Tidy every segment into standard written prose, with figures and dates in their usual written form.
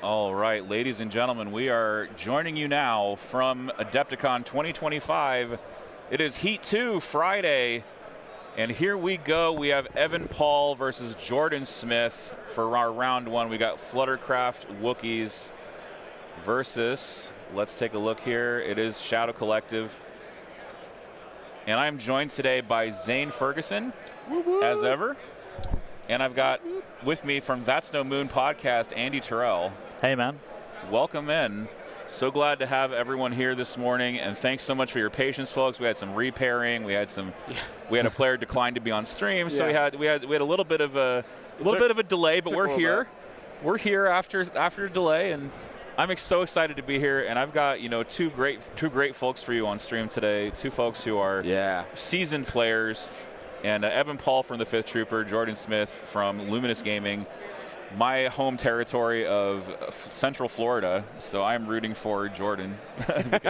All right, ladies and gentlemen, we are joining you now from AdeptiCon 2025. It is Heat 2 Friday, and here we go. We have Evan Paul versus Jordan Smith for our round one. We got Fluttercraft Wookiees versus, let's take a look here. It is Shadow Collective. And I'm joined today by Zane Ferguson, as ever. And I've got with me from That's No Moon podcast, Andy Terrell. Hey, man. Welcome in. So glad to have everyone here this morning, and thanks so much for your patience, folks. We had some repairing. We had a player decline to be on stream, so we had a little bit of a delay, but we're here. We're here after a delay, and I'm so excited to be here. And I've got two great folks for you on stream today. Two folks who are seasoned players. And Evan Paul from the 5th Trooper, Jordan Smith from Luminous Gaming, my home territory of Central Florida. So I'm rooting for Jordan.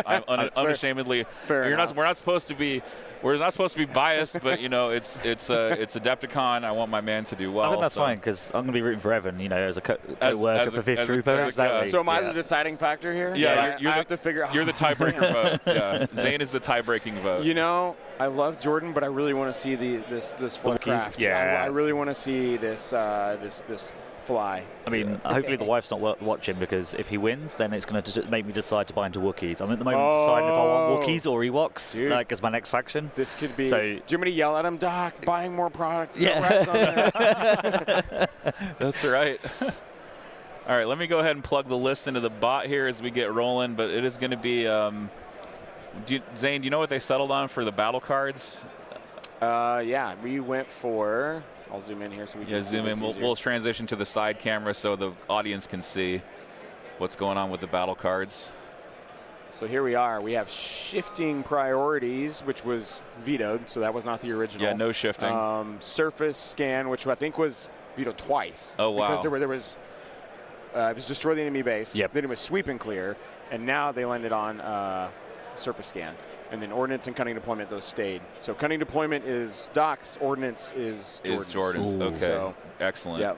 I'm unashamedly. We're not supposed to be biased, but it's AdeptiCon. I want my man to do well. I think that's fine because I'm going to be rooting for Evan. As a co-worker for 5th Trooper. Exactly. So am I the deciding factor here? Yeah, I have to figure out. You're the tiebreaker vote. Yeah, Zane is the tie-breaking vote. I love Jordan, but I really want to see this Fluttercraft. Yeah. I really want to see this fly. I mean, hopefully the wife's not watching, because if he wins, then it's going to make me decide to buy into Wookiees. I'm at the moment deciding if I want Wookiees or Ewoks as my next faction. This could be. So, do you want me to yell at him, Doc? Buying more product. Yeah. That's right. All right, let me go ahead and plug the list into the bot here as we get rolling. But it is going to be. Zane, do you know what they settled on for the battle cards? Yeah, we went for. I'll zoom in here so we can zoom in. We'll transition to the side camera so the audience can see what's going on with the battle cards. So here we are. We have shifting priorities, which was vetoed, so that was not the original. Yeah, no shifting. Surface scan, which I think was vetoed twice. Oh, wow. Because there was it was destroy the enemy base. Yep. Then it was sweep and clear, and now they landed on surface scan. And then ordnance and cunning deployment, those stayed. So cunning deployment is Doc's, ordnance is Jordan's. Okay, so, excellent. Yep.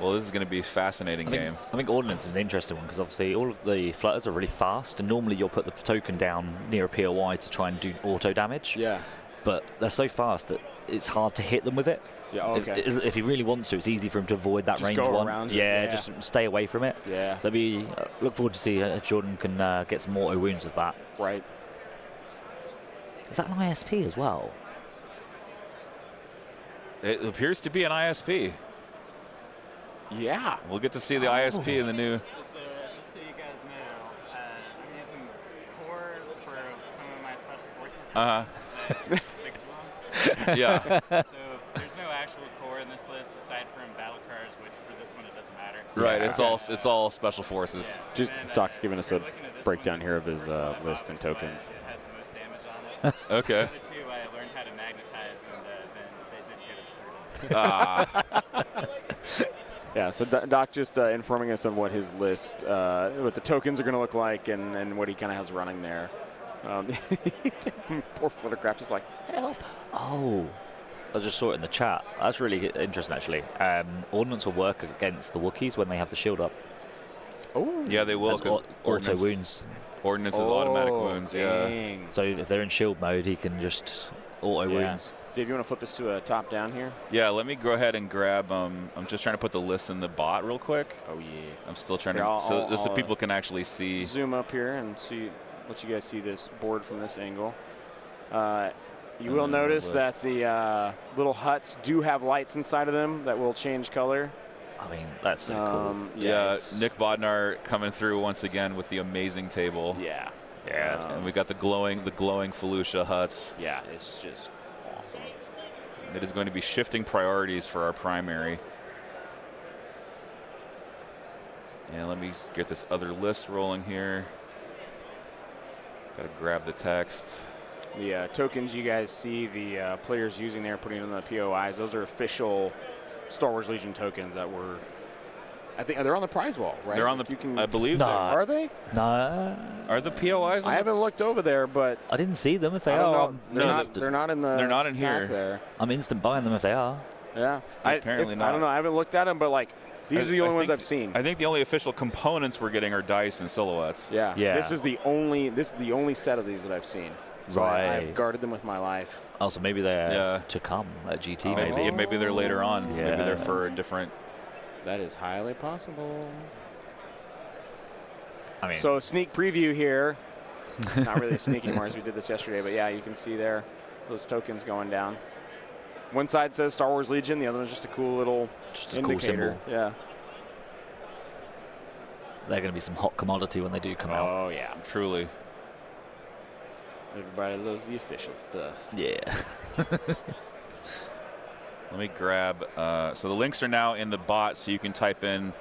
Well, this is going to be a fascinating game. I think ordnance is an interesting one because obviously all of the flutters are really fast, and normally you'll put the token down near a POI to try and do auto damage. Yeah. But they're so fast that it's hard to hit them with it. Yeah, okay. If he really wants to, it's easy for him to avoid that range one. Around just stay away from it. Yeah. So look forward to see if Jordan can get some auto wounds with that. Right. Is that an ISP as well? It appears to be an ISP. Yeah. We'll get to see the ISP in the new. So just so you guys know, I'm using core for some of my special forces. 6 of them. Yeah. So there's no actual core in this list aside from battle cards, which for this one it doesn't matter. Right. It's all special forces. Yeah. Just Doc's giving us a breakdown here of his list and tokens. It has the most damage on it. Okay. The other two I learned how to magnetize, and then they did get us screwed. Yeah, so Doc just informing us on what his list, what the tokens are going to look like, and what he kind of has running there. Poor Fluttercraft is like, help. Oh, I just saw it in the chat. That's really interesting, actually. Ordnance will work against the Wookiees when they have the shield up. Oh, yeah, they will. Auto wounds. Ordnance is automatic wounds. Dang. Yeah. So if they're in shield mode, he can just auto wounds. Dave, you want to flip this to a top down here? Yeah, let me go ahead and grab. I'm just trying to put the list in the bot real quick. Oh yeah. I'm still trying to, so people can actually see. Zoom up here and let you guys see this board from this angle. You will notice that the little huts do have lights inside of them that will change color. I mean, that's so cool. Yeah, Nick Bodnar coming through once again with the amazing table. Yeah. And we got the glowing Felucia huts. Yeah, it's just awesome. It is going to be shifting priorities for our primary. And let me get this other list rolling here. Got to grab the text. The tokens you guys see the players using there, putting on the POIs, those are official Star Wars Legion tokens that were, I think, they're on the prize wall, right? They're on the, I believe they are. Are they? No. Are the POIs? I haven't looked over there, but I didn't see them. If they I don't are, know. They're not in the. They're not in here. There. I'm instant buying them if they are. Yeah. Apparently not. I don't know. I haven't looked at them, but like these are the only ones I've seen. I think the only official components we're getting are dice and silhouettes. Yeah. Yeah. This is the only set of these that I've seen. So Right. I've guarded them with my life. Oh, so maybe they're to come at GT. Maybe. Maybe they're later on. Yeah. Maybe they're for a different. That is highly possible. I mean, So sneak preview here. Not really a sneak anymore as we did this yesterday, but yeah, you can see there those tokens going down. One side says Star Wars Legion, the other one's just a cool little indicator. cool symbol. Yeah. they're going to be some hot commodity when they do come out. Oh yeah. Truly. Everybody loves the official stuff. Yeah. Let me grab. So the links are now in the bot, so you can type in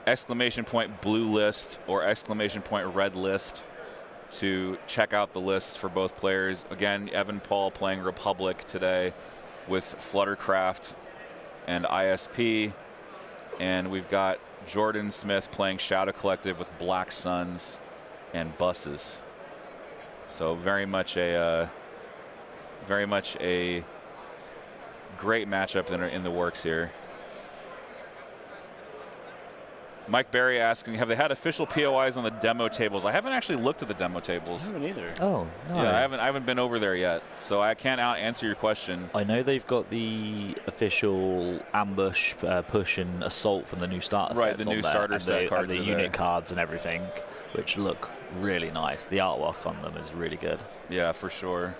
!blue list or !red list to check out the lists for both players. Again, Evan Paul playing Republic today with Fluttercraft and ISP. And we've got Jordan Smith playing Shadow Collective with Black Suns and Buses. So very much a great matchup in the works here. Mike Berry asking, have they had official POIs on the demo tables? I haven't actually looked at the demo tables. I haven't either. Oh, no. Yeah, I haven't been over there yet, so I can't answer your question. I know they've got the official ambush, push, and assault from the new starter Right, sets the on new there, starter and set cards and are the there. unit cards and everything, which look really nice. The artwork on them is really good. Yeah, for sure.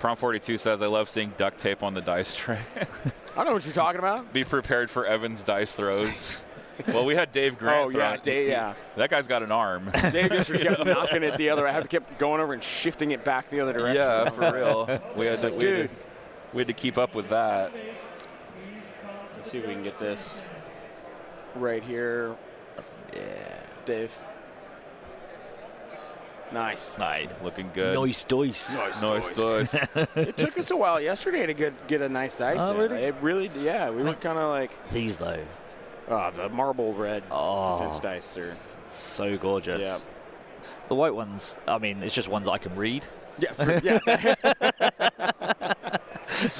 Prom 42 says, I love seeing duct tape on the dice tray. I don't know what you're talking about. Be prepared for Evan's dice throws. Well, we had Dave Grant. Oh, yeah, Dave, yeah. That guy's got an arm. Dave just kept knocking it the other. I had to keep going over and shifting it back the other direction. Yeah, for real. We had to keep up with that. Let's see if we can get this right here. Yeah. Dave. Nice. Nice. Looking good. Nice dice. Nice dice. It took us a while yesterday to get a nice dice. Oh, in. really? It really, yeah. We were kind of like, These, though, the marble red Oh. defense dice are. so gorgeous. Yeah. The white ones, I mean, it's just ones I can read. Yeah, yeah.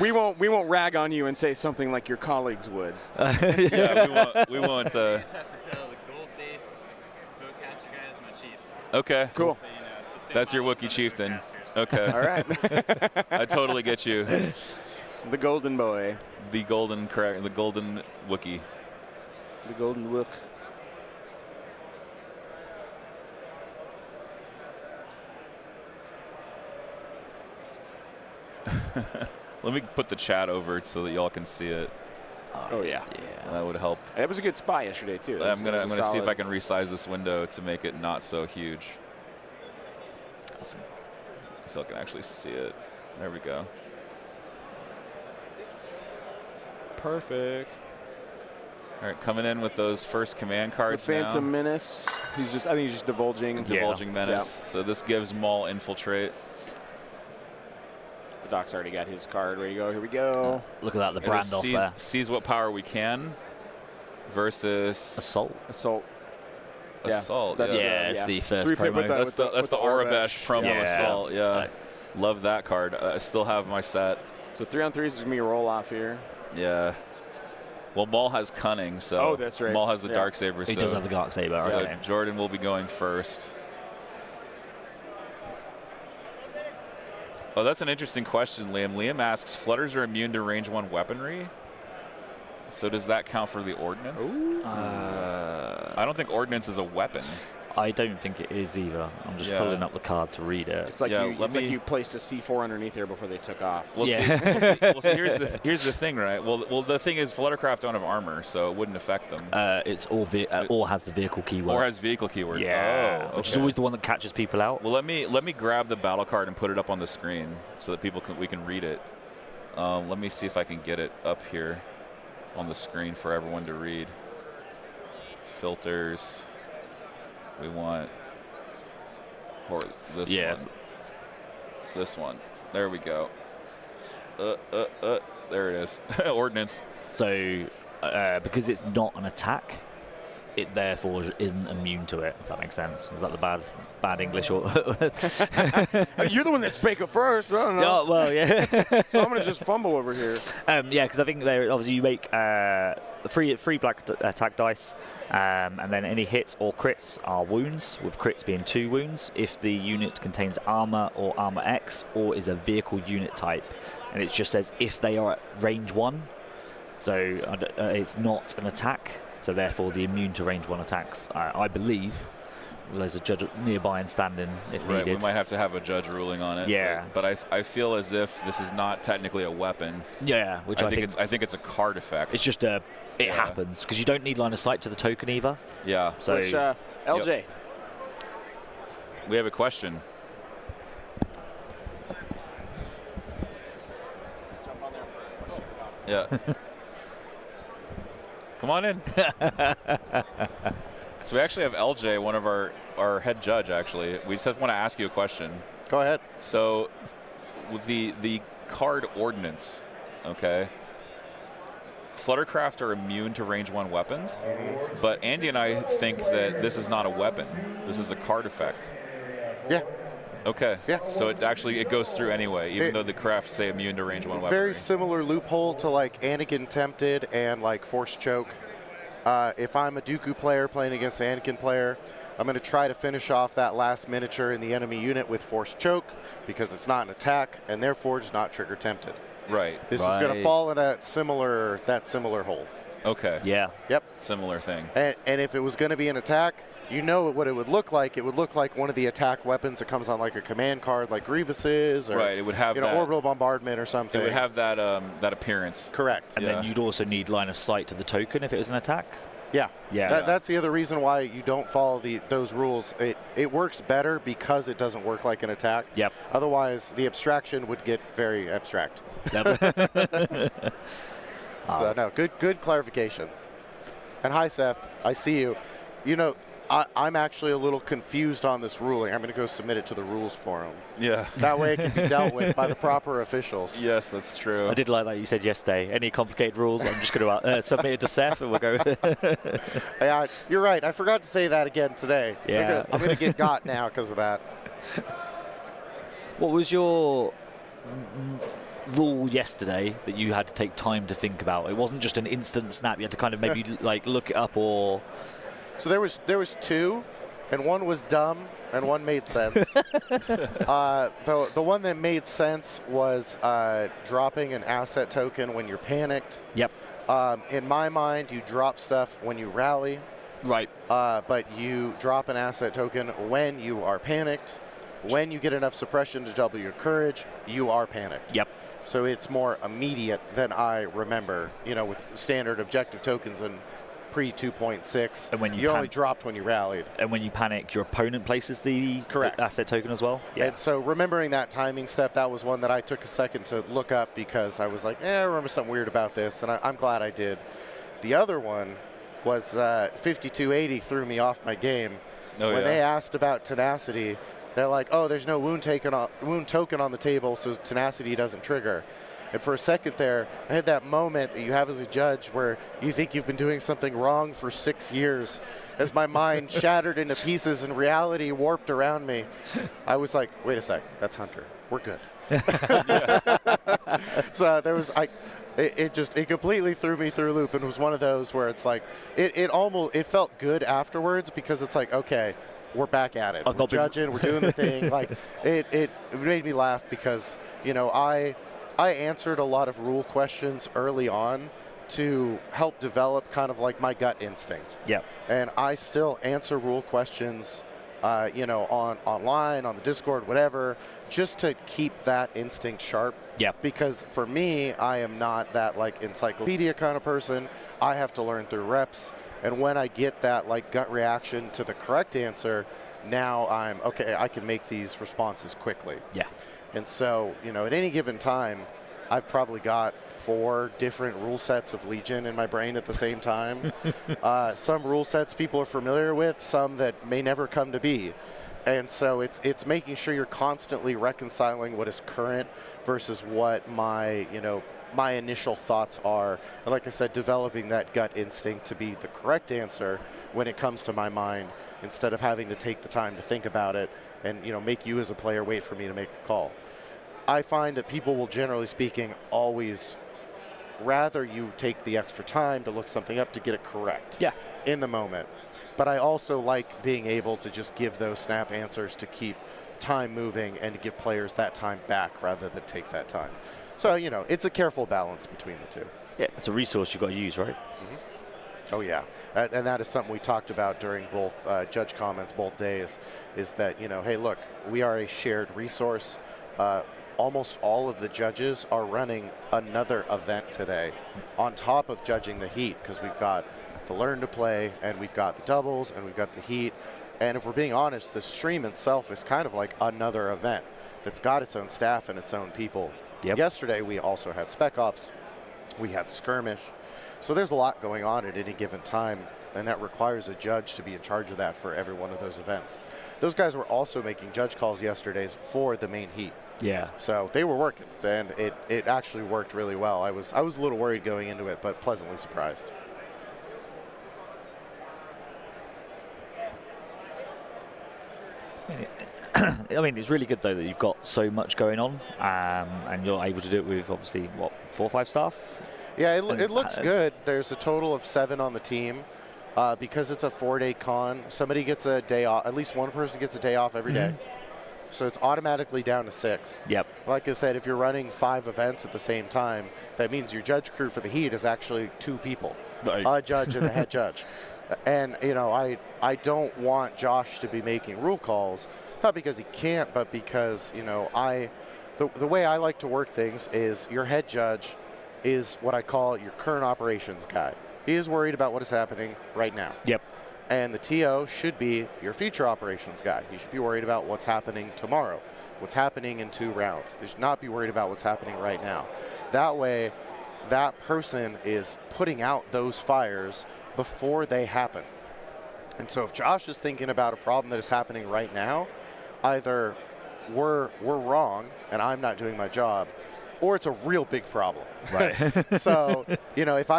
we won't rag on you and say something like your colleagues would. Yeah, we won't. I have to tell the gold base bowcaster guy is my chief. Okay. Cool. But, it's the same That's your model Wookiee as other chieftain. bowcasters. Okay. All right. I totally get you. The golden boy. The golden Wookiee. The golden Wook. Let me put the chat over so that y'all can see it. Oh yeah. Yeah. That would help. That was a good spot yesterday too. I'm gonna see if I can resize this window to make it not so huge, Awesome. so I can actually see it. There we go. Perfect. All right, coming in with those first command The cards Phantom now. Menace. I think he's just divulging. Divulging Menace. So this gives Maul Infiltrate. The Doc's already got his card. Ready to go. Here we go. Look at that, the And brand it off there. sees what power we can versus Assault. Assault. Yeah, Assault. that's- yeah. Yeah, it's yeah. the first 3-pip with promo. that. That's the Orabesh promo Yeah. Assault. Yeah. Right. Love that card. I still have my set. So 3-on-3s is gonna be a roll off here. Yeah. Well, Maul has Cunning, so Oh, that's right. Maul has the Yeah. Darksaber. He so does have the Darksaber. So Okay. Jordan will be going first. Oh, that's an interesting question, Liam. Liam asks, Flutters are immune to range 1 weaponry. So does that count for the Ordnance? I don't think Ordnance is a weapon. I don't think it is either. I'm just Yeah. pulling up the card to read it. It's like Yeah, you. let It's like me- you placed a C4 underneath there before they took off. We'll Yeah. see. Well, see, here's the thing, right? Well, the thing is, Fluttercraft don't have armor, so it wouldn't affect them. It's or has the vehicle keyword. Or has vehicle keyword. Yeah. Oh, Which is okay. always the one that catches people out. Well, let me grab the battle card and put it up on the screen so that we can read it. Let me see if I can get it up here on the screen for everyone to read. Filters. We want this Yes. one. This one. There we go. There it is. Ordnance. So because it's not an attack, it therefore isn't immune to it. If that makes sense. Is that the bad English? Or You're the one that spake it first. I don't know. Oh, well, yeah. So I'm going to just fumble over here. Yeah, because I think there obviously you make three black attack dice, and then any hits or crits are wounds, with crits being 2 wounds if the unit contains armor or armor X or is a vehicle unit type. And it just says if they are at range 1, so it's not an attack. So therefore, the immune to range 1 attacks, I believe. There's a judge nearby and standing if needed. We might have to have a judge ruling on it. Yeah. But I feel as if this is not technically a weapon. Yeah, which I think it's a card effect. It's just it happens because you don't need line of sight to the token either. Yeah. So which, LJ. Yep. We have a question. Jump on there for a question about Yeah. Come on in. So we actually have LJ, one of our head judge, actually. We just want to ask you a question. Go ahead. So with the card ordinance, okay, Fluttercraft are immune to range 1 weapons, but Andy and I think that this is not a weapon. This is a card effect. Yeah. Okay. Yeah. So it goes through anyway, even though the crafts say immune to range 1 weapon. Very similar loophole to like Anakin Tempted and like Force Choke. If I'm a Dooku player playing against an Anakin player, I'm going to try to finish off that last miniature in the enemy unit with Force Choke because it's not an attack and therefore does not trigger Tempted. Right. This is going to fall in that similar hole. Okay. Yeah. Yep. Similar thing. And if it was going to be an attack, you know what it would look like. It would look like one of the attack weapons that comes on like a command card, like Grievous's, or right. It would have orbital bombardment or something. It would have that that appearance. Correct. And then you'd also need line of sight to the token if it was an attack. Yeah. Yeah. That's the other reason why you don't follow those rules. It works better because it doesn't work like an attack. Yep. Otherwise, the abstraction would get very abstract. So no, good clarification. And hi, Seth. I see you. You know, I'm actually a little confused on this ruling. I'm going to go submit it to the rules forum. Yeah. That way it can be dealt with by the proper officials. Yes, that's true. I did like that you said yesterday. Any complicated rules, I'm just going to submit it to Seth and we'll go. Yeah, you're right. I forgot to say that again today. Yeah. I'm going to get got now because of that. What was your rule yesterday that you had to take time to think about? It wasn't just an instant snap. You had to kind of maybe like look it up or... So there was 2, and one was dumb, and one made sense. The one that made sense was dropping an asset token when you're panicked. Yep. In my mind, you drop stuff when you rally. Right. But you drop an asset token when you are panicked. When you get enough suppression to double your courage, you are panicked. Yep. So it's more immediate than I remember, with standard objective tokens and pre-2.6. And when you only dropped when you rallied. And when you panic, your opponent places the correct asset token as well? Yeah. And so remembering that timing step, that was one that I took a second to look up because I was like, I remember something weird about this, and I'm glad I did. The other one was 5280 threw me off my game. When they asked about tenacity, they're like, oh, there's no wound token on the table, so tenacity doesn't trigger. And for a second there, I had that moment that you have as a judge where you think you've been doing something wrong for 6 years. As my mind shattered into pieces and reality warped around me, I was like, wait a sec, that's Hunter. We're good. So there was, it completely threw me through a loop, and it was one of those where it's like, it felt good afterwards because it's like, okay, we're back at it. We're judging, we're doing the thing. Like, it made me laugh because, I answered a lot of rule questions early on to help develop kind of like my gut instinct. Yeah. And I still answer rule questions, online, on the Discord, whatever, just to keep that instinct sharp. Yeah. Because for me, I am not that like encyclopedia kind of person. I have to learn through reps. And when I get that like gut reaction to the correct answer, now I'm okay. I can make these responses quickly. Yeah. And so, at any given time, I've probably got 4 different rule sets of Legion in my brain at the same time. Some rule sets people are familiar with, some that may never come to be. And so it's making sure you're constantly reconciling what is current versus what my my initial thoughts are. And like I said, developing that gut instinct to be the correct answer when it comes to my mind, instead of having to take the time to think about it and, you know, make you as a player wait for me to make a call. I find that people will, generally speaking, always rather you take the extra time to look something up to get it correct in the moment. But I also like being able to just give those snap answers to keep time moving and to give players that time back rather than take that time. So, you know, it's a careful balance between the two. Yeah, it's a resource you've got to use, right? Oh, yeah. And that is something we talked about during both judge comments, both days, is that, you know, hey, look, we are a shared resource. Almost all of the judges are running another event today on top of judging the heat, because we've got the learn to play and we've got the doubles and we've got the heat. And if we're being honest, the stream itself is kind of like another event that's got its own staff and its own people. Yesterday we also had Spec Ops, we had Skirmish. So there's a lot going on at any given time, and that requires a judge to be in charge of that for every one of those events. Those guys were also making judge calls yesterday for the main heat. Yeah. So they were working, and it actually worked really well. I was a little worried going into it, but pleasantly surprised. I mean, it's really good, though, that you've got so much going on, and you're able to do it with, obviously, what, 4 or 5 staff? Yeah, it looks good. There's a total of 7 on the team. Because it's a 4-day con, somebody gets a day off. At least one person gets a day off every day. So it's automatically down to 6. Yep. Like I said, if you're running 5 events at the same time, that means your judge crew for the heat is actually 2 people. Right. A judge and a head judge. And, you know, I don't want Josh to be making rule calls, not because he can't, but because, you know, the way I like to work things is your head judge is what I call your current operations guy. He is worried about what is happening right now. Yep. And the TO should be your future operations guy. He should be worried about what's happening tomorrow, what's happening in 2 rounds. They should not be worried about what's happening right now. That way, that person is putting out those fires before they happen. And so if Josh is thinking about a problem that is happening right now, either we're wrong and I'm not doing my job, or it's a real big problem. Right. So, you know, if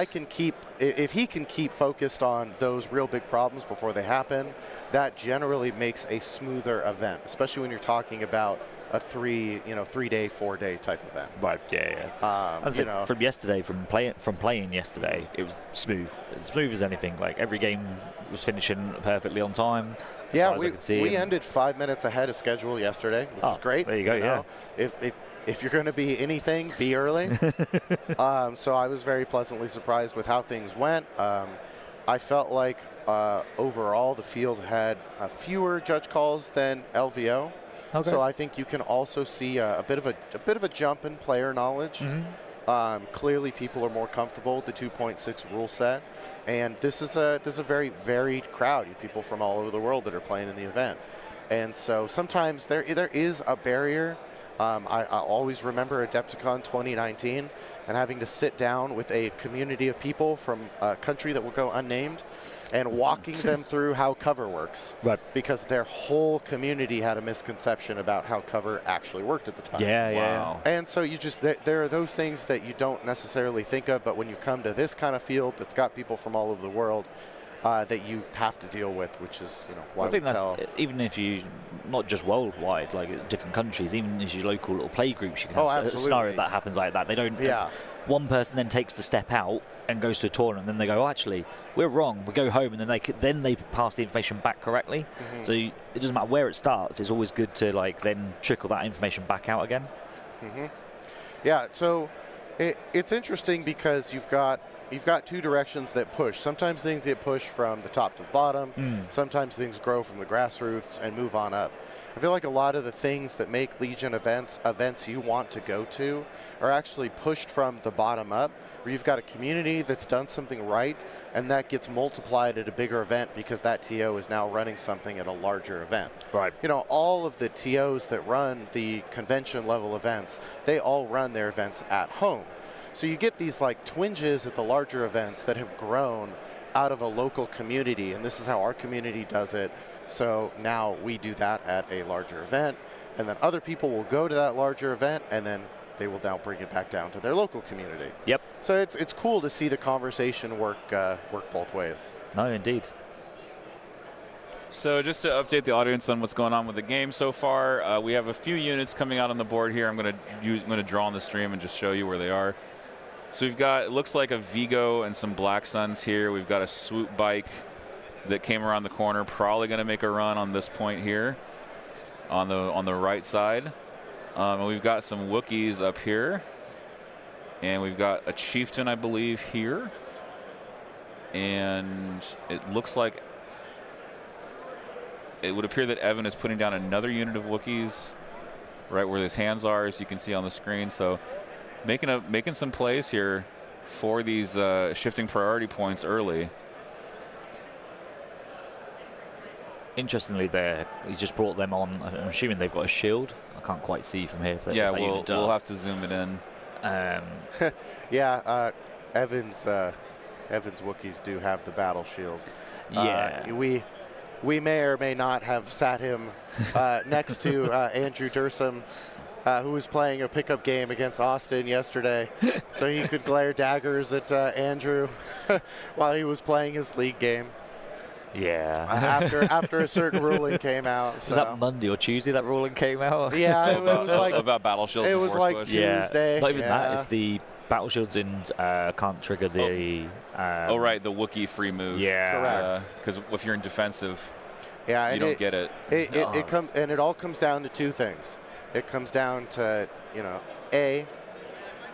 he can keep focused on those real big problems before they happen, that generally makes a smoother event, especially when you're talking about a 3-day, 4-day type event. Right. Yeah. You know, from yesterday, from playing yesterday, it was smooth, as smooth as anything. Like every game was finishing perfectly on time. Yeah, we ended 5 minutes ahead of schedule yesterday, which is great. There you go. know? If you're going to be anything, be early. So I was very pleasantly surprised with how things went. I felt like overall the field had fewer judge calls than LVO. Okay. So I think you can also see a bit of a jump in player knowledge. Clearly, people are more comfortable with the 2.6 rule set, and this is a very varied crowd. You have people from all over the world that are playing in the event, and so sometimes there is a barrier. I always remember AdeptiCon 2019 and having to sit down with a community of people from a country that will go unnamed and walking them through how cover works. Right. Because their whole community had a misconception about how cover actually worked at the time. Yeah. And so there are those things that you don't necessarily think of, but when you come to this kind of field that's got people from all over the world, that you have to deal with, which is, you know, why I think we tell. that's, even if you, not just worldwide, like different countries, even as your local little play groups, you can have a scenario that happens like that. They don't. Yeah. One person then takes the step out and goes to a tournament, and then they go, oh, actually, we're wrong. We go home, and then they pass the information back correctly. So it doesn't matter where it starts. It's always good to then trickle that information back out again. Yeah. So it's interesting because you've got 2 directions that push. Sometimes things get pushed from the top to the bottom. Sometimes things grow from the grassroots and move on up. I feel like a lot of the things that make Legion events you want to go to are actually pushed from the bottom up, where you've got a community that's done something right, and that gets multiplied at a bigger event because that TO is now running something at a larger event. Right. You know, all of the TOs that run the convention level events, they all run their events at home. So you get these twinges at the larger events that have grown out of a local community, and this is how our community does it. So now we do that at a larger event, and then other people will go to that larger event and then they will now bring it back down to their local community. Yep. So it's cool to see the conversation work both ways. No, indeed. So just to update the audience on what's going on with the game so far, we have a few units coming out on the board here. I'm going to draw on the stream and just show you where they are. So we've got, it looks like a Vigo and some Black Suns here. We've got a swoop bike that came around the corner, probably going to make a run on this point here on the right side. And we've got some Wookiees up here. And we've got a Chieftain, I believe, here. And it looks like it would appear that Evan is putting down another unit of Wookiees right where his hands are, as you can see on the screen. So making some plays here for these shifting priority points early. Interestingly, he just brought them on. I'm assuming they've got a shield. I can't quite see from here. If Yeah, if that we'll unit does. have to zoom it in. Yeah, Evan's Wookiees do have the battle shield. Yeah. We may or may not have sat him next to Andrew Dursum, who was playing a pickup game against Austin yesterday, so he could glare daggers at Andrew while he was playing his league game. Yeah. After a certain ruling came out. So. Was that Monday or Tuesday that ruling came out? Yeah, it was like about battle shields. It and was Force like Push. Tuesday. Yeah. Not even yeah. that. It's the battle shields and can't trigger the. Oh right, the Wookiee free move. Yeah. Correct. Because if you're in defensive, yeah, you don't get it. It all comes down to two things. It comes down to, a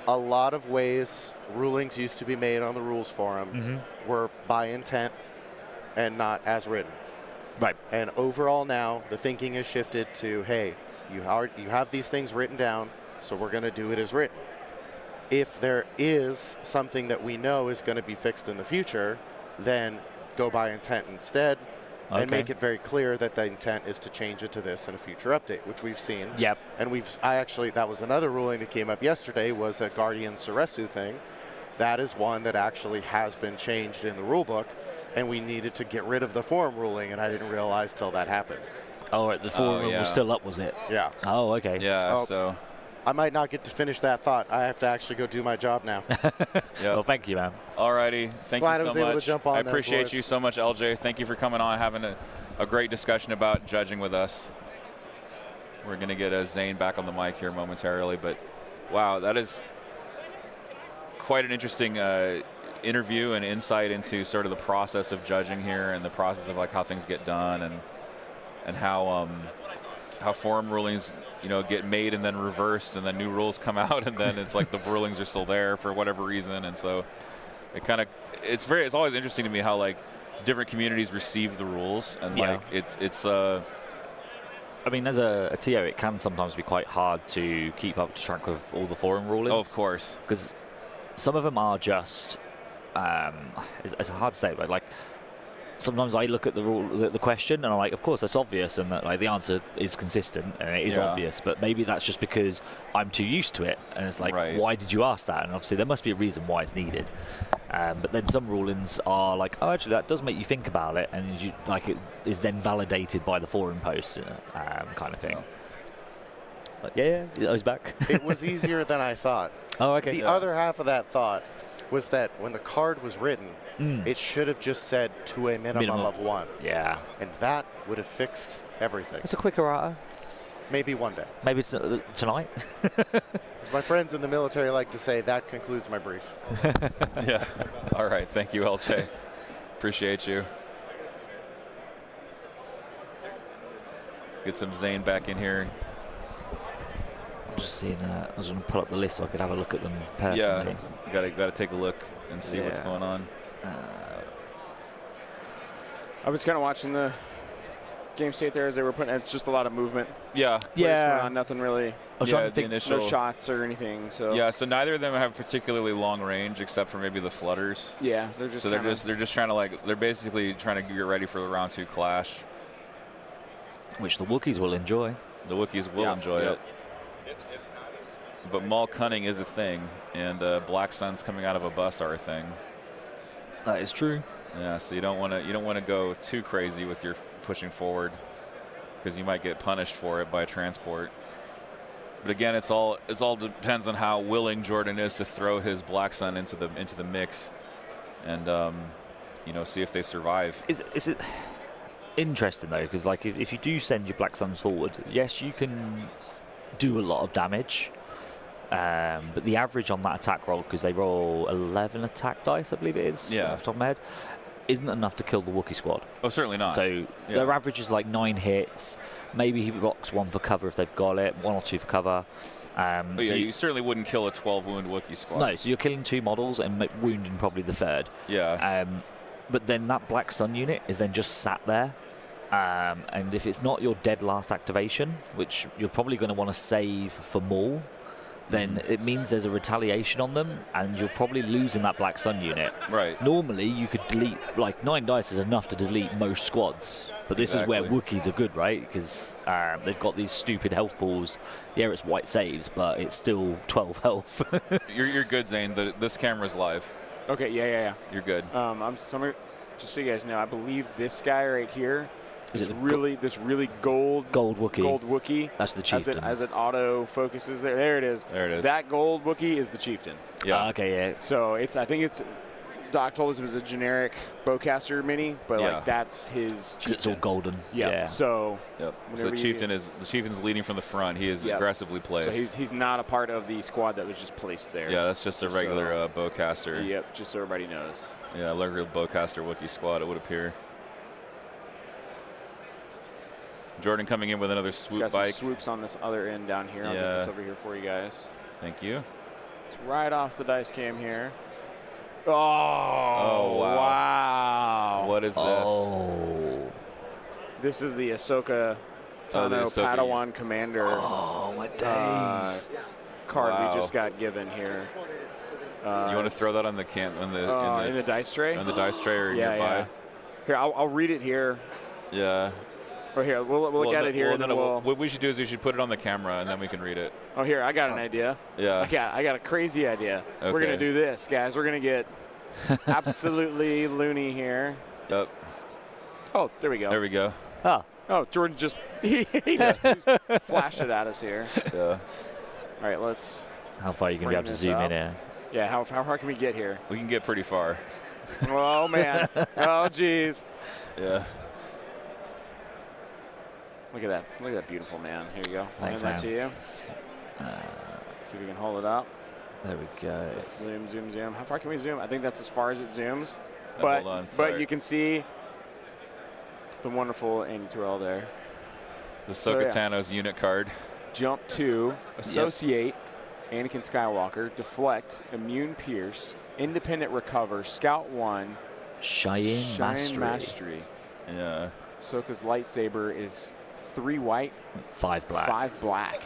lot of ways rulings used to be made on the rules forum were by intent and not as written. Right. And overall now, the thinking has shifted to, hey, you have these things written down, so we're going to do it as written. If there is something that we know is going to be fixed in the future, then go by intent instead. And make it very clear that the intent is to change it to this in a future update, which we've seen. Yep. And that was another ruling that came up yesterday, was a Guardian Ceresu thing. That is one that actually has been changed in the rule book, and we needed to get rid of the forum ruling, and I didn't realize till that happened. Oh, right, the forum was still up, was it? Yeah. Oh, okay. Yeah. So I might not get to finish that thought. I have to actually go do my job now. Well, thank you, man. Alrighty, thank Glad I you was so able to much. jump on I there, appreciate boys. you so much, LJ. Thank you for coming on, having a great discussion about judging with us. We're gonna get Zane back on the mic here momentarily, but wow, that is quite an interesting interview and insight into sort of the process of judging here and the process of like how things get done and how forum rulings get made and then reversed and then new rules come out and then it's like the rulings are still there for whatever reason, and so it's always interesting to me how like different communities receive the rules and like it's I mean, as a TO, it can sometimes be quite hard to keep up track with all the forum rulings. Oh, of course. Because some of them are just, it's hard to say, but like, sometimes I look at the question, and I'm like, of course, that's obvious, and that, like, the answer is consistent, and it is obvious, but maybe that's just because I'm too used to it, and it's like, why did you ask that? And obviously, there must be a reason why it's needed. But then some rulings are like, oh, actually, that does make you think about it, and it is then validated by the forum post, kind of thing. But yeah, I was back. It was easier than I thought. Oh, okay. The other half of that thought was that when the card was written, it should have just said to a minimum of 1. Yeah. And that would have fixed everything. It's a quick errata. Maybe one day. Maybe it's tonight. My friends in the military like to say, that concludes my brief. Yeah. All right. Thank you, LJ. Appreciate you. Get some Zane back in here. I'm just seeing. I was going to pull up the list so I could have a look at them personally. Yeah. You gotta take a look and see what's going on. I was kind of watching the game state there as they were putting. It's just a lot of movement. Yeah. Nothing really. I was trying to think. Initial No shots or anything. So yeah. So neither of them have particularly long range, except for maybe the flutters. yeah, they're just. So they're just trying to they're basically trying to get ready for the round 2 clash. Which the Wookiees will enjoy. The Wookiees will enjoy it. But Maul Cunning is a thing, and Black Suns coming out of a bus are a thing. That is true. Yeah, so you don't want to go too crazy with your pushing forward, because you might get punished for it by transport. But again, it's all depends on how willing Jordan is to throw his Black Sun into the mix, and see if they survive. Is it interesting though? Because like if you do send your Black Suns forward, yes, you can do a lot of damage. But the average on that attack roll, because they roll 11 attack dice, I believe it is, off the top of my head, isn't enough to kill the Wookiee squad. Oh, certainly not. So their average is like 9 hits. Maybe he blocks 1 for cover if they've got it, 1 or 2 for cover. But so you certainly wouldn't kill a 12 wound Wookiee squad. No, so you're killing 2 models and wounding probably the 3rd. Yeah. But then that Black Sun unit is then just sat there. And if it's not your dead last activation, which you're probably going to want to save for Maul, then it means there's a retaliation on them, and you're probably losing that Black Sun unit. Right. Normally, you could delete, like 9 dice is enough to delete most squads. But this is where Wookiees are good, right? Because they've got these stupid health pools. Yeah, it's white saves, but it's still 12 health. You're good, Zane. This camera's live. Okay, yeah. You're good. Just so you guys know, I believe this guy right here Is is it this really gold Wookiee. Gold Wookiee. That's the chieftain. As it auto focuses there. There it is. There it is. That gold Wookiee is the chieftain. Yeah. Okay, yeah. So I think it's. Doc told us it was a generic bowcaster mini, but like that's his chieftain. It's all golden. Yep. Yeah. So. Yep. So the chieftain's leading from the front. He is aggressively placed. So he's not a part of the squad that was just placed there. Yeah, that's just a regular bowcaster. Yep. Just so everybody knows. Yeah, a regular bowcaster Wookiee squad, it would appear. Jordan coming in with another swoop got bike. Some swoops on this other end down here. I'll get this over here for you guys. Thank you. It's right off the dice cam here. Oh, wow. What is this? Oh. This is the Ahsoka Tano Padawan Commander. Oh, my days. Card we just got given here. You want to throw that on the in the dice tray? On the dice tray or nearby? Yeah. Here, I'll read it here. Yeah. Or here, we'll look at it here. What we should do is we should put it on the camera and then we can read it. Oh, here, I got an idea. Yeah. I got a crazy idea. Okay. We're gonna do this, guys. We're gonna get absolutely loony here. Yep. Oh, there we go. There we go. Oh, Jordan just he just flashed it at us here. Yeah. All right, let's. How far are you going to be able to zoom in here? Yeah, how far can we get here? We can get pretty far. Oh, man. Oh, jeez. Yeah. Look at that. Look at that beautiful man. Here you go. Thanks, Hand that to you. See if we can hold it up. There we go. Let's zoom. How far can we zoom? I think that's as far as it zooms. Hold on, but you can see the wonderful Andy Terrell there. The Ahsoka Tano's unit card. Jump 2, associate, Anakin Skywalker, deflect, immune pierce, independent recover, scout 1, Cheyenne Mastery. Yeah. Ahsoka's lightsaber is 3 white, 5 black. 5 black.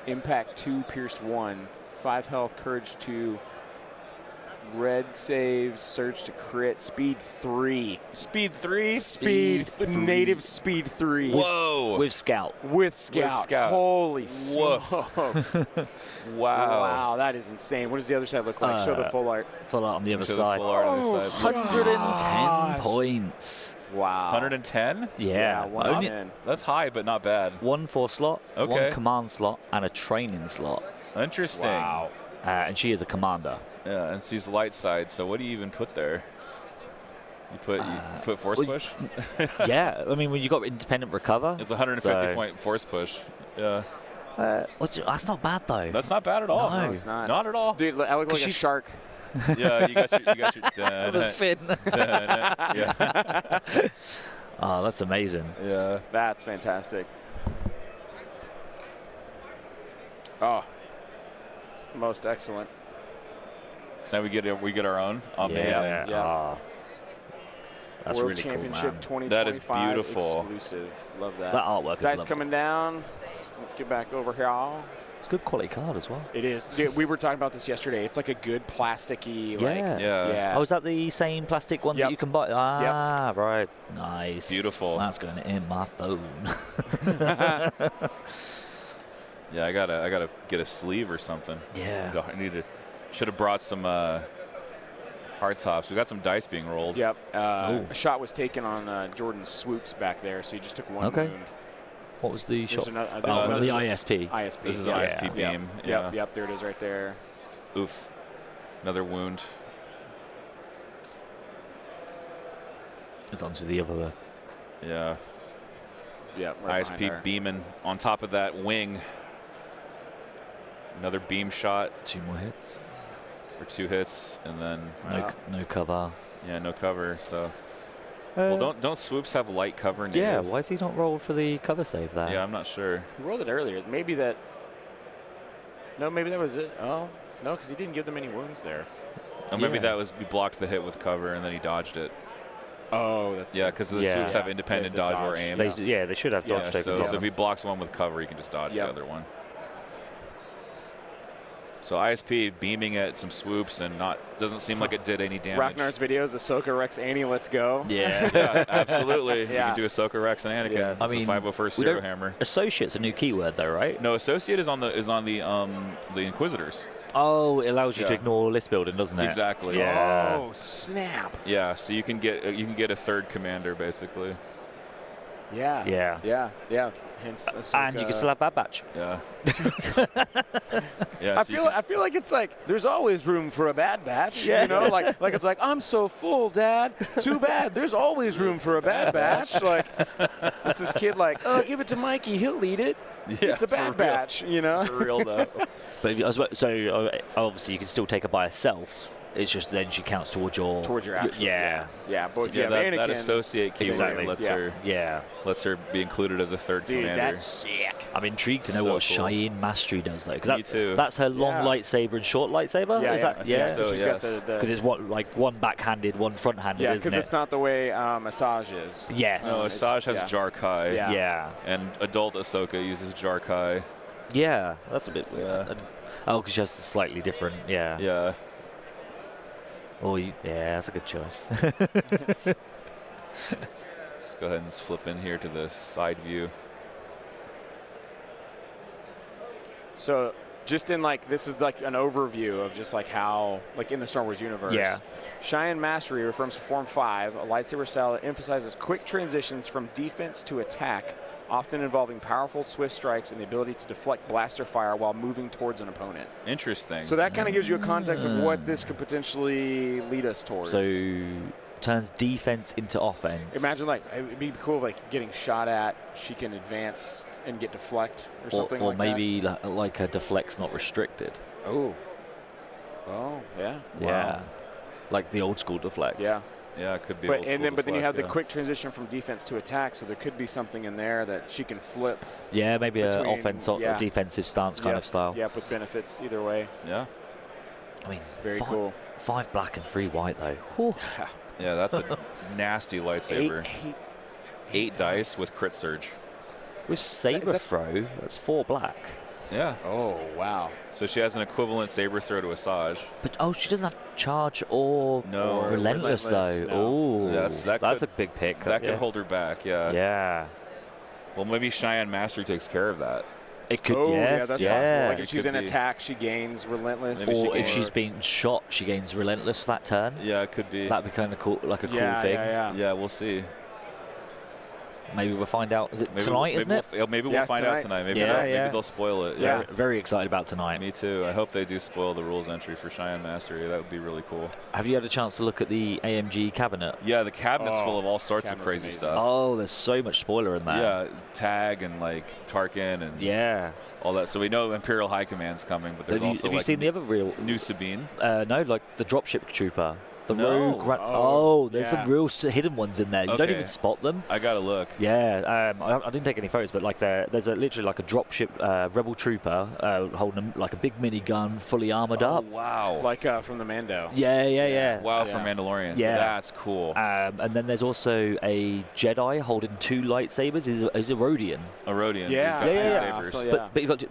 Impact 2, pierce 1, 5 health, courage 2, red saves, surge to crit, speed 3. Speed 3? Native speed 3. Whoa. With scout. With scout. Holy smokes. Wow. Wow, that is insane. What does the other side look like? Show the full art. Full art on the other side. Full art on the side. 110 points. Wow. 110? Yeah. 110. That's high, but not bad. 1 force slot, Okay. 1 command slot, and a training slot. Interesting. Wow. And she is a commander. Yeah, and she's light side, so what do you even put there? You put force push? Yeah, I mean, when you got independent recover. It's 150 point force push. Yeah. That's not bad, though. That's not bad at all. No, it's not. Not at all. Dude, I look like a shark. Yeah, you got your The fin. yeah. Oh, that's amazing. Yeah. That's fantastic. Oh, most excellent. So now we get our own. Amazing. Yeah. Yeah. That's World really Championship cool, man. 2025 That is beautiful. exclusive. Love that. That artwork is Dice lovely. coming down. Let's get back over here. It's a good quality card as well. It is. Dude, we were talking about this yesterday. It's like a good plasticky, like, Yeah. Oh, is that the same plastic ones that you can buy? Ah, right. Nice. Beautiful. That's going in my phone. Yeah, I gotta get a sleeve or something. Yeah. Should have brought some hard tops. We got some dice being rolled. Yep. A shot was taken on Jordan's swoops back there, so he just took one wound. What was the There's shot? another- The ISP. ISP. This is yeah. ISP Yep. beam. Yep. Yeah. There it is right there. Oof. Another wound. It's onto the other. Yeah. Yep. Right behind ISP her. beaming on top of that wing. Another beam shot 2 more hits. or 2 hits, and then No cover. yeah, no cover. So well, don't swoops have light cover? Native? Yeah, why is he not rolled for the cover save there? Yeah, I'm not sure. He rolled it earlier. Maybe that. No, maybe that was it. Oh no, because he didn't give them any wounds there. Or maybe Yeah. that was we blocked the hit with cover and then he dodged it. Oh, that's Yeah, because the Yeah. swoops have independent The dodge or dodge. aim. They should have dodge Yeah, tokens so on if he blocks one with cover, he can just dodge Yep. the other one. So ISP beaming at some swoops and doesn't seem like it did any damage. Ragnar's videos, Ahsoka Rex Annie, let's go. Yeah. Yeah, absolutely. You Yeah. can do Ahsoka Rex and Anakin. Yes. It's I mean, a 501st we Zero don't- Hammer. Associate's a new keyword though, right? No, Associate is on the Inquisitors. Oh, it allows you to Yeah. ignore list building, doesn't it? Exactly. Yeah. Oh, snap. Yeah, so you can get a third commander basically. Yeah. Yeah. Yeah. Yeah. Hence, Ahsoka. And you can still have Bad Batch. Yeah. Yeah. I feel like it's like there's always room for a bad batch. Yeah. You know, like it's like I'm so full, Dad. Too bad. There's always room for a bad batch. Like it's this kid like, oh, give it to Mikey. He'll lead it. It's a for bad real. batch. You know. For real though. But if you, so obviously you can still take her by herself. It's just then she counts towards your actual. yeah. Yeah. But if you Yeah, have that Anakin, associate keyword Exactly. lets Yeah. her be included as a third dude, commander. that's sick. I'm intrigued to know So what cool. Cheyenne Mastery does though, Me because too. that's her long Yeah. lightsaber and short lightsaber. Yeah, Is yeah. that I think so. She's yes. got the Because it's one backhanded, one fronthanded, yeah, isn't because it? it's not the way Asajj is. Yes. No, Asajj has yeah. Jar-Kai. Yeah. Yeah. And adult Ahsoka uses Jar-Kai. Yeah. That's a bit weird. Yeah. Oh, because she has a slightly different. Yeah. Yeah. Oh, yeah. That's a good choice. Let's go ahead and flip in here to the side view. So just in like this is like an overview of just like how like in the Star Wars universe. Yeah. Cheyenne Mastery refers to Form 5, a lightsaber style that emphasizes quick transitions from defense to attack, often involving powerful swift strikes and the ability to deflect blaster fire while moving towards an opponent. Interesting. So that kind of gives you a context of what this could potentially lead us towards. So turns defense into offense. Imagine like it'd be cool if, like getting shot at, she can advance and get deflect or something or like maybe like a deflect's not restricted. that. Oh. Oh, yeah. Yeah. Like the old school deflect. Yeah. yeah, it could be. But old and school then but then you have deflect, the quick transition from defense to attack, so there could be something in there that she can flip. Yeah, maybe an Between- offense or yeah. defensive stance kind Yep. of style. Yep, with benefits either way. Yeah. I mean, Very cool. 5 black and 3 white though. Whew. Yeah, that's a nasty lightsaber. Eight dice with crit surge. With saber that- throw, that's 4 black. Yeah. Oh, wow. So she has an equivalent saber throw to Asajj. But she doesn't have charge or No. Or relentless though. relentless, Oh, That that's could- a big pick. That yeah. could hold her back. Yeah. Yeah, Well, maybe Cheyenne Mastery takes care of that. it could. Oh, yes, yeah, that's yeah. possible. Like It if she's could in be. attack, she gains relentless. Maybe she Or if can- she's been shot, she gains relentless that turn. Yeah, it could be. That'd be kind of cool, like a cool yeah, thing. yeah. Yeah, we'll see. Maybe we'll find out. Is it Maybe tonight? Isn't it? Maybe Yeah, we'll find out tonight. tonight. Maybe, Yeah, maybe yeah. they'll spoil it. Yeah. Very excited about tonight. Me too. I hope they do spoil the rules entry for Cheyenne Mastery. That would be really cool. Have you had a chance to look at the AMG cabinet? Yeah, the cabinet's Oh, full of all sorts of cabinet's crazy amazing. stuff. Oh, there's so much spoiler in that. Yeah, Tag and like Tarkin and Yeah. all that. So we know Imperial High Command's coming, but there's Have you, also have you like seen the other real? new Sabine. No, like the dropship trooper. The No. rogue. Oh, There's yeah. some real hidden ones in there. You don't Okay. even spot them. I gotta look. Yeah, I didn't take any photos, but like there's literally like a dropship rebel trooper holding like a big minigun, fully armored Oh, up. wow. Like from the Mando. Yeah. Wow, Yeah. for Mandalorian. Yeah. That's cool. And then there's also a Jedi holding 2 lightsabers. He's a Rhodian. A Rodian. Yeah, He's got yeah, two yeah. sabers. So, yeah.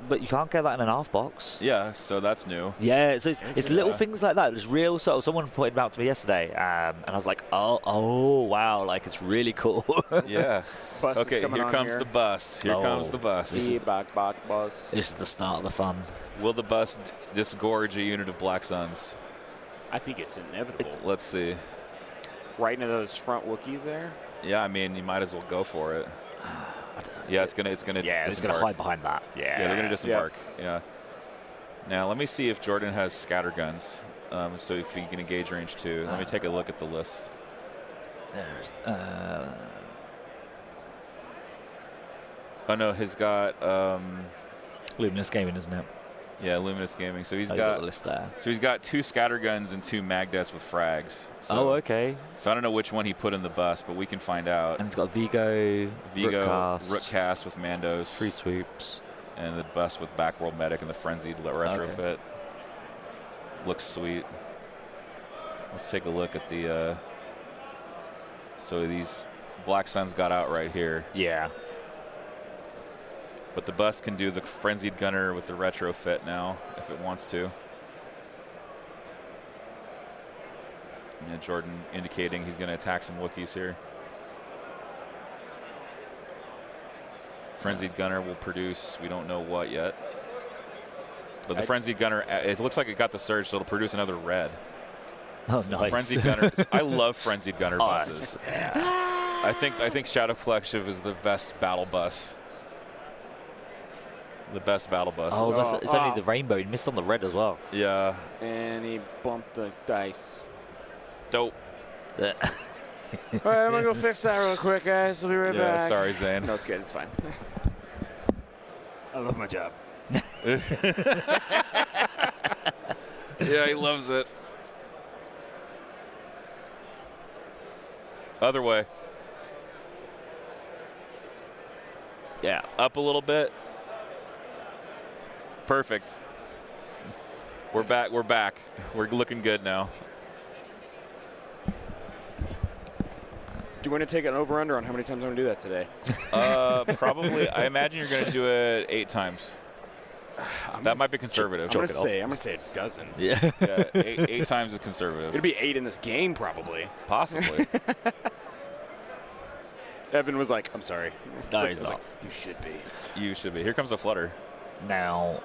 But you can't get that in an half box. Yeah, so that's new. Yeah, so it's little Yeah. things like that. It's real. So someone pointed them out to me yesterday, and I was like, oh, wow, like it's really cool. Yeah. Bus is Okay, coming here on comes here. the bus. Here Oh. comes the bus. The back bus. It's the start of the fun. Will the bus disgorge a unit of Black Suns? I think it's inevitable. Let's see. Right into those front Wookiees there. Yeah, I mean, you might as well go for it. Yeah, it's gonna. Yeah, it's gonna hide behind that. Yeah. Yeah, they're gonna disembark. Yeah. Now let me see if Jordan has scatter guns, so if he can engage range 2. Let me take a look at the list. Oh no, he's got. Luminous Gaming, isn't it? Yeah, Luminous Gaming. So he's Got got the list there. So he's got 2 scatter guns and 2 magdets with frags. So, Okay. So I don't know which one he put in the bus, but we can find out. And he's got Vigo, Rookcast with Mandos, 3 swoops, and the bus with Backworld Medic and the Frenzied retrofit. Okay. Looks sweet. Let's take a look at the. So these Black Suns got out right here. Yeah. But the bus can do the Frenzied Gunner with the retrofit now, if it wants to. And Jordan indicating he's going to attack some Wookiees here. Frenzied Gunner will produce, we don't know what yet. But the Frenzied Gunner, it looks like it got the surge, so it'll produce another red. Oh, So nice. Frenzied Gunner, I love Frenzied Gunner buses. Yeah. I think Shadow Collective is the best battle bus. The best battle bus. Oh, it's only the rainbow. He missed on the red as well. Yeah. And he bumped the dice. Dope. All right, I'm gonna go fix that real quick, guys. I'll be right Yeah, back. sorry, Zane. No, it's good. It's fine. I love my job. Yeah, he loves it. Other way. Yeah. Up a little bit. Perfect. We're back. We're back. We're looking good now. Do you want to take an over/under on how many times I'm gonna do that today? Probably. I imagine you're going to do it 8 times. That might be conservative. I'm gonna say a dozen. Yeah. Yeah, 8 times is conservative. It'd be 8 in this game probably. Possibly. Evan was like, "I'm sorry." No, It's he's like, not. you should be. You should be. Here comes a flutter. Now,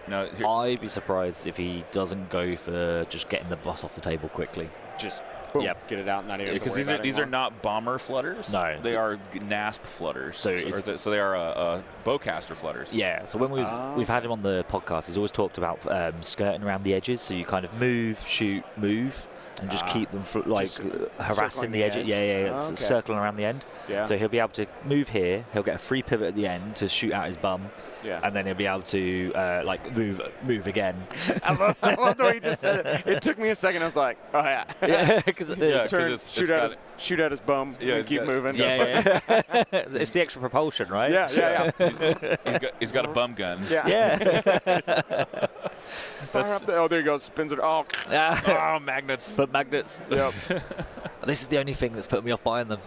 No, here, I'd be surprised if he doesn't go for just getting the bus off the table quickly. Just boom, Yep. get it out. Not even. because these are not bomber flutters. No. They are NASP flutters. So it's- so they are bowcaster flutters. Yeah, so when we've had him on the podcast, he's always talked about skirting around the edges. So you kind of move, shoot, move, and just keep them harassing circling the the edge. edge? Yeah, Oh, okay. circling around the end. Yeah. So he'll be able to move here. He'll get a free pivot at the end to shoot out his bum. Yeah. And then he'll be able to move again. I love the way you just said it. It took me a second. I was like, "Oh yeah." Yeah, because Yeah, Turn, it's shoot at his bum, Yeah, and he's keep got- moving. yeah. It's the extra propulsion, right? Yeah. He's got a bum gun. Yeah. Yeah. Fire up there he goes. Spins it. Oh. Oh, magnets. But magnets. Yep. This is the only thing that's put me off buying them.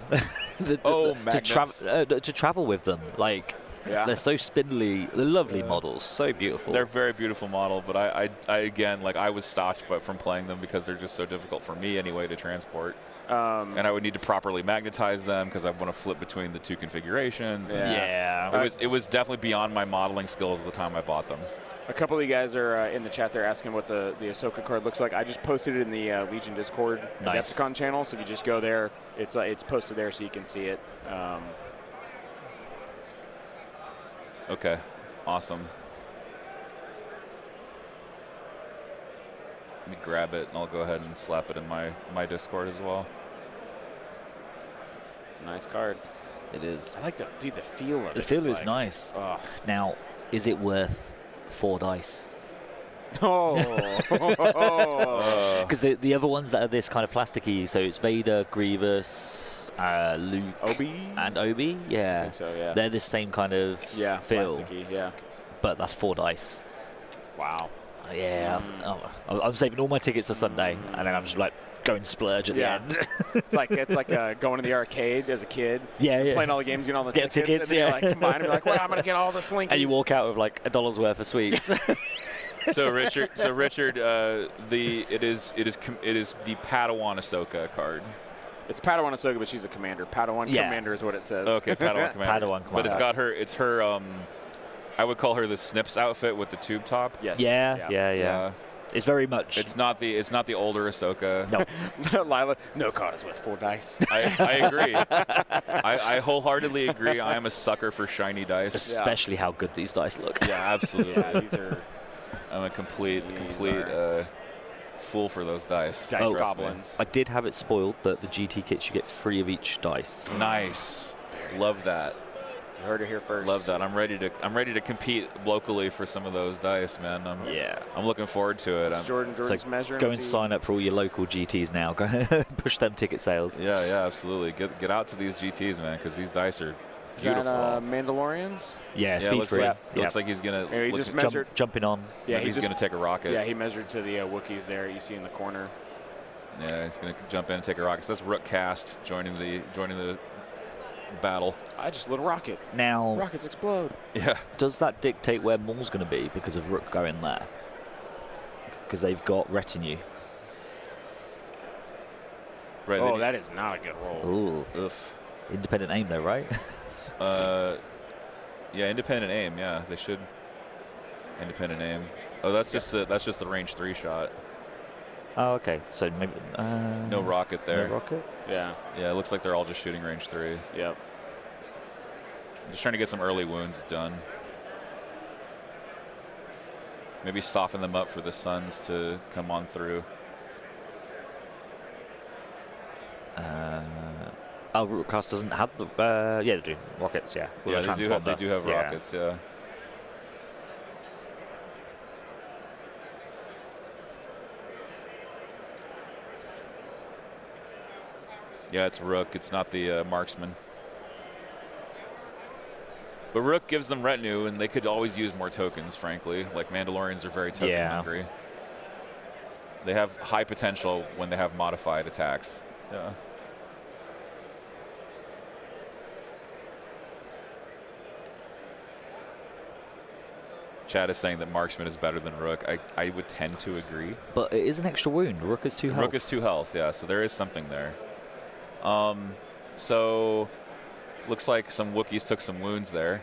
Magnets. To travel with them, like Yeah. they're so spindly. They're lovely models, so beautiful. They're a very beautiful model, but I again, like, I was stopped from playing them because they're just so difficult for me anyway to transport. And I would need to properly magnetize them because I want to flip between the 2 configurations. and yeah. It was definitely beyond my modeling skills at the time I bought them. A couple of you guys are in the chat there asking what the Ahsoka card looks like. I just posted it in the Legion Discord Nice. AdeptiCon channel, so if you just go there, it's posted there so you can see it. Okay, awesome. Let me grab it and I'll go ahead and slap it in my Discord as well. It's a nice card. It is. I like the feel of it. The feel It's is like, nice. Oh. Now, is it worth 4 dice? Oh. Because the other ones that are this kind of plasticky, so it's Vader, Grievous, Luke, Obi? and Obi. Yeah. I think so, yeah. They're the same kind of feel, plasticky, yeah. but that's 4 dice. Wow. Yeah. I'm saving all my tickets to Sunday, and then I'm just like going splurge at the end. It's like going to the arcade as a kid. Yeah. Playing all the games, getting all the Get tickets, and then yeah. you like combine and be like, well, I'm gonna get all the slinkies. And you walk out with like $1 worth of sweets. So Richard, it is the Padawan Ahsoka card. It's Padawan Ahsoka, but she's a commander. Padawan commander is what it says. Okay, Padawan commander. Padawan But it's commander. got her. I would call her the Snips outfit with the tube top. Yes. Yeah. It's very much. It's not the older Ahsoka. No. Lila, no card is with 4 dice. I agree. I wholeheartedly agree. I am a sucker for shiny dice. Especially how good these dice look. Yeah, absolutely. Yeah, these are I'm a complete fool for those dice. dice Trust me. goblins. I did have it spoiled that the GT kits you get 3 of each dice. Nice. Very Love nice. that. You heard it here first. Love that. I'm ready to compete locally for some of those dice, man. I'm looking forward to it. Jordan's measuring. Go and sign up for all your local GTs now. Go push them ticket sales. Yeah, absolutely. Get out to these GTs, man, because these dice are Is that, beautiful. Mandalorians? Yeah, speed looks free. like, looks like he's gonna. Yeah, he look- just measured. Jumping on. Yeah, he's gonna take a rocket. Yeah, he measured to the Wookiees there. You see in the corner. Yeah, he's gonna jump in and take a rocket. So that's Rook Cast joining the battle. I just lit a rocket. Now, Rockets explode. Yeah. does that dictate where Maul's going to be because of Rook going there? Because they've got retinue. Right. Oh, then that is not a good roll. Ooh, Oof. independent aim though, right? Yeah, independent aim. Yeah, they should. Independent aim. Oh, that's just the range 3 shot. Oh, okay. So maybe No rocket there. No rocket. Yeah. Yeah, it looks like they're all just shooting range 3. Yep. Just trying to get some early wounds done. Maybe soften them up for the Suns to come on through. Oh, Rookcast doesn't have the. Yeah, they do. Rockets, yeah. With Yeah, a they do have transponder. Yeah. rockets, yeah. Yeah, it's Rook. It's not the marksman. But Rook gives them retinue, and they could always use more tokens, frankly. Like, Mandalorians are very token hungry. They have high potential when they have modified attacks. Yeah. Chad is saying that marksman is better than Rook. I would tend to agree. But it is an extra wound. Rook is 2 health. Rook is 2 health, yeah, so there is something there. So looks like some Wookiees took some wounds there.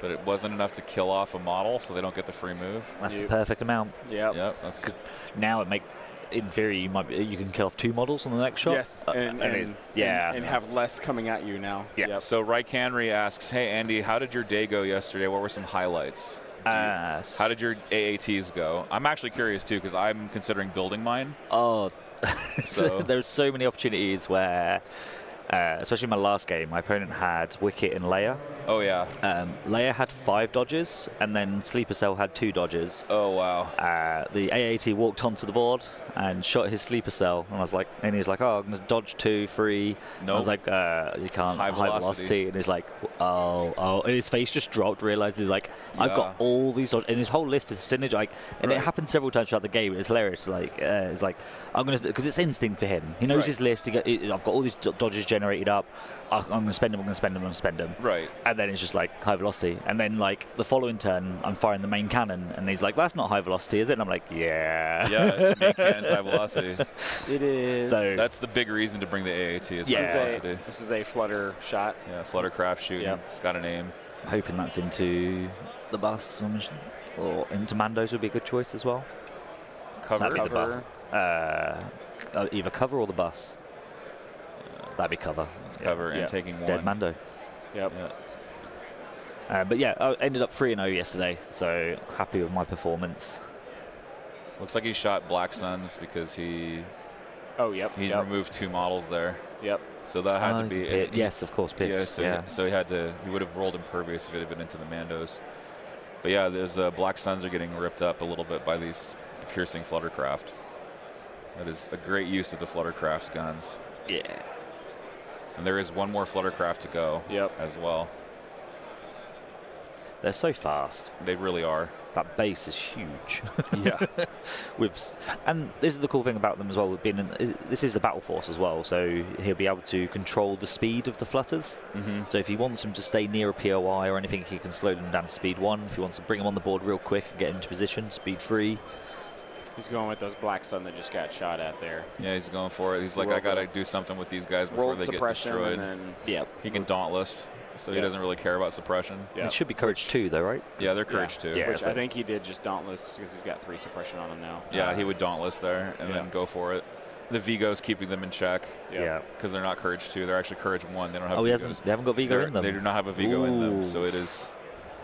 But it wasn't enough to kill off a model, so they don't get the free move. That's the perfect amount. Yep. Yep. That's, 'Cause now in theory, you can kill off 2 models on the next shot. Yes. And have less coming at you now. Yeah. Yep. So Rycanry asks, hey, Andy, how did your day go yesterday? What were some highlights? How did your AATs go? I'm actually curious, too, because I'm considering building mine. Oh, So there's so many opportunities where, especially in my last game, my opponent had Wicket and Leia. Oh, yeah. Leia had 5 dodges, and then Sleeper Cell had 2 dodges. Oh, wow. The AAT walked onto the board and shot his Sleeper Cell, and I was like, and he was like, "Oh, I'm gonna dodge 2, 3." No. I was like, "You can't High high velocity," and he's like, "Oh," and his face just dropped. Realized he's like, "I've got all these dodges," and his whole list is synergy. Like, and it happened several times throughout the game. It's hilarious. Like, it's like I'm gonna, because it's instinct for him. He knows his list. I've got all these dodges generated up. I'm going to spend them, I'm going to spend them, I'm going to spend them. Right. And then it's just like high velocity. And then like the following turn, I'm firing the main cannon. And he's like, that's not high velocity, is it? And I'm like, yeah. Yeah, main cannon's high velocity. It is. So That's the big reason to bring the AAT is high velocity. This is a flutter shot. Yeah, Fluttercraft shooting. Yep. It's got a name. hoping that's into the bus or into Mando's would be a good choice as well. Cover. That'd be the bus. Either cover or the bus. That'd be cover. Cover and taking one. Dead Mando. Yep. Yeah. But yeah, I ended up 3-0 yesterday, so happy with my performance. Looks like he shot Black Suns because he removed 2 models there. Yep. So that had to be yes, of course, Pierce. Yeah, so he would have rolled Impervious if it had been into the Mandos. But yeah, there's Black Suns are getting ripped up a little bit by these piercing Fluttercraft. That is a great use of the Fluttercraft's guns. Yeah. And there is one more Fluttercraft to go as well. They're so fast. They really are. That base is huge. Yeah. And this is the cool thing about them as well. This is the battle force as well, so he'll be able to control the speed of the flutters. Mm-hmm. So if he wants them to stay near a POI or anything, he can slow them down to speed 1. If he wants to bring them on the board real quick and get into position, speed 3. He's going with those Black Sun that just got shot at there. Yeah, he's going for it. He's like, I got to do something with these guys before Rolled they get suppression destroyed. and then Yeah. He can Dauntless. so he doesn't really care about suppression. It should be Courage 2, though, right? Yeah, they're Courage 2. Yeah. Which so- I think he did just Dauntless because he's got 3 suppression on him now. Yeah, he would Dauntless there and then go for it. The Vigo's keeping them in check. Yeah. Because they're not Courage 2. They're actually Courage 1. They don't have Vigos. They haven't got Vigo in them. They do not have a Vigo in them. Ooh. So it is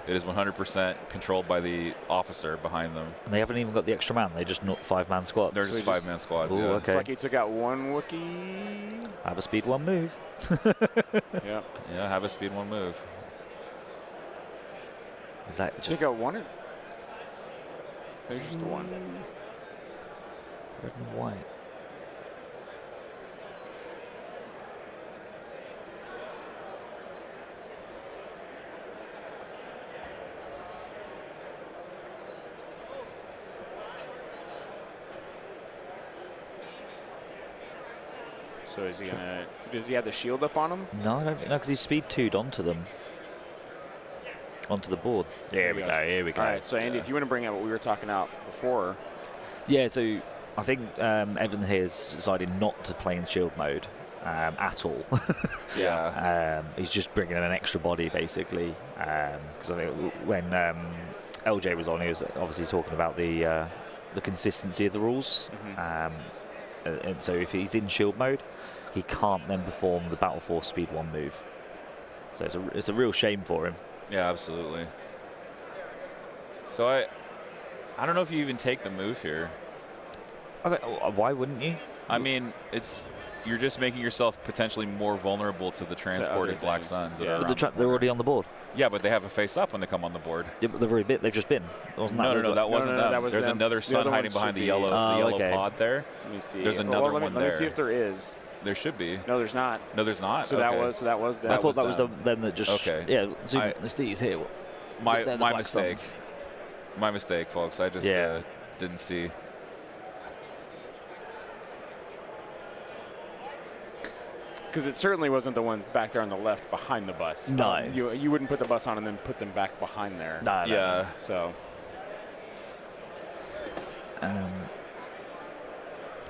100% controlled by the officer behind them. And they haven't even got the extra man. They just not 5-man squads. They're just 5-man squads. Ooh, Yeah. okay. It's like he took out 1 Wookiee. Have a speed 1 move. Yep. Yeah, have a speed 1 move. Is that just Took out 1 or? I think just 1. red and white? So is he gonna? Does he have the shield up on him? No, I don't think. No, because he's speed 2'd onto them. Onto the board. Here we go. Here we go. All right. So Andy, if you want to bring out what we were talking about before. Yeah, so I think Evan here has decided not to play in shield mode at all. Yeah. He's just bringing in an extra body, basically. Because I think when LJ was on, he was obviously talking about the consistency of the rules. And so if he's in shield mode, he can't then perform the Battle Force Speed 1 move. So it's a real shame for him. Yeah, absolutely. So I don't know if you even take the move here. Why wouldn't you? I mean, you're just making yourself potentially more vulnerable to the transported other Black things. Suns. That Yeah. are But around they're already on the board. Yeah, but they have a face up when they come on the board. Yeah, but they've just been. Wasn't that No, that wasn't no, them. that was There's them. another The sun other hiding ones behind should the be- yellow okay. pod there. Let me see. There's another let me, one Let me there. see if there is. There should be. No, there's not. No, there's not. So Okay. that was them. I thought was that was them. them that just. Okay. Yeah, zoom, I- it's these here. My They're the my Black mistake. Suns. My mistake, folks. I just Yeah. didn't see. Because it certainly wasn't the ones back there on the left behind the bus. No. You wouldn't put the bus on and then put them back behind there. No, no, Yeah. So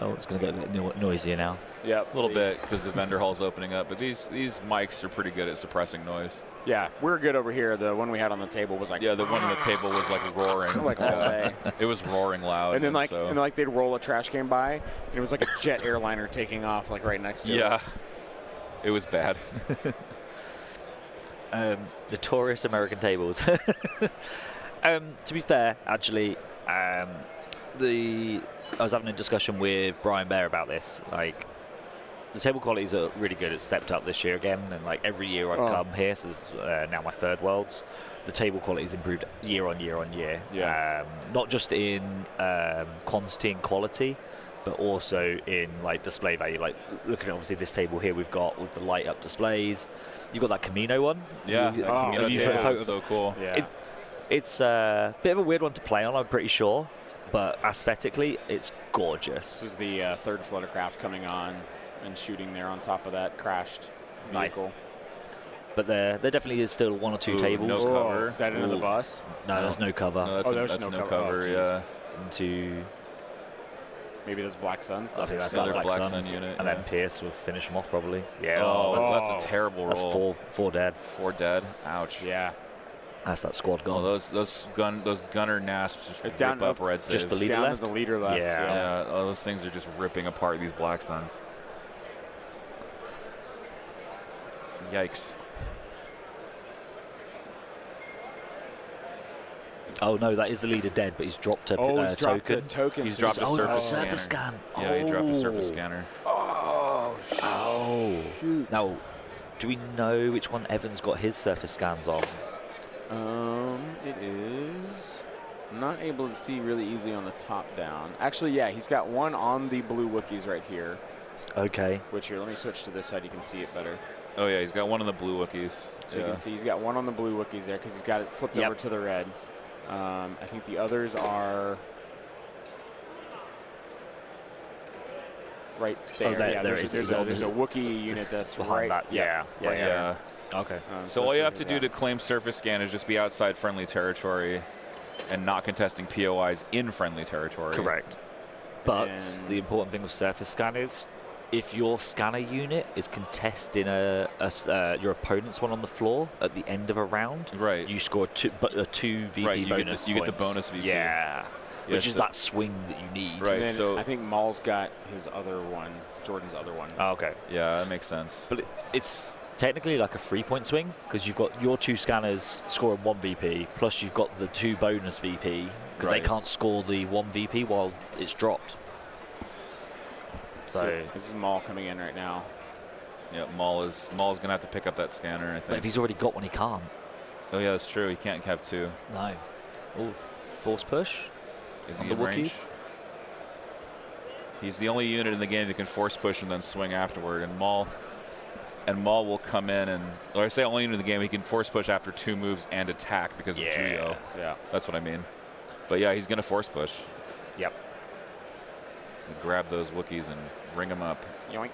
Oh, it's going to get a bit noisier now. yep. A little bit because the vendor hall's opening up, but these mics are pretty good at suppressing noise. Yeah, we're good over here. The one we had on the table was like Yeah, the one on the table was like roaring. like all day. It was roaring loud. And then so. they'd roll a trash can by, and it was like a jet airliner taking off like right next to yeah, us. it was bad. Notorious American tables. To be fair, actually, I was having a discussion with Brian Bear about this. Like, the table qualities are really good. It's stepped up this year again, and like every year I've come here, so this is now my 3rd Worlds. The table quality's improved year on year on year. Yeah. Not just in quantity and quality, but also in like display value. Like looking at obviously this table here we've got with the light up displays. You've got that Camino one. Yeah, You- that Oh, Camino have you table put a photo is of- so cool. Yeah. It's a bit of a weird one to play on, I'm pretty sure, but aesthetically, it's This gorgeous. is the 3rd fluttercraft coming on and shooting there on top of that crashed Nice. vehicle. But there definitely is still 1 or 2 Ooh, tables no cover. Is that into the Ooh. bus? No, there's no cover. No, that's, Oh, there's that's no no cover. cover. Oh, yeah. Into Maybe those Black Suns. I think that's Another that Black Black Suns, Sun unit, and yeah. then Pierce will finish them off probably. Yeah, Oh, that's a terrible that's roll. four dead. 4 dead. Ouch. Yeah. That's that squad Oh, gone. those gunner nasps just It's down rip up up red just saves. the leader Down left? to the leader left. Yeah. Yeah, all those things are just ripping apart these Black Suns. Yikes. Oh no, that is the leader dead, but he's dropped a Oh, he's dropped token. the token. He's so dropped a Oh, surface surface scanner. scan. Yeah, he dropped a surface Oh. scanner. Oh, Oh. shoot. Now, do we know which one Evan's got his surface scans on? It is not able to see really easy on the top down. Actually, yeah, he's got one on the blue Wookiees right here. Okay. Which here, let me switch to this side. You can see it better. Oh yeah, he's got one of the blue Wookiees. So you can see he's got one on the blue Wookiees there because he's got it flipped Yep. over to the red. I think the others are right there. Oh, there- yeah, there there's, is. there's a Wookiee unit that's Behind right. that. Yeah. right Yeah. there. Okay. So all you have to do to to claim surface scan is just be outside friendly territory and not contesting POIs in friendly territory. Correct. But And- the important thing with surface scan is if your scanner unit is contesting your opponent's one on the floor at the end of a round, Right. you score a 2 VP Right, you get the- bonus. you get the points. bonus VP. Yeah. Yeah, Which is so- that swing that you need. Right. And then so- I think Maul's got his other one, Jordan's other one. Oh, okay. Yeah, that makes sense. But it's technically like a 3-point swing because you've got your 2 scanners scoring 1 VP, plus you've got the 2 bonus VP because Right. they can't score the 1 VP while it's dropped. So This is Maul coming in right now. Yeah, Maul's gonna have to pick up that scanner, I but if think. he's already got one, he can't. Oh yeah, that's true. He can't have 2. No. Oh, force push. Is On he the in range? Wookiees? He's the only unit in the game that can force push and then swing afterward. And Maul will come in or I say only unit in the game, he can force push after 2 moves and attack because of Geo. Yeah. That's what I mean. But yeah, he's gonna force push. Yep. Grab those Wookiees and ring them up. Yoink.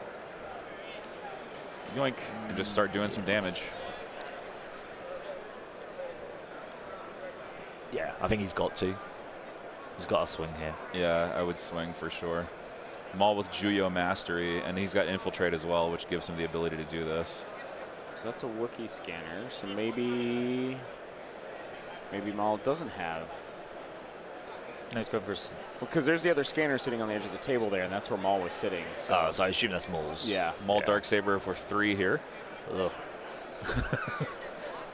Yoink. And just start doing some damage. Yeah, I think he's got to. He's got a swing here. Yeah, I would swing for sure. Maul with Juyo Mastery, and he's got Infiltrate as well, which gives him the ability to do this. So that's a Wookiee scanner. So maybe Maul doesn't have. No, he's going for his... Because there's the other scanner sitting on the edge of the table there, and that's where Maul was sitting. So So I assume that's Maul's. yeah. Maul Yeah. Darksaber for 3 here. Ugh.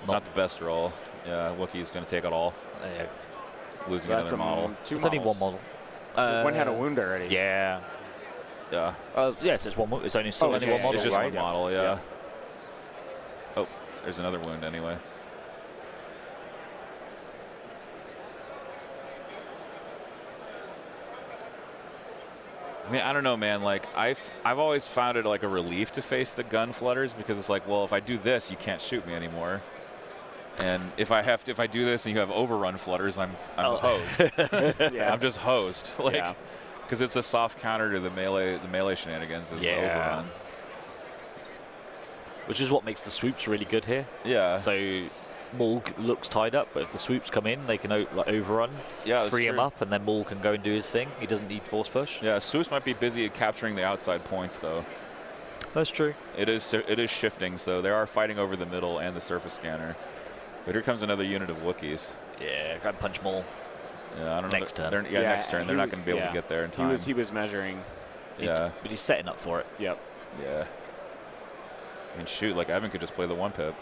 Not the best roll. Yeah, Wookiee's going to take it all, Yeah. losing So that's another model. 2 It's only models. one model. One had a wound already. Yeah. Yeah, Yes, it's one. It's only still Oh, only it's one model, it's just right? one model, yeah. Yeah. Oh, there's another wound anyway. I mean, I don't know, man. Like, I've always found it like a relief to face the gun flutters because it's like, well, if I do this, you can't shoot me anymore. And if I do this and you have overrun flutters, I'm hosed. Yeah. I'm just hosed. Like, Yeah. because it's a soft counter to the melee shenanigans is the Yeah. overrun. Which is what makes the swoops really good here. Yeah. So Maul looks tied up, but if the swoops come in, they can overrun, Yeah, that's free him true. up, and then Maul can go and do his thing. He doesn't need force push. Yeah, Swoops might be busy at capturing the outside points, though. That's true. It is shifting, so they are fighting over the middle and the surface scanner. But here comes another unit of Wookiees. Yeah, go and punch Maul. Yeah, I don't know. Next turn. Next turn. he They're not was- going to be able yeah. to get there in time. He was measuring. Yeah, But he's setting up for it. Yep. yeah. I mean, shoot, like Evan could just play the 1-pip.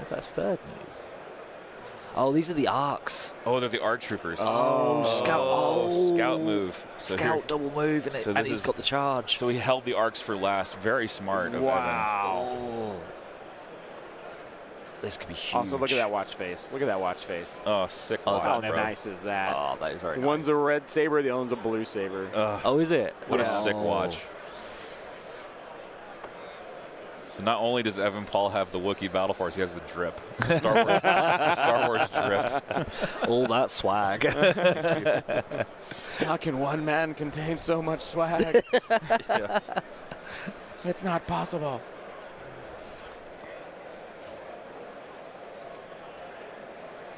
Is that third move? Oh, these are the arcs. Oh, they're the ARC troopers. Oh, scout. Oh, Scout move. So Scout here- double move, and, so and this he's is- got the charge. So he held the arcs for last. Very smart of Evan. Wow. Oh. This could be huge. Also, look at that watch face. Look at that watch face. Oh, sick Oh, watch, is How that bro. nice is that? Oh, that is very One's nice. a red saber, the other one's a blue saber. Oh, is it? What a Yeah. sick watch. So not only does Evan Paul have the Wookiee Battle Force, he has the drip. The Star Wars drip. All that swag. How can one man contain so much swag? Yeah. It's not possible.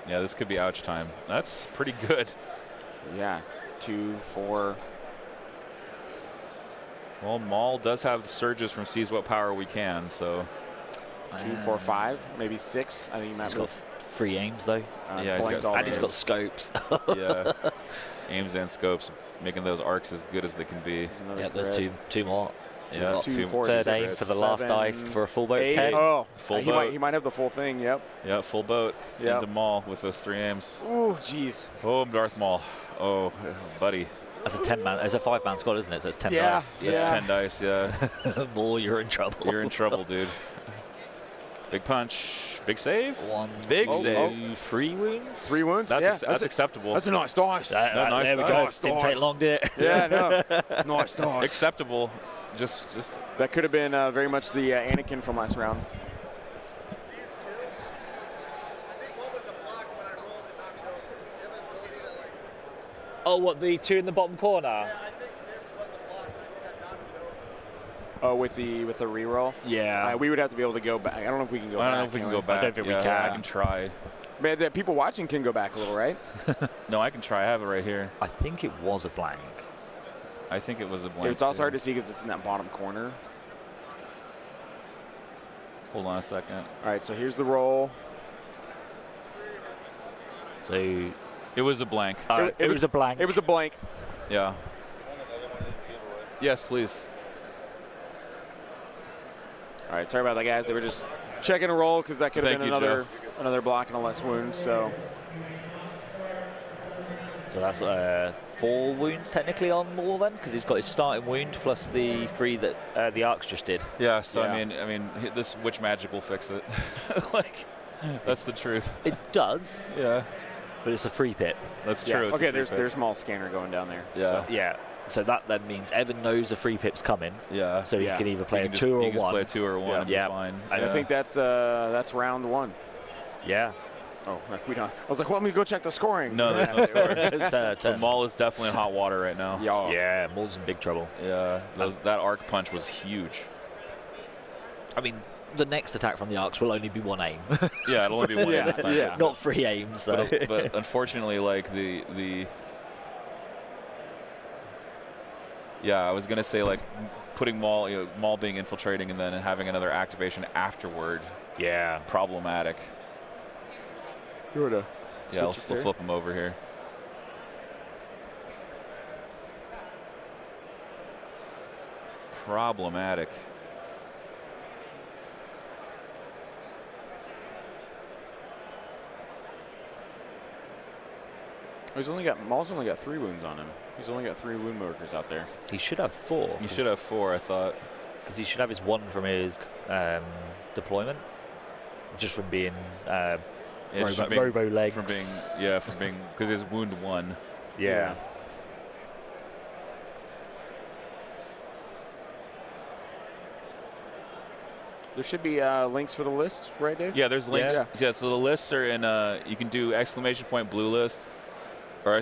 Yeah, this could be ouch time. That's pretty good. Yeah. 2, 4. Well, Maul does have the surges from Seize What Power We Can, so 2, 4, 5, maybe 6. I think you might He's got 3 aims though, Yeah, he's blank got- all and he's got those. scopes. yeah. Aims and scopes, making those arcs as good as they can be. Another Yeah, there's grid. two more. He's Yeah, got 2, 4, third 6, aim for the last 7, dice for a full boat 8. 10. Oh, Full he boat. might have the full thing. Yep. Yeah, full boat Yep. into Maul with those 3 aims. Ooh, jeez. Oh, Darth Maul. Oh, buddy. That's a 10-man. It's a 5-man squad, isn't it? So it's 10 Yeah. dice. That's 10 dice, yeah. Maul, you're in trouble. You're in trouble, dude. Big punch. Big save. 1, Big 2, save. 3 wounds. 3 wounds. That's, yeah, that's acceptable. that's a nice dice. No, nice there we go. dice. Didn't take long, did it? Yeah, no. Nice dice. Acceptable. Just That could have been very much the Anakin from last round. Oh, what, the 2 in the bottom corner? Oh, with the reroll. Yeah. We would have to be able to go back. I don't know if we can go I back. don't know if we can go back. I don't think we Yeah, can. I can try. Man, the people watching can go back a little, right? No, I can try. I have it right here. I think it was a blank. I think it was a blank. It's also too. hard to see because it's in that bottom corner. Hold on a second. All right, so here's the roll. So It was a blank. it was a blank. It was a blank. Yeah. Yes, please. All right, sorry about that, guys. They were just checking a roll because that could have Thank been you, another block and a less wound. So that's 4 wounds technically on Maul then, because he's got his starting wound plus the 3 that the Arcs just did. Yeah. So Yeah. I mean, this witch magic will fix it. Like, that's the truth. It does, Yeah. but it's a free pit. That's yeah. true. It's a Okay, free pick. there's Maul's scanner going down there. Yeah. Yeah. So that then means Evan knows a free pit's coming, Yeah. so Yeah. he can either play You a can 2 or you a can just 1. play a 2 or a 1 and Yeah. be fine. And yeah. I think that's round 1. Yeah. Oh, we don't. I was like, well, let me go check the scoring. No, there's no score. It's, The turn. Maul is definitely in hot water right now. Yeah. Yeah, Maul's in big trouble. Yeah. That arc punch was huge. I mean, the next attack from the Arcs will only be 1 aim, Yeah, it'll only be 1 Yeah. this time. Yeah. not 3 aims. So. But unfortunately, like the yeah, I was gonna say like putting Maul, Maul being infiltrating and then having another activation afterward, yeah. problematic. You were to Yeah, we'll flip him over here. Problematic. Maul's only got 3 wounds on him. He's only got 3 wound markers out there. He should have 4. You should have 4, I thought. Because he should have his 1 from his deployment, just from being Yeah, just from being- robo legs. from being because his wound 1. yeah. There should be links for the list, right, Dave? Yeah, there's links. Yeah. Yeah, so the lists are in. You can do ! blue list or !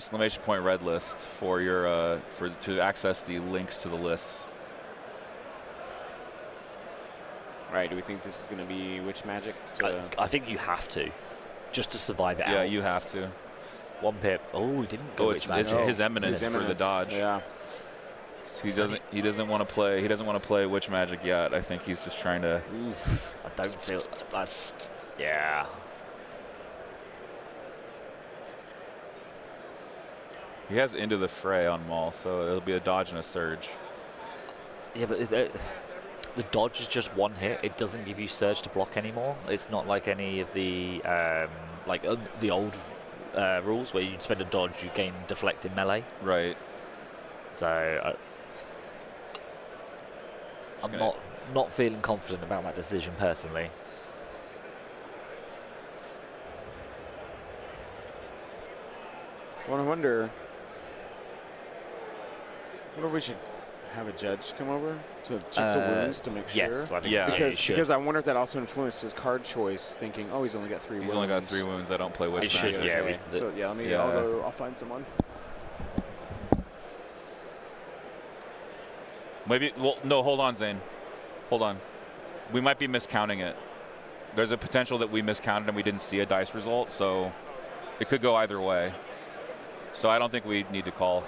red list for your to access the links to the lists. All right. Do we think this is going to be witch magic? I think you have to, just to survive it Yeah, out. you have to. 1 pip. Oh, he didn't go. Oh, it's Witch Magic. his eminence for the dodge. Yeah. So he doesn't want to play. He doesn't want to play witch magic yet. I think he's just trying to. Oof, I don't feel that's. Yeah. He has into the fray on Maul, so it'll be a dodge and a surge. Yeah, but the dodge is just 1 hit. It doesn't give you surge to block anymore. It's not like any of the the old rules where you'd spend a dodge, you gain deflect in melee. Right. So I'm not feeling confident about that decision personally. Well, I wonder if we should have a judge come over to check the wounds to make sure. Yes, I think Yeah. you should. Because I wonder if that also influenced his card choice, thinking, oh, he's only got 3 wounds. He's only got 3 wounds. I don't play witch It should, magic. yeah. Okay. So yeah, I'll find someone. Maybe. Well, no. Hold on, Zane. Hold on. We might be miscounting it. There's a potential that we miscounted and we didn't see a dice result, so it could go either way. So I don't think we need to call.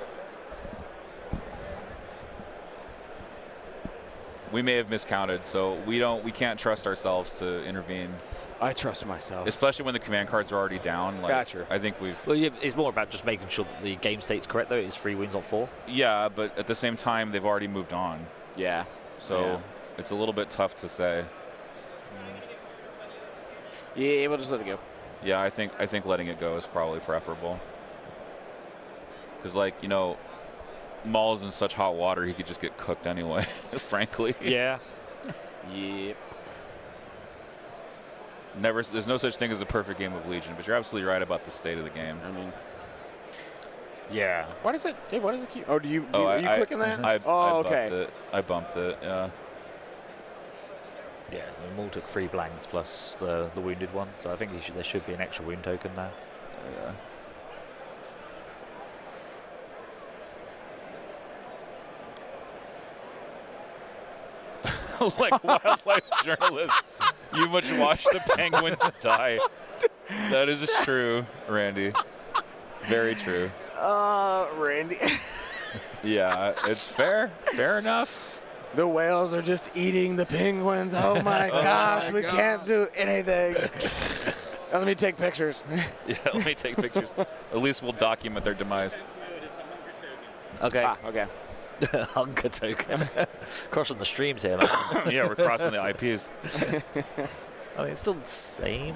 We may have miscounted, so we can't trust ourselves to intervene, I trust myself. especially when the command cards are already down. Like, Gotcha. I think we've. Well, yeah, it's more about just making sure that the game state's correct though. It's 3 wins on 4. Yeah, but at the same time, they've already moved on, Yeah. so Yeah. it's a little bit tough to say. Yeah, we'll just let it go. Yeah, I think letting it go is probably preferable. Because, like, Maul's in such hot water, he could just get cooked anyway, frankly. Yeah. Yep. There's no such thing as a perfect game of Legion, but you're absolutely right about the state of the game. I mean, Yeah. why does it keep? Oh, are you I- clicking that? I bumped okay. it. I bumped it, yeah. Yeah. So Maul took 3 blanks plus the wounded one, so I think there should be an extra wound token there. Yeah. Like wildlife journalists, you must watch the penguins die. That is true, Randy. Very true. Randy. Yeah, it's fair. Fair enough. The whales are just eating the penguins. Oh my gosh, we can't do anything. Let me take pictures. Yeah, let me take pictures. At least we'll document their demise. Okay. Okay. Hunger token. Crossing the streams here, man. Yeah, we're crossing the IPs. I mean, it's still the same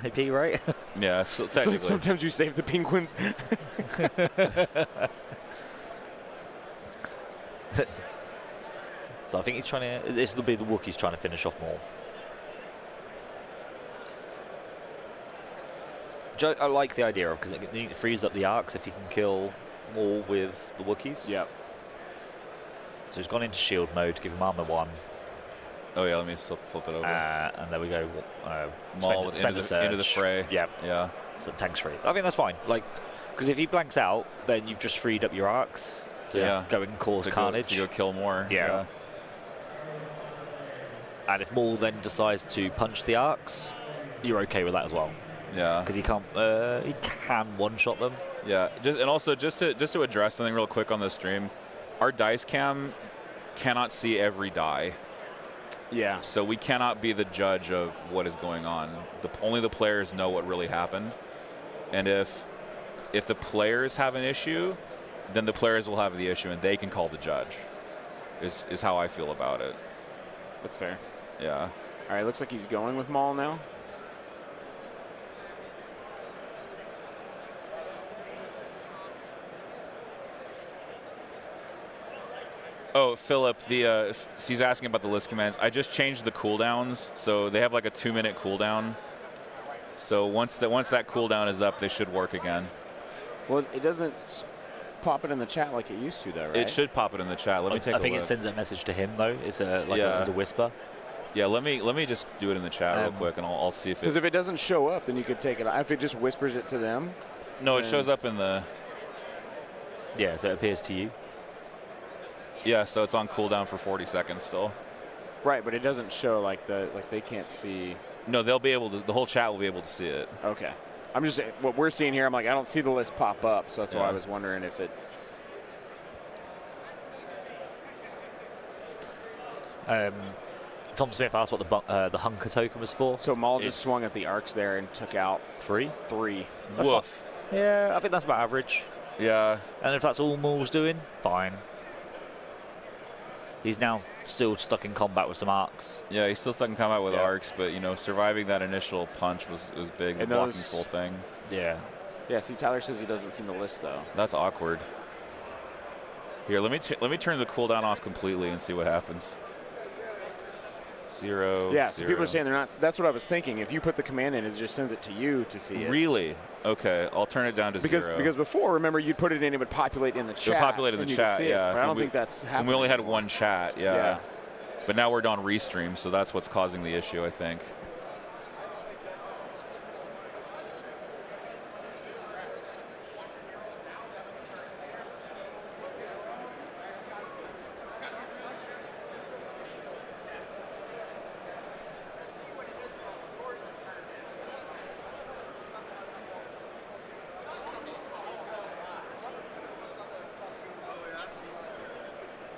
IP, right? Yeah, still So technically. sometimes you save the penguins. So I think he's trying to. This will be the Wookiees trying to finish off Maul. I like the idea of because it frees up the arcs if you can kill Maul with the Wookiees. Yep. So he's gone into shield mode, give him armor 1. Oh yeah, let me flip it over. And there we go. Maul into the fray. Yeah. Yeah. So tank's free. I think that's fine. Like, because if he blanks out, then you've just freed up your arcs to go and cause carnage. To go kill more. Yeah. And if Maul then decides to punch the arcs, you're okay with that as well. Yeah. Because he can't. He can one-shot them. Yeah. Just to address something real quick on the stream, our dice cam cannot see every die. Yeah. So we cannot be the judge of what is going on. Only the players know what really happened. And if the players have an issue, then the players will have the issue and they can call the judge. Is how I feel about it. That's fair. Yeah. All right, looks like he's going with Maul now. Oh, Philip, he's asking about the list commands. I just changed the cooldowns, so they have like a 2-minute cooldown. So once that cooldown is up, they should work again. Well, it doesn't pop it in the chat like it used to, though, right? It should pop it in the chat. Let me take a look. I think it sends a message to him though. It's as a whisper. Yeah, let me just do it in the chat real quick, and I'll see if it. Because if it doesn't show up, then you could take it. If it just whispers it to them. No, it shows up in the. Yeah, so it appears to you. Yeah, so it's on cooldown for 40 seconds still. Right, but it doesn't show like they can't see. No, they'll be able to. The whole chat will be able to see it. Okay. I'm just what we're seeing here. I'm like, I don't see the list pop up, so that's why I was wondering if it. Tom Smith asked what the Hunker token was for. So Maul just swung at the arcs there and took out 3. That's Woof. Yeah, I think that's about average. Yeah. And if that's all Maul's doing, fine. He's now still stuck in combat with some arcs. Yeah, he's still stuck in combat with arcs, but surviving that initial punch was big. The blocking full thing. Yeah. Yeah. See, Tyler says he doesn't see the list though. That's awkward. Here, let me turn the cooldown off completely and see what happens. 0. Yeah. So 0. people are saying they're not. That's what I was thinking. If you put the command in, it just sends it to you to see it. Really? Okay, I'll turn it down to 0. Because before, remember, you'd put it in, it would populate in the chat. It would populate in the chat, yeah. But I don't think that's happening. And we only had one chat, yeah. But now we're on restream, so that's what's causing the issue, I think.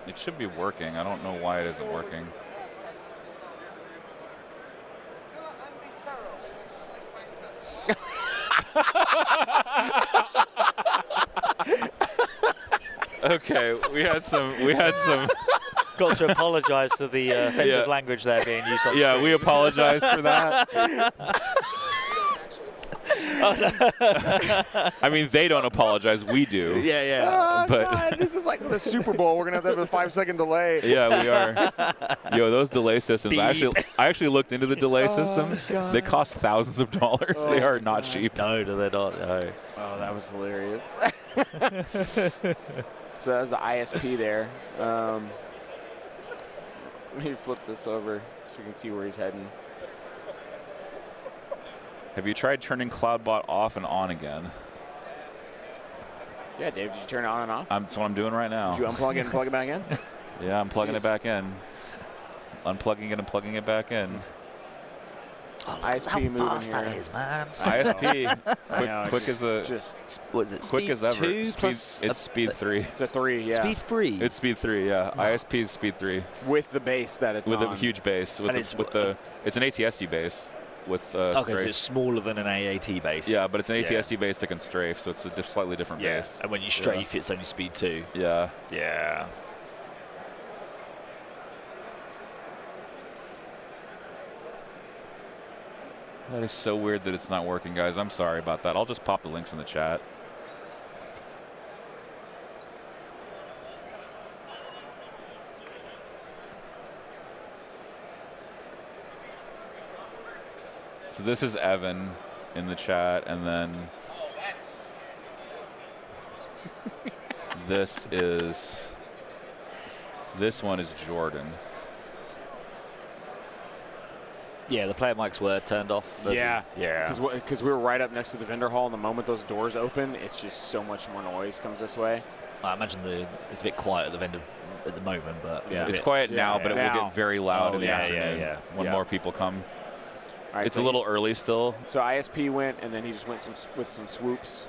It should be working. I don't know why it isn't working. Okay, we had some. Got to apologise for the offensive language there being used on Yeah, we apologize for that. I mean, they don't apologize. We do. Yeah. Oh, but God, this is like the Super Bowl. We're gonna have a 5-second delay. Yeah, we are. Yo, those I actually looked into the delay systems. God. They cost thousands of dollars. They are not cheap. No, they're not. No. Oh, that was hilarious. So that was the ISP there. Let me flip this over so you can see where he's heading. Have you tried turning CloudBot off and on again? Yeah, Dave, did you turn it on and off? That's what I'm doing right now. Did you unplug it and plug it back in? Yeah, I'm plugging it back in. Unplugging it and plugging it back in. Oh, look ISP how moving fast here. that is, man. ISP, quick as a Just What is it? quick Speed as ever. 2 Speed, plus it's speed 3. it's a 3, yeah. Speed 3. It's speed 3, yeah. ISP is speed 3 with the base that it's with on. a huge base. And It's an ATST base with Okay, so strafe. it's smaller than an AAT base. Yeah, but it's an Yeah. ATST base that can strafe, so it's a slightly different Yeah, base. and when you strafe, it's only speed 2. Yeah. Yeah. That is so weird that it's not working, guys. I'm sorry about that. I'll just pop the links in the chat. So this is Evan in the chat, and then this one is Jordan. Yeah, the player mics were turned off. Yeah. Yeah. Because we were right up next to the vendor hall, and the moment those doors open, it's just so much more noise comes this way. I imagine it's a bit quiet at the vendor at the moment, but Yeah. It's quiet now, but it will Now. get very loud Oh, in the yeah, afternoon yeah. when Yeah. more people come. All right, It's so a little early still. So ISP went, and then he just went with some swoops.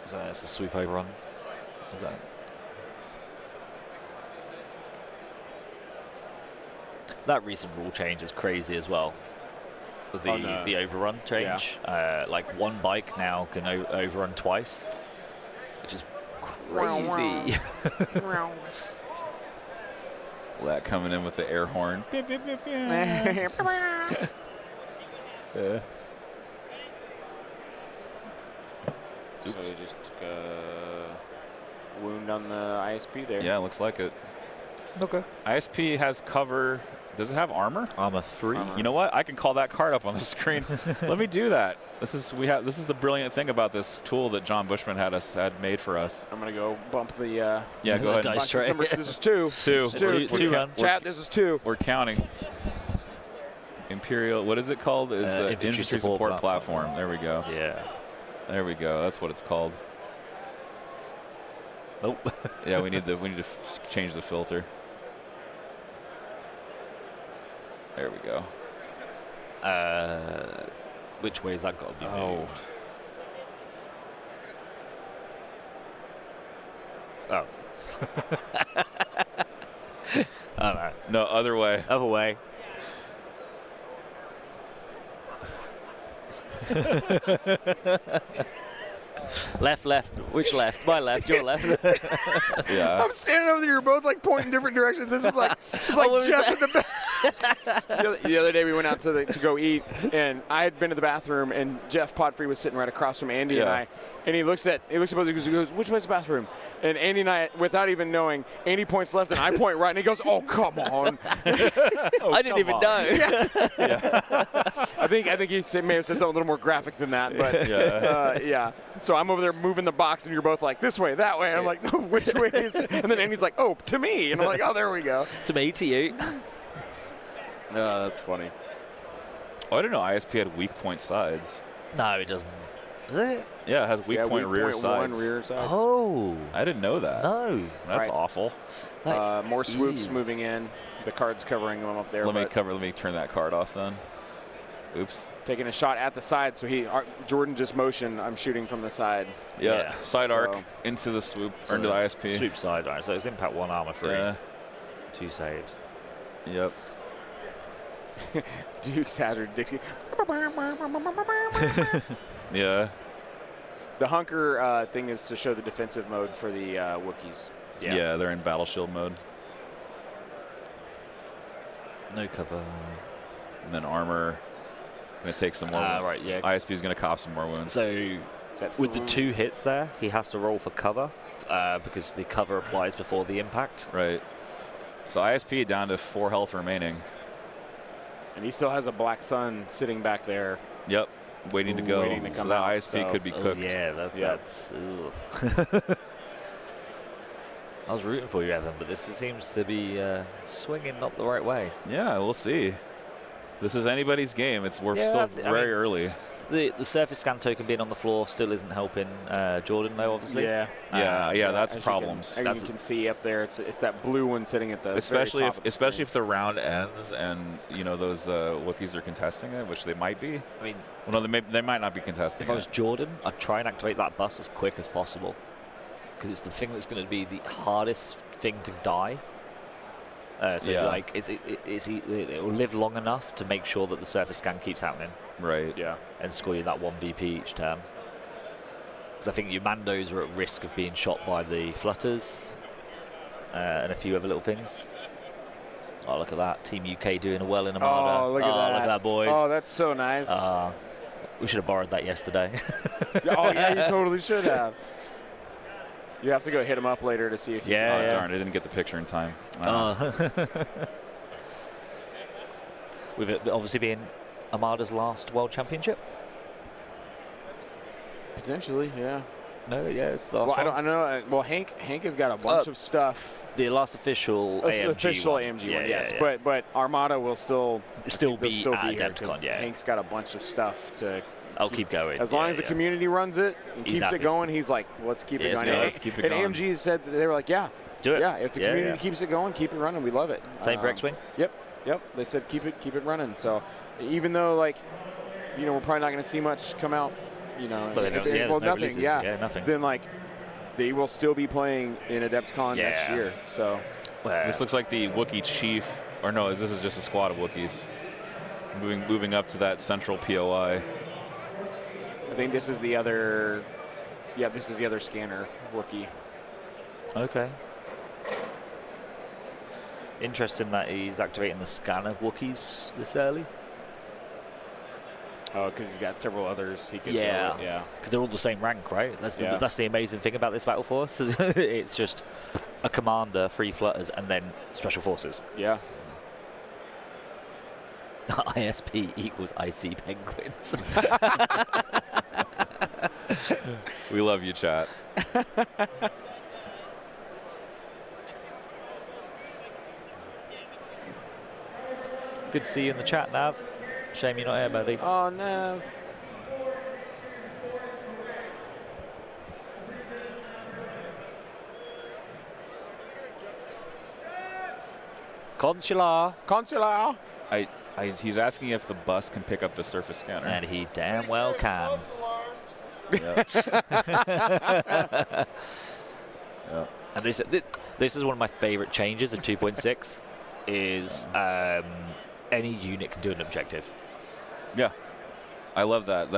so it's a sweep overrun. Is that? That recent rule change is crazy as well. With the overrun change, like one bike now can overrun twice, which is crazy. That coming in with the air horn. So he just took a wound on the ISP there. Yeah, looks like it. Okay. ISP has cover. Does it have armor? Armor 3. You know what? I can call that card up on the screen. Let me do that. This is the brilliant thing about this tool that John Bushman had made for us. I'm gonna go bump the. Yeah, go ahead. dice tray. This is 2. Two. Two runs. Chat. This is 2. We're counting. Imperial. What is it called? Is Infantry Support Platform. There we go. Yeah. There we go. That's what it's called. Nope. Yeah, we need to change the filter. There we go. Which way has that got to be moved? Oh. I don't know. No, other way. Other way. Left. Which left? My left. Your left. Yeah. I'm standing over there. You're both like pointing different directions. This is like Jeff at the back. The other day we went out to go eat, and I had been to the bathroom, and Jeff Podfrey was sitting right across from Andy and I, and he looks at both of us, he goes, "Which way's the bathroom?" And Andy and I, without even knowing, Andy points left and I point right, and he goes, "Oh, come on!" I didn't even know. I think he may have said something a little more graphic than that, but yeah. So I'm over there moving the box, and you're both like, "This way, that way," and I'm like, "No, which way is it?" And then Andy's like, "Oh, to me," and I'm like, "Oh, there we go." To me, to you. That's funny. Oh, I didn't know ISP had weak point sides. No, it doesn't. Is it? Yeah, it has weak point rear point sides. 1 rear sides. Oh. I didn't know that. No. That's Right. awful. More swoops Jeez. moving in. The card's covering them up there. Let me but turn that card off then. Oops. taking a shot at the side. So Jordan just motioned. I'm shooting from the side. Yeah. Side arc So- into the swoop So or into the ISP. Swoop side, right. So it's impact 1, armor 3. Yeah. 2 saves. Yep. Duke's Hazard Dixie. Yeah. The hunker thing is to show the defensive mode for the Wookiees. Yeah, they're in battle shield mode. No cover. And then armor. Gonna take some more. Right, yeah. ISP is gonna cop some more wounds. So Is that with the full? 2 hits there, he has to roll for cover because the cover applies before the impact. Right. So ISP down to 4 health remaining. And he still has a black sun sitting back there. Yep. Waiting to go. Waiting to So come that out, ISP so- could be cooked. Yeah, Yep. that's. I was rooting for you, Evan, but this seems to be swinging not the right way. Yeah, we'll see. This is anybody's game. We're Yeah, still I very mean, early. The surface scan token being on the floor still isn't helping Jordan, though, obviously. Yeah. Yeah, that's As problems. You you can see up there, it's that blue one sitting at the Especially very if top of the especially if the round ends and those Wookiees are contesting it, which they might be. I mean, Well, no, they might not be contesting if I was it. Jordan, I'd try and activate that bus as quick as possible, because it's the thing that's going to be the hardest thing to die. Like it will live long enough to make sure that the surface scan keeps happening Right. Yeah. and score you that 1 VP each turn. Because I think your Mandos are at risk of being shot by the flutters and a few other little things. Oh, look at that. Team UK doing well in Armada. Oh, look at that. Look at that, boys. Oh, that's so nice. We should have borrowed that yesterday. Oh, yeah, you totally should have. You have to go hit him up later to see if you Yeah, Oh, yeah. darn! I didn't get the picture in time. With it obviously being Armada's last World Championship. Potentially, yeah. No, yeah, it's Well, I know. Well, Hank has got a bunch of stuff. The last official AMG Official one. AMG Yeah, one, yeah, yes. yeah. But Armada will still be here at 'cause AdeptiCon, yeah. Hank's got a bunch of stuff to. I'll keep going. As long as the community runs it and keeps Exactly. it going, he's like, let's keep it Let's going. go, And- let's keep it and going. AMG said that they were like, yeah, Do it. yeah. If the Yeah, community yeah. keeps it going, keep it running. We love it. Same for X-Wing? Yep. They said keep it running. So even though we're probably not going to see much come out, But they don't- there's no nothing, releases. yeah, Yeah, nothing. Then they will still be playing in AdeptiCon next Yeah. year. So This looks like the Wookiee chief, or no, this is just a squad of Wookiees. Moving up to that central POI. I think this is the other. Yeah, this is the other scanner Wookiee. Okay. Interesting that he's activating the scanner Wookiees this early. Oh, because he's got several others he could. Yeah. Throw. Yeah. Because they're all the same rank, right? That's Yeah. that's the amazing thing about this battle force. It's just a commander, 3 flutters, and then special forces. Yeah. ISP equals IC penguins. We love you, chat. Good to see you in the chat, Nav. Shame you're not here, buddy. Oh, Nav. Consular. Consular. He's asking if the bus can pick up the surface scanner. And he damn well can. Yep. And this is one of my favorite changes in 2.6 is any unit can do an objective. Yeah, I love that.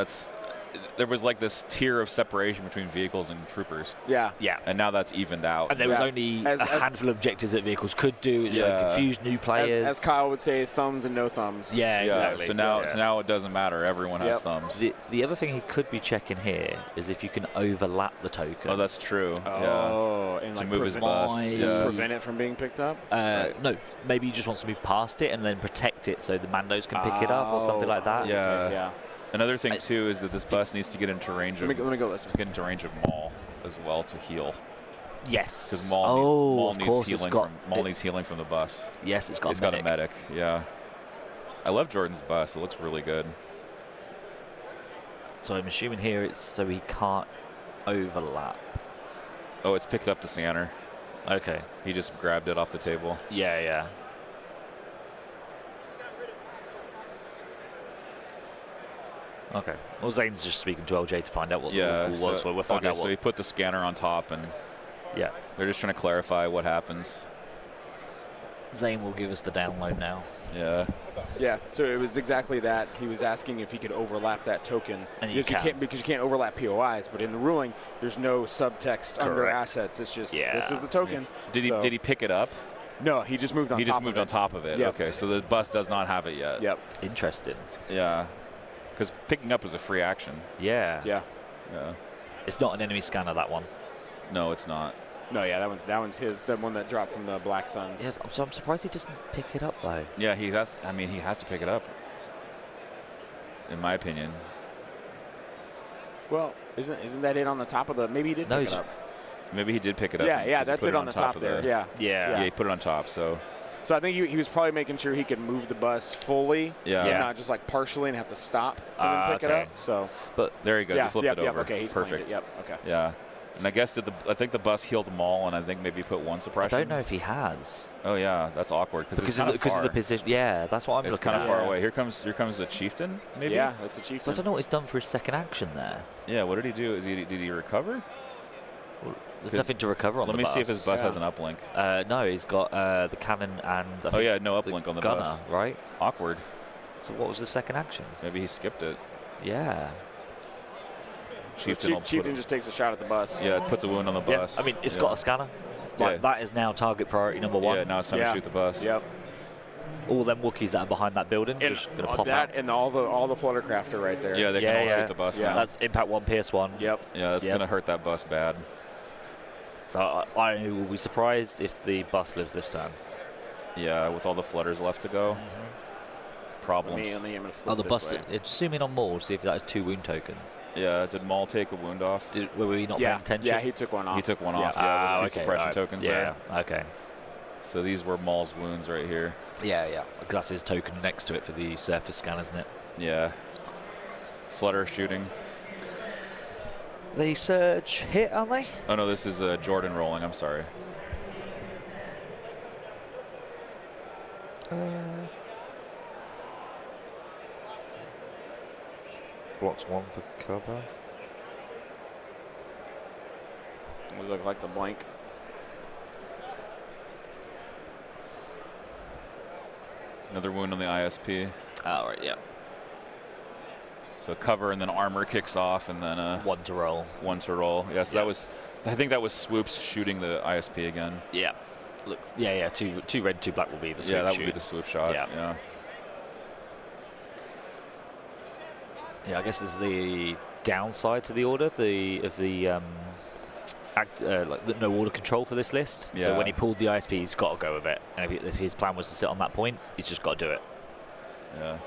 There was like this tier of separation between vehicles and troopers, Yeah. Yeah. and now that's evened out. And there was Yeah. only As- a handful of objectives that vehicles could do. It's Yeah. to confuse new players. As Kyle would say, thumbs and no thumbs. Yeah, yeah, exactly. so now Yeah. it doesn't matter. Everyone has Yep. thumbs. The other thing he could be checking here is if you can overlap the token. Oh, that's true. Oh, and To like move his prevent- bus. My- Yeah. prevent it from being picked up. No, maybe he just wants to move past it and then protect it so the Mandos can pick it up or something like that. Yeah. Yeah. Another thing too is that this bus needs to get into range of Let me go listen. get into range of Maul as well to heal, Yes. because Maul Maul needs healing from the bus. Yes, it's got It's a got medic. a medic. Yeah, I love Jordan's bus. It looks really good. So I'm assuming here it's so he can't overlap. Oh, it's picked up the scanner. Okay. He just grabbed it off the table. Yeah, yeah. Okay. Well, Zane's just speaking to LJ to find out what the Yeah, rule was. We'll find out so what. he put the scanner on top, and Yeah. they're just trying to clarify what happens. Zane will give us the download now. Yeah. Yeah, so it was exactly that. He was asking if he could overlap that token. And you because you can't overlap POIs, but in the ruling, there's no subtext under Correct. assets. It's just Yeah. this is the token. Did he pick it up? No, he just moved on. He top just moved of on top of it. Yep. Okay, so the bus does not have it yet. Yep. Interesting. Yeah. Because picking up is a free action. Yeah. Yeah. Yeah. It's not an enemy scanner, that one. No, it's not. No, yeah, that one's his. The one that dropped from the Black Suns. Yeah, I'm surprised he doesn't pick it up, though. Yeah, he has to pick it up. In my opinion. Well, isn't that it on the top of the? Maybe he did No, pick it he's- up. Maybe he did pick it up. Yeah, because he that's put it on the top of there. Yeah. Yeah, he put it on top. So So I think he was probably making sure he could move the bus fully, Yeah. and not just like partially and have to stop and then pick it okay. up. So But There he goes. yeah, He flipped yep, it yep, over. okay, he's Perfect. cleaned it. Yep, okay. Yeah. And I guess I think the bus healed them all, and I think maybe put one I suppression. don't know if he has. Oh yeah, that's awkward Because it's of the position. Yeah, that's what I'm It's looking kind at. of far Yeah. away. Here comes the chieftain. Maybe. Yeah, that's a chief. So I don't know what he's done for his second action there. Yeah. What did he do? Did he recover? There's Did- nothing to recover on Let the me bus. see if his bus Yeah. has an uplink. No, he's got the cannon and I Oh think yeah, no uplink on the gunner, bus. right? Awkward. So what was the second action? Maybe he skipped it. Yeah. Chieftain will put Chieftain it- just takes a shot at the bus. Yeah, it puts a wound on the Yeah. bus. I mean, it's Yeah. got a scanner. Like Yeah. that is now target priority number one. Yeah, now it's time to Yeah. shoot the bus. Yep. All them Wookiees that are behind that building And just gonna pop that out. and all the Fluttercraft are right there. Yeah, they can all shoot the bus Yeah. now. That's impact 1, PS1. Yep. Yeah, that's Yep. gonna hurt that bus bad. So I will be surprised if the bus lives this turn. Yeah, with all the flutters left to go. Problems. Let me flip Oh, the this bus. way. Just zoom in on Maul to see if that has 2 wound tokens. Yeah, did Maul take a wound off? Were we not Yeah, paying attention? yeah, he took one off. He took one Yeah. off, yeah, with 2 okay, suppression right. tokens yeah, there. okay. So these were Maul's wounds right here. Yeah, yeah. That's his token next to it for the surface scan, isn't it? Yeah. Flutter shooting. The surge hit, aren't they? Oh no, this is Jordan rolling, I'm sorry. Blocks 1 for cover. Does it look like the blank? Another wound on the ISP. Oh, right, yeah. So cover and then armor kicks off and then 1 to roll. 1 to roll. Yeah, so Yeah. that was, I think that was Swoops shooting the ISP again. Yeah. Looks. Yeah, yeah. Two red, 2 black will be the swoop Yeah, that shoot. would be the swoop shot. Yeah. Yeah. Yeah, I guess this is the downside to the order. Like the no order control for this list. So Yeah. when he pulled the ISP, he's got to go with it. And if his plan was to sit on that point, he's just got to do it. Yeah.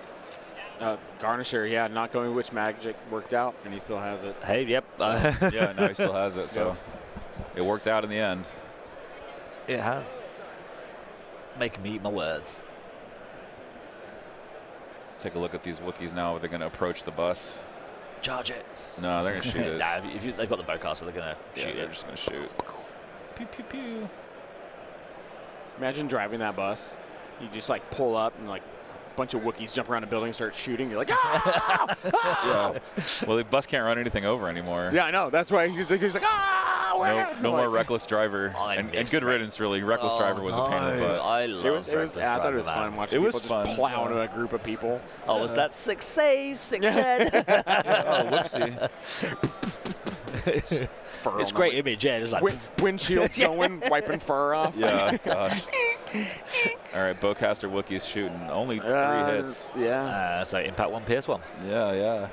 Garnisher, yeah, not going which magic worked out, and he still has it. Hey, yep. Yeah, now he still has it, so it worked out in the end. It has. Making me eat my words. Let's take a look at these Wookiees now. They're going to approach the bus. Charge it. No, they're going to shoot it. Nah, they've got the bowcaster, they're going to Yeah, shoot they're it. just going to shoot. Pew, pew, pew. Imagine driving that bus. You just like pull up and like a bunch of Wookiees jump around a building and start shooting. You're like, ah! Yeah. Well, the bus can't run anything over anymore. Yeah, I know. That's why he's like ah! No more reckless driver. And good riddance, really. Reckless driver was a pain in the butt. I love It was. reckless I thought it was driver, fun man. watching It was people just fun. plow into a group of people. Oh, was that 6 saves, 6 dead? Oh, whoopsie. Fur It's on great the image, yeah. It's like, windshields going, wiping fur off. Yeah, gosh. All right, bowcaster Wookiees shooting. Only 3 hits. Yeah. so impact 1, PS1. Yeah, yeah.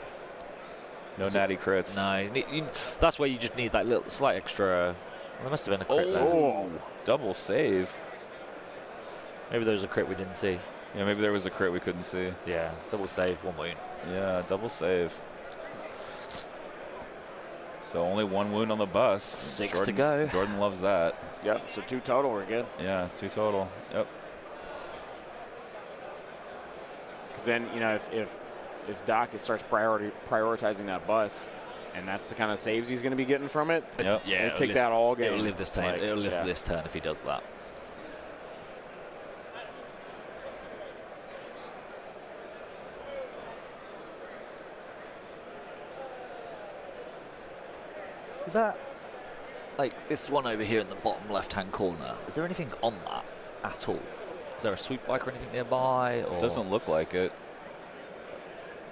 No natty crits. No, that's where you just need that little slight extra. Well, there must have been a crit there. Oh, double save. Maybe there was a crit we didn't see. Yeah, maybe there was a crit we couldn't see. Yeah, double save, 1 wound. Yeah, double save. So only 1 wound on the bus. 6 to go. Jordan loves that. Yep. So 2 total. We're good. Yeah, 2 total. Yep. Because then if Doc starts prioritizing that bus, and that's the kind of saves he's going to be getting from it. Yep. Yeah, They it'll take live- that all game. It'll live this turn. Like, It'll live yeah. this turn if he does that. Is that like this one over here in the bottom left-hand corner? Is there anything on that at all? Is there a sweep bike or anything nearby? Or Doesn't look like it.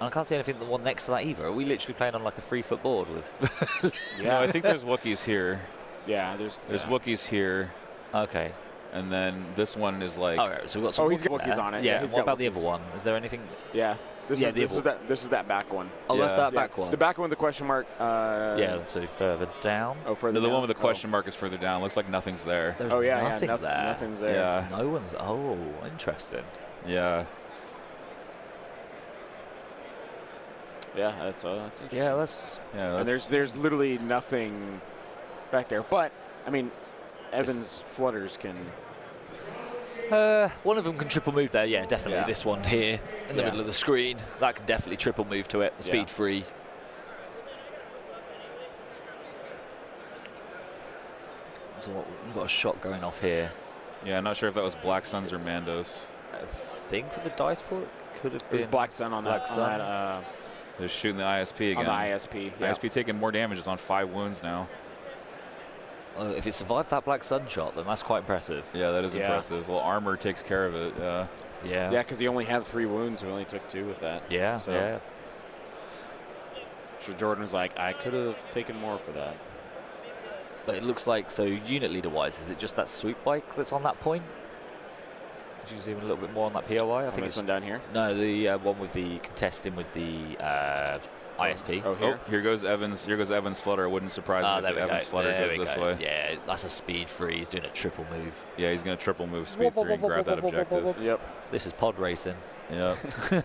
I can't see anything the one next to that either. Are we literally playing on like a 3-foot board with? No, I think there's Wookiees here. Yeah. There's yeah. Wookiees here. Okay. And then this one is like. All right, so we've got some Oh, he's got Wookiees Wookiees there. on it. Yeah, Yeah, and he's what got about the Wookiees. other one? Is there anything? Yeah. This Yeah, is the this other is that this is that back one. Oh, that's Yeah. that Yeah, back one. The back one with the question mark. Yeah, so further down. Oh, further No, the down? one with the question mark is further down. Looks like nothing's there. There's Oh yeah, nothing yeah. there. Nothing's there. Yeah. No one's. Oh, interesting. Yeah. Yeah. That's Yeah, that's. Yeah. And there's literally nothing back there. But I mean, Evans flutters can. One of them can triple move there, yeah, definitely. Yeah. This one here in the Yeah. middle of the screen, that can definitely triple move to it, speed free. So we've got a shot going off here. Yeah, I'm not sure if that was Black Suns or Mandos. I think for the dice port could have It was been Black Sun on Black that. Sun. They're shooting the ISP again. On the ISP. Yeah. ISP taking more damage. It's on 5 wounds now. If it survived that Black Sun shot, then that's quite impressive. Yeah, that is Yeah. impressive. Well, armor takes care of it. Yeah. Yeah, because he only had 3 wounds. He only took 2 with that. Yeah. So- Yeah. So Jordan was like, I could have taken more for that. But it looks like, so unit leader wise, is it just that swoop bike that's on that point? If you zoom in a little bit more on that POI, I think This it's one down here. no, the one with the contesting with the ISP. Oh, here. Oh, here goes Evans. Here goes Evans flutter. It wouldn't surprise me there if we Evans go. flutter There goes we this go. way. Yeah, that's a speed free. He's doing a triple move. Yeah, he's going to triple move speed 3 and grab that objective. Yep. This is pod racing. Yeah.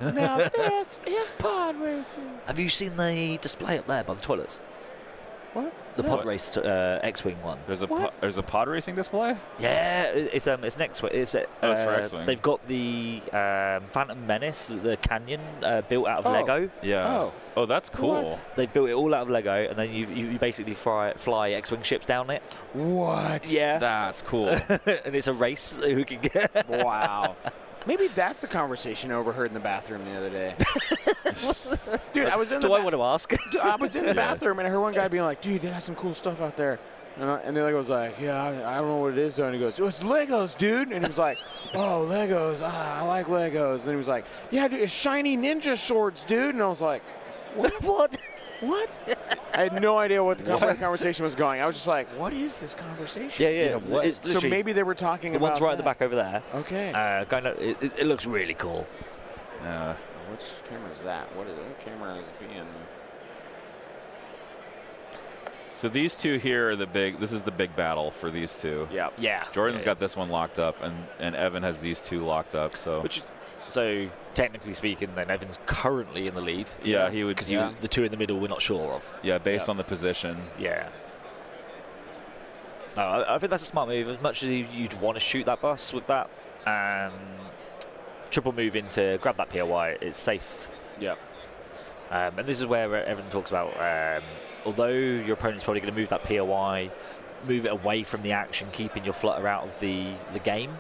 Now this is pod racing. Have you seen the display up there by the toilets? What? The No. pod race X-wing one. There's a What? there's a pod racing display. Yeah, it's an X-wing. It's Oh, it's for X-wing. They've got the Phantom Menace, the canyon built out of Oh. Lego. Yeah. Oh. Oh, that's cool. What? They built it all out of Lego, and then you basically fly X-wing ships down it. What? Yeah, That's cool. and it's a race who can get. Wow. Maybe that's the conversation I overheard in the bathroom the other day. Dude, I was in the Do I want to ask? Dude, I was in the bathroom and I heard one guy being like, dude, they got some cool stuff out there. And then I was like, yeah, I don't know what it is though. And he goes, oh, it's Legos, dude. And he was like, oh, Legos. I like Legos. And he was like, yeah, dude, it's shiny ninja swords, dude. And I was like, What? what? I had no idea what the conversation was going. I was just like, what is this conversation? Yeah. what? So maybe they were talking the about one's right at the that. back over there. Okay. It looks really cool. Yeah. Which camera is that? What camera is being? So these two here are the big. This is the big battle for these two. Yep. Yeah. Jordan's got this one locked up, and Evan has these two locked up. So So technically speaking, then Evan's currently in the lead. yeah, he would. Because Yeah, the two in the middle we're not sure of. based on the position. Yeah. No, I think that's a smart move. As much as you'd want to shoot that bus with that, triple move in to grab that POI, it's safe. Yep. And this is where Evan talks about, although your opponent's probably going to move that POI, move it away from the action, keeping your flutter out of the game,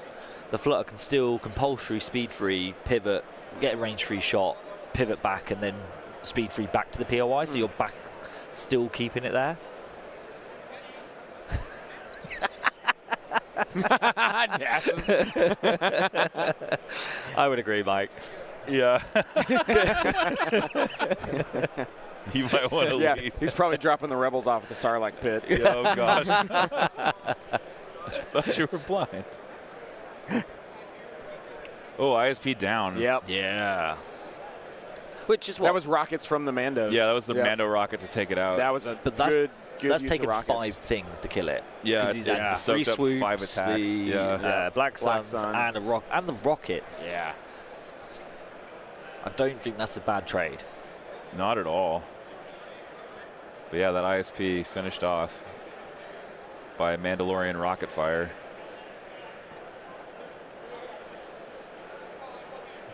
the flutter can still compulsory speed free, pivot, get a range free shot, pivot back, and then speed free back to the POI, so you're back still keeping it there. I would agree, Mike. Yeah. You might want to Yeah, leave. he's probably dropping the rebels off at the Sarlacc pit. Oh gosh. Thought you were blind. Oh, ISP down. Yep. Yeah. Which is what? That was rockets from the Mandos. Yeah, that was the Yep. Mando rocket to take it out. That was a But that's good that's use of taken rockets. 5 things to kill it. Yeah, 'Cause he's it had 3 soaked up swoops, 5 attacks. the Yeah. Black Black Suns, Sun. and the rockets. Yeah. I don't think that's a bad trade. Not at all. But yeah, that ISP finished off by a Mandalorian rocket fire.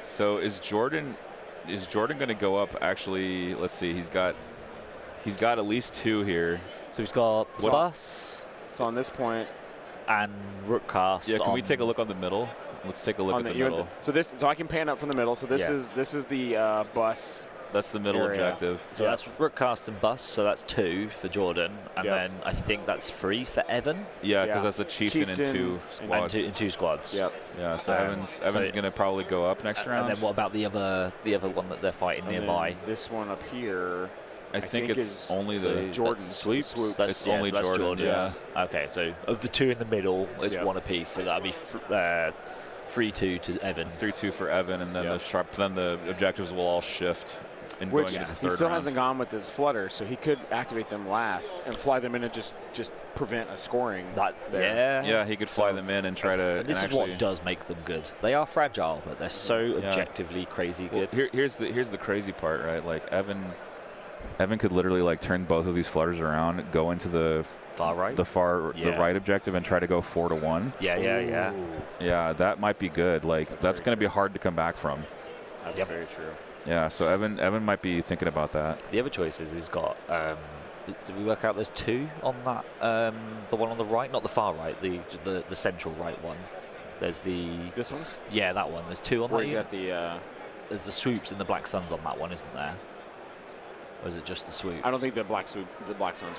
So is Jordan going to go up? Actually, let's see. He's got at least 2 here. So he's got What's- Bus So on this point, and Rookcast. Yeah, can we on- take a look on the middle? Let's take a look on at the you want middle. so I can pan up from the middle. So this Yeah. is the bus. That's the middle area. objective. So that's Rookcast and Bus, so that's 2 for Jordan. And Yep. then I think that's 3 for Evan Yeah, because Yeah. that's a chieftain and 2 and squads. and 2 squads. Yep. Yeah, so Evan's so- going to probably go up next round. And then what about the other one that they're fighting And nearby? then this one up here. I think it's is only So the Jordan's swoops. swoops. That's, It's yeah, only so that's Jordan, Jordan's. Okay, so of the 2 in the middle, it's Yeah. 1 apiece. So that'd be 3-2 to Evan. 3-2 for Evan, and then Yep. the objectives will all shift in Which going into the he third still round. hasn't gone with his flutter, so he could activate them last and fly them in and just prevent a scoring. That there. Yeah, he could fly them in and try to. And this and is what actually- does make them good. They are fragile, but they're so objectively crazy Well, good. here's the crazy part, right? Like Evan Evan could literally like turn both of these flutters around, go into the Far right. the right objective, and try to go 4-1. Yeah. Yeah, that might be good. Like that's going to be hard to come back from. That's very true. Yeah, so Evan might be thinking about that. The other choice is he's got. Did we work out there's 2 on that? The one on the right, not the far right, the central right one. There's this one. Yeah, that one. There's 2 on Where that. he's at the. There's the swoops and the black suns on that one, isn't there? Or is it just the swoop? I don't think the black suns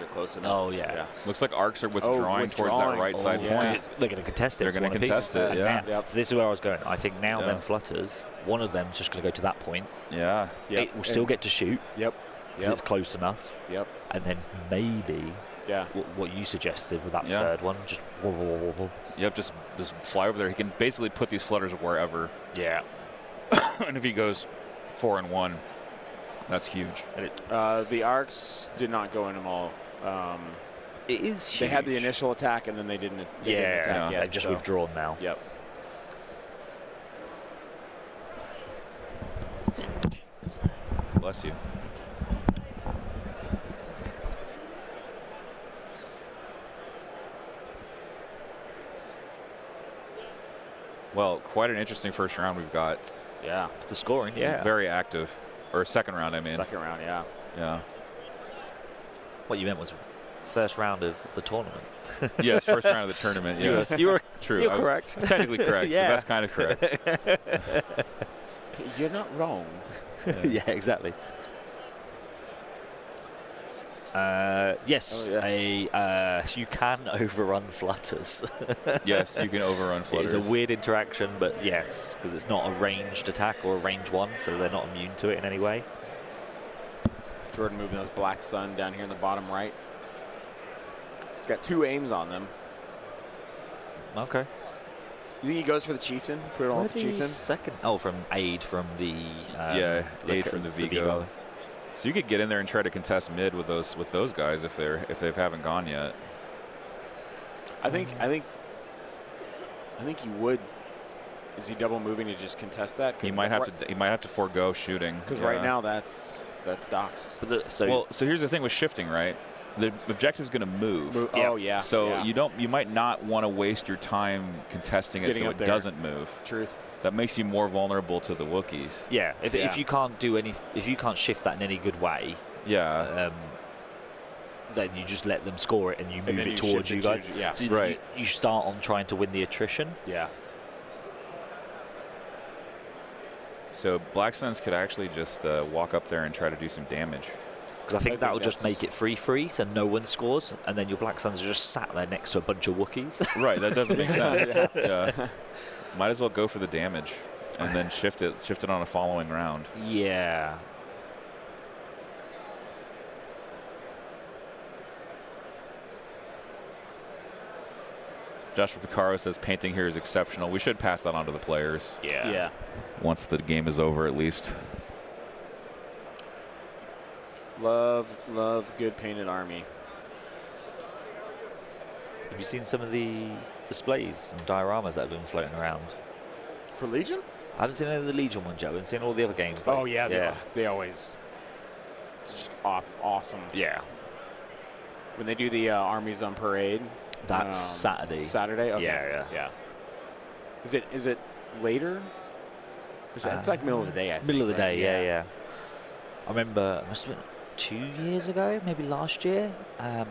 are close enough. Oh yeah. Looks like arcs are withdrawing towards that right side yeah. point. They're going to contest it. They're going to contest it. Yeah. Yep. So this is where I was going. I think now them flutters, one of them's just going to go to that point. Yeah. Yep. It will still get to shoot. Yep. Because it's close enough. Yep. And then maybe. Yeah. What you suggested with that third one, just. Whoa. Yep. Just fly over there. He can basically put these flutters wherever. Yeah. And if he goes 4-1, that's huge. The arcs did not go in them all. It is huge. They had the initial attack, and then they didn't attack yet. They've just withdrawn now. Yep. Bless you. Well, quite an interesting first round we've got. Yeah. The scoring, yeah. Very active. Or second round, I mean. Second round, yeah. Yeah. What you meant was first round of the tournament. Yes, first round of the tournament, yes. You were True. You're I was correct. Technically correct. Yeah. The best kind of correct. You're not wrong. Yeah, exactly. Yes, Oh, yeah. you can overrun flutters. Yes, you can overrun flutters. It's a weird interaction, but yes, because it's not a ranged attack or a range one, so they're not immune to it in any way. Jordan moving those black sun down here in the bottom right. He's got 2 aims on them. Okay. You think he goes for the chieftain? Put it on with the chieftain? Second. Oh, from Aid from the. Aid from the Vigo. So you could get in there and try to contest mid with those guys if they haven't gone yet. I think he would. Is he double moving to just contest that? He might have to forego shooting. Because right now that's Doc's. So here's the thing with shifting, right? The objective's going to move. Oh yeah. So you might not want to waste your time contesting it so it doesn't move. Truth. That makes you more vulnerable to the Wookiees. Yeah. If you can't if you can't shift that in any good way. Yeah. Then you just let them score it and you move it towards you guys. Yeah. So right. You start on trying to win the attrition. Yeah. So Black Suns could actually just walk up there and try to do some damage. Because I think that will just make it free, so no one scores, and then your Black Suns are just sat there next to a bunch of Wookiees. Right, that doesn't make sense. Yeah. Might as well go for the damage and then shift it on a following round. Yeah. Joshua Picaro says painting here is exceptional. We should pass that on to the players. Yeah. Once the game is over, at least. Love good painted army. Have you seen some of the displays and dioramas that have been floating around? For Legion? I haven't seen any of the Legion ones yet. I've been seeing all the other games. Oh yeah. They always just awesome. Yeah. When they do the armies on parade. That's Saturday. Saturday. Okay. Yeah. Is it later? It's like middle of the day. I think, Middle of the right? day. Yeah. I remember it must have been 2 years ago, maybe last year.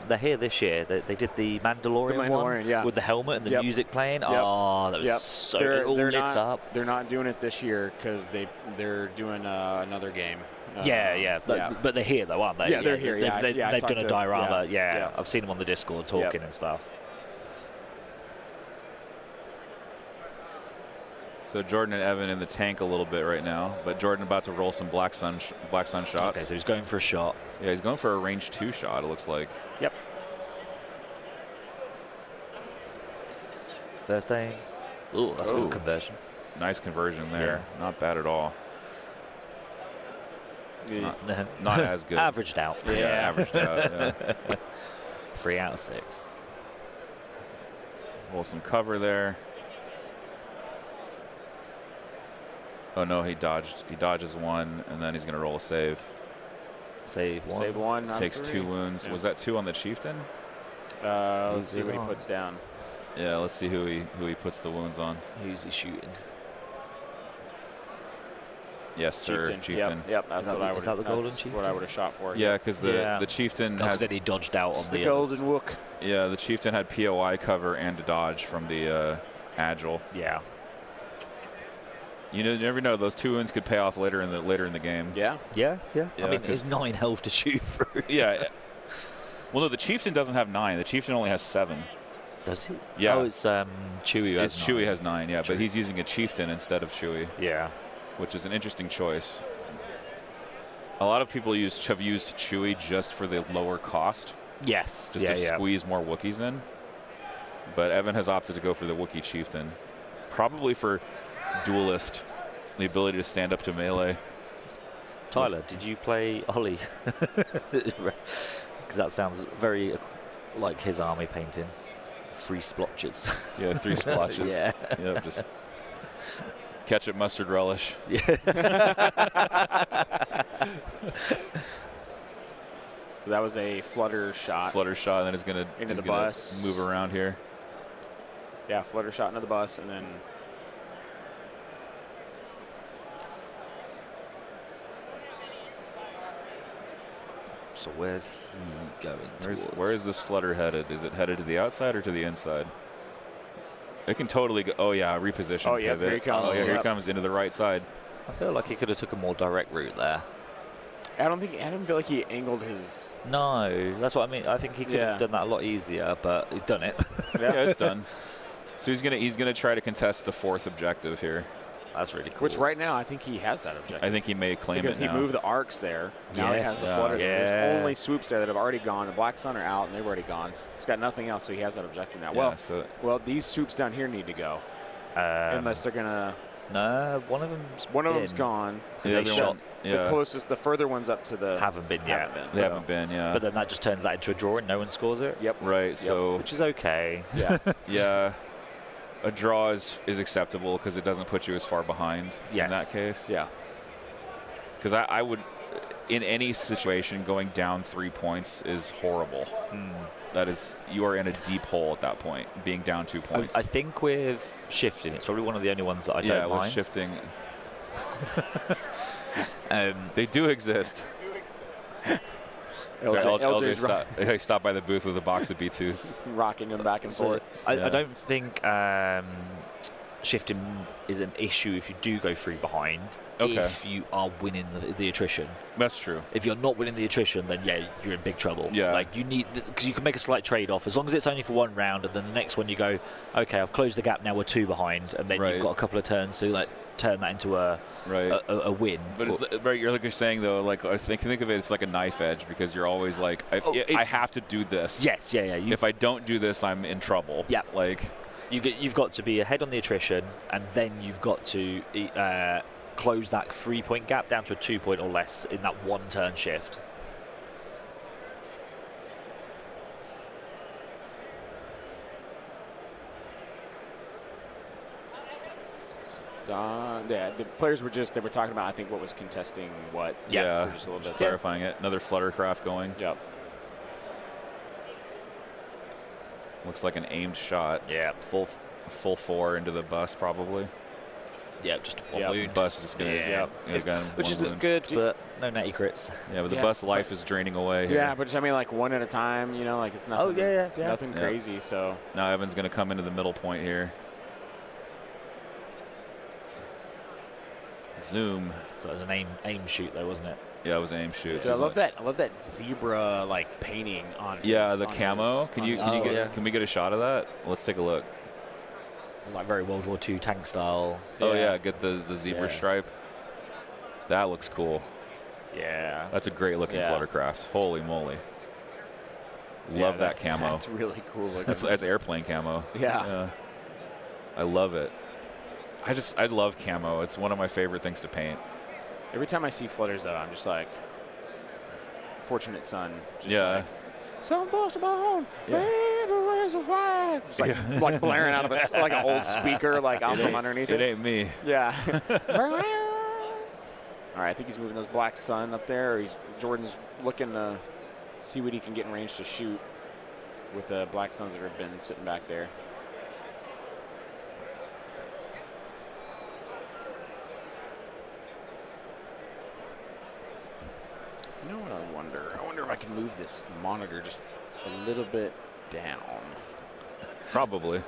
They're here this year. They did the Mandalorian one with the helmet and the music playing. Yep. Oh, that was so good. All lit up. They're not doing it this year because they're doing another game. But they're here though, aren't they? Yeah, they're here. They've done a diorama. Yeah. I've seen them on the Discord talking and stuff. So Jordan and Evan in the tank a little bit right now, but Jordan about to roll some Black Sun shots. Okay, so he's going for a shot. Yeah, he's going for a range 2 shot, it looks like. Yep. First aim. Ooh, that's a good conversion. Nice conversion there. Yeah. Not bad at all. Not as good. Averaged out. Yeah, averaged out. Yeah. 3 out of 6. Roll some cover there. Oh no, he dodged. He dodges one, and then he's going to roll a save. Save 1. Save 1. out of Takes 3. 2 wounds. Yeah. Was that 2 on the chieftain? Let's see Who's what it he on? puts down. Yeah, let's see who he puts the wounds on. Who's he shooting? Yes, sir, chieftain. Yep, that's what I would. Is that the golden What I chieftain? would have shot for. Yeah, because the chieftain Because has then he dodged out It's on the the golden others. wook. yeah the chieftain had POI cover and a dodge from the agile. Yeah. You never know; those 2 wounds could pay off later in the game. Yeah. Yeah. Yeah, I mean, 'cause- it's 9 health to shoot through. Yeah. Well, no, the chieftain doesn't have 9. The chieftain only has 7. Does he? Yeah. Oh, it's Chewie. It's Chewie has 9. Yeah, True. but he's using a chieftain instead of Chewie, Yeah. which is an interesting choice. A lot of people have used Chewie just for the lower cost, Yes. just to squeeze more Wookiees in. But Evan has opted to go for the Wookiee chieftain, probably for duelist, the ability to stand up to melee. Tyler, did you play Ollie? Because that sounds very like his army painting. 3 splotches. Yeah, 3 splotches. Yeah. Yep, just ketchup, mustard, relish. So that was a flutter shot. Flutter shot, and then he's gonna Into the gonna bus. move around here. Yeah, flutter shot into the bus, and then So where's he going Where is this flutter headed? Is it headed to the outside or to the inside? It can totally go. Oh yeah, reposition. Oh, yeah, pivot. here he comes. Oh yeah, here he Yep. comes into the right side. I feel like he could have took a more direct route there. I don't feel like he angled his. No, that's what I mean. I think he could Yeah. have done that a lot easier, but he's done it. Yeah, it's done. So he's gonna try to contest the 4th objective here. That's really cool. Which right now I think he has that objective. I think he may claim because it he now. moved the arcs there. Now he has the Yes. flutter. Yeah. There's only swoops there that have already gone. The Black Sun are out, and they've already gone. He's got nothing else, so he has that objective now. Yeah, so Well, these swoops down here need to go, unless they're gonna. No, one of them's gone. Because Yeah, they the shot one- yeah. The closest, the further ones up to the. haven't been yet. Haven't been. They so. haven't been, yeah. But then that just turns that into a draw and no one scores it. Yep. Right, so Which is okay. Yeah. yeah, a draw is acceptable because it doesn't put you as far behind in Yes. that case. Yeah. Because I would, in any situation, going down 3 points is horrible. That is, you are in a deep hole at that point, being down 2 points. I think with shifting, it's probably one of the only ones that I yeah, don't with mind. shifting, Um, they do exist. Sorry, LJ stopped by the booth with a box of B2s. rocking them back and so forth. Yeah. I don't think shifting is an issue if you do go 3 behind. Okay. If you are winning the attrition. That's true. If you're not winning the attrition, then yeah, you're in big trouble. Yeah. Like you need, because you can make a slight trade-off as long as it's only for 1 round, and then the next one you go, okay, I've closed the gap. Now we're 2 behind, and then Right. you've got a couple of turns to like turn that into a win. But it's, right, you're like you're saying though, like I think of it, it's like a knife edge because you're always like, I have to do this. Yes, yeah. If I don't do this, I'm in trouble. Yeah. Like, You've got to be ahead on the attrition, and then you've got to close that 3-point gap down to a 2-point or less in that 1 turn shift. Yeah, the players were talking about, I think, what was contesting what. yeah, for just a little bit. clarifying it. Another fluttercraft going. Yep. Looks like an aimed shot. Yeah, Full 4 into the bus probably. yeah, just one Yep. wound. Bus just gonna, Yeah. Which is good, but no natty crits. Yeah, but the Yeah. bus life is draining away here. Yeah, but just, I mean, like 1 at a time, you know, like it's nothing. yeah. Nothing Yeah. crazy, so. Now Evan's gonna come into the middle point here. Zoom. So it was an aim shoot though, wasn't it? Yeah, it was an aim shoot. Dude, I love that zebra like painting on. Yeah, his, the on camo. his- Can on you his- get? yeah. Can we get a shot of that? Let's take a look. It was like very World War II tank style. Oh Yeah. yeah, get the zebra Yeah. stripe. That looks cool. Yeah. That's a great looking Yeah. fluttercraft. Holy moly. Yeah, Love that camo. That's really cool looking. That's airplane camo. Yeah. I love it. I love camo. It's one of my favorite things to paint. Every time I see flutters, though, I'm just like, fortunate son. Just Yeah. Like, some boss bone, Yeah. just like blaring out of like an old speaker, like out from underneath It it. ain't me. Yeah. All right, I think he's moving those Black Sun up there. Or Jordan's looking to see what he can get in range to shoot with the Black Suns that have been sitting back there. You know what I wonder? I wonder if I can move this monitor just a little bit down. Probably.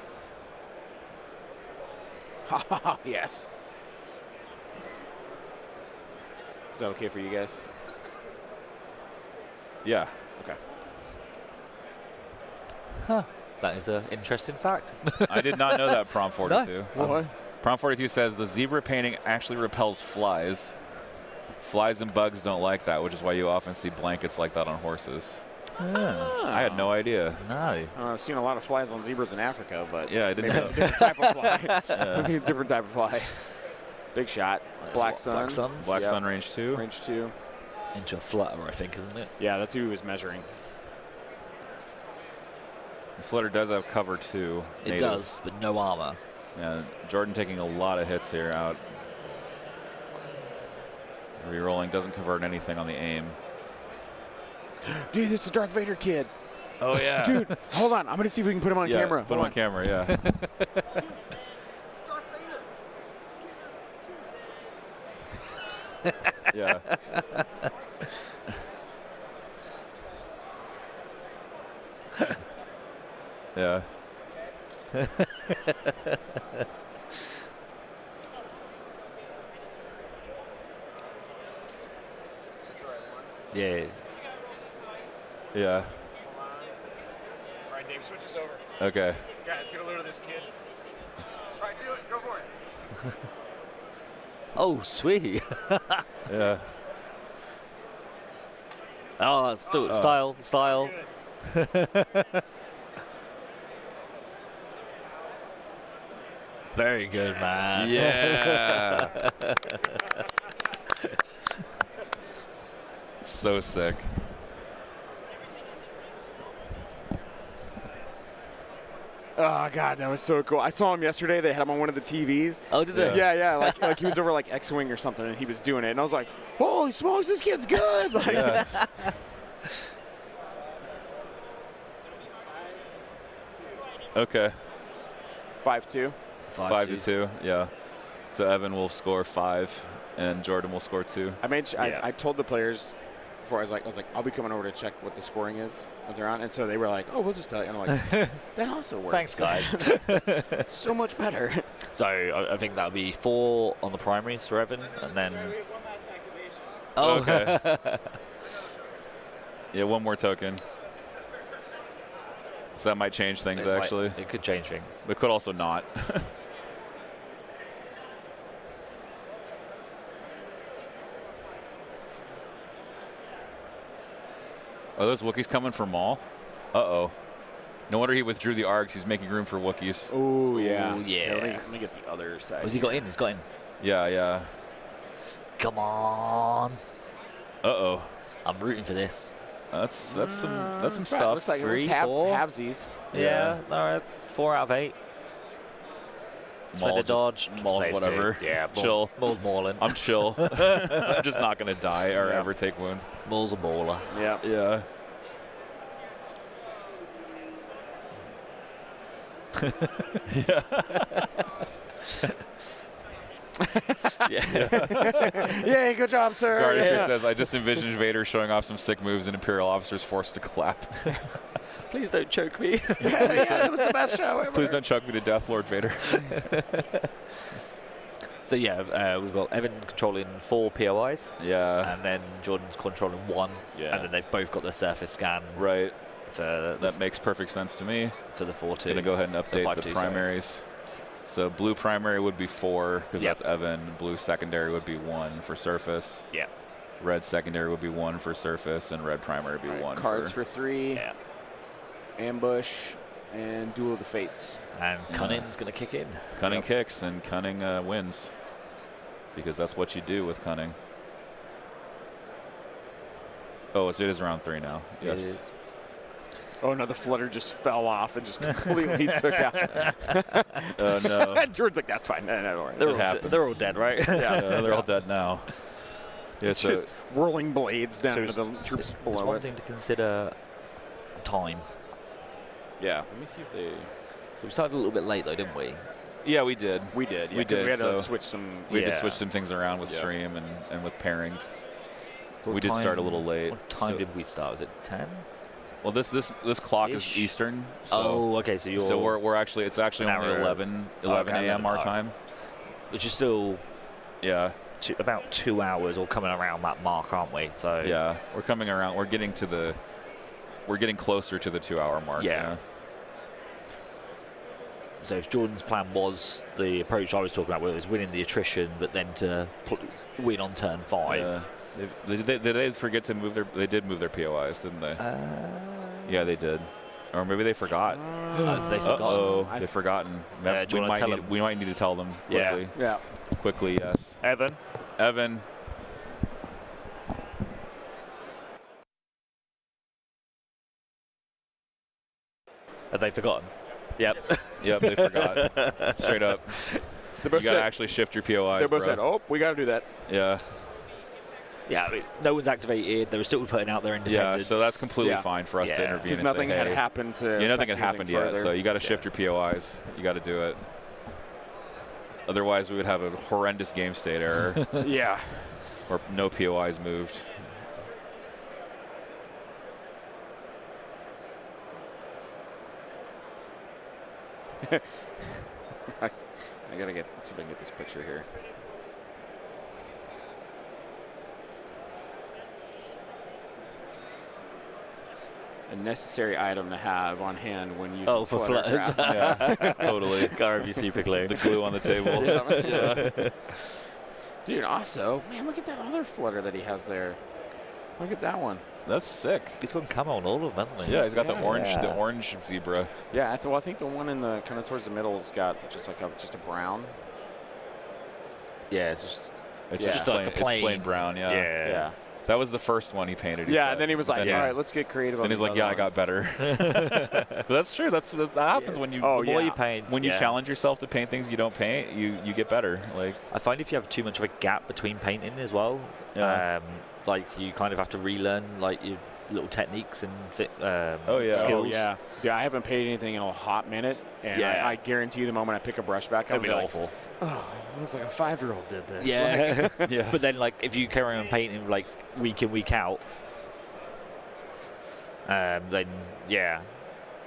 Yes. Is that okay for you guys? Yeah. Okay. Huh. That is an interesting fact. I did not know that, Prom 42. What? Prom 42 says the zebra painting actually repels flies. Flies and bugs don't like that, which is why you often see blankets like that on horses. I had no idea. No. I've seen a lot of flies on zebras in Africa, but Yeah, I didn't know. it's a different type of fly. Maybe a different type of fly. Big shot. Black Sun. Black Suns. Black Sun range 2. Range 2. Into a flutter, I think, isn't it? Yeah, that's who he was measuring. The flutter does have cover 2. It native. does, but no armor. Yeah, Jordan taking a lot of hits here out. Rerolling doesn't convert anything on the aim. Dude, it's the Darth Vader kid. Oh, yeah. Dude, hold on. I'm going to see if we can put him on Yeah, camera. Put him Hold on camera, yeah. Yeah. Yeah. Yeah. Yeah. All right, Dave, switch us over. Okay. Guys, get a load of this kid. All right, do it. Go for it. Oh, sweet. Yeah. Oh, it's still style. Very good, man. Yeah. So sick. Oh, God, that was so cool. I saw him yesterday. They had him on one of the TVs. Oh, did they? Yeah. Like he was over like X-Wing or something, and he was doing it. And I was like, holy smokes, this kid's good. Like, Yeah. Okay. 5-2. 5-2. Yeah. So Evan will score 5, and Jordan will score 2. I told the players before, I was like, I'll be coming over to check what the scoring is when they're on. And so they were like, oh, we'll just tell you. And I'm like, that also works. Thanks, guys. So much better. So I think that'll be 4 on the primaries for Evan, and then. We have one last activation. Oh, Okay. Yeah, one more token. So that might change things, actually. It could change things. But could also not. Are those Wookiees coming for Maul? Uh-oh. No wonder he withdrew the arcs. He's making room for Wookiees. Oh, yeah. Ooh, yeah. Let me get the other side. Has he got in? He's got in. Yeah, yeah. Come on. Uh-oh. I'm rooting for this. That's some stuff. Looks like 3, it 4. halvesies. Yeah. All right. 4 out of 8. Defender dodge. Maul's saves whatever. 2. Yeah. Chill. Maul's mauling. I'm chill. I'm just not going to die or ever take wounds. Maul's a mauler. Yeah. Yeah. Yeah, good job, sir. Garnisher says, I just envisioned Vader showing off some sick moves and Imperial officers forced to clap. Please don't choke me. That was the best show ever. Please don't choke me to death, Lord Vader. So yeah, we've got Evan controlling 4 POIs, Yeah. and then Jordan's controlling 1, Yeah. and then they've both got the surface scan Right. for That makes perfect sense to me. for the 4-2. Going to go ahead and update 5-2, the sorry. primaries. So blue primary would be 4 because Yep. that's Evan. Blue secondary would be 1 for surface. Yeah. Red secondary would be 1 for surface, and red primary would be All right, 1 cards for 3. Yeah. Ambush and Duel of the Fates. And Cunning's going to kick in. Cunning kicks and Cunning wins because that's what you do with Cunning. Oh, it is round 3 now. Yes. It is. Oh no, the flutter just fell off and just completely took out. Oh no. George's like, that's fine. No, don't worry. They're It all, happens. they're all dead, right? Yeah, they're all dead now. Yeah, It's so just whirling blades down So to the troops There's below one it. thing to consider: time. Yeah. Let me see if they. So we started a little bit late, though, didn't we? yeah, we did. We did. Yeah, We 'cause did, We had to so- switch some. We had to Yeah. switch some things around with Yeah. stream and with pairings. So We what did start a time- little late. What time so- did we start? Was it 10? Well, this clock is Ish. Eastern. So Oh, okay. So you're so we're actually it's actually an only hour- 11 okay, a.m. our 11, time. which is still Yeah. about 2 hours or coming around that mark, aren't we? So Yeah. We're coming around. We're getting closer to the 2-hour mark. Yeah. So if Jordan's plan was the approach I was talking about, where it was winning the attrition, but then to win on turn 5. Yeah. Did they forget to move their? They did move their POIs, didn't they? Yeah, they did. Or maybe they forgot. They forgot. Oh, they've forgotten. do you wanna tell them? We might need to tell them Yeah. quickly. Yeah. Quickly, yes. Evan. Evan. Have they forgotten? Yep. Yep, they forgot. Straight up. They You both got to said. actually shift your POIs, They both bro. said, "Oh, we got to do that." Yeah. Yeah, I mean, no one's activated. They were still putting out their Yeah, independence. so that's completely Yeah. fine for us to Yeah. intervene Because and nothing say, had hey, happened to. yeah, nothing had affect happened anything yet, further. so you got to shift your POIs. You got to do it. Otherwise, we would have a horrendous game state error Yeah. or no POIs moved. I gotta let's see if I can get this picture here. A necessary item to have on hand when using Oh, for Flutter flutters. graph. Yeah, totally. Gotta be super clear. The glue on the table. Yeah. Dude, also, man, look at that other flutter that he has there. Look at that one. That's sick. He's gone camo on all of them, hasn't he? Yeah, he's got the Yeah. orange zebra. Yeah, I think the one in the kind of towards the middle's got just like just a brown. Yeah, it's just It's Yeah. just Just like plain, a it's plain- plain brown. Yeah. Yeah. That was the first one he painted. He Yeah, said. and then he was like, Then all right, let's get creative on Then he's these like, yeah, I other got ones." better. But that's true. That happens when you Oh, the more yeah. you paint, when you yeah. challenge yourself to paint things you don't paint, you get better. Like I find if you have too much of a gap between painting as well, Yeah. like you kind of have to relearn like your little techniques and Oh, yeah. skills. Oh, yeah. Yeah, I haven't painted anything in a hot minute, and Yeah. I guarantee you the moment I pick a brush back, I'll It'll be be like, awful. oh, it looks like a 5-year-old did this. Yeah. yeah. But then, like, if you carry on painting like week in, week out, then yeah,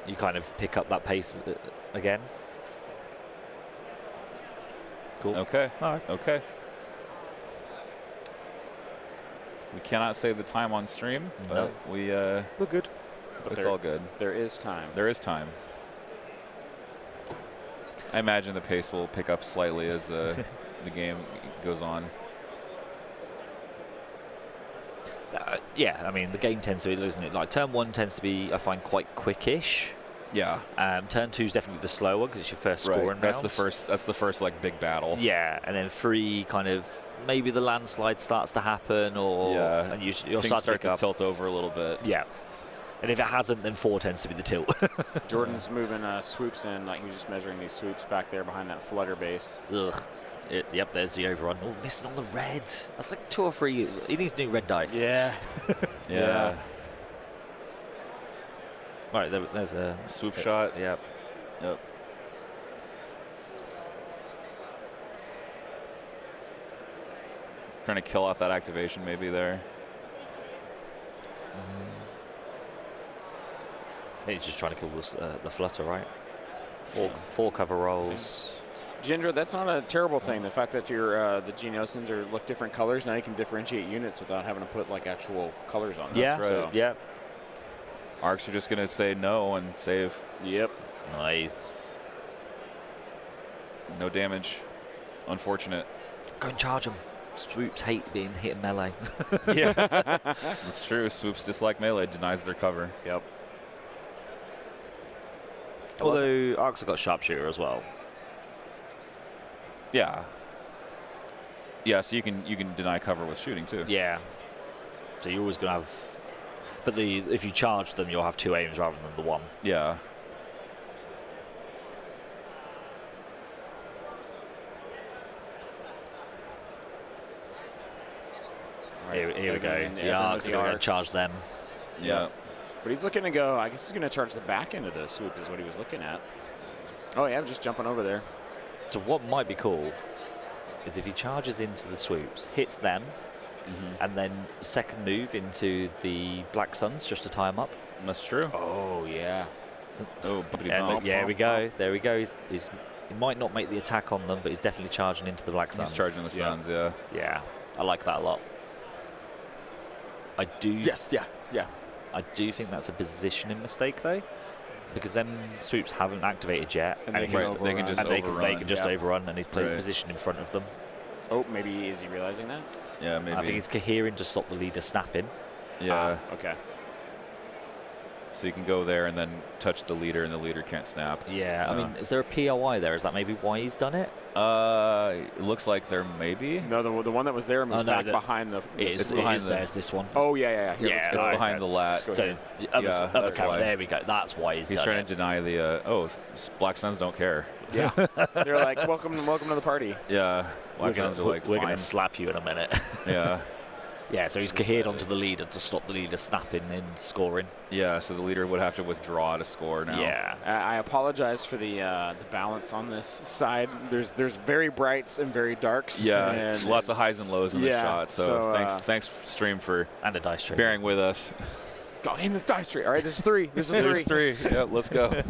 you kind of pick up that pace again. Cool. Okay. All right. Okay. We cannot say the time on stream, but No. we're good. But It's there- all good. There is time. There is time. I imagine the pace will pick up slightly as the game goes on. Yeah, I mean the game tends to be, isn't it? Like turn 1 tends to be, I find, quite quickish. Yeah. Turn 2 is definitely the slower because it's your first scoring That's round. the first like big battle. Yeah, and then 3 kind of maybe the landslide starts to happen, or Yeah. and you'll Things start start to to pick up. tilt over a little bit. Yeah, and if it hasn't, then 4 tends to be the tilt. Jordan's moving swoops in, like he was just measuring these swoops back there behind that flutter base. Ugh. Yep, there's the overrun. Oh, missing on the red. That's like 2 or 3. He needs new red dice. Yeah. Yeah. Right, there's a Swoop shot. Yep. Yep. Trying to kill off that activation maybe there. He's just trying to kill the flutter, right? 4 cover rolls. Jindra, that's not a terrible thing. The fact that your the Genosins look different colors, now you can differentiate units without having to put like actual colors on them. Yeah, right. So, yeah. Arcs are just going to say no and save. Yep. Nice. No damage. Unfortunate. Go and charge him. Swoops hate being hit in melee. Yeah. That's true. Swoops dislike melee, denies their cover. Yep. Although Arcs have got sharpshooter as well. Yeah. Yeah, so you can deny cover with shooting too. Yeah. So you're always going to have... But if you charge them, you'll have 2 aims rather than the 1. Yeah. Here we go. And The everyone arcs with are the going to arcs. charge them. Yeah. But he's looking to go. I guess he's going to charge the back end of the swoop is what he was looking at. Oh, yeah, just jumping over there. So what might be cool is if he charges into the swoops, hits them, and then second move into the Black Suns just to tie him up. That's true. Oh, yeah. Oh, bumpity And bump. yeah, we go. There we go. He might not make the attack on them, but he's definitely charging into the Black Suns. He's charging the Suns, yeah. Yeah, I like that a lot. I do. Yes, yeah, yeah. I do think that's a positioning mistake though, because them swoops haven't activated yet, And they can they can overrun. just and they overrun. can just Yeah. overrun, and he's playing Right. position in front of them. Oh, maybe is he realizing that? Yeah, maybe. I think he's cohering to stop the leader snapping. yeah. Okay. So you can go there and then touch the leader, and the leader can't snap. Yeah, I mean, is there a POI there? Is that maybe why he's done it? It looks like there may be. No, the one that was there moved no, back behind the. It's behind the- There's this one. Oh, yeah. Here, Yeah, let's It's go. right. behind the lat. Go So ahead. the other, Yeah, other that's camera, why. there we go. That's why he's He's done trying it. to deny the. Black Suns don't care. Yeah. They're like, welcome to the party. Yeah. Black Suns are like, We're fine. going to slap you in a minute. Yeah. Yeah, so he's cohered onto the leader to stop the leader snapping and scoring. Yeah. So the leader would have to withdraw to score now. Yeah. I apologize for the balance on this side. There's very brights and very darks. Yeah. and There's lots of highs and lows in the Yeah, shot. So, so, thanks stream for And a dice tray. bearing with us. Go in the dice tree. All right, there's three. This is There's three. three. Yep. Let's go.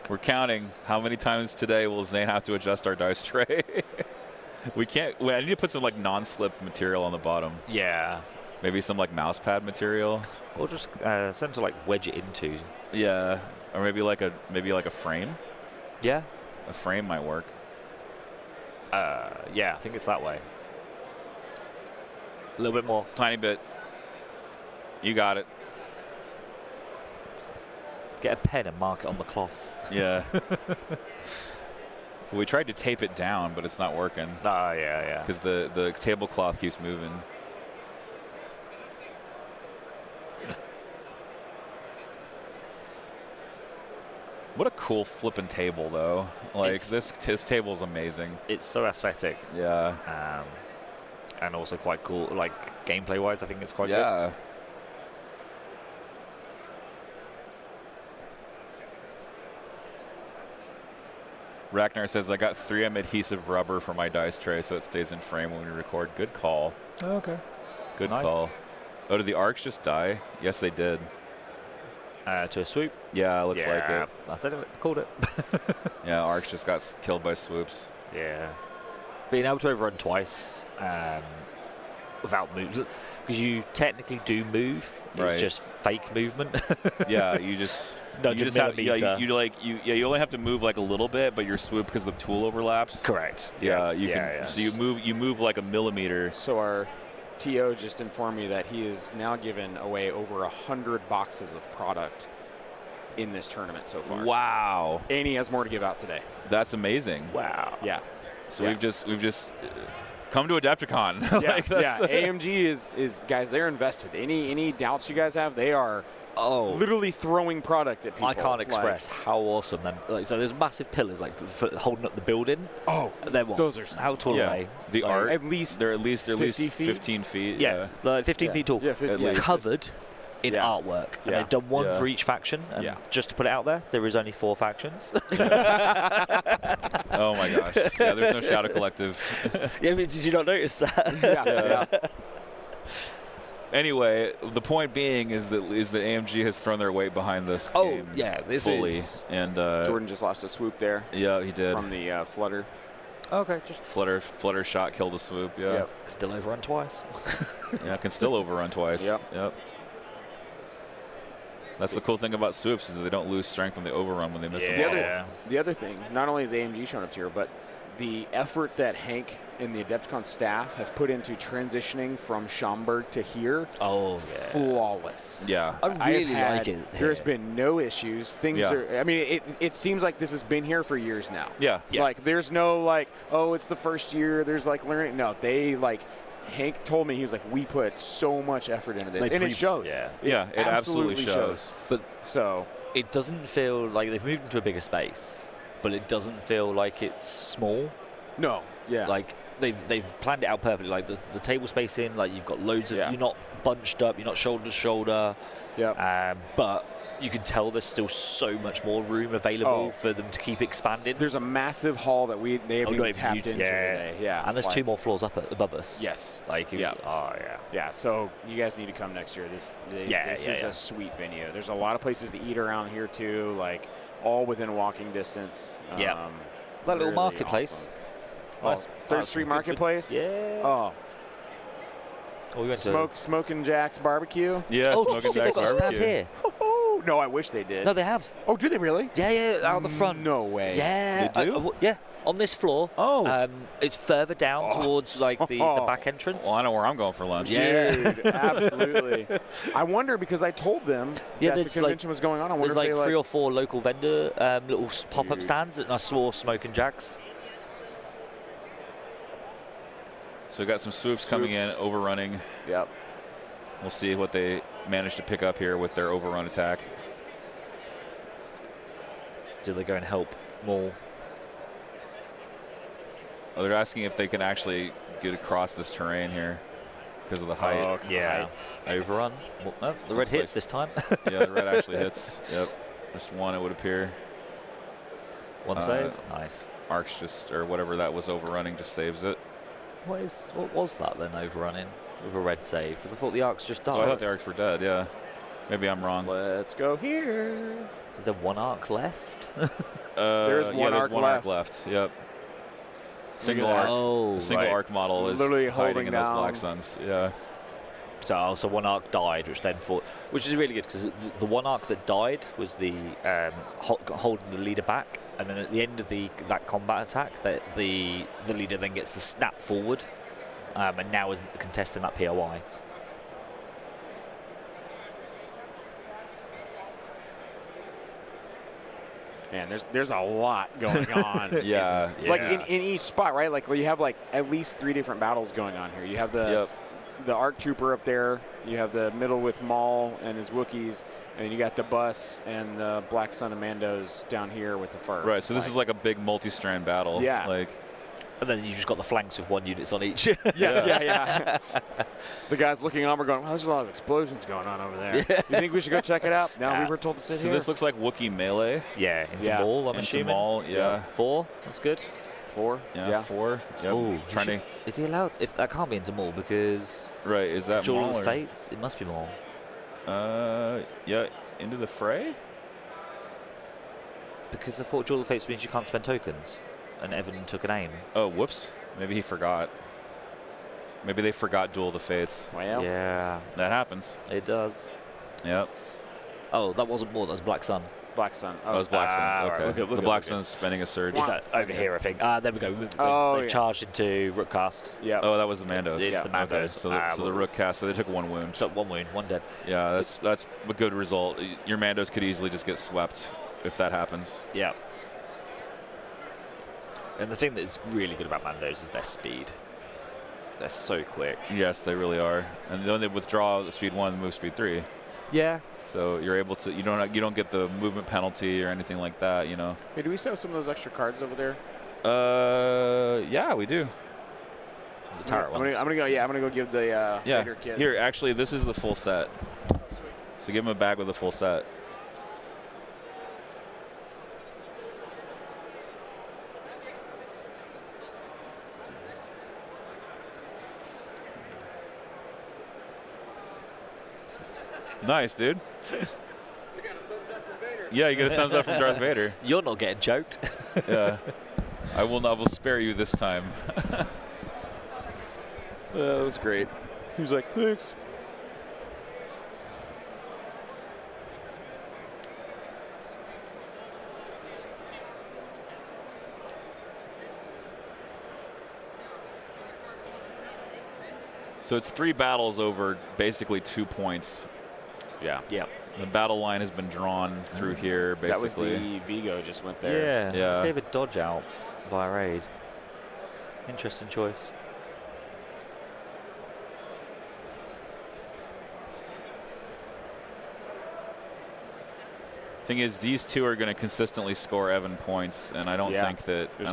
We're counting. How many times today will Zane have to adjust our dice tray? We can't. I need to put some like non-slip material on the bottom. Yeah. Maybe some like mouse pad material. Or just something to like wedge it into. Yeah. Or maybe like a frame. Yeah. A frame might work. Yeah, I think it's that way. A little bit more. Tiny bit. You got it. Get a pen and mark it on the cloth. Yeah. We tried to tape it down, but it's not working Oh, yeah. because the tablecloth keeps moving. What a cool flipping table, though. Like this table's amazing. It's so aesthetic. Yeah. And also quite cool. Like, gameplay-wise, I think it's quite good. Yeah. Ragnar says, I got 3M adhesive rubber for my dice tray so it stays in frame when we record. Good call. Okay. Good Nice. call. Oh, did the arcs just die? Yes, they did. To a swoop. Yeah, looks like it. I said it. I called it. Yeah, arcs just got killed by swoops. Yeah. Being able to overrun twice without moves, because you technically do move. Right. It's just fake movement. Yeah, you just Nudge you a just have millimeter. you only have to move like a little bit, but your swoop because the tool overlaps. Correct. Yeah, you can. yeah. So you move like a millimeter. So our TO just informed me that he has now given away over 100 boxes of product in this tournament so far. Wow, And he has more to give out today. that's amazing. Wow. Yeah. So Yeah. we've just come to Adepticon. Yeah, Like, that's yeah. AMG is guys. They're invested. Any doubts you guys have, they are literally throwing product at people. I can't express how awesome them. Like, so there's massive pillars like holding up the building. Oh, They're what? those are How tall Yeah. are they? The Like, art. at least They're at least 50 feet? 15 feet. Yes, like 15 Yeah. feet tall. Yeah, At least. Covered in Yeah. artwork. And Yeah. they've done one Yeah. for each faction. And Yeah. just to put it out there, there is only 4 factions. Oh my gosh. Yeah, there's no Shadow Collective. Yeah, but did you not notice that? yeah. Anyway, the point being is that AMG has thrown their weight behind this game this fully, is. and Jordan just lost a swoop there yeah, he did. from the flutter. Okay, just. Flutter shot killed a swoop. Yeah, Yep. Still overrun twice. yeah, can still overrun twice. Yep. That's the cool thing about swoops is that they don't lose strength when they overrun when they miss a The ball. the other thing, not only is AMG showing up here, but the effort that Hank and the Adepticon staff have put into transitioning from Schaumburg to here, Oh, flawless. Yeah. I I really have like had- it. There's here. been no issues. Things Yeah. are. I mean, it seems like this has been here for years now. Yeah. Yeah. Like, there's no like, oh, it's the first year. There's like learning. No, they like. Hank told me he was like, we put so much effort into this, and it shows. Yeah. Yeah, it absolutely shows. But So it doesn't feel like they've moved into a bigger space, but it doesn't feel like it's small. no, yeah, Like they've planned it out perfectly. Like the table spacing, like you've got loads of. Yeah. You're not bunched up. You're not shoulder to shoulder. Yep. But you can tell there's still so much more room available Oh. for them to keep expanding. There's a massive hall that they haven't even tapped into today. Yeah. And there's like- 2 more floors up above us. Yes. Like, Yeah. Oh, yeah. Yeah, so you guys need to come next year. This is a sweet venue. There's a lot of places to eat around here too, like all within walking distance. Yeah. That little really marketplace. Awesome. Oh, Third Street Marketplace. Yeah. Oh, Oh, we went to. Smoking Jack's barbecue. Yeah, Oh, Smoking shit, they've Jack's got a stand barbecue. here. Oh no, I wish they did. No, they have. Oh, do they really? Yeah, out the front. No way. Yeah. They do? Yeah, on this floor. Oh. It's further down towards like the back entrance. Well, I know where I'm going for lunch. Yeah. Dude, absolutely. I wonder because I told them that the there's, convention was going on. I wonder There's if like they 3 or 4 local vendor little pop-up Dude. stands, and I saw Smoking Jacks. So we got some swoops coming in, Swoops. overrunning. Yep. We'll see what they manage to pick up here with their overrun attack. Do they go and help Maul? Oh, they're asking if they can actually get across this terrain here because of the height. Oh, 'cause of the height. Overrun. Well, no, the red Looks hits like- this time. Yeah, the red actually hits. Yep. Just one, it would appear. One save. Nice. Arcs just, or whatever that was overrunning, just saves it. What was that then overrunning with a red save? Because I thought the arcs just died. So I thought the arcs were dead, yeah. Maybe I'm wrong. Let's go here. Is there one arc left? There's yeah, one arc arc left. Yep. Single that. arc. Oh, The single right. arc model is Literally hiding holding in those down. Black Suns. Yeah. So one arc died, which then fought, which is really good because the one arc that died was the holding the leader back, and then at the end of that combat attack, the leader then gets to snap forward, and now is contesting that POI. Man, there's a lot going on. Yeah. Like yeah. in each spot, right? Like you have like at least 3 different battles going on here. You have the ARC Trooper up there. You have the middle with Maul and his Wookiees, and you got the bus and the Black Sun and Mandos down here with the fur. Right, so this is like a big multi-strand battle. Yeah. Like, And then you just got the flanks with 1 units on each. Yeah. The guys looking on, we're going, well, there's a lot of explosions going on over there. You think we should go check it out? No, we were told to sit so here. this looks like Wookiee melee. Yeah, into Yeah. Maul, I'm Into assuming. Maul, yeah. 4, that's good. 4. Yeah, 4. Yep. Oh, Trying to, is he allowed? If that can't be into Maul because right, is that Jewel Maul of the or- Fates, it must be Maul. Yeah, into the fray? Because I thought Jewel of the Fates means you can't spend tokens, and Evan took an aim. Oh, whoops. Maybe he forgot. Maybe they forgot Duel of the Fates. Well, Yeah, That happens. it does. Yep. Oh, that wasn't Maul, that was Black Sun. Black Sun. That was Black Suns. right, Okay. we're good, we're The good, Black we're good. Suns spending a surge. Is that over here, I think? There we go. They've charged into Rookcast. Yeah. Oh, that was the Mandos. It's the Mandos. Okay, so the Rook cast, so they took 1 wound. So 1 wound, 1 dead. Yeah, that's a good result. Your Mandos could easily just get swept if that happens. Yeah. And the thing that's really good about Mandos is their speed. They're so quick. Yes, they really are. And then they withdraw the speed 1, move speed 3. Yeah. So you're able to you don't get the movement penalty or anything like that, you know. Hey, do we still have some of those extra cards over there? Yeah, we do. The turret I'm ones. gonna go. Yeah, I'm gonna go give the Yeah. Vader kit. Here, actually, this is the full set. So give him a bag with a full set. Nice, dude. Yeah, you get a thumbs up from Darth Vader. You're not getting choked. Yeah. I will spare you this time. That was great. He was like, thanks. So it's 3 battles over basically 2 points. Yeah. Yeah. The battle line has been drawn through here, That was basically. the Vigo just went there. Yeah. Yeah. Gave a dodge out via raid. Interesting choice. Thing is, these two are going to consistently score Evan points, and I don't think that there's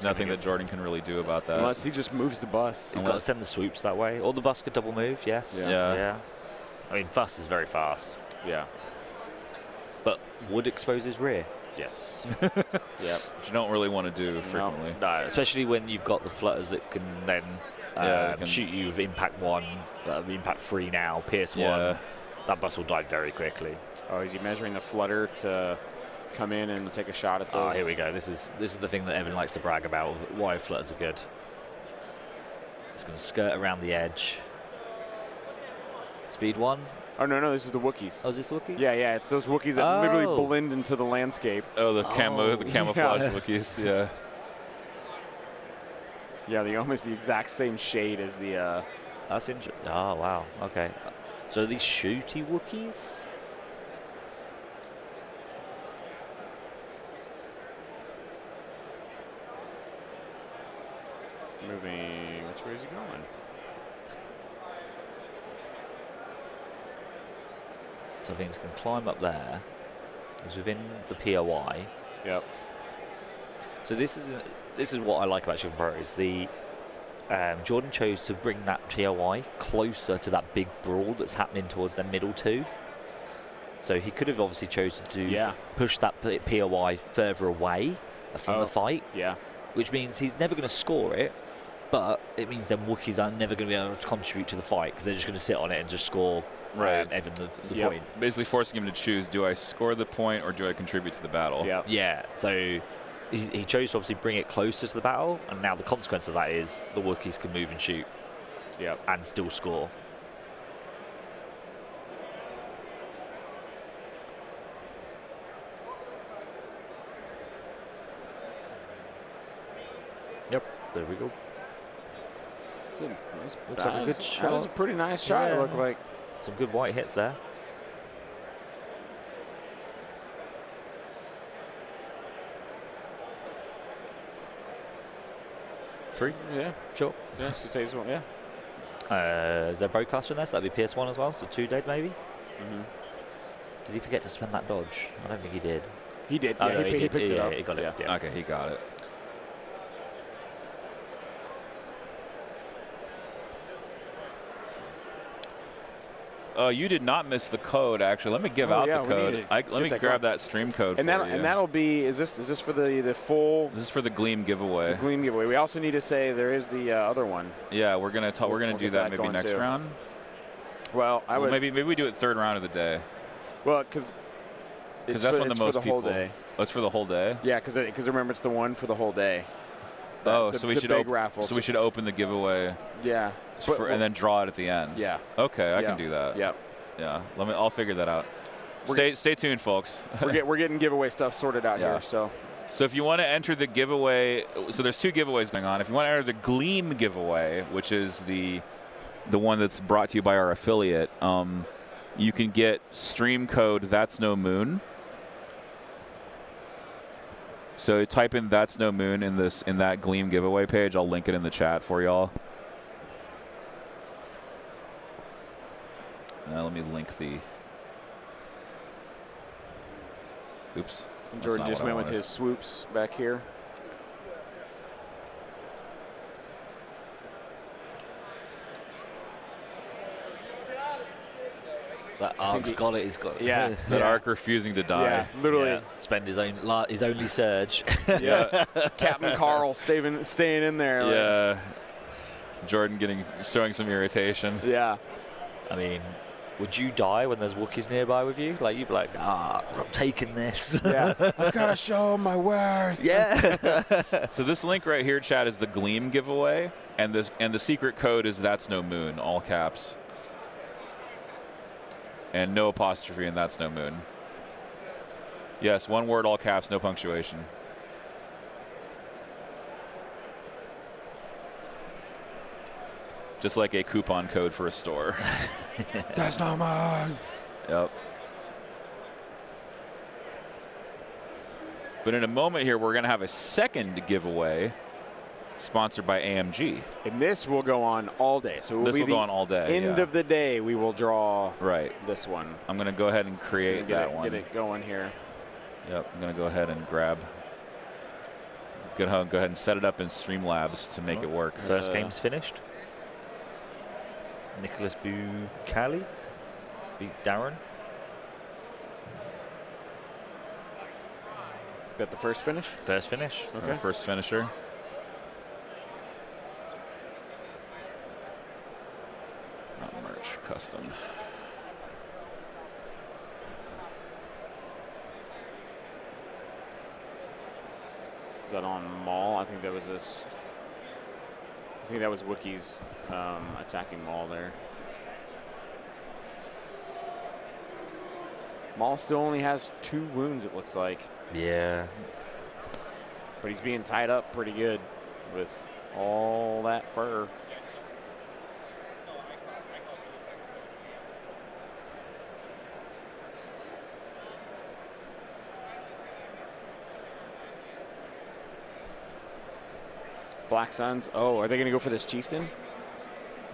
nothing that Jordan can really do about that. Unless he just moves the bus. He's got to send the swoops that way. Or the bus could double move, yes. Yeah. I mean, fast is very fast. Yeah. But would expose his rear. Yes. Which you don't really want to do frequently. No, especially when you've got the flutters that can then shoot you with impact 1, impact 3 now, Pierce 1. That bus will die very quickly. Oh, is he measuring the flutter to come in and take a shot at those? Oh, here we go. This is the thing that Evan likes to brag about, why flutters are good. It's going to skirt around the edge. Speed 1. Oh, no, this is the Wookiees. Oh, is this the Wookiee? Yeah, it's those Wookiees that literally blend into the landscape. Oh, the camouflage Wookiees, yeah. Yeah, they're almost the exact same shade as the... That's interesting. Oh, wow. Okay. So are these shooty Wookiees? Moving... Which way is he going? So things can climb up there. It's within the POI. Yep. So this is what I like about Shivan Pro is the Jordan chose to bring that POI closer to that big brawl that's happening towards the middle two. So he could have obviously chosen to push that POI further away from the fight. Yeah. Which means he's never going to score it, but it means then Wookiees are never going to be able to contribute to the fight because they're just going to sit on it and just score Evan the point. Basically forcing him to choose, do I score the point or do I contribute to the battle? Yeah, so he chose to obviously bring it closer to the battle, and now the consequence of that is the Wookiees can move and shoot and still score. Yep, there we go. Looks like a good shot. That was a pretty nice shot, it looked like. Some good white hits there. Three? Yeah. Sure. Yeah, she saves one, Is there a broadcaster in there? So that'd be PS1 as well, so 2 dead maybe? Did he forget to spend that dodge? I don't think he did. He did, Oh, no, he picked it up. He got it. Yeah. Okay, he got it. You did not miss the code, actually. Let me give out the code. Let me grab that stream code and for you. And that'll be, is this for the full? This is for the Gleam giveaway. The Gleam giveaway. We also need to say there is the other one. Yeah, we're gonna do that maybe next round. Well, maybe we do it third round of the day. Well, because that's when the most people. Whole day. Oh, it's for the whole day. Yeah, because remember it's the one for the whole day. So we should raffle. So we should open the giveaway. Yeah. And then draw it at the end. Yeah. Okay, I can do that. Yep. Yeah. I'll figure that out. Stay tuned, folks. We're getting giveaway stuff sorted out here. So if you want to enter the giveaway, so there's 2 giveaways going on. If you want to enter the Gleam giveaway, which is the one that's brought to you by our affiliate, you can get stream code That's No Moon. So type in That's No Moon in that Gleam giveaway page. I'll link it in the chat for y'all. Let me link the. Oops. Jordan just went with his swoops back here. That Ark's got it. He's got it. Yeah. That Ark refusing to die. Yeah, literally. Yeah. Spend his only surge. Yeah. Captain Carl staying in there. Yeah. Jordan showing some irritation. Yeah. I mean, would you die when there's Wookiees nearby with you? Like, you'd be like, I'm taking this. Yeah. I've got to show them my worth. Yeah. So this link right here, chat, is the Gleam giveaway, and the secret code is That's No Moon, all caps. And no apostrophe, and That's No Moon. Yes, one word, all caps, no punctuation. Just like a coupon code for a store. That's not mine. Yep. But in a moment here, we're going to have a second giveaway. sponsored by AMG. And this will go on all day. So This will go on all day. End of the day, we will draw this one. I'm going to go ahead and create that one. Get it going here. Yep, I'm going to go ahead and go ahead and set it up in Streamlabs to make it work. First game's finished. Nicholas Bukali beat Darren. Is that the first finish? First finish. Okay. Our first finisher. Not merch, custom. Is that on Maul? I think that was this. I think that was Wookiees attacking Maul there. Maul still only has 2 wounds, it looks like. Yeah. But he's being tied up pretty good with all that fur. Black Suns. Oh, are they going to go for this Chieftain?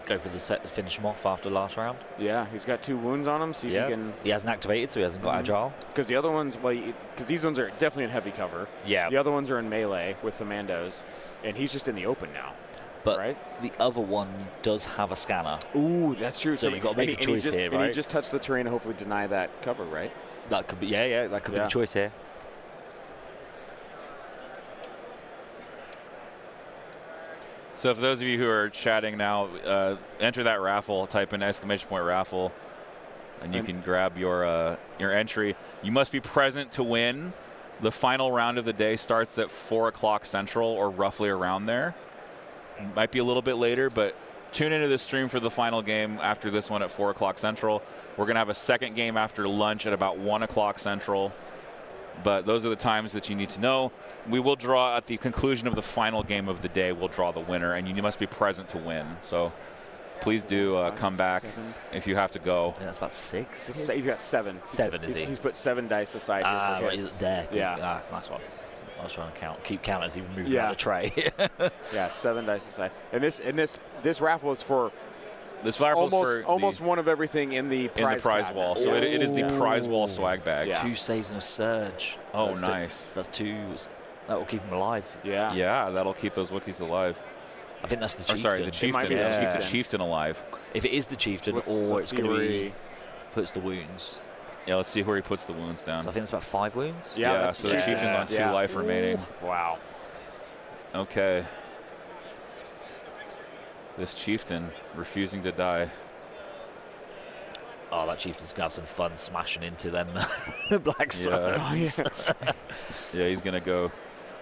Go for the set to finish him off after last round. Yeah, he's got 2 wounds on him. See if he can. He hasn't activated, so he hasn't got agile. Because the other ones, well, because these ones are definitely in heavy cover. Yeah. The other ones are in melee with the Mandos, and he's just in the open now. But right? the other one does have a scanner. Ooh, that's true. So you've got to make a choice here, right? And he just touched the terrain and hopefully deny that cover, right? That could be, yeah, that could be the choice here. So for those of you who are chatting now, enter that raffle, type in !raffle, and you can grab your entry. You must be present to win. The final round of the day starts at 4 o'clock Central or roughly around there. Might be a little bit later, but tune into the stream for the final game after this one at 4 o'clock Central. We're going to have a second game after lunch at about 1 o'clock Central. But those are the times that you need to know. We will draw at the conclusion of the final game of the day. We'll draw the winner, and you must be present to win. So please do come back if you have to go. Yeah, that's about 6. He's got 7. 7, is he? He's put 7 dice aside here for hits. There. Yeah. That's a nice one. I was trying to keep count as he moved around the tray. Yeah, 7 dice aside. And this raffle is for almost one of everything in the prize wall. So it is the prize wall swag bag. Yeah. 2 saves and a surge. Oh, nice. So that's 2. That will keep him alive. Yeah. Yeah, that'll keep those Wookiees alive. I think that's the Chieftain. Sorry, the Chieftain. The Chieftain alive. If it is the Chieftain, it's going to be puts the wounds. Yeah, let's see where he puts the wounds down. So I think it's about 5 wounds. Yeah, so the Chieftain's on 2 life remaining. Wow. Okay. This Chieftain refusing to die. Oh, that Chieftain's going to have some fun smashing into them Black Suns. Yeah, he's going to go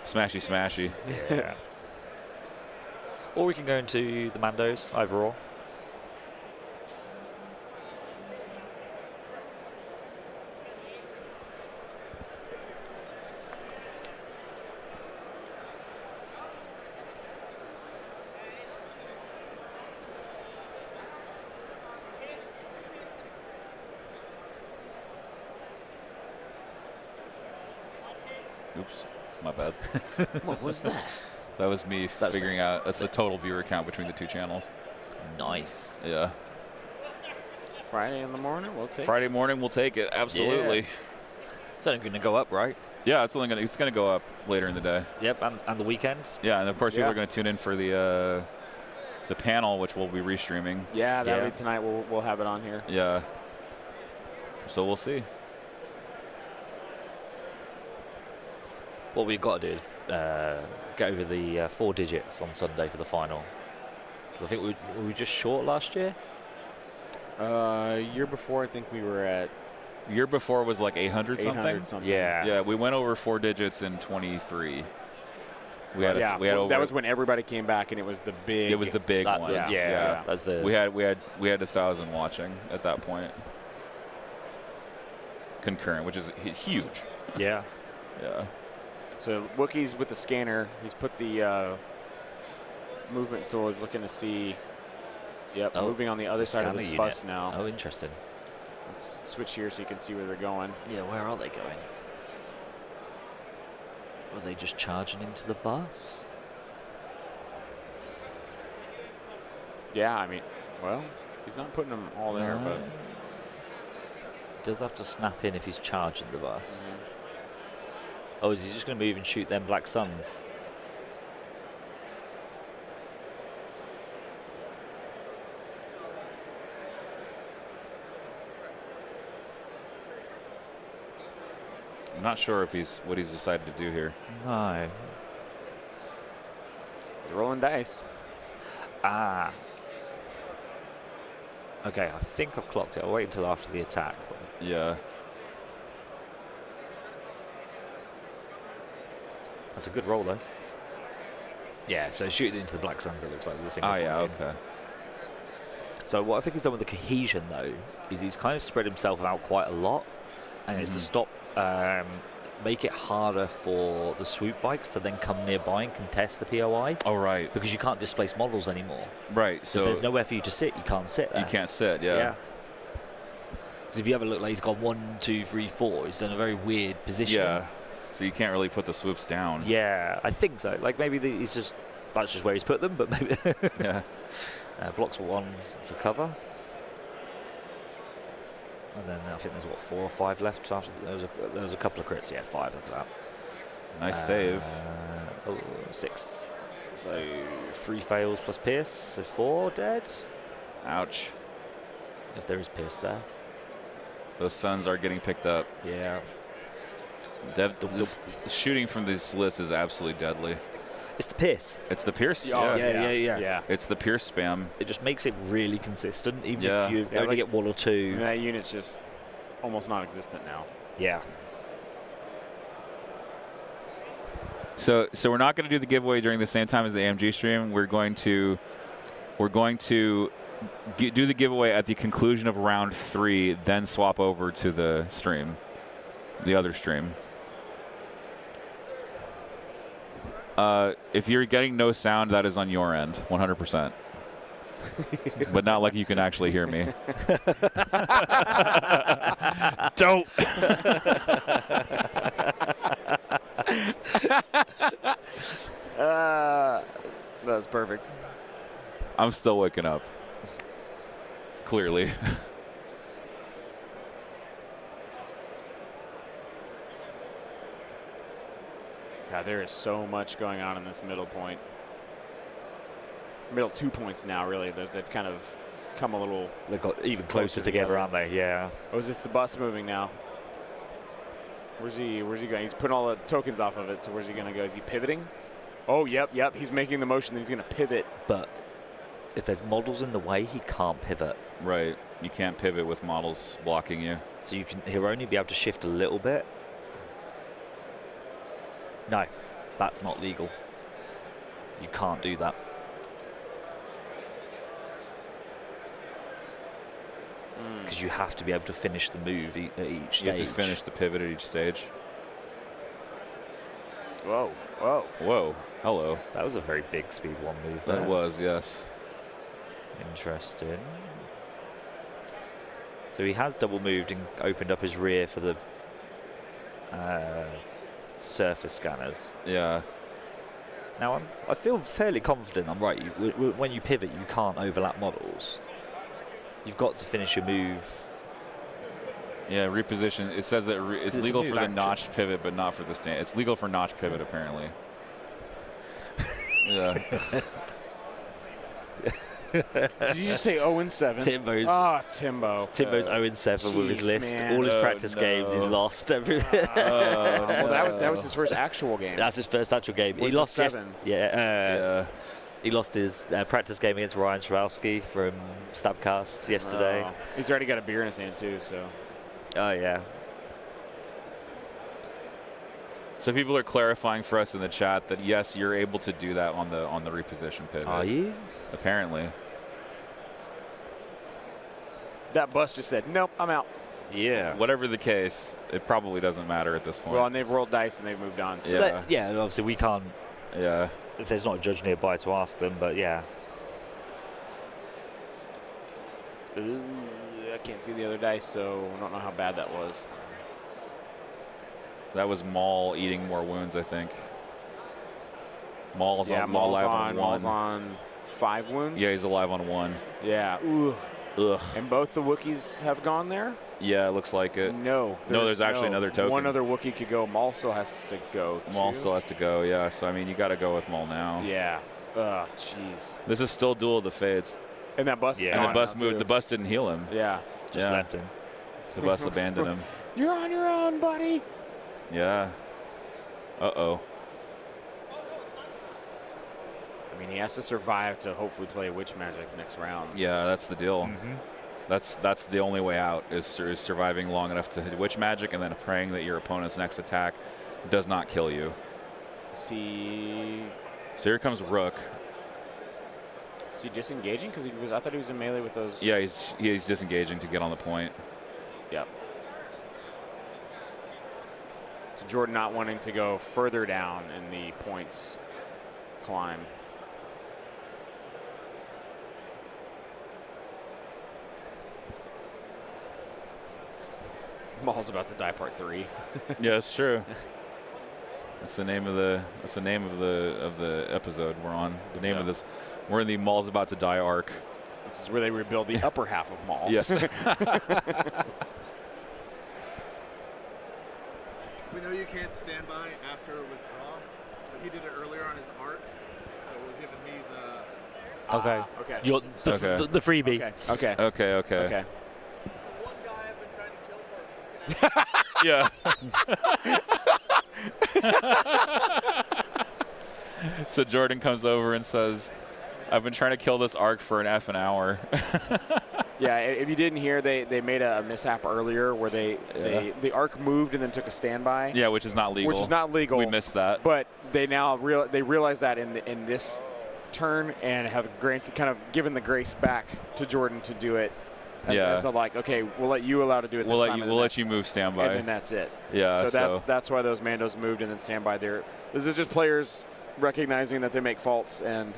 smashy. Yeah. Or we can go into the Mandos overall. Oops, my bad. What was that? That was me figuring out. That's the total viewer count between the 2 channels. Nice. Yeah. Friday in the morning, we'll take Friday morning, we'll take it. Absolutely. Yeah. It's only going to go up, right? Yeah, it's going to go up later in the day. Yep, and the weekends. Yeah, and of course people are going to tune in for the panel, which we'll be restreaming. Yeah, that'll be tonight. We'll have it on here. Yeah. So we'll see. What we've got to do is get over the 4 digits on Sunday for the final. I think were we just short last year? Year before, I think we were at. Year before was like 800 something. Yeah. Yeah, we went over 4 digits in 23. We had over. That was when everybody came back, and it was the big. It was the big one. Yeah. That's the. We had 1,000 watching at that point. Concurrent, which is huge. Yeah. Yeah. So Wookiees with the scanner. He's put the movement tool. He's looking to see. Yep, moving on the other side of this bus now. Oh, interesting. Let's switch here so you can see where they're going. Yeah, where are they going? Are they just charging into the bus? Yeah, I mean, well, he's not putting them all there, No. but Does have to snap in if he's charging the bus. Oh, is he just going to move and shoot them Black Suns? I'm not sure if what he's decided to do here. No. he's rolling dice. Ah. Okay, I think I've clocked it. I'll wait until after the attack. Yeah. That's a good roll, though. Yeah, so shoot it into the Black Suns, it looks like the thing. Oh, yeah, okay. So what I think he's done with the cohesion, though, is he's kind of spread himself out quite a lot. And it's to stop, make it harder for the swoop bikes to then come nearby and contest the POI. Oh, right. Because you can't displace models anymore. Right, So so if there's nowhere for you to sit, you can't sit there. you can't sit, yeah. Because if you ever look like he's gone 1, 2, 3, 4, he's done a very weird position. Yeah. So you can't really put the swoops down. Yeah, I think so. Like maybe he's just, that's just where he's put them, but maybe. Yeah. Blocks 1 for cover. And then I think there's, what, 4 or 5 left after. There was a couple of crits. Yeah, 5, look at that. Nice save. 6. So 3 fails plus Pierce, so 4 dead. Ouch. If there is Pierce there. Those Suns are getting picked up. Yeah. This shooting from this list is absolutely deadly. It's the Pierce. It's the Pierce. Oh, Yeah. yeah. It's the Pierce spam. It just makes it really consistent, even Yeah. if you Yeah, only like- get 1 or 2. And that unit's just almost non-existent now. Yeah. So we're not going to do the giveaway during the same time as the AMG stream. We're going to do the giveaway at the conclusion of round 3, then swap over to the stream, the other stream. If you're getting no sound, that is on your end, 100%. But not like you can actually hear me. Don't. That's perfect. I'm still waking up. Clearly. God, there is so much going on in this middle point. Middle 2 points now, really. They've kind of come a little. They've got even Closer closer together, together. aren't they? Yeah. Oh, is this the bus moving now? Where's he going? He's putting all the tokens off of it, so where's he going to go? Is he pivoting? Oh, yep. He's making the motion that he's going to pivot. But if there's models in the way, he can't pivot. Right. You can't pivot with models blocking you. So he'll only be able to shift a little bit. No, that's not legal. You can't do that. Because you have to be able to finish the move at each stage. You have to finish the pivot at each stage. Whoa. Whoa. Hello. That was a very big speed 1 move there. That was, yes. Interesting. So he has double moved and opened up his rear for the surface scanners. Yeah. Now I feel fairly confident I'm right. When you pivot, you can't overlap models. You've got to finish your move. Yeah, reposition. It says that it's There's legal some for new the action. notch pivot, but not for the stand. It's legal for notch pivot, apparently. Yeah. Did you just say 0-7? Timbo's Ah, Timbo. 0-7 with his jeez, list. man. All his Oh, practice games, he's no. lost everywhere. Well, that was his first actual game. That's his first actual game. Was He the lost 7. Yeah. He lost his practice game against Ryan Trowalski from Stabcast yesterday. Oh, he's already got a beer in his hand too, so. Oh yeah. So people are clarifying for us in the chat that yes, you're able to do that on the reposition pivot. Are you? Apparently. That bus just said, nope, I'm out. Yeah. Whatever the case, it probably doesn't matter at this point. Well, and they've rolled dice and they've moved on. So. Yeah. Yeah, obviously we can't. Yeah. There's not a judge nearby to ask them, but yeah. Ooh, I can't see the other dice, so I don't know how bad that was. That was Maul eating more wounds, I think. Maul's Yeah, on Maul Maul's live on. on Maul's 1. on 5 wounds. Yeah, he's alive on 1. Yeah. Ooh. Ugh. And both the Wookiees have gone there? Yeah, it looks like it. No. No, there's actually another token. One other Wookiee could go. Maul still has to go. Maul too. still has to go, yeah. So, I mean, you got to go with Maul now. Yeah. Jeez. This is still Duel of the Fates. And that bus. Yeah. is And the gone bus now, moved. too. The bus didn't heal him. Yeah. Just Yeah. left him. The bus abandoned him. You're on your own, buddy. Yeah. Uh-oh. I mean, he has to survive to hopefully play Witch Magic next round. Yeah, that's the deal. Mm-hmm. That's the only way out is surviving long enough to hit Witch Magic and then praying that your opponent's next attack does not kill you. See. So here comes Rook. Is he disengaging? Because I thought he was in melee with those. Yeah, he's disengaging to get on the point. Yep. So Jordan not wanting to go further down in the points climb. Maul's about to die part 3. Yeah, it's true. That's the name of the episode we're on. The name of this. We're in the Maul's about to die arc. This is where they rebuild the upper half of Maul. Yes. We know you can't stand by after a withdrawal, but he did it earlier on his arc, so we're giving me the... Okay. Okay. You're the freebie. Okay. Okay. Okay. One guy I've been trying to kill for... Yeah. So Jordan comes over and says, I've been trying to kill this arc for an effing hour. Yeah, if you didn't hear, they made a mishap earlier where the arc moved and then took a standby. Yeah, which is not legal. Which is not legal. We missed that. But they now realize that in this turn and have kind of given the grace back to Jordan to do it. As a like, okay, we'll let you allow to do it. We'll this time, we'll let you move standby. and then that's it. Yeah. So that's why those Mandos moved and then standby there. This is just players recognizing that they make faults and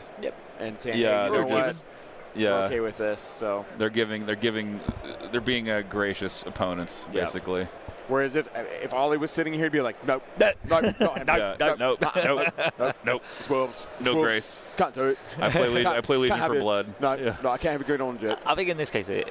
saying, Yeah, hey, you they're know what? just yeah. We're okay with this. So They're being gracious opponents, basically. whereas if Ollie was sitting here, he'd be like, nope, No. nope, Nope. No grace. Can't do it. I play Legion have for it. blood. No, Yeah. no, I can't have a good on jet. I think in this case, I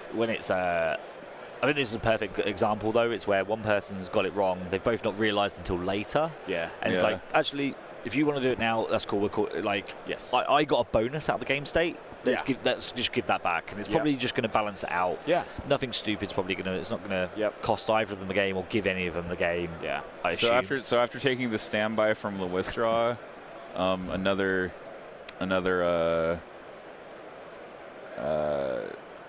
think this is a perfect example, though. It's where one person's got it wrong. They've both not realised until later. Yeah. And it's Yeah. like, actually, if you want to do it now, that's cool. We're cool. Like, Yes. I got a bonus out of the game state. Let's Yeah. just give that back, and it's probably just going to balance it out. Yeah. Nothing stupid's probably going to. It's not going to cost either of them the game or give any of them the game. Yeah. I assume. So after taking the standby from the withdraw, another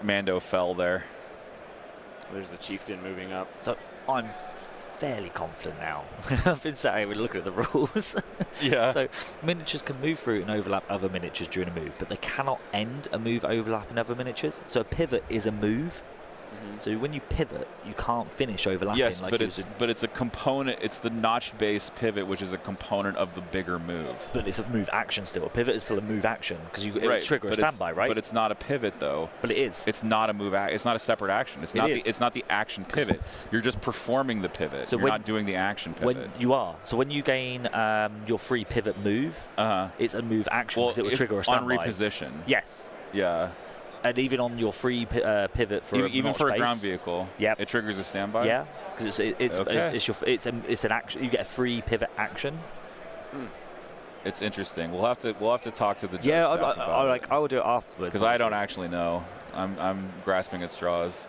Mando fell there. There's the chieftain moving up. So I'm fairly confident now. I've been sat here looking at the rules. Yeah. So miniatures can move through and overlap other miniatures during a move, but they cannot end a move overlapping other miniatures. So a pivot is a move. So when you pivot, you can't finish overlapping. Yes, like but it's a component. It's the notch-based pivot, which is a component of the bigger move. But it's a move action still. A pivot is still a move action because you trigger a standby, right? But it's not a pivot though. But it is. It's not a move. It's not a separate action. It's not the action pivot. You're just performing the pivot. So you're not doing the action pivot. So when you gain your free pivot move, it's a move action because it will trigger a standby. On reposition. Yes. Yeah. And even on your free pivot for even for a ground base, vehicle, yep. it triggers a standby. Yeah, because it's an action. You get a free pivot action. It's interesting. We'll have to talk to the judge. Yeah, I will do it afterwards because I don't actually know. I'm grasping at straws.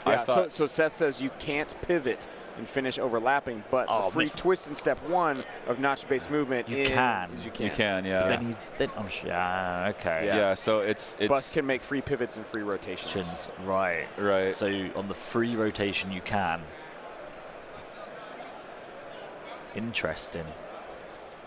Yeah. So Seth says you can't pivot and finish overlapping, but the free twist in step 1 of notch-based movement you can. You can. You can, yeah. Okay. Yeah. So it's Bus can make free pivots and free rotations. Right. Right. So on the free rotation, you can. Interesting.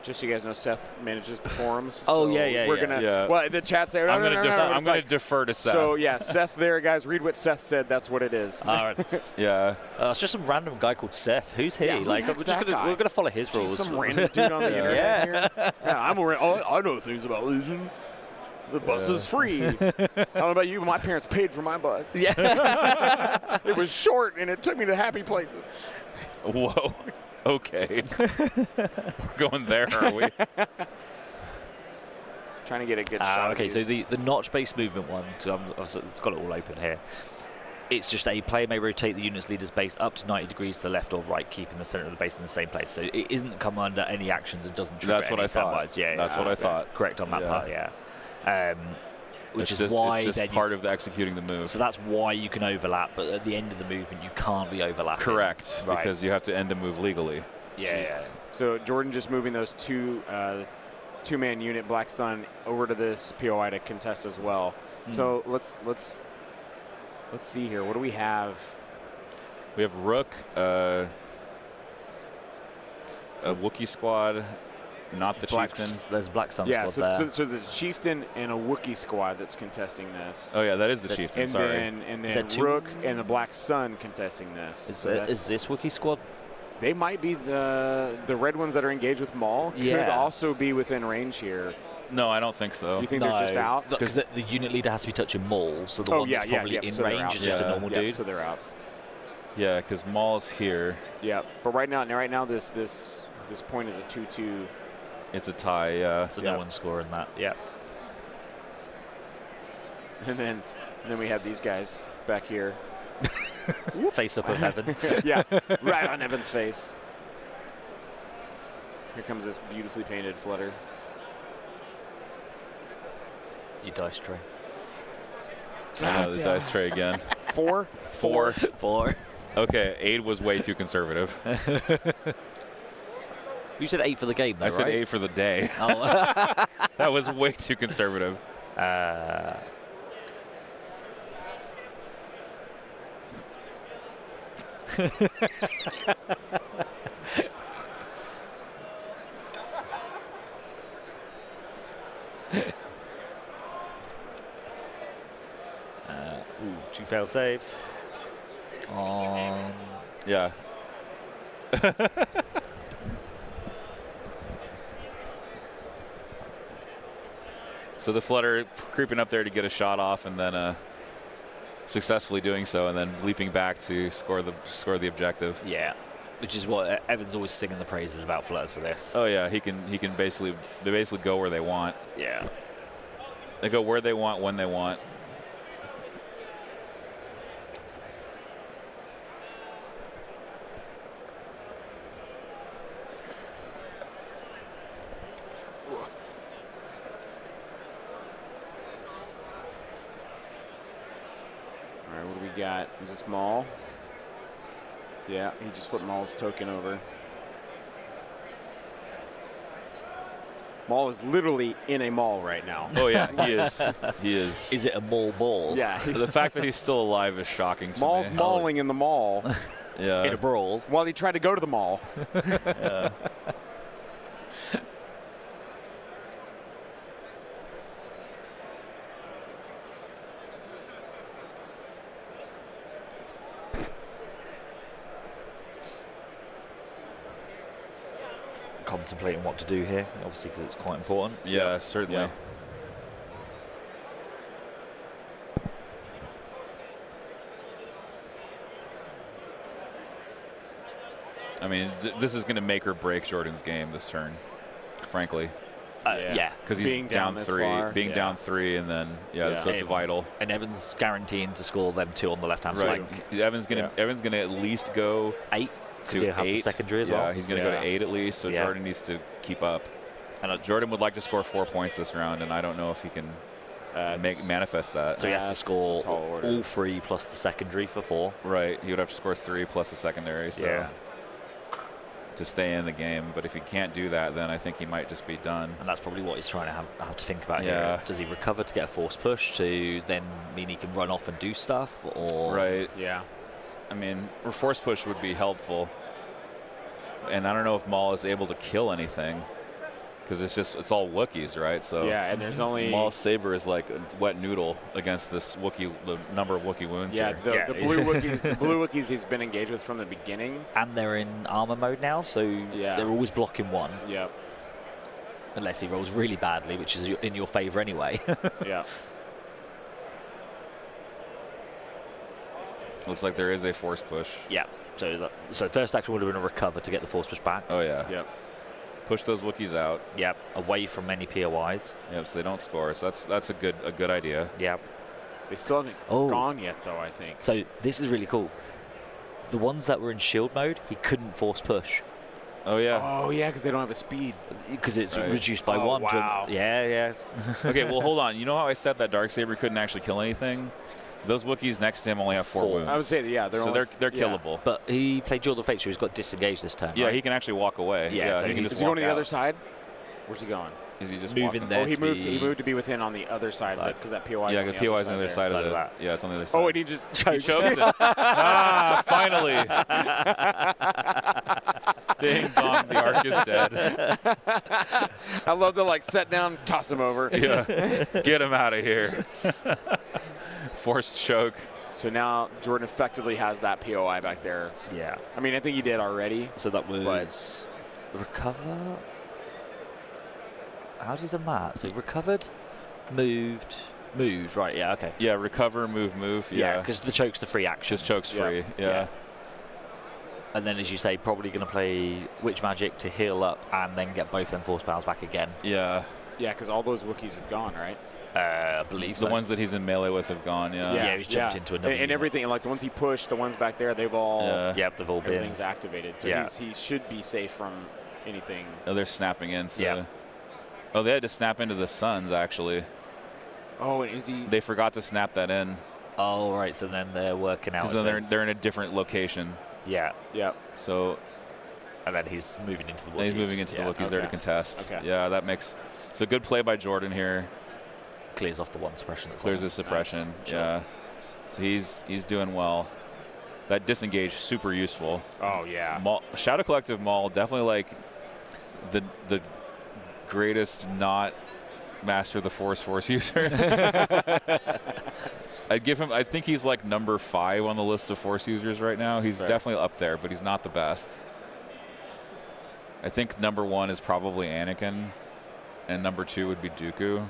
Just so you guys know, Seth manages the forums. Oh, so yeah. We're gonna. Well, the chat say. I'm gonna defer to Seth. So yeah, Seth there, guys. Read what Seth said. That's what it is. All right. Yeah. It's just some random guy called Seth. Who's he? Yeah, we're gonna follow his rules. Some random dude on the internet here. Yeah, I know things about Legion. The bus is free. I don't know about you, but my parents paid for my bus. Yeah. It was short, and it took me to happy places. Whoa. Okay. We're going there, are we? Trying to get a good shot. Okay, of so these. the notch-based movement one, so it's got it all open here. It's just a player may rotate the unit's leader's base up to 90 degrees to the left or right, keeping the center of the base in the same place. So it isn't come under any actions. It doesn't trigger That's what any I thought. standbys. Yeah, That's what I thought. Correct on that Yeah. part, yeah. Which It's is just, why it's just then part of the executing the move. so that's why you can overlap, but at the end of the movement you can't be overlapping. Correct, Right. because you have to end the move legally. Yeah. So Jordan just moving those two-man unit Black Sun over to this POI to contest as well. So let's see here. What do we have? We have Rook, a Wookiee squad, not the Chieftain. There's Black Sun Yeah, squad there. so the Chieftain and a Wookiee squad that's contesting this. Oh yeah, that is the Chieftain. And Sorry. then Is that two? Rook and the Black Sun contesting this. Is, So that's- is this Wookiee squad? they might be the red ones that are engaged with Maul. Could Yeah. also be within range here. No, I don't think so. You think they're just out? Because the unit leader has to be touching Maul, so the Oh, one yeah, that's yeah, probably yeah, in so they're range out. is just a Yeah. normal Yeah, dude. so they're out. Yeah, because Maul's here. Yeah, but right now this point is a 2-2. It's a tie. Yeah. So Yeah. no one's scoring that. Yeah. And then we have these guys back here. Face up in heaven. Yeah, right on Evan's face. Here comes this beautifully painted flutter. You dice tray. The dice tray again. 4? 4. 4. Okay, 8 was way too conservative. You said 8 for the game, though, I said right? 8 for the day. Oh. That was way too conservative. Ooh, 2 failed saves. Yeah. So the flutter creeping up there to get a shot off, and then successfully doing so, and then leaping back to score the objective. Yeah. Which is what Evan's always singing the praises about flutters for this. Oh yeah, they basically go where they want. Yeah. They go where they want when they want. All right, what do we got? Is this Maul? Yeah, he just flipped Maul's token over. Maul is literally in a mall right now. Oh yeah, he is. He is. Is it a Maul ball? Yeah, The fact that he's still alive is shocking to Maul's me. mauling in the mall Yeah. In a brawl. while he tried to go to the mall. Contemplating what to do here, obviously, because it's quite important. Yeah, certainly. Yeah. I mean, this is going to make or break Jordan's game this turn, frankly, Yeah. because he's Being down down this 3, far, being yeah. down 3, and then so it's Yeah. vital. And Evan's guaranteeing to score them 2 on the left-hand Right. flank. Evan's gonna at least go 8, because to he'll have 8. the secondary as yeah, well. he's gonna go Yeah. to 8 at least. So Yeah. Jordan needs to keep up. And Jordan would like to score 4 points this round, and I don't know if he can manifest that. So he has to That's score a tall order. all 3 plus the secondary for 4. Right, he would have to score 3 plus the secondary. So Yeah. to stay in the game, but if he can't do that, then I think he might just be done. And that's probably what he's trying to have to think about Yeah. here. Does he recover to get a force push to then mean he can run off and do stuff? Or Right. Yeah. I mean, a force push would be helpful. And I don't know if Maul is able to kill anything, because it's all Wookiees, right? So Yeah, and there's only Maul's saber is like a wet noodle against this Wookiee, the number of Wookiee wounds yeah, here. the blue Wookiees, the blue Wookiees he's been engaged with from the beginning. And they're in armor mode now, so Yeah. they're always blocking 1. Yep. Unless he rolls really badly, which is in your favor anyway. Yeah. Looks like there is a force push. Yeah. So first action would have been a recover to get the force push back. Oh yeah. Yep. push those Wookiees out. Yep, away from any POIs. Yep, so they don't score. So that's a good idea. Yep. They still haven't gone yet, though, I think. So this is really cool. The ones that were in shield mode, he couldn't force push. Oh yeah. Oh, yeah, because they don't have the speed. Because it's Right. reduced by Oh, 1. wow. Yeah. Okay, well hold on. You know how I said that Darksaber couldn't actually kill anything? Those Wookiees next to him only have 4 4. wounds. I would say, yeah. so they're killable. But he played Jewel of Fate, so he's got disengaged this turn. Yeah, right? he can actually walk away. Yeah, so he can he's- just Is he going to the walk other out. side? Where's he going? Is he just Moving walking? there. Oh, he to moved. be- He moved to be within on the other side because that POI. Yeah, is on the the POI is on the other there. side of Side of the. that. Yeah, it's on the other side. Oh, and he just He choked. chokes it. Ah, finally. Ding dong, the arc is dead. I love to like set down, toss him over. Yeah, get him out of here. Forced choke. So now Jordan effectively has that POI back there. Yeah. I mean, I think he did already. So that was recover. How's he done that? So recovered, moved. Right. Yeah. Okay. Yeah, recover, move. Yeah. Yeah, Because the choke's the free action. just chokes free. Yeah. Yeah. And then, as you say, probably going to play Witch Magic to heal up and then get both them force powers back again. Yeah. Yeah, because all those Wookiees have gone, right? I believe The so. ones that he's in melee with have gone. Yeah, he's jumped into another And unit. everything, like the ones he pushed, the ones back there, they've all, Yeah. Yep, they've all been. everything's activated. So Yeah. he should be safe from anything. Oh, they're snapping into. Yeah. Oh, they had to snap into the Suns actually. Oh, and is he? They forgot to snap that in Oh, right. So then they're working out. because if then there's- they're in a different location. Yeah. Yeah. So And then he's moving into the Wookiees. he's moving into Yeah. the Wookiees there to Okay. contest. Okay. Yeah, that makes. So good play by Jordan here. Clears off the 1 suppression. That's Clears all. his suppression. Nice. Sure. Yeah. So he's doing well. That disengage super useful. Oh yeah. Shadow Collective Maul definitely like the greatest not master the force user. I'd give him. I think he's like number 5 on the list of force users right now. He's Right. definitely up there, but he's not the best. I think number 1 is probably Anakin, and number 2 would be Dooku.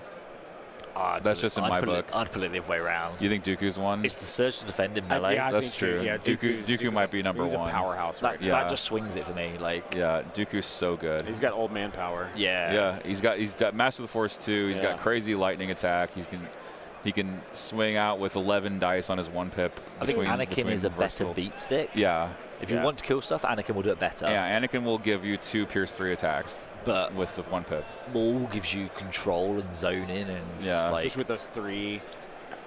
That's just in my book. I'd put it the other way around. Do you think Dooku's one? It's the surge to defend in melee. Yeah, I That's think true. Yeah, Dooku might be number he's 1. a powerhouse that, right now. Yeah. that just swings it for me. Like, Yeah, Dooku's so good. He's got old man power. yeah. Yeah, he's got Master of the Force 2. He's Yeah. got crazy lightning attack. He can swing out with 11 dice on his 1 pip. I think Anakin between is a better versatile- beat stick. Yeah, If you Yeah. want to kill stuff, Anakin will do it better. yeah. Anakin will give you 2 Pierce 3 attacks But with the 1 pip. Maul gives you control and zoning and Yeah. like Especially with those 3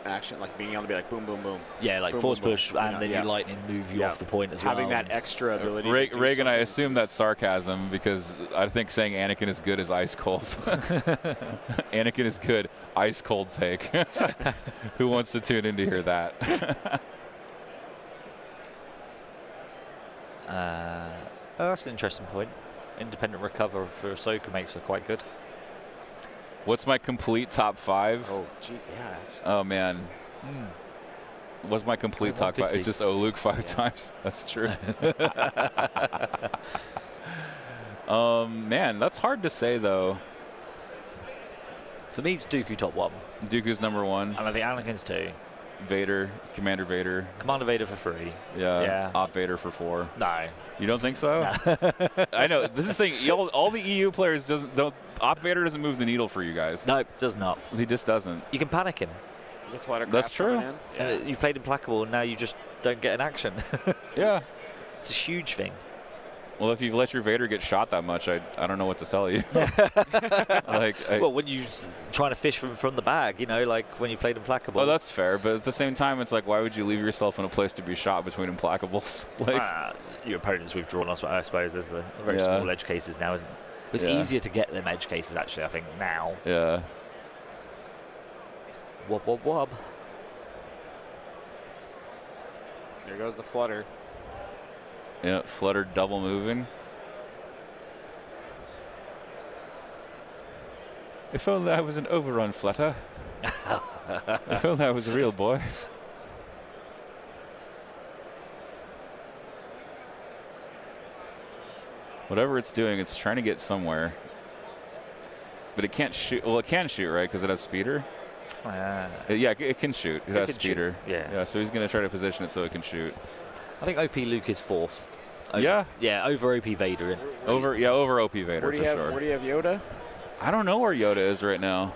action, like being able to be like boom, boom, boom. yeah, like boom, force boom, boom. push and Yeah, then yeah. your lightning move you Yeah. off the point as Having well. that extra ability. to do Reagan, I something. assume that's sarcasm because I think saying Anakin is good is ice cold. Anakin is good, ice cold take. Who wants to tune in to hear that? That's an interesting point. Independent recover for Ahsoka makes her quite good. What's my complete top 5? Oh, jeez, yeah. Oh man. What's my complete top 5? 150. It's just Luke 5 times. That's true. Man, that's hard to say though. For me, it's Dooku top 1, Dooku's number 1. and I think Anakin's 2. Vader, Commander Vader. Commander Vader for 3. Yeah. Yeah. Op Vader for 4. No. You don't think so? I know. This is the thing. All the EU players don't. Op Vader doesn't move the needle for you guys. No, it does not. He just doesn't. You can panic him. Is a flutter That's true. You've played Implacable, and now you just don't get an action. Yeah. It's a huge thing. Well, if you've let your Vader get shot that much, I don't know what to tell you. Well, when you're trying to fish from the bag, you know, like when you played Implacable. well, that's fair, but at the same time, it's like, why would you leave yourself in a place to be shot between Implacables? Like, your opponent's withdrawn, I suppose. There's the very Yeah. small edge cases now, isn't it? It's Yeah. easier to get them edge cases, actually, I think, now. yeah. Wob, wob, wob. There goes the flutter. Yeah, Flutter double moving. If only I was an overrun Flutter. If only I was a real boy. Whatever it's doing, it's trying to get somewhere. But it can't shoot. Well, it can shoot, right? Because it has speeder. Yeah, it can shoot. It has can shoot, speeder. yeah. Yeah, so he's going to try to position it so it can shoot. I think OP Luke is 4th. Yeah, over OP Vader. Over OP Vader Where do for you have sure. Where do you have Yoda? I don't know where Yoda is right now.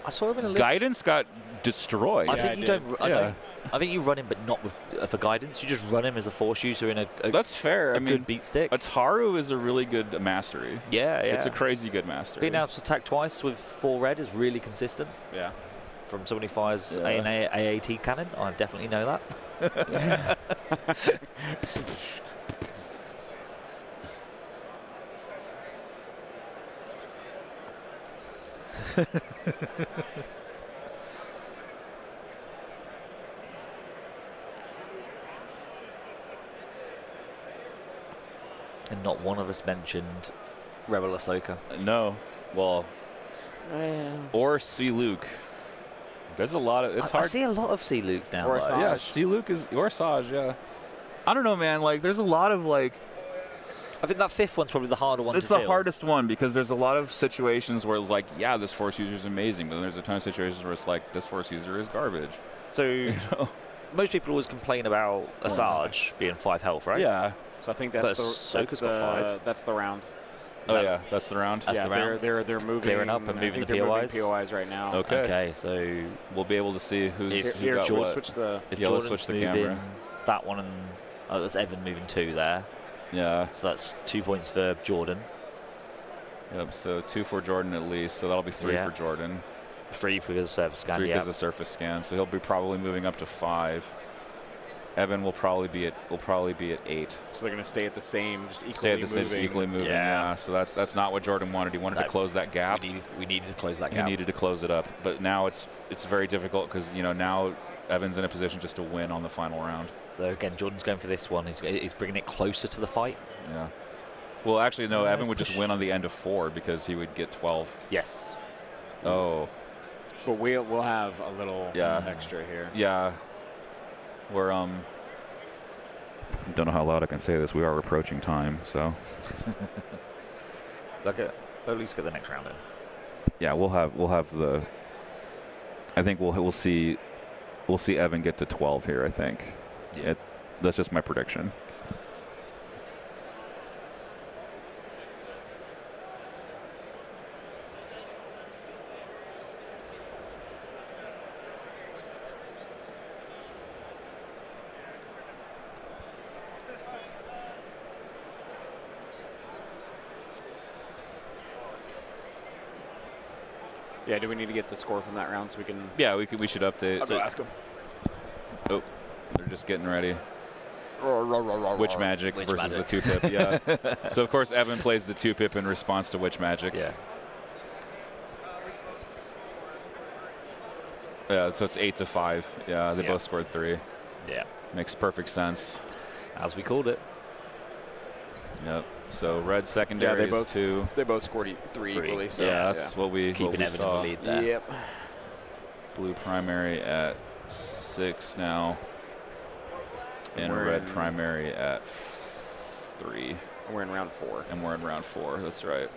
I saw him in a list. Guidance got destroyed. I Yeah, think I you did. don't. I think you run him, but not with for guidance. You just run him as a force user in a That's fair. I mean, good beat stick. Ataru is a really good mastery. Yeah. It's a crazy good mastery. Being able to attack twice with 4 red is really consistent. Yeah. From somebody who fires AAT cannon, I definitely know that. And not one of us mentioned Rebel Ahsoka. No. Well, or see Luke. There's a lot of. It's I hard. see a lot of C Luke now. Or though. Asajj. Yeah, see Luke is or Saj. Yeah. I don't know, man. Like, there's a lot of like. I think that 5th one's probably the harder one It's to the fill. hardest one because there's a lot of situations where it's like, yeah, this force user is amazing, but then there's a ton of situations where it's like, this force user is garbage. So most people always complain about Asajj being 5 health, right? Yeah. So I think But that's Ahsoka's got 5. That's the round. Oh yeah, that's the round. That's yeah, the round. they're moving, Clearing up and I moving think the they're moving POIs? POIs right now. Okay. Okay, so We'll be able to see who's Here, got we'll what. switch the. if Yeah, let's Jordan's switch the moving camera. that one, and that's Evan moving 2 there. Yeah. So that's 2 points for Jordan, Yep. So 2 for Jordan at least. So that'll be 3 Yeah. for Jordan. 3 because of surface scan. 3 Yeah. because of surface scan. So he'll be probably moving up to 5. Evan will probably be at 8. So they're going to stay at the same, just equally Stay at the same, moving. equally moving. Yeah. Yeah. So that's not what Jordan wanted. He wanted to close that gap. We needed to close that He gap. needed to close it up, but now it's very difficult because now Evan's in a position just to win on the final round. So again, Jordan's going for this one. He's bringing it closer to the fight. Yeah. Well, actually, no. Nice Evan would just push. win on the end of 4 because he would get 12. Yes. Oh, But we'll have a little Yeah. extra here. yeah. We're Don't know how loud I can say this. We are approaching time, so At least get the next round in. yeah, we'll have the. I think we'll see Evan get to 12 here. I think. Yeah. That's just my prediction. Yeah, do we need to get the score from that round so we can? Yeah, we should update. I'll go ask him. Oh, they're just getting ready. Witch Magic Witch versus Magic. the 2-pip, yeah. So, of course, Evan plays the 2-pip in response to Witch Magic. Yeah. Yeah, so it's 8-5. Yeah, they Yeah. both scored 3. Yeah. Makes perfect sense. As we called it. Yep. So red secondary is both- 2. They both scored 3 equally. So Yeah, that's what we Keeping Evan in saw. the lead there. Yep. Blue primary at 6 now. And We're red in- primary at 3. And we're in round 4. And we're in round 4. That's right.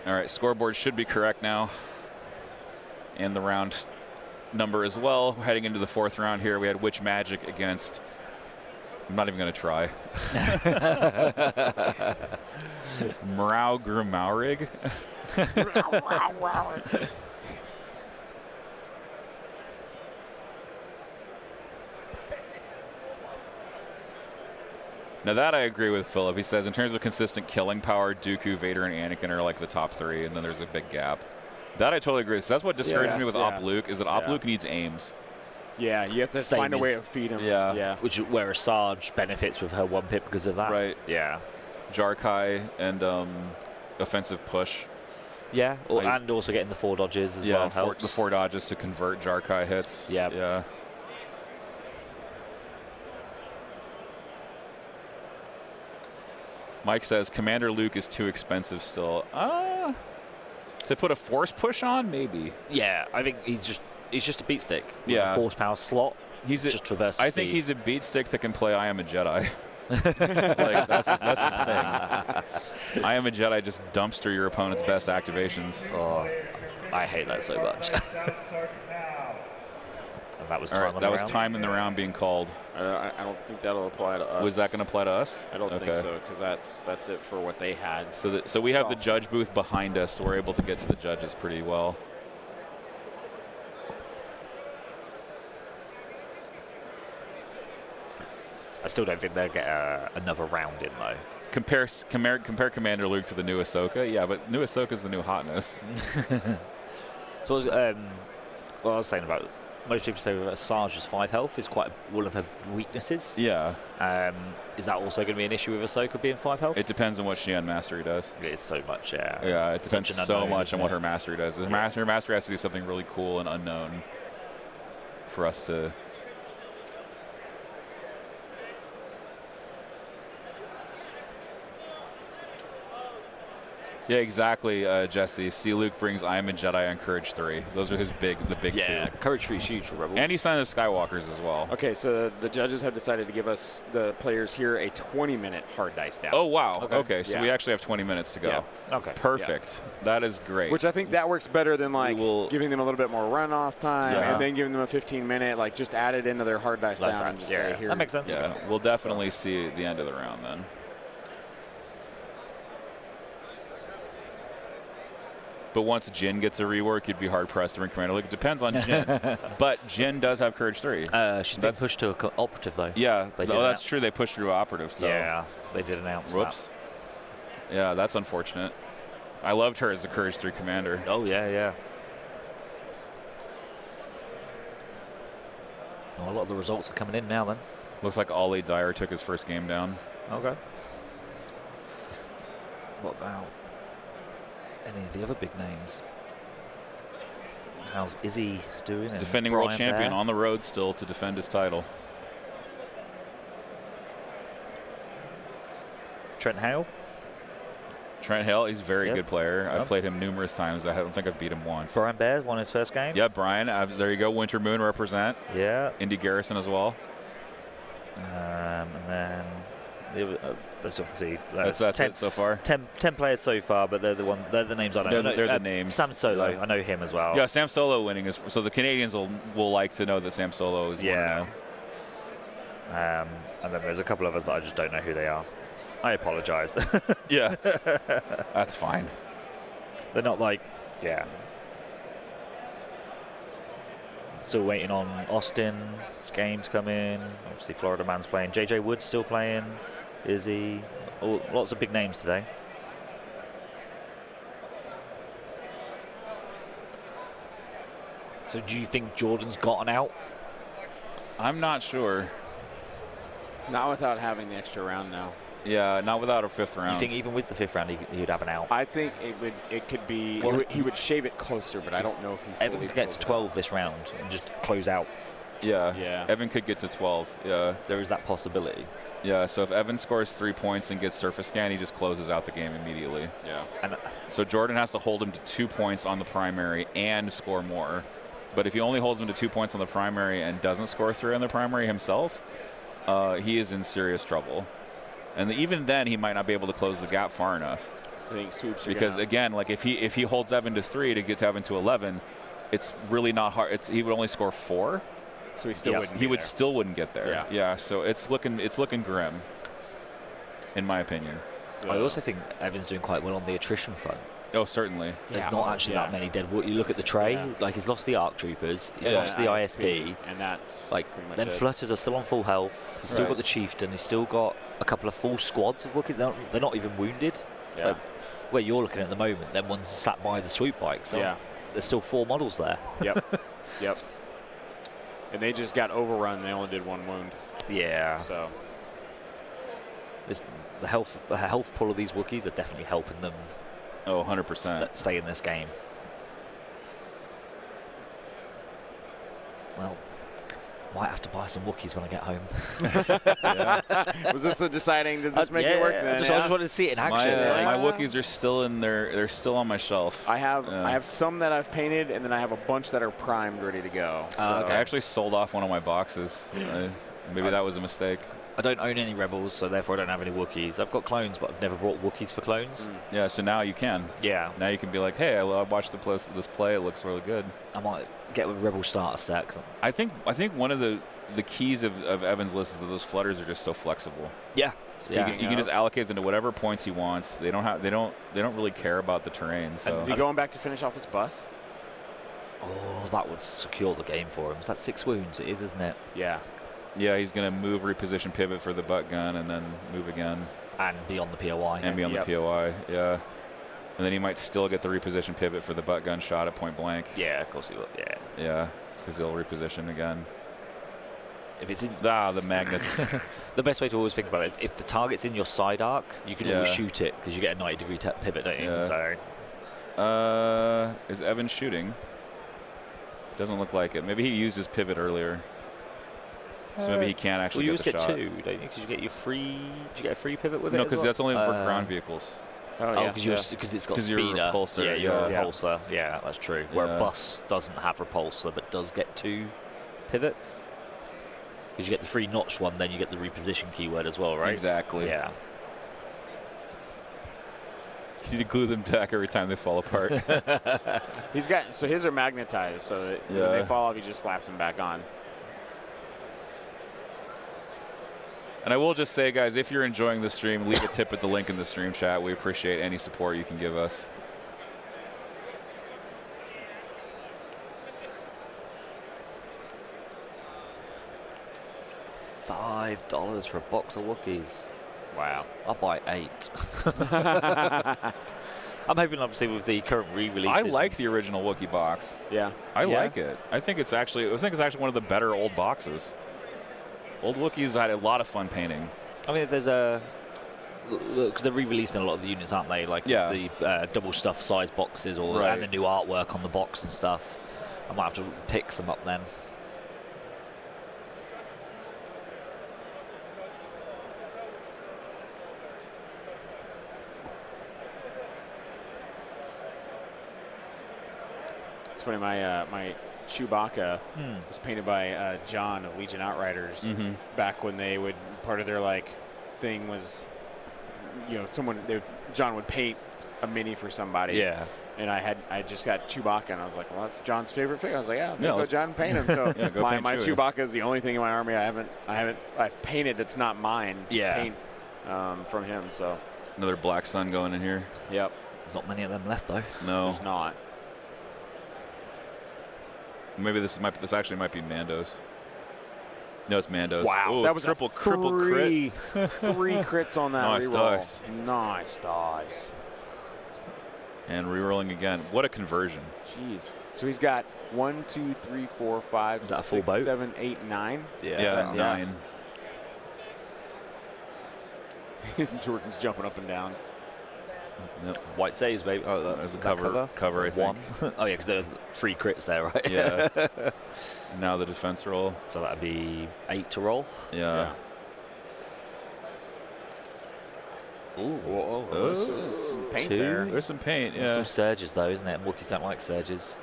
All right, scoreboard should be correct now. And the round number as well. We're heading into the 4th round here. We had Witch Magic against. I'm not even going to try. Mrau Grimaurig. Now that I agree with Philip. He says in terms of consistent killing power, Dooku, Vader, and Anakin are like the top 3, and then there's a big gap. That I totally agree. So that's what discourages me with Op Luke is that Op Luke needs aims. Yeah, you have to Same find a way as- to feed him. Yeah. Yeah. Where Asajj benefits with her 1-pip because of that. Right. Yeah. Jarkai and offensive push. Yeah. I- And also getting the 4 dodges as Yeah, well helps. the 4 dodges to convert Jarkai hits. Yep. Yeah. Mike says Commander Luke is too expensive still. To put a force push on, maybe. Yeah, I think he's just a beat stick. With Yeah. a force power slot. He's just for burst I think speed. he's a beat stick that can play I Am a Jedi. Like that's the thing. I Am a Jedi just dumpster your opponent's best activations. Oh, I hate that so much. that was All time right, on that the was round. time in the round being called. I don't think that'll apply to us. Was that going to apply to us? I don't Okay. think so, because that's it for what they had. So we have the Sauce. judge booth behind us, so we're able to get to the judges pretty well. I still don't think they'll get another round in, though. Compare Commander Luke to the new Ahsoka. Yeah, but new Ahsoka's the new hotness. So what I was saying about, most people say that Sarge's 5 health is quite one of her weaknesses. Yeah. Is that also going to be an issue with Ahsoka being 5 health? It depends on what Xi'an Mastery does. It's so much, yeah. Yeah, it depends Such an so unknown, much on what isn't her it? mastery does. Her mastery has to do something really cool and unknown for us to. Yeah, exactly, Jesse. See, Luke brings I Am a Jedi and Courage 3. Those are the big Yeah, two. Courage 3 is huge for Rebels. And he's signed the Skywalkers as well. Okay, so the judges have decided to give us, the players here, a 20-minute hard dice down. Oh, wow. Okay, so Yeah. we actually have 20 minutes to go. Yeah. Okay. Perfect. That is great. Which I think that works better than like will- giving them a little bit more runoff time Yeah. and then giving them a 15-minute, like just add it into their hard dice Last down round. and just Yeah, say here. that makes sense. Yeah, we'll definitely see the end of the round then. But once Jin gets a rework, you'd be hard-pressed to bring Commander Luke. It depends on Jin. But Jin does have Courage 3. She's been pushed to a operative, though. Yeah, They did that's that. true. They pushed through operative. So. Yeah, they did announce Whoops. Yeah, that's unfortunate. I loved her as a Courage 3 commander. that. Oh, yeah. Well, a lot of the results are coming in now, then. Looks like Ollie Dyer took his first game down. Okay. What about any of the other big names? How's Izzy doing? and Defending world Brian champion Bear? on the road still to defend his title. Trent Hale? Trent Hale, he's a very Yep. good player. I've Yep. played him numerous times. I don't think I've beat him once. Brian Bear won his first game? Yeah, Brian. There you go. Winter Moon represent. Yeah. Indy Garrison as well. And then let's see. That's 10, it so far. 10 players so far, but they're the names I know. They're the names. Sam Solo, Yeah. I know him as well. Yeah, Sam Solo winning is so the Canadians will like to know that Sam Solo is Yeah. 1-0. And then there's a couple of us that I just don't know who they are. I apologize. Yeah, that's fine. They're not like, yeah. Still waiting on Austin's game to come in. Obviously, Florida Man's playing. JJ Wood's still playing. Izzy. Lots of big names today. So do you think Jordan's gotten out? I'm not sure. Not without having the extra round now. Yeah, not without a fifth round. You think even with the 5th round he'd have an out? I think it could be, Well, he would shave it closer, but I don't know if he Evan fully could get to closed 12 this round and just close out. Yeah. Yeah. Evan could get to 12. Yeah. There is that possibility. Yeah. So if Evan scores 3 points and gets surface scan, he just closes out the game immediately. out. Yeah. And So Jordan has to hold him to 2 points on the primary and score more. But if he only holds him to 2 points on the primary and doesn't score 3 on the primary himself, he is in serious trouble. And even then, he might not be able to close the gap far enough. I think sweeps are Because gonna- again, like if he holds Evan to 3 to get to Evan to 11, it's really not hard. He would only score 4. so he still wouldn't. He be would there. still wouldn't get there. Yeah. Yeah. So it's looking grim, in my opinion. So- I also think Evan's doing quite well on the attrition front. Oh, certainly. There's Yeah. not actually that Yeah. many dead. You look at the tray, Yeah. like he's lost the ARC Troopers, he's Yeah, lost the ISP. and that's Like pretty much then it. Flutters are still on full health. He's still Right. got the Chieftain. He's still got a couple of full squads of Wookiees. They're not even wounded. Yeah. Like, where you're looking at the moment, then one's sat by the swoop bike. So Yeah. there's still 4 models there. Yep. Yep. And they just got overrun. They only did 1 wound. Yeah. So The health pool of these Wookiees are definitely helping them Oh, 100%. stay in this game. Well, might have to buy some Wookiees when I get home. was this the deciding? Did this make it work? I Then, just wanted to see it in action. My like- Wookiees are still in there. They're still on my shelf. I have some that I've painted, and then I have a bunch that are primed, ready to go. So I actually sold off one of my boxes. Maybe that was a mistake. I don't own any Rebels, so therefore I don't have any Wookiees. I've got clones, but I've never brought Wookiees for clones. Yeah, so now you can. Yeah. Now you can be like, hey, I watched this play. It looks really good. I might get a Rebel starter set. 'Cause I think one of the keys of Evan's list is that those flutters are just so flexible. yeah. You can just allocate them to whatever points he wants. They don't really care about the terrain. So Is he going back to finish off this bus? Oh, that would secure the game for him. Is that 6 wounds? It is, isn't it? Yeah. yeah, he's gonna move, reposition, pivot for the butt gun, and then move again And beyond the POI. and be on Yep. the POI. Yeah, and then he might still get the reposition pivot for the butt gun shot at point blank. Yeah, of course he will. Yeah. Yeah, because he'll reposition again. If it's in, The magnets. the best way to always think about it is if the target's in your side arc, you can always Yeah. shoot it because you get a 90-degree pivot, don't you? Yeah. So Is Evan shooting? Doesn't look like it. Maybe he used his pivot earlier. So maybe he can't actually you always get the get shot. 2, don't you? Because you get your free. Did you get a free pivot with it? No, as because well? that's only for ground vehicles. Oh, because it's got 'Cause you're a speeder. repulsor, Yeah, you're a yeah. repulsor. Yeah, that's true. Where Yeah. a bus doesn't have repulsor, but does get 2 pivots. Because you get the free notch one, then you get the reposition keyword as well, right? Exactly. Yeah. You need to glue them back every time they fall apart. He's got so his are magnetized, so that when Yeah. they fall off, he just slaps them back on. And I will just say, guys, if you're enjoying the stream, leave a tip at the link in the stream chat. We appreciate any support you can give us. $5 for a box of Wookiees. Wow. I'll buy 8. I'm hoping, obviously, with the current re-releases. I like the original Wookiee box. Yeah. I Yeah? like it. I think it's actually one of the better old boxes. Old Wookiees had a lot of fun painting. I mean, if there's a. Because they're re-releasing a lot of the units, aren't they? Like Yeah. the double stuff size boxes or Right. and the new artwork on the box and stuff. I might have to pick some up then. It's funny. My Chewbacca was painted by John of Legion Outriders back when they would part of their thing was, John would paint a mini for somebody. Yeah. And I just got Chewbacca, and I was like, well, that's John's favorite figure. I was like, yeah, Yeah, go let's- John paint him. So Yeah, go my paint Chewie. Chewbacca is the only thing in my army I've painted that's not mine. Yeah. Paint from him. So Another Black Sun going in here. yep, There's not many of them left though. No, there's not. maybe this actually might be Mando's. No, it's Mando's. Wow, Ooh, that was triple a crit. three crits on that Nice reroll. dice. Nice dice. And rerolling again. What a conversion. Jeez. So he's got 1, 2, 3, 4, 5, Is that a full 6, boat? 7, 8, 9. Yeah, Yeah. 9. Jordan's jumping up and down. Yep. White saves, baby. Oh, There's a is that cover, I think. 1. Oh yeah, because there's 3 crits there, right? Yeah. Now the defense roll. So that'd be 8 to roll. Yeah. Ooh. Whoa, Those- some paint 2. there. There's some paint. There's Yeah. some surges though, isn't it? And Wookiees don't like surges.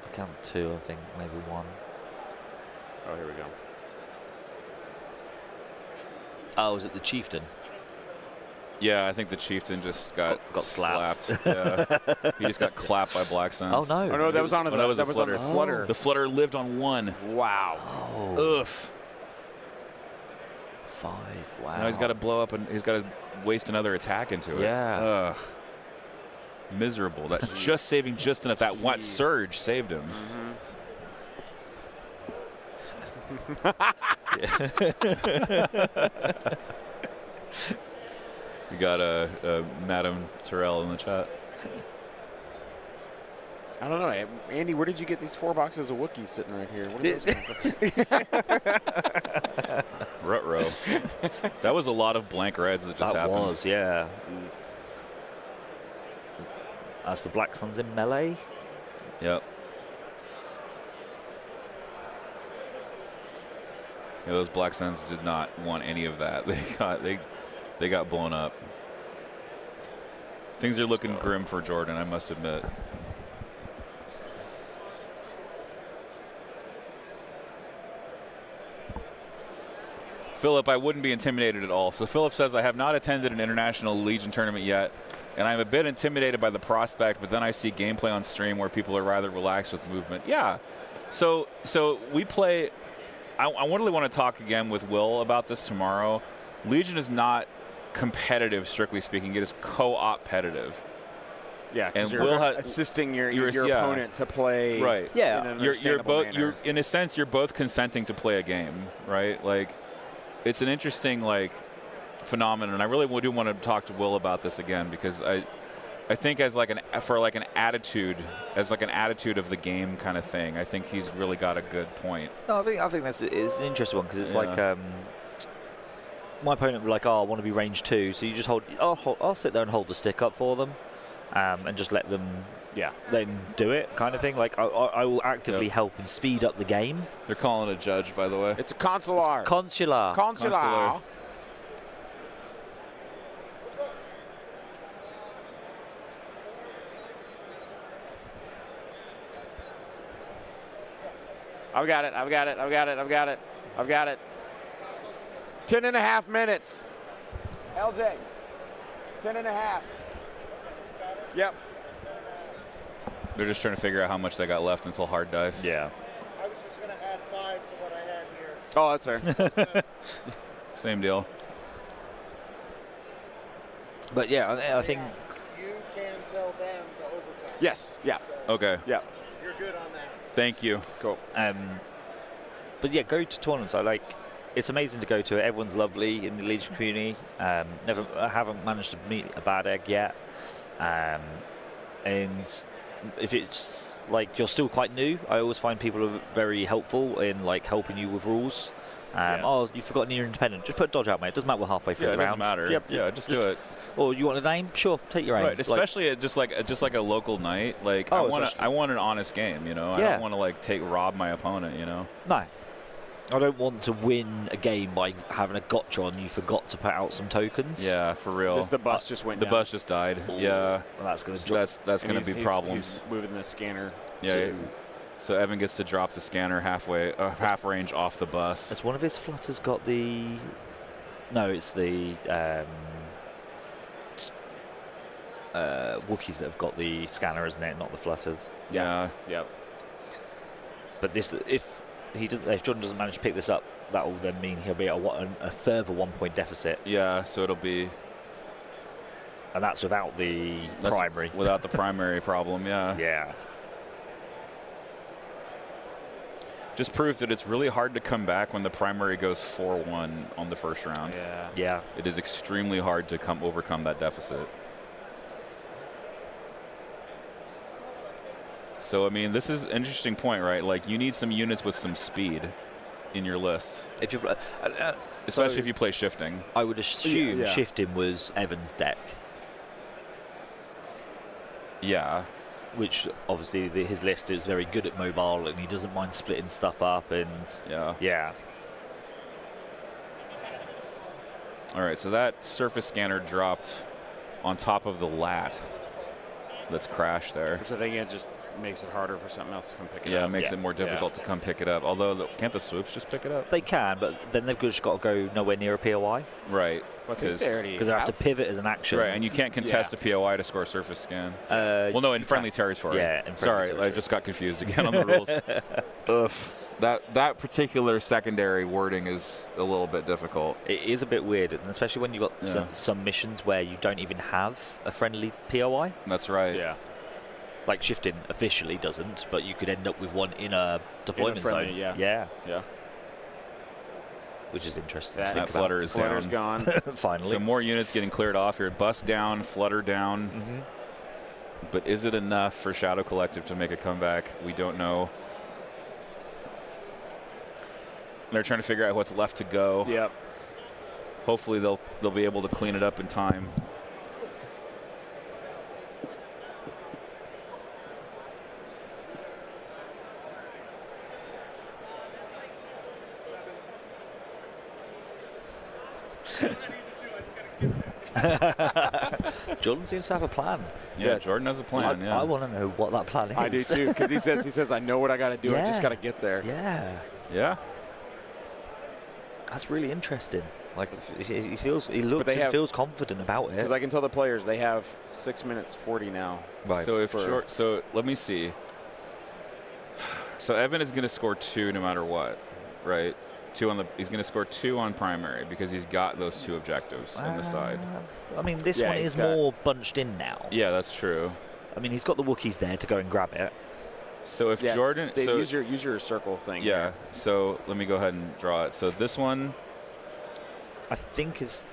I count 2, I think, maybe 1. Oh, here we go. Oh, is it the Chieftain? Yeah, I think the Chieftain just got slapped. Yeah. He just got clapped by Black Suns. Oh no! Oh no, that was on that was a on flutter. the flutter. The flutter lived on 1. Wow. Oh, Oof. 5. Wow. Now he's got to blow up and he's got to waste another attack into it. Yeah. Ugh. Miserable. That's just saving just enough. That one surge saved him. We got Madam Terrell in the chat. I don't know, Andy. Where did you get these 4 boxes of Wookiees sitting right here? What are those? Ruh-roh. That was a lot of blank reds that just that happened. was, yeah. That's the Black Suns in melee. Yep. Yeah, those Black Suns did not want any of that. They got blown up. Things are looking grim for Jordan, I must admit. Philip, I wouldn't be intimidated at all. So Philip says, I have not attended an International Legion tournament yet, and I'm a bit intimidated by the prospect, but then I see gameplay on stream where people are rather relaxed with movement. Yeah. So we play. I really want to talk again with Will about this tomorrow. Legion is not competitive, strictly speaking. It is co-op-petitive. Yeah, and you're assisting your opponent to play. Right. Yeah. In an You're understandable both. manner. You're in a sense. You're both consenting to play a game, right? Like, it's an interesting phenomenon. And I really do want to talk to Will about this again, because I think as an attitude of the game kind of thing, I think he's really got a good point. No, I think it's an interesting one, because it's like my opponent will be like, oh, I want to be range 2, so you just hold. I'll sit there and hold the stick up for them, and just let them. Yeah. Then do it, kind of thing. Like I will actively help and speed up the game. They're calling a judge, by the way. It's a consular. Consular. Consular. I've got it. 10.5 minutes. LJ. 10.5. Yep. They're just trying to figure out how much they got left until hard dice. Yeah. I was just going to add 5 to what I had here. Oh, that's fair. Same deal. But yeah, I think. You can tell them the overtime. Yes. Yeah. Okay. Yeah. You're good on that. Thank you. Cool. But yeah, go to tournaments. It's amazing to go to it. Everyone's lovely in the Legion community. I haven't managed to meet a bad egg yet. And if it's like you're still quite new, I always find people are very helpful in helping you with rules. Oh, you've forgotten you're independent. Just put dodge out, mate. It doesn't matter halfway through Yeah, the it round. doesn't matter. Yep. Yeah, just do it. Or you want a name? Sure, take your aim. Right, especially at just like a local night. I want an honest game, you know. I don't want to rob my opponent, you know. No. I don't want to win a game by having a gotcha on you forgot to put out some tokens. Yeah, for real. The bus just went The down. bus just died. Yeah. Well, that's going to So that's going to be problems. He's moving the scanner. Yeah. So Evan gets to drop the scanner half range off the bus. Has one of his flutters got the? No, it's the Wookiees that have got the scanner, isn't it? Not the flutters. Yeah. Yep. But if Jordan doesn't manage to pick this up, that will then mean he'll be at a further 1 point deficit, Yeah. So it'll be. and that's without the primary. Without the primary problem. Yeah. Yeah. Just proof that it's really hard to come back when the primary goes 4-1 on the first round. Yeah. Yeah. It is extremely hard to overcome that deficit. So, I mean, this is an interesting point, right? Like, you need some units with some speed in your lists, If you, especially if you play shifting. I would assume Yeah. shifting was Evan's deck, Yeah. which obviously his list is very good at mobile, and he doesn't mind splitting stuff up. And Yeah. All right, so that surface scanner dropped on top of the lat that's crashed there. Which I think it just makes it harder for something else to come pick it up. Yeah, it makes it more difficult to come pick it up. Although, can't the swoops just pick it up? they can, but then they've just got to go nowhere near a POI Right. I think they already because they have to pivot as an action. Right, and you can't contest a POI to score a surface scan. Well, no, in friendly territory. Yeah, in friendly Sorry, territory. I just got confused again on the rules. That particular secondary wording is a little bit difficult. It is a bit weird, and especially when you've got some missions where you don't even have a friendly POI. That's right. Yeah. Like shifting officially doesn't, but you could end up with one in a deployment friendly, zone. yeah. Yeah. Which is interesting. That to think flutter is Flutter's down. gone. Finally. So more units getting cleared off here. Bus down, flutter down. But is it enough for Shadow Collective to make a comeback? We don't know. They're trying to figure out what's left to go. Yep. Hopefully they'll be able to clean it up in time. Jordan seems to have a plan. Yeah, Jordan has a plan. I, yeah. I want to know what that plan is. I do too, because he says I know what I got to do. I just got to get there. Yeah. Yeah. That's really interesting. Like he feels, he looks, they and have- feels confident about Because it. I can tell the players they have 6 minutes 40 now. Right. So if For- so let me see. So Evan is going to score 2 no matter what, right? He's going to score 2 on primary because he's got those 2 objectives on the side. I mean, this Yeah, one he's is got- more bunched in now. Yeah, that's true. I mean, he's got the Wookiees there to go and grab it. So if Yeah, Jordan, Dave, so use your circle thing. yeah, here. so let me go ahead and draw it. So this one, I think it's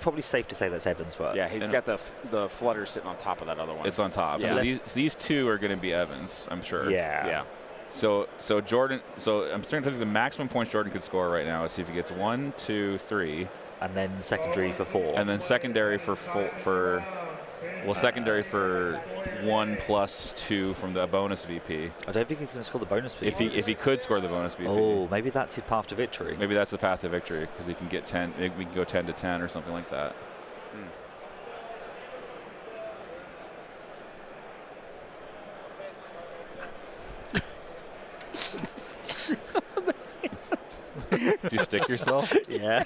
probably safe to say that's Evans, but Yeah, he's And- got the flutter sitting on top of that other one. it's on top. Yeah. So these 2 are going to be Evans, I'm sure. yeah. So Jordan, so I'm starting to think the maximum points Jordan could score right now is see if he gets 1, 2, 3, And then secondary for 4. and then secondary for secondary for 1 plus 2 from the bonus VP. I don't think he's going to score the bonus for If he could score the bonus VP. Oh, maybe that's his path to victory. Maybe that's the path to victory because he can get 10. Maybe we can go 10 to 10 or something like that. Do you stick yourself? Yeah.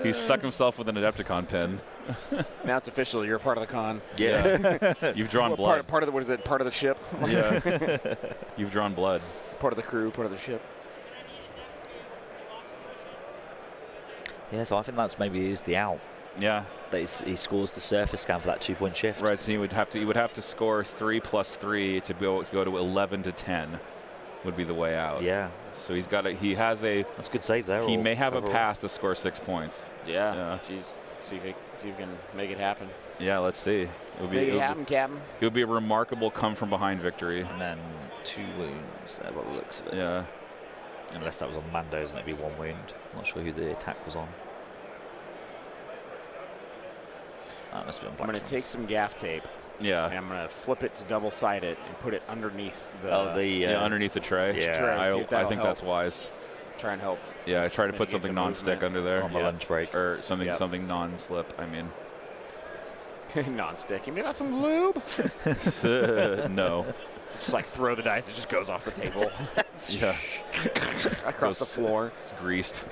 He stuck himself with an Adepticon pin. Now it's official. You're a part of the con. Yeah. You've drawn Well, blood. part of the, what is it? Part of the ship. Yeah. You've drawn blood. Part of the crew. Part of the ship. Yeah, so I think that's maybe is the out. Yeah. That he scores the surface scan for that 2-point shift. Right. So he would have to score 3 plus 3 to go to 11 to 10. Would be the way out. Yeah. So he has a. That's a good save there. He may have a overall. path to score 6 points. Yeah. Yeah. Jeez. See if you can make it happen. Yeah. Let's see. Make it happen, Captain. It would be a remarkable come from behind victory. And then 2 wounds there by the looks of it. Yeah. Unless that was on Mando's and it'd be 1 wound. Not sure who the attack was on. That must be on I'm going to take Blackstone's. some gaff tape and Yeah. I'm going to flip it to double-side it and put it underneath the. Underneath the tray. Yeah. Tray, see if I that'll think help. that's wise. Try and help. Yeah. I try to put Mitigate something the non-stick movement. under there. on my lunch break. Or something Yep. something non-slip. I mean. Non-stick. You got some lube? No. Just like throw the dice. It just goes off the table Yeah. across the Goes- floor. It's greased.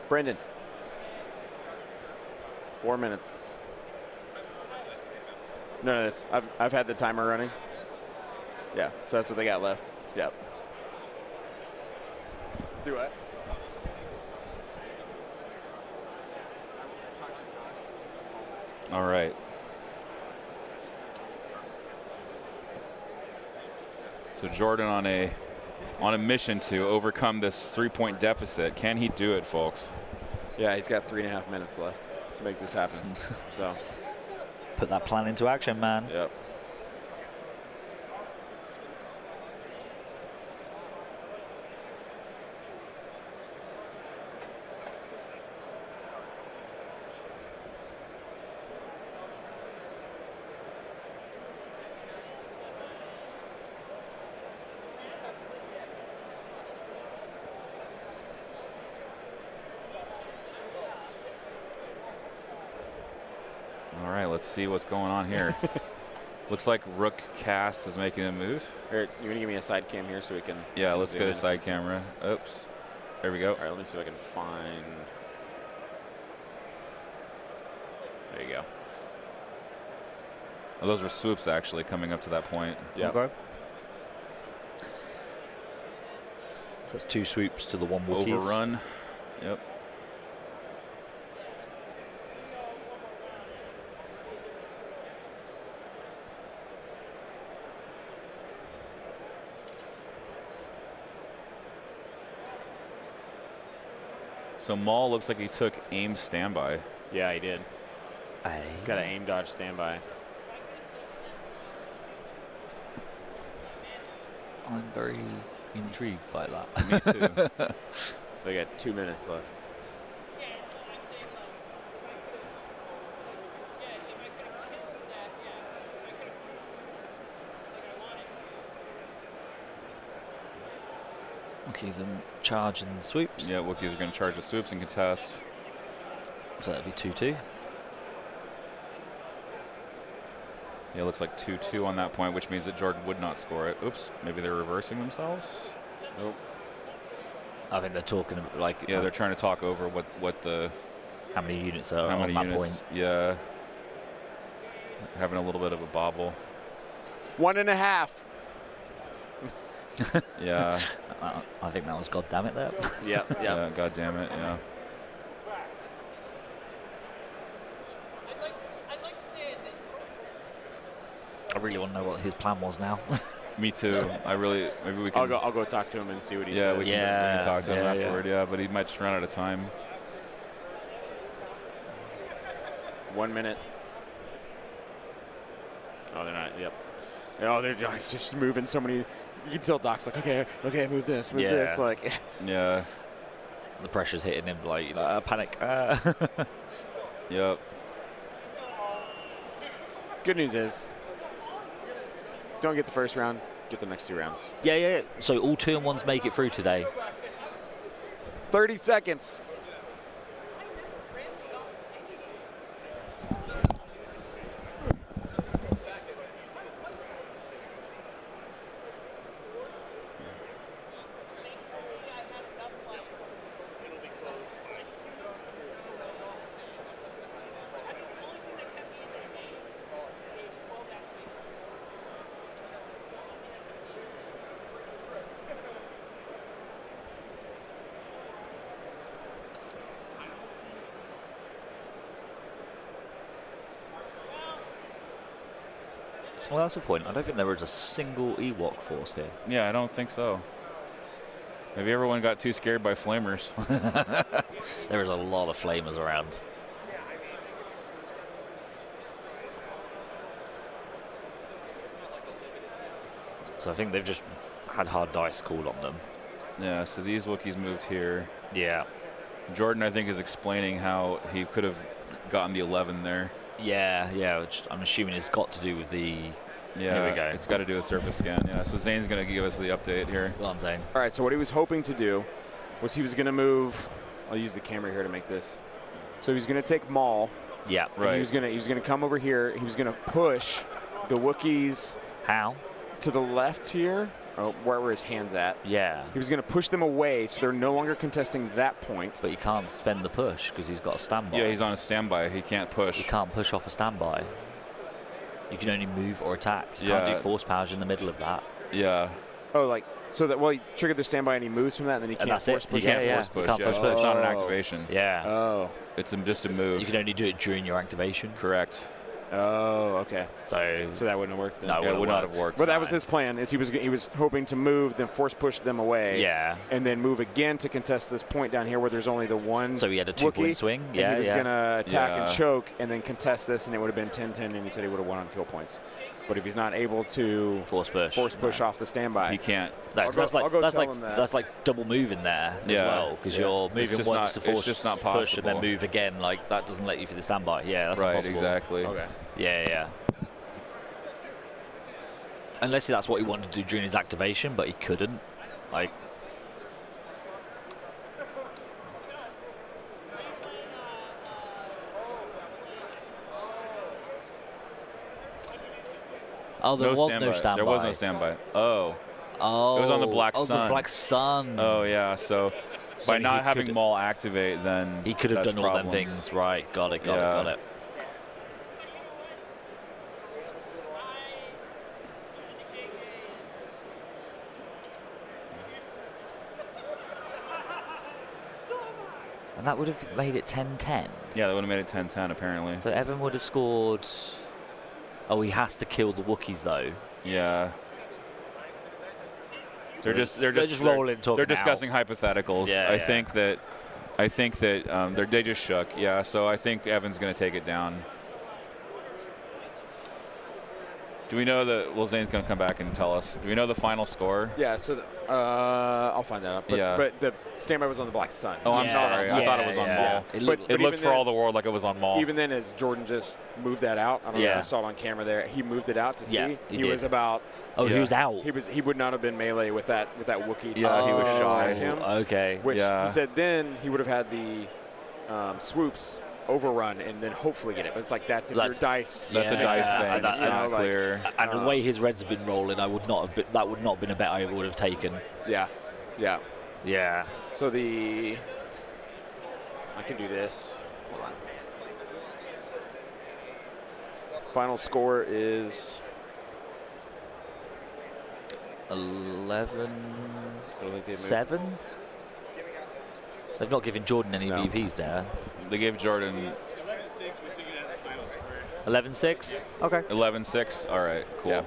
Brendan. 4 minutes. No, that's I've had the timer running. Yeah, so that's what they got left. Yep. Do what? All right. So Jordan on a mission to overcome this 3-point deficit. Can he do it, folks? Yeah, he's got 3.5 minutes left to make this happen. So, Put that plan into action, man. yep. All right, let's see what's going on here. Looks like Rook Cast is making a move. Here, you're gonna give me a side cam here so we can. Yeah, let's zoom go to in. side camera. Oops. There we go. All right, let me see if I can find. There you go. Oh, those were swoops actually coming up to that point. Yep. Okay. So that's 2 swoops to the 1 Wookiees. Overrun. Yep. So Maul looks like he took aim standby. Yeah, he did. Aye. He's got an aim dodge standby. I'm very intrigued by that. Me too. They got 2 minutes left. Wookiees and charging swoops. Yeah, Wookiees are going to charge the swoops and contest. So that'd be 2-2. Yeah, it looks like 2-2 on that point, which means that Jordan would not score it. Oops, maybe they're reversing themselves. Nope. I think they're talking about, like, Yeah, they're trying to talk over what the how many units are how on many that units. point. Yeah, having a little bit of a bobble. 1.5. Yeah. I think that was God damn it there. Yep. Yeah. God damn it. Yeah. I really want to know what his plan was now. Me too. Maybe we can. I'll go talk to him and see what he Yeah, says. we can talk to him Yeah, afterward. Yeah, but he might just run out of time. 1 minute. Oh, they're not. Yep. Oh, they're just moving so many. You can tell Doc's like, okay, move this, move this. Like, Yeah. The pressure's hitting him, like, panic. Yep. good news is, don't get the first round, get the next 2 rounds. Yeah. So all 2-1s make it through today. 30 seconds. Well, that's the point. I don't think there was a single Ewok force here. Yeah, I don't think so. Maybe everyone got too scared by flamers. There is a lot of flamers around. So I think they've just had hard dice called on them. Yeah, so these Wookiees moved here. Yeah. Jordan, I think, is explaining how he could have gotten the 11 there. Yeah, which I'm assuming has got to do with the... Yeah, Here we go. It's got to do with surface scan. Yeah, so Zane's going to give us the update here. Go on, Zane. All right, so what he was hoping to do was he was going to move. I'll use the camera here to make this. So he was going to take Maul. Yeah. And Right. He was going to come over here. He was going to push the Wookiees How? to the left here, where were his hands at. Yeah. He was going to push them away, so they're no longer contesting that point. But you can't spend the push because he's got a standby. Yeah, he's on a standby. He can't push. You can't push off a standby. You can only move or attack. You can't Yeah. do force powers in the middle of that. Yeah. Oh, like, so that, well, he triggered the standby and he moves from that, and then he And can't that's it. force He push. can't Yeah, force you push. can't Yeah, force so it's not an push. activation. Yeah. Oh. It's just a move. You can only do it during your activation. Correct. Oh, okay. So that wouldn't have worked then. No, Yeah, it would not worked. have worked. But that was his plan. Is he was hoping to move, then force push them away. Yeah. And then move again to contest this point down here where there's only the one. So he had a Wookiee, 2-point swing. And Yeah, he was gonna attack and Yeah. choke, and then contest this, and it would have been 10-10, and he said he would have won on kill points. But if he's not able to Force push. off the standby, He can't. No, I'll 'cause go- that's like I'll go tell him that. that's like double moving there as Yeah. well because you're moving just once not- to it's force just not push and then possible. move again. Like that doesn't let you for the standby. Yeah, that's Right, impossible. exactly. okay. Yeah. Unless that's what he wanted to do during his activation, but he couldn't. Like. Oh, there was no standby. There was no standby. Oh. Oh, It was on the Black the Sun. Black Sun. Oh, yeah. So So by he not having could- Maul activate, then He could have that's done all them problems. things. Right, got it. And that would have made it 10-10. Yeah, that would have made it 10-10, apparently. So Evan would have scored... Oh, he has to kill the Wookiees, though. Yeah. So They're just just rolling, talking They're discussing hypotheticals. Yeah, I yeah. think that they just shook. Yeah, so I think Evan's going to take it down. Do we know that? Well, Zane's going to come back and tell us. Do we know the final score? Yeah, so I'll find that out. But, Yeah. but the standby was on the Black Sun. Oh, I'm Yeah, sorry. I thought it was on yeah. Maul. It But- looked- It looked even for then- all the world like it was on Maul. Even then, as Jordan just moved that out, I don't know if Yeah. I saw it on camera there. He moved it out to Yeah, see. he He did. was about. Oh, he Yeah. was out. He would not have been melee with that Wookiee. Yeah, he was to shy. attack him. Okay. Which Yeah. he said then he would have had the swoops overrun and then hopefully get it. But it's like that's if your dice. That's a dice thing. That's It's not like, clear. And the way his reds have been rolling, that would not have been a bet I would have taken. Yeah. Yeah. Yeah. So I can do this. Hold on. Final score is 11-7. They've not given Jordan any VPs there. They gave Jordan 11-6. We figured out the final score. 11-6. Okay. 11-6. All right, cool. Yeah.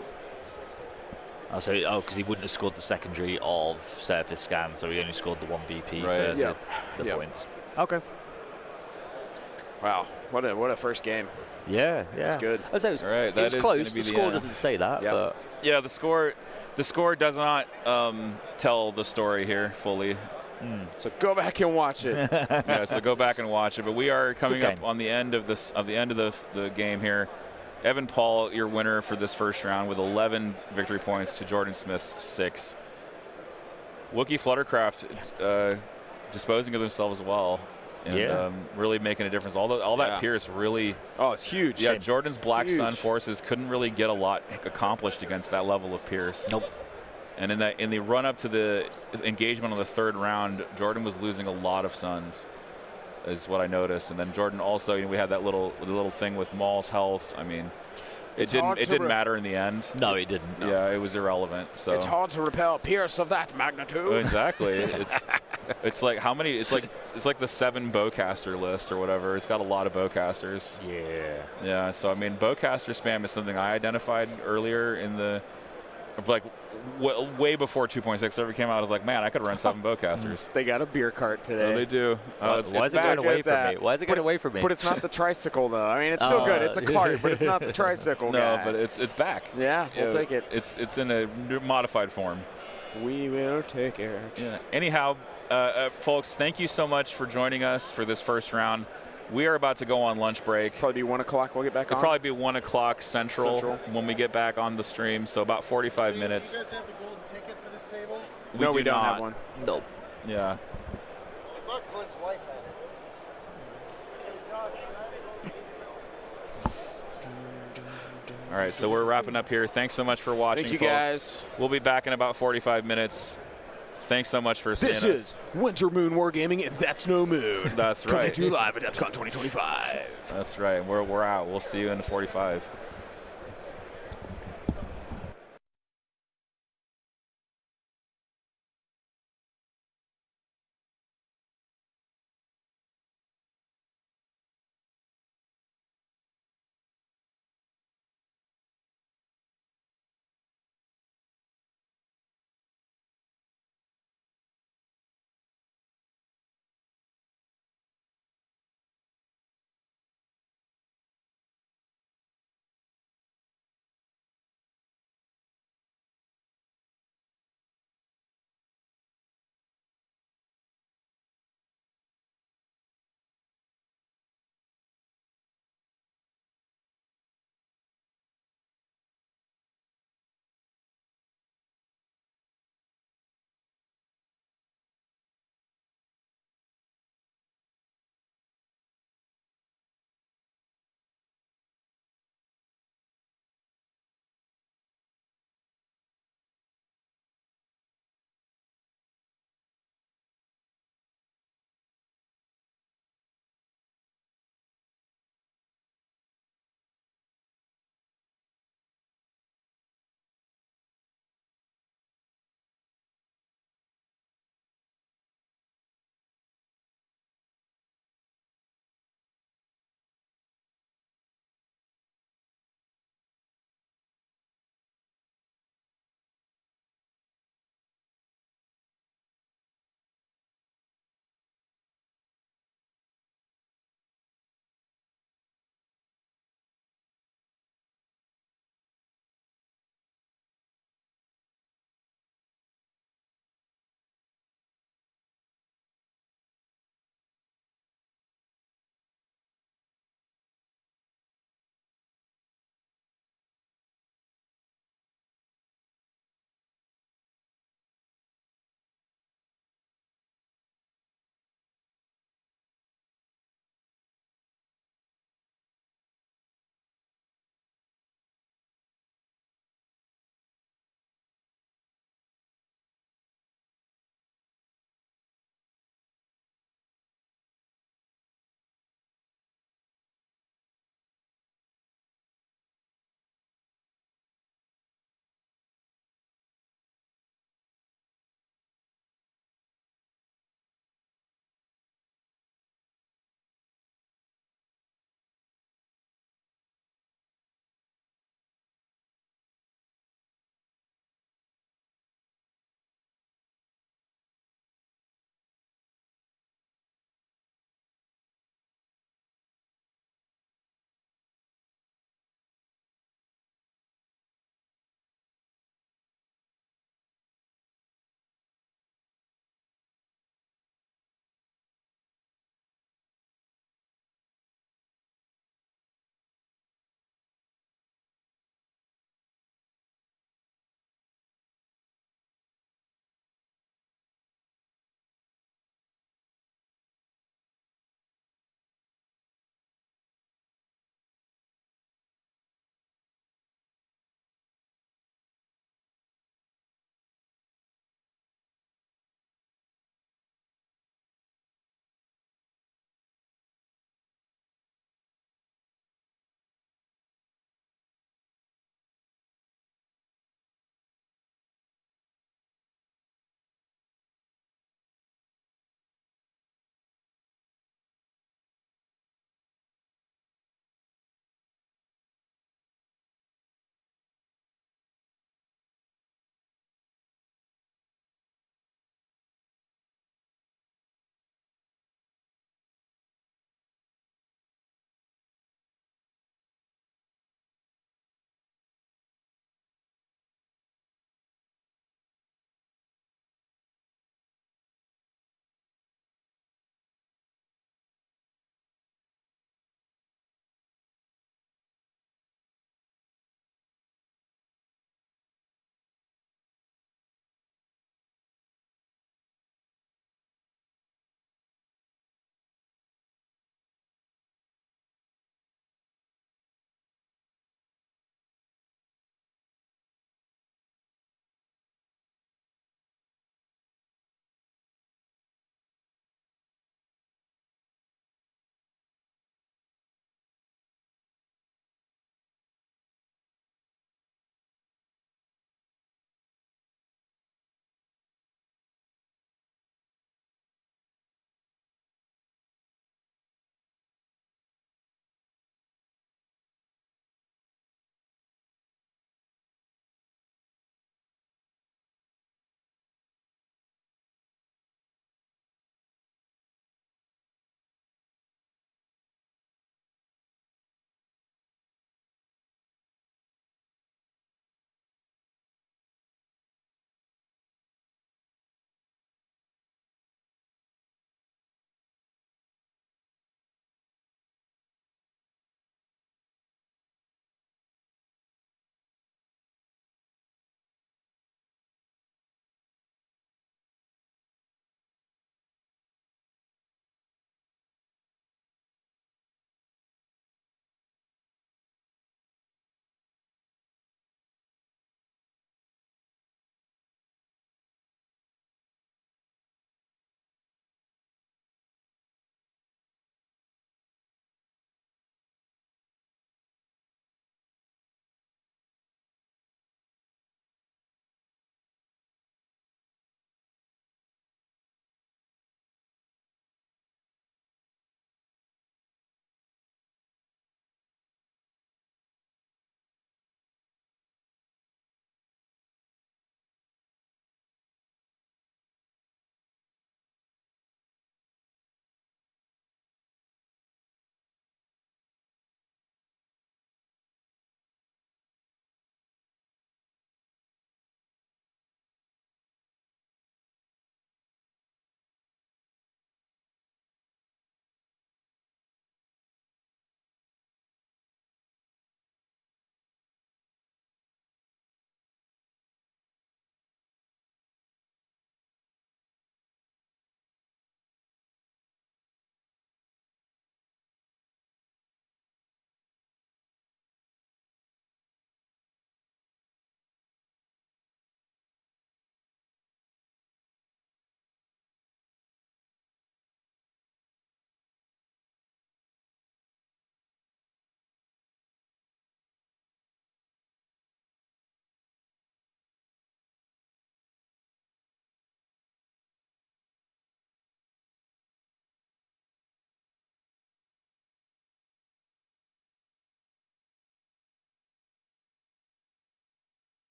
Because he wouldn't have scored the secondary of surface scan, so he only scored the 1 VP Right. for Yeah. the Yeah. points. Okay. Wow. What a first game. Yeah, yeah. That's good. I'd say it was, All right, it that was is close. gonna be The the score end. doesn't say that, Yeah. but Yeah, the score does not tell the story here fully. So go back and watch it. Yeah, so go back and watch it. But we are coming Good up game. on the end of the game here. Evan Paul, your winner for this first round with 11 victory points to Jordan Smith's 6. Wookiee Fluttercraft disposing of themselves well and Yeah. really making a difference. All that Yeah. Pierce really. Oh, it's huge. Yeah, Jordan's Black Huge. Sun forces couldn't really get a lot accomplished against that level of Pierce. nope. And in the run up to the engagement on the third round, Jordan was losing a lot of Suns, is what I noticed. And then Jordan also, we had that little thing with Maul's health. I mean, it didn't matter in the end. No, it didn't. No. Yeah, it was irrelevant. So It's hard to repel Pierce of that magnitude. exactly. It's like how many? It's like the 7 bowcaster list or whatever. It's got a lot of bowcasters. Yeah. Yeah. So I mean, bowcaster spam is something I identified earlier in the. Like way before 2.6 ever came out, I was like, man, I could run 7 bowcasters. They got a beer cart today. Oh, they do. Why is it back going away at from that. me? Why is it going away from me? But it's not the tricycle, though. I mean, it's still good. It's a cart, but it's not the tricycle No, guy. but it's back. Yeah, we'll take it. It's in a modified form. We will take it. Yeah. Anyhow, folks, thank you so much for joining us for this first round. We are about to go on lunch break. Probably be 1 o'clock. We'll get back It'll on. probably be 1 o'clock Central when we get back on the stream, so about 45 minutes. Do you guys have the golden ticket for this table? No, we don't not. have one. Nope. Yeah. I thought Clint's wife had it. All right, so we're wrapping up here. Thanks so much for watching, Thank you, folks. guys. We'll be back in about 45 minutes. Thanks so much for seeing This us. is Winter Moon Wargaming, and that's no moon. That's Coming right. to you live at AdeptiCon 2025. That's right. We're out. We'll see you in 45.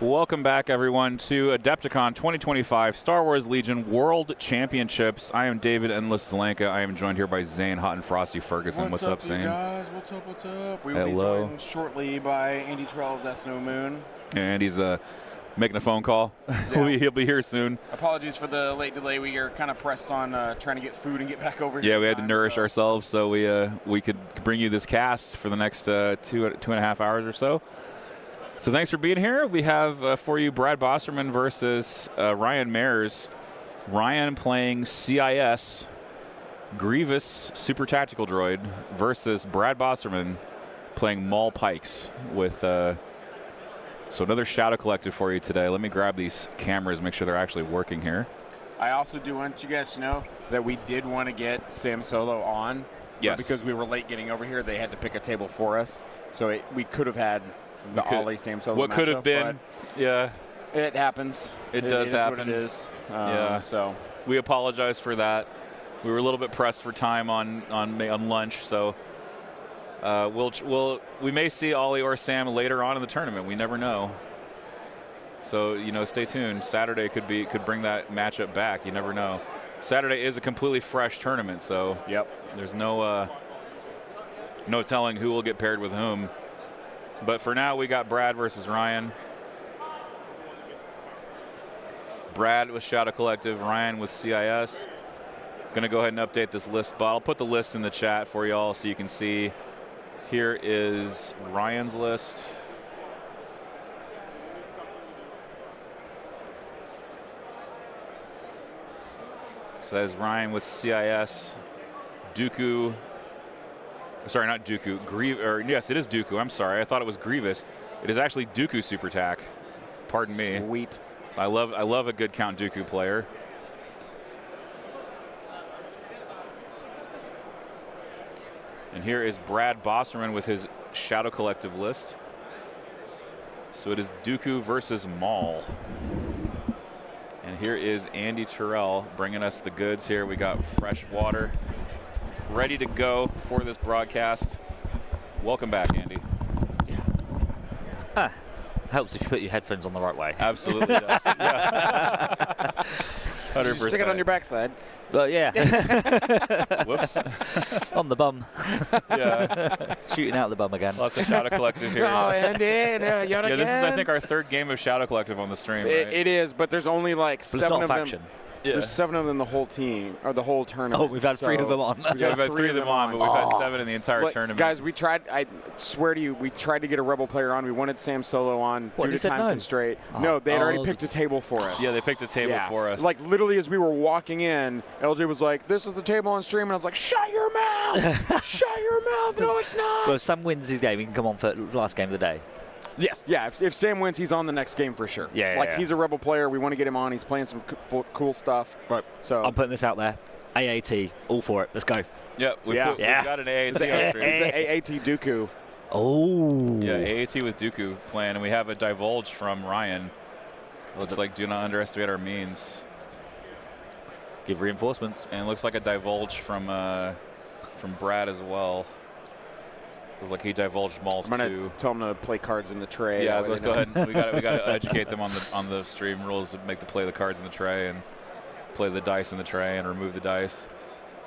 Welcome back, everyone, to AdeptiCon 2025 Star Wars Legion World Championships. I am David Endless Zelenka. I am joined here by Zane Hot and Frosty Ferguson. What's up, Zane? Guys? What's up? What's up? We will Hello. be joined shortly by Andy Terrell of That's No Moon. And he's making a phone call. Yeah. He'll be here soon. Apologies for the late delay. We are kind of pressed on trying to get food and get back over here. Yeah, we in had to time, nourish so. ourselves so we could bring you this cast for the next 2.5 hours or so. So thanks for being here. We have for you Brad Bosserman versus Ryan Mayers. Ryan playing CIS Grievous Super Tactical Droid versus Brad Bosserman playing Maul Pikes with so another Shadow Collective for you today. Let me grab these cameras, make sure they're actually working here. I also do want you guys to know that we did want to get Sam Solo on. Yes. But because we were late getting over here, they had to pick a table for us. So we could have had the Ollie Sam Solo What could have been, yeah. It happens. It does is happen. what it is. Yeah. So We apologize for that. We were a little bit pressed for time on lunch, so we may see Ollie or Sam later on in the tournament. We never know. So stay tuned. Saturday could bring that matchup back. You never know. Saturday is a completely fresh tournament, so yep. There's no telling who will get paired with whom. But for now, we got Brad versus Ryan. Brad with Shadow Collective, Ryan with CIS. Going to go ahead and update this list, but I'll put the list in the chat for y'all so you can see. Here is Ryan's list. So that is Ryan with CIS, Dooku. Sorry, not Dooku. Yes, it is Dooku. I'm sorry. I thought it was Grievous. It is actually Dooku Super Tac. Pardon me. Sweet. So I love a good Count Dooku player. And here is Brad Bosserman with his Shadow Collective list. So it is Dooku versus Maul. And here is Andy Terrell bringing us the goods here. We got fresh water ready to go for this broadcast. Welcome back, Andy. Helps if you put your headphones on the right way. Absolutely does. Yeah. 100%. Stick it on your backside. Well, yeah. Whoops. On the bum. Yeah. Shooting out the bum again. Lots of Shadow Collective here. Oh, Andy, yet Yeah, again. this is, I think, our third game of Shadow Collective on the stream, right? It is, but there's only like But it's 7 not of faction. them. Yeah. There's 7 of them the whole team, or the whole tournament. Oh, we've had 3 of them on. Yeah, we've had 3 of them on, but we've had 7 in the entire But tournament. guys, we tried. I swear to you, we tried to get a Rebel player on. We wanted Sam Solo on What, due he to said time no? constraint. Oh. No, they had already Oh, picked a table for us. Yeah, they picked a table Yeah. for us. Like literally, as we were walking in, LJ was like, "This is the table on stream," and I was like, "Shut your mouth! Shut your mouth! No, it's not." Well, if Sam wins his game, he can come on for the last game of the day. Yes, yeah. If Sam wins, he's on the next game for sure. Yeah, like yeah. he's a Rebel player. We want to get him on. He's playing some cool stuff. Right. So I'm putting this out there. AAT, all for it. Let's go. yeah, we've Yeah. got an AAT it's on a stream. AAT Dooku. Oh. Yeah, AAT with Dooku playing, and we have a divulge from Ryan. Looks like do not underestimate our means. Give reinforcements. And it looks like a divulge from Brad as well. Looks like he divulged Maul's I'm gonna too. tell him to play cards in the tray. Yeah, That way let's they go know. ahead. We got to educate them on the stream rules to make the play the cards in the tray and play the dice in the tray and remove the dice.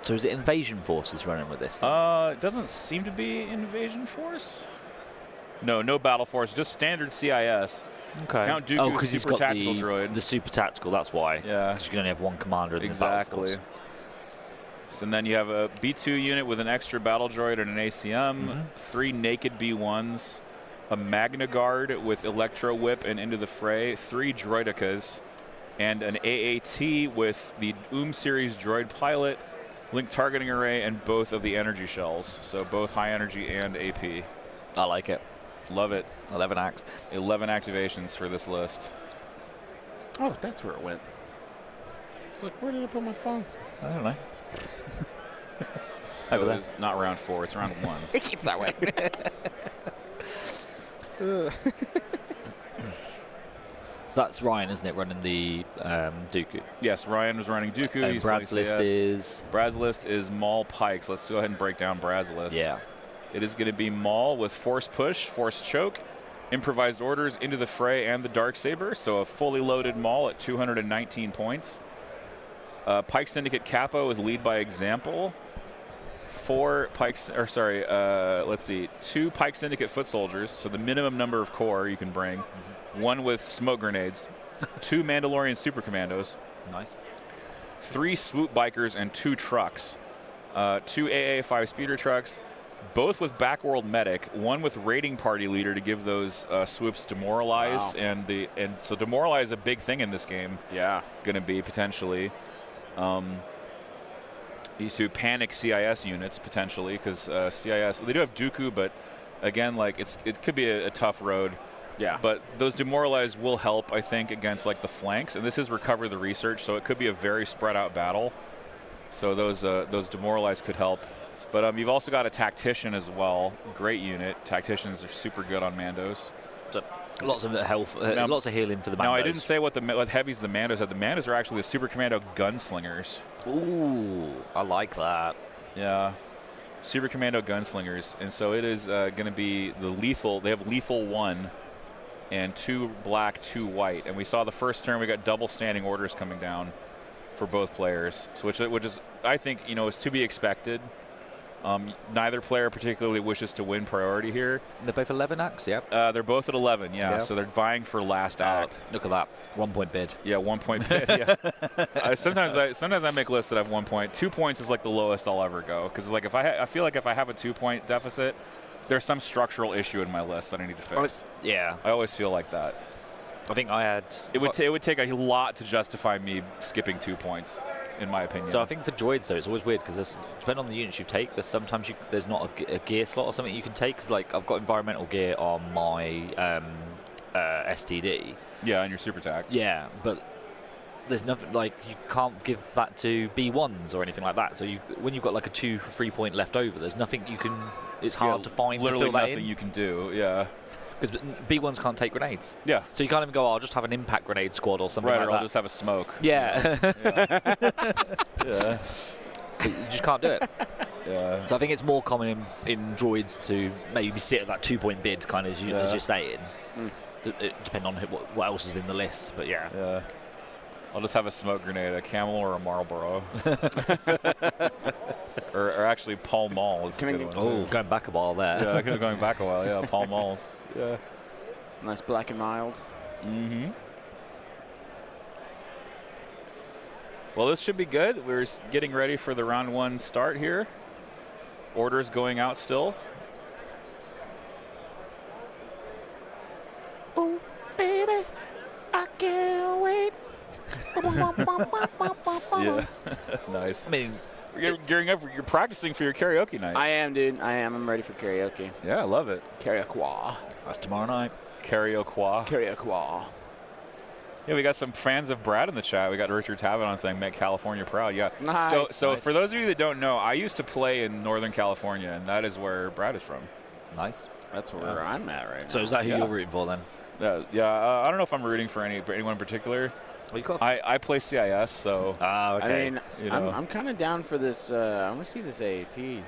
So is it Invasion Forces running with this? It doesn't seem to be Invasion Force. No Battle Force, just standard CIS. Okay. Count Dooku's Oh, because he's Super got Tactical the droid. The Super Tactical, that's why. Yeah. Because you can only have one commander in the Exactly. Battle Force. So and then you have a B2 unit with an extra battle droid and an ACM, Mm-hmm. 3 naked B1s, a Magna Guard with Electro Whip and Into the Fray, 3 Droidicas, and an AAT with the series droid pilot, link targeting array, and both of the energy shells. So both high energy and AP. I like it. Love it. 11 acts. 11 activations for this list. Oh, that's where it went. It's like, where did I put my phone? I don't know. Oh, Over there. it's not round 4, it's round 1. It keeps that way. So that's Ryan, isn't it, running the Dooku? Yes, Ryan was running Dooku. And He's Brad's running list CS. is... Brad's list is Maul Pikes. Let's go ahead and break down Brad's list. Yeah. It is going to be Maul with Force Push, Force Choke, improvised orders into the fray and the Darksaber, so a fully loaded Maul at 219 points. Pike Syndicate Capo is lead by example. 2 Pike Syndicate Foot Soldiers, so the minimum number of core you can bring. 1 with smoke grenades. 2 Mandalorian Super Commandos. Nice. 3 Swoop Bikers and 2 trucks. 2 AA-5 speeder trucks, both with Backworld Medic, 1 with Raiding Party Leader to give those swoops Demoralize. Wow. And so Demoralize is a big thing in this game. Yeah. Going to be potentially. These 2 Panic CIS units potentially, because CIS, they do have Dooku, but again, like it could be a tough road. Yeah. But those Demoralize will help, I think, against like the flanks, and this is Recover the Research, so it could be a very spread out battle. So those Demoralize could help. But you've also got a Tactician as well. Great unit. Tacticians are super good on Mandos. So lots of health, lots of healing for the Mandos. Now, I didn't say what heavies the Mandos had. The Mandos are actually the Super Commando Gunslingers. Ooh, I like that. Yeah. Super Commando Gunslingers. And so it is going to be the lethal. They have lethal 1 and 2 black, 2 white. And we saw the first turn we got double standing orders coming down for both players, so which is, I think, is to be expected. Neither player particularly wishes to win priority here. They're both 11 acts, yeah. They're both at 11, yeah. So they're vying for last act. Look at that, 1 point bid. Yeah, 1 point bid. Yeah. Sometimes I make lists that have 1 point. 2 points is like the lowest I'll ever go, because like I feel like if I have a 2 point deficit, there's some structural issue in my list that I need to fix. Yeah, I always feel like that. I think I had. It would take a lot to justify me skipping 2 points, in my opinion. So I think for droids though, it's always weird because depending on the units you take, there's not a gear slot or something you can take. Cause like I've got environmental gear on my STD. Yeah, and your super tac. Yeah, but there's nothing like you can't give that to B1s or anything like that. So when you've got like a 2-3 point left over, there's nothing you can. It's hard to find. Literally to fill nothing that in. you can do. Yeah. Because B1s can't take grenades. Yeah. So you can't even go, I'll just have an impact grenade squad or something right, like or that. I'll just have a smoke. Yeah. Yeah. But you just can't do it. Yeah. So I think it's more common in droids to maybe sit at that 2 point bid, kind of as you're saying. Depending on what else is in the list, but yeah. Yeah. I'll just have a smoke grenade, a Camel or a Marlboro. or actually Pall Mall is a good one. Oh, going back a while there. Yeah, going back a while. Yeah, Pall Malls. Yeah. Nice black and mild. Mm-hmm. Well, this should be good. We're getting ready for the round 1 start here. Orders going out still. Oh, baby, I can't wait. Yeah. Nice. I mean, You're gearing up. You're practicing for your karaoke night. I am, dude. I am. I'm ready for karaoke. Yeah, I love it. Karaoke. that's tomorrow night. Karaoke. Karaoke. Yeah, we got some fans of Brad in the chat. We got Richard Tavinon saying "Make California proud." Yeah. Nice. So Nice. for those of you that don't know, I used to play in Northern California, and that is where Brad is from. Nice. That's where I'm at right now. So is that who Yeah. you're rooting for then? Yeah. I don't know if I'm rooting for anyone in particular. Well, you got. I play CIS, so Ah, okay. I mean, You know. I'm kind of down for this. I want to see this AAT.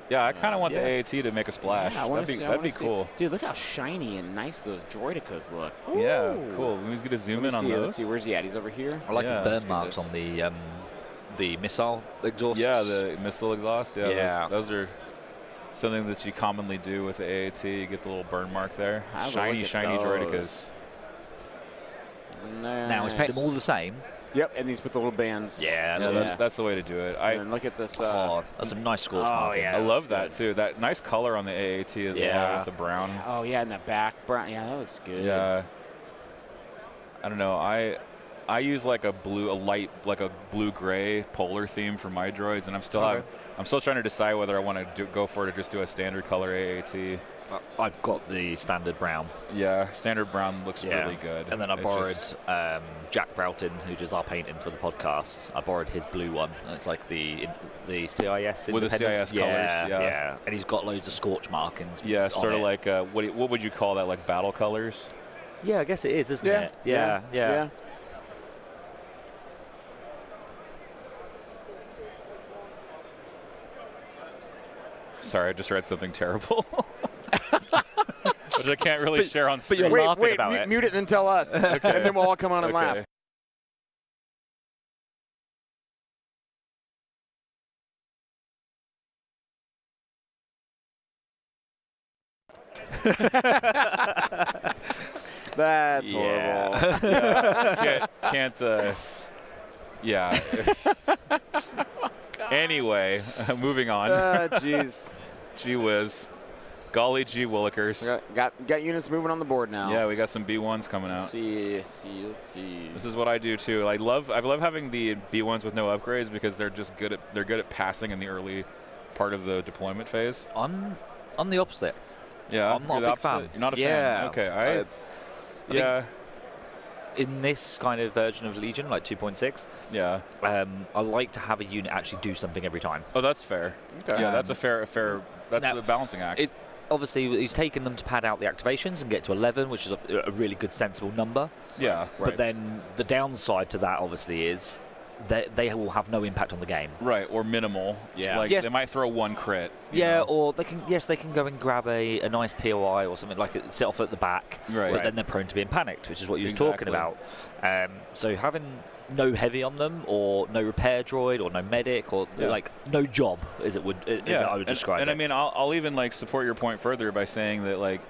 yeah, I kind of want Yeah. the AAT to make a splash. Yeah, I wanna that'd see- I be wanna see- cool. Dude, look how shiny and nice those droidicas look. Yeah, Ooh. cool. We just get to zoom Let's in on see, those. Let's see, where's he at? He's over here. I like yeah, his let's burn do marks this. on the missile exhausts. Yeah, the missile exhaust. Yeah, Yeah. Those are something that you commonly do with the AAT. You get the little burn mark there. Have a Shiny, look at shiny those. droidicas. Now he's painted them all the same. Yep, and he's with the little bands. Yeah, Yeah, Yeah. that's the way to do it. And look at this. Oh, that's some nice scorch oh, markings. yeah. I love that's that too. That nice color on the AAT as well Yeah. with the brown. Oh yeah, in the back brown. Yeah, that looks good. Yeah. I don't know. I use like a blue gray polar theme for my droids, and I'm still trying to decide whether I want to go for it or just do a standard color AAT. I've got the standard brown. Yeah, standard brown looks really good. And then I It borrowed just- Jack Broughton, who does our painting for the podcast. I borrowed his blue one. And it's like the CIS With the independent- CIS colours, yeah. And he's got loads of scorch markings. Yeah, on sort of it. like what would you call that? Like battle colors? Yeah, I guess it is, isn't Yeah. it? Yeah. Sorry, I just read something terrible. which I can't really share on but stream. you're Wait, laughing wait, about it. mute it and then tell us. And then we'll all come on and Okay. laugh. That's horrible. Yeah, can't yeah. Anyway, moving on. Jeez. Gee whiz. Golly gee willikers. Got units moving on the board now. Yeah, we got some B1s coming out. Let's see. This is what I do too. I love having the B1s with no upgrades because they're just good at passing in the early part of the deployment phase. I'm the opposite. Yeah, I'm not you're the a big fan. opposite? You're not a Yeah. fan. Okay, I yeah. In this kind of version of Legion, like 2.6, Yeah. I like to have a unit actually do something every time. Oh, that's fair. Okay. Yeah, that's a fair. That's Now, the balancing act. Obviously, he's taken them to pad out the activations and get to 11, which is a really good, sensible number. yeah. But then the downside to that, obviously, is that they will have no impact on the game. Right, or minimal. Yeah. Like Yes. they might throw one crit. you Yeah, know? or they can go and grab a nice POI or something like it, sit off at the back, Right. but then they're prone to being panicked, which is what you were talking Exactly. about. So having no heavy on them, or no repair droid, or no medic, or Yeah. like no job, as I would describe and it. I mean, I'll even like support your point further by saying that like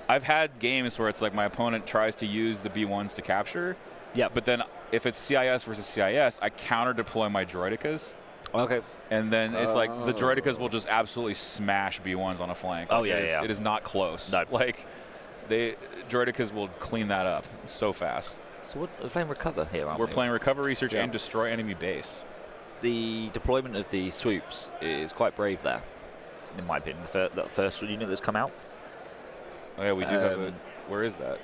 I've had games where it's like my opponent tries to use the B1s to capture. Yeah. But then if it's CIS versus CIS, I counter deploy my droidicas. Okay. And then it's like the droidicas will just absolutely smash B1s on a flank. Oh, Like, yeah, it is, yeah. It is not close. No. Like droidicas will clean that up so fast. So we're playing Recover here, aren't we? We're playing recover research Yeah. and destroy enemy base. The deployment of the swoops is quite brave there, in my opinion. That first unit that's come out. Oh yeah, we do have a. Where is that?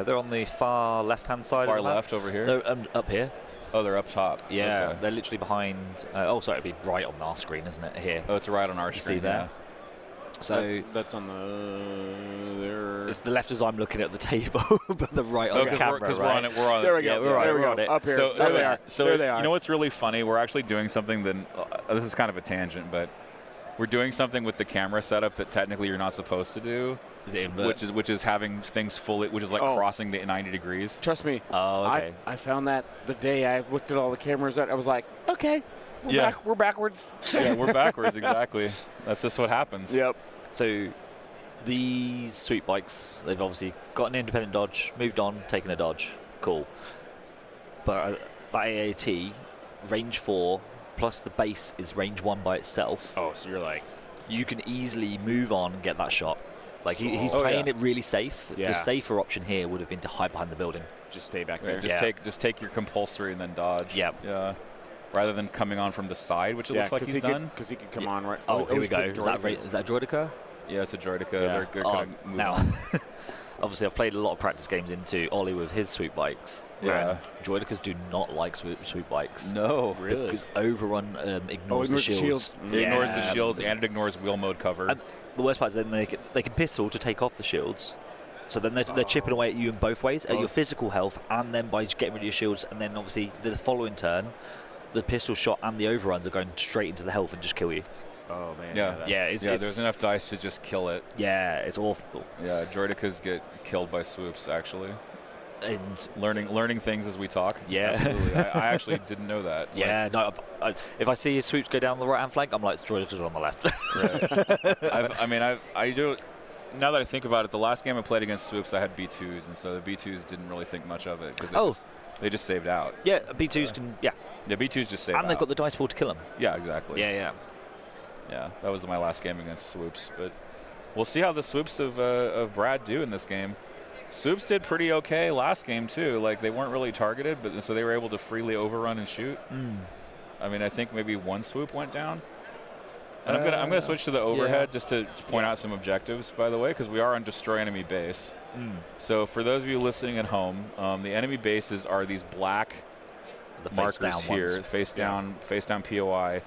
They're on the far left-hand side. Far of the map. left over here. They're up here. Oh, they're up top. Yeah, Okay. they're literally behind. Sorry, it'd be right on our screen, isn't it? Here. Oh, it's right on our You screen. see there? So That's on the there. it's the left as I'm looking at the table, but the right on Oh, the because camera. we're right? on it. We're on. There we it. go. Yeah, we're right, there we we're go. on it. Up here. So, there they are. so there they are. you know what's really funny? We're actually doing something that this is kind of a tangent, but we're doing something with the camera setup that technically you're not supposed to do, Is it invert? which is having things fully, which is like Oh. crossing the 90 degrees. Trust me. Oh, okay. I found that the day I looked at all the cameras. I was like, okay, Yeah. we're backwards. Yeah, we're backwards exactly. That's just what happens. Yep. So these sweep bikes, they've obviously got an independent dodge, moved on, taken a dodge. Cool. But that AAT, range 4, plus the base is range 1 by itself. Oh, so you're like, You can easily move on and get that shot. Like he's Oh, playing yeah. it really safe. Yeah. The safer option here would have been to hide behind the building. just stay back Right, there. just take your compulsory and then dodge. Yep. Yeah. Rather than coming on from the side, which it looks like he's done. Because he can come on right. Oh, here we he's go. put Is that Droidica? Yeah, it's a droidica. Yeah. They're Oh, kind of moving now, on. obviously, I've played a lot of practice games into Ollie with his sweep bikes. Yeah. and Droidicas do not like sweep bikes. No. Really? Because Overrun ignores the ignores the shields. shields. It ignores the Yeah. shields and it ignores wheel mode cover. And the worst part is then they can pistol to take off the shields. So then they're chipping away at you in both ways, at your physical health and then by getting rid of your shields. And then obviously the following turn, the pistol shot and the overruns are going straight into the health and just kill you. Oh man. Yeah. Yeah, it's, There's enough dice to just kill it. Yeah, it's awful. Yeah, droidicas get killed by swoops, actually. And Learning things as we talk. Yeah. Absolutely. I actually didn't know that. yeah, no. If I see his swoops go down the right hand flank, I'm like, Droidicas are on the left. Right. I do. Now that I think about it, the last game I played against swoops, I had B2s, and so the B2s didn't really think much of it because they just saved out. Yeah, B2s can. Yeah, Yeah, B2s just saved out. and they've got the dice pool to kill them. Yeah, exactly. Yeah. Yeah, that was my last game against swoops, but we'll see how the swoops of Brad do in this game. Swoops did pretty okay last game too. Like they weren't really targeted, but so they were able to freely overrun and shoot. I mean, I think maybe one swoop went down. And I'm gonna switch to the overhead just to point out some objectives, by the way, because we are on destroy enemy base. So for those of you listening at home, the enemy bases are these black The face markers down here, ones. face down POI.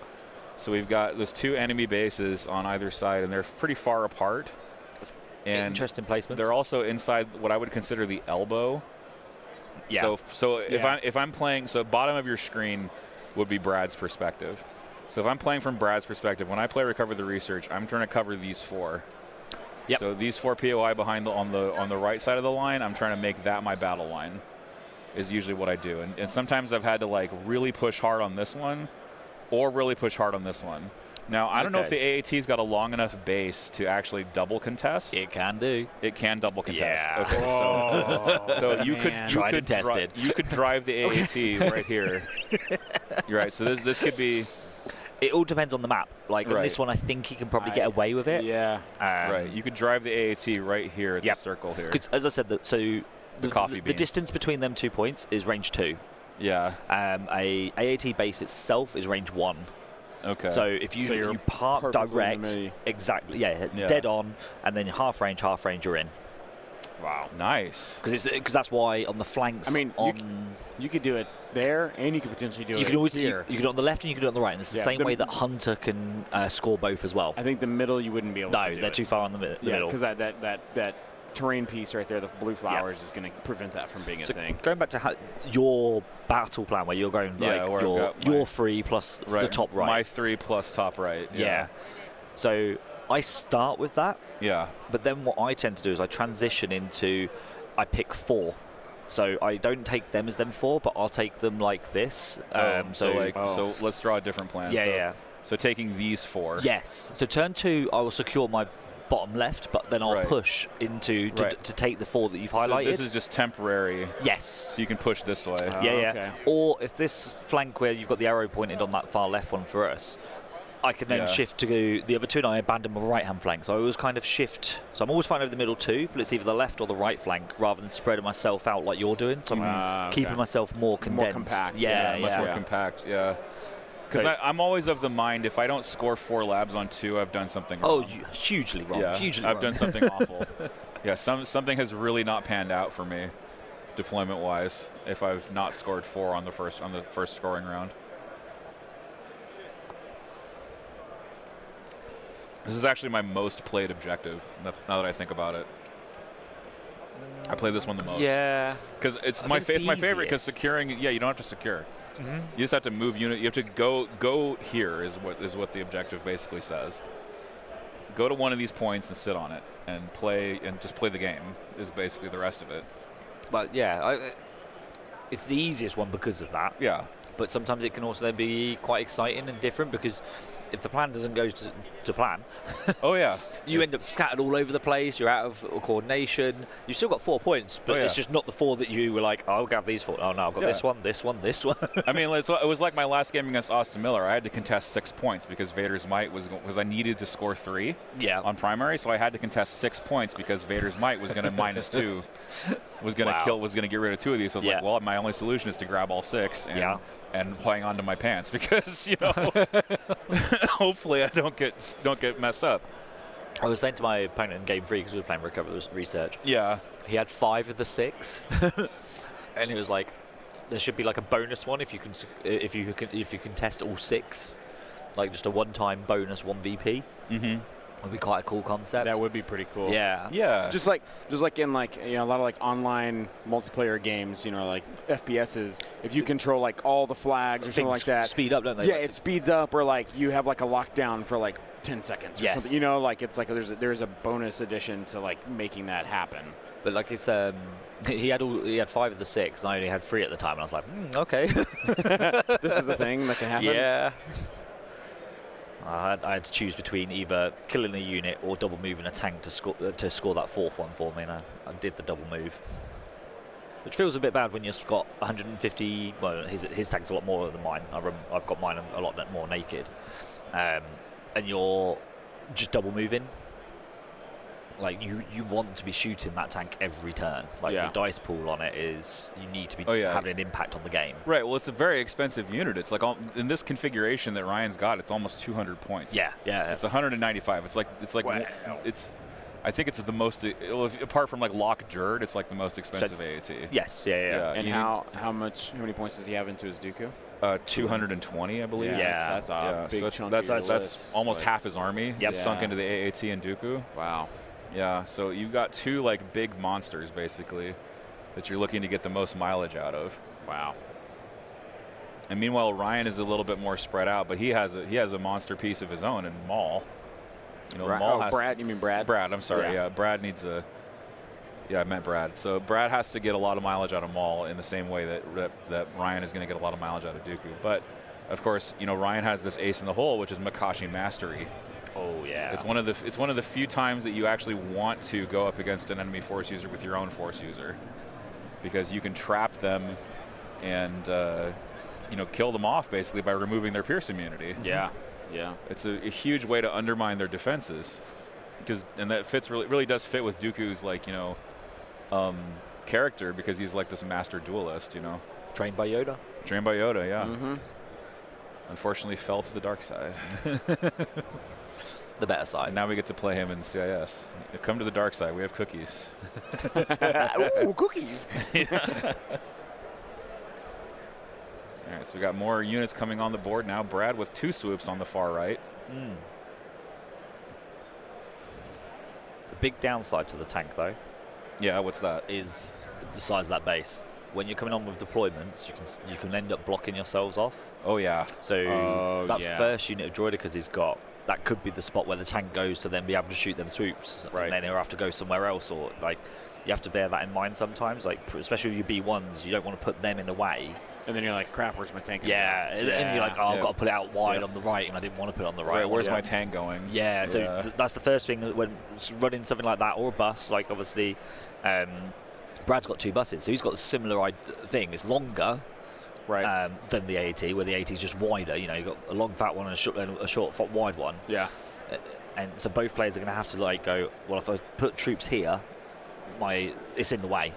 So we've got those two enemy bases on either side, and they're pretty far apart. And Interesting placement. they're also inside what I would consider the elbow. Yeah. So if I'm playing, so bottom of your screen would be Brad's perspective. So if I'm playing from Brad's perspective, when I play Recover the Research, I'm trying to cover these four. Yep. So these 4 POI behind on the right side of the line, I'm trying to make that my battle line. Is usually what I do, and sometimes I've had to like really push hard on this one, or really push hard on this one. Now I don't know if the AAT's got a long enough base to actually double contest. It can do. It can double contest. Yeah. Okay, so you could you could drive the AAT right here. You're right. So this could be. It all depends on the map. Like in this one, I think he can probably get away with it. Yeah. Right. You could drive the AAT right here at the circle here. Because as I said, the distance between them 2 points is range 2. Yeah. A AAT base itself is range 1. Okay. So if you park direct, exactly, dead on, and then half range, you're in. Wow. Nice. Because that's why on the flanks. I mean, you could do it there, and you could potentially do it here. You can do it on the left and you can do it on the right. And it's the same way that Hunter can score both as well. I think the middle you wouldn't be able to do. No, they're too far on the middle. Yeah, because that terrain piece right there, the blue flowers, is going to prevent that from being a thing. Going back to your battle plan, where you're going like your 3 plus the top right. My 3 plus top right. Yeah. So I start with that. Yeah. But then what I tend to do is I transition into, I pick 4. So I don't take them as them 4, but I'll take them like this. So let's draw a different plan. So taking these 4. Yes. So turn 2, I will secure my bottom left, but then I'll push into to take the 4 that you've highlighted. So this is just temporary. Yes. So you can push this way. Okay. Or if this flank where you've got the arrow pointed on that far left one for us, I can then shift to go the other 2, and I abandon my right-hand flank. So I always kind of shift. So I'm always fine over the middle 2, but it's either the left or the right flank rather than spreading myself out like you're doing. So I'm keeping myself more condensed. More compact. Much more compact, Because I'm always of the mind, if I don't score 4 labs on 2, I've done something wrong. Oh, hugely wrong. Yeah, hugely I've wrong. done something awful. Yeah, something has really not panned out for me, deployment-wise, if I've not scored 4 on the first scoring round. This is actually my most played objective, now that I think about it. I play this one the most. Yeah. Because it's my favorite, because securing, you don't have to secure. You just have to move unit. You have to go here is what the objective basically says. Go to one of these points and sit on it and just play the game is basically the rest of it. But it's the easiest one because of that. Yeah. But sometimes it can also be quite exciting and different because if the plan doesn't go to plan, you end up scattered all over the place. You're out of coordination. You've still got 4 points, but it's just not the 4 that you were like, oh, I'll grab these 4. Oh no, I've got this one, this one, this one. I mean, it was like my last game against Austin Miller. I had to contest 6 points because Vader's Might was I needed to score 3 on primary, so I had to contest 6 points because Vader's Might was going to -2, was going to get rid of 2 of these. So I was like, well, my only solution is to grab all 6 and hang on to my pants because hopefully I don't get messed up. I was saying to my opponent in game 3 because we were playing Recover Research. Yeah. He had 5 of the 6, and it was like there should be like a bonus one if you can test all 6, like just a one-time bonus 1 VP. Would be quite a cool concept. That would be pretty cool. Yeah. Just like in like a lot of like online multiplayer games, like FPSs. If you control like all the flags or something like that, speed up, don't they? Yeah, it speeds up, or like you have like a lockdown for like 10 seconds or something. Like it's like there's a bonus addition to like making that happen. But like it's he had 5 of the 6, and I only had 3 at the time, and I was like, okay. This is a thing that can happen. Yeah. I had to choose between either killing a unit or double moving a tank to score that 4th one for me, and I did the double move, which feels a bit bad when you've got 150. Well, his tank's a lot more than mine. I've got mine a lot more naked, and you're just double moving. Like you want to be shooting that tank every turn. Like the dice pool on it is you need to be having an impact on the game. Right. Well, it's a very expensive unit. It's like in this configuration that Ryan's got, it's almost 200 points. Yeah. It's 195. It's like I think it's the most. Apart from like Lock Jerd, it's like the most expensive AAT. Yes. Yeah. And how many points does he have into his Dooku? 220, I believe. Yeah, that's a big chunk. That's almost half his army sunk into the AAT and Dooku. Wow. Yeah, so you've got 2 like big monsters basically that you're looking to get the most mileage out of. Wow. And meanwhile, Ryan is a little bit more spread out, but he has a monster piece of his own in Maul. You know, Right. Maul Oh, has Brad, you mean Brad? Brad, I'm sorry. Yeah. Yeah, Brad needs a. Yeah, I meant Brad. So Brad has to get a lot of mileage out of Maul in the same way that Ryan is going to get a lot of mileage out of Dooku. But of course, you know, Ryan has this ace in the hole, which is Makashi Mastery. Oh yeah. It's one of the few times that you actually want to go up against an enemy Force user with your own Force user, because you can trap them and you know, kill them off basically by removing their pierce immunity. Yeah. Yeah. It's a huge way to undermine their defenses, and that fits really does fit with Dooku's, like, you know, character, because he's like this master duelist, you know. Trained by Yoda. Trained by Yoda, yeah. Mm-hmm. Unfortunately, fell to the dark side. The better side. And now we get to play him in CIS. Come to the dark side. We have cookies. Ooh, cookies. All right, so we got more units coming on the board now. Brad with 2 swoops on the far right. The big downside to the tank, though, Yeah, what's that? is the size of that base. When you're coming on with deployments, you can end up blocking yourselves off. Oh, yeah. So that yeah. first unit of droidicas he's got, that could be the spot where the tank goes to then be able to shoot them swoops. Right. And then he'll have to go somewhere else, or like you have to bear that in mind sometimes. Like especially with your B1s, you don't want to put them in the way. And then you're like, crap, where's my tank? Yeah, and you're like, oh, I've Yeah. got to put it out wide Yeah. on the right, and I didn't want to put it on the right. Right, where's Yeah. my tank going? Yeah, so that's the first thing when running something like that, or a bus. Like obviously, Brad's got 2 buses, so he's got a similar thing. It's longer, Right. than the AT, where the AT is just wider. You know, you've got a long fat one and a short fat wide one. Yeah. And so both players are going to have to like go, well, if I put troops here, it's in the way.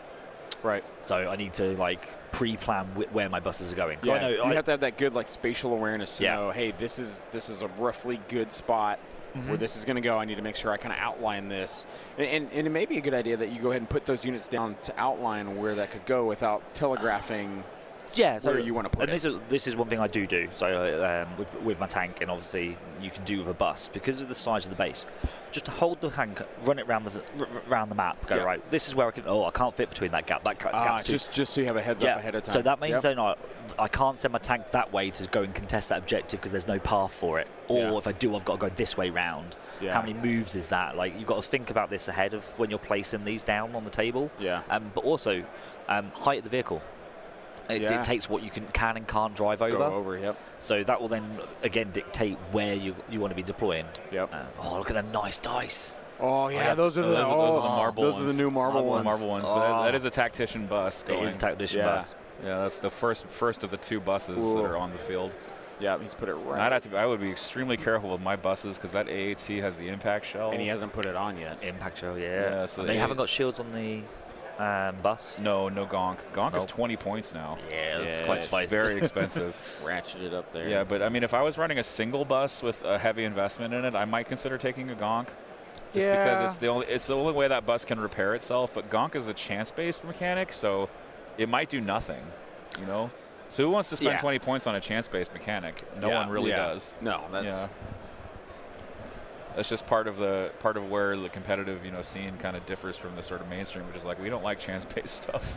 Right. So I need to like pre-plan where my buses are going. 'Cause Yeah. I know You have to have that good like spatial awareness to Yeah. know, hey, this is a roughly good spot where this is going to go. I need to make sure I kind of outline this. And it may be a good idea that you go ahead and put those units down to outline where that could go without telegraphing so where you want to put and it. this is one thing I do. So with my tank, and obviously you can do with a bus because of the size of the base. Just to hold the tank, run it around the map. Go Yeah. right. This is where I can. Oh, I can't fit between that gap. That gap's too. Just so you have a heads up ahead of time. So that means Yep. then I can't send my tank that way to go and contest that objective because there's no path for it. Or Yeah. if I do, I've got to go this way round. Yeah. How many moves is that? Like you've got to think about this ahead of when you're placing these down on the table. Yeah. But also height of the vehicle. It Yeah. dictates what you can and can't drive over. Go over, yep. So that will then again dictate where you want to be deploying. Yep. Oh, look at them nice dice. Oh, yeah, those are the those are the marble Those are ones. the new marble ones. Marble ones, but that is a tactician bus It going. is a tactician Yeah. bus. Yeah, that's the first of the 2 buses that Ooh. are on the field. Yeah, he's put it And right. I would be extremely careful with my buses because that AAT has the impact shell. And he hasn't put it on yet. Impact shell, Yeah, so And they they- haven't got shields on the bus. No Gonk. Gonk is Nope. 20 points now. Yeah, that's Yeah, quite it's spicy. Very expensive. Ratcheted up there. Yeah, but I mean, if I was running a single bus with a heavy investment in it, I might consider taking a Gonk. Just because it's the only way that bus can repair itself. But Gonk is a chance-based mechanic, so it might do nothing. You know. So who wants to spend 20 points on a chance-based mechanic? No one really does. No, that's That's just part of where the competitive scene kind of differs from the sort of mainstream, which is like we don't like chance-based stuff.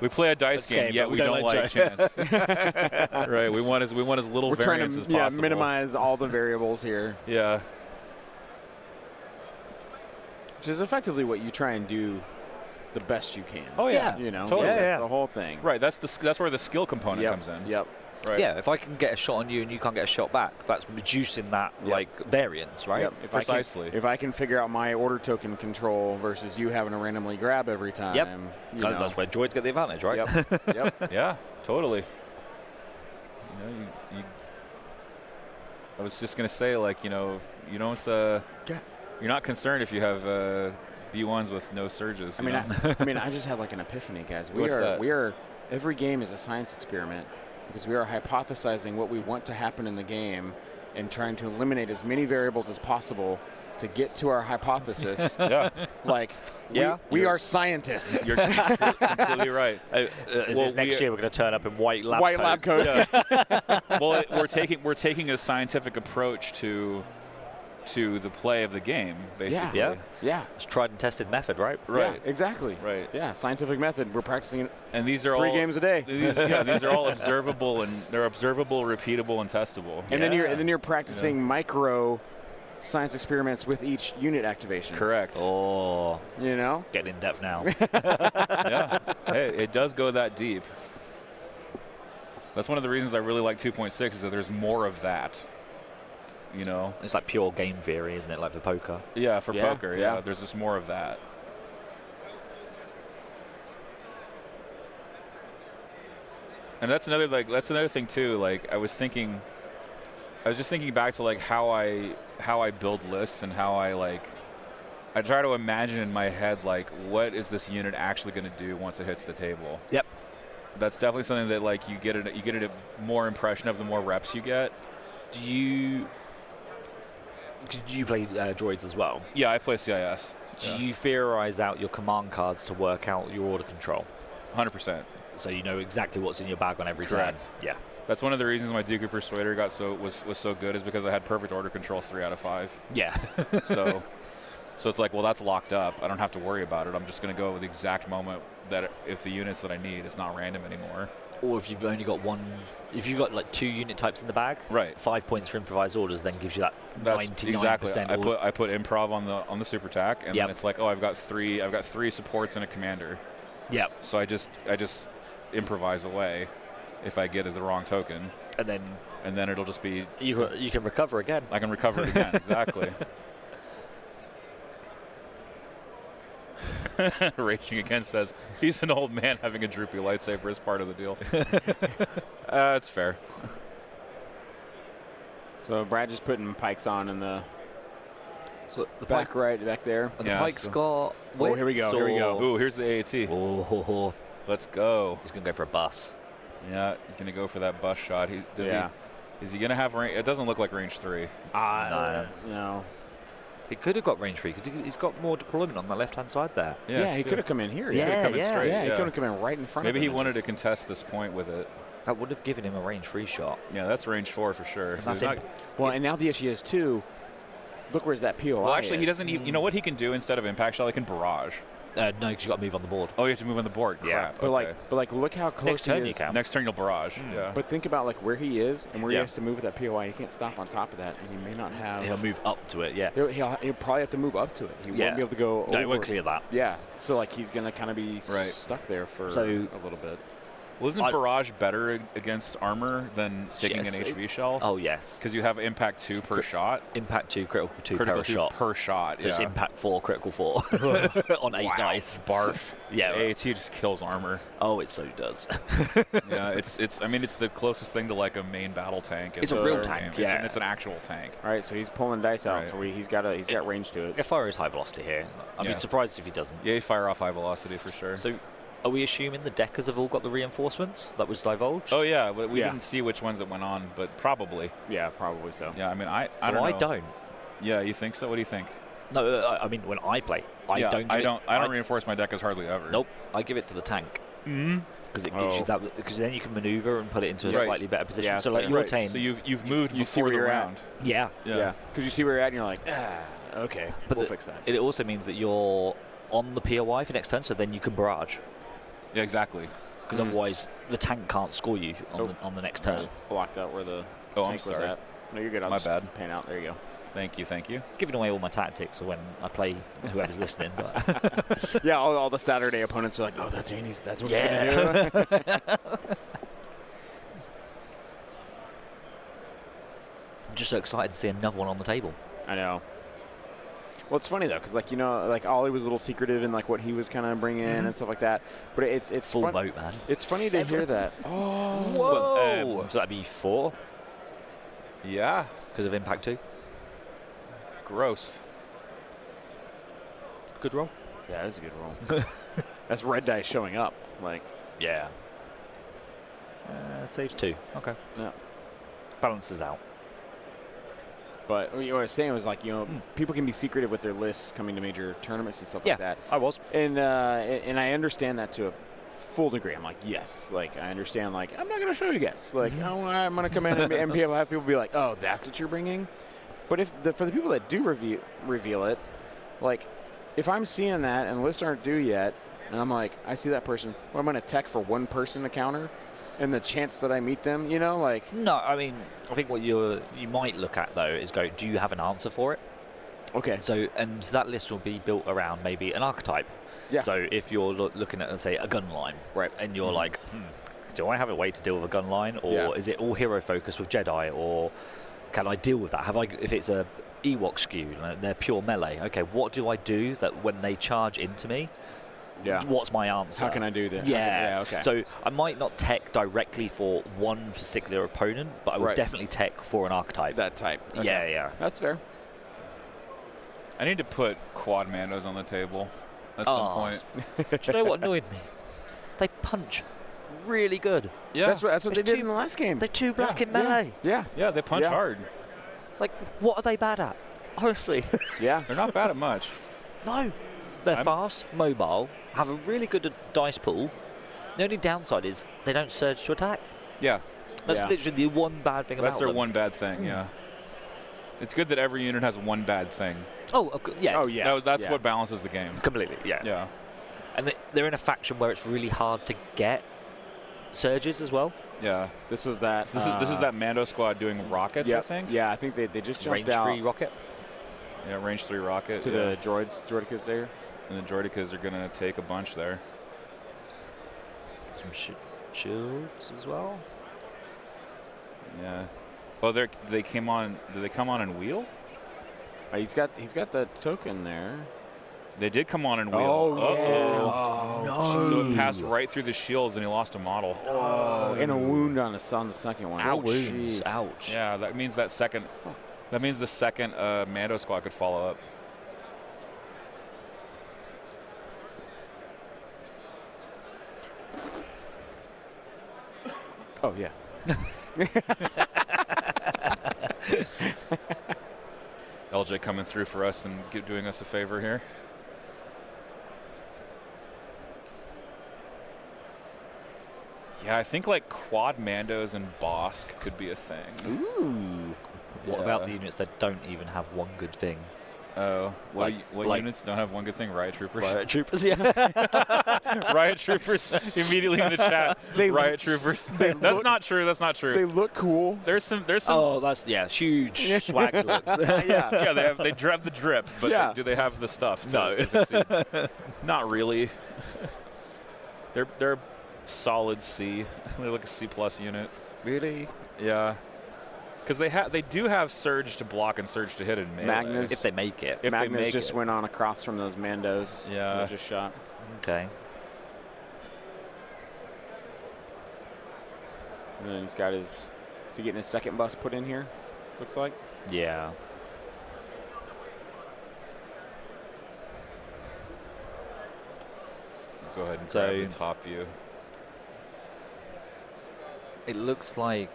We play a dice game, yet we don't like chance. Right? We want as little we're trying variance to as possible. minimize all the variables here, Yeah. which is effectively what you try and do the best you can. Oh yeah. You know, Totally. that's the whole thing. Right. That's where the skill component comes in. Yep. Right. Yeah, if I can get a shot on you and you can't get a shot back, that's reducing that like variance, right? Yep. Precisely. If I can figure out my order token control versus you having to randomly grab every time. Yep. You know. That's where droids get the advantage, right? Yep. Yep. Yeah. Totally. I was just gonna say, like, you don't. You're not concerned if you have B1s with no surges. I mean, I just had like an epiphany, guys. We are every game is a science experiment because we are hypothesizing what we want to happen in the game and trying to eliminate as many variables as possible to get to our hypothesis. Yeah. Like, we are scientists. You're completely right. Is this next year we're going to turn up in white lab coats? Yeah. Well, we're taking a scientific approach to the play of the game, basically. Yeah. It's tried and tested method, right? Right. Yeah, exactly. Right. Yeah, scientific method. We're practicing it. And these are 3 all games a day. These are all observable, and they're observable, repeatable, and testable. And then you're practicing micro science experiments with each unit activation. Correct. Oh, You know? getting in depth now. Yeah. Hey, it does go that deep. That's one of the reasons I really like 2.6 is that there's more of that. You know? It's like pure game theory, isn't it? Like for poker. Yeah, for Yeah, poker. yeah. Yeah, there's just more of that. And that's another thing too. Like I was just thinking back to like how I build lists and how I try to imagine in my head like what is this unit actually going to do once it hits the table. Yep. That's definitely something that like you get a more impression of the more reps you get. Do you play droids as well? Yeah, I play CIS. Do you theorize out your command cards to work out your order control? 100%. So you know exactly what's in your bag on every Correct. turn? Yeah. That's one of the reasons my Dooku Persuader was so good is because I had perfect order control 3 out of 5. Yeah. So it's like, well, that's locked up. I don't have to worry about it. I'm just going to go with the exact moment that if the units that I need, it's not random anymore. Or if you've only got if you've got like 2 unit types in the bag, Right. 5 points for improvised orders then gives you that That's 99%. exactly. I put improv on the super tack, and Yep. then it's like, oh, I've got three supports and a commander. Yep. So I just improvise away if I get the wrong token, And then it'll just be you can recover again. I can recover it again. Exactly. Raging Against says he's an old man having a droopy lightsaber as part of the deal. That's fair. So Brad just putting pikes on in the So the back right back there. And Yeah, the Pike's so- got. Oh, here we go, here we go. Ooh, here's the AAT. Oh, Let's go. he's gonna go for a bus. Yeah, he's gonna go for that bus shot. Yeah. Is he gonna have range? It doesn't look like range 3. No. He could have got range 3 because he's got more deployment on the left-hand side there. Yeah, he sure. could have come in here. Yeah, Could've come in yeah, straight, Yeah, he could have come in right in front Maybe of he him. wanted to contest this point with it. That would have given him a range 3 shot. Yeah, that's range 4 for sure. So That's he's not- Well, and now the issue is too. Look where's that POI. well, actually, he is. doesn't. You know what he can do instead of impact shell? He can barrage. No, because you got to move on the board. Oh, you have to move on the board. Yeah, Crap. But okay. like, look how close Next he turn is. you can. Next turn you'll barrage. Yeah. But think about like where he is and where he Yeah. has to move with that POI. He can't stop on top of that, and he may not have. He'll move up to it. Yeah. He'll probably have to move up to it. He Yeah. won't be able to go No, he over. won't clear that. Yeah. So like he's gonna kind of be Right. stuck there for So- a little bit. Well, isn't I- barrage better against armor than taking Yes. an HV shell? Oh yes. Because you have impact 2 per shot. Impact 2, critical 2 Critical per 2 shot. per shot. So it's yeah. impact 4, critical 4 on 8 dice. Barf. Yeah. AAT just kills armor. Oh, it so does. Yeah, it's. I mean, it's the closest thing to like a main battle tank. in It's a the real game. tank, It's it's an actual tank. All right. So he's pulling dice out. Right. So he's got range to it. If fire is high velocity here, I'd Yeah. be surprised if he doesn't. Yeah, you fire off high velocity for sure. So, are we assuming the deckers have all got the reinforcements that was divulged? Oh yeah, we Yeah. didn't see which ones it went on, but probably. Yeah, probably so. Yeah, I mean, I So don't know. I don't. Yeah, you think so? What do you think? No, I mean when I play, I Yeah, don't. I don't reinforce my deckers hardly ever. Nope, I give it to the tank. Because it gives you that. Because then you can maneuver and put it into a Right. slightly better position. Yeah, so so like yeah. your Right. team. So you've moved You see before where the you're at. round. yeah. Yeah. Because you see where you're at, and you're like, okay, But we'll fix that. It also means that you're on the POI for next turn, so then you can barrage. Yeah, exactly. Because otherwise, the tank can't score you on the next turn. Just blocked out where the Oh, I'm tank was sorry. at. No, you're good. I'll My just bad. pan out. There you go. Thank you. Giving away all my tactics when I play whoever's listening. But Yeah, all the Saturday opponents are like, oh, that's Andy's. That's what he's Yeah. gonna do. I'm just so excited to see another one on the table. I know. Well, it's funny though, because like like Ollie was a little secretive in like what he was kind of bringing in and stuff like that. But it's Full fun. boat, man. It's funny to hear that. Oh, Whoa. So that'd be 4 Yeah. because of impact 2. Gross. Good roll. yeah, that's a good roll. That's red dice showing up. Like, Yeah. Saves 2. Okay. yeah. Balances out. But what I was saying was like, people can be secretive with their lists coming to major tournaments and stuff Yeah, like that. I was. And I understand that to a full degree. I'm like, yes. Like, I understand, like, I'm not going to show you guys. Like, I'm going to come in and have people be like, oh, that's what you're bringing? But for the people that do reveal it, like, if I'm seeing that and lists aren't due yet, and I'm like, I see that person, what, I'm going to tech for one person to counter? And the chance that I meet them, like... No, I mean, I think what you might look at, though, is go, do you have an answer for it? Okay. So, and that list will be built around maybe an archetype. Yeah. So if you're looking at, let's say, a gun line, Right. and you're like, do I have a way to deal with a gun line, or is it all hero focused with Jedi, or can I deal with that? If it's a Ewok skew, they're pure melee. Okay, what do I do that when they charge into me? Yeah. What's my answer? How can I do this? Yeah. Okay. So I might not tech directly for one particular opponent, but I would Right. definitely tech for an archetype. That type. Okay. Yeah, yeah. That's fair. I need to put quad Mandos on the table at some point. Do you know what annoyed me? They punch really good. Yeah. That's what they There's did two- in the last game. They're too black in melee. Yeah. Yeah, they punch Yeah. hard. Like, what are they bad at? Honestly. Yeah. They're not bad at much. No. They're I'm- fast, mobile, have a really good dice pool. The only downside is they don't surge to attack. Yeah. That's Yeah. literally the one bad thing That's about their them. one bad thing, yeah. It's good that every unit has one bad thing. Oh, yeah. Oh, yeah. That's Yeah. what balances the game. Completely, yeah. Yeah. And they're in a faction where it's really hard to get surges as well. Yeah. This was that. This is that Mando squad doing rockets, I think. Yeah, I think they just jumped Range out 3 rocket. Yeah, range 3 rocket. to yeah. the droidicas there. And the Droidicas are going to take a bunch there. Some shields as well. Yeah. Oh, they came on. Did they come on in wheel? He's got the token there. They did come on in wheel. Oh, Uh-oh. yeah. No. So it passed right through the shields, and he lost a model. Oh, and a wound on the second one. Ouch. Jeez. Ouch. Yeah, that means that second. That means the second Mando squad could follow up. Oh yeah. LJ coming through for us and doing us a favor here. Yeah, I think like quad Mandos and Bosk could be a thing. Ooh. What Yeah. about the units that don't even have one good thing? Oh, Like- what like- units don't have one good thing? Riot Troopers. Riot troopers, yeah. Riot Troopers immediately in the chat. Riot Troopers. That's not true. That's not true. They look cool. There's some. Oh, that's huge swag clips. Yeah. Yeah, they have the drip, but Yeah. do they have the stuff to, No. to succeed? Not really. They're solid C. They're like a C+ unit. Really? Yeah. Because they do have surge to block and surge to hit in melee. Magnus- If they make it. If they Magnus make just it. went on across from those Mandos. Yeah. that just shot. Okay. And then he's got his. Is he getting his second bus put in here? Looks like. Yeah. Go ahead and So- grab the top view. It looks like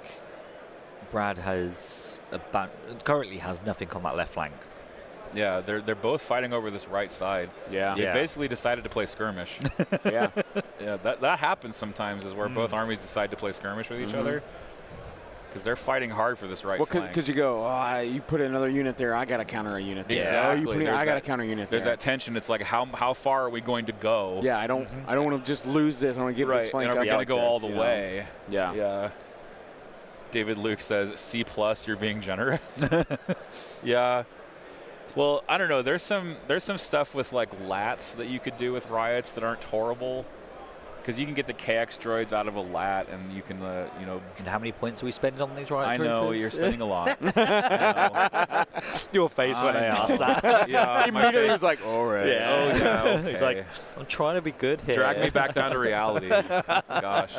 Brad currently has nothing on that left flank. Yeah, they're both fighting over this right side. Yeah. They Yeah. basically decided to play skirmish. Yeah. Yeah, that happens sometimes is where both armies decide to play skirmish with each other. Because they're fighting hard for this right Well, flank. because you go, you put another unit there, I got to counter a unit there. Exactly. Oh, you put in, There's I got to that- counter a unit There's there. that tension. It's like how far are we going to go? Yeah, I don't want to just lose this. I want to give this Right. flank And are we up going to like go all this, the you know? way? Yeah. Yeah. David Luke says C+. You're being generous. Yeah. Well, I don't know. There's some stuff with like lats that you could do with riots that aren't horrible. Because you can get the KX droids out of a lat, and you can, And how many points are we spending on these I riot know troopers? you're spending a lot. I Your face when I know. asked that. Yeah, my Immediately face. he's like, all right. Yeah. Oh yeah. Okay. He's like, I'm trying to be good here. Drag me back down to reality. Gosh,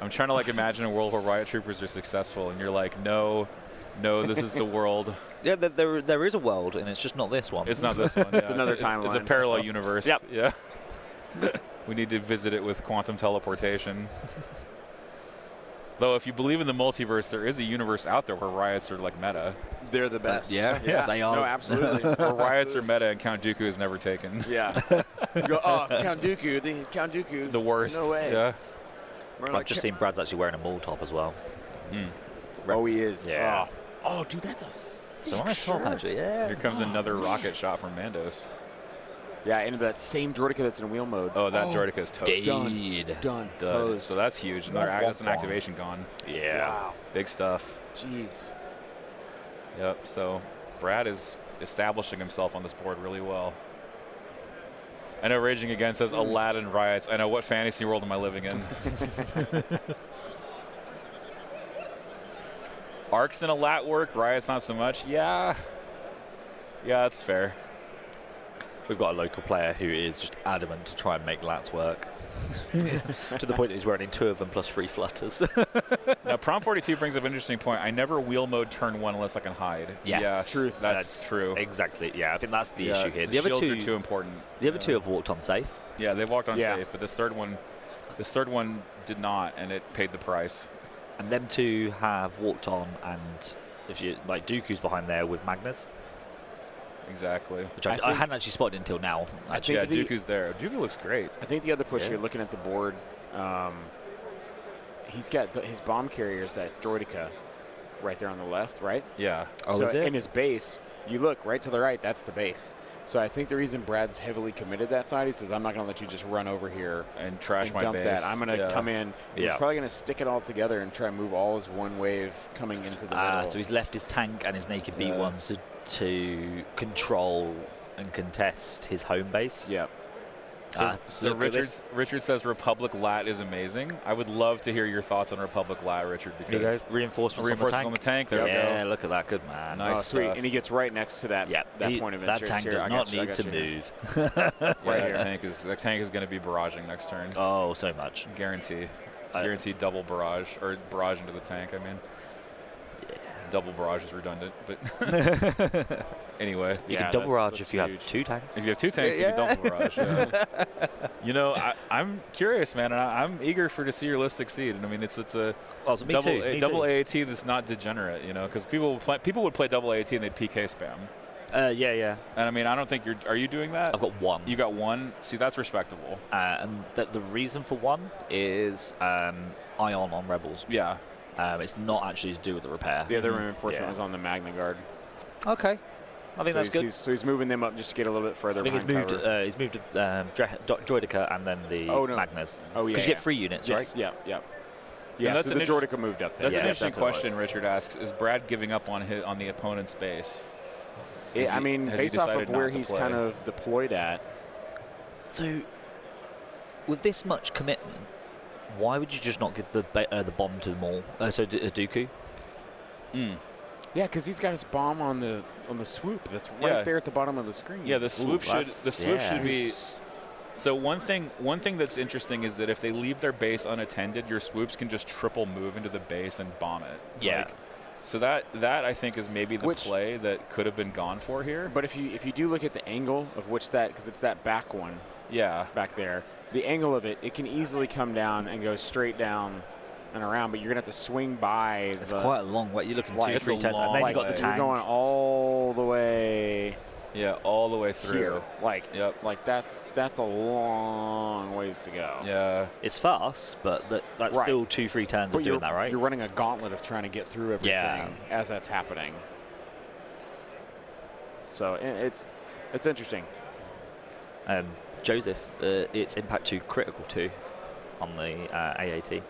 I'm trying to like imagine a world where riot troopers are successful, and you're like, no, this is the world. Yeah, there is a world, and it's just not this one. It's not this one. Yeah, another it's a timeline. parallel universe. Yep. Yeah. We need to visit it with quantum teleportation. Though, if you believe in the multiverse, there is a universe out there where riots are like meta. They're the best. Yeah, they are. No, absolutely. Where riots are meta and Count Dooku is never taken. Yeah. You go, Count Dooku. Count Dooku. The worst. No way. Yeah. We're I've like, just seen Brad's actually wearing a mall top as well. Oh, he is. Yeah. Oh, dude, that's a sick So nice top, shirt. actually. Yeah. Here comes another rocket shot from Mandos. Yeah, into that same Droidica that's in wheel mode. Oh, that Droidica is toast. Indeed. Done. Dud. So that's huge. That's an activation gone. Yeah. Wow. Big stuff. Jeez. Yep. So Brad is establishing himself on this board really well. I know Raging Again says Aladdin riots. I know, what fantasy world am I living in? Arcs and a lat work, riots not so much. Yeah, that's fair. We've got a local player who is just adamant to try and make lats work. To the point that he's running 2 of them plus 3 flutters. Now, Prom 42 brings up an interesting point. I never wheel mode turn 1 unless I can hide. Yes, yeah, truth. That's true. Exactly. Yeah, I think that's the issue here. The shields are too important. The other 2 have walked on safe. Yeah, they've walked on safe, but this third one did not, and it paid the price. And them 2 have walked on, and if you like, Dooku's behind there with Magnus. Exactly. Which I hadn't actually spotted until now. Actually. Yeah, Dooku's there. Dooku looks great. I think the other push here, looking at the board, he's got his bomb carriers, that droidica, right there on the left, right? Yeah. Oh, so is it? In his base, you look right to the right, that's the base. So I think the reason Brad's heavily committed that side, he says, I'm not going to let you just run over here and trash my dump base. That. I'm going to come in. He's probably going to stick it all together and try and move all as one wave coming into the middle. So he's left his tank and his naked B1s to control and contest his home base. Yep. So Richard says Republic Lat is amazing. I would love to hear your thoughts on Republic Lat, Richard. Because reinforcements on the tank. There we go. Yeah, look at that, good man. Nice sweet. Stuff. And he gets right next to that. That point of that interest. tank does not need to move. Right here. That tank is going to be barraging next turn. Oh, so much. Guarantee double barrage, or barrage into the tank. I mean. Double barrage is redundant, but anyway. You can double barrage if you have 2 tanks. If you have 2 tanks, you can double barrage. Yeah. You know, I'm curious, man, and I'm eager to see your list succeed. And I mean, it's a double AAT that's not degenerate, you know, because people would play double AAT and they'd PK spam. Yeah. And I mean, I don't think are you doing that? I've got 1. You got 1? See, that's respectable. And the reason for 1 is Ion on Rebels. Yeah. It's not actually to do with the repair. The other reinforcement was on the Magna Guard. Okay. I think that's good. So he's moving them up just to get a little bit further. I think he's moved Droidica and then the Magnus. Oh, yeah. Because you get 3 units, right? Yeah. Yeah, that's so the Droidica moved up there. That's an interesting question Richard asks. Is Brad giving up on the opponent's base? I mean, based off of where he's kind of deployed at. So, with this much commitment, why would you just not give the bomb to Maul? Dooku? Yeah, because he's got his bomb on the swoop. That's right there at the bottom of the screen. Yeah, the swoop should be. So one thing that's interesting is that if they leave their base unattended, your swoops can just triple move into the base and bomb it. Yeah. So that I think is maybe the play that could have been gone for here. But if you do look at the angle of which because it's that back one. Yeah. Back there. The angle of it can easily come down and go straight down and around, but you're going to have to swing by. It's quite a long way. You're looking 2-3 turns, and then you got the tank. You're going all the way. Yeah, all the way through. Here. Like that's a long ways to go. Yeah. It's fast, but that's still 2-3 turns of doing that, right? You're running a gauntlet of trying to get through everything as that's happening. So it's interesting. Joseph, it's impact 2 critical 2 on the AAT.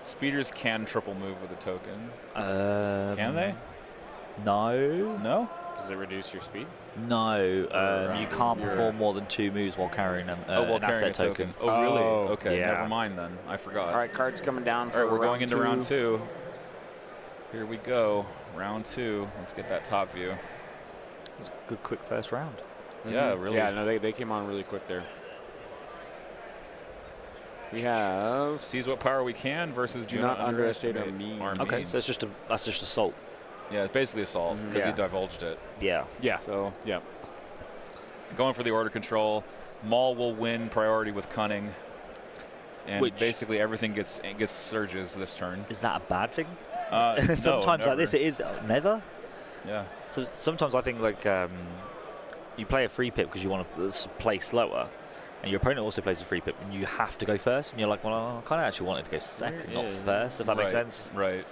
Speeders can triple move with a token. Can they? No. No? Does it reduce your speed? No. You can't perform more than 2 moves while carrying an asset token. Oh, really? Okay, never mind then. I forgot. All right, cards coming down. All right, we're going into round 2. Here we go. Round 2. Let's get that top view. It was a good, quick first round. Yeah, really. Yeah, no, they came on really quick there. We have seize what power we can versus do not underestimate our means. Okay, so that's just assault. Yeah, it's basically assault because he divulged it. Yeah. So going for the order control. Maul will win priority with cunning, and basically everything gets surges this turn. Is that a bad thing? Sometimes like this, it is never. Yeah. So sometimes I think you play a free pip because you want to play slower. And your opponent also plays a free pip, and you have to go first. And you're like, well, I kind of actually wanted to go second, not first, if that makes sense. Right.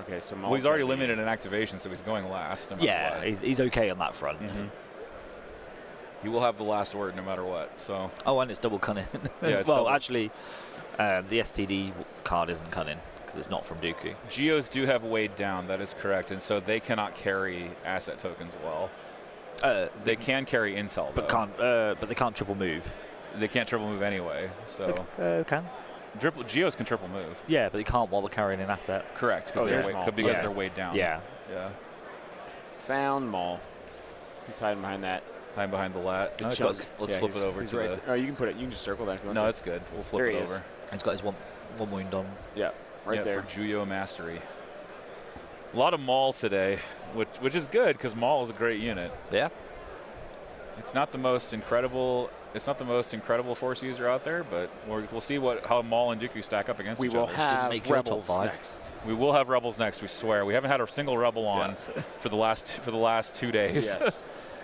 Okay, so he's already limited in activation, so he's going last. No matter what. He's okay on that front. He will have the last word no matter what. So Oh, and it's double cunning. Yeah, it's well, double. actually, the STD card isn't cunning because it's not from Dooku. Geos do have weighed down. That is correct, and so they cannot carry asset tokens well. They can carry intel, But they can't triple move. They can't triple move anyway. So Can. Geos can triple move. Yeah, but they can't while they're carrying an asset. Correct, Oh, because they're small. they're weighed down. Yeah. Yeah. Found Maul. He's hiding behind that. Hiding behind the lat. No, it's chunk. got- Let's Yeah, flip he's- it over he's to right the. there. Oh, you can put it. You can just circle that. If you want No, to. it's good. We'll flip There it he is. over. He's got his one wound on. Yeah, right Yeah, there. for Juyo Mastery. A lot of Maul today, which is good because Maul is a great unit. Yeah. It's not the most incredible. It's not the most incredible Force user out there, but we'll see how Maul and Dooku stack up against We each will other. have make your top Rebels 5. next. We will have Rebels next. We swear. We haven't had a single Rebel on for the last 2 days. Yes.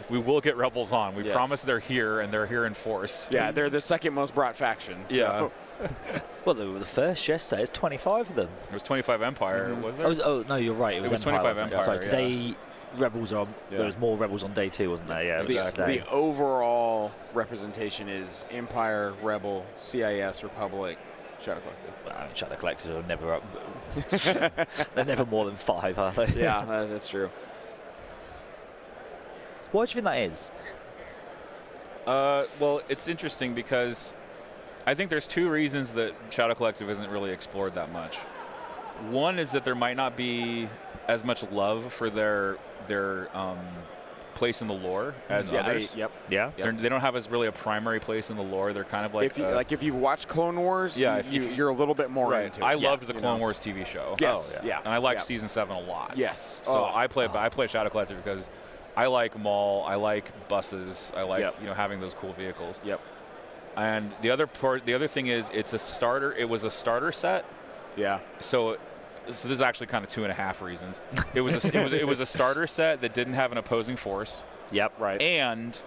We will get Rebels on. We Yes. promise they're here, and they're here in force. Yeah, they're the second most brought faction. So. Yeah. Well, they were the first yesterday. It's 25 of them. It was 25 Empire, was there? Oh, no, you're right. It was, 25 wasn't it? Empire, Sorry, yeah. today Rebels are. Yeah. There was more Rebels on day 2, wasn't there? Yeah, it was Exactly. today. The overall representation is Empire, Rebel, CIS, Republic, Shadow Collective. Well, I mean, Shadow Collectors are never up. They're never more than 5, are they? Yeah, that's true. Why do you think that is? Well, it's interesting because I think there's 2 reasons that Shadow Collective isn't really explored that much. One is that there might not be as much love for their place in the lore as others. Yep. Yeah. They don't have as really a primary place in the lore. They're kind of like If you've watched Clone Wars, Yeah, you're a little bit more right. into it. I Yeah, loved the you Clone know. Wars TV show. Yes. Oh, yeah. And I liked Yeah. season 7 a lot. Yes. So Oh. I play Shadow Collective because I like Maul, I like buses, I like Yep. having those cool vehicles. Yep. And the other thing is it's a starter. It was a starter set. Yeah. So this is actually kind of 2.5 reasons. It was a starter set that didn't have an opposing force, Yep. Right. and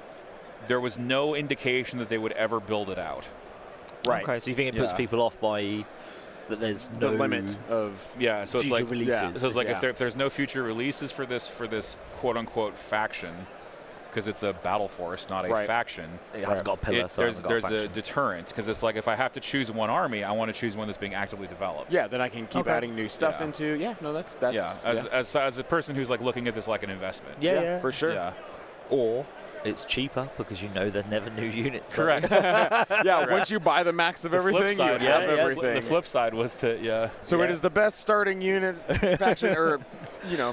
there was no indication that they would ever build it out. Right. Okay, so you think it puts Yeah. people off by that there's The no limit of Yeah, so it's future like releases? so it's like Yeah. if there's no future releases for this quote unquote faction, because it's a battle force, not a Right. faction. It hasn't got a pillar, so it there's hasn't got a a faction. deterrent because it's like if I have to choose one army, I want to choose one that's being actively developed. yeah, then I can keep Okay. adding new stuff Yeah. into. Yeah. No, that's Yeah, as a person who's like looking at this like an investment. Yeah, for sure. Yeah. Or it's cheaper because there's never new units. Correct. Yeah, once you buy the max of everything, you have yeah, everything. The flip side was to So it is the best starting unit faction or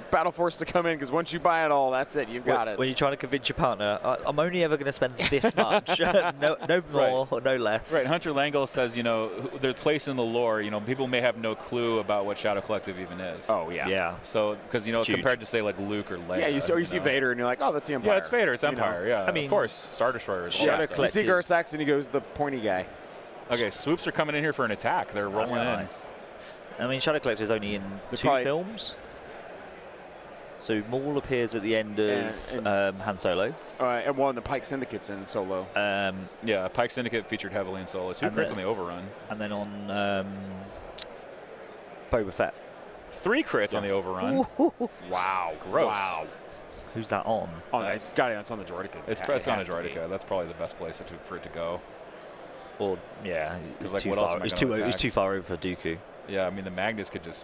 battle force to come in because once you buy it all, that's it. You've got it. When you're trying to convince your partner, I'm only ever going to spend this much, no more or no less. Right, Hunter Langle says, their place in the lore, people may have no clue about what Shadow Collective even is. Oh yeah. Yeah. So, because, Huge. compared to, say, like Luke or Leia. Yeah, you see know. Vader and you're like, oh, that's the Empire. Yeah, it's Vader. It's You know? Empire, yeah. I mean, of course, Star Destroyers. all Yeah, that Shadow stuff. you see Gar Saxon, he goes the pointy guy. Okay, swoops are coming in here for an attack. They're That's rolling in. nice. I mean, Shadow Collector is only in They're 2 probably- films. So Maul appears at the end of And- Han Solo. And one of the Pike Syndicate's in Solo. Yeah, Pike Syndicate featured heavily in Solo. 2 And crits then- on the overrun. And then on Boba Fett. 3 crits on the overrun. Wow, gross. Wow. Who's that on? Oh, it's on the Droidicas. It's It on a has to be. Droidica. That's probably the best place for it to go. Or yeah, it's like, too what else far. am I It's gonna too attack? far over for Dooku. Yeah, I mean, the Magnus could just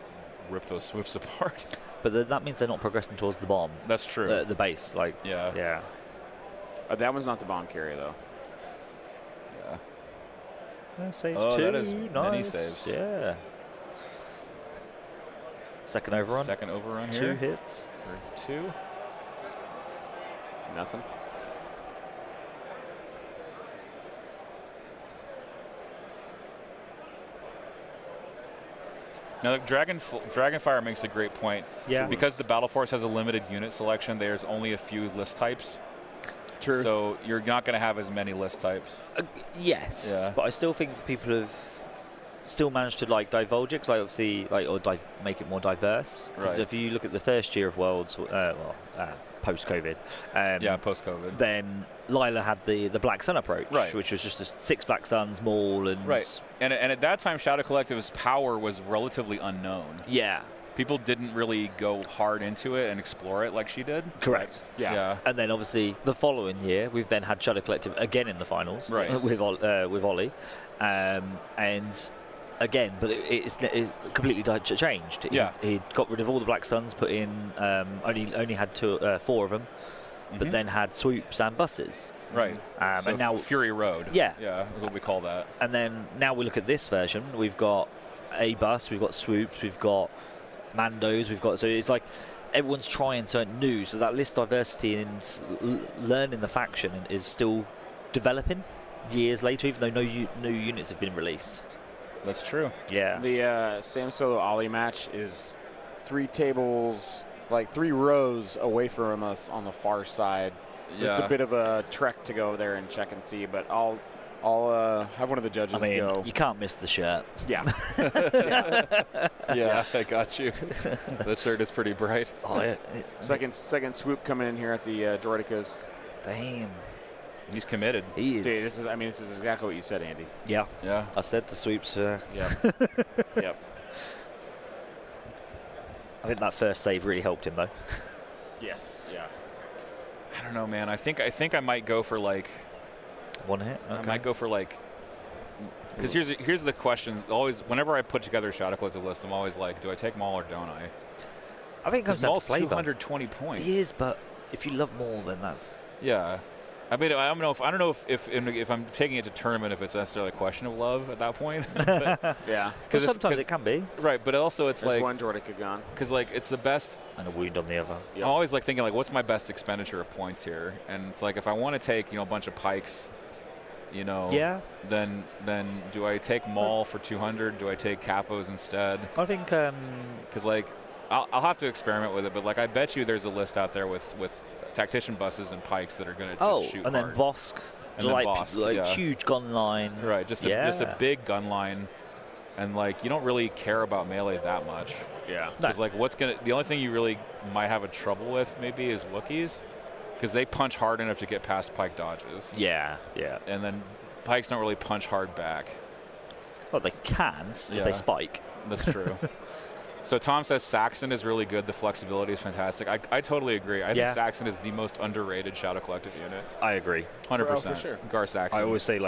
rip those swoops apart. But that means they're not progressing towards the bomb. That's true. The base, like Yeah. yeah. That one's not the bomb carrier though. Yeah. Saves Oh, 2. that is nice. many saves. Yeah. Second overrun. Second overrun 2 here. hits. For 2. Nothing. Now, Dragonfire makes a great point. Yeah. Because the Battle Force has a limited unit selection, there's only a few list types. True. So you're not going to have as many list types. Yes, Yeah. but I still think people have still managed to divulge it, 'cause, obviously make it more diverse. Because Right. if you look at the first year of Worlds, post-COVID, Yeah, post-COVID. then Lila had the Black Sun approach, Right. which was just 6 Black Suns, Maul, and Right. And at that time, Shadow Collective's power was relatively unknown. yeah, people didn't really go hard into it and explore it like she did. Correct. Yeah. And then obviously the following year, we've then had Shadow Collective again in the finals Right. with Ollie, and again, but it's completely changed. He got rid of all the Black Suns, put in only had 4 of them, but then had swoops and buses. Right. So and now Fury Road. Yeah. Yeah, is what we call that. And then now we look at this version. We've got a bus, we've got swoops, we've got Mandos, so it's like everyone's trying something new. So that list diversity and learning the faction is still developing years later, even though no new units have been released. That's true. Yeah. The Sam Solo Ollie match is 3 tables, like 3 rows away from us on the far side. So it's a bit of a trek to go there and check and see, but I'll have one of the judges go. You can't miss the shirt. Yeah. Yeah, I got you. That shirt is pretty bright. Oh, yeah. Second swoop coming in here at the Droidicas. Damn. He's committed. He is. Dude, this is exactly what you said, Andy. Yeah. Yeah. I said the swoops. Yep. Yep. I think that first save really helped him, though. Yes. Yeah. I don't know, man. I think I might go for like. One hit. Okay. I might go for like. Because here's the question. Always, whenever I put together a Shadow Collective list, I'm always like, do I take Maul or don't I? I think it comes down to Maul's flavor. 220 points. He is, but if you love Maul, then that's. Yeah. I mean, I don't know if I'm taking it to tournament, if it's necessarily a question of love at that point. Yeah. Because sometimes it can be. Right, but also it's There's like one Droidica gone. because like it's the best. And a wound on the other. Yep. I'm always like thinking like, what's my best expenditure of points here? And it's like if I want to take a bunch of pikes, Yeah. then do I take Maul for 200? Do I take Capos instead? I think. Because like I'll have to experiment with it, but like I bet you there's a list out there with tactician buses and pikes that are going to just shoot and hard. then Bosk. And then like Bosk, yeah. huge gun line. Right, just a big gun line, and like you don't really care about melee that much. Yeah. Because like the only thing you really might have a trouble with maybe is Wookiees, because they punch hard enough to get past pike dodges. Yeah, yeah. And then pikes don't really punch hard back. Well, they can if Yeah. they spike. That's true. So Tom says Saxon is really good. The flexibility is fantastic. I totally agree. I think Saxon is the most underrated Shadow Collective unit. I agree. 100%. For sure. Gar Saxon. I always say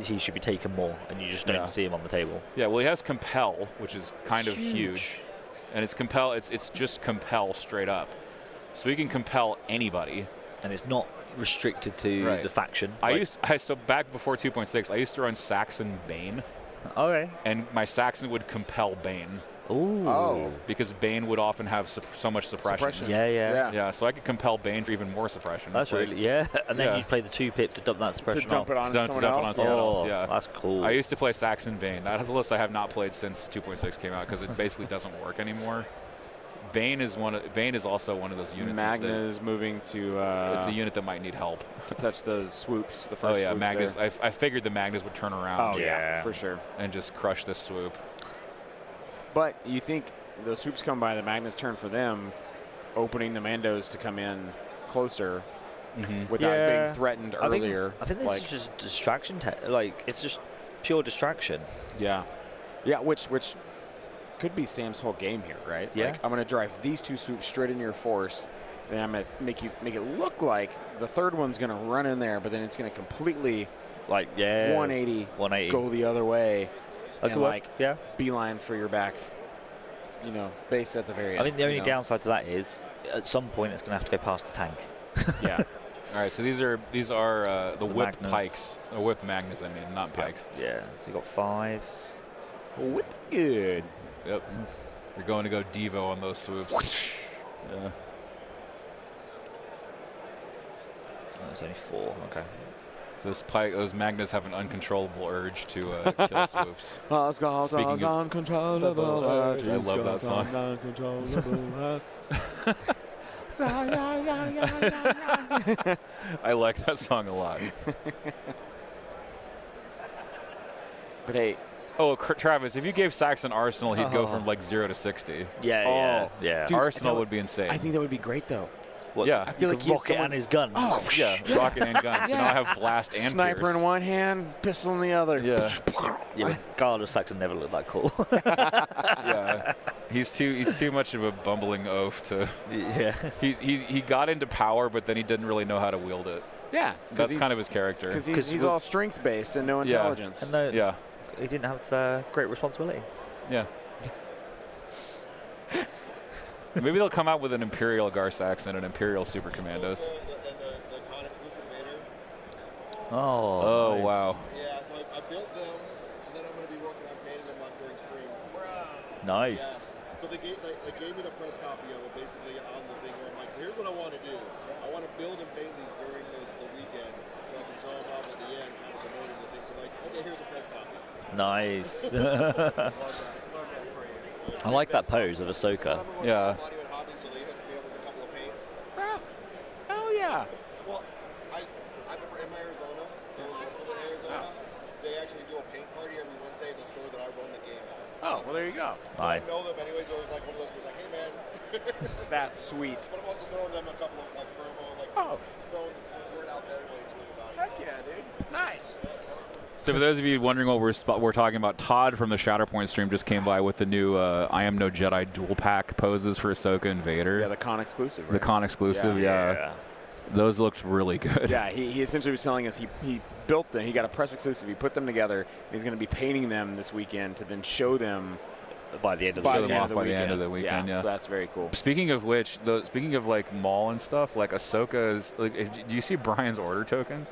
he should be taken more, and you just don't see him on the table. Yeah, well, he has Compel, which is kind of huge. And it's Compel. It's just Compel straight up. So he can compel anybody. And it's not restricted to the faction. So back before 2.6, I used to run Saxon Bane. Okay. And my Saxon would compel Bane. Ooh. Oh. Because Bane would often have so much suppression. Yeah. So I could compel Bane for even more suppression. That's really, and then you'd play the 2-pip to dump that suppression To dump it on someone else. Yeah. That's cool. I used to play Saxon Bane. That is a list I have not played since 2.6 came out because it basically doesn't work anymore. Bane is also one of those units. Magna is moving to. It's a unit that might need help to touch those swoops. The first. Oh yeah, swoops Magnus. there. I figured the Magnus would turn around. Oh yeah, for sure. And just crush this swoop. But you think the swoops come by, the Magnus turn for them, opening the Mandos to come in closer without being threatened earlier. I think this is just distraction. It's just pure distraction. Yeah, which could be Sam's whole game here, right? Yeah. Like, I'm going to drive these 2 swoops straight into your force, and I'm going to make it look like the third one's going to run in there, but then it's going to completely 180 go the other way, and beeline for your back. Base at the very end. I think the only downside to that is, at some point, it's going to have to go past the tank. Yeah. All right, so these are the whip Magnus. Pikes, or whip Magnus, I mean, not Pikes. Yeah, so you got 5. Whip good. Yep. You're going to go Devo on those swoops. Yeah. It's only 4. Okay. Those Magnus have an uncontrollable urge to kill swoops. Speaking of uncontrollable urge, I love that song. I like that song a lot. But hey. Oh, Travis, if you gave Saxon Arsenal, he'd go from like 0 to 60. Yeah. Dude, Arsenal would be insane. I think that would be great, though. Well, yeah. I feel like rocket and his gun. Oh, yeah, rocket and gun. So now I have blast and sniper pierce. in one hand, pistol in the other. Yeah. Yeah, but Garland Saxon never looked that cool. Yeah. He's too much of a bumbling oaf to. Yeah. He got into power, but then he didn't really know how to wield it. Yeah, That's kind of his character. because he's all strength based and no Yeah. intelligence. And no, Yeah. he didn't have great responsibility. Yeah. Maybe they'll come out with an Imperial Garsax and an Imperial Super Commandos. And the con exclusive Vader. Oh. Oh, wow. Yeah, so I built them, and then I'm going to be working on painting them during stream. Nice. Yeah. So they gave me the press copy of it basically on the thing where I'm like, here's what I want to do. I want to build and paint these during the weekend so I can show them off at the end, kind of promoting the thing. So like, okay, here's a press copy. Nice. I like that pose of Ahsoka. Yeah. Body and hobbies, so they hooked me up with a couple of paints. Hell yeah. Well, in my Arizona, they're local to Arizona. They actually do a paint party every Wednesday at the store that I run the game at. Oh, well, there you go. So I know them anyways, so it was like one of those where it's like, hey man. That's sweet. But I'm also throwing them a couple of like promo, like throwing a word out there way too about it. Heck yeah, dude. Nice. So for those of you wondering what we're talking about, Todd from the Shatterpoint stream just came by with the new I Am No Jedi dual pack poses for Ahsoka and Vader. Yeah, the con exclusive. Right? The con exclusive, yeah. Those looked really good. Yeah, he essentially was telling us he built them. He got a press exclusive. He put them together. And he's going to be painting them this weekend to then show them By the end of by the the weekend. end of the by the weekend. end of the weekend, yeah. So that's very cool. Speaking of which, speaking of like Maul and stuff, like Ahsoka's, like, do you see Brian's order tokens?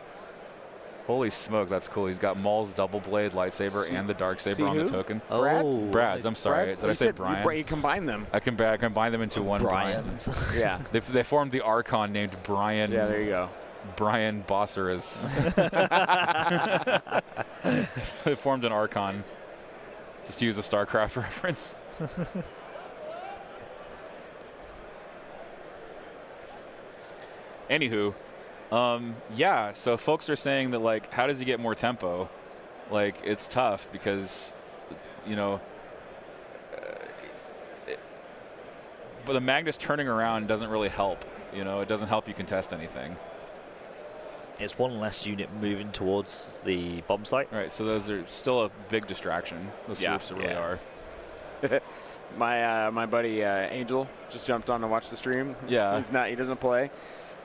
Holy smoke, that's cool. He's got Maul's double blade lightsaber and the dark saber on the who? token. Brad's? Brad's, I'm sorry. Brad's? Did I You say said Brian? You combine them. I combine them into one Brian. Brian's. Yeah. They formed the Archon named Brian. Yeah, there you go. Brian Bosserus. They formed an Archon. Just to use a StarCraft reference. Anywho, yeah, so folks are saying that, like, how does he get more tempo? Like, it's tough because, you know, but the Magnus turning around doesn't really help. You know, it doesn't help you contest anything. It's one less unit moving towards the bomb site. Right, so those are still a big distraction. Those Yeah, swoops really are. My buddy Angel just jumped on to watch the stream. Yeah. He doesn't play.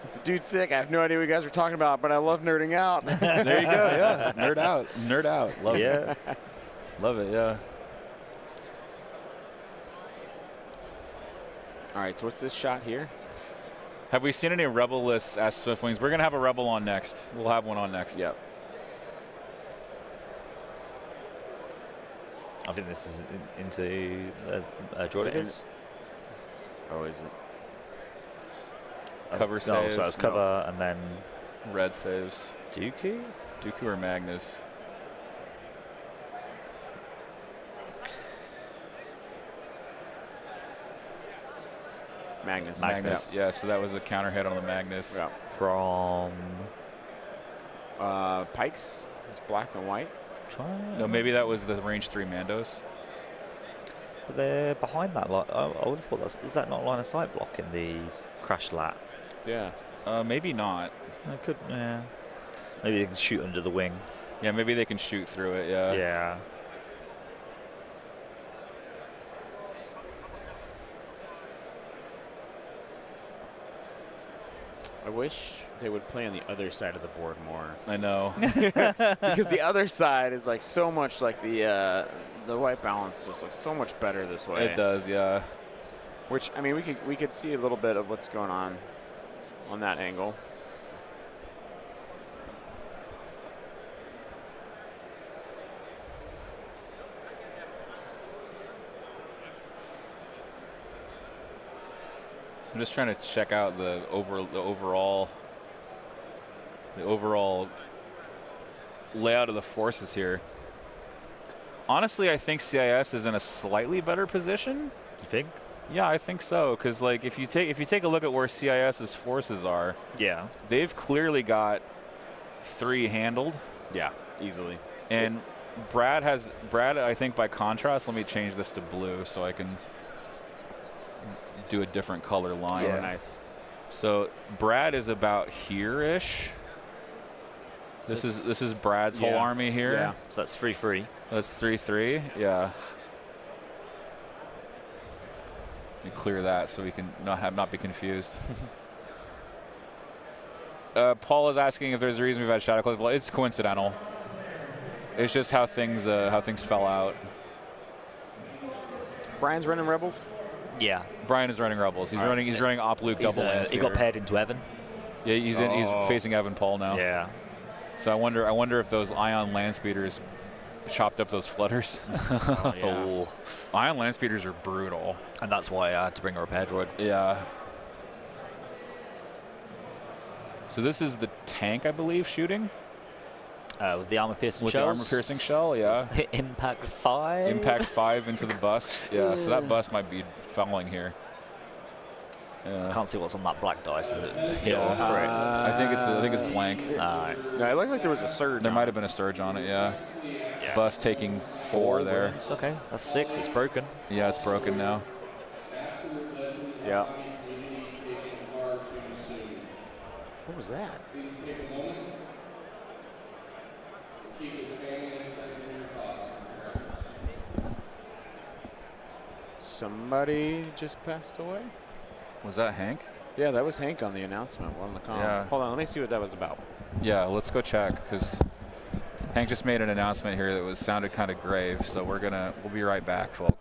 He said, dude, sick. I have no idea what you guys were talking about, but I love nerding out. There you go, yeah. Nerd out. Nerd out. Love Yeah. it. Love it, yeah. All right, so what's this shot here? Have we seen any Rebel lists as Swiftwings? We're going to have a Rebel on next. We'll have one on next. Yep. I think this is into droids. Oh, is it? Cover No, save. so it's cover and then Red saves. Dooku. Dooku or Magnus? Magnus. Magnus. Yeah, so that was a counter hit on the Magnus. Yeah. From Pikes. It's black and white. No, maybe that was the range 3 Mandos. But they're behind that lot. I would have thought is that not line of sight block in the crash lat? Yeah. Maybe not. I could. Yeah. Maybe they can shoot under the wing. Yeah, maybe they can shoot through it, yeah. Yeah. I wish they would play on the other side of the board more. I know. Because the other side is like so much like the white balance just looks so much better this way. It does, yeah. Which, I mean, we could see a little bit of what's going on that angle. So I'm just trying to check out the overall layout of the forces here. Honestly, I think CIS is in a slightly better position. You think? Yeah, I think so. Because like if you take a look at where CIS's forces are, Yeah. they've clearly got 3 handled. Yeah, easily. And Brad, I think by contrast, let me change this to blue so I can do a different color line. Yeah, nice. So Brad is about here-ish. This is Brad's whole army here. Yeah. So that's 3-3. That's 3-3. Yeah. Let me clear that so we can not be confused. Paul is asking if there's a reason we've had Shadow Close. Well, it's coincidental. It's just how things fell out. Brian's running Rebels. Yeah. Brian is running Rebels. He's running Op Luke double Land He got paired into Evan. Yeah, he's facing Evan Paul now. Yeah. So I wonder if those Ion land speeders chopped up those flutters. Oh. Ion land speeders are brutal. And that's why I had to bring a repair droid. Yeah. So this is the tank, I believe, shooting With the armor-piercing with the shells. armor-piercing shell. Yeah. So Impact 5. Impact 5 into the bus. Yeah. So that bus might be fouling here. Yeah. Can't see what's on that black dice. Is it hit Yeah. or crit? I think it's blank. No, it looked like there was a surge. There might have been a surge on it. Yeah. Yeah, Bus taking 4 there. It's okay. That's 6. It's broken. Yeah, it's broken now. Yeah. What was that? Somebody just passed away? Was that Hank? Yeah, that was Hank on the announcement on the call. Yeah. Hold on, let me see what that was about. Yeah, let's go check because Hank just made an announcement here that sounded kind of grave. So we'll be right back, folks.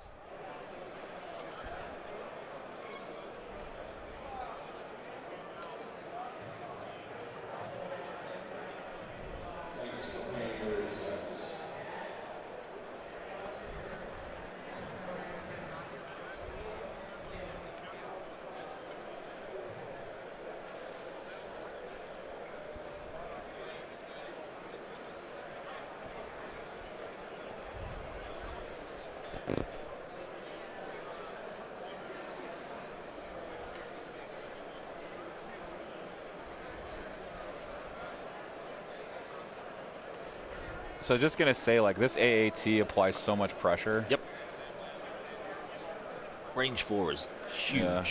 So just gonna say, like, this AAT applies so much pressure. Yep. Range 4 is huge. Yeah.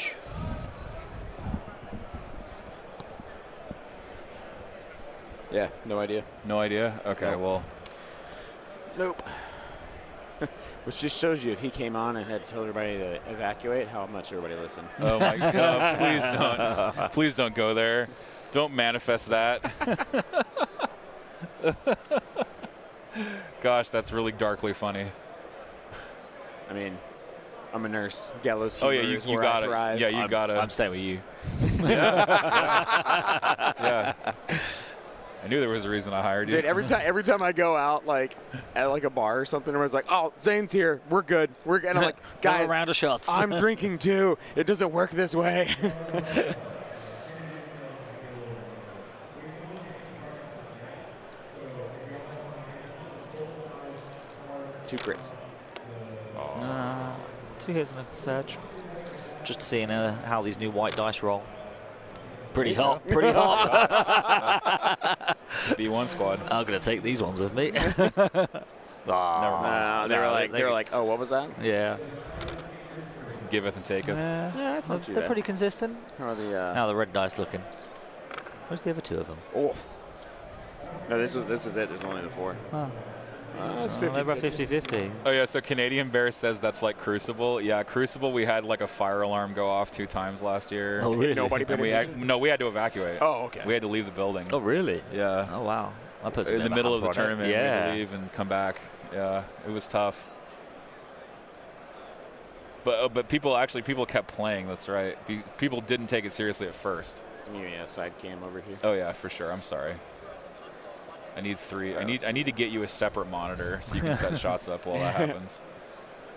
Yeah, no idea. No idea? Okay, Nope. well. Nope. Which just shows you if he came on and had told everybody to evacuate, how much everybody listened. Oh my God! Please don't. Please don't go there. Don't manifest that. Gosh, that's really darkly funny. I mean, I'm a nurse. Gallows Oh humor yeah, is you where got I it. thrive. Yeah, you got it. I'm staying with you. Yeah. I knew there was a reason I hired you. Dude, every time I go out, like at like a bar or something, everyone's like, "Oh, Zane's here. We're good. We're good." And I'm like, Another "Guys, round of shots. I'm drinking too. It doesn't work this way." Two crits. 2 hits and a search. Just seeing how these new white dice roll. Pretty hot. Pretty hot. B1 squad. I'm gonna take these ones with me. Never mind. They were like, "Oh, what was that?" Yeah. Giveth and taketh. Yeah, that's not too They're bad. pretty consistent. How are the? Now the red dice looking. Where's the other 2 of them? Oh. No, this was it. There's only the 4. Oh. It's They're 50. about 50-50. Oh yeah, so Canadian Bear says that's like Crucible. Yeah, Crucible, we had like a fire alarm go off 2 times last year. Oh, really? Nobody paid And we attention? had to evacuate. Oh, okay. We had to leave the building. Oh, really? Yeah. Oh, wow. I put some In the middle of the hand product. tournament, we had Yeah. to leave and come back. Yeah, it was tough. But people kept playing. That's right. People didn't take it seriously at first. Give me a side cam over here. Oh yeah, for sure. I'm sorry. I need 3. I need to get you a separate monitor so you can set shots up while that happens.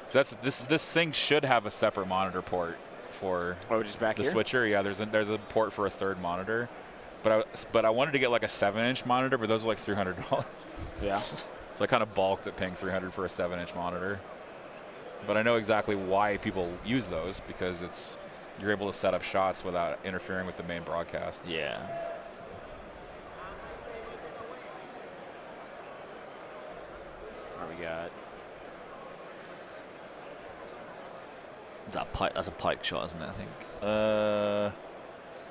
So this thing should have a separate monitor port for Just back the here? switcher. Yeah, there's a port for a 3rd monitor. But I wanted to get like a 7-inch monitor, but those are like $300. Yeah. So I kind of balked at paying $300 for a 7-inch monitor. But I know exactly why people use those, because you're able to set up shots without interfering with the main broadcast. Yeah. What we got? That's a pike shot, isn't it? I think.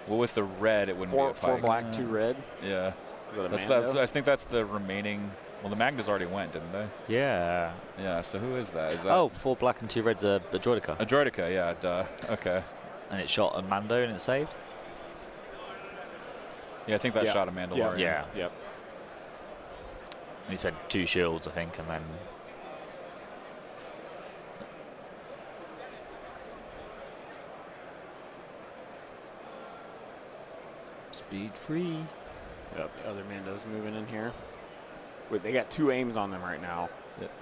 Well, with the red, it wouldn't be a Four pike. black, 2 red. Yeah. Is that a That's Mando? I think that's the remaining Well, the Magnus already went, didn't they? Yeah. Yeah, so who is that? Is that Oh, 4 black and 2 reds a Droidica. a Droidica? Yeah, duh. Okay. And it shot a Mando and it saved? Yeah, I think that Yeah. shot a Mandalorian. Yeah. Yep. And he spent 2 shields, I think, and then... Speed free. Yep. The other Mando's moving in here. Wait, they got 2 aims on them right now.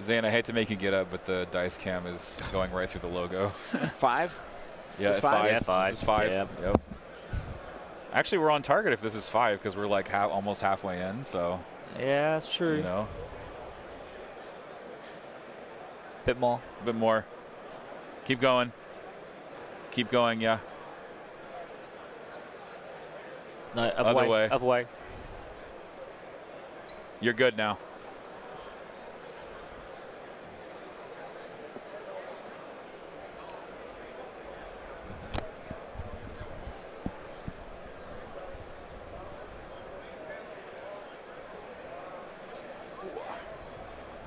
Zane, I hate to make you get up, but the dice cam is going right through the logo. 5? Yeah, this 5? Yeah, 5. This is 5. Yeah. Yep. Actually, we're on target if this is 5 because we're like almost halfway in. So, Yeah, that's true. you know, Bit more. a bit more. Keep going. Keep going. Yeah. No, Other way. Other way. You're good now.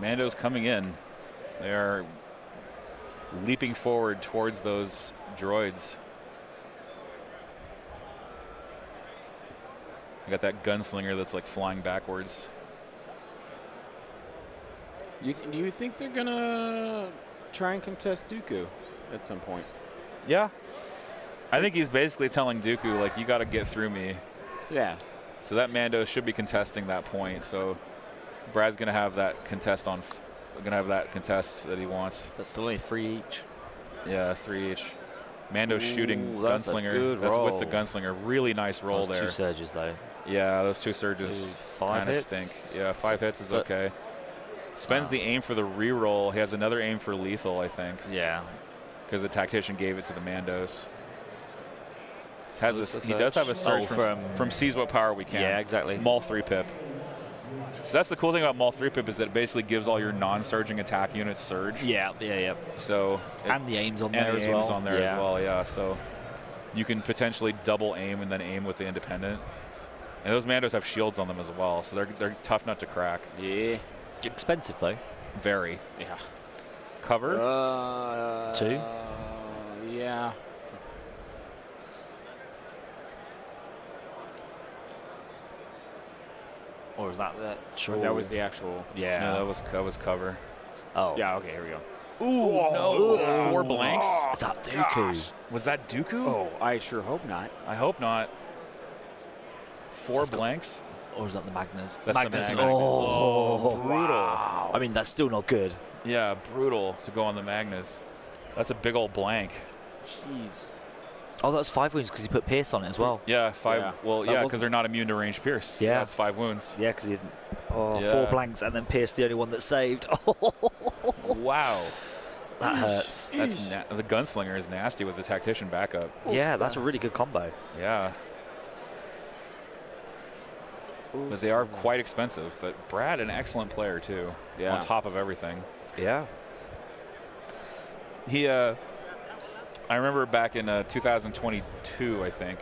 Mando's coming in. They are leaping forward towards those droids. You got that gunslinger that's like flying backwards. Do you think they're going to try and contest Dooku at some point? Yeah. I think he's basically telling Dooku, like, you got to get through me. Yeah. So that Mando should be contesting that point. So Brad's going to have that contest that he wants. That's still only 3 each. Yeah, 3 each. Mando's shooting that's a gunslinger. good That's with the roll. gunslinger. Really nice roll Those there. 2 surges, though. Yeah, those 2 surges So 5 kind of hits? stink. Yeah, 5 hits is So- okay. Spends the aim for the reroll. He has another aim for lethal, I think, Yeah. because the tactician gave it to the Mandos. What's the He does search? have a search Oh, from Seize What Power We Can. Yeah, exactly. Maul 3 pip. So that's the cool thing about Maul 3 pip is that it basically gives all your non-surging attack units surge. Yeah, yeah. So And the aim's on and there the as aim's well. on there as well, yeah. So you can potentially double aim and then aim with the independent. And those Mandos have shields on them as well, so they're tough nut to crack. Yeah. Expensive, though. Very. Yeah. Cover? 2? Yeah. Or was that Sure. That was the actual. Yeah. No, that was cover. Oh. Yeah. Okay. Here we go. Ooh, no. 4 blanks? Is that Dooku? Was that Dooku? Oh, I sure hope not. I hope not. 4 blanks? Or is that the Magnus? That's the Magnus. Magnus. Oh. Brutal. I mean, that's still not good. Yeah, brutal to go on the Magnus. That's a big old blank. Jeez. Oh, that's 5 wounds because he put Pierce on it as well. Yeah, 5. Yeah. Well, That yeah, wasn't- because they're not immune to range pierce. Yeah. That's 5 wounds. Yeah, because he had 4 Yeah. blanks and then Pierce the only one that saved. Wow. That hurts. That's the gunslinger is nasty with the tactician backup. Yeah, that's a really good combo. Yeah. But they are quite expensive. But Brad, an excellent player too. Yeah. On top of everything. Yeah. He, I remember back in 2022, I think,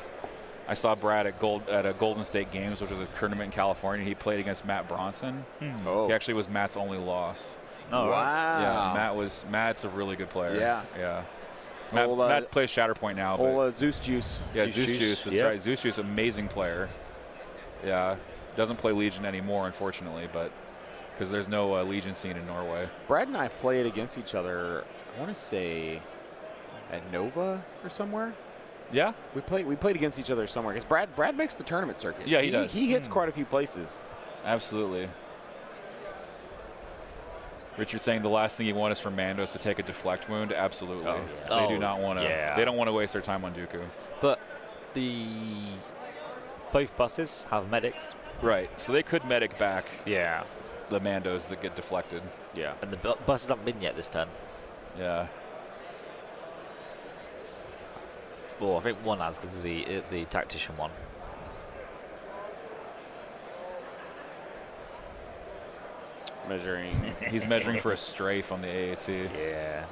I saw Brad at a Golden State Games, which was a tournament in California. He played against Matt Bronson. Oh. He actually was Matt's only loss. Oh, wow. Yeah, Matt's a really good player. Yeah. Yeah. Old, Matt plays Shatterpoint now. But Old Zeus Juice. yeah, Zeus Zeus Juice, Juice. That's yeah. right. Zeus Juice, amazing player. Yeah. Doesn't play Legion anymore, unfortunately, but because there's no Legion scene in Norway. Brad and I played against each other. I want to say at Nova or somewhere. Yeah. We played against each other somewhere because Brad makes the tournament circuit. Yeah, he does. He hits quite a few places. Absolutely. Richard saying the last thing you want is for Mandos to take a deflect wound. Absolutely. Oh, yeah. They do Oh, not want to. yeah. They don't want to waste their time on Dooku. But both buses have medics. Right. So they could medic back Yeah. the Mandos that get deflected. Yeah. And the buses haven't been yet this turn. Yeah. Well, I think one has because of the tactician one. Measuring. He's measuring for a strafe on the AAT. Yeah.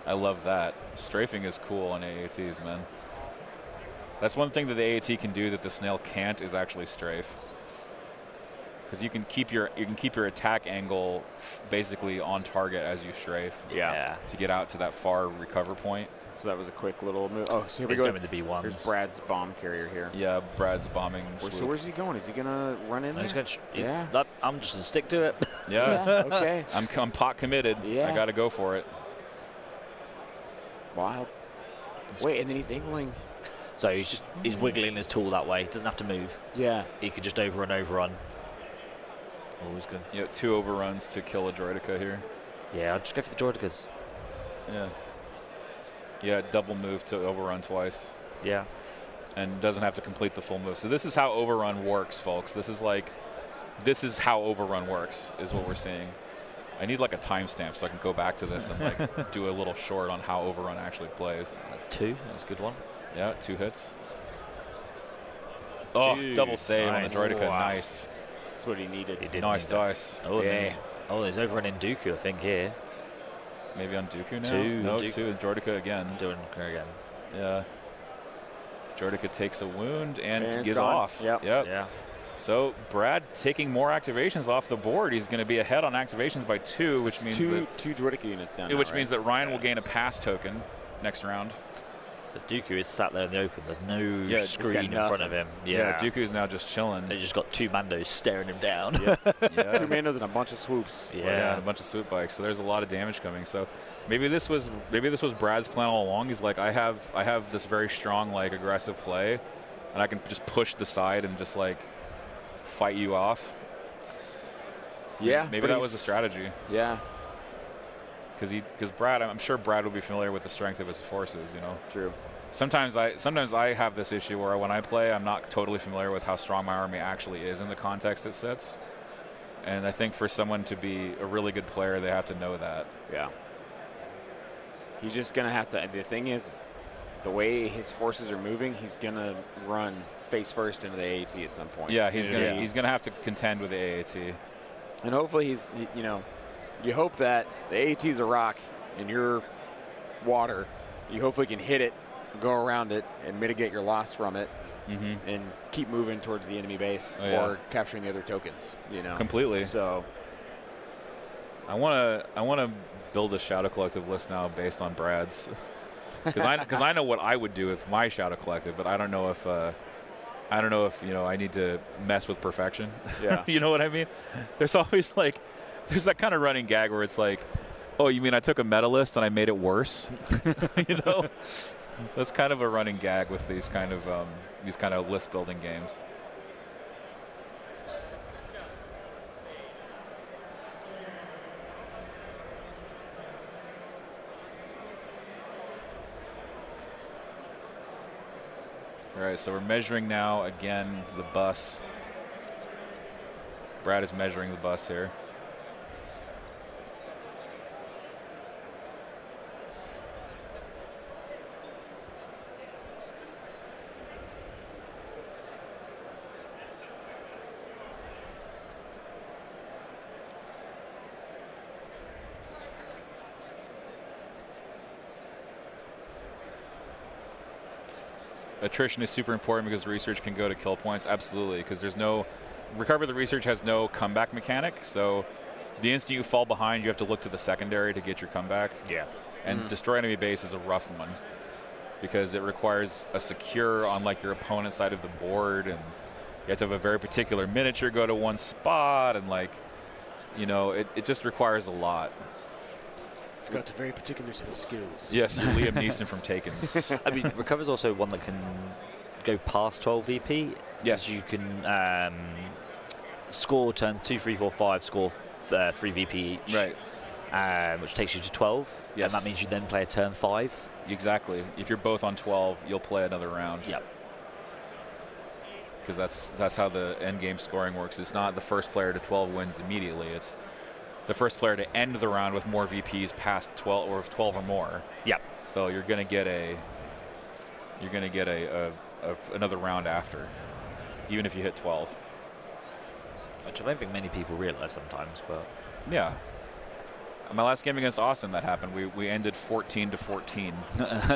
I love that. Strafing is cool on AATs, man. That's one thing that the AAT can do that the snail can't is actually strafe. because you can keep your attack angle basically on target as you strafe. Yeah. To get out to that far recover point. So that was a quick little move. Oh, so here we He's go. going with the B1s. Here's Brad's bomb carrier here. Yeah, Brad's bombing. So where's he going? Is he gonna run in there? I'm just gonna stick to it. Yeah. Okay. I'm pot committed. Yeah. I got to go for it. Wild. Wait, and then he's angling. So he's wiggling his tool that way. He doesn't have to move. Yeah. He could just overrun. Always good. Yeah, 2 overruns to kill a Droideka here. Yeah, I'll just go for the Droidekas. Yeah. Yeah, double move to overrun twice. Yeah. And doesn't have to complete the full move. So this is how overrun works, folks. This is how overrun works, is what we're seeing. I need like a timestamp so I can go back to this and like do a little short on how overrun actually plays. That's 2. That's a good one. Yeah, 2 hits. Oh, double save on the Droideka. Wow. Nice. That's what he needed. He did Nice need that. dice. Oh, Yeah. there's overrunning Dooku, I think, here. Maybe on Dooku now? 2. No, Dooku. 2 and Droideka again. Doing her again. Yeah. Droideka takes a wound and it's is gone. off. Yep. Yeah. So Brad taking more activations off the board. He's going to be ahead on activations by 2, which means two Droideka units down. which means that Ryan will gain a pass token next round. But Dooku is sat there in the open. There's no it's got screen in front nothing. of him. Yeah, Dooku's now just chilling. They just got 2 Mandos staring him down. Yeah. 2 Mandos and a bunch of swoops. Yeah, and a bunch of swoop bikes. So there's a lot of damage coming. So maybe this was Brad's plan all along. He's like, I have this very strong like aggressive play, and I can just push the side and just like fight you off. Yeah. Maybe but that he's- was a strategy. Yeah. Because Brad, I'm sure Brad would be familiar with the strength of his forces. You know. True. Sometimes I have this issue where when I play, I'm not totally familiar with how strong my army actually is in the context it sits. And I think for someone to be a really good player, they have to know that. Yeah. He's just gonna have to. The thing is, the way his forces are moving, he's gonna run face first into the AAT at some point. Yeah, he's gonna have to contend with the AAT. And hopefully you hope that the AAT is a rock and you're water. You hopefully can hit it, go around it, and mitigate your loss from it, and keep moving towards the enemy base or capturing the other tokens. You know, Completely. So I wanna build a Shadow Collective list now based on Brad's, because I know what I would do with my Shadow Collective, but I don't know if I need to mess with perfection. Yeah. You know what I mean? There's always like there's that kind of running gag where it's like, oh, you mean I took a meta list and I made it worse? You know, that's kind of a running gag with these kind of list building games. All right, so we're measuring now again the bus. Brad is measuring the bus here. Attrition is super important because research can go to kill points. Absolutely, because there's no recover the research has no comeback mechanic. So the instant you fall behind, you have to look to the secondary to get your comeback. Yeah. And destroy enemy base is a rough one because it requires a secure on like your opponent's side of the board, and you have to have a very particular miniature go to one spot, and like, you know, it just requires a lot. I've got a very particular set of skills. Yes, Liam Neeson from Taken. I mean, Recover's also one that can go past 12 VP. Yes. You can score turns 2, 3, 4, 5, score 3 VP each. Right. Which takes you to 12. Yes. And that means you then play a turn 5. Exactly. If you're both on 12, you'll play another round. Yep. Because that's how the end game scoring works. It's not the first player to 12 wins immediately. It's the first player to end the round with more VPs past 12 or 12 or more. Yep. So you're gonna get another round after, even if you hit 12. Which I don't think many people realize sometimes, but Yeah. My last game against Austin, that happened. We ended 14-14.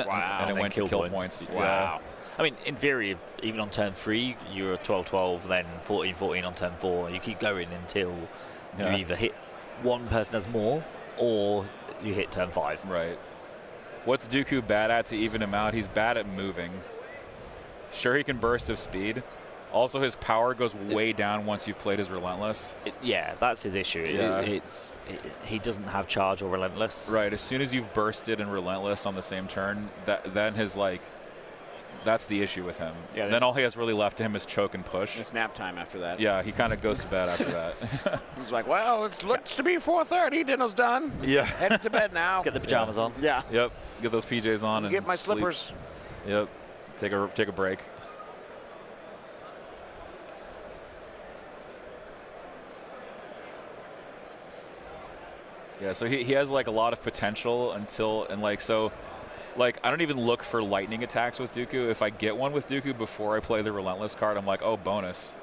Wow. And it went to kill points. Wow. I mean, in theory, even on turn 3, you're 12-12, then 14-14 on turn 4. You keep going until you either hit one person has more, or you hit turn 5. Right. What's Dooku bad at to even him out? He's bad at moving. Sure, he can burst of speed. Also, his power goes way down once you've played his Relentless. Yeah, that's his issue. Yeah. He doesn't have Charge or Relentless. Right. As soon as you've bursted and Relentless on the same turn, then his that's the issue with him. Yeah, then all he has really left to him is choke and push. It's nap time after that. Yeah, he kind of goes to bed after that. He's like, well, it looks to be 4:30. Dinner's done. Yeah. Headed to bed now. Get the pajamas on. Yeah. Yep. Get those PJs on and Get my sleep. slippers. Yep. Take a break. Yeah, so he has like a lot of potential I don't even look for lightning attacks with Dooku. If I get one with Dooku before I play the Relentless card, I'm like, oh, bonus.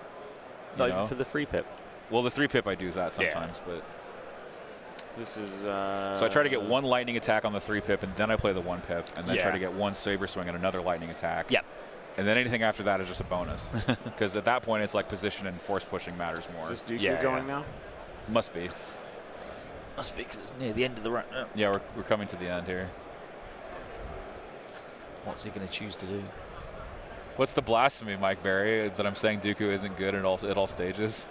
No, know? for the 3-pip. Well, the 3-pip I do that sometimes, but This is. so I try to get one lightning attack on the 3-pip, and then I play the 1-pip, and then try Yeah. to get one saber swing and another lightning attack. Yep. And then anything after that is just a bonus, because at that point it's like position and force pushing matters more. Is this Dooku Yeah, going yeah. now? Must be. Must be because it's near the end of the round. Yeah, we're coming to the end here. What's he going to choose to do? What's the blasphemy, Mike Berry, that I'm saying Dooku isn't good at all stages?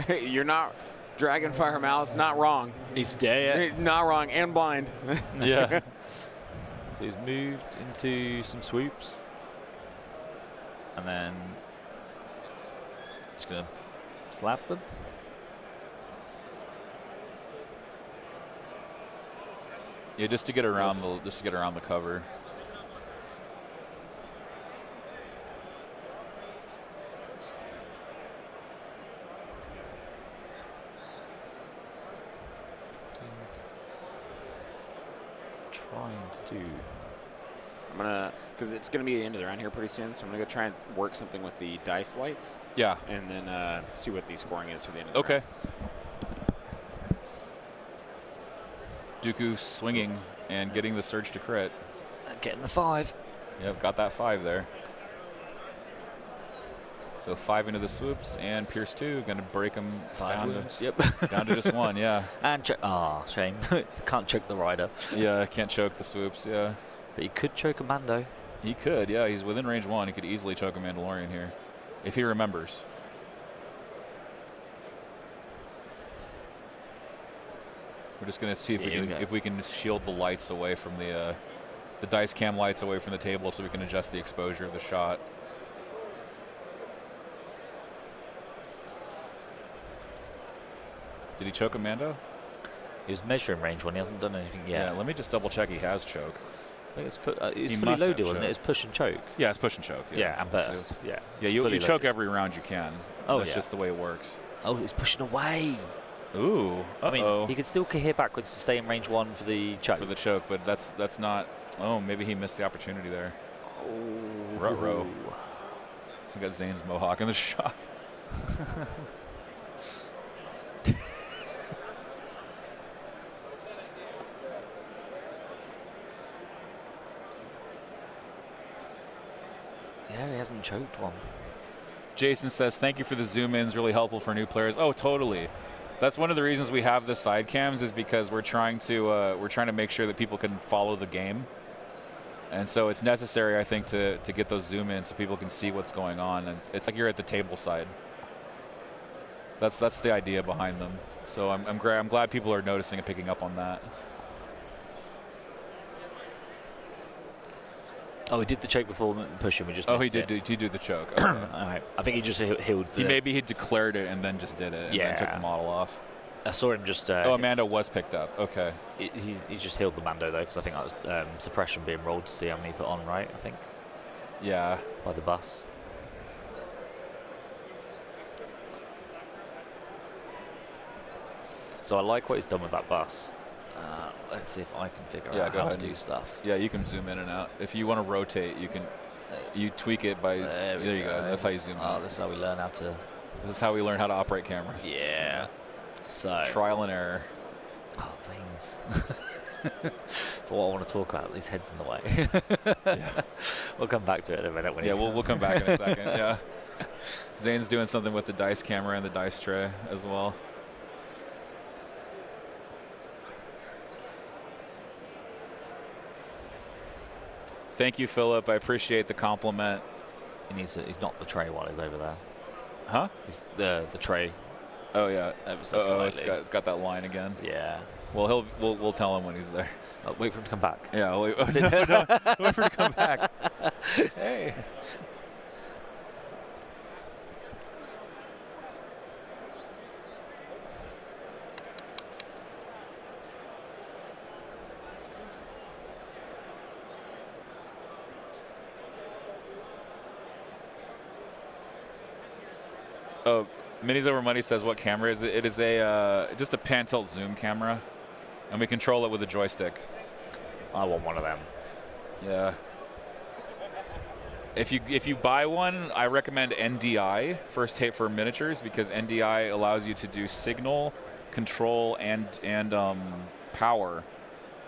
You're not. Dragonfire Malice, not wrong. He's dead. Not wrong and blind. Yeah. So he's moved into some swoops. And then just going to slap them. Yeah, just to get around the cover. Trying to do. I'm gonna, because it's gonna be the end of the round here pretty soon, so I'm gonna go try and work something with the dice lights, Yeah. and then see what the scoring is for the end of the Okay. round. Dooku swinging and getting the surge to crit. Getting the 5. Yep, got that 5 there. So 5 into the swoops and Pierce 2, gonna break him 5 down wounds. to, Yep. down to just 1. Yeah. And shame. Can't choke the rider. Yeah, can't choke the swoops. Yeah. But he could choke a Mando. He could. Yeah, he's within range 1. He could easily choke a Mandalorian here, if he remembers. We're just gonna see if we can shield the lights away from the dice cam lights away from the table, so we can adjust the exposure of the shot. Did he choke a Mando? He was measuring range one. He hasn't done anything yet. Yeah. Let me just double check. He has choke. I think it's it's He fully must have loaded, wasn't it? choke. It's push and choke. Yeah, it's push and choke. Yeah, and burst. So- Yeah. yeah, it's you fully choke loaded. every round you can. Oh, That's yeah. just the way it works. Oh, he's pushing away. Ooh. I mean, he could still hit backwards to stay in range 1 for the choke. for the choke, but that's not. Oh, maybe he missed the opportunity there. Oh. Ruh-roh. We got Zane's mohawk in the shot. Yeah, he hasn't choked one. Jason says, thank you for the zoom ins, really helpful for new players. Oh, totally. That's one of the reasons we have the side cams, is because we're trying to make sure that people can follow the game. And so it's necessary, I think, to get those zoom ins so people can see what's going on. And it's like you're at the table side. That's the idea behind them. So I'm glad people are noticing and picking up on that. Oh, he did the choke before pushing. We just Oh, missed he it. did the choke. Okay. All right. I think he just healed. Maybe he declared it and then just did it and then took the model off. I saw him just. Oh, Amanda was picked up. Okay. He just healed the Mando though, because I think that was suppression being rolled to see how many he put on. Right, I think. Yeah. By the bus. So I like what he's done with that bus. Let's see if I can figure out go how to ahead. do stuff. Yeah, you can zoom in and out. If you want to rotate, you can. You tweak it by. There you go. That's how you zoom out. This is how we learn how to. This is how we learn how to operate cameras. Yeah. So. Trial and error. Oh, Zane's. for what I want to talk about. These heads in the way. Yeah. We'll come back to it in a minute. When Yeah, we'll come back in a second. Yeah. Zane's doing something with the dice camera and the dice tray as well. Thank you, Philip. I appreciate the compliment. He's not the tray one. He's over there. Huh? He's the tray. Oh yeah. Ever so Oh, it's slightly. got that line again. Yeah. Well, we'll tell him when he's there. Oh, wait for him to come back. Yeah. Wait, no, wait for him to come back. Hey. Oh, Minis Over Money says, what camera is it? It is a just a pan tilt zoom camera, and we control it with a joystick. I want one of them. Yeah. If you buy one, I recommend NDI for miniatures, because NDI allows you to do signal, control, and power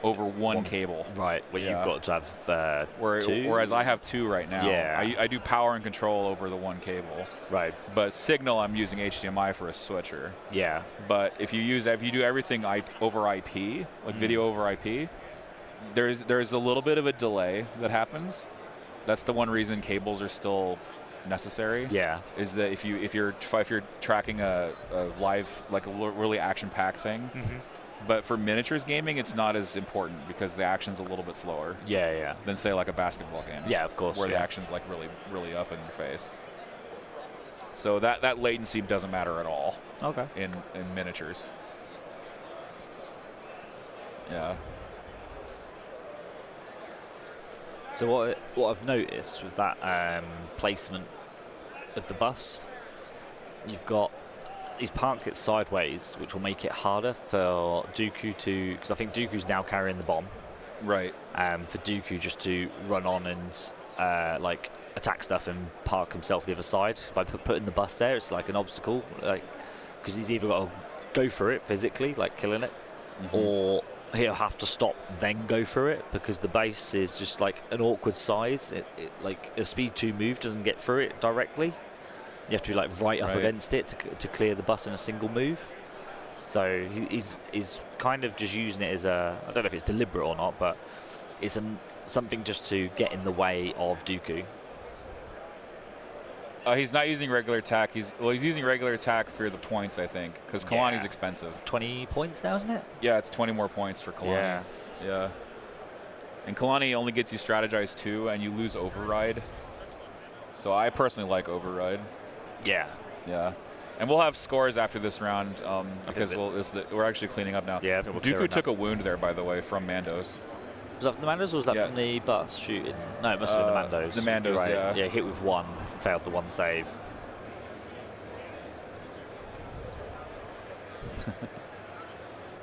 over one cable. Right. Well, Yeah. you've got to have two. Whereas I have two right now. Yeah. I do power and control over the one cable. Right. But signal, I'm using HDMI for a switcher. Yeah. But if you do everything over IP, like video over IP, there's a little bit of a delay that happens. That's the one reason cables are still necessary. Yeah. Is that if you're tracking a live, like a really action-packed thing. But for miniatures gaming, it's not as important because the action's a little bit slower Yeah. than, say, like a basketball game. Yeah, of course. Where the yeah. action's like really up in your face. So that latency doesn't matter at all Okay. in miniatures. Yeah. So what I've noticed with that placement of the bus, you've got he's parked it sideways, which will make it harder for Dooku to, because I think Dooku's now carrying the bomb. Right. For Dooku just to run on and like attack stuff and park himself the other side by putting the bus there. It's like an obstacle, like because he's either got to go for it physically, like killing it, or he'll have to stop then go through it because the base is just like an awkward size. It like a speed 2 move doesn't get through it directly. You have to be like right up against it to clear the bus in a single move. So he's kind of just using it as a, I don't know if it's deliberate or not, but it's something just to get in the way of Dooku. He's not using regular attack. He's using regular attack for the points, I think, because Kalani's expensive. 20 points now, isn't it? Yeah, it's 20 more points for Kalani. Yeah. And Kalani only gets you strategize 2, and you lose override. So I personally like override. Yeah. Yeah. And we'll have scores after this round because we're actually cleaning up now. Yeah, I think we'll clear Dooku it took a wound there, by the way, from Mandos. Was that from the Mandos or was that from the bus shooting? No, it must have been the Mandos. The Mandos, right. yeah. Yeah, hit with 1, failed the 1 save.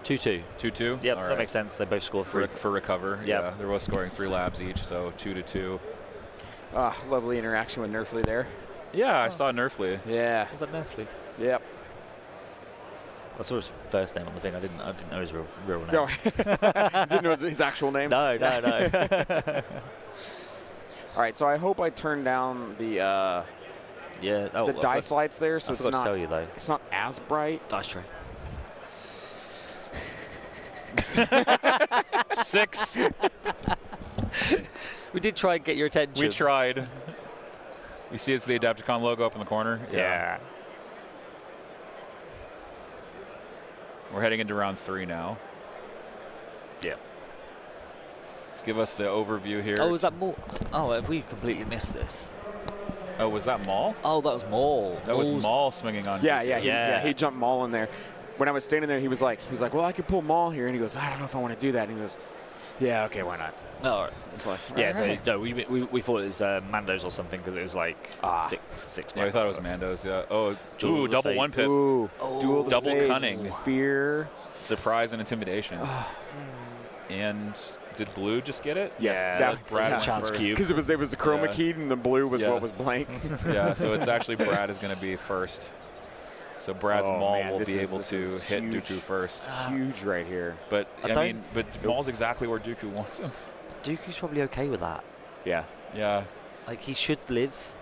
Two. 2-2? Yep, All that right. makes sense. They both scored 3. For recover. Yep. Yeah, they're both scoring 3 labs each, so 2-2. Lovely interaction with Nerfly there. Yeah, I saw Nerfly. Yeah. Was that Nerfly? Yep. I saw his first name on the thing. I didn't know his real name. No. Didn't know his actual name? No. All right, so I hope I turned down the the dice lights there, so I it's forgot not to tell you though. it's not as bright. Dice tray. 6. We did try and get your attention. We tried. You see it's the AdeptiCon logo up in the corner? Yeah. We're heading into round 3 now. Yeah. Let's give us the overview here. Oh, was that Maul? Oh, have we completely missed this? Oh, was that Maul? Oh, that was Maul. That was Maul's- Maul swinging on. Yeah, he jumped Maul in there. When I was standing there, he was like, well, I could pull Maul here, and he goes, I don't know if I want to do that, and he goes, yeah, okay, why not? Oh, all right. It's like, Yeah, all so right. no, we thought it was Mandos or something because it was like six. Yeah, I thought it was Mandos. Yeah. Oh, Duel of the double Fates. 1 pip. Ooh, Duel of the double Fates, cunning. Fear. Surprise and intimidation. And did Blue just get it? Yes, Yeah, that- Brad went Chance first. cube. Because it was the chroma Yeah. keyed and the blue was Yeah. what was blank. Yeah, so it's actually Brad is going to be first. So Brad's Oh, Maul man, will this be is- able this to is hit huge. Dooku first. Huge right here. But I I mean, don't- but Maul's exactly where Dooku wants him. Dooku's probably okay with that. Yeah. Yeah. Like, he should live.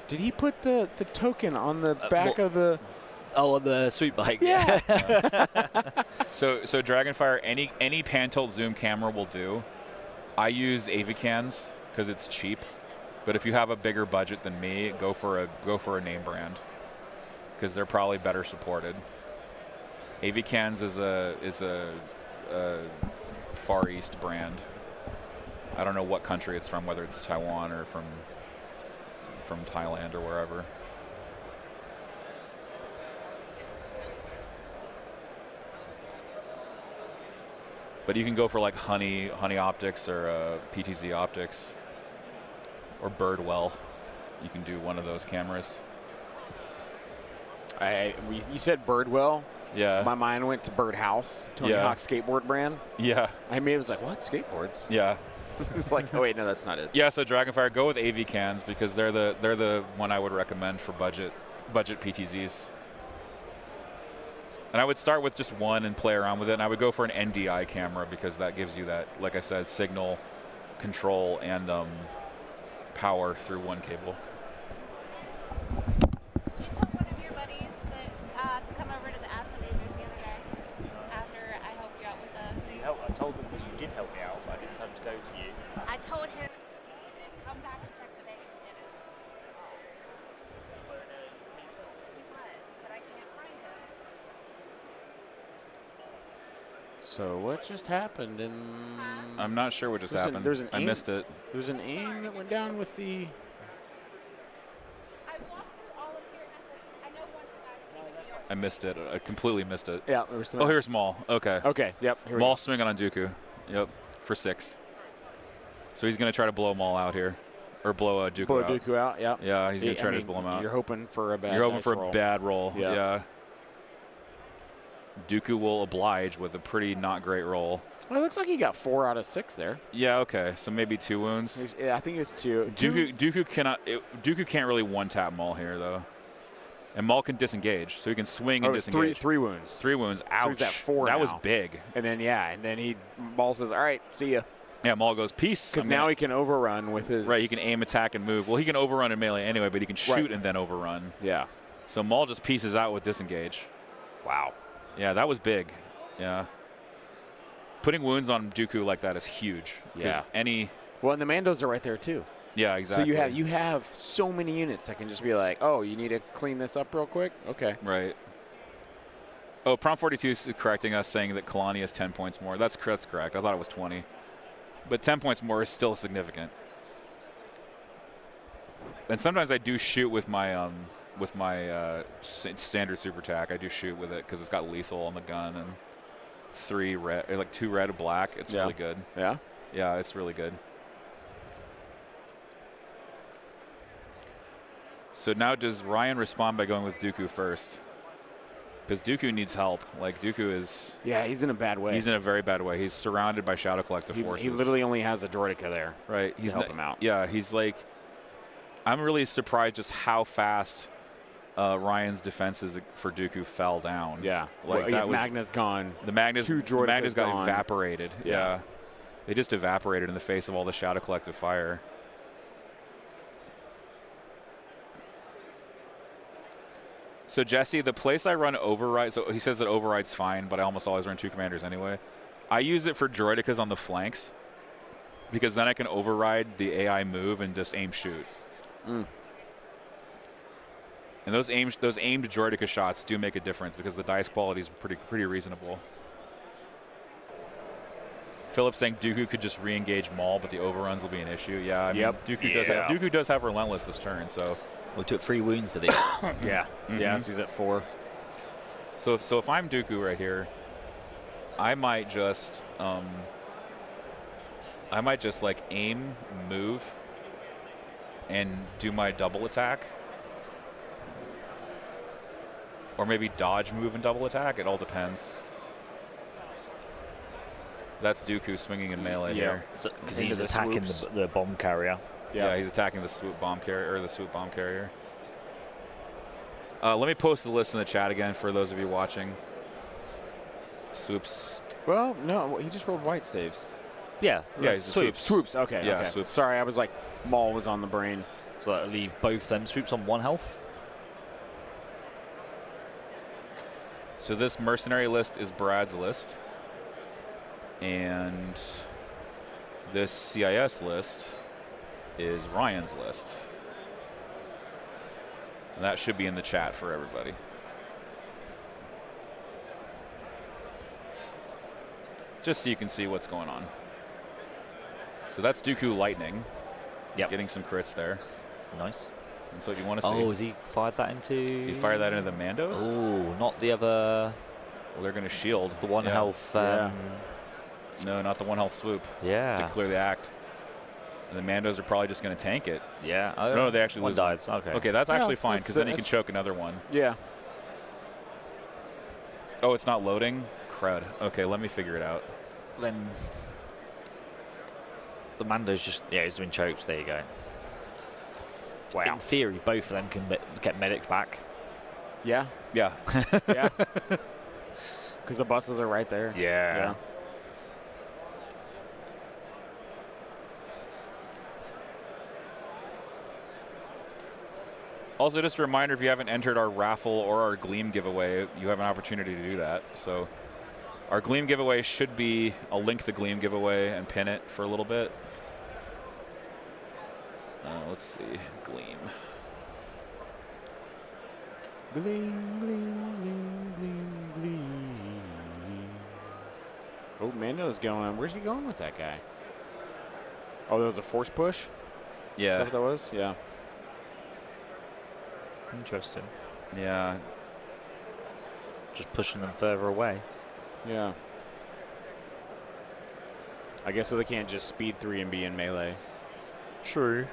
Did he put the token on the back well- of the? Oh, on the sweep bike. Yeah. So Dragonfire, any pan tilt zoom camera will do. I use AVCans because it's cheap. But if you have a bigger budget than me, go for a name brand because they're probably better supported. AVCans is a Far East brand. I don't know what country it's from, whether it's Taiwan or from Thailand or wherever. But you can go for like Honey Optics or PTZ Optics or Birdwell. You can do one of those cameras. You said Birdwell. Yeah. My mind went to Birdhouse, Tony Yeah. Hawk skateboard brand. Yeah. I mean, it was like, what skateboards? Yeah. It's like, oh wait, no, that's not it. Yeah. So Dragonfire, go with AV cans because they're the one I would recommend for budget PTZs. And I would start with just one and play around with it. And I would go for an NDI camera because that gives you that, like I said, signal, control, and power through one cable. Did you tell one of your buddies that to come over to the Asmodeus the other day after I helped you out with the thing? I told them that you did help me out, but I didn't tell them to go to you. I told him to come back and check today and he didn't. He was, but I can't find him. So what just happened? And I'm not sure what just There's an- happened. there's an I aim- missed it. there's an aim that went down with the. I walked through all of here and I said, I know one of the guys in New York. I missed it. I completely missed it. Yeah, there was some. Oh, here's Maul. Okay. Okay. Yep. Here we Maul go. swinging on Dooku. Yep. For 6. So he's going to try to blow Maul out here. Or blow Dooku Blow out. Dooku out. Yeah. Yeah, he's going I to try mean, to blow him out. You're hoping for a bad. You're hoping dice for roll. a bad roll. Yeah. Yeah. Dooku will oblige with a pretty not great roll. Well, it looks like he got 4 out of 6 there. Yeah, okay. So maybe 2 wounds. Yeah, I think it was 2. Dooku can't really one-tap Maul here, though. And Maul can disengage, so he can swing and it's disengage. 3 wounds. 3 wounds. Ouch. he's at 4 That was now. big. And then he Maul says, "All right, see ya." Yeah, Maul goes, peace. Because now he can overrun with his. Right, he can aim, attack, and move. Well, he can overrun in melee anyway, but he can shoot Right. and then overrun. Yeah. So Maul just pieces out with disengage. Wow. Yeah, that was big. Yeah. Putting wounds on Dooku like that is huge. 'Cause Yeah. Well, and the Mandos are right there too. Yeah, exactly. So you have so many units that can just be like, oh, you need to clean this up real quick. Okay. Right. Oh, Prompt 42 is correcting us, saying that Kalani has 10 points more. That's correct. I thought it was 20. But 10 points more is still significant. And sometimes I do shoot with my standard super tack. I do shoot with it because it's got lethal on the gun and 3 red, like 2 red and black. It's really good. Yeah. Yeah, it's really good. So now does Ryan respond by going with Dooku first? Because Dooku needs help. Like, Dooku is... Yeah, he's in a bad way. He's in a very bad way. He's surrounded by Shadow Collective forces. He literally only has a droideka there. Right. To help him out. Yeah, he's like... I'm really surprised just how fast Ryan's defenses for Dooku fell down. Yeah. Like, that was... Magna's gone. The Magna's 2 droidekas Magna's got gone. evaporated. Yeah. They just evaporated in the face of all the Shadow Collective fire. So Jesse, the place I run override, so he says that override's fine, but I almost always run 2 commanders anyway. I use it for droidekas on the flanks because then I can override the AI move and just aim shoot. And those aimed droideka shots do make a difference because the dice quality is pretty reasonable. Philip saying Dooku could just re-engage Maul, but the overruns will be an issue. Yeah, I mean, Dooku does have relentless this turn, so. We took 3 wounds to the. Yeah. Yeah, so he's at 4. So if I'm Dooku right here, I might just like aim, move, and do my double attack, or maybe dodge, move, and double attack. It all depends. That's Dooku swinging in melee here. Because Into he's the attacking swoops. the bomb carrier. Yeah, he's attacking the swoop bomb carrier. Let me post the list in the chat again for those of you watching. Swoops. Well, no, he just rolled white saves. Yeah. Yeah, he's a swoops. Swoops. Okay. Yeah, okay. swoops. Sorry, I was like, Maul was on the brain. So that'll leave both them swoops on 1 health. So this mercenary list is Brad's list. And this CIS list is Ryan's list. And that should be in the chat for everybody. Just so you can see what's going on. So that's Dooku Lightning. Yep. Getting some crits there. Nice. That's what you want to see. Oh, has he fired that into? You fire that into the Mandos? Oh, not the other. Well, they're going to shield. The 1 Yeah. health. Yeah. No, not the 1 health swoop Yeah. to clear the act. And the Mandos are probably just going to tank it. Yeah. No, they actually one lose. dies. Okay. Okay, that's actually fine that's- because then he can that's- choke another one. Yeah. Oh, it's not loading? Crud. Okay, let me figure it out. Then the Mando's just he's been choked. There you go. Wow. In theory, both of them can get medics back. Yeah. Yeah. Yeah. Because the buses are right there. Yeah. Also, just a reminder, if you haven't entered our raffle or our Gleam giveaway, you have an opportunity to do that. So our Gleam giveaway should be, I'll link the Gleam giveaway and pin it for a little bit. Let's see, Gleam. Gleam, gleam, gleam, gleam, gleam. Oh, Mando's going. Where's he going with that guy? Oh, that was a force push? Is that Yeah, what that was? Yeah. Interesting. yeah. Just pushing them further away. Yeah. I guess so they can't just speed 3 and be in melee. True.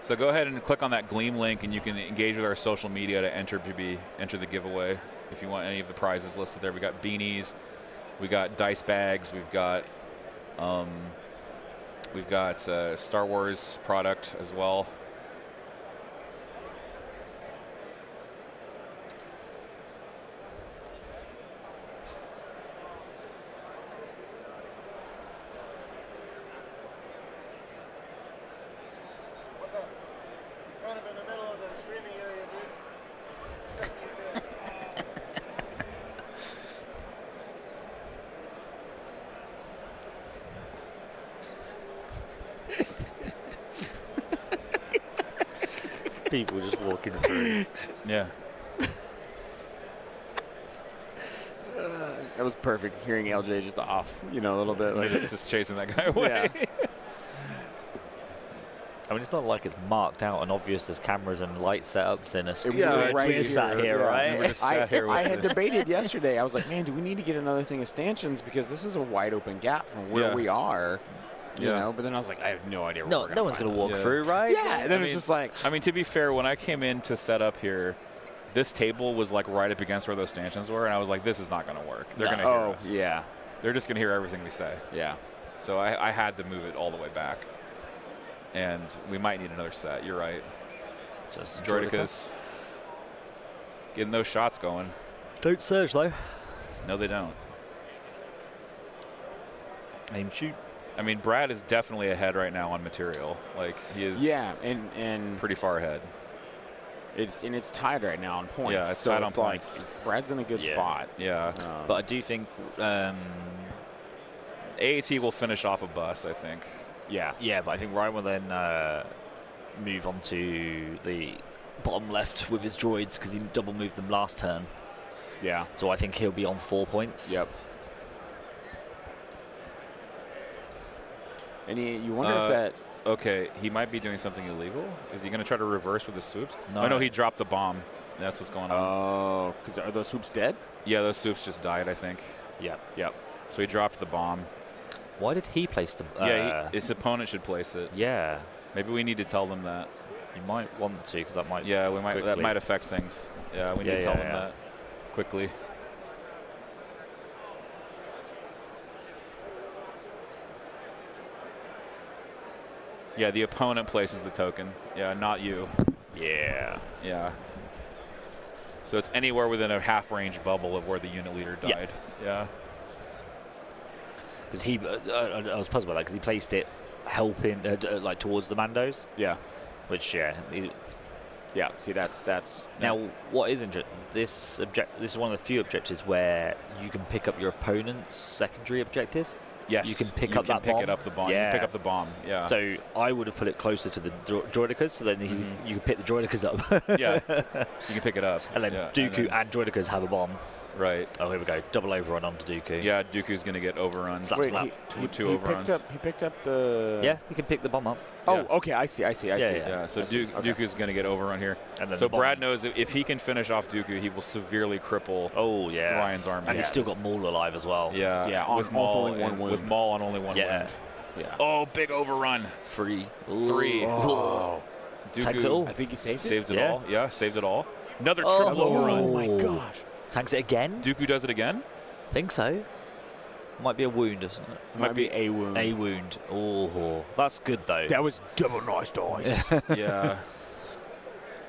So go ahead and click on that Gleam link, and you can engage with our social media to enter the giveaway. If you want any of the prizes listed there, we got beanies, we got dice bags, we've got Star Wars product as well. What's up? You're kind of in the middle of the streaming area, dude. People just walking through. Yeah. That was perfect. Hearing LJ just off, a little bit. Like, just chasing that guy away. yeah. I mean, it's not like it's marked out and obvious there's cameras and light setups in a Yeah, right we're here, sat here, yeah. right? We're just sat here with I had the- debated yesterday. I was like, man, do we need to get another thing of stanchions because this is a wide open gap from where Yeah. we are, you Yeah. know? But then I was like, I have no idea where No, we're no one's find gonna walk Yeah. through, right? Yeah, and then I it's mean- just like, I mean, to be fair, when I came in to set up here, this table was like right up against where those stanchions were, and I was like, this is not going to work. They're going to hear oh, us. yeah, They're just going to hear everything we say. yeah. So I had to move it all the way back. And we might need another set. You're right. Just Droidicas getting those shots going. Don't surge though. No, they don't. Aim shoot. I mean, Brad is definitely ahead right now on material. Like, he is Yeah, and pretty far ahead. it's tied right now on points. Yeah, it's so tied on it's like points. Brad's in a good Yeah. spot. Yeah. But I do think, AAT will finish off a bus, I think. Yeah, yeah, but I think Ryan will then move on to the bottom left with his droids because he double moved them last turn. yeah. So I think he'll be on 4 points. Yep. And you wonder if that. Okay, he might be doing something illegal. Is he going to try to reverse with the swoops? No. Oh, no, he dropped the bomb. That's what's going on. Oh, because are those swoops dead? Yeah, those swoops just died, I think. Yep. Yep. So he dropped the bomb. Why did he place the? His opponent should place it. Yeah. Maybe we need to tell them that. You might want to because that might. Yeah, we might. That quickly. might affect things. Yeah, we need Yeah, to tell yeah, them yeah. that quickly. Yeah, the opponent places the token. Yeah, not you. Yeah. Yeah. So it's anywhere within a half-range bubble of where the unit leader died. Yeah. Because I was puzzled by that because he placed it helping, like towards the Mandos. Yeah. Which, Yeah. See, that's. Now, what is interesting? This is one of the few objectives where you can pick up your opponent's secondary objective. Yes. You can pick up that pick bomb. it up the bomb. Yeah. You can pick up the bomb. Yeah. So I would have put it closer to the droidicas, so then you can pick the droidicas up. Yeah. You can pick it up. And then Dooku and droidicas have a bomb. Right. Oh, here we go. Double overrun onto Dooku. Yeah, Dooku's going to get overrun. Slap, Wait, slap. Two overruns. He picked up the. Yeah, you can pick the bomb up. Oh, Yeah. okay. I see. Yeah, so Dooku's going to get overrun here. And then So the bomb. Brad knows that if he can finish off Dooku, he will severely cripple Oh, yeah. Ryan's army. And he's still got Maul alive as well. Yeah, Yeah, on with Maul only one and- wound. with Maul on only one Yeah. wound. Yeah. Oh, big overrun. 3. 3. Oh. Dooku Tanks it all. I think he saved it. saved it Yeah. all. Yeah, saved it all. Another Oh. triple overrun. Oh my gosh. Tanks it again? Dooku does it again. Think so. Might be a wound or something. Might be a wound. A wound. Oh, that's good though. That was double nice dice. Yeah.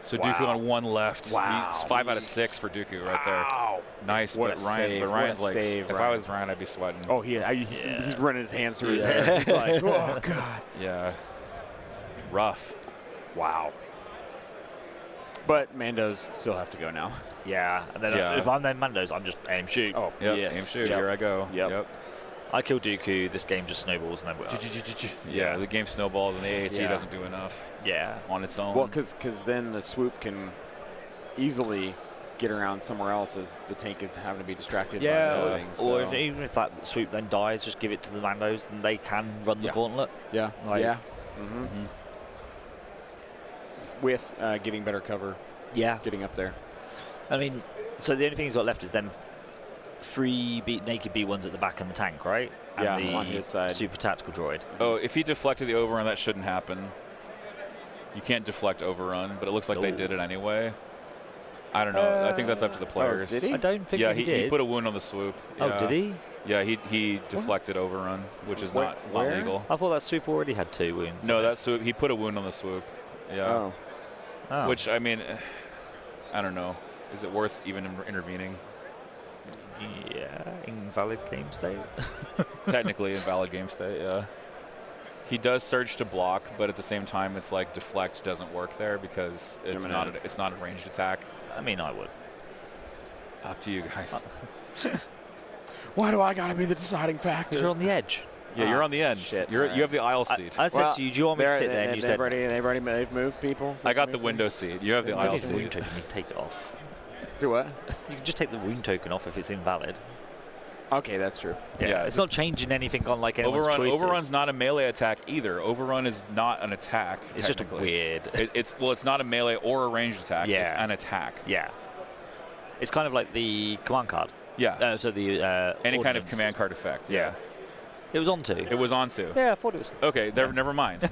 So Dooku on one left. Wow. It's 5 out of 6 for Dooku right there. Wow. Nice, What but a Ryan. save, But what a Ryan's like, save, if I Ryan. was Ryan, I'd be sweating. Oh, he's running his hands through his hair. He's like, oh god. Yeah. Rough. Wow. But Mandos still have to go now. Yeah. And then Yeah. if I'm then Mandos, I'm just aim shoot. Oh, Yep. yes. Aim shoot. Yep. Here I go. Yep. I kill Dooku. This game just snowballs and Yeah. The game snowballs and the AAT Yeah. doesn't do enough yeah. on its own. Well, because then the swoop can easily get around somewhere else as the tank is having to be distracted by other things. Or so. even if that swoop then dies, just give it to the Mandos, and they can run the Yeah. gauntlet. Yeah. Like- Yeah. With getting better cover, Yeah. getting up there. I mean, so the only thing he's got left is them 3 naked B1s at the back of the tank, right? And Yeah, the on his side. super tactical droid. Oh, if he deflected the overrun, that shouldn't happen. You can't deflect overrun, but it looks like they did it anyway. I don't know. I think that's up to the players. did he? I don't think Yeah, he did. he put a wound on the swoop. Oh, Yeah. did he? Yeah, he deflected overrun, which is not where? legal. I thought that swoop already had 2 wounds. No, that swoop. He put a wound on the swoop. Yeah. Oh. Oh. Which I mean, I don't know. Is it worth even intervening? Yeah, invalid game state. Technically invalid game state. Yeah. He does surge to block, but at the same time, it's like deflect doesn't work there because it's not a ranged attack. I mean, I would. Up to you guys. Why do I gotta be the deciding Because factor? you're on the edge. Yeah, you're on the edge. shit. You have the aisle seat. I said to you, do you want me to sit there? And you said, they've moved people. I got the window seat. You have the it's aisle only the wound seat. token. You can take it off. Do what? You can just take the wound token off if it's invalid. Okay, that's true. Yeah, it's not changing anything on like anyone's choices. Overrun's not a melee attack either. Overrun is not an attack. It's just technically. weird. It's not a melee or a ranged attack. Yeah. It's an attack. Yeah. It's kind of like the command card. Yeah. So the Any kind of ordnance. command card effect. Yeah. It was on 2. It was on to. Yeah, I thought it was. Okay, never mind. We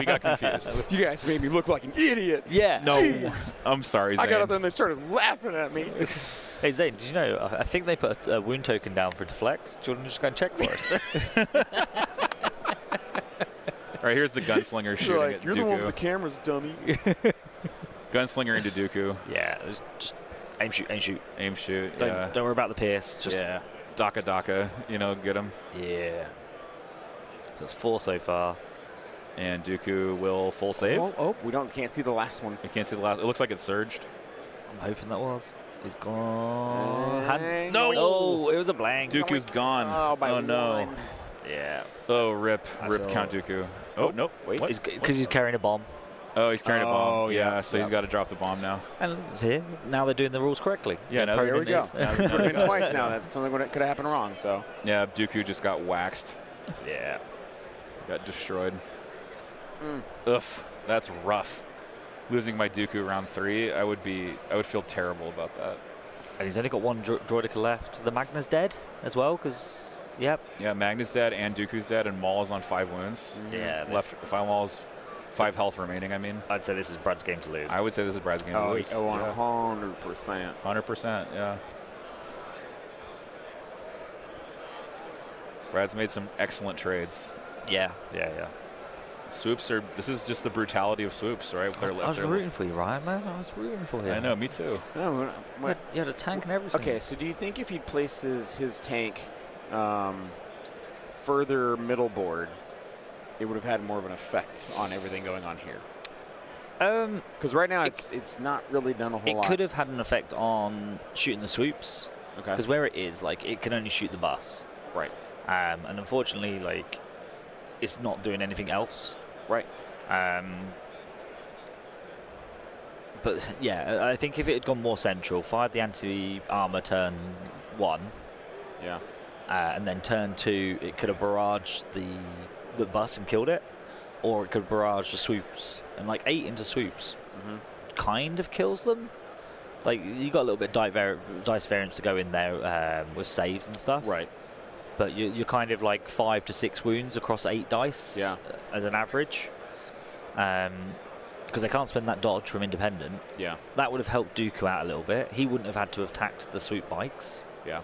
got confused. You guys made me look like an idiot. Yeah. No, Jeez. I'm sorry, Zane. I got up there and they started laughing at me. Hey Zane, did you know? I think they put a wound token down for deflect. Do you want to just go and check for us? All right, here's the gunslinger shooting at You're the one with the Dooku. cameras, dummy. Gunslinger into Dooku. yeah. It was just aim shoot, aim shoot. Aim shoot. Don't, Yeah. don't worry about the pierce. Just Yeah. Daka. Get him. yeah. So it's 4 so far. And Dooku will full save. We can't see the last one. You can't see the last. It looks like it surged. I'm hoping that was. He's gone. No. Oh, it was a blank. Dooku's gone. Oh, by no. one. Yeah. Oh, rip That's Count Dooku. Oh, nope. Wait. What? Because he's carrying a bomb. Oh, he's carrying a bomb. Oh, yeah. So he's got to drop the bomb now. And it's here. Now they're doing the rules correctly. Yeah, now Here we go. It's It's been twice now. That's something that could have happened wrong. So Yeah, Dooku just got waxed. Yeah. Got destroyed. Ugh, that's rough. Losing my Dooku round 3, I would feel terrible about that. And he's only got one droidica left. The Magna's dead as well, because, yep. Yeah, Magna's dead and Dooku's dead, and Maul is on 5 wounds. Yeah. Left. Maul's 5 health remaining. I mean, I'd say this is Brad's game to lose. I would say this is Brad's game to lose. 100%. 100%. Yeah. Brad's made some excellent trades. Yeah. Swoops are. This is just the brutality of swoops, right? With their I was their- rooting for you, Ryan, man. I was rooting for you. I know, me too. No, You had a tank and everything. Okay, so do you think if he places his tank further middle board, it would have had more of an effect on everything going on here? Because right now it's not really done a whole It lot. could have had an effect on shooting the swoops. Okay. Because where it is, like, it can only shoot the bus. Right. And unfortunately, like, it's not doing anything else. Right. But yeah, I think if it had gone more central, fired the anti-armor turn 1, Yeah. and then turn 2, it could have barraged the bus and killed it, or it could barrage the swoops. And like 8 into swoops kind of kills them. Like, you got a little bit dice variance to go in there with saves and stuff. Right. But you're kind of like 5 to 6 wounds across 8 dice as an average. Because they can't spend that dodge from independent. Yeah. That would have helped Dooku out a little bit. He wouldn't have had to have tacked the swoop bikes. Yeah.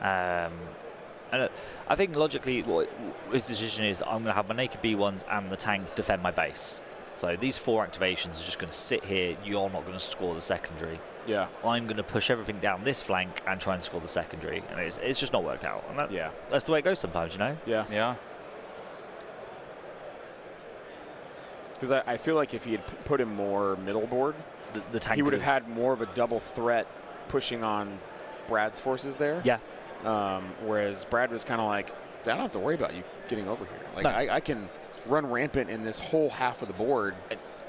And I think logically what his decision is, I'm going to have my naked B1s and the tank defend my base. So these 4 activations are just going to sit here. You're not going to score the secondary. Yeah. I'm going to push everything down this flank and try and score the secondary. And it's just not worked out. And that's the way it goes sometimes, you know? Yeah. Yeah. Because I feel like if he had put him more middle board, The tank he would have could've- had more of a double threat pushing on Brad's forces there. Yeah. Whereas Brad was kind of like, I don't have to worry about you getting over here. Like, No. I can run rampant in this whole half of the board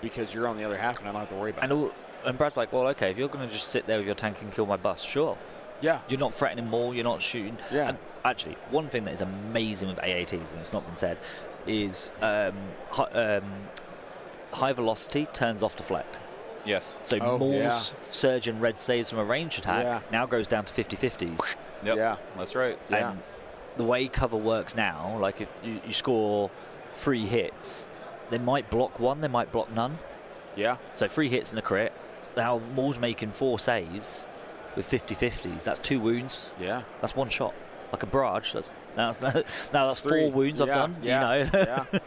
because you're on the other half and I don't have to worry about it. And Brad's like, well, okay, if you're going to just sit there with your tank and kill my bus, sure. Yeah. You're not threatening more, you're not shooting. Yeah. And actually, one thing that is amazing with AATs, and it's not been said, is high velocity turns off deflect. Yes. So Oh, Maul's yeah. surge and red saves from a range attack Yeah. now goes down to 50-50s. Yep. Yeah. That's right. Yeah. And the way cover works now, like if you score 3 hits, they might block 1, they might block none. Yeah. So 3 hits and a crit. Now Maul's making 4 saves with 50-50s. That's 2 wounds. Yeah. That's 1 shot. Like a barrage. That's 4 3. wounds I've Yeah, done. yeah, You know. yeah.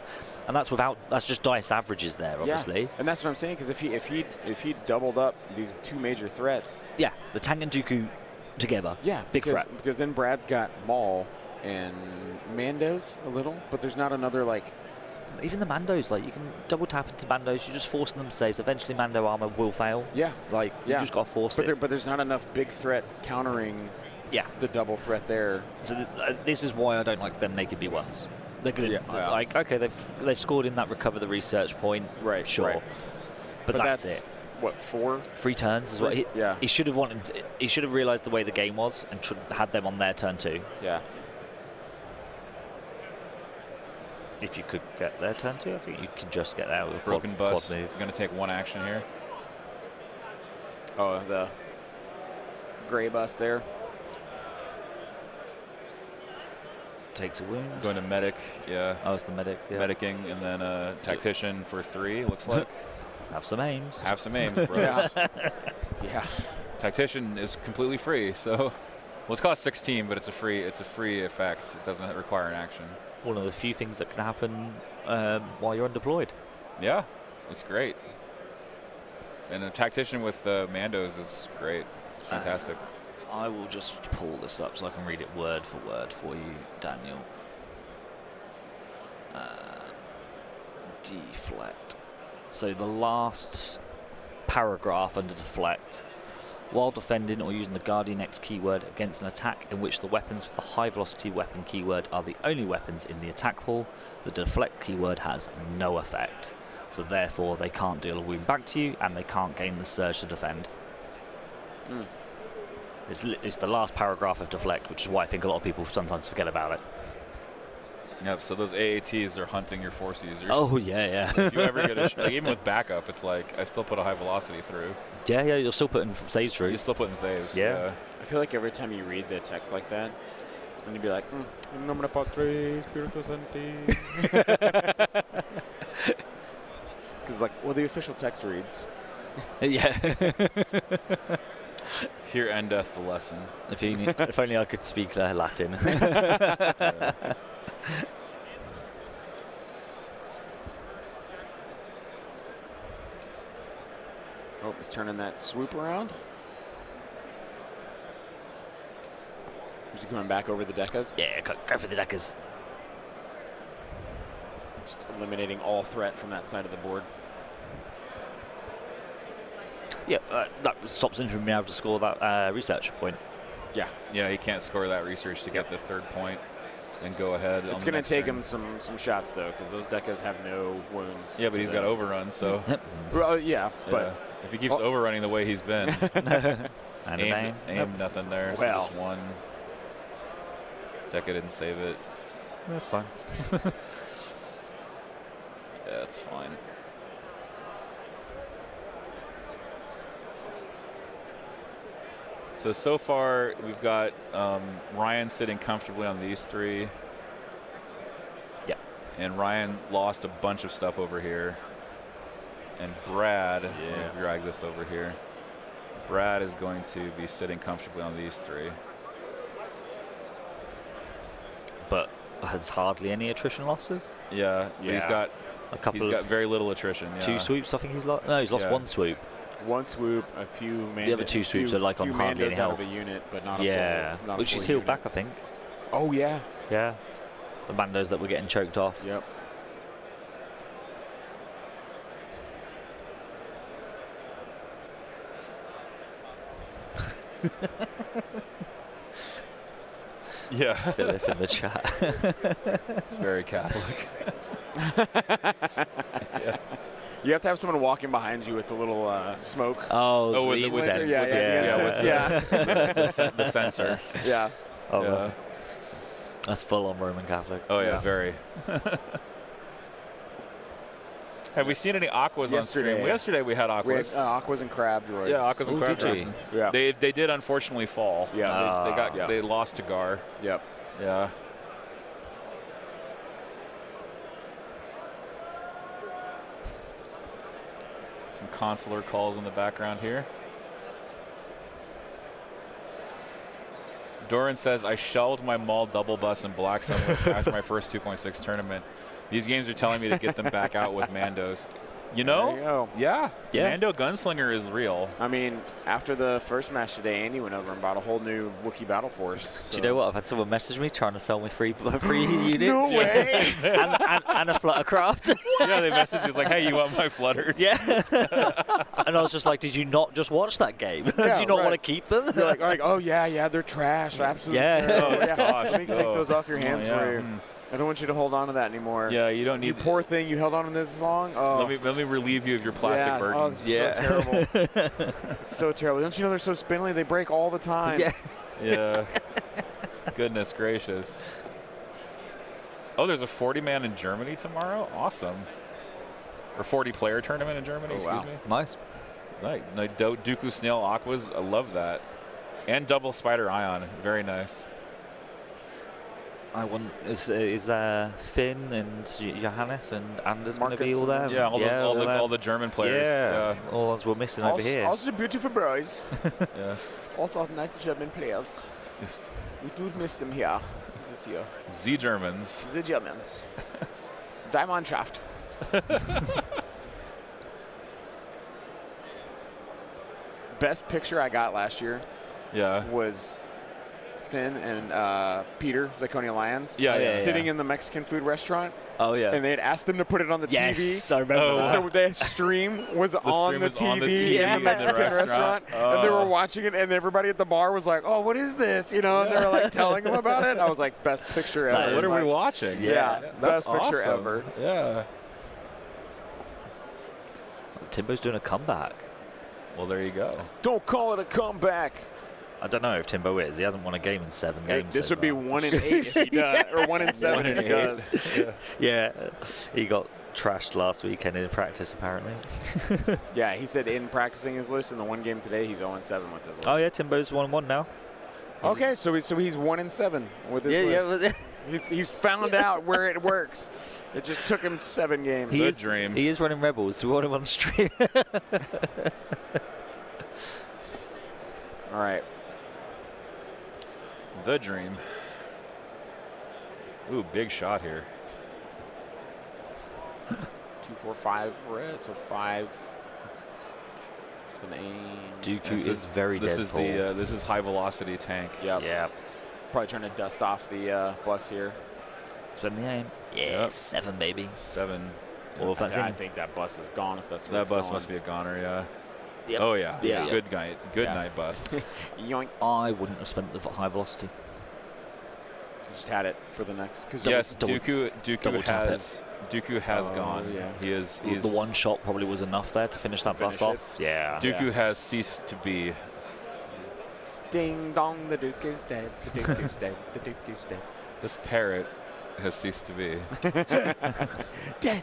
And that's just dice averages there, obviously. Yeah. And that's what I'm saying, because if he doubled up these 2 major threats. Yeah, the tank and Dooku together. Yeah. Big because, threat. Because then Brad's got Maul and Mando's a little, but there's not another, like. Even the Mandos, like, you can double tap into Mandos, you're just forcing them saves. Eventually Mando armor will fail. Yeah. Like, you Yeah. just got to force it. But there's not enough big threat countering Yeah. the double threat there. So this is why I don't like them naked B1s. They're good. Yeah. Like, okay, they've scored in that recover the research point. Right, Sure. right. But that's it. What, 4? 3 turns is what he. Yeah. He should have wanted. He should have realised the way the game was and had them on their turn 2. Yeah. If you could get their turn 2, I think you can just get there with Broken bus. quad move. Going to take 1 action here. Oh, the gray bus there. Takes a wound. Going to medic. Yeah. Oh, it's the medic. Yeah. Medicing, and then a tactician for 3, looks like. Have some aims. Have some aims, bros. Yeah. Yeah. Tactician is completely free, so well, it costs 16, but it's a free effect. It doesn't require an action. One of the few things that can happen while you're undeployed. Yeah, it's great. And a tactician with Mandos is great. Fantastic. I will just pull this up so I can read it word for word for you, Daniel. Deflect. So the last paragraph under deflect. While defending or using the Guardian X keyword against an attack in which the weapons with the high velocity weapon keyword are the only weapons in the attack pool, the deflect keyword has no effect. So therefore they can't deal a wound back to you and they can't gain the surge to defend. Mm. It's the last paragraph of deflect, which is why I think a lot of people sometimes forget about it. Yep. So those AATs are hunting your force users. Oh yeah. If you ever get like, even with backup, it's like I still put a high velocity through. Yeah, you're still putting saves through. You're still putting saves. Yeah. I feel like every time you read the text like that, and you'd be like, Nombre Patri, Spiritus Sancti. Because, like, well, the official text reads. Yeah. Here endeth the lesson. If only I could speak Latin. Oh, he's turning that swoop around. Is he coming back over the Decas? Yeah, go for the Deckers. Just eliminating all threat from that side of the board. Yeah, that stops him from being able to score that research point. Yeah. Yeah, he can't score that research to get the third point and go ahead. It's going to take him some shots, though, because those Decas have no wounds. Yeah, but he's got overrun, so. Well, yeah, but Yeah. If he keeps overrunning the way he's been, And aim nothing there. So Well. just one. Deca didn't save it. that's fine. Yeah, it's fine. So far, we've got Ryan sitting comfortably on these three. Yeah. And Ryan lost a bunch of stuff over here. And Brad, let me drag this over here. Brad is going to be sitting comfortably on these three. But has hardly any attrition losses. Yeah, but he's got A couple he's got of very little attrition. Yeah. 2 sweeps, I think he's lost. No, he's lost Yeah. 1 swoop. one swoop, a few man. The other 2 swoops are like on hardly any out of health. a unit, but not Yeah, a full. Not a which full is healed unit. back, I think. Oh yeah. Yeah. The Mandos that were getting choked off. Yep. Yeah, Philip in the chat. it's very Catholic. You have to have someone walking behind you with the little smoke. Oh, Oh, the with incense. yeah. The sensor. Yeah. Oh, Yeah. that's full on Roman Catholic. Oh yeah, Yeah. very. Have we seen any aquas on stream? Yesterday. Yesterday we had We had aquas. aquas and crab droids. Yeah, aquas and Oh, crab did you? droids. Yeah. They did unfortunately fall. Yeah. They got Yeah. they lost to Gar. Yep. Yeah. Some consular calls in the background here. Doran says, I shelled my mall double bus in Black Sunwest after my first 2.6 tournament. These games are telling me to get them back out with Mandos. You know? There you go. Yeah. Yeah. Mando Gunslinger is real. I mean, after the first match today, Andy went over and bought a whole new Wookiee battle force. Do you know what? I've had someone message me trying to sell me free units. No way. and a fluttercraft. Yeah, they messaged us like, hey, you want my flutters? Yeah. And I was just like, did you not just watch that game? Do Yeah, you not right. want to keep them? You're like, oh yeah, they're trash. Absolutely. Yeah. terrible. Oh, gosh. Let me take Oh. those off your hands Oh, yeah. for you. I don't want you to hold on to that anymore. Yeah, you don't You need. poor thing, you held on to this long. Oh. Let me relieve you of your plastic yeah. burden. Oh, it's so terrible. It's so terrible. Don't you know they're so spindly? They break all the time. Yeah. Yeah. Goodness gracious. Oh, there's a 40-man in Germany tomorrow? Awesome. Or 40-player tournament in Germany, Oh, wow. excuse me. Nice. Like Dooku Snail Aquas, I love that. And double Spider Ion, very nice. I want. Is there Finn and Johannes and Anders going to be Marcus all there? and- Yeah, all the German players. Yeah. All the ones we're missing over here. Also beautiful boys. Yes. Also nice German players. Yes. We do miss them here. This year. Z Germans. The Germans. Diamondschaft. Best picture I got last year Yeah. was Finn and Peter, Zaconia Lions, Yeah, sitting in the Mexican food restaurant, Oh yeah. and they had asked them to put it on the yes, TV. I remember Oh. that. So their stream was on stream the was TV on the TV in the in the Mexican restaurant. and they were Oh. watching it, and everybody at the bar was like, "Oh, what is this?" You know, and they were like telling them about it. I was like, "Best picture That ever." is- What are we Like, watching? Yeah, That's best picture awesome. ever. Yeah. Timbo's doing a comeback. Well, there you go. Don't call it a comeback. I don't know if Timbo is. He hasn't won a game in 7 games. This so would be far. 1 in 8 if he does, or 1 in 7 if he does. Yeah, he got trashed last weekend in practice apparently. Yeah, he said in practicing his list in the one game today, he's 0-7 with his list. Oh yeah, Timbo's 1-1 now. Okay, so he's 1-7 with his list. He's found out where it works. It just took him 7 games. The dream. He is running Rebels, so we want him on stream. All right. The dream. Ooh, big shot here. 2, 4, 5 red, so 5. Dooku is very This Deadpool. is this is high velocity tank. Yep. Yeah. Probably trying to dust off the bus here. Spend the aim. Yeah, Yep. 7, baby. 7. Well, if that's I in. think that bus is gone if that's where That bus must be a goner, yeah. Yep. Oh yeah. Yeah. Good night. Good Yeah. night bus. Yoink. I wouldn't have spent the high velocity. Just had it for the next. Cause Yes, double Dooku tap has Oh, gone. yeah. He's The one shot probably was enough there to finish that bus finish off. Yeah. Dooku has ceased to be. Ding dong, the Duke is dead. The Duke is dead. The Duke is dead. This parrot has ceased to be. Dead.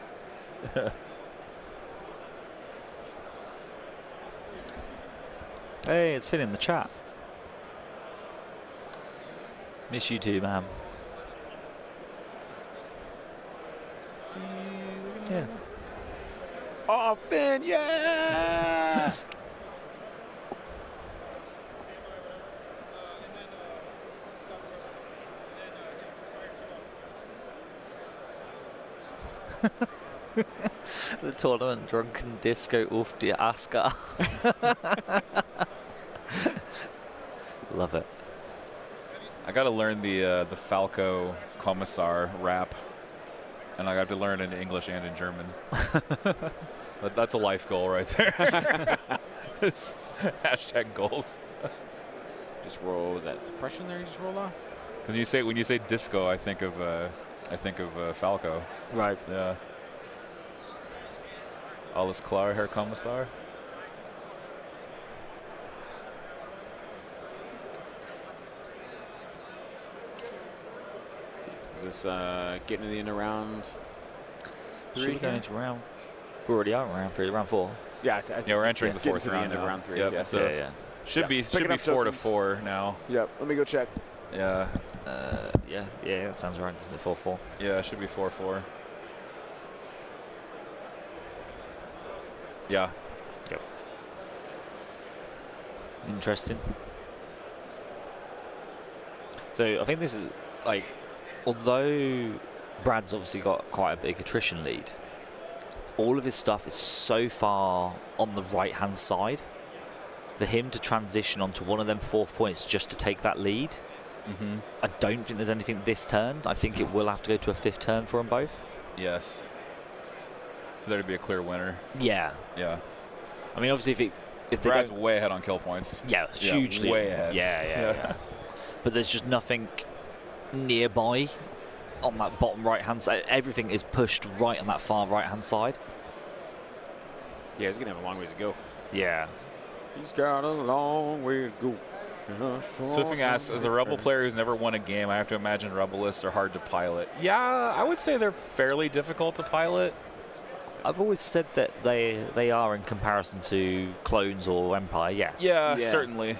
Hey, it's Finn in the chat. Miss you too, man. Yeah. Oh, Finn, yeah! The tournament drunken disco off the Oscar. Love it. I got to learn the Falco Kommissar rap, and I have to learn in English and in German. That's a life goal right there. Hashtag goals. Just roll. Was that suppression there? You just rolled off. Because when you say disco, I think of Falco. Right. Yeah. Alles klar, Herr Kommissar. Is this getting to the end of round Should 3? we go into round? We already are in round 3, round 4. Yeah, Yeah, we're entering the getting fourth to the round end now. of round 3. Yep, Yeah. so yeah. should Yeah. be Picking up 4 to tokens. 4 now. Yep. Let me go check. Yeah, Yeah, that sounds right. It's a 4-4. yeah, it should be 4-4. Yeah. Yep. Interesting. So I think this is like, although Brad's obviously got quite a big attrition lead, all of his stuff is so far on the right-hand side. For him to transition onto one of them 4 points just to take that lead, I don't think there's anything this turn. I think it will have to go to a 5th turn for them both. Yes. For there to be a clear winner. Yeah. Yeah. I mean, obviously, if they Brad's don't, way ahead on kill points. yeah, Yeah, hugely way ahead. Yeah. But there's just nothing nearby on that bottom right-hand side. Everything is pushed right on that far right-hand side. Yeah, he's gonna have a long ways to go. Yeah. He's got a long way to go. Swiffing asks, as a Rebel player who's never won a game, I have to imagine Rebelists are hard to pilot. Yeah, I would say they're fairly difficult to pilot. I've always said that they are in comparison to clones or Empire, yes. Yeah, Yeah. certainly.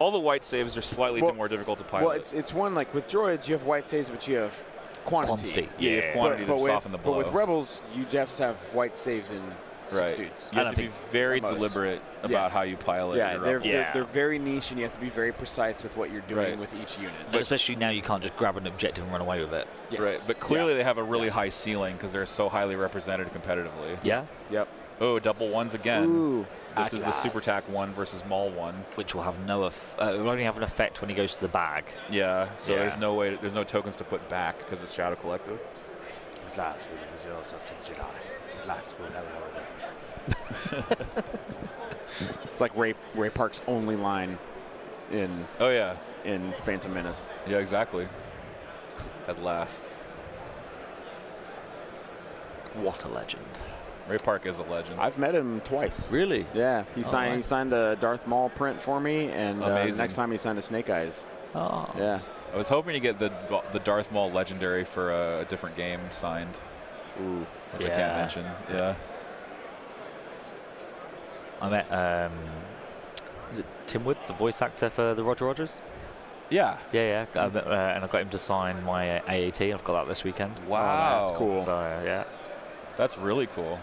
All the white saves are slightly Well- more difficult to pilot. Well, it's one like with droids, you have white saves, but you have quantity. Quantity. Yeah, you have quantity to soften the blow. But with rebels, you have to have white saves in 6 right. dudes. You I have don't to be think very most. deliberate about Yes. how you pilot Yeah, your they're, Rebels. they're, they're very niche, and you have to be very precise with what you're doing Right. with each unit. And especially now you can't just grab an objective and run away with it. Yes. Right, but clearly Yeah. they have a really high ceiling because they're so highly represented competitively. Yeah. Yep. Oh, double ones again. Ooh. This is the Super Tac 1 versus Maul 1. Which will have no will only have an effect when he goes to the bag. Yeah, so Yeah. there's no tokens to put back because it's Shadow Collective. At last, we reveal ourselves to the Jedi. At last, we'll have our revenge. It's like Ray Park's only line in Oh yeah, Phantom Menace. yeah, exactly. At last, What a legend. Ray Park is a legend. I've met him twice. Really? Yeah, he signed nice. a Darth Maul print for me, and Amazing. next time he signed a Snake Eyes. Oh. Yeah. I was hoping to get the Darth Maul legendary for a different game signed, Ooh. which I Yeah. can't mention. Yeah. I met is it Tim Wood, the voice actor for the Roger Rogers? Yeah. Yeah. I met, and I got him to sign my AAT. I've got that this weekend. Wow. that's cool. So yeah. That's really cool.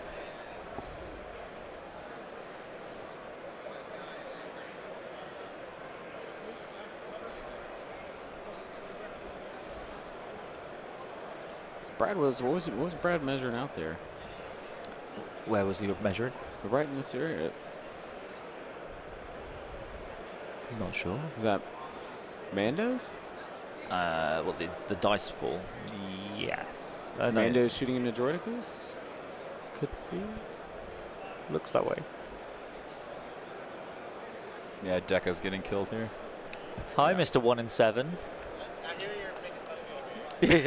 Brad was what was Brad measuring out there? Where was he measuring? Right in this area. Not sure. Is that Mando's? Well, the dice pool. Yes. No. Mando's shooting into droidicals? Could be. Looks that way. Yeah, Deca's getting killed here. Hi, Mr. 1 in 7. I hear you're making fun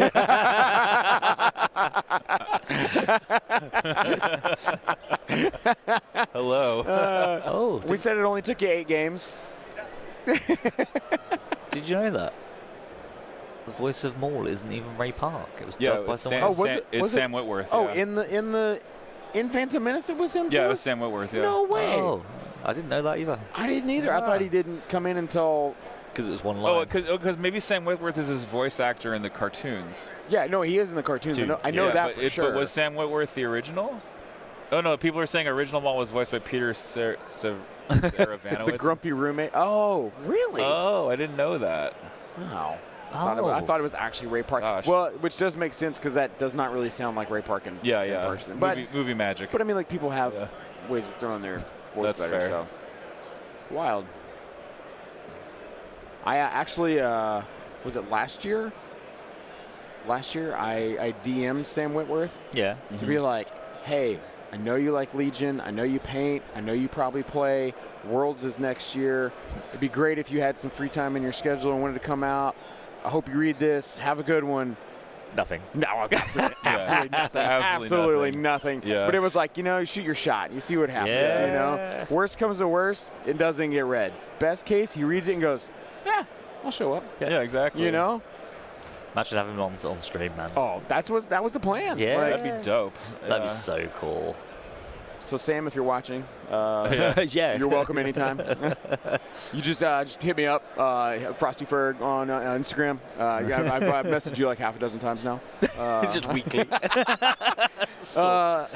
of me. Hello. Oh, We said it only took you 8 games. did you know that? The voice of Maul isn't even Ray Park. It was dubbed by it's someone Sam, else. was Sam, it- it's was it- Sam Whitworth. Oh, yeah. in Phantom Menace it was him too? Yeah, it was Sam Whitworth. Yeah. No way. Oh, I didn't know that either. I didn't either. I thought he didn't come in until. Because it was one line. Oh, because maybe Sam Whitworth is his voice actor in the cartoons. Yeah, no, he is in the cartoons. I know Yeah, that but for sure. But was Sam Whitworth the original? Oh no, people are saying original Maul was voiced by Peter Saravanowicz. the grumpy roommate. Oh, really? Oh, I didn't know that. Wow. Oh. I thought it was actually Ray Park. Gosh. Well, which does make sense because that does not really sound like Ray Park in person. But Movie magic. I mean, like people have ways of throwing their voice That's better. fair. So wild. I actually was it last year? Last year I DM'd Sam Whitworth Yeah. to be like, hey, I know you like Legion. I know you paint. I know you probably play. Worlds is next year. It'd be great if you had some free time in your schedule and wanted to come out. I hope you read this. Have a good one. Nothing. No, absolutely nothing. Absolutely nothing. Yeah. But it was like, you shoot your shot. You see what happens, Yeah. Worst comes to worst, it doesn't get read. Best case, he reads it and goes, yeah, I'll show up. Yeah, exactly. Imagine having him on stream, man. Oh, that was the plan. Yeah. Like, That'd be dope. That'd be so cool. so Sam, if you're watching, Yeah. you're welcome anytime. You just hit me up, Frosty Ferg on Instagram. I've messaged you like half a dozen times now. It's just weekly.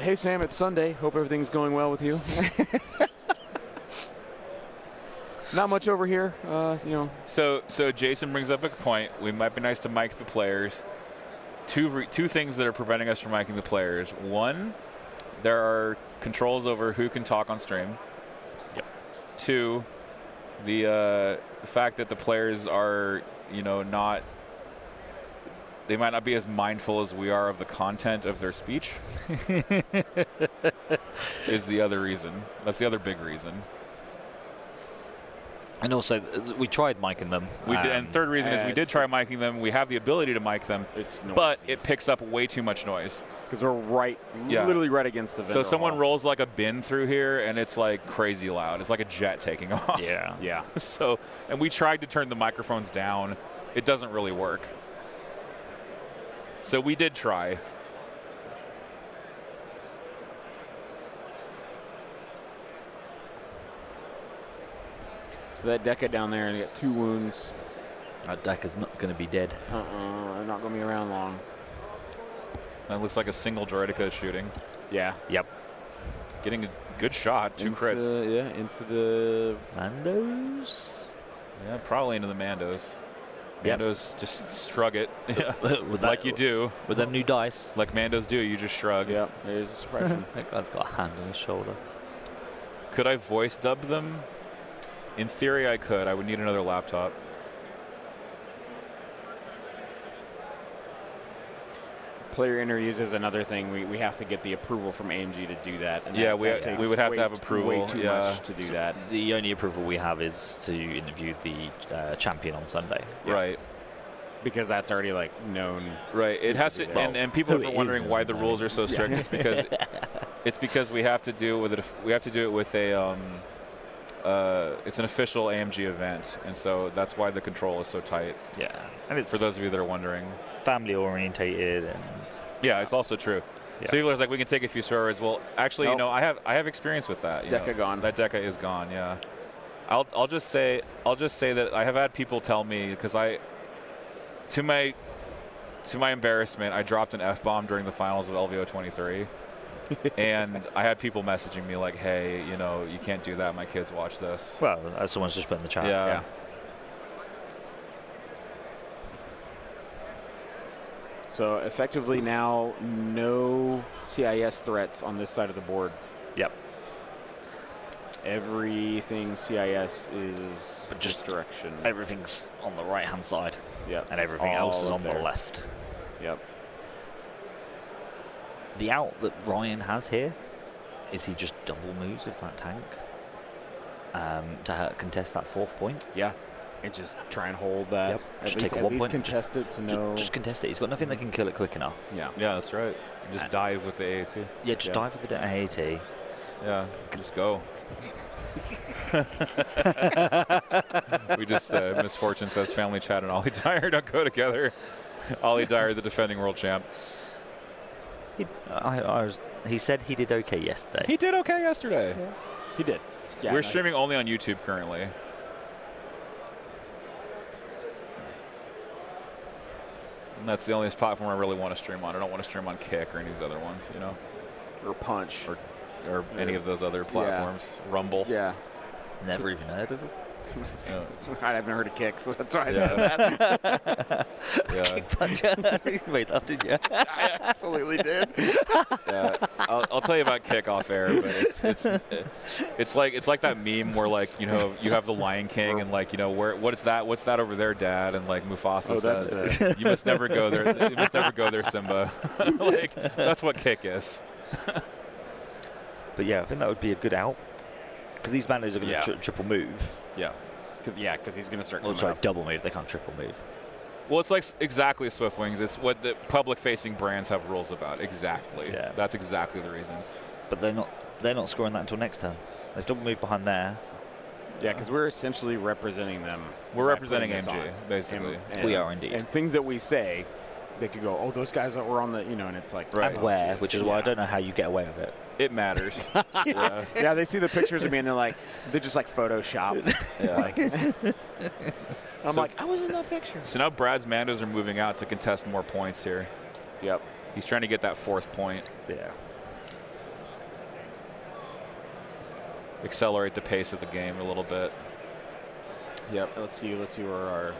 Hey Sam, it's Sunday. Hope everything's going well with you. Not much over here, So Jason brings up a point. We might be nice to mic the players. Two things that are preventing us from miking the players. One, there are controls over who can talk on stream. Yep. Two, the fact that the players are, not. They might not be as mindful as we are of the content of their speech. Is the other reason. That's the other big reason. And also, we tried micing them. We did, and third reason is we did try miking them. We have the ability to mic them, it's noisy. but it picks up way too much noise. because we're literally right against the vendor So someone hall. rolls like a bin through here, and it's like crazy loud. It's like a jet taking off. Yeah. Yeah. So, and we tried to turn the microphones down. It doesn't really work. So we did try. So that Deca down there, and got 2 wounds. That deck is not going to be dead. They're not going to be around long. That looks like a single Droidica shooting. Yeah. Yep. Getting a good shot. 2 crits. Into the Mandos? Yeah, probably into the Mandos. Yep. Mandos just shrug it. With that- Like you do. With them new dice. Like Mandos do, you just shrug. Yep, there's a suppression. That guy's got a hand on his shoulder. Could I voice dub them? In theory, I could. I would need another laptop. Player interviews is another thing. We have to get the approval from AMG to do that. And Yeah, that we takes would have way to have t- approval, Way too yeah. much to do that. The only approval we have is to interview the champion on Sunday. Yeah. Right. Because that's already like known. Right. It has to, Well, and people who are wondering isn't, why the I rules mean. are so strict. It's because we have to do with it. We have to do it with a. It's an official AMG event, and so that's why the control is so tight. Yeah. And it's For those of you that are wondering. family orientated and Yeah, it's also true. Yeah. So people are like, we can take a few steroids. Well, actually, Nope. I have experience with that. Deca gone. That Deca is gone. Yeah. I'll just say that I have had people tell me because to my embarrassment, I dropped an F-bomb during the finals of LVO 23. And I had people messaging me like, hey, you can't do that. My kids watch this. well, as someone's just put in the chat. Yeah. So effectively now, no CIS threats on this side of the board. Yep. Everything CIS is But just this direction. Everything's on the right-hand side, Yep. and everything else is All on up there. the left. Yep. The out that Ryan has here is he just double moves with that tank to contest that 4th point. Yeah. And just try and hold that. Yep. Just At take a least 1 point. contest it to know. Just contest it. He's got nothing that can kill it quick enough. Yeah. Yeah, that's right. Just dive with the AAT. Yeah, just Yeah. dive with the AAT. Yeah, just go. We just Misfortune says family chat and Ollie Dyer don't go together. Ollie Dyer, the defending world champ. He said he did okay yesterday. He did okay yesterday. He did. Yeah, We're no, streaming only on YouTube currently. And that's the only platform I really want to stream on. I don't want to stream on Kick or any of these other ones, you know, Or punch. or any of those other platforms. Rumble. Yeah. Never even heard of it. I haven't heard of Kick, so that's why I Yeah. said that. Yeah. Kick puncher. You made that, didn't you? I absolutely did. Yeah, I'll tell you about Kick off air, but it's like that meme where, like, you know, you have the Lion King and, like, you know, what's that over there, Dad, and like Mufasa says you must never go there. You must never go there, Simba. Like, that's what Kick is. But yeah, I think that would be a good out because these bandos are going to Yeah. triple move. Yeah. Because he's going to start Oh, coming sorry, up. double move. They can't triple move. Well, it's like exactly Swift Wings. It's what the public-facing brands have rules about. Exactly. Yeah. That's exactly the reason. But they're not scoring that until next turn. They've double moved behind there. Yeah, because we're essentially representing them. We're by representing putting this MG, on. basically. And- We are indeed. And things that we say, they could go, oh, those guys that were on the, you know, and it's like, Right. And oh, where, geez. which is why I Yeah. don't know how you get away with it. It matters. Yeah. Yeah, they see the pictures of me and they're like, they're just like Photoshop. Yeah. Like, I'm So- like, I was in that picture. So now Brad's Mandos are moving out to contest more points here. Yep. He's trying to get that 4th point. Yeah. Accelerate the pace of the game a little bit. Yep. Let's see where our.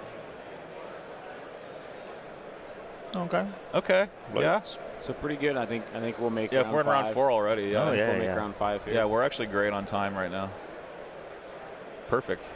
Okay. Okay. Yeah. So pretty good. I think we'll make. Yeah, if we're in round 4 already. Yeah. Oh, yeah. We'll make round 5 here. Yeah, we're actually great on time right now. Perfect.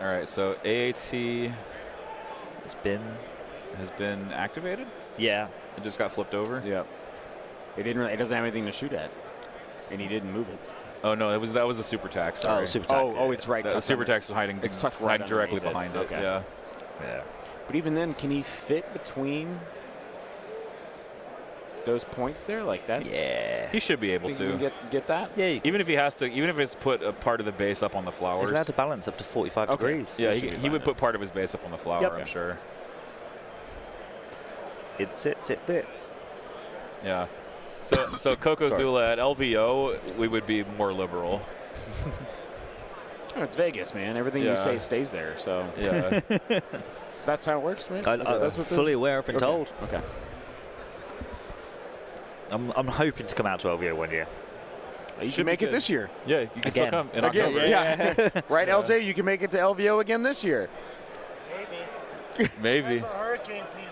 All right, so AAT It's been. has been activated. Yeah. It just got flipped over. Yep. It doesn't have anything to shoot at, and he didn't move it. Oh no, that was a super tax. Sorry. Oh, super tack. Oh, it's right. The tucked super under. tax was hiding, It's tucked right directly underneath it. behind it. Okay. Yeah. Yeah. But even then, can he fit between those points there? Like that's. Yeah. He should be able Think you to. can get that? Yeah. You Even if he has to, even if it's put a part of the base up on the flowers. He's allowed to balance up to 45 Okay. degrees. Yeah, He should be he fine would then. put part of his base up on the flower, Yep. I'm sure. It sits, it fits. Yeah. So Coco Zula at LVO, we would be more liberal. Oh, it's Vegas, man. Everything you Yeah. say stays there. So Yeah. that's how it works, man. I'm That's what fully aware. I've been Okay. told. Okay. I'm hoping to come out to LVO one year. You Should can be make it good. this year. Yeah, you can still Again. come in Again, October. yeah. Right, LJ? You can make it to LVO again this year. Maybe. Maybe. It's a hurricane season.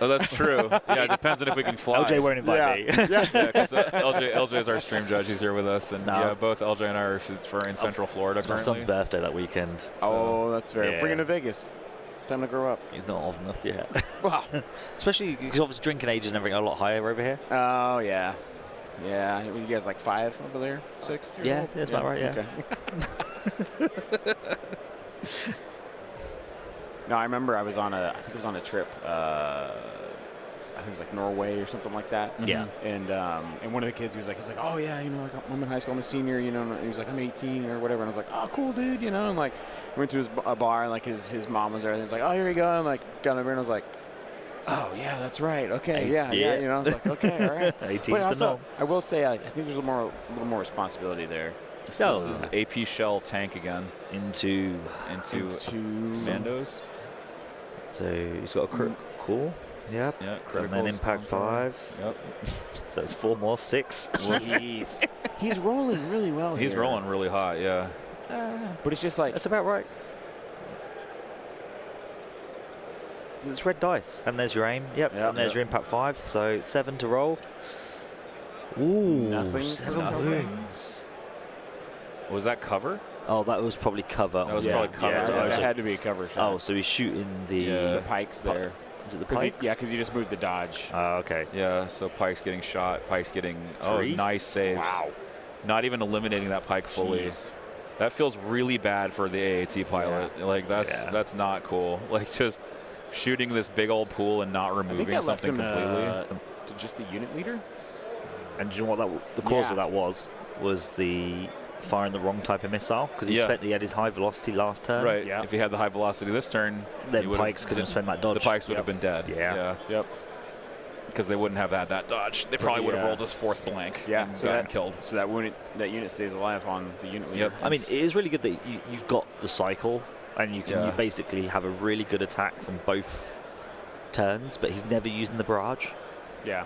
Oh, that's true. Yeah, it depends on if we can fly. LJ won't invite me. Yeah. Yeah, because LJ is our stream judge. He's here with us, and No. yeah, both LJ and I are in Central Florida It's my currently. son's birthday that weekend. Oh, that's fair. Yeah. Bring him to Vegas. It's time to grow up. He's not old enough yet. Wow. Especially because obviously drinking age and everything are a lot higher over here. Oh, yeah. Yeah. You guys like 5 over there? 6? years Yeah, old? that's about right, yeah. Okay. No, I remember I think it was on a trip. I think it was like Norway or something like that. Yeah. And one of the kids, he was like, oh yeah, you know, like I'm in high school, I'm a senior, you know. And he was like, I'm 18 or whatever. And I was like, oh, cool, dude, you know. And like, went to a bar, and like his mom was there. And he was like, oh, here you go. And like, got over, and I was like, oh yeah, that's right. Okay, yeah. You know, I was like, okay, all right. 18 But to also, know. I will say, I think there's a little more responsibility there. This Oh. is AP Shell tank again Into. into To Mandos. So he's got a crook. Cool. Yep. Yeah, And critical. then impact 5. Yep. So it's 4 more, 6. Jeez. He's rolling really well He's here. rolling really hot, yeah. But it's just like, That's about right. It's red dice. And there's your aim. Yep. Yep. And there's your impact 5. So 7 to roll. Ooh, Nothing. 7 Nothing. wounds. Was that cover? Oh, that was probably cover. That was yeah, probably cover. yeah, So that, I was that like- had to be a cover shot. Oh, so he's shooting the... Yeah. The pikes there. Is it the 'Cause he- pikes? yeah, because you just moved the dodge. Oh, okay. Yeah, so Pike's getting shot. Pike's getting, Free? nice saves. Wow. Not even eliminating that Pike fully. Jeez. That feels really bad for the AAT pilot. Like, that's not cool. Like, just shooting this big old pool and not I think removing that left something him completely. to just the unit leader. And do you know what the cause of Yeah. that was the firing the wrong type of missile because he Yeah. had his high velocity last turn. Right. Yeah. If he had the high velocity this turn, Then he would've- Pikes couldn't spend that dodge. The Pikes would Yep. have been dead. Yeah. Yep. Because they wouldn't have had that dodge. They probably would have Yeah. rolled his 4th blank. Yeah. And So gotten that killed. So that unit stays alive on the unit leader. Yep. I mean, it is really good that you've got the cycle and you Yeah. basically have a really good attack from both turns, but he's never using the barrage. Yeah.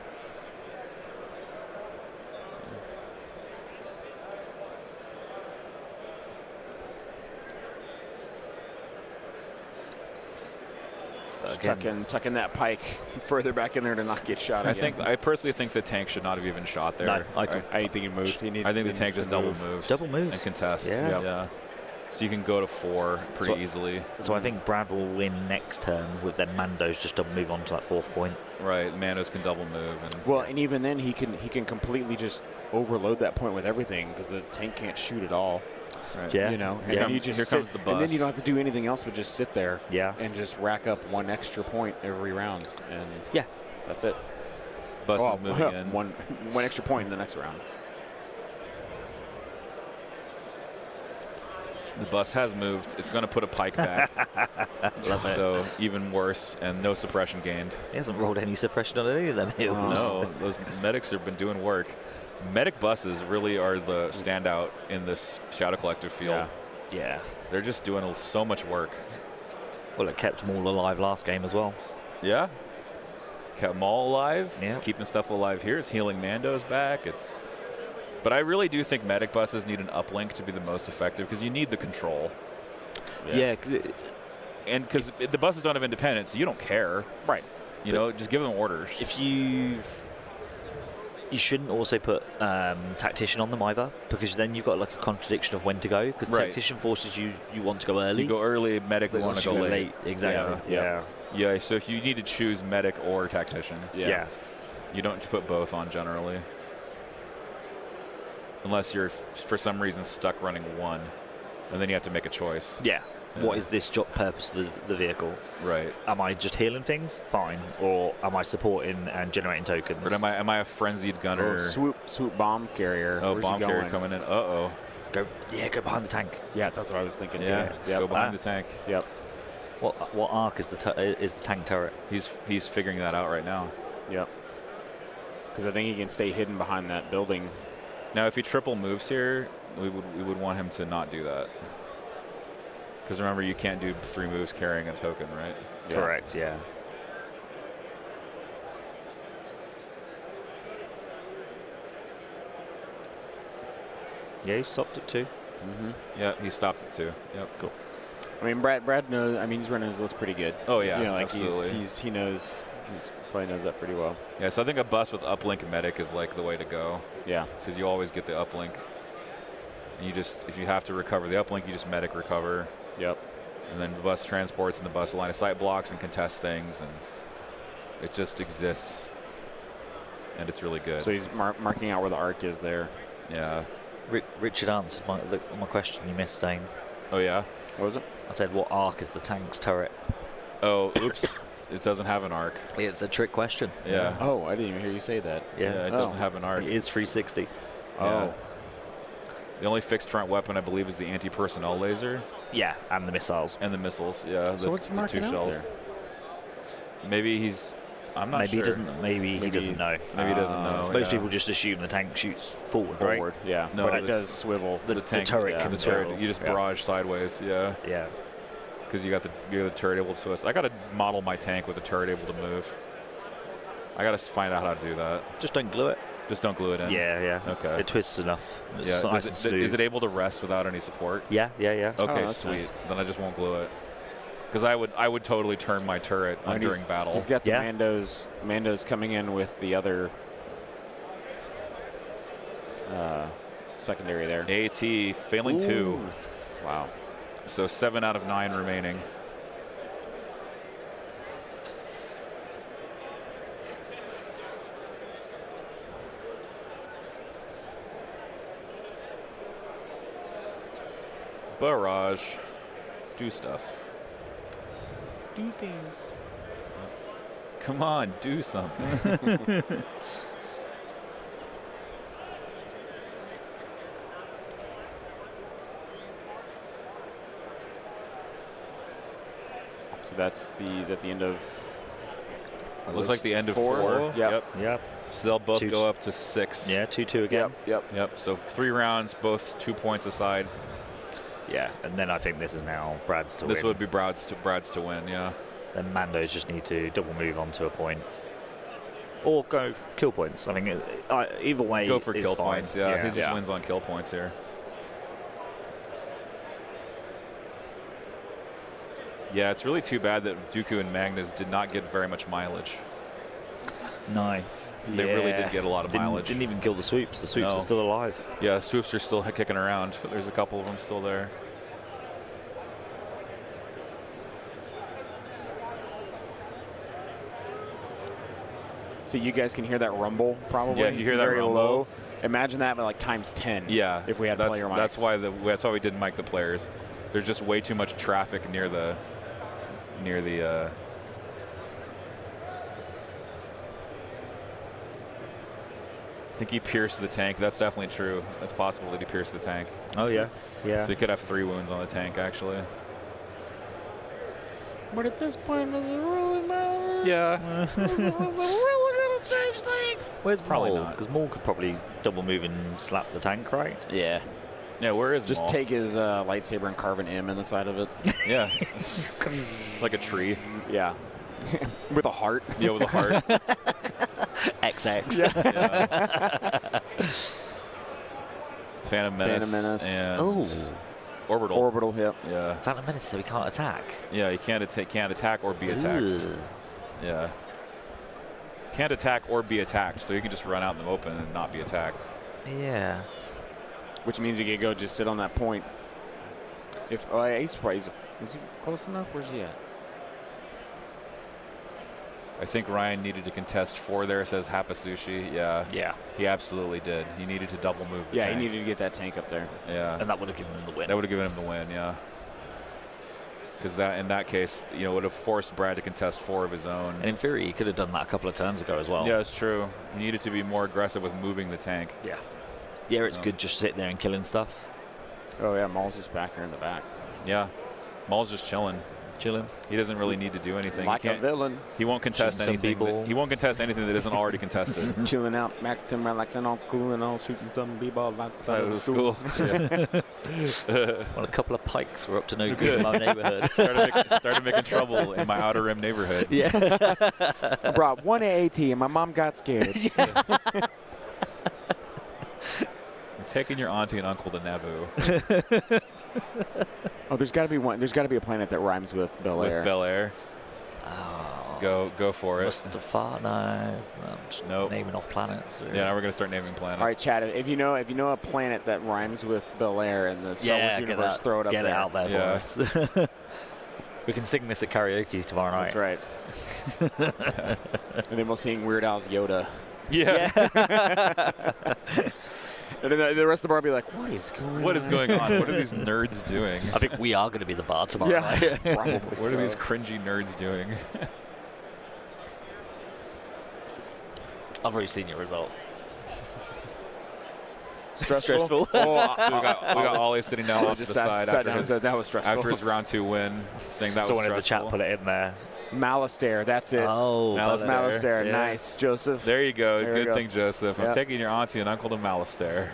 Again, Tucking that pike further back in there to not get shot. I personally think the tank should not have even shot there. No, I I didn't think he moved. He needs. I think the he tank needs just to double move. moves. Double moves. And contest. Yeah. Yeah. So you can go to 4 pretty So- easily. So I think Brad will win next turn with then Mando's just double move on to that 4th point. Right. Manos can double move. And Well, and even then he can completely just overload that point with everything because the tank can't shoot at all. right. Yeah. You know, and Yeah. then you just Here sit, comes the and then you bus. don't have to do anything else but just sit there. Yeah. And just rack up 1 extra point every round, and Yeah. that's it. Bus Oh, is moving in. one extra point in the next round. The bus has moved. It's going to put a Pike back. Love it. So even worse, and no suppression gained. He hasn't rolled any suppression on any of them hills. No, those medics have been doing work. Medic buses really are the standout in this Shadow Collective field. Yeah. Yeah. They're just doing so much work. Well, it kept them all alive last game as well. Yeah. Kept them all alive. Yeah. It's keeping stuff alive here. It's healing Mando's back. But I really do think medic buses need an uplink to be the most effective because you need the control. Yeah, because And because the buses don't have independence, so you don't care. Right. You know, just give them orders. if you shouldn't also put tactician on them either, because then you've got like a contradiction of when to go. Because Right. tactician forces you want to go early. You go early, medic but want once to you go late. Exactly. Yeah. Yeah, so if you need to choose medic or tactician, Yeah. you don't put both on generally. Unless you're, for some reason, stuck running 1. And then you have to make a choice. Yeah. Yeah. What is this job purpose of the vehicle? Right. Am I just healing things? Fine. Or am I supporting and generating tokens? But am I a frenzied gunner? Oh, swoop bomb carrier. Oh, Where's bomb he carrier going? coming in. Uh-oh. Go behind the tank. Yeah, that's what I was thinking. Yeah, too. go Yep. behind the tank. Yep. What arc is the tank turret? He's figuring that out right now. Yep. Because I think he can stay hidden behind that building. Now, if he triple moves here, we would want him to not do that. Because remember, you can't do 3 moves carrying a token, right? Yeah. Correct. Yeah. Yeah, he stopped at 2. Yeah, he stopped it too. Yep. Cool. I mean, Brad knows. I mean, he's running his list pretty good. Oh yeah, You know, like absolutely. he knows. He probably knows that pretty well. Yeah, so I think a bus with uplink medic is like the way to go. Yeah. Because you always get the uplink. You just, if you have to recover the uplink, you just medic recover. Yep. And then the bus transports and the bus line of sight blocks and contests things, and it just exists. And it's really good. So he's marking out where the arc is there. Yeah. Richard answered my question you missed, saying, Oh yeah. What was it? I said, what arc is the tank's turret? Oh, oops. It doesn't have an arc. It's a trick question. Yeah. Oh, I didn't even hear you say that. Yeah, it doesn't have an arc. It is 360. Yeah. Oh. The only fixed front weapon, I believe, is the anti-personnel laser Yeah, and the missiles. and the missiles. Yeah. So the, what's he the marking 2 out shells. there? Maybe he's. I'm not Maybe sure. he doesn't. Maybe he doesn't know. Maybe he doesn't know. Most yeah. people just assume the tank shoots forward, Forward. Yeah. No, but it the- does swivel. The turret yeah, can The turret, swivel. you just Yeah. barrage sideways. Yeah. Yeah. Because you got the turret able to twist. I got to model my tank with a turret able to move. I got to find out how to do that. Just don't glue it. Just don't glue it in. Yeah. Okay. It twists enough. It's Yeah. nice and smooth. Is it able to rest without any support? Yeah. Okay, that's sweet. nice. Then I just won't glue it. Because I would totally turn my turret on during battle. He's got the Yeah. Mandos coming in with the other secondary there. AT failing 2. Wow. So 7 out of 9 remaining. Barrage. Do stuff. Do things. Come on, do something. So that's he's at the end of. Looks like the end of 4. 4. Yep. Yep. So they'll both 2 go up to 6. Yeah, 2-2 again. Yep. So 3 rounds, both 2 points aside. Yeah, and then I think this is now Brad's to This win. would be Brad's to win. Yeah. Then Mandos just need to double move onto a point. Or go kill points. I think either way Go for is kill fine. points. Yeah. He just wins on kill points here. Yeah, it's really too bad that Dooku and Magnus did not get very much mileage. No. They really did get a lot of mileage. Didn't even kill the swoops. The swoops No. are still alive. Yeah, swoops are still kicking around. There's a couple of them still there. So you guys can hear that rumble probably. Yeah, if you hear It's that very rumble. low. Imagine that, but like times 10. Yeah, If we had that's, player mics. That's why we didn't mic the players. There's just way too much traffic near the. I think he pierced the tank. That's definitely true. That's possible that he pierced the tank. Oh, yeah. Yeah. So he could have 3 wounds on the tank, actually. But at this point, does it really matter? Yeah. Is it really gonna change things? Where's Probably Maul? not. Because Maul could probably double move and slap the tank, right? Yeah. Yeah, where is Just Maul? take his lightsaber and carve an M in the side of it. Yeah. Like a tree. Yeah. With a heart. Yeah, with a heart. XX. Yeah. Phantom Menace. Menace. And Oh. Orbital. Orbital, yep. Yeah. Phantom Menace, so he can't attack. Yeah, he can't attack or be attacked. Ugh. Yeah. Can't attack or be attacked, so you can just run out in the open and not be attacked. Yeah. Which means you can go just sit on that point. If he's probably, is he close enough? Where's he at? I think Ryan needed to contest 4 there, says Hapasushi. Yeah. Yeah. He absolutely did. He needed to double move the Yeah, tank. he needed to get that tank up there. Yeah. And that would have given him the win. That would have given him the win, yeah. Because that, in that case, would have forced Brad to contest 4 of his own. And in theory, he could have done that a couple of turns ago as well. Yeah, it's true. He needed to be more aggressive with moving the tank. Yeah. Yeah, it's good just sitting there and killing stuff. Oh, yeah, Maul's just back here in the back. Yeah. Maul's just chilling. He doesn't really need to do anything. Like he a can't- villain. He won't contest Shooting some anything. b-ball. He won't contest anything that isn't already contested. Chilling out, Maxim relaxing on, cooling on, shooting some b-ball outside Outside of the school. Yeah. Well, a couple of pikes were up to no good in my neighborhood. Started making trouble in my Outer Rim neighborhood. Yeah. Brought 1 AAT and my mom got scared. I'm taking your auntie and uncle to Naboo. Oh, there's got to be one. There's got to be a planet that rhymes with Bel Air. With Bel Air. Oh. Go for it. Mustafar, no. I'm just Nope. naming off planets. Yeah, now we're gonna start naming planets. All right, Chad. If you know a planet that rhymes with Bel Air in the Star Wars universe, throw it up get there. it out there Yeah. for us. We can sing this at karaoke tomorrow night. That's right. And then we'll sing Weird Al's Yoda. Yeah. And then the rest of the bar will be like, what is going on? What is going on? What are these nerds doing? I think we are going to be the bar tomorrow night. Yeah, probably. What are these cringy nerds doing? I've already seen your result. Stressful? So we got Ollie sitting down off to the side sat after down and said that was stressful. after his round 2 win, saying that Someone was in the stressful. chat put it in there. Malastair, that's it. Oh, Malastair. Malastair, Yeah. nice, Joseph. There you go. There he Good goes. thing, Joseph. I'm Yep. taking your auntie and uncle to Malastair.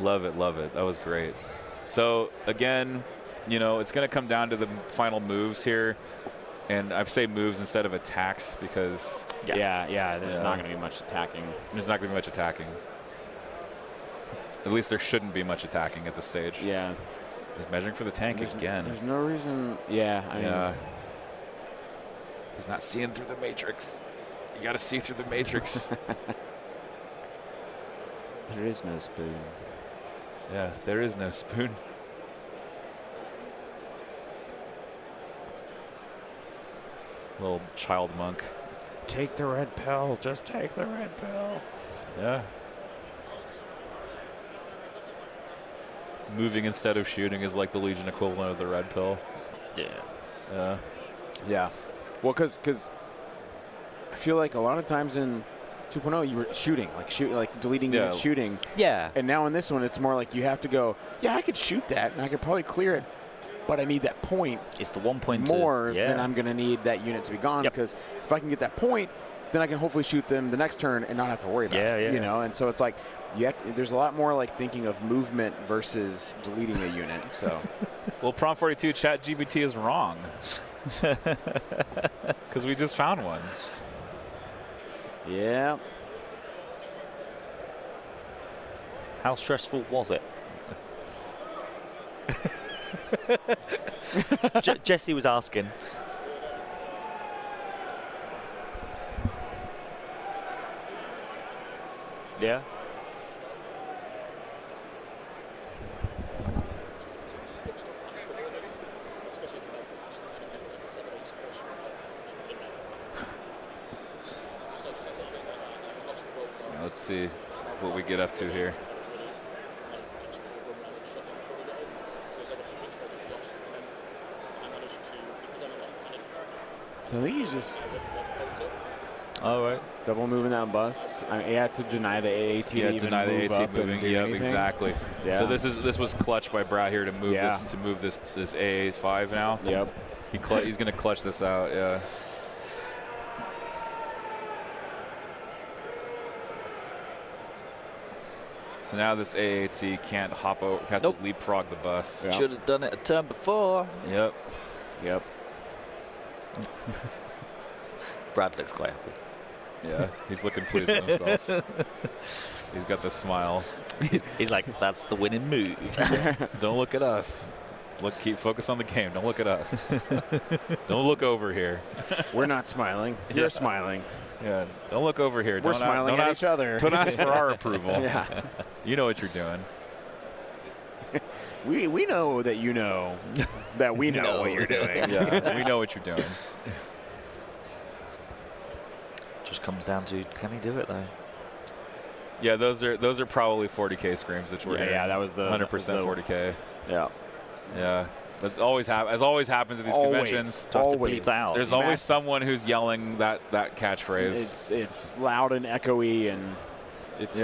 Love it, love it. That was great. So again, you know, it's going to come down to the final moves here. And I say moves instead of attacks because There's not going to be much attacking. there's not going to be much attacking. At least there shouldn't be much attacking at this stage. Yeah. He's measuring for the tank again. There's no reason. Yeah. I mean, He's not seeing through the matrix. You got to see through the matrix. there is no spoon. Yeah, there is no spoon. Little child monk. Take the red pill. Just take the red pill. Yeah. Moving instead of shooting is like the Legion equivalent of the red pill. Yeah. Yeah. Yeah. Well, because I feel like a lot of times in 2.0 you were shooting, like deleting units shooting. Yeah. And now in this one, it's more like you have to go, yeah, I could shoot that, and I could probably clear it, but I need that point It's the 1 point more than I'm going to need that unit to be gone, Yep. because if I can get that point, then I can hopefully shoot them the next turn and not have to worry about it. Yeah. You know, and so it's like there's a lot more like thinking of movement versus deleting a unit. So Well, Prompt 42 ChatGPT is wrong. Because we just found one. yeah. How stressful was it? Jesse was asking. Yeah. Let's see what we get up to here. So I think he's just All right. double moving that bus. I mean, he had to deny the AAT. to Yeah, even deny the move AT up and moving. do Yeah, anything. exactly. Yeah. So this was clutch by Brad here to move this AA5 now. Yep. He's going to clutch this out. Yeah. So now this AAT can't hop over, has Nope. to leapfrog the bus. Yeah. Should have done it a turn before. Yep. Yep. Brad looks quite happy. Yeah. He's looking pleased with himself. He's got the smile. He's like, that's the winning move. Don't look at us. Keep focus on the game. Don't look at us. Don't look over here. We're not smiling. You're smiling. Yeah. Don't look over here. We're Don't smiling don't at ask, each other. Don't ask for our approval. Yeah. You know what you're doing. We know that you know that we know what you're doing. Yeah. We know what you're doing. Just comes down to, can he do it though? Yeah, those are probably 40K screams that we're hearing. Yeah, that was the 100% 40K. Yeah. Yeah. That's always as always happens at these conventions. To have to Always. bleep that out. There's always someone who's yelling that catchphrase. It's loud and echoey, and it's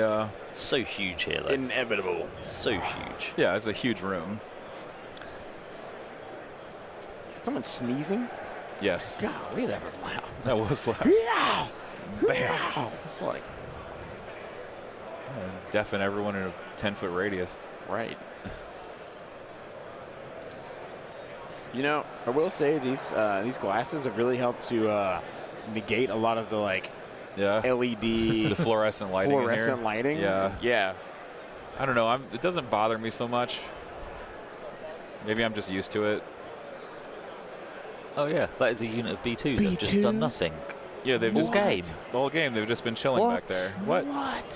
So huge here though. inevitable. So huge. Yeah, it's a huge room. Is someone sneezing? Yes. Golly, that was loud. That was loud. Yeah. Bam. It's like Deafen everyone in a 10-foot radius. right. You know, I will say these glasses have really helped to negate a lot of the like Yeah. LED The fluorescent lighting. in fluorescent here. lighting. Yeah. Yeah. I don't know. It doesn't bother me so much. Maybe I'm just used to it. Oh yeah, that is a unit of B2s that have just done nothing. Yeah, they've All just game. the whole game. They've just been chilling back What? there. What?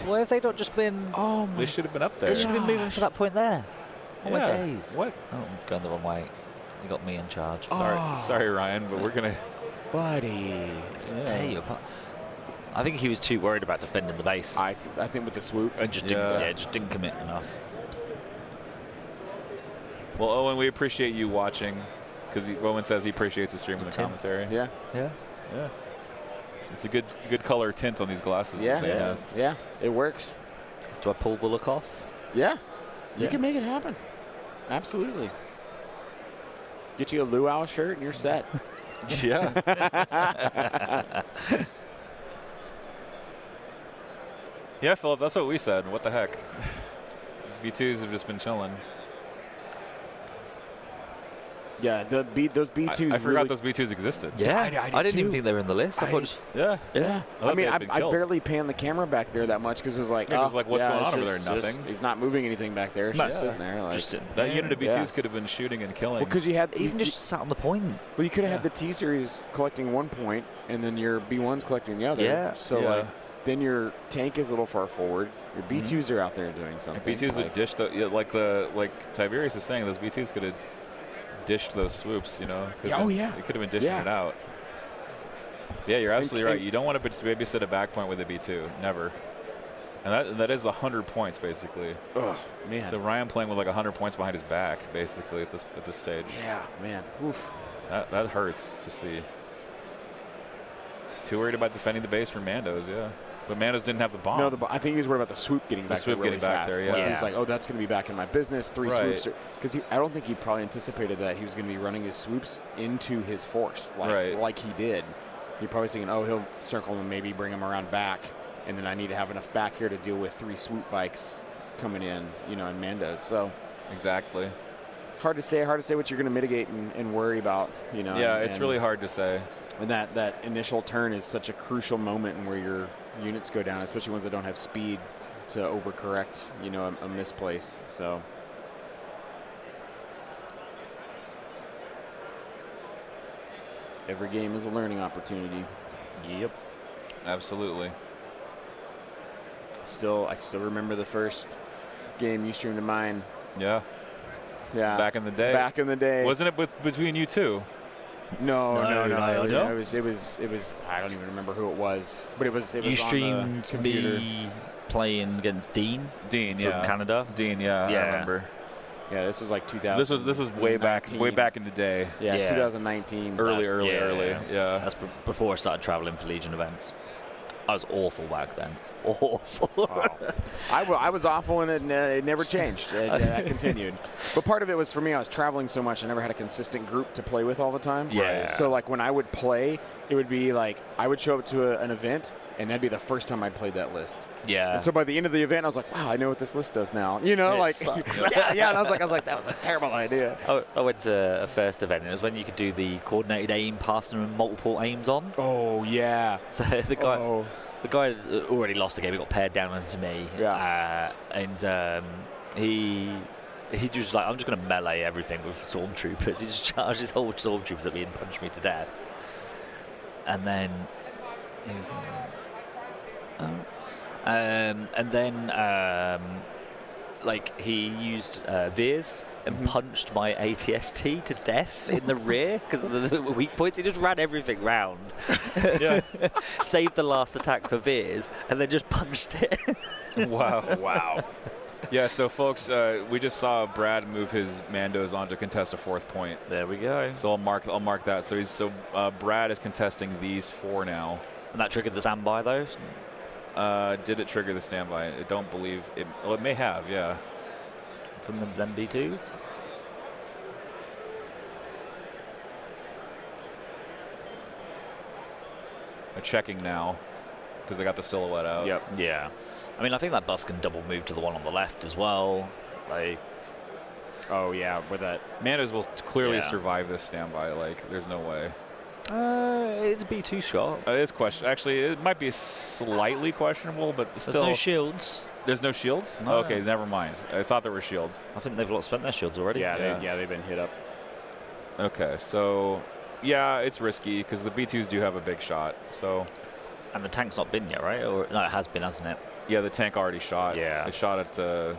Why have they not just been? Oh They should have been up there. They should have been moving to that point there. Oh my Yeah. days. What? Oh, I'm going the wrong way. You got me in charge. Sorry, Ryan, but we're gonna. buddy. Just tear you apart. I think he was too worried about defending the base I think with the swoop. and just didn't commit enough. Well, Owen, we appreciate you watching, because Owen says he appreciates the stream and the Tim. commentary. Yeah. Yeah. Yeah. It's a good color tint on these glasses. Yeah. that Zane has. Yeah. It works. Do I pull the look off? Yeah. You Yeah. can make it happen. Absolutely. Get you a luau shirt and you're set. Yeah. Yeah, Philip, that's what we said. What the heck? B2s have just been chilling. Yeah, those B2s. I forgot those B2s existed. Yeah, I didn't too. even think they were in the list. I thought just Yeah. Yeah. I thought they had been I killed. barely panned the camera back there that much because it was like, Yeah, 'cause like, what's going it's on over there? just- Nothing. He's not moving anything back there. It's No. just sitting there. Like, just sitting That there. unit of B2s Yeah. could have been shooting and killing. well, because you had Even just sat on the point. you could have had the T series collecting 1 point, and then your B1s collecting the other. Yeah. So Yeah. like, then your tank is a little far forward. Your B2s are out there doing something. B2s like, would dish like Tiberius is saying, those B2s could have dished those swoops, you know. Yeah, oh, yeah. They could have been dishing Yeah. it out. Yeah, you're absolutely and- right. You don't want to babysit a back point with a B2, never. And that is 100 points basically. Oh man. So Ryan playing with like 100 points behind his back basically at this stage. yeah, man. Oof. That hurts to see. Too worried about defending the base for Mandos, yeah. But Mandos didn't have the bomb. No, I think he was worried about the swoop getting back swoop there really getting back fast. there, yeah. Like, he's Yeah. like, oh, that's going to be back in my business. 3 Right. swoops. Because I don't think he probably anticipated that he was going to be running his swoops into his force Right. like he did. You're probably thinking, oh, he'll circle and maybe bring him around back. And then I need to have enough back here to deal with 3 swoop bikes coming in, you know, in Mandos. So Exactly. hard to say what you're going to mitigate and worry about, you know. Yeah, and, it's really hard to say. And that initial turn is such a crucial moment in where your units go down, especially ones that don't have speed to overcorrect, you know, a misplace. So every game is a learning opportunity. Yep. Absolutely. I still remember the first game you streamed to mine. Yeah. Yeah. Back in the day. Back in the day. Wasn't it between you two? No. No. It was. I don't even remember who it was, but it was. You on the streamed computer. me playing against Dean Dean, from yeah. Canada. Dean, yeah, Yeah. I remember. Yeah, this was like 2000. This was way back in the day. Yeah, Yeah. 2019. Early. Yeah. Yeah. That's before I started traveling for Legion events. I was awful back then. Awful. I was awful, and it never changed. That continued. But part of it was for me, I was traveling so much, I never had a consistent group to play with all the time. Yeah. So like when I would play, it would be like I would show up to an event, and that'd be the first time I'd played that list. Yeah. And so by the end of the event, I was like, wow, I know what this list does now. You know, It like sucks. yeah. And I was like, that was a terrible idea. I went to a first event, and it was when you could do the coordinated aim, passing and multiple aims on. Oh yeah. So the guy. Oh. The guy had already lost the game. He got paired down onto me. Yeah. And he just like, I'm just going to melee everything with stormtroopers. He just charged his whole stormtroopers at me and punched me to death. And then he was like he used Veers and punched my ATST to death in the rear because of the weak points. He just ran everything round. Yeah. Saved the last attack for Veers and then just punched it. Wow. Yeah, so folks, we just saw Brad move his Mandos on to contest a 4th point. There we go. So I'll mark that. So Brad is contesting these 4 now. And that triggered the standby though. Did it trigger the standby? I don't believe it. Well, it may have, yeah. From them B2s. I'm checking now because I got the silhouette out. Yep. Yeah. I mean, I think that bus can double move to the one on the left as well. Like, Oh yeah, with that. Mandos will clearly Yeah. survive this standby. Like, there's no way. it's a B2 shot. It's question. Actually, it might be slightly questionable, but There's still. no shields. There's no shields? No. Okay, never mind. I thought there were shields. I think they've spent their shields already. Yeah, they've been hit up. Okay, so yeah, it's risky because the B2s do have a big shot. So And the tank's not been yet, right? Or no, it has been, hasn't it? yeah, the tank already shot. Yeah. It shot at the.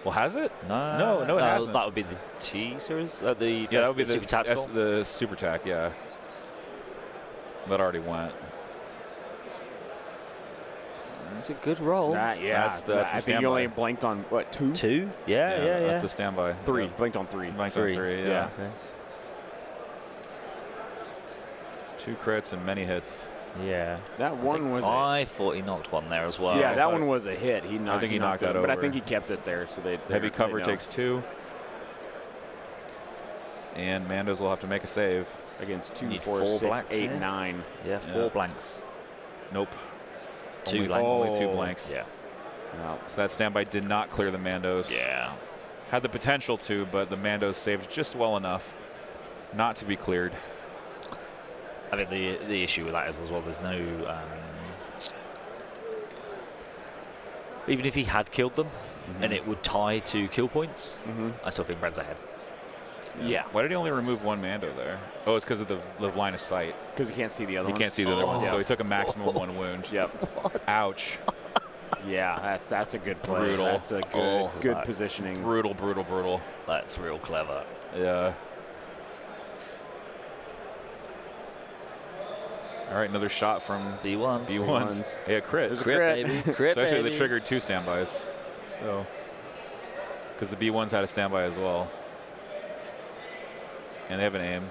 Well, has it? No, No, it hasn't. That would be the T series. Yeah, that would be Super Tactical. the super tac. Yeah. That already went. It's a good roll. Yeah, That's the I think standby. you only blanked on what 2? 2? Yeah. That's the standby. 3. Yeah. Blinked on 3. Blanked on 3. Yeah. Yeah. Okay. 2 crits and many hits. Yeah. That one was. I thought he knocked one there as well. Yeah, I that thought- one was a hit. He knocked. think he knocked that it, but I over. think he kept it there, so they. Heavy cover know. takes 2. And Mandos will have to make a save. Against 2, Need 4, four 6, blacks 8, here. 9. Yeah, 4 Yeah. blanks. Nope. 2 only, blanks. Only 2 Oh. blanks. Yeah. No. So that standby did not clear the Mandos. Yeah. Had the potential to, but the Mandos saved just well enough not to be cleared. I think the issue with that is as well, there's no... even if he had killed them, and it would tie to kill points, I still think Brad's ahead. Yeah. Why did he only remove one Mando there? Oh, it's because of the line of sight. Because he can't see the other He ones. can't see the other ones, so he took a maximum one wound. Yep. Ouch. Yeah, that's a good play. Brutal. That's a good positioning. Brutal, brutal, brutal. That's real clever. Yeah. All right, another shot from B1s. B1s. Hey, a crit. There's a Crit, crit. baby. Crit, So actually, baby. they triggered 2 standbys. So, because the B1s had a standby as well. And they have an aim.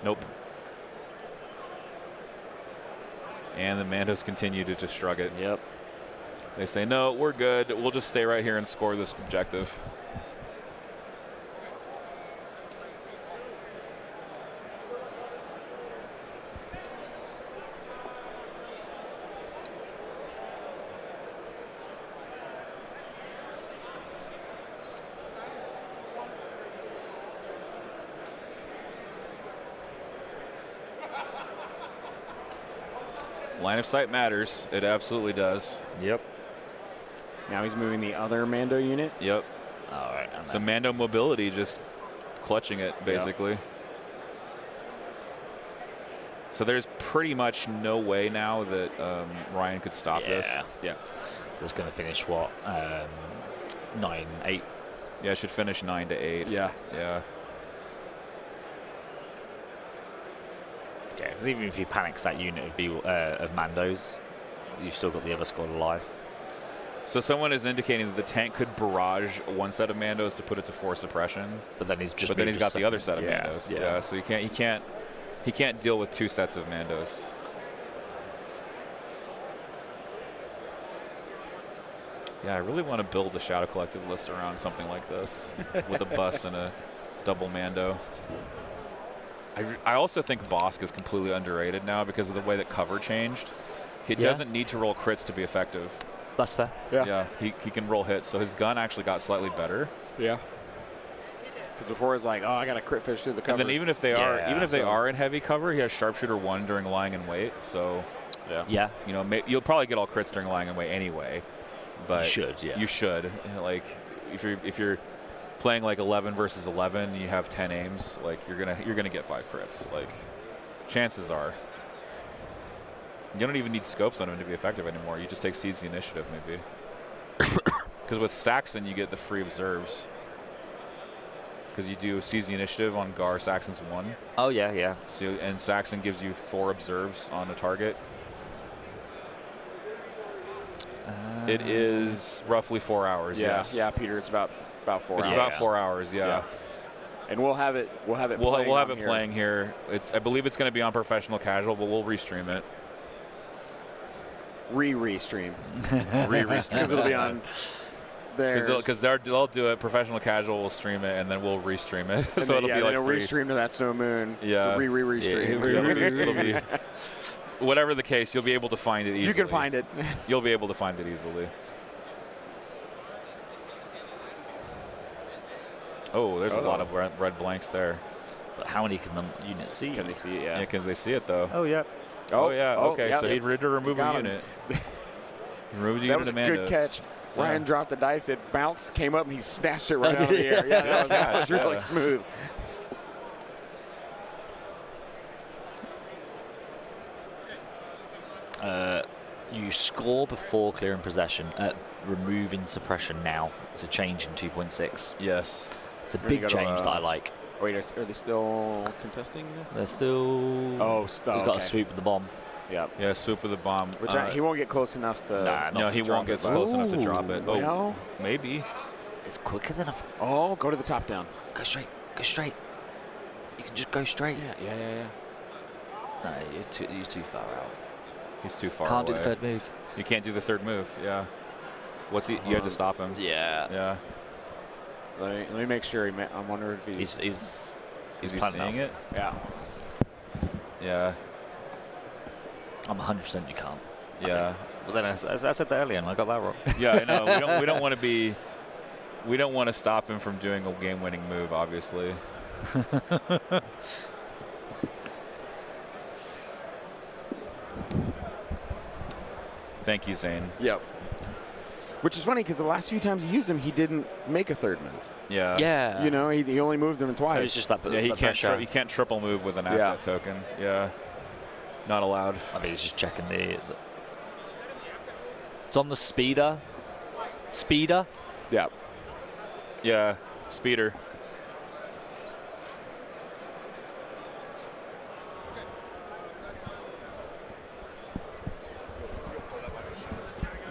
Nope. And the Mandos continue to just shrug it. Yep. They say, no, we're good. We'll just stay right here and score this objective. Line of sight matters. It absolutely does. Yep. Now he's moving the other Mando unit. Yep. All right. And So Mando mobility just clutching it, basically. So there's pretty much no way now that Ryan could stop this. Yeah. So it's going to finish what? 9-8. Yeah, it should finish 9-8. Yeah. Yeah. Yeah, because even if he panics that unit of Mandos, you've still got the other squad alive. So someone is indicating that the tank could barrage one set of Mandos to put it to 4 suppression. But then he's just. But then moved he's got a the other set of yeah, Mandos. Yeah. Yeah. So he can't deal with 2 sets of Mandos. Yeah, I really want to build a Shadow Collective list around something like this with a bus and a double Mando. I also think Bosk is completely underrated now because of the way that cover changed. He doesn't need to roll crits to be effective. That's fair. Yeah, he can roll hits. So his gun actually got slightly better. Yeah. Because before it's like, oh, I got to crit fish through the cover. And then even if they are in heavy cover, he has Sharpshooter 1 during lying in wait. So Yeah. you know, you'll probably get all crits during lying in wait anyway. But You should, yeah. You should. You know, like if you're playing like 11 versus 11, you have 10 aims, like you're gonna get 5 crits. Like chances are. You don't even need scopes on him to be effective anymore. You just take seize the initiative maybe. Because with Saxon you get the free observes. Because you do seize the initiative on Gar, Saxon's 1. Oh yeah, yeah. So and Saxon gives you 4 observes on a target. It is roughly 4 hours. Yeah. Yes. Yeah, Peter, it's about 4 hours. It's about 4 hours. Yeah. And we'll have it. We'll have it. We'll playing have on it here. playing here. I believe it's going to be on professional casual, but we'll restream it. Re-stream. Re-stream Because it'll be on there. Because they'll do it. Professional casual will stream it, and then we'll restream it. So it'll be like it'll free. restream to That Snow Moon. Yeah. So re-stream. It'll be whatever the case. You'll be able to find it easily. You can find it. You'll be able to find it easily. Oh, there's a lot of red blanks there. But how many can the unit see? Can they see it? Yeah, because they see it though. Oh yeah. Oh yeah. Okay, yeah. so he did remove a Got him. unit. Removed a That unit was a of good Mandos. catch. Ryan dropped the dice. It bounced, came up, and he snatched it right out of the air. Yeah, that was really smooth. You score before clearing possession. Removing suppression now. It's a change in 2.6. Yes. It's a There you big go, change that I like. Wait, are they still contesting this? They're still. Oh, He's got to sweep with the bomb. Yep. Yeah, swoop with a bomb. Which he won't get close enough to. Nah, No, not he to drop won't get it, but- close enough to drop it. Oh, Well, maybe. It's quicker than a. oh, go to the top down. Go straight. Go straight. You can just go straight. Yeah. No, you're too far out. He's too far Can't away. do the third move. You can't do the third move. Yeah. What's he? You have to stop him. Yeah. Yeah. Let me make sure. I'm wondering if he's. Is Is he planning seeing it? Yeah. Yeah. I'm 100% you can't. Yeah. But then I said that earlier, and I got that wrong. Yeah, I know. We don't want to be. We don't want to stop him from doing a game-winning move, obviously. Thank you, Zane. Yep. Which is funny because the last few times he used him, he didn't make a third move. Yeah. Yeah. You know, he only moved him twice. It was just that. Yeah, he that can't. pressure. He can't triple move with an asset token. Yeah. Not allowed. I think he's just checking the. It's on the speeder. Speeder. Yeah. Yeah. Speeder.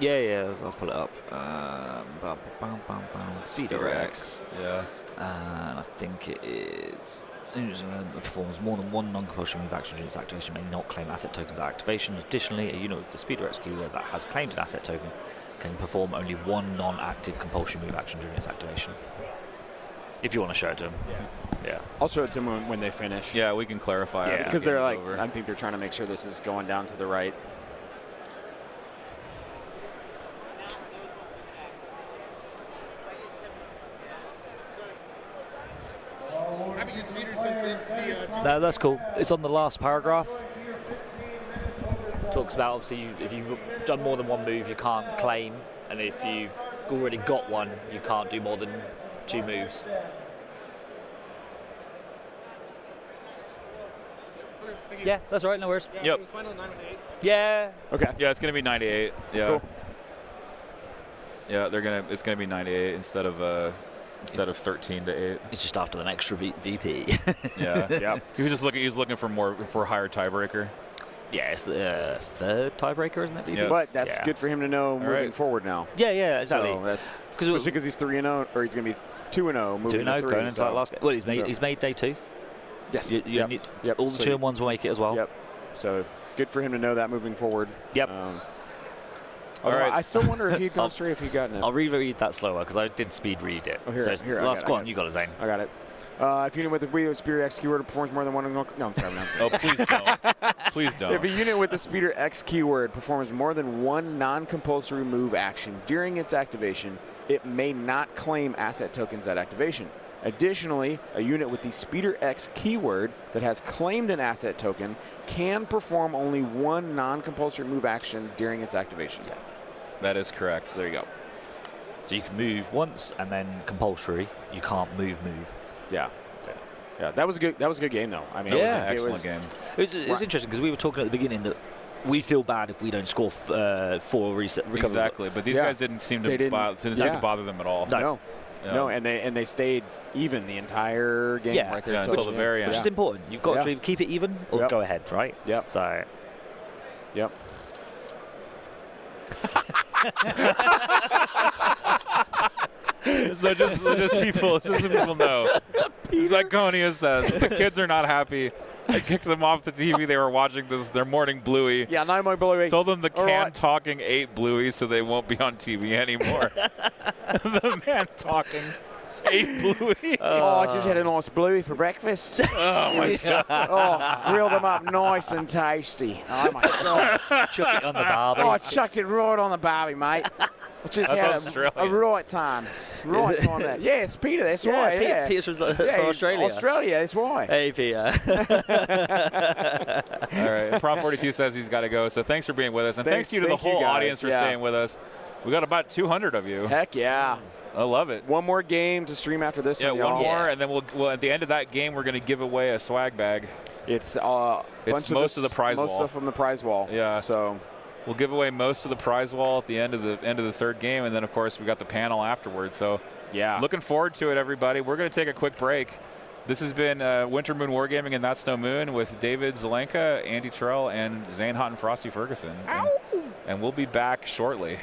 Yeah. I'll pull it up. Speeder X. Yeah. And I think it is. Performs more than one non-compulsory move action during its activation may not claim asset tokens at activation. Additionally, a unit with the Speeder X keyword that has claimed an asset token can perform only one non-active compulsory move action during its activation. If you want to show it to him. Yeah. I'll show it to him when they finish. Yeah, we can clarify. Yeah. after the Because they're game's like, over. I think they're trying to make sure this is going down to the right. Haven't used speeders since That's cool. It's on the last paragraph. Talks about obviously if you've done more than one move, you can't claim, and if you've already got one, you can't do more than 2 moves. Yeah, that's all right. No worries. Yep. Yeah. Okay. Yeah, it's gonna be 98. Yeah. Cool. Yeah, it's gonna be 98 instead of 13 to 8. It's just after an extra VP. Yeah. Yeah. He was looking for a higher tiebreaker. Yeah, it's the third tiebreaker, isn't it? VP? Yes. But that's Yeah. good for him to know moving right. forward now. Yeah, exactly. So that's 'Cause especially because he's 3-0, or he's going to be 2-0 moving 2-0 to 3. going into that last game. Well, he's made day 2. Yes. You need, all the So 2 and 1s will make it as well. Yep. So good for him to know that moving forward. Yep. All right. I still wonder if he'd gone straight if he'd gotten it. I'll reread that slower because I did speed read it. Oh, here, so it's here, I last got it, go I on, got you got it, Zane. I got it. If a unit with the Wheel Speeder X keyword performs more than one. No, I'm sorry. No. Oh, please don't. Please don't. If a unit with the Speeder X keyword performs more than one non-compulsory move action during its activation, it may not claim asset tokens at activation. Additionally, a unit with the Speeder X keyword that has claimed an asset token can perform only one non-compulsory move action during its activation. That is correct. So there you go. So you can move once and then compulsory. You can't move. Yeah. That was a good game though. I mean, Yeah. It was an it excellent was- game. It was interesting because we were talking at the beginning that we feel bad if we don't score 4 recovery. Exactly, but these Yeah. guys didn't seem They to didn't- bother, yeah. bother them at all. No. No, and they stayed even the entire game Yeah. right there Yeah, until the very Which end. is important. You've got Yeah. to either keep it even or Yep. go ahead, right? Yep. So Yep. So just so people know, Zyconia says the kids are not happy. I kicked them off the TV. They were watching their morning Bluey. Yeah, no more Bluey. Told them the All can right. talking ate Bluey, so they won't be on TV anymore. The man talking ate Bluey. I just had a nice Bluey for breakfast. Oh my god! Grilled them up nice and tasty. Oh my god! chuck it on the barbie. I chucked it right on the barbie, mate. I just That's had Australian. a right time. Right time there. Yeah, it's Peter. That's right. Peter, Yeah. Peter's from Yeah, he's Australia. Australia. That's right. Hey, Peter. All right, Prop 42 says he's got to go. So thanks for being with us, and thanks to you to the Thank you whole guys. audience for Yeah. staying with us. We got about 200 of you. Heck yeah. I love it. One more game to stream after this Yeah, one, one y'all. more, and then we'll at the end of that game we're going to give away a swag bag. It's It's most of the prize most wall. stuff from the prize wall. Yeah. So We'll give away most of the prize wall at the end of the third game, and then of course we got the panel afterwards. So yeah. looking forward to it, everybody. We're going to take a quick break. This has been Winter Moon Wargaming and That's No Moon with David Zelenka, Andy Terrell, and Zane Houghton Frosty Ferguson. And we'll be back shortly.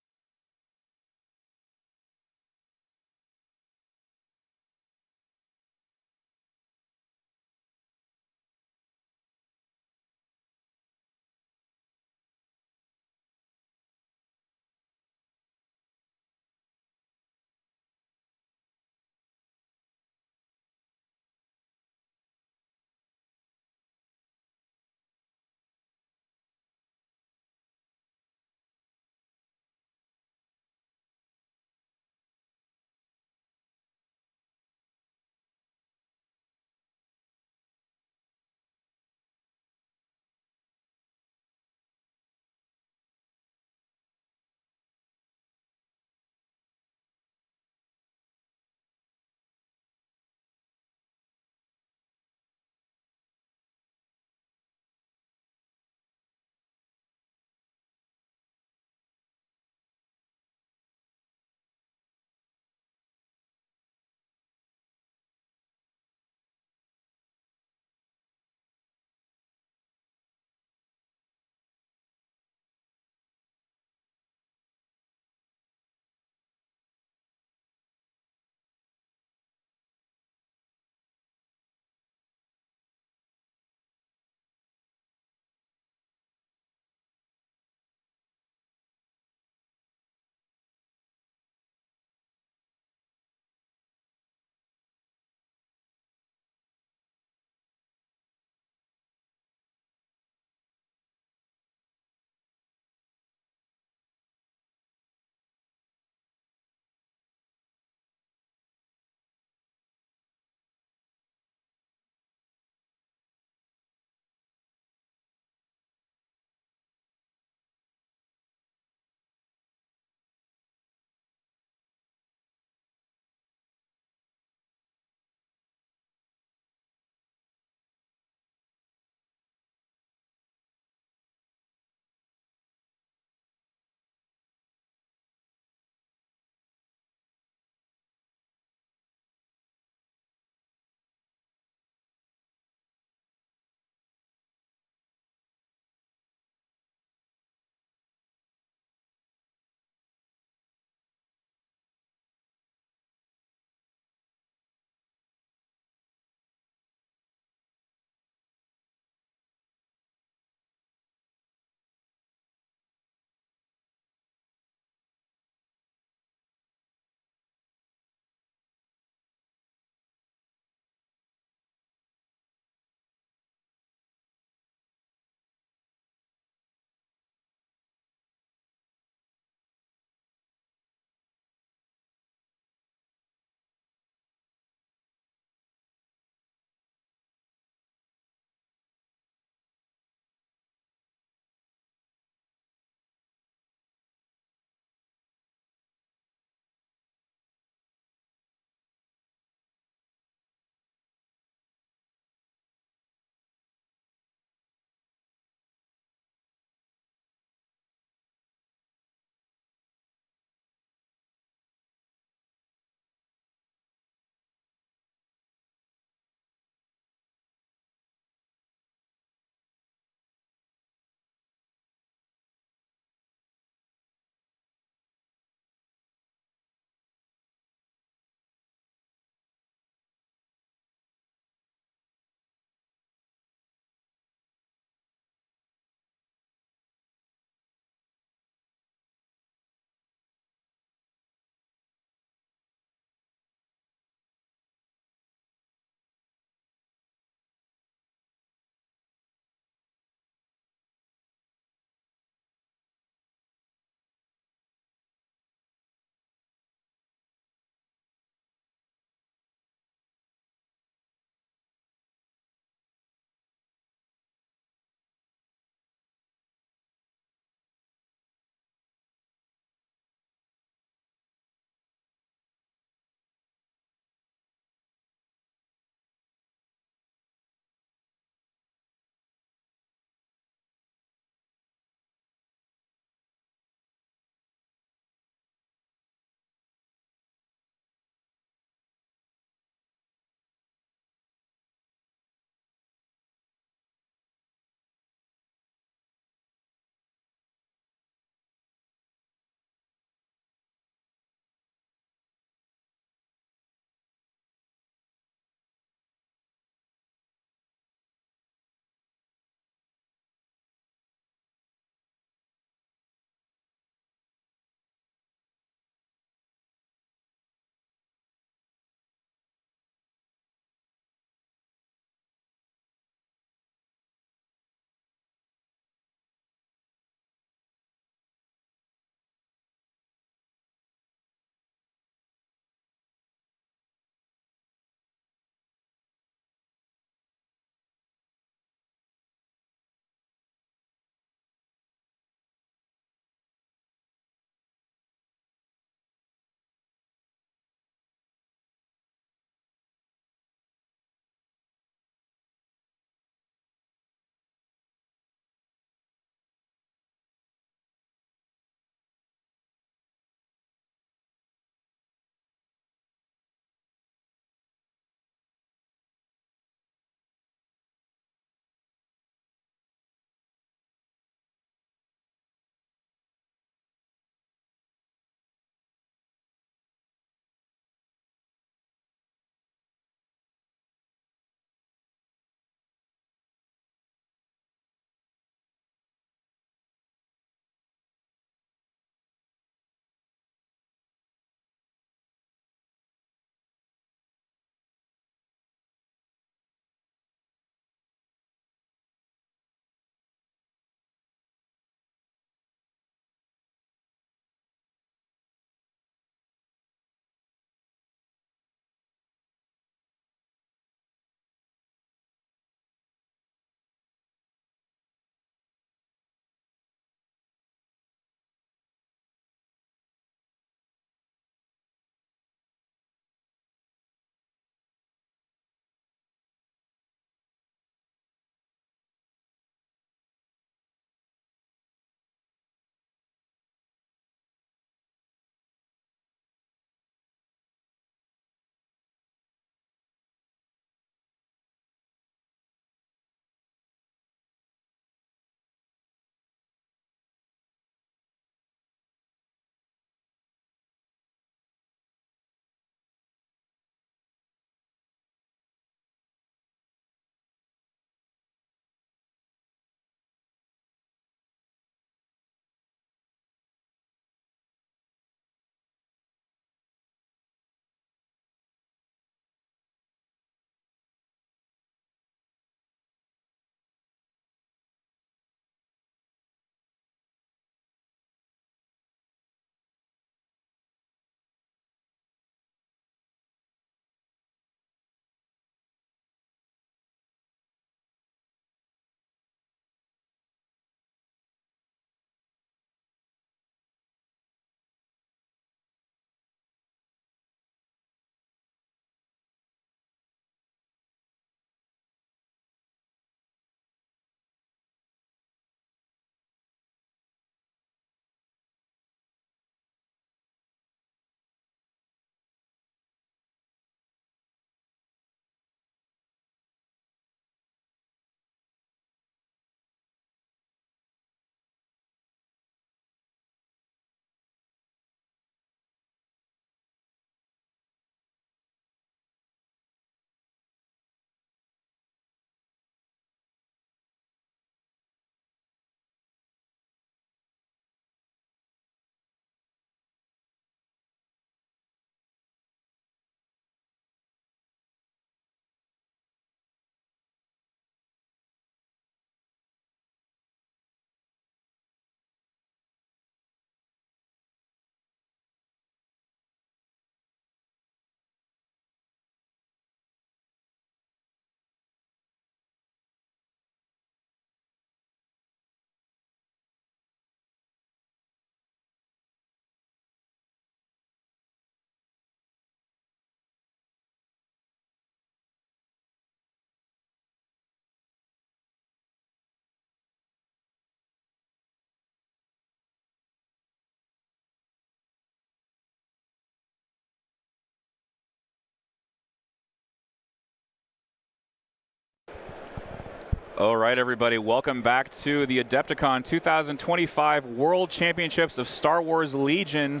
All right, everybody, welcome back to the AdeptiCon 2025 World Championships of Star Wars Legion.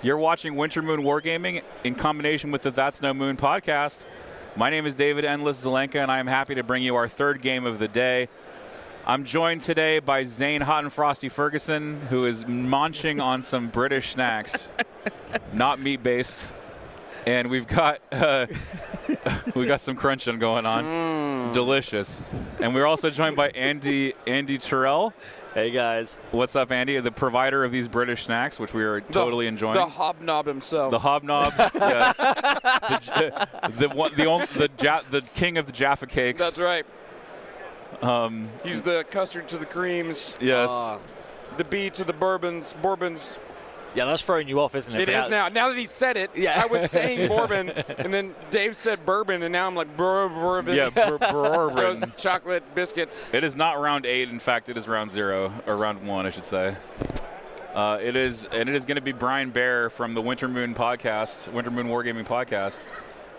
You're watching Winter Moon Wargaming in combination with the That's No Moon podcast. My name is David Endless Zelenka, and I am happy to bring you our third game of the day. I'm joined today by Zane Hot and Frosty Ferguson, who is munching on some British snacks, not meat-based. And we've got some crunching going on. Delicious. And we're also joined by Andy Terrell. Hey guys. What's up, Andy? The provider of these British snacks, which we are totally enjoying. The hobnob himself. The hobnob, yes. The king of the Jaffa cakes. That's right. He's the custard to the creams. Yes. The bee to the bourbons. Yeah, that's throwing you off, isn't it? It is now. Now that he said it, Yeah. I was saying bourbon, and then Dave said bourbon, and now I'm like bourbon. Yeah, bourbon. Those chocolate biscuits. It is not round 8. In fact, it is round 0, or round 1, I should say. It is going to be Brian Bear from the Winter Moon Wargaming podcast,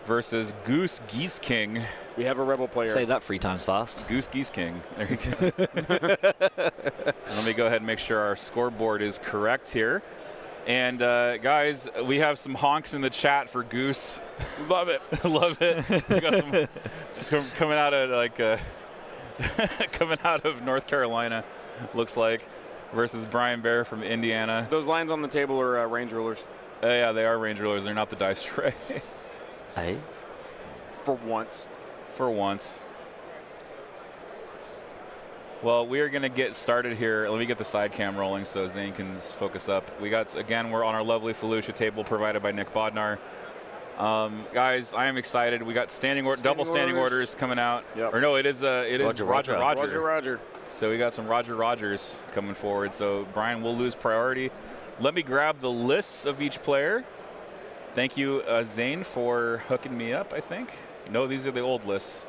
versus Goose Geese King. We have a rebel player. Say that 3 times fast. Goose Geese King. There you go. Let me go ahead and make sure our scoreboard is correct here. And guys, we have some honks in the chat for Goose. Love it. Love it. We got some coming out of coming out of North Carolina, looks like, versus Brian Bear from Indiana. Those lines on the table are range rulers. Yeah, they are range rulers. They're not the dice tray. Hey. For once. For once. Well, we are going to get started here. Let me get the side cam rolling so Zane can focus up. We're on our lovely Felucia table provided by Nick Bodnar. Guys, I am excited. We got double standing orders coming out. Yep. Or no, it is Roger. So we got some Rogers coming forward. So Brian will lose priority. Let me grab the lists of each player. Thank you, Zane, for hooking me up, I think. No, these are the old lists.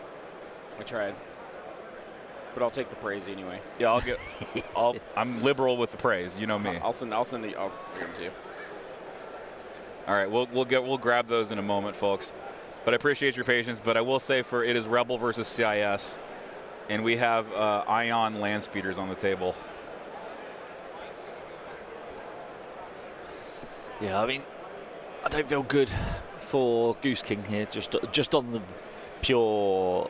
I tried. But I'll take the praise anyway. Yeah, I'm liberal with the praise. You know me. I'll give them to you. All right, we'll grab those in a moment, folks. But I appreciate your patience. But I will say, it is Rebel versus CIS, and we have Ion land speeders on the table. Yeah, I mean, I don't feel good for Goose King here. Just on the pure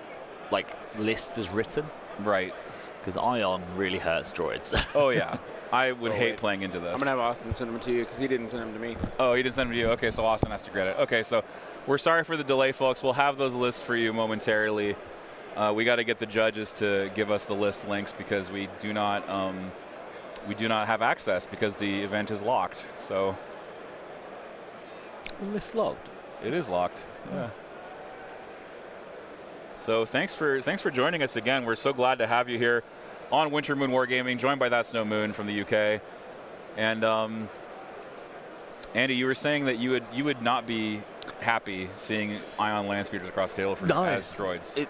list as written. Right. Because Ion really hurts droids. Oh, yeah. I would hate playing into this. I'm going to have Austin send them to you because he didn't send them to me. Oh, he didn't send them to you? Okay, so Austin has to get it. Okay, so we're sorry for the delay, folks. We'll have those lists for you momentarily. We got to get the judges to give us the list links because we do not have access because the event is locked. So List locked. it is locked. Yeah. So thanks for joining us again. We're so glad to have you here on Winter Moon Wargaming, joined by That's No Moon from the UK. And Andy, you were saying that you would not be happy seeing Ion land speeders across the table as droids.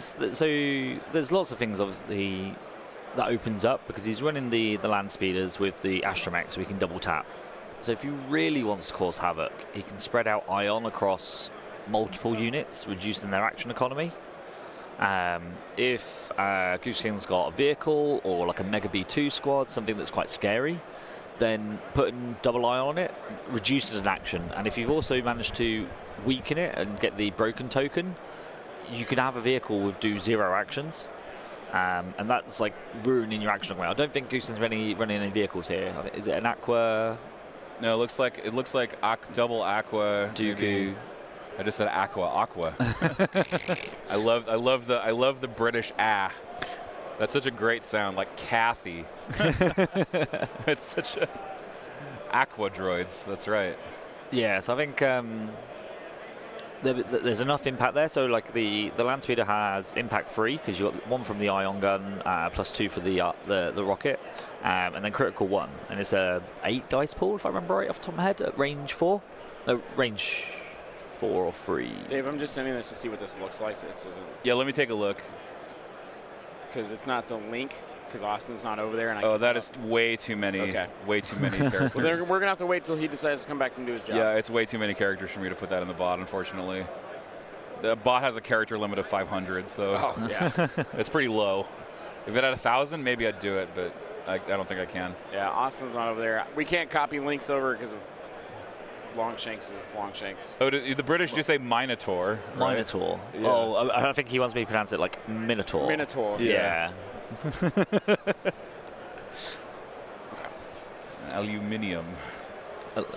So there's lots of things obviously that opens up because he's running the land speeders with the Astromech, so he can double tap. So if he really wants to cause havoc, he can spread out Ion across multiple units, reducing their action economy. If Goose King's got a vehicle or like a Mega B2 squad, something that's quite scary, then putting double Ion on it reduces an action. And if you've also managed to weaken it and get the broken token, you can have a vehicle with do 0 actions. And that's like ruining your action economy. I don't think Goose King's running any vehicles here. Is it an Aqua? No, it looks like double Aqua. Dooku. Maybe. I just said aqua. I love the British That's such a great sound, like Kathy. It's such a aqua droids. That's right. Yeah, so I think there's enough impact there. So like the land speeder has impact 3 because you got 1 from the ion gun, plus 2 for the rocket, and then critical 1, and it's a 8 dice pool if I remember right off the top of my head at range 4. No, range 4 or 3. Dave, I'm just sending this to see what this looks like. This isn't. Yeah, let me take a look. Because it's not the link. Because Austin's not over there, and that is way too many. Okay. Way too many characters. Well, we're gonna have to wait till he decides to come back and do his job. Yeah, it's way too many characters for me to put that in the bot, unfortunately. The bot has a character limit of 500, so Oh, yeah. it's pretty low. If it had 1,000, maybe I'd do it, but I don't think I can. Yeah, Austin's not over there. We can't copy links over because of Longshanks is Longshanks. Oh, the British just say Minotaur. Right? Minotaur. Yeah. Oh, I think he wants me to pronounce it like Minotaur. Minotaur. Yeah. Aluminium.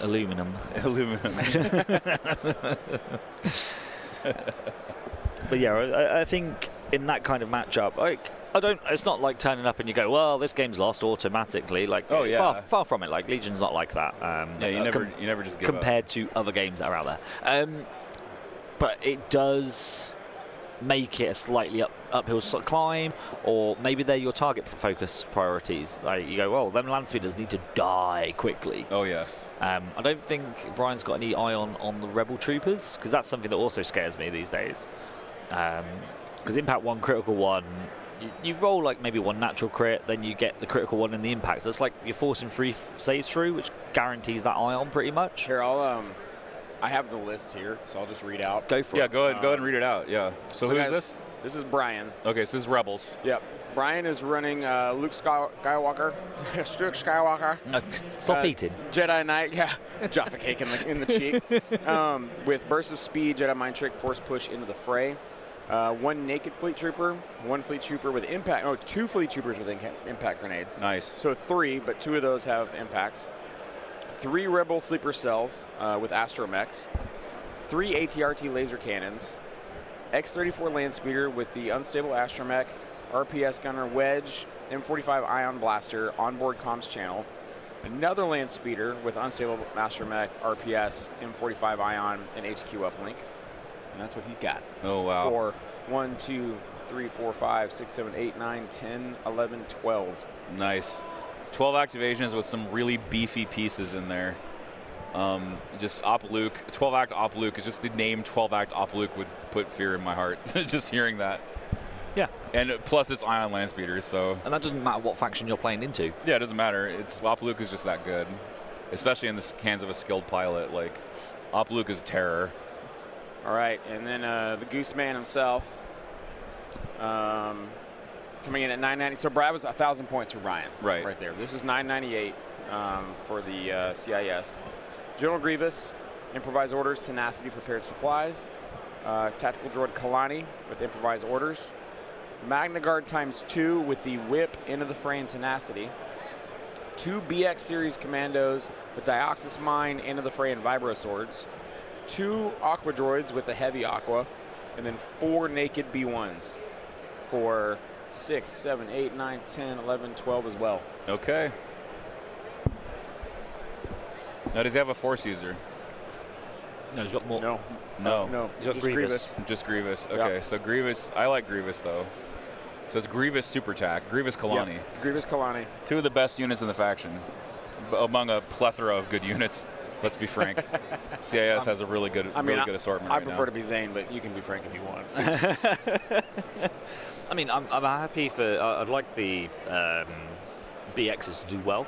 Aluminum. Aluminum. But yeah, I think in that kind of matchup, like, it's not like turning up and you go, well, this game's lost automatically. Like, Oh, yeah. far from it. Like, Legion's not like that. Yeah, you never just give up. compared to other games that are out there. But it does make it a slightly uphill climb, or maybe they're your target focus priorities. Like, you go, well, them land speeders need to die quickly. Oh, yes. I don't think Brian's got any eye on the Rebel Troopers, because that's something that also scares me these days. Because Impact 1, Critical 1, you roll like maybe one natural crit, then you get the Critical 1 in the Impact. So it's like you're forcing 3 saves through, which guarantees that ion pretty much. Here, I have the list here, so I'll just read out. Go for Yeah, it. go ahead and read it out. Yeah. So who's guys, this? This is Brian. Okay, so this is Rebels. Yep. Brian is running Luke Skywalker, Luke Skywalker, Stop eating. Jedi Knight, yeah, Jaffa cake in the cheek, with burst of speed, Jedi Mind Trick, Force Push into the fray. 1 naked fleet trooper, 1 fleet trooper with impact. Oh, 2 fleet troopers with impact grenades. Nice. So 3, but 2 of those have impacts. 3 Rebel sleeper cells with astromechs. 3 ATRT laser cannons. X-34 land speeder with the unstable astromech, RPS gunner wedge, M45 ion blaster, onboard comms channel. Another land speeder with unstable astromech, RPS, M45 ion, and HQ uplink. And that's what he's got. Oh, wow. For 1, 2, 3, 4, 5, 6, 7, 8, 9, 10, 11, 12. Nice. 12 activations with some really beefy pieces in there. Just Op Luke, 12-act Op Luke, is just the name 12-act Op Luke would put fear in my heart, just hearing that. Yeah. And plus it's ion land speeders, so. And that doesn't matter what faction you're playing into. Yeah, it doesn't matter. Op Luke is just that good, especially in the hands of a skilled pilot. Like, Op Luke is terror. All right, and then the Goose Man himself coming in at 990. So Brad was 1,000 points for Brian. Right there. This is 998 for the CIS. General Grievous, improvised orders, tenacity, prepared supplies. Tactical droid Kalani with improvised orders. Magna Guard ×2 with the whip, into the fray, and tenacity. 2 BX series commandos with Dioxis Mine, into the fray, and vibro swords. 2 Aqua droids with the heavy Aqua, and then 4 naked B1s for 6, 7, 8, 9, 10, 11, 12 as well. Okay. Now, does he have a Force user? No, he's got more. No. No. He's got just Grievous. Just Grievous. Okay, Yep. so Grievous. I like Grievous, though. So it's Grievous Super Tac, Grievous Kalani. Yep. Grievous Kalani. 2 of the best units in the faction, among a plethora of good units. Let's be frank. CIS has a really good assortment. I prefer to be Zane, but you can be Frank if you want. I mean, I'm happy for. I'd like the BXs to do well.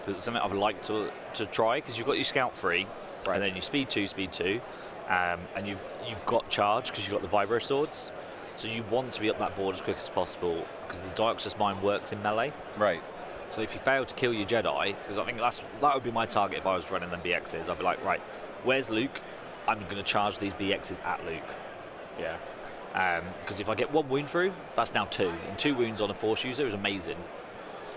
It's something I'd like to try, because you've got your Scout 3, Right. and then your Speed 2, and you've got Charge because you've got the Vibro Swords. So you want to be up that board as quick as possible, because the Dioxis Mine works in melee. Right. So if you fail to kill your Jedi, because I think that would be my target if I was running them BXs, I'd be like, right, where's Luke? I'm going to charge these BXs at Luke. Yeah. Because if I get 1 wound through, that's now 2. And 2 wounds on a Force user is amazing.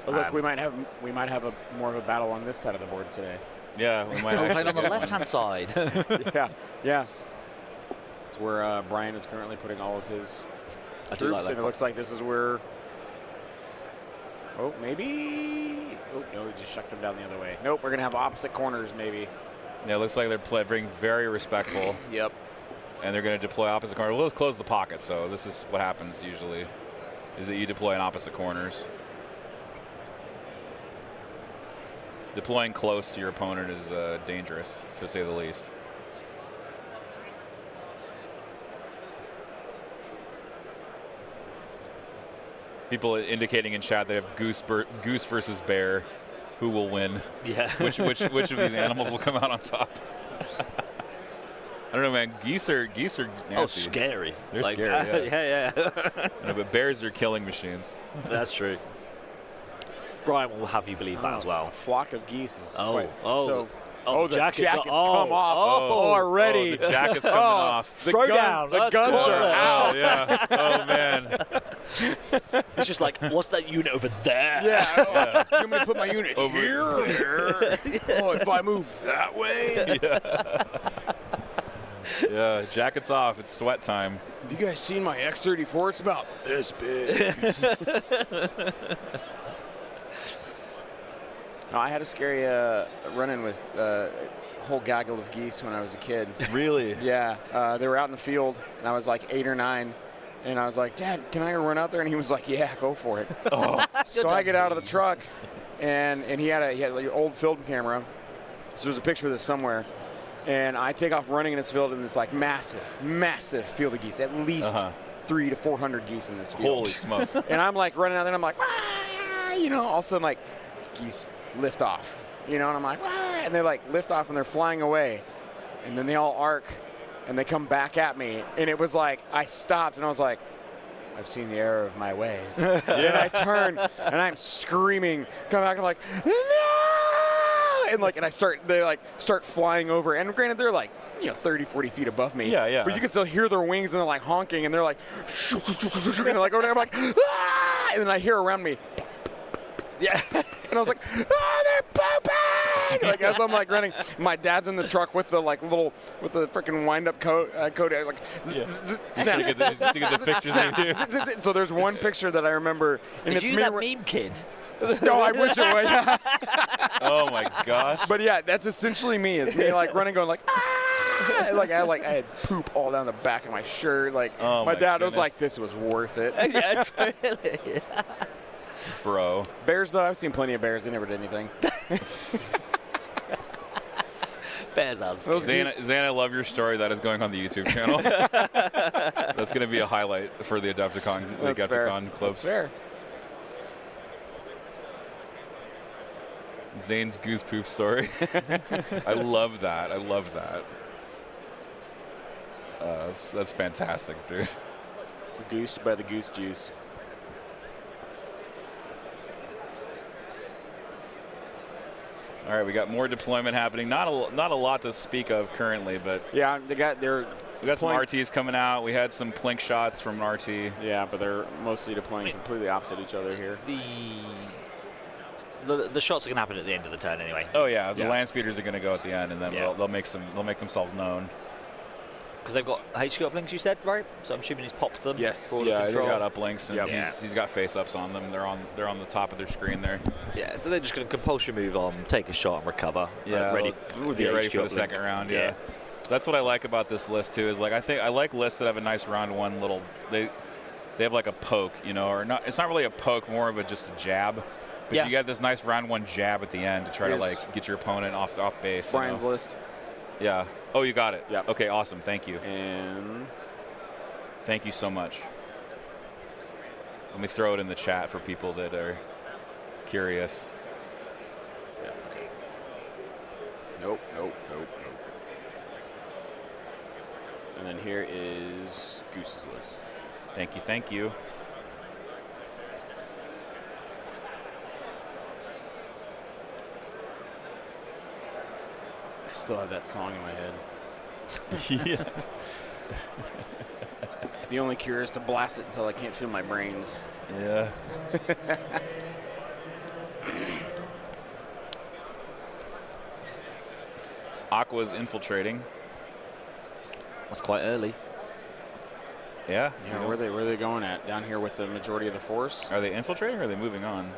But look, we might have more of a battle on this side of the board today. Yeah, we might I'm actually playing on the get one. left-hand side. Yeah. It's where Brian is currently putting all of his I do like troops, that. and it looks like this is where. Oh, maybe. Oh no, he just shucked them down the other way. Nope, we're gonna have opposite corners, maybe. Yeah, it looks like they're being very respectful, Yep. and they're going to deploy opposite corners. We'll close the pocket, so this is what happens usually, is that you deploy in opposite corners. Deploying close to your opponent is dangerous, to say the least. People indicating in chat they have goose versus bear. Who will win? Yeah. Which of these animals will come out on top? don't know, man. Geese are nasty. Oh, scary. They're Like, scary. yeah. No, but bears are killing machines. That's true. Brian will have you believe that as well. A flock of geese is Oh, quite, oh. so, Oh, the jackets jackets are- come off already. Oh, the jacket's coming off. The Throwdown, the let's guns call are it. out. Oh, yeah. Oh, man. It's just like, what's that unit over there? Yeah. You want me to put my unit Over here? Oh, if I move that way? Yeah, jacket's off. It's sweat time. Have you guys seen my X-34? It's about this big. No, I had a scary run-in with a whole gaggle of geese when I was a kid. Really? Yeah, they were out in the field, and I was like 8 or 9, and I was like, Dad, can I go run out there? And he was like, yeah, go for it. So I get out of the truck, and he had an old film camera, so there's a picture of this somewhere, and I take off running in this field, and it's like massive field of geese, at least 300 to 400 geese in this field. Holy smoke. And I'm like running out there, and I'm like, ah, you know, all of a sudden, like, geese lift off, you know, and I'm like, ah, and they like lift off and they're flying away, and then they all arc and they come back at me, and it was like I stopped and I was like, I've seen the error of my ways. And I turn and I'm screaming, come back, and I'm like, no, and like, and they start flying over, and granted they're like, you know, 30, 40 feet above me. Yeah. But you can still hear their wings, and they're like honking, and they're like, and they're like over there. I'm like, ah! And then I hear around me, yeah, and I was like, oh, they're pooping! Like as I'm like running, my dad's in the truck with the freaking wind-up coat, like snap. To get the pictures of you. So there's one picture that I remember, and Did it's you me. that meme kid? No, I wish it would. Oh, my gosh. But yeah, that's essentially me. It's me like running, going like, ah! Like I had poop all down the back of my shirt. Like Oh, my dad was goodness. like, this was worth it. Yeah, totally. Bro. Bears though, I've seen plenty of bears. They never did anything. Bears are scary. Zan, I love your story. That is going on the YouTube channel. That's going to be a highlight for the AdeptiCon, That's fair. clips. That's fair. Zane's goose poop story. I love that. That's fantastic, dude. Goosed by the goose juice. All right, we got more deployment happening. Not a lot to speak of currently, but Yeah, we got some RTs coming out. We had some plink shots from an RT. Yeah, but they're mostly deploying completely opposite each other here. The shots are going to happen at the end of the turn anyway. Oh yeah, the Yeah. land speeders are going to go at the end, and then Yeah. they'll make themselves known. Because they've got HQ uplinks, you said, right? So I'm assuming he's popped them. Yes. for Yeah, they control. got uplinks, and Yep. he's got face ups on them. They're on the top of their screen there. Yeah, so they're just going to compulsion move on, take a shot and recover. Yeah, with get the ready HQ for the uplink. second round. Yeah. That's what I like about this list too. Is like I like lists that have a nice round one little. They have like a poke, you know, or not. It's not really a poke, more of just a jab. But Yeah. you got this nice round one jab at the end to try to Here's like get your opponent off base. Brian's you know? list. Yeah. Oh, you got it. Yep. Okay, awesome. Thank you. And Thank you so much. Let me throw it in the chat for people that are curious. nope. And then here is Goose's list. Thank you. Thank you. I still have that song in my head. Yeah. The only cure is to blast it until I can't feel my brains. Yeah. Aqua's infiltrating. That's quite early. Yeah. Yeah, where are they going at? Down here with the majority of the force? Are they infiltrating or are they moving on?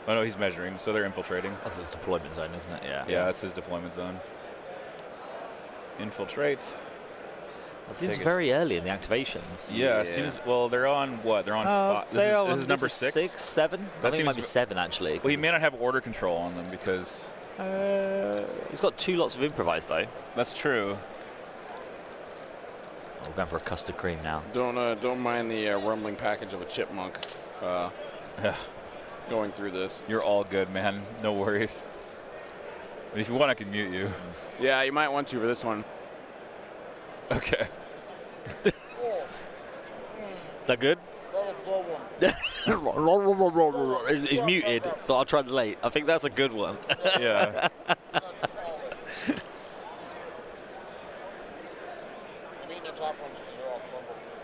Oh no, he's measuring, so they're infiltrating. That's his deployment zone, isn't it? Yeah. Yeah, that's his deployment zone. Infiltrate. It seems Take it. very early in the activations. Yeah, it seems. Well, they're on what? They're on. Five. This is number 6. 6, 7. I think it might be 7 actually. Well, he may not have order control on them because. He's got 2 lots of improvised though. That's true. Oh, we're going for a custard cream now. Don't mind the rumbling package of a chipmunk Yeah. going through this. You're all good, man. No worries. But if you want, I can mute you. Yeah, you might want to for this one. Okay. Is that good? It's muted, but I'll translate. I think that's a good one. Yeah.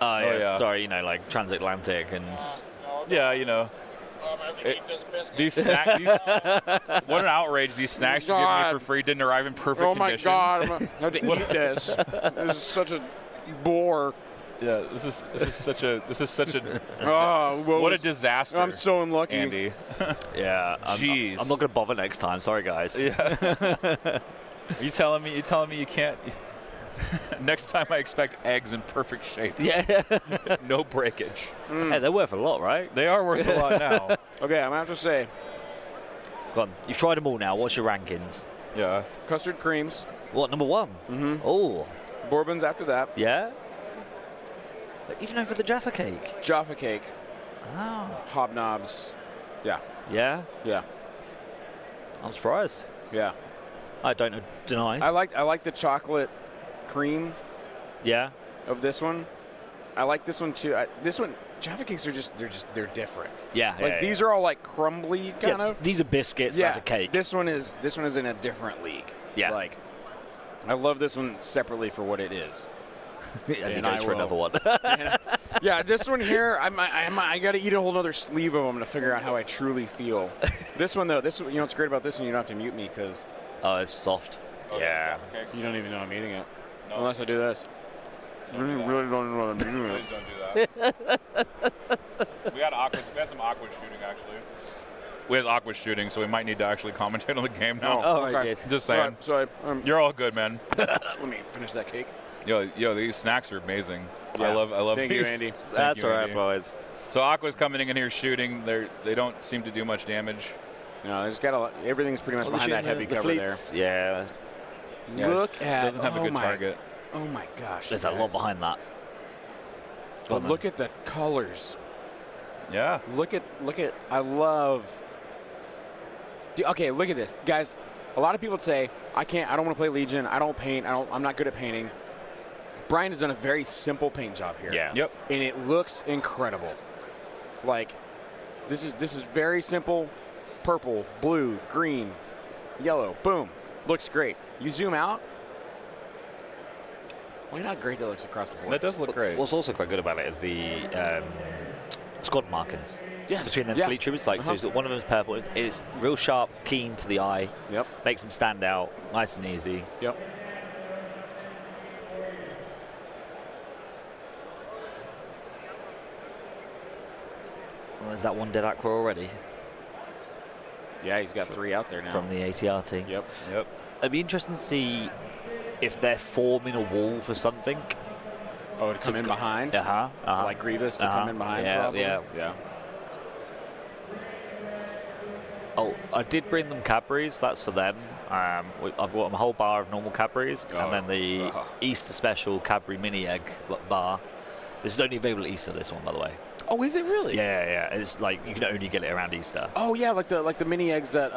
Oh, yeah. yeah. Sorry, like transatlantic and. Yeah, these snacks. What an outrage! These snacks you're giving me for free didn't arrive in perfect condition. God, I'm gonna have to eat this. This is such a bore. Yeah, this is such a Oh, what a disaster. I'm so unlucky. Andy. Yeah. Jeez. I'm not gonna bother next time. Sorry, guys. Yeah. You telling me you can't? Next time I expect eggs in perfect shape. Yeah. No breakage. Hey, they're worth a lot, right? They are worth a lot now. Okay, I'm gonna have to say, Go on. You've tried them all now. What's your rankings? Yeah. custard creams, What, number one? Mhm. Oh, bourbons after that, yeah. Even over the Jaffa cake. Jaffa cake, Oh. hobnobs. Yeah, Yeah. yeah, I'm surprised. yeah. I don't deny. I like the chocolate cream Yeah. of this one. I like this one too. This one, Jaffa cakes are they're different. Yeah. Like these are all like crumbly kind Yeah, of. these are biscuits. Yeah, That's a cake. This one is in a different league. Yeah. Like, I love this one separately for what it is. As he and I goes for will. another one. Yeah, this one here, I got to eat a whole other sleeve of them to figure out how I truly feel. This one though, what's great about this one, you don't have to mute me because Oh, it's soft. Yeah. you don't even know I'm eating it. Unless I do this. Really don't know what I'm doing. Please don't do that. We had some aqua shooting actually. We had aqua shooting, so we might need to actually commentate on the game now. Oh, okay. I did. Just saying. Alright, so You're all good, man. let me finish that cake. Yo, these snacks are amazing. Yeah. I love Thank these. you, Andy. Thank That's you, all right, Andy. boys. So Aqua's coming in here shooting. They don't seem to do much damage. No, there's got a lot, everything's pretty much behind that heavy the cover fleets. Yeah. Yeah, there. Look at Doesn't have a good target. Oh my gosh. There's a lot guys. behind that. Go on, But look at the colors. Yeah. Look at I love. Okay, look at this, guys. A lot of people say I don't want to play Legion. I don't paint. I'm not good at painting. Brian has done a very simple paint job here. Yeah. Yep. And it looks incredible. Like this is very simple. Purple, blue, green, yellow. Boom. Looks great. You zoom out. Look at how great that looks across the board. That does look great. What's also quite good about it is the squad markings. Yes. Between them Yeah. fleet troopers, like Uh-huh. so one of them's purple. It's real sharp, keen to the eye. Yep. Makes them stand out, nice and easy. Yep. Well, there's that one dead aqua already Yeah, he's got 3 out there now. from the ATRT. Yep. Yep. It'd be interesting to see if they're forming a wall for something. Oh, to come in behind. Uh-huh. Like Grievous to come in behind. Yeah, probably? yeah. Oh, I did bring them Cadbury's. That's for them. I've got them a whole bar of normal Cadbury's, and then the Easter special Cadbury mini egg bar. This is only available at Easter. This one, by the way. Oh, is it really? Yeah. It's like you can only get it around Easter. Oh yeah, like the mini eggs that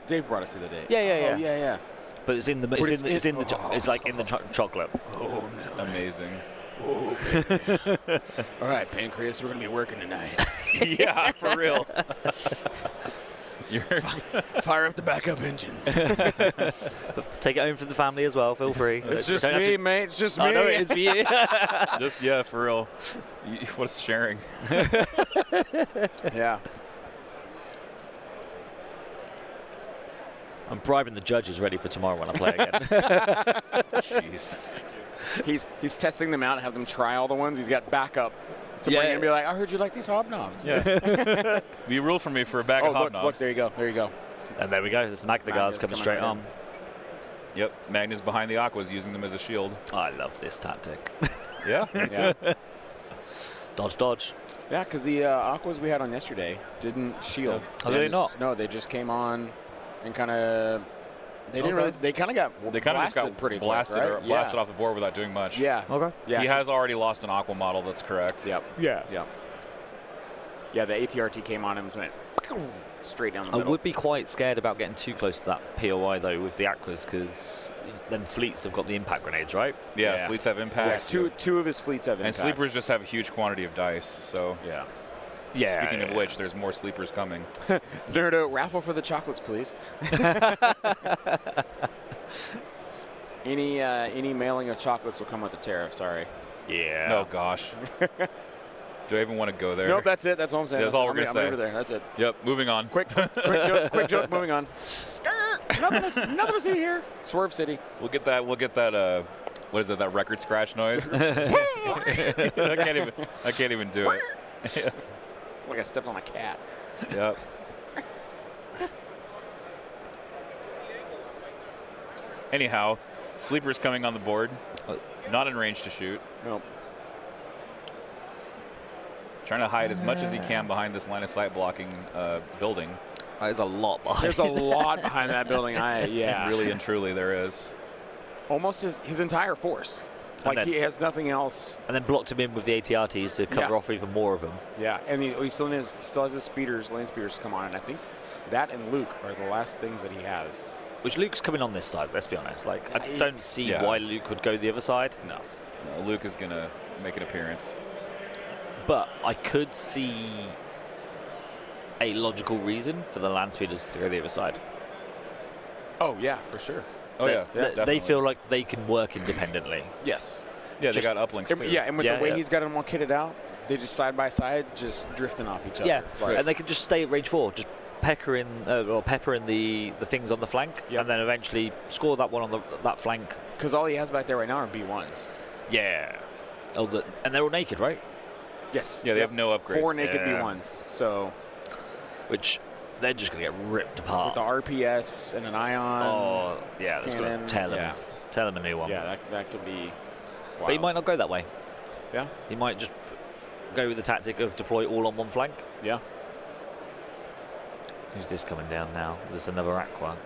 Dave brought us the other day. Yeah. Oh, yeah. But it's in the it's like in the chocolate. Oh no. Amazing. All right, Pancreas, we're gonna be working tonight. Yeah, for real. Fire up the backup engines. Take it home for the family as well. Feel free. It's just Don't have me, to- mate. It's just me. I know it is for you. Just for real. What's sharing? Yeah. I'm bribing the judges ready for tomorrow when I play again. Jeez. He's testing them out, have them try all the ones. He's got backup to bring in and be like, I heard you like these hobnobs. Yeah. Be rule for me for a bag Oh, of look, hobnobs. look, there you go. There you go. And there we go. This Magna Guard's coming straight right on. Yep. Magnus behind the Aquas, using them as a shield. I love this tactic. Yeah. Yeah. Dodge. Yeah, because the Aquas we had on yesterday didn't shield. Oh, did they just- not? No, they just came on and kind of. They didn't Okay. really. They kind of got They kind of just blasted got pretty blasted, quick, or right? blasted off the board without doing much. Yeah. Okay. Yeah. He has already lost an Aqua model. That's correct. Yep. Yeah. Yep. Yeah, the ATRT came on and went straight down the I middle. would be quite scared about getting too close to that POI though with the Aquas because then fleets have got the impact grenades, right? Yeah, fleets have Yeah, impact. two of his fleets have and impacts. sleepers just have a huge quantity of dice. So Yeah. Yeah. speaking of which, there's more sleepers coming. Nerdo, raffle for the chocolates, please. Any mailing of chocolates will come with the tariff. Sorry. Yeah. Oh gosh. Do I even want to go there? Nope, that's it. That's all I'm saying. That's all we're gonna I'm say. over there. That's it. Yep. Moving on. Quick joke. Quick joke. Moving on. Nothing to see here. Swerve City. We'll get that. What is it? That record scratch noise. I can't even do it. It's like I stepped on a cat. Yep. Anyhow, sleepers coming on the board. Not in range to shoot. Nope. Trying to hide as much as he can behind this line of sight blocking building. There's a lot behind. There's a lot behind that building. Yeah. Really and truly, there is. Almost his entire force. And Like then- he has nothing else. And then blocked him in with the ATRTs to cover Yeah. off even more of them. Yeah, and he still has his speeders, land speeders to come on, and I think that and Luke are the last things that he has. Which Luke's coming on this side, let's be honest. Like, I don't see Yeah. why Luke would go the other side. No, Luke is gonna make an appearance. But I could see a logical reason for the land speeders to go the other side. Oh yeah, for sure. Oh yeah, They definitely. feel like they can work independently. Yes. Yeah, just- they got uplinks too. Yeah, and with Yeah, the way yeah. he's got them all kitted out, they just side by side, just drifting off each other. Yeah, Like, and they could just stay at range 4, just pepper in the things on the flank, Yep. and then eventually score that one on that flank. because all he has back there right now are B1s. Yeah. Oh, and they're all naked, right? Yes. Yeah, they have no upgrades. 4 naked Yeah. B1s. So Which they're just gonna get ripped apart. with the RPS and an ion. Oh, yeah, that's gonna cannon, tear them. yeah. Tear them a new one. Yeah, that could be. Wow. But he might not go that way. Yeah. He might just go with the tactic of deploy all on one flank. Yeah. Who's this coming down now? Is this another Aqua?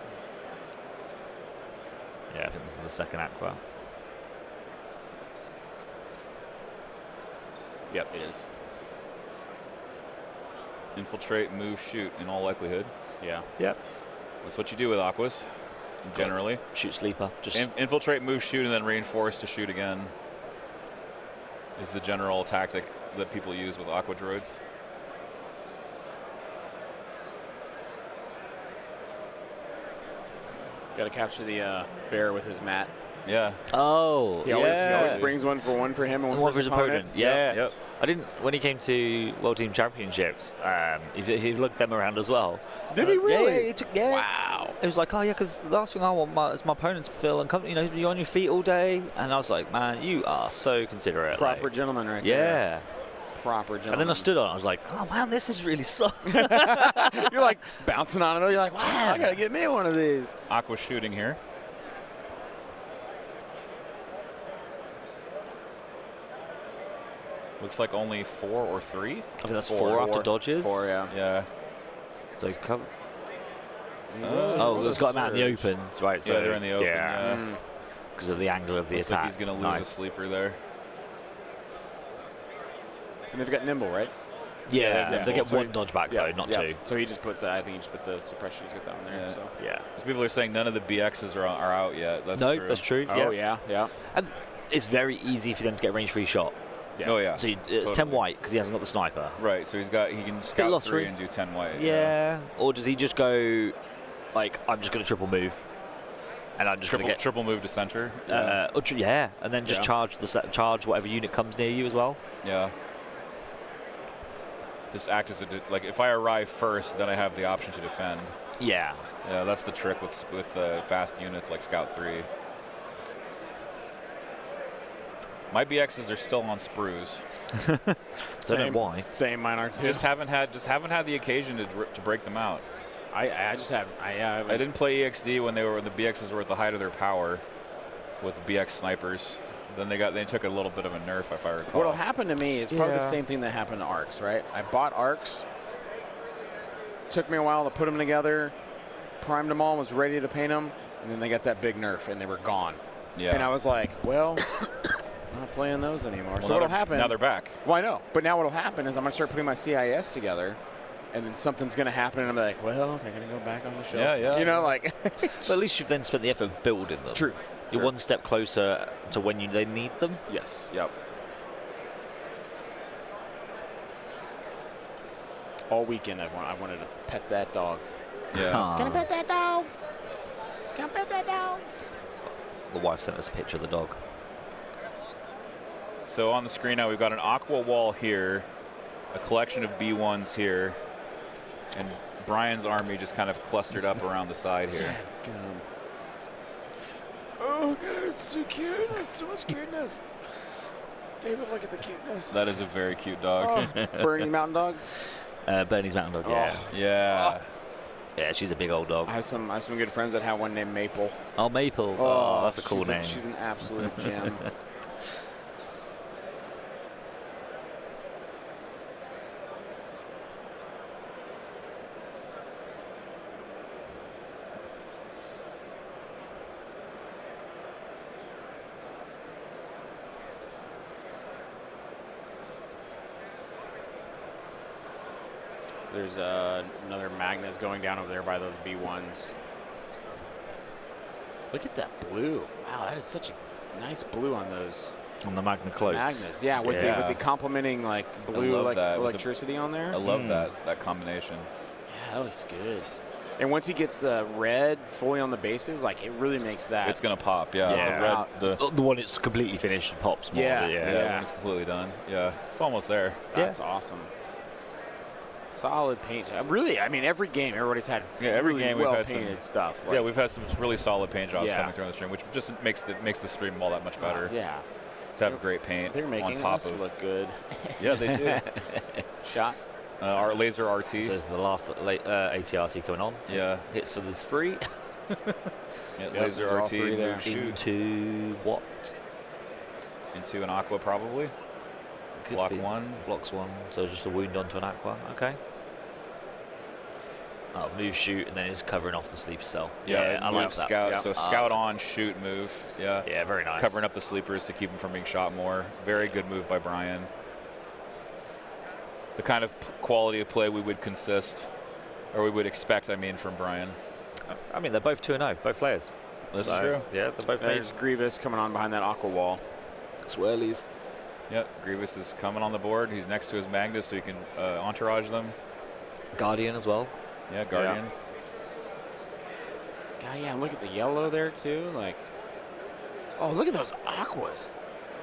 Yeah, I think this is the second Aqua. Yep, it is. Infiltrate, move, shoot. In all likelihood, Yeah. Yep. that's what you do with Aquas. Generally, Shoot sleeper. Just infiltrate, move, shoot, and then reinforce to shoot again. Is the general tactic that people use with Aqua droids. Got to capture the bear with his mat. Yeah. oh, He yeah. always brings one for him and And one for his opponent. Yeah. Yep. I didn't when he came to World Team Championships. He looked them around as well. Did he really? Yeah, he took, yeah. Wow. It was like, oh yeah, because the last thing I want is my opponent to feel uncomfortable. You know, you're on your feet all day, and I was like, man, you are so considerate. Proper like, gentleman right yeah. there. Proper gentleman. And then I stood on it. I was like, oh man, this is really soft. You're like bouncing on it. You're like, wow, I got to get me one of these. Aqua shooting here. Looks like only 4 or 3. I think that's four after dodges. 4, yeah. Yeah. So cover. Oh, it's got him out in the open, right? So Yeah, they're in the open. yeah, Yeah. because of the angle of the Looks attack. like he's gonna lose a Nice. sleeper there. And they've got nimble, right? Yeah, Yeah, so they get so one dodge back though, not yeah. two. So he just put I think he just put the suppressors, get that one there. Yeah. So. Yeah. So people are saying none of the BXs are out yet. That's No, true. that's true. Oh yeah, yeah. And it's very easy for them to get a range-free shot. Yeah. Oh yeah. So it's 10 white because he hasn't got the sniper. Right. So he can scout lost 3 three. and do 10 white. Yeah. Or does he just go, like, I'm just going to triple move, and I'm just going to get Triple move to center. yeah, and then just Yeah. charge whatever unit comes near you as well. Yeah. Just act as like if I arrive first, then I have the option to defend. Yeah. Yeah, that's the trick with fast units like Scout 3. My BXs are still on sprues. Don't know why. Same, mine are too. Just haven't had the occasion to break them out. I just have I didn't play EXD when the BXs were at the height of their power with BX snipers. Then they took a little bit of a nerf, if I recall. What'll happen to me is probably the Yeah. same thing that happened to ARCs, right? I bought ARCs. Took me a while to put them together. Primed them all, was ready to paint them, and then they got that big nerf, and they were gone. Yeah. And I was like, well, I'm not playing those anymore. Well, so now what'll they're- happen? Now they're back. Well, I know, but now what'll happen is I'm gonna start putting my CIS together, and then something's going to happen, and I'm like, well, they're going to go back on the shelf. Yeah, yeah. You know, like. But at least you've then spent the effort of building them. True. You're one step closer to when they need them. Yes. Yep. All weekend, I wanted to pet that dog. Yeah. Can I pet that dog? Can I pet that dog? The wife sent us a picture of the dog. So on the screen now, we've got an aqua wall here, a collection of B1s here, and Brian's army just kind of clustered up around the side here. Oh, God, it's so cute. There's so much cuteness. David, look at the cuteness. That is a very cute dog. Oh, Bernie Mountain Dog? Bernie's mountain dog, yeah. Yeah. Yeah, she's a big old dog. I have some good friends that have one named Maple. Oh, Maple. Oh, that's a cool she's name. She's an absolute gem. There's another Magnus going down over there by those B1s. Look at that blue. Wow, that is such a nice blue on those On the Magna cloaks. Magnus. Yeah, with the complementing like blue love that, with electricity on there. I love that combination. Yeah, that looks good. And once he gets the red fully on the bases, like it really makes that. It's gonna pop, yeah. Yeah. The red, The one that's completely finished pops more. Yeah, yeah, when it's completely done. Yeah, it's almost there. That's awesome. Solid paint. Really, I mean, every game, everybody's had Every really game we've had painted some stuff. Yeah, we've had some really solid paint jobs Yeah. coming through on the stream, which just makes the stream all that much better. Yeah, To have great paint they're on making top us of. look good. Yeah, they do. Shot. Our laser RT. So there's the last ATRT coming on. Yeah. Hits for this free. Yeah, laser there's all RT. three there. Move, shoot. Into what? Into an aqua probably. Could Block be. one. Blocks one. So just a wound onto an aqua. Okay. Oh, move, shoot, and then it's covering off the sleeper cell. I move, like that. scout. Yeah. So scout on, shoot, move. Yeah. Yeah, very nice. Covering up the sleepers to keep them from being shot more. Very good move by Brian. The kind of quality of play we would expect, from Brian. I mean, they're both 2-0, both players. That's So, true. Yeah, they're both There's Grievous coming on behind that aqua wall. swirlies. Yep, Grievous is coming on the board. He's next to his Magnus, so he can entourage them. Guardian as well. Yeah, Guardian. God, yeah, and look at the yellow there too. Like, oh, look at those aquas.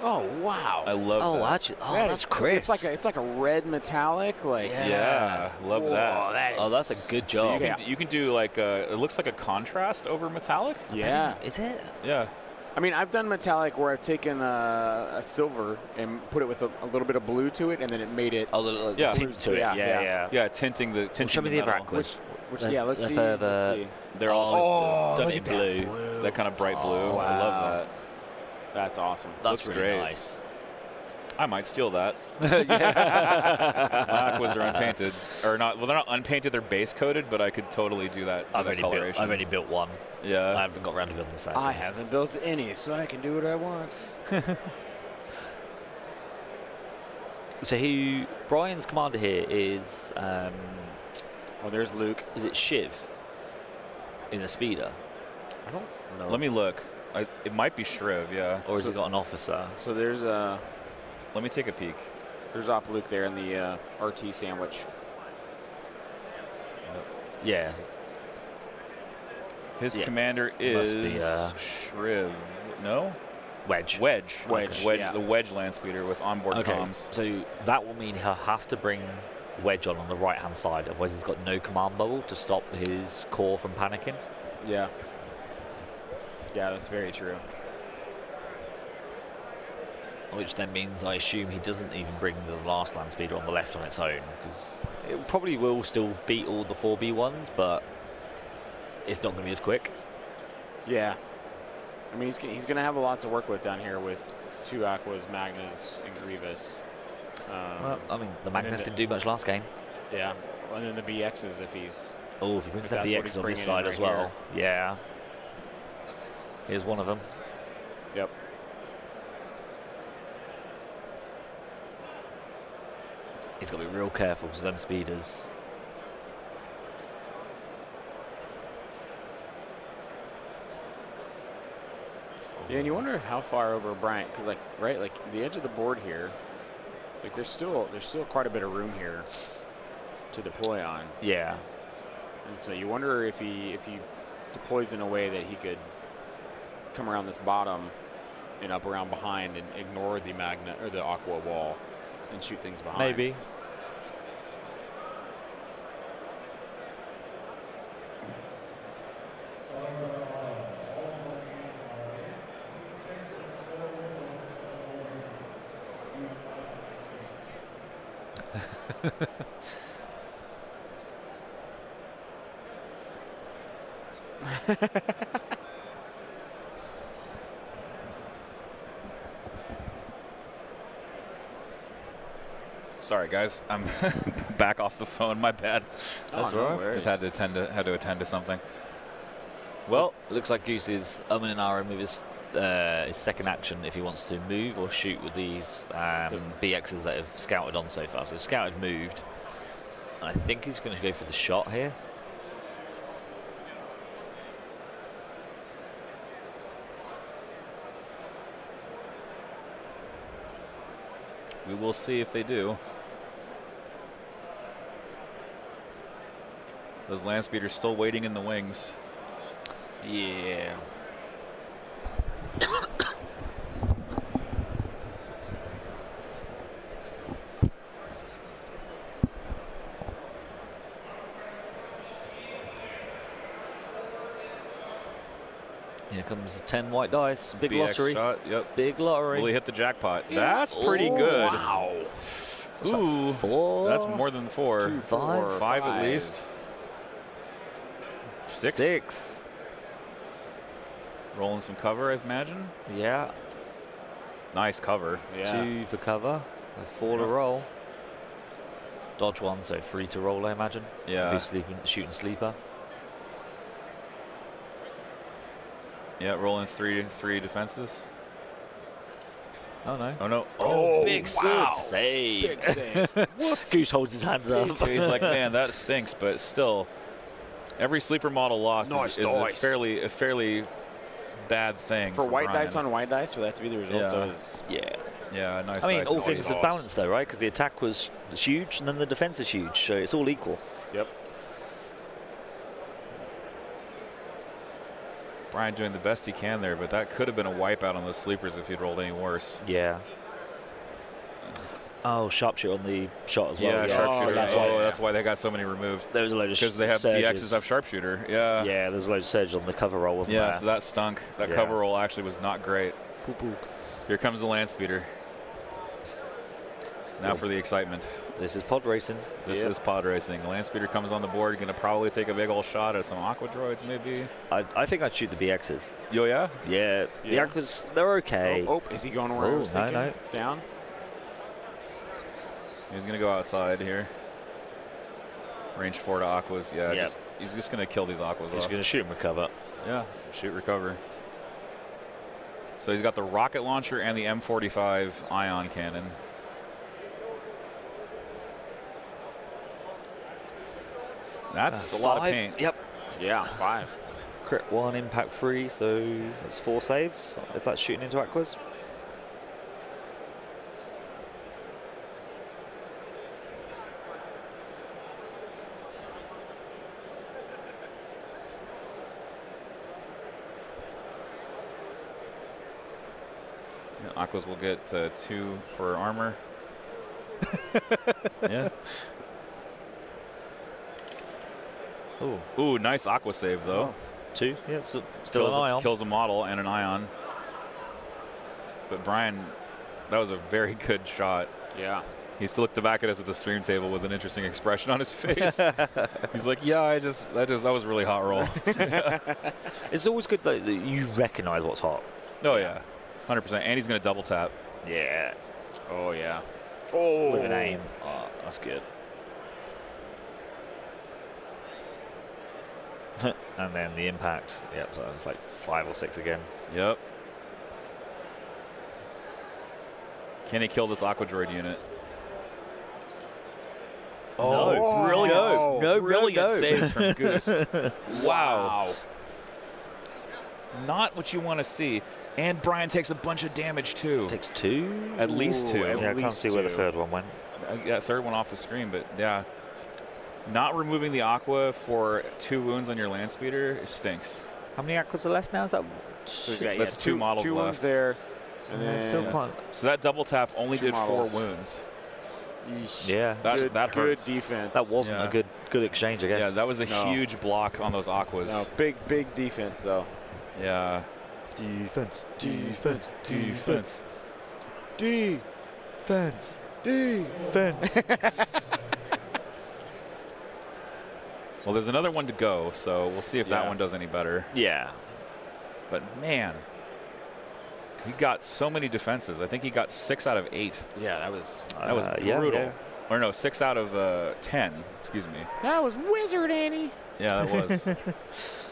Oh wow. I love that. Actually, That that's is- crisp. It's like a red metallic. Like, Yeah, love that. that Oh, is that's a good So job. you can do like it looks like a contrast over metallic. Yeah. Is it? Yeah. I mean, I've done metallic where I've taken a silver and put it with a little bit of blue to it, and then it made it. A little Yeah. tint to it. Yeah, Yeah, yeah. yeah. Yeah, tinting the Show me the other metal. aquas. Which Let's- yeah, let's they're see. further- Let's see. They're all done look in at blue. that blue. that kind of bright blue. I wow. love That's awesome. That's Looks really great. nice. that. I might steal that. My aquas are unpainted, or not? Well, they're not unpainted. They're base coated, but I could totally do that. I've that coloration. only built one. Yeah. I haven't got around to building the second. I haven't built any, so I can do what I want. So Brian's commander here is Well, there's Luke. is it Shiv in a speeder, I don't know. Let me look. It might be Shriv. Yeah. or has he got an officer? So there's Let me take a peek. Op Luke there in the RT sandwich. Yeah. His Yeah. commander Must is be, Shriv. No. Wedge. Wedge. Wedge, Wedge. yeah. The Wedge land speeder with onboard Okay. comms. So that will mean he'll have to bring Wedge on the right hand side, otherwise he's got no command bubble to stop his core from panicking. Yeah. Yeah, that's very true. Which then means I assume he doesn't even bring the last land speeder on the left on its own, because it probably will still beat all the 4B1s, but it's not going to be as quick. Yeah. I mean, he's going to have a lot to work with down here with two Aquas, Magnus, and Grievous. Well, I mean, the Magnus then didn't do much last game. Yeah. And then the BXs if he's... Oh, if he brings If that that's what BX he's on bringing this in side right as well. Yeah. Here's one of them. Yep. He's got to be real careful because them speeders Yeah, and you wonder how far over Bryant, because like the edge of the board here, like there's still quite a bit of room here to deploy on. Yeah. And so you wonder if he deploys in a way that he could come around this bottom and up around behind and ignore the magnet or the aqua wall and shoot things behind. Maybe. Sorry, guys. I'm back off the phone. My bad. That's no all right. worries. Just had to attend to something. Well, Looks like Goose is and ahhing with his second action if he wants to move or shoot with these BXs that have scouted on so far. So scouted moved. And I think he's going to go for the shot here. we will see if they do. Those land speeders still waiting in the wings. Yeah. Here comes the 10 white dice. Big BX lottery. shot, yep. Big lottery. Will he hit the jackpot? That's pretty Oh, good. Wow. What's Ooh, that, 4? that's more than 4. 2, 5? 5 at least. 6. 6. Rolling some cover, I imagine. Yeah. Nice cover. Yeah. 2 for cover. A 4 to roll. Dodge 1, so 3 to roll, I imagine. Yeah. If he's shooting sleeper. Yeah, rolling 3 defenses. Oh no. Oh no. Oh, big wow. Good save. Big save. Goose holds his hands up. He's like, man, that stinks, but still, every sleeper model lost Nice is dice. a fairly bad thing For white Brian. dice on white dice, for that to be the result, Yeah. so is Yeah. Yeah, nice. I mean, dice all on things white are dice. balanced though, right? Because the attack was huge and then the defense is huge, so it's all equal. Yep. Brian doing the best he can there, but that could have been a wipeout on those sleepers if he'd rolled any worse. Yeah. Oh, sharpshooter on the shot as well. Yeah, sharpshooter. That's That's why why they got so many removed. there was a load of Because they have surges. BXs have sharpshooter. Yeah. Yeah, there's a load of surges on the cover roll, wasn't Yeah, there? so that stunk. That Yeah. cover roll actually was not great. Poo-poo. Here comes the land speeder. Now for the excitement. This is pod racing. This is pod racing. Land speeder comes on the board, going to probably take a big old shot at some aqua droids, maybe. I think I'd shoot the BXs. Yo, yeah? Yeah, the Yeah. Aquas, they're okay. Oh, is he going where I Oh, was no, thinking? no. Down? He's going to go outside here. Range 4 to aquas. Yeah, Yep. he's just going to kill these aquas He's off. going to shoot and recover. Yeah, shoot, recover. So he's got the rocket launcher and the M45 ion cannon. That's a lot of 5. paint. Yep. Yeah, 5. Crit 1, impact 3, so that's 4 saves if that's shooting into Aquas. Yeah, aquas will get 2 for armor. Yeah. Oh, Ooh, nice aqua save though. 2. Yeah, still Kills an eye on. kills a model and an ion. But Brian, that was a very good shot. Yeah. He still looked back at us at the stream table with an interesting expression on his face. He's like, "Yeah, that was a really hot roll." It's always good that you recognize what's hot. Oh yeah, 100%. And he's gonna double tap. Yeah. Oh, yeah. Oh. With an aim. Oh, that's good. And then the impact. Yep, so it's like 5 or 6 again. Yep. Can he kill this aqua droid unit? Oh, brilliant. No, brilliant no. saves from Goose. Wow. Not what you want to see. And Brian takes a bunch of damage too. Takes 2. At least 2. Yeah, I can't see where the two. third one went. That third one off the screen, but yeah. Not removing the aqua for 2 wounds on your land speeder stinks. How many aquas are left now? Is that So he's got, That's 2 models two left. wounds there. And then still quite? So that double tap only 2 did models. 4 wounds. Yeesh. Yeah. That good hurts. defense. That wasn't Yeah. a good exchange, I guess. Yeah, that was a No. huge block on those aquas. No, big defense though. Yeah. Defense. Defense. Defense. Defense. Defense. Well, there's another one to go, so we'll see if that Yeah. one does any better. Yeah. But man, he got so many defenses. I think he got 6 out of 8. Yeah, that was Yeah, brutal. yeah. Or no, 6 out of 10. Excuse me. that was Wizard Annie. Yeah, that was.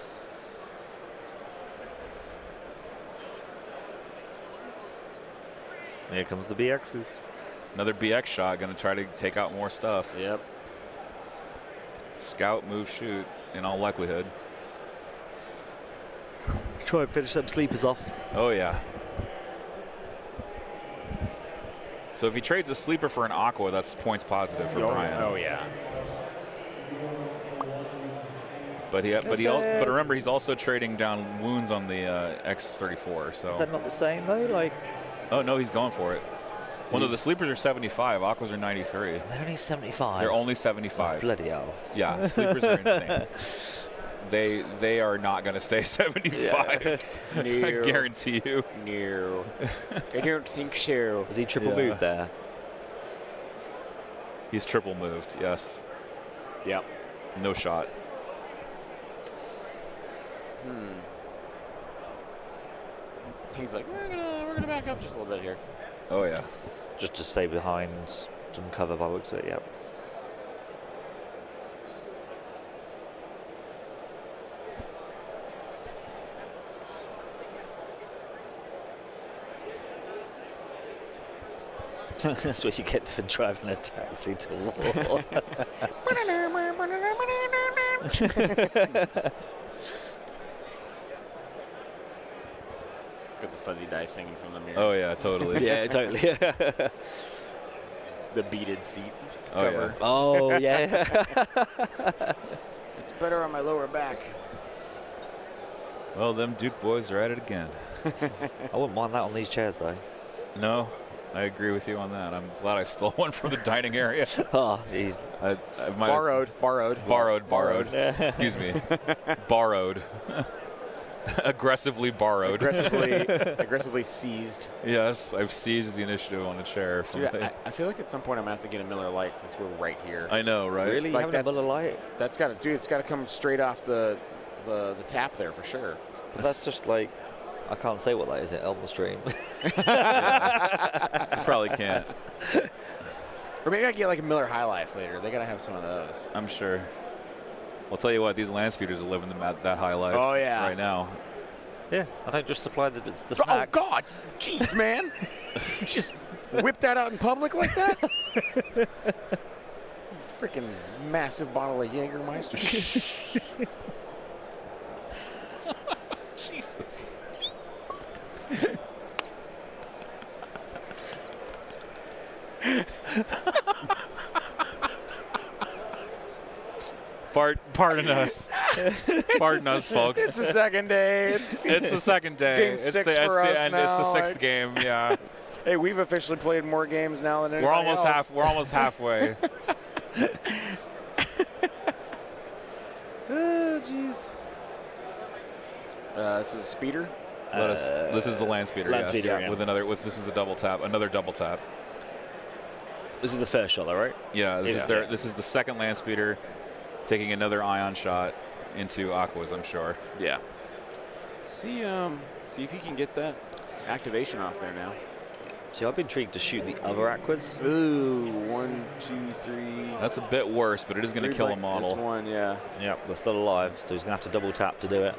Here comes the BXs. Another BX shot. Going to try to take out more stuff. Yep. Scout, move, shoot, in all likelihood. Try and finish them sleepers off. Oh, yeah. So if he trades a sleeper for an aqua, that's points positive for Brian. Oh yeah. But but remember, he's also trading down wounds on the X34. So Is that not the same though? Like, oh no, he's going for it. Well, no, the sleepers are 75. Aquas are 93. they're only 75. They're only 75. Bloody hell. Yeah, sleepers are insane. They are not going to stay 75. I guarantee you. No. I don't think so. Is he triple Yeah. moved there? He's triple moved. Yes. Yep. No shot. He's like, we're gonna back up just a little bit here. Oh yeah. Just to stay behind some cover by the looks of it, yep. That's what you get for driving a taxi to war. It's got the fuzzy dice hanging from the mirror. Oh yeah, totally. Yeah, totally. The beaded seat Oh cover. yeah. Oh, yeah. It's better on my lower back. Well, them Duke boys are at it again. I wouldn't mind that on these chairs, though. No, I agree with you on that. I'm glad I stole one from the dining area. Oh, geez. I might have- Borrowed. Excuse me. Borrowed. Aggressively borrowed. Aggressively seized. Yes, I've seized the initiative on a chair. From Dude, I feel like at some point I'm gonna have to get a Miller Lite since we're right here. I know, right? Really? Like, Having a Miller Lite? That's got to, dude. It's got to come straight off the tap there for sure. But that's just like, I can't say what that is at Elmer Stream. You probably can't. Or maybe I get like a Miller High Life later. They gotta have some of those. I'm sure. I'll tell you what, these land speeders are living that high life Oh, yeah. right now. Yeah, I don't just supply the Oh snacks. God, jeez, man! You just whip that out in public like that? Freaking massive bottle of Jägermeister. Jesus. Pardon us. Pardon us, folks. It's the second day. It's the second day. Game it's 6 the, for it's us the end. now, It's the sixth like- game. Yeah, Hey, we've officially played more games now than anybody we're almost halfway. Oh, jeez. This is a speeder. This is the land speeder. Land yes. speeder, yeah. This is the double tap. Another double tap. This is the first shot, though, right? Yeah. This Yeah. This is the second land speeder, taking another ion shot into aquas. I'm sure. Yeah. See if you can get that activation off there now. See, I've been intrigued to shoot the other aquas. Ooh, 1, 2, 3. That's a bit worse, but it is going to Three kill a blank- model. That's one, yeah. Yep, they're still alive, so he's going to have to double tap to do it.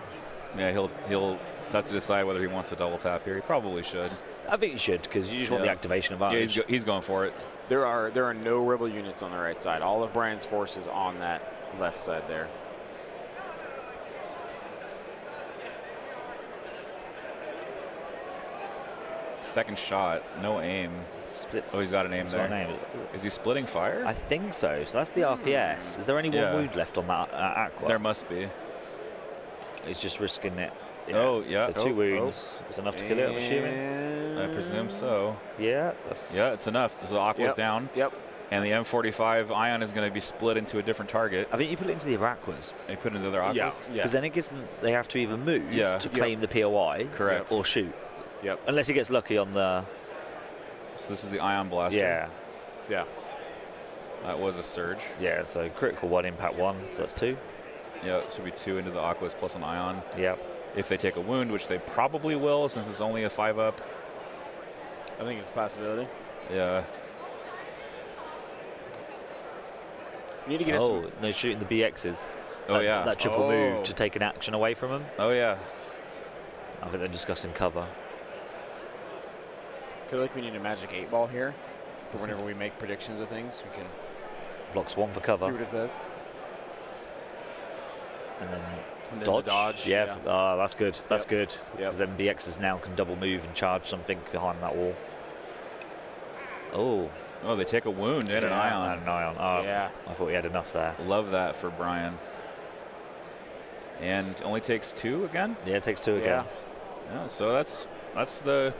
Yeah, he'll have to decide whether he wants to double tap here. He probably should. I think you should, because you just want the Yeah. activation Yeah, advantage. he's going for it. There are no rebel units on the right side. All of Brian's forces on that left side there. second shot. No aim. Split. Oh, he's got an aim He's there. got an aim. Is he splitting fire? I think so. So that's the RPS. Is there only one Yeah. wound left on that Aqua? There must be. He's just risking it. Oh, yeah. So 2 Oh, wounds is enough to kill it, I'm assuming. I presume so. Yeah. That's Yeah, it's enough. So Aqua's Yep. down. Yep. And the M45 Ion is going to be split into a different target. I think you put it into the other Aquas. They put it into their Aquas. Yeah. Because then it gives them, they have to either move Yeah. to claim the POI Correct. or shoot. Yep. Unless he gets lucky on the. So this is the Ion Blaster. Yeah. Yeah. That was a surge. Yeah, so critical 1, impact 1, so that's 2. Yeah, it should be 2 into the Aquas plus an Ion. Yep. If they take a wound, which they probably will since it's only a 5-up. I think it's a possibility. Yeah. We need to get us Oh, no, shooting the BXs. Oh, yeah. That triple Oh. move to take an action away from him. Oh, yeah. I think they're discussing cover. I feel like we need a magic 8-ball here for whenever we make predictions of things. We can Blocks 1 for see cover. what it says. And then And then dodge. the dodge. Yeah, that's good. That's Yep. good. Yep. Because then BXs now can double move and charge something behind that wall. Oh, Oh, they take a wound and an Ion. and an Ion. Oh, Yeah. I thought we had enough there. Love that for Brian. And only takes 2 again? Yeah, it takes 2 again. Yeah, so that's the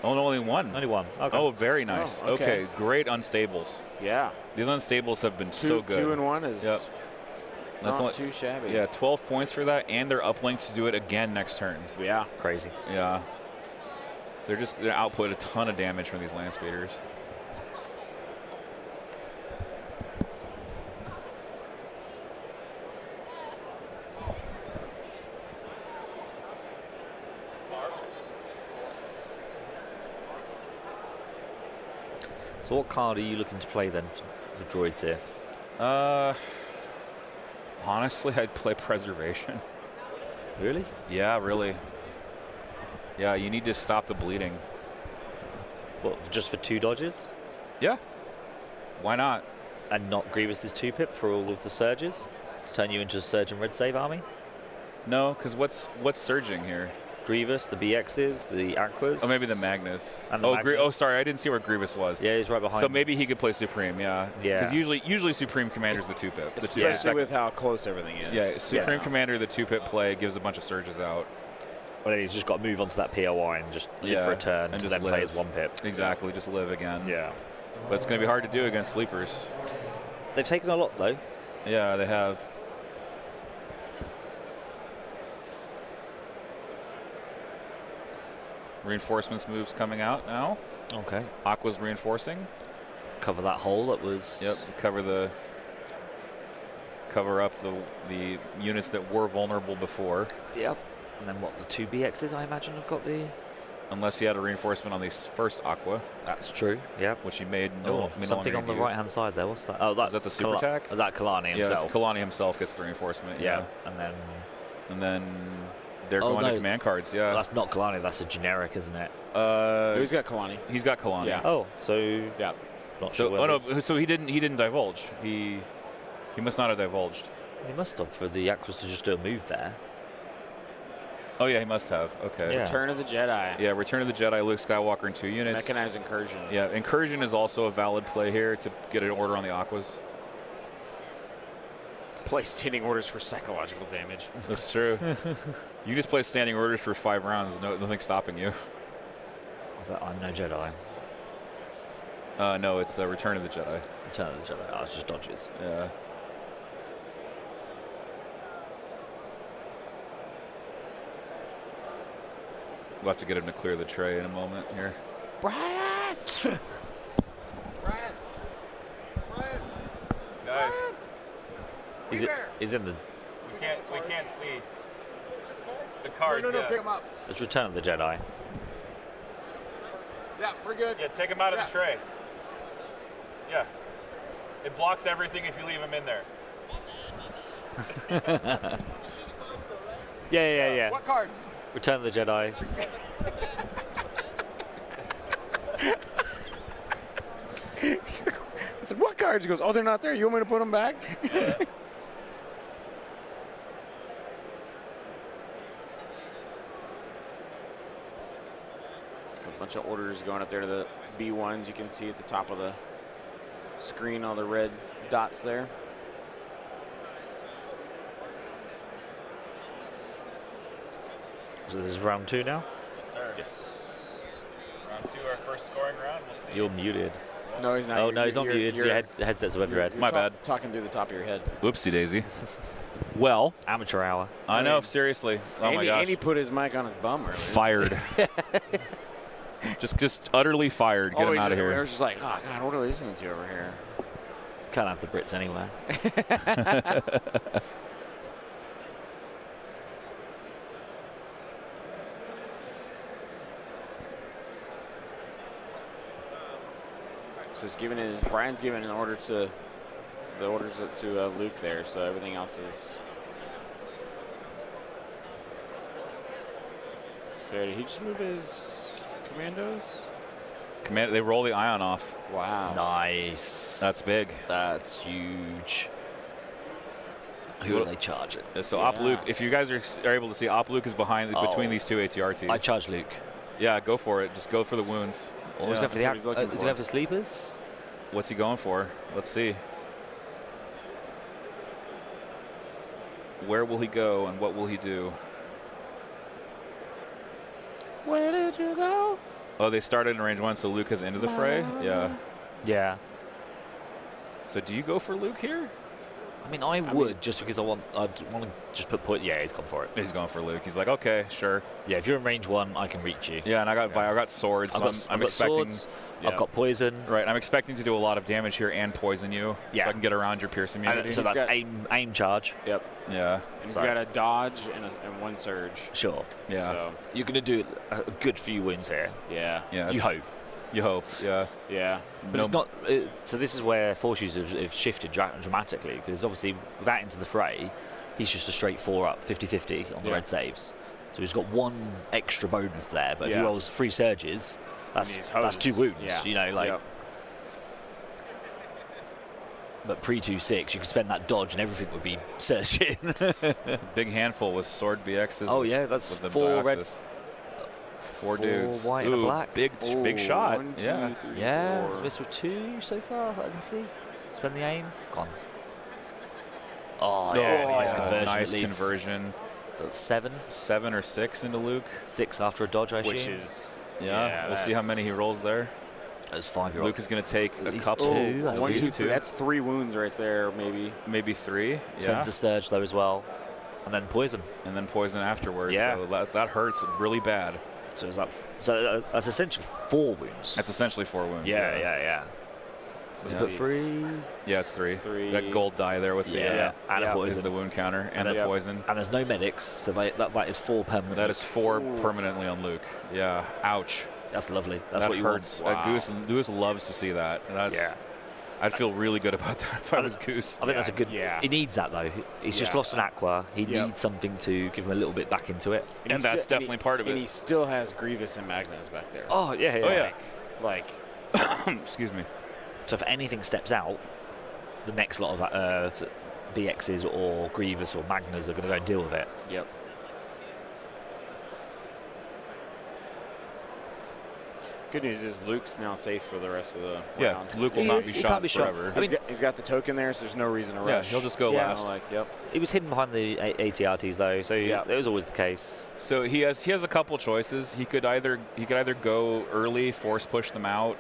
oh, only 1. Only 1. Okay. Oh, very nice. Oh, okay. Great unstables. Yeah. These unstables have been Two, so good. 2 and 1 is Yep. That's not only, too shabby. yeah, 12 points for that, and they're uplink to do it again next turn. Yeah. Crazy. Yeah. So they're output a ton of damage from these land speeders. So what card are you looking to play then for droids here? Honestly, I'd play Preservation. Really? Yeah, really. Yeah, you need to stop the bleeding. What, just for 2 dodges? Yeah. Why not? And not Grievous's 2-pip for all of the surges? To turn you into a Surge and Red Save army? No, because what's surging here? Grievous, the BXs, the Aquas. Oh, maybe the Magnus. And the oh, Magnus. sorry, I didn't see where Grievous was. Yeah, he's right behind. So maybe he could play Supreme, yeah. Yeah. Because usually Supreme Commander's the 2-pip. The Especially with how close everything is. Yeah, Supreme Yeah. Commander, the 2-pip play gives a bunch of surges out. Well, then he's just got to move onto that POI and just live Yeah, for a turn and to just then play live. his 1-pip. Exactly, just live again. Yeah. But it's going to be hard to do against sleepers. They've taken a lot, though. Yeah, they have. Reinforcements moves coming out now. Okay. Aqua's reinforcing. Cover that hole that was... Yep, cover up the units that were vulnerable before. Yep. And then what, the 2 BXs, I imagine, have got the... Unless he had a reinforcement on the first Aqua, That's true, yep. which he made Something on the right-hand side there, what's that? Oh, that's that the super attack? Is that Kalani Yeah, himself? Kalani himself gets the reinforcement. Yeah. And then... And then they're Oh, going to no. command cards, yeah. That's not Kalani, that's a generic, isn't it? He's got Kalani. He's got Kalani. Yeah. Oh, so... Yeah. Not sure So, whether... no, so he didn't divulge. He must not have divulged. He must have for the Aquas to just do a move there. Oh yeah, he must have. Okay. Yeah. Return of the Jedi. Yeah, Return of the Jedi, Luke Skywalker in 2 units. Mechanized incursion. Yeah, Incursion is also a valid play here to get an order on the Aquas. Play standing orders for psychological damage. That's true. You just play standing orders for 5 rounds. Nothing's stopping you. Was that I'm no Jedi? No, it's Return of the Jedi. Return of the Jedi. Oh, it's just dodges. Yeah. We'll have to get him to clear the tray in a moment here. Brian! Guys, He's in the... we can't see the cards. pick him up. It's Return of the Jedi. Yeah, we're good. Yeah, take him out of the tray. Yeah. It blocks everything if you leave him in there. Yeah. What cards? Return of the Jedi. I said, what cards? He goes, oh, they're not there. You want me to put them back? So a bunch of orders going up there to the B1s. You can see at the top of the screen all the red dots there. So this is round 2 now? Yes, sir. Yes. Round 2, our first scoring round. We'll see. You're muted. No, he's not. Oh, no, he's not muted. You're, Your headset's above your head. My bad. Talking through the top of your head. Whoopsie daisy. Well, Amateur hour. I know, seriously. Oh my gosh. Andy put his mic on his bum earlier. Fired. just utterly fired. Get him out of I here. was just like, oh God, what are we listening to over here? Can't have the Brits anywhere. So he's giving his Brian's giving an order to the orders to Luke there. So everything else is fair. Did he just move his commandos? They roll the ion off. Wow. Nice. That's big. That's huge. Who do they charge it? So Yeah. Op Luke, if you guys are able to see, Op Luke is between these two ATRTs. I charge Luke. Yeah, go for it. Just go for the wounds. Or he's Yeah. going for That's what he's looking is he for. going for sleepers? What's he going for? Let's see. Where will he go and what will he do? Where did you go? Oh, they started in range 1, so Luke is into the fray? Yeah. Yeah. So do you go for Luke here? I mean, I would just because I'd want to just put point. Yeah, he's gone for it. He's going for Luke. He's like, okay, sure. Yeah, if you're in range 1, I can reach you. Yeah, and I got swords. I've So got, I'm I've got expecting. swords. Yeah. I've got poison. Right, I'm expecting to do a lot of damage here and poison you, Yeah. so I can get around your pierce immunity. So He's that's got- aim charge. Yep. Yeah, And he's Sorry. got a dodge and one surge. Sure. yeah, So You're going to do a good few wounds here. yeah. yeah. You it's- hope. You hope, yeah. Yeah. But it's not. So this is where force users have shifted dramatically because obviously without into the fray, he's just a straight 4-up, 50-50 on the Yeah. red saves. So he's got one extra bonus there. But if he Yeah. rolls 3 surges, he's that's hosed. 2 wounds. Yeah. You know, like. Yep. But pre-2-6, you could spend that dodge and everything would be surging. Big handful with sword BXs. Oh, with- yeah, that's with the 4 red. Dioxys. 4 dudes. white and a Ooh, black. Big Ooh, shot. 1, 2, Yeah. 3, Yeah, 4. he's missed with 2 so far, I can see. Spend the aim. Gone. Oh, yeah, nice conversion Nice at least. conversion. So it's 7. 7 or 6 into Luke. 6 after a dodge, I assume. Which is Yeah, we'll see how many he rolls there. That's 5. Luke is going to take a least couple. 2, At 1, 2, least 3. That's 3 wounds right there, maybe. maybe 3. Yeah. Turns the surge though as well, and then poison. And then poison afterwards. Yeah. So that hurts really bad. So is that? That's essentially 4 wounds. That's essentially 4 wounds. yeah. So So let's put see. 3. Yeah, it's 3. 3. That gold die there with Yeah, and Yeah. a is poison. the wound counter and the Yep. poison. And there's no medics, so that is 4 permanent. That is 4 permanently on Luke. Yeah. Ouch. That's lovely. That's that what you hurts. want. Wow. Goose loves to see that. That's, Yeah. I'd feel really good about that if I was Goose. I think that's a good. Yeah. He needs that though. He's just Yeah. lost an aqua. He Yep. needs something to give him a little bit back into it. And that's definitely part of And it. he still has Grievous and Magnus back there. Oh yeah. Oh, yeah. Like, Excuse me. So if anything steps out, the next lot of BXs or Grievous or Magnus are going to go and deal with it. yep. Good news is Luke's now safe for the rest of the Yeah, round. Luke will He not is- be he shot can't be shot. forever. I mean- He's got the token there, so there's no reason to Yeah, rush. he'll just go Yeah. last. Like, yep. He was hidden behind the ATRTs though, so Yeah. that was always the case. So he has a couple choices. He could either go early, force push them out,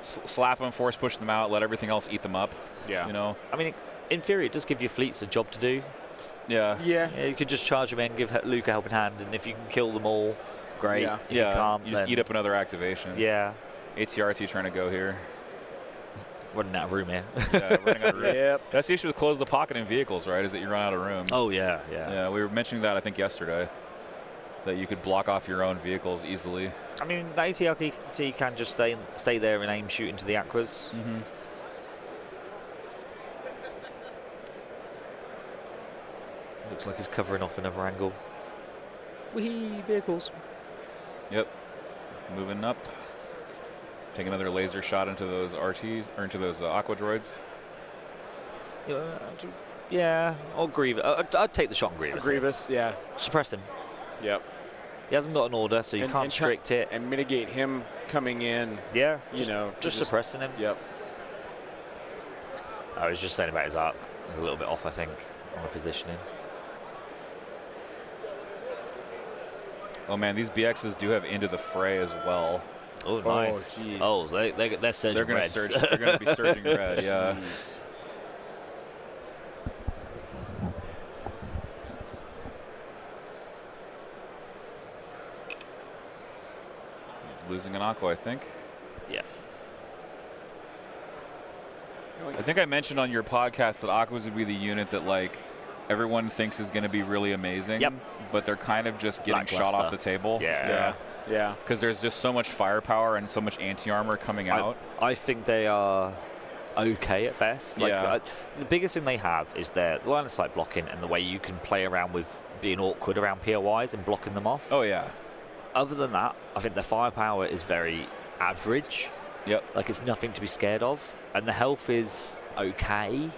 slap them, force push them out, let everything else eat them up. Yeah. You know. I mean, in theory, it does give your fleets a job to do. Yeah. Yeah. Yeah, you could just charge them in, give Luke a helping hand, and if you can kill them all, great. Yeah. If you can't, You just then eat up another activation. Yeah, ATRT trying to go here. running out of room here. Yeah, running out of room. Yep. That's the issue with close the pocket in vehicles, right? Is that you run out of room. Oh yeah. Yeah, we were mentioning that I think yesterday. That you could block off your own vehicles easily. I mean, the ATRT can just stay there and aim shoot into the aquas. Mm-hmm. Looks like he's covering off another angle. Wee vehicles. Yep. Moving up. Take another laser shot into those RTs or into those aqua droids. Yeah, or Grievous. I'd take the shot on Grievous. Grievous, yeah. Suppress him. Yep. He hasn't got an order, so you can't strict it. And mitigate him coming in. Yeah, just suppressing him. Yep. I was just saying about his arc. He's a little bit off, I think, on the positioning. Oh man, these BXs do have Into the Fray as well. Oh, nice. Geez. Oh, they're surging They're reds. they're going to be surging red. Yeah. Jeez. Losing an Aqua, I think. Yeah. I think I mentioned on your podcast that Aquas would be the unit that like everyone thinks is going to be really amazing. Yep. But they're kind of just getting shot off the table. Yeah. Yeah. Because there's just so much firepower and so much anti-armor coming out. I think they are okay at best. Like, Yeah. the biggest thing they have is their line of sight blocking and the way you can play around with being awkward around POIs and blocking them off. Oh yeah. Other than that, I think their firepower is very average. Yep. Like, it's nothing to be scared of. And the health is okay,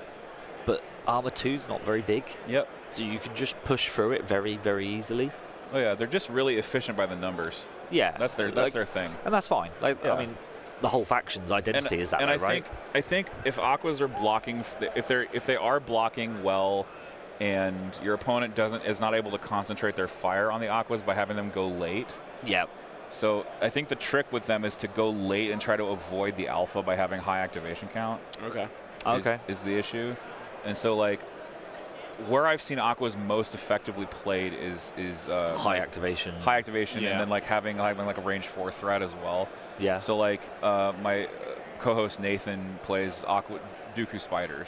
but armor 2's not very big. Yep. So you can just push through it very, very easily. Oh yeah, they're just really efficient by the numbers. Yeah. That's their thing. And that's fine. Like, Yeah. I mean, the whole faction's identity is that way, right? I think if Aquas are blocking, if they are blocking well, and your opponent is not able to concentrate their fire on the Aquas by having them go late. Yeah. So I think the trick with them is to go late and try to avoid the alpha by having high activation count. Okay. Is the issue, and so like where I've seen Aquas most effectively played is high activation. high activation, Yeah. and then like having like a range 4 threat as well. Yeah. So like my co-host Nathan plays Aqua Dooku spiders.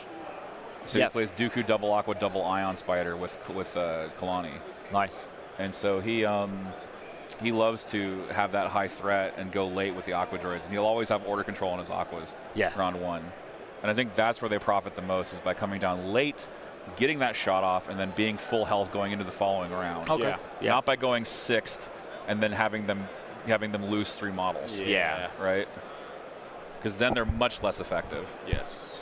So Yep. he plays Dooku double Aqua double Ion spider with Kalani, Nice. and so he loves to have that high threat and go late with the Aqua droids, and he'll always have order control on his Aquas. Yeah. Round 1, and I think that's where they profit the most is by coming down late, getting that shot off, and then being full health going into the following round. Okay. Yeah. Yeah. Not by going 6th and then having them lose 3 models. Yeah. Right. Because then they're much less effective. Yes.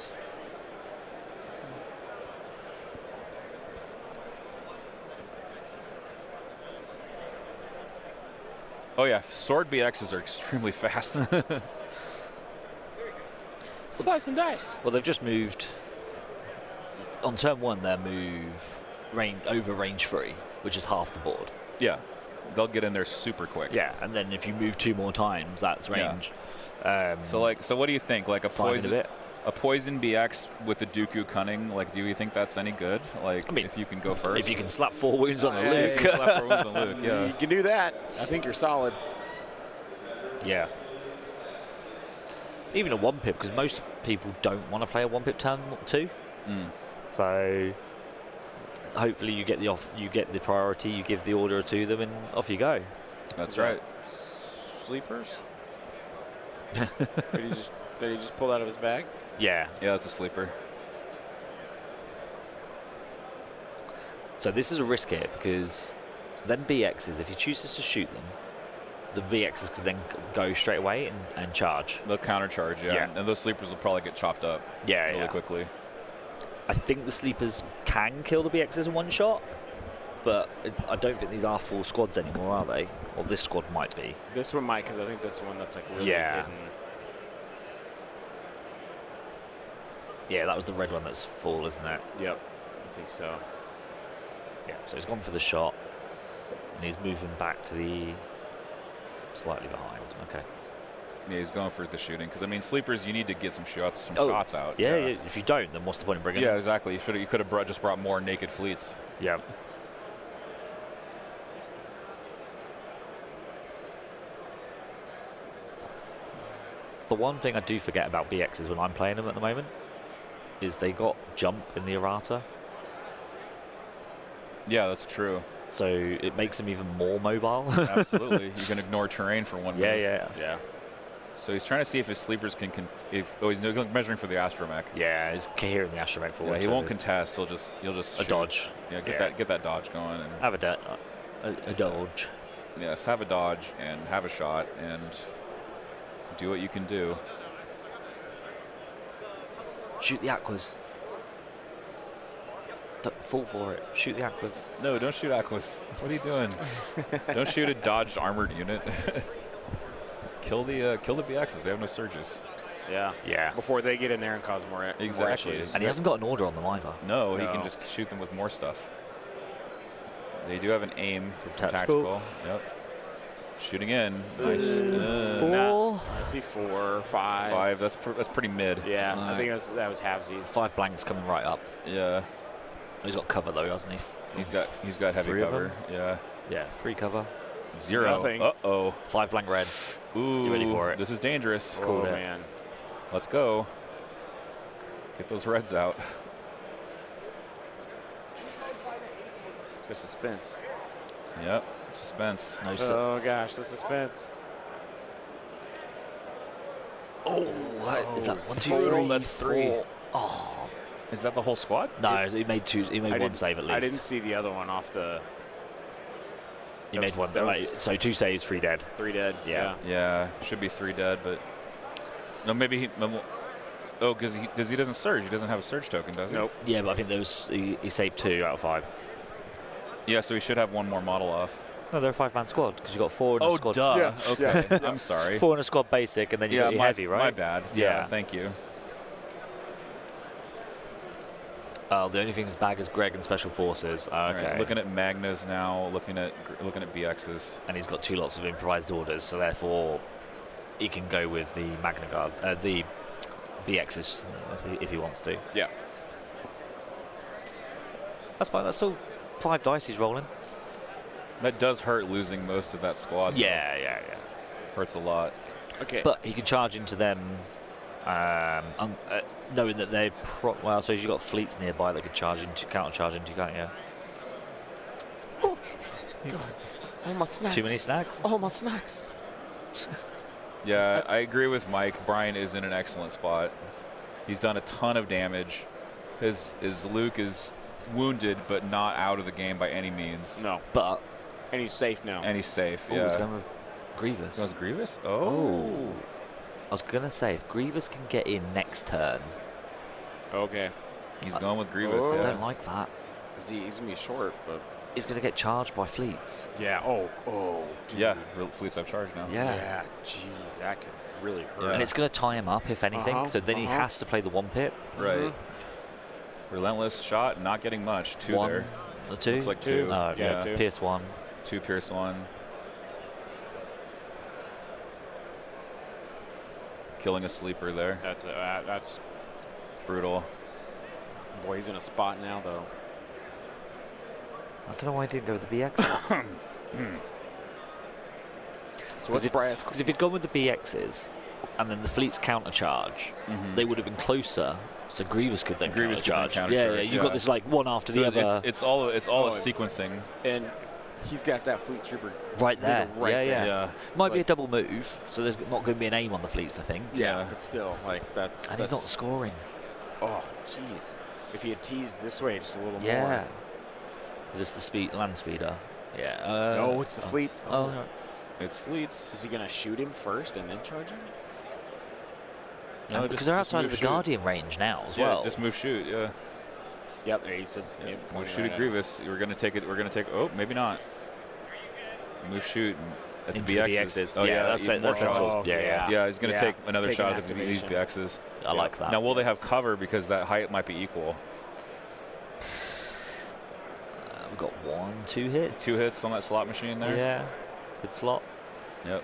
Oh yeah, sword BXs are extremely fast. Slice and dice. Well, they've just moved. On turn 1, their move over range 3, which is half the board. Yeah, they'll get in there super quick. Yeah, and then if you move 2 more times, that's range. So what do you think? Like a 5 and a poison, bit. a poison BX with a Dooku cunning. Like, do you think that's any good? Like, I mean, if you can go first. If you can slap 4 wounds on a If Luke. you slap 4 wounds on Luke, yeah. You can do that. I think you're solid. Yeah. Even a 1-pip, because most people don't want to play a 1-pip turn 2. So hopefully you get the priority, you give the order to them, and off you go. That's right. Sleepers? did he just pull out of his bag? Yeah. Yeah, that's a sleeper. So this is a risk here, because then BXs, if he chooses to shoot them, the VXs could then go straight away and charge. They'll countercharge, yeah. And those sleepers will probably get chopped up really quickly. I think the sleepers can kill the BXs in one shot, but I don't think these are full squads anymore, are they? Or this squad might be. This one might, because I think that's the one that's like really Yeah. hidden. Yeah, that was the red one that's full, isn't it? Yep, I think so. Yeah, so he's gone for the shot, and he's moving back to the slightly behind. Okay. Yeah, he's going for the shooting because I mean sleepers. You need to get some shots out. Yeah, yeah. If you don't, then what's the point in bringing? Yeah, them? exactly. You could have just brought more naked fleets. Yeah. The one thing I do forget about BXs when I'm playing them at the moment is they got jump in the errata. Yeah, that's true. So it makes them even more mobile. Absolutely. You can ignore terrain for one move. Yeah. So he's trying to see if his sleepers can he's measuring for the astromech. Yeah, he's hearing the astromech forward. Yeah, he won't contest. He'll just a shoot. dodge. Yeah, get that dodge going and Have a dodge. yes, have a dodge and have a shot and do what you can do. Shoot the aquas. Don't fall for it. Shoot the aquas. No, don't shoot Aquas. What are you doing? Don't shoot a dodged armored unit. kill the BXs. They have no surges. Yeah. Yeah. Before they get in there and cause more Exactly. issues. And he hasn't got an order on them either. No, he No. can just shoot them with more stuff. They do have an aim from Tactical. tactical. Yep. Shooting in. Nice. 4. I see 4, 5. 5. That's pretty mid. Yeah, I think that was halvesies. 5 blanks coming right up. Yeah. He's got cover though, hasn't he? He's got heavy 3 of cover. them? Yeah. Yeah, 3 cover. 0. Nothing. Uh-oh. 5 blank reds. Ooh. You ready for it? This is dangerous. Oh, it. man. Let's go. Get those reds out. The suspense. Yep. Suspense. No, Oh, gosh, the suspense. oh, what is that? 1, 2, 4, 3. that's 3. 4. Oh, Is that the whole squad? no, he made 2. He made 1 didn't- save at least. I didn't see the other one off the He that made was- 1. that Right, was- so 2 saves, 3 dead. 3 dead. Yeah. Yeah. Should be 3 dead, but no. Maybe he. Oh, because he doesn't surge. He doesn't have a surge token, does he? Nope. Yeah, but I think he saved 2 out of 5. Yeah. So he should have 1 more model off. No, they're a 5-man squad because you got 4 in a squad. Yeah, Okay. yeah. I'm sorry. 4 in a squad basic, and then you got your heavy, right? My bad. Yeah. Yeah. Thank you. The only thing that's back is Greg and Special Forces. Okay. All right, looking at Magnas now. Looking at BXs. And he's got 2 lots of improvised orders, so therefore he can go with the Magna Guard, the BXs if he wants to. Yeah. That's fine. That's still 5 dice he's rolling. That does hurt losing most of that squad. though. Yeah. Hurts a lot. Okay. But he can charge into them, knowing that they're well. I suppose you've got fleets nearby that could charge into, counter-charge into, can't you? oh, my snacks. Too many snacks. Oh, my snacks. Yeah, I agree with Mike. Brian is in an excellent spot. He's done a ton of damage. His Luke is wounded, but not out of the game by any means. No. But And he's safe now. And he's safe. oh, Yeah. he's going with Grievous. That was Grievous? Oh. I was gonna say if Grievous can get in next turn, Okay. He's going with Grievous. Oh. I Yeah. don't like that. He's going to be short, but... He's gonna get charged by fleets. Yeah. Oh, dude. Yeah, real fleets have charge now. Yeah. Jeez, that could really hurt. Yeah. And it's going to tie him up, if anything. So then he has to play the 1 pip. Right. Relentless shot, not getting much. 2 1, there. the 2. Looks like 2. Oh, Yeah, yeah, 2. Pierce 1. 2 Pierce 1. Killing a sleeper there. That's... Brutal. Boy, he's in a spot now, though. I don't know why he didn't go with the BXs. So what's Brian's... Because if he'd gone with the BXs and then the fleets counter-charge, they would have been closer. So Grievous could then Grievous could then counter-charge. Yeah, counter-charge, you've got yeah. this like one after So the other. it's all a Oh, sequencing. And he's got that fleet trooper right there. right yeah, there. yeah. Yeah. Might be a Like- double move, so there's not going to be an aim on the fleets, I think. Yeah. But still, like, that's... And he's not scoring. Oh, jeez. If he had teased this way just a little Yeah. more. Is this the speed land speeder? Yeah. No, it's the fleets. Oh, no. It's fleets. Is he going to shoot him first and then charge him? No, because just- they're just outside move, of the shoot. Guardian range now as Yeah, well. just move, shoot. Yeah. Yep, there he said. Yep, Move, pointing shoot right at at Grievous. We're gonna take it. We're gonna take. Oh, maybe not. Move, shoot at Into the the BXs. BXs. Oh Yeah, yeah, that's even it, more that's shots. sensible. Yeah. Yeah, he's gonna Yeah. take another Take shot an at these activation. BXs. I like that. Now, will they have cover because that height might be equal? We've got 1, 2 hits. 2 hits on that slot machine there. Yeah. Good slot. Yep.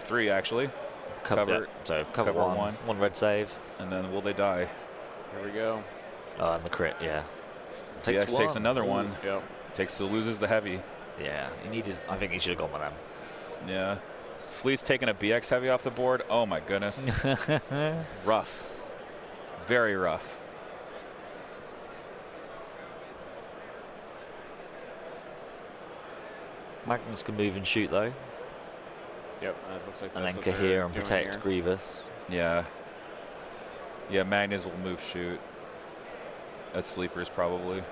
3 actually, Cover. Cover- Yeah. So cover, cover 1. 1 red save. and then will they die? Here we go. Oh, and the crit, yeah. BX takes 1. another one. Yep. Loses the heavy. Yeah, he needed. I think he should have gone with them. Yeah. Fleet's taking a BX heavy off the board. Oh my goodness. Rough. Very rough. Magnus can move and shoot though, Yep. That looks like and then that's what Kahir they're and doing protect here. Grievous. Yeah. Yeah, Magnus will move shoot. That's sleepers probably.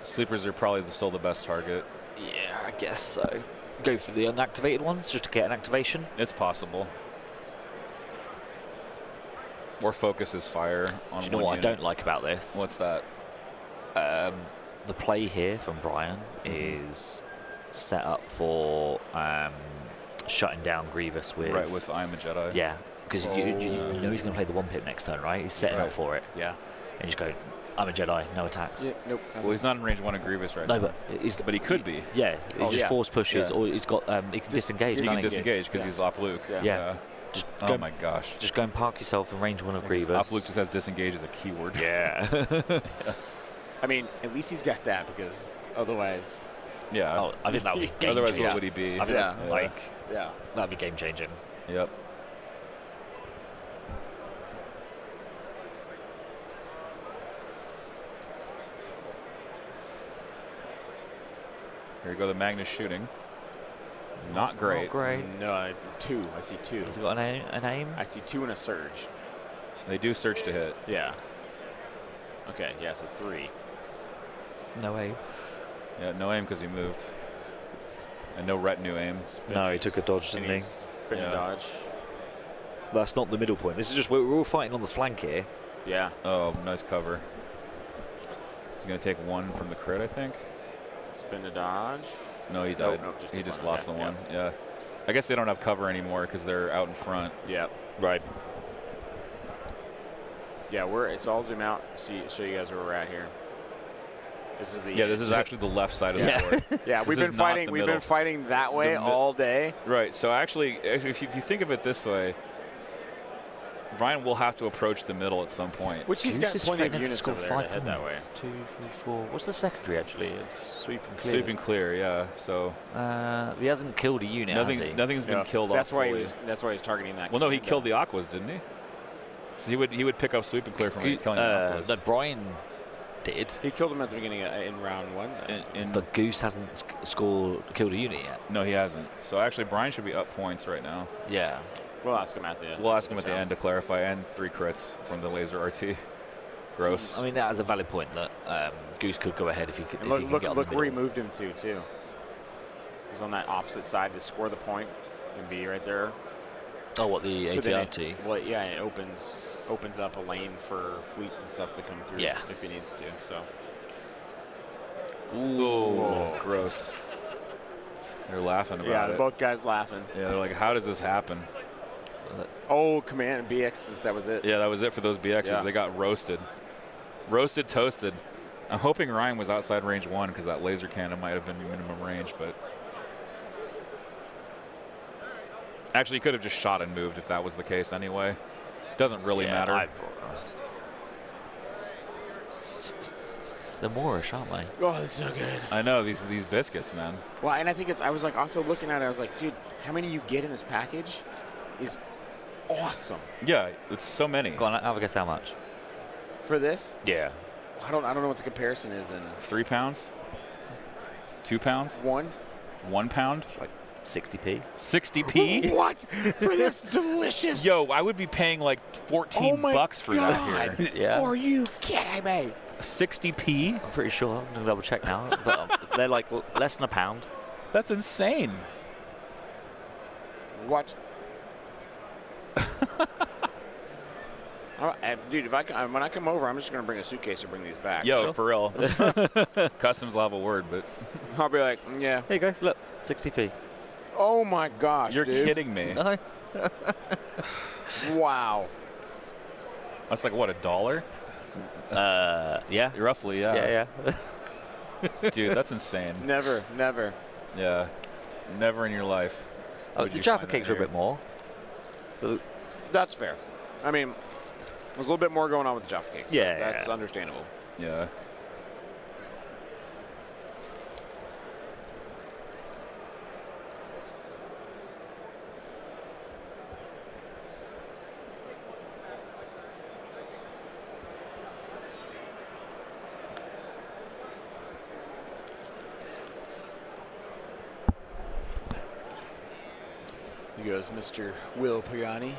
Sleepers are probably still the best target. Yeah, I guess so. Go for the unactivated ones just to get an activation. It's possible. Or focus his fire on Do you know one what unit. I don't like about this? What's that? The play here from Brian is set up for shutting down Grievous with... Right, with I'm a Jedi. Yeah, because you know he's going to play the 1-pip next turn, right? He's setting up for it. Yeah. And just go, I'm a Jedi, no attacks. Yeah, nope. Well, he's not in range 1 of Grievous right No, now. but he could be. Yeah, he just force pushes, Yeah. or he's got he can disengage. He can can't disengage because he's off Luke. Yeah. Just go, Oh my gosh. Just go and park yourself in range 1 of Grievous. Off Luke just has disengage as a keyword. Yeah. I mean, at least he's got that because otherwise, Yeah. Oh, I think that would be game Otherwise, changing. what would he be? I think that's like yeah. that'd be game changing. Yep. Here you go, the Magnus shooting. Not great. Not great. No, I see 2. I see 2. Has he got an aim? I see 2 and a surge. They do search to hit. Yeah. Okay, yeah, so 3. No aim. Yeah, no aim because he moved. And no retinue aim. No, he took a dodge, didn't he? Spin Yeah. dodge. That's not the middle point. This is just we're all fighting on the flank here. Yeah. Oh, nice cover. He's going to take 1 from the crit, I think. Spin to dodge. No, he died. nope, just he took just one, lost okay, the 1. Yeah. I guess they don't have cover anymore because they're out in front. Yep. Right. Yeah, so I'll zoom out, show you guys where we're at here. This is the Yeah, this is actually the left side of the board. Yeah, we've This been is not fighting. the We've middle. been fighting that way all day. Right. So actually, if you think of it this way, Brian will have to approach the middle at some point. Which he's got Goose is plenty of threatening to units score over there to 5 head that way. points. 2, 3, 4. What's the secondary actually? It's sweep and clear. Sweep and clear, yeah. So He hasn't killed a unit, has he? nothing's been killed That's off why fully. that's why he's targeting that. Well, no, he commando. killed the Aquas, didn't he? So he would pick up sweep and clear from killing the Aquas. That Brian did. He killed him at the beginning in round 1. But Goose hasn't killed a unit yet. No, he hasn't. So actually, Brian should be up points right now. Yeah. We'll ask him at the end. We'll ask him at the end to clarify, and 3 crits from the laser RT. Gross. I mean, that is a valid point that Goose could go ahead if he could. And if he can get on look the where he middle. moved him to too. He's on that opposite side to score the point and be right there. Oh, what the So then ATRT? well, yeah, it opens up a lane for fleets and stuff to come through. Yeah. If he needs to. So. Ooh, gross. They're laughing about Yeah, it. both guys laughing. Yeah, they're like, how does this happen? Oh, command BXs. That was it. Yeah, that was it for those BXs. Yeah. They got roasted. Roasted, toasted. I'm hoping Ryan was outside range 1 because that laser cannon might have been minimum range, but actually he could have just shot and moved if that was the case anyway. Doesn't really matter. They're Moorish, aren't they? Oh, that's so good. I know these biscuits, man. Well, and I think I was like also looking at it. I was like, dude, how many you get in this package is awesome. Yeah, it's so many. Go on, have a guess how much. For this, Yeah. I don't know what the comparison is in 3 pounds? 2 pounds? 1. 1 pound? Like 60p. 60p? What for this delicious? Yo, I would be paying like 14 oh my bucks for God. that here. Yeah. Are you kidding me? 60p? I'm pretty sure. I'm gonna double check now. But they're like less than a pound. That's insane. What? All right, dude, when I come over, I'm just gonna bring a suitcase and bring these back. Yo, for real. Customs will have a word, but I'll be like, yeah. Here you go. Look, 60p. Oh my gosh, you're dude. kidding me. No. Wow. That's like, what, $1? Yeah. Roughly, yeah. Yeah. Dude, that's insane. Never. Yeah. Never in your life. would The you Jaffa find cakes that are a here. bit more. That's fair. I mean, there's a little bit more going on with the Jaffa cakes. Yeah, That's yeah. understandable. Yeah. Here goes Mr. Will Pagani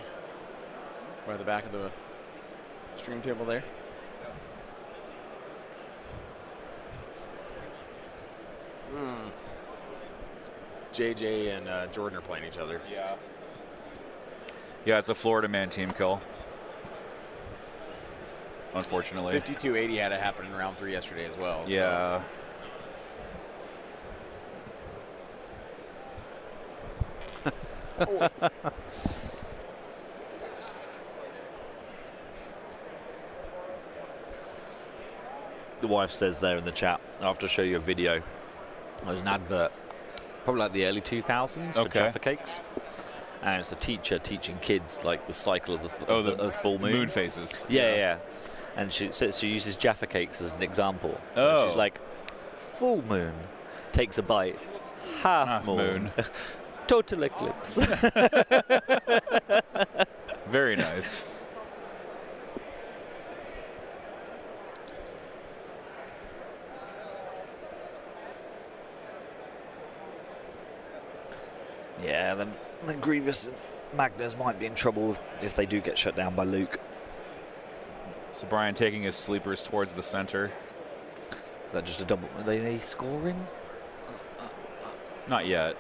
by the back of the stream table there. JJ and Jordan are playing each other. Yeah, it's a Florida man team kill. unfortunately. 5280 had to happen in round 3 yesterday as well. Yeah. The wife says there in the chat, I have to show you a video. There's an advert, probably like the early 2000s for Jaffa cakes. And it's a teacher teaching kids like the cycle of the full moon. Moon phases. Yeah. And she uses Jaffa cakes as an example. So Oh. she's like, full moon, takes a bite, half moon. Total eclipse. Very nice. Yeah, then Grievous and Magnus might be in trouble if they do get shut down by Luke. So Brian taking his sleepers towards the center. That just a double. Are they scoring? Not yet.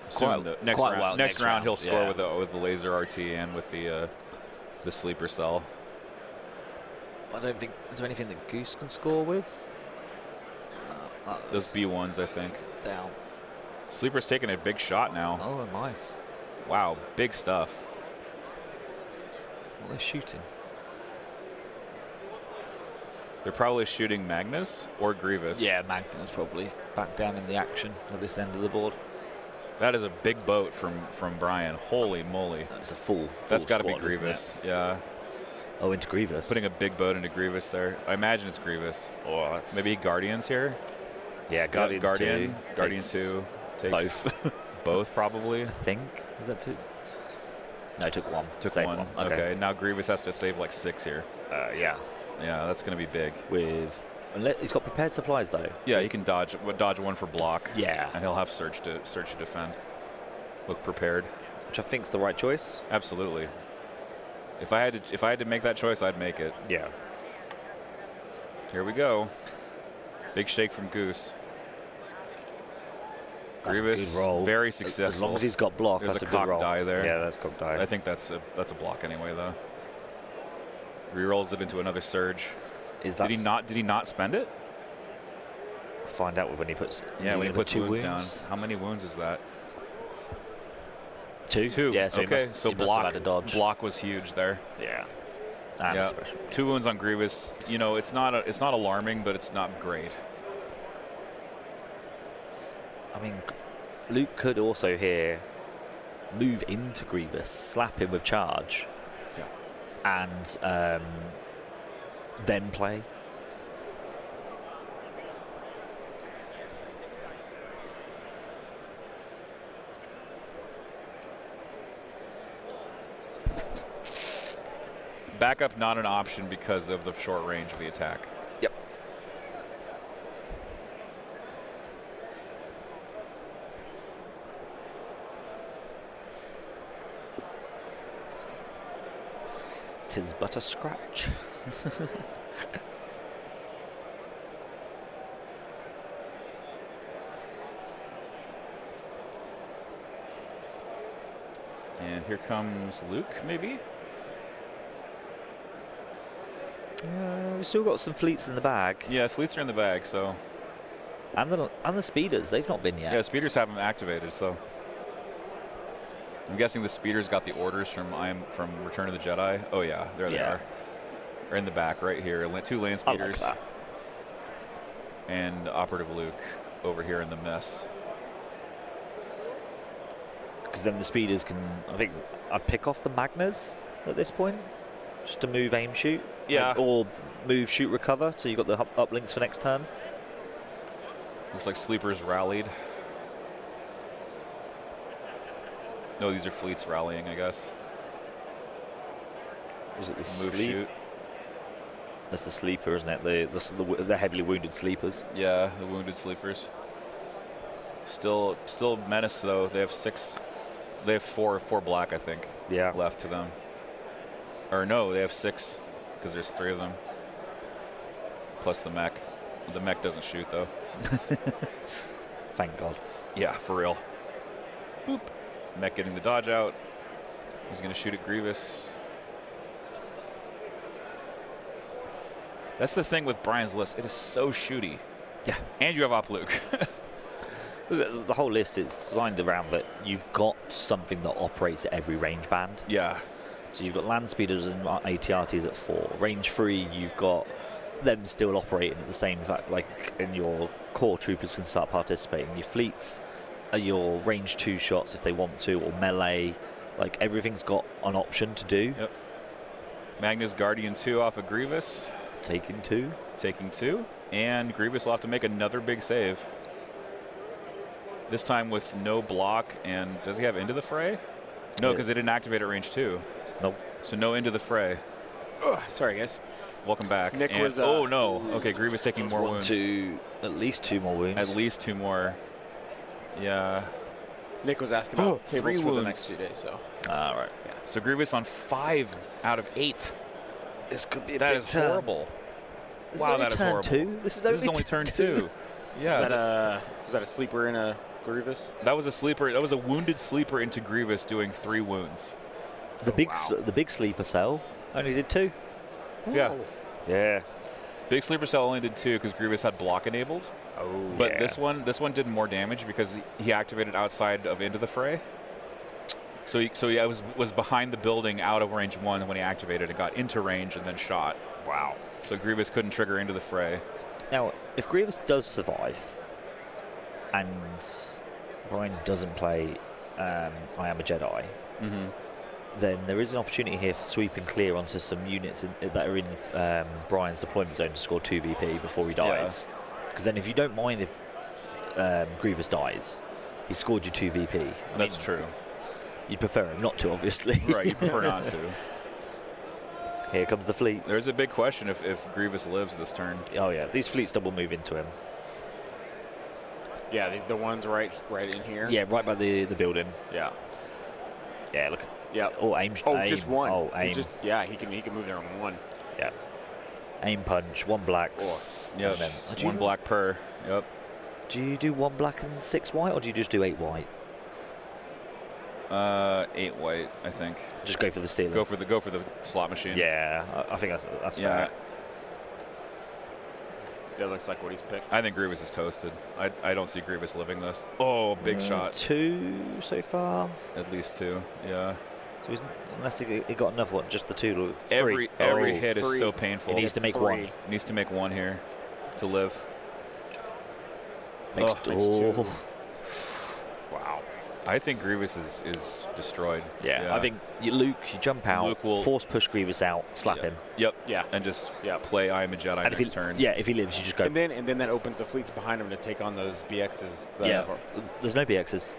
Soon, though. Next round he'll score with the laser RT and with the sleeper cell. I don't think. Is there anything that Goose can score with? Those B1s, I think. Down. Sleeper's taking a big shot now. Oh, nice. Wow, big stuff. What are they shooting? They're probably shooting Magnus or Grievous. Yeah, Magnus probably back down in the action at this end of the board. That is a big boat from Brian. Holy moly. That's a full That's got to be squad, isn't Grievous. it? Yeah. Oh, into Grievous. Putting a big boat into Grievous there. I imagine it's Grievous. Oh, Maybe Guardians here. Yeah, Guardians Guardian 2. Guardian takes 2 takes both. both probably. I think. Was that 2? No, it took one. Took Saved one. Okay. Okay. Now Grievous has to save like 6 here. Yeah. Yeah, that's going to be big. He's got prepared supplies though. Yeah, so he can dodge one for block. Yeah. And he'll have search to defend. Look prepared. Which I think's the right choice. Absolutely. If I had to make that choice, I'd make it. Yeah. Here we go. Big shake from Goose. That's Grievous, a good roll. very successful. As long as he's got block, There's that's a a good cock roll. die there. Yeah, that's cock die. I think that's a block anyway, though. Rerolls it into another surge. Is that Did he not spend it? Find out when he puts. Yeah, when he puts 2 wounds wounds down. How many wounds is that? 2. 2. Yeah. So okay. he must have had a dodge. Block was huge there. Yeah. And Yeah. special. 2 wounds on Grievous. You know, it's not alarming, but it's not great. I mean, Luke could also here move into Grievous, slap him with charge, and then play. Backup not an option because of the short range of the attack. Yep. Tis but a scratch. And here comes Luke, maybe? We've still got some fleets in the bag. Yeah, fleets are in the bag, so. And the speeders, they've not been yet. Yeah, speeders haven't activated, so. I'm guessing the speeders got the orders from Return of the Jedi. Oh yeah, there they are. They're in the back right here. 2 land speeders. I like that. And Operative Luke over here in the mess. Because then the speeders can, I think, I'd pick off the Magnas at this point, just to move aim shoot. Yeah. Or move shoot recover, so you've got the uplinks for next turn. Looks like sleepers rallied. No, these are fleets rallying, I guess. Is it the Move sleep? shoot. That's the sleeper, isn't it? The heavily wounded sleepers. Yeah, the wounded sleepers. Still menace though. They have 6. They have 4 black, I think. Yeah. Left to them. Or no, they have 6 because there's 3 of them. Plus the mech. The mech doesn't shoot though. Thank God. Yeah, for real. Boop. Mech getting the dodge out. He's going to shoot at Grievous. That's the thing with Brian's list. It is so shooty. Yeah. And you have Op Luke. The whole list is designed around that you've got something that operates at every range band. Yeah. So you've got land speeders and ATRTs at 4. Range 3, you've got them still operating at the same fact, like, and your core troopers can start participating. Your fleets are your range 2 shots if they want to, or melee. Like, everything's got an option to do. Yep. Magnus Guardian 2 off of Grievous. Taking 2. Taking 2. And Grievous will have to make another big save. This time with no block. And does he have Into the Fray? No, because they didn't activate at range 2. Nope. So no Into the Fray. Oh, sorry, guys. Welcome back. Nick and, was. oh, no. Okay, Grievous taking more wounds. At least 2 more wounds. At least 2 more. Yeah. Nick was asking about tables 3 for the wounds. next 2 days, so. All right. Yeah. So Grievous on 5 out of 8. This could be a That big is turn. horrible. This Wow, is only that is turn horrible. 2. This is only turn 2. Yeah. Was that a sleeper in a Grievous? That was a sleeper. That was a wounded sleeper into Grievous doing 3 wounds. The big sleeper cell only did 2. Yeah. Yeah. Big sleeper cell only did 2 because Grievous had block enabled. Oh, But this one did more damage because he activated outside of Into the Fray. So he was behind the building out of range 1 when he activated and got into range and then shot. Wow. So Grievous couldn't trigger Into the Fray. Now, if Grievous does survive, and Brian doesn't play I Am a Jedi, then there is an opportunity here for sweep and clear onto some units that are in Brian's deployment zone to score 2 VP before he dies. Because then if you don't mind if Grievous dies, he scored you 2 VP. That's true. You'd prefer him not to, obviously. Right, you prefer not to. Here comes the fleet. There's a big question if Grievous lives this turn. Oh, yeah. These fleets double move into him. Yeah, the ones right in here. Yeah, right by the building. Yeah. Yeah, look. Yeah. Oh, aim. Oh, just one. Oh, aim. He can move there on 1. Yeah. Aim punch, 1 black. Yep. Do 1 black per. Yep. Do you do 1 black and 6 white, or do you just do 8 white? 8 white, I think. Just go for the stealer. Go for the slot machine. Yeah, I think that's Yeah. fair. That looks like what he's picked. I think Grievous is toasted. I don't see Grievous living this. Oh, big shot. 2 so far. At least 2. Yeah. So unless he got another one, just the 2. Every hit is 3. so painful. He needs to make 3. 1. Needs to make 1 here to live. Makes makes 2. Wow. I think Grievous is destroyed. Yeah, I think Luke, you jump out, Luke will force push Grievous out, slap him. Yep. Yeah. And just Yep. play I Am a Jedi And if next turn. Yeah, if he lives, you just go. And then that opens the fleets behind him to take on those BXs. Yeah, there's no BXs.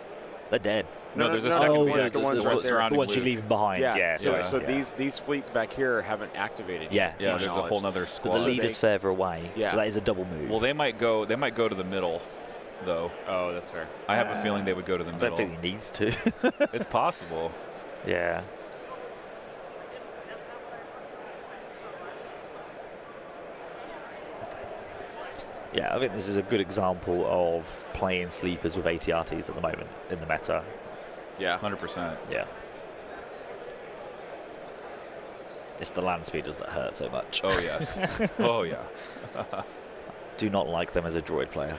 They're dead. No, there's a no, second no, BX. the ones right there. surrounding The ones you Luke. leave behind. Yeah. So sorry. these fleets back here haven't activated. Yeah. Yeah, there's a whole nother But squad. the leader's further away, Yeah. so that is a double move. Well, they might go to the middle, though. Oh, that's fair. I have a feeling they would go to the I middle. don't think he needs to. It's possible. Yeah. Yeah, I think this is a good example of playing sleepers with ATRTs at the moment in the meta. Yeah. 100%. Yeah. It's the land speeders that hurt so much. Oh, yes. Oh, yeah. Do not like them as a droid player.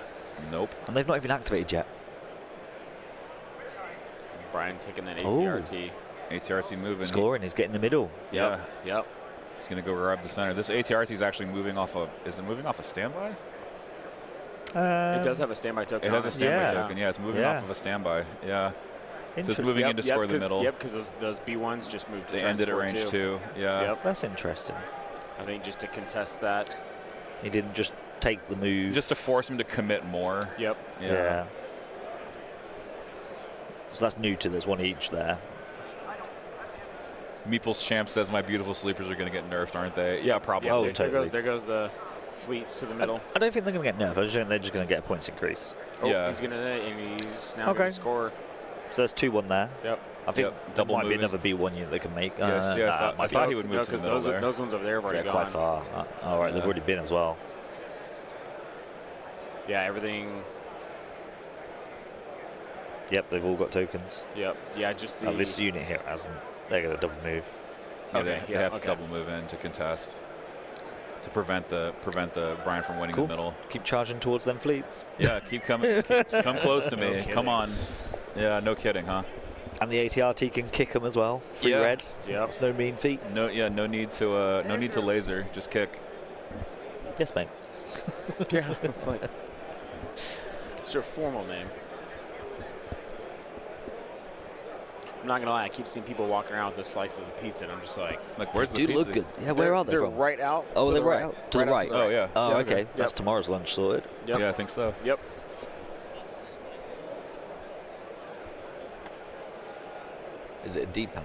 Nope. And they've not even activated yet. Brian taking that Oh. ATRT. ATRT moving. Scoring, he's getting in the middle. Yeah. Yep. He's going to go grab the center. This ATRT is actually moving off of, is it moving off a standby? It does have a standby token. It has a standby Yeah. token. Yeah, it's moving Yeah. off of a standby. Yeah. So it's Inter- moving in to score the middle. Yep, because those B1s just moved to They ended at transport range too. 2. Yeah. Yep. That's interesting. I think just to contest that. He didn't just take the move. Just to force him to commit more. Yep. Yeah. So that's new to this one each there. Meeple's Champ says my beautiful sleepers are going to get nerfed, aren't they? Yeah, probably. Oh, There totally. goes the fleets to the middle. I don't think they're going to get nerfed. I just think they're just going to get a points increase. Oh, Yeah. he's now Okay. going to score. So there's 2-1 there. Yep. I think Yep, there double might be moving. another B1 unit they can make. Yes, yeah, I might be- thought he would move to the because middle there. those ones over there have already yeah, gone. quite far. All right, they've Yeah. already been as well. Yeah, everything. Yep, they've all got tokens. Yep. Yeah, just the. Oh, this unit here hasn't. They're going to double move. Yeah, Okay, they yeah, have okay. to double move in to contest. to prevent the Brian from winning Cool. the middle. Keep charging towards them fleets. Yeah, keep coming. Come close to me. Come on. Yeah, no kidding, huh? And the ATRT can kick them as well. Free Yeah. red. Yep. It's no mean feat. No need to laser. Just kick. Yes, mate. Yeah, it's like it's your formal name. I'm not gonna lie, I keep seeing people walking around with the slices of pizza, and I'm just like, Where's They the do pizza? look good. Yeah, where are they they're from? right out. Oh, to they're the right out to the right. Oh yeah. Oh, yeah, okay. That's Yep. tomorrow's lunch sorted. Yep. Yeah, I think so. Yep. Is it a deep pan?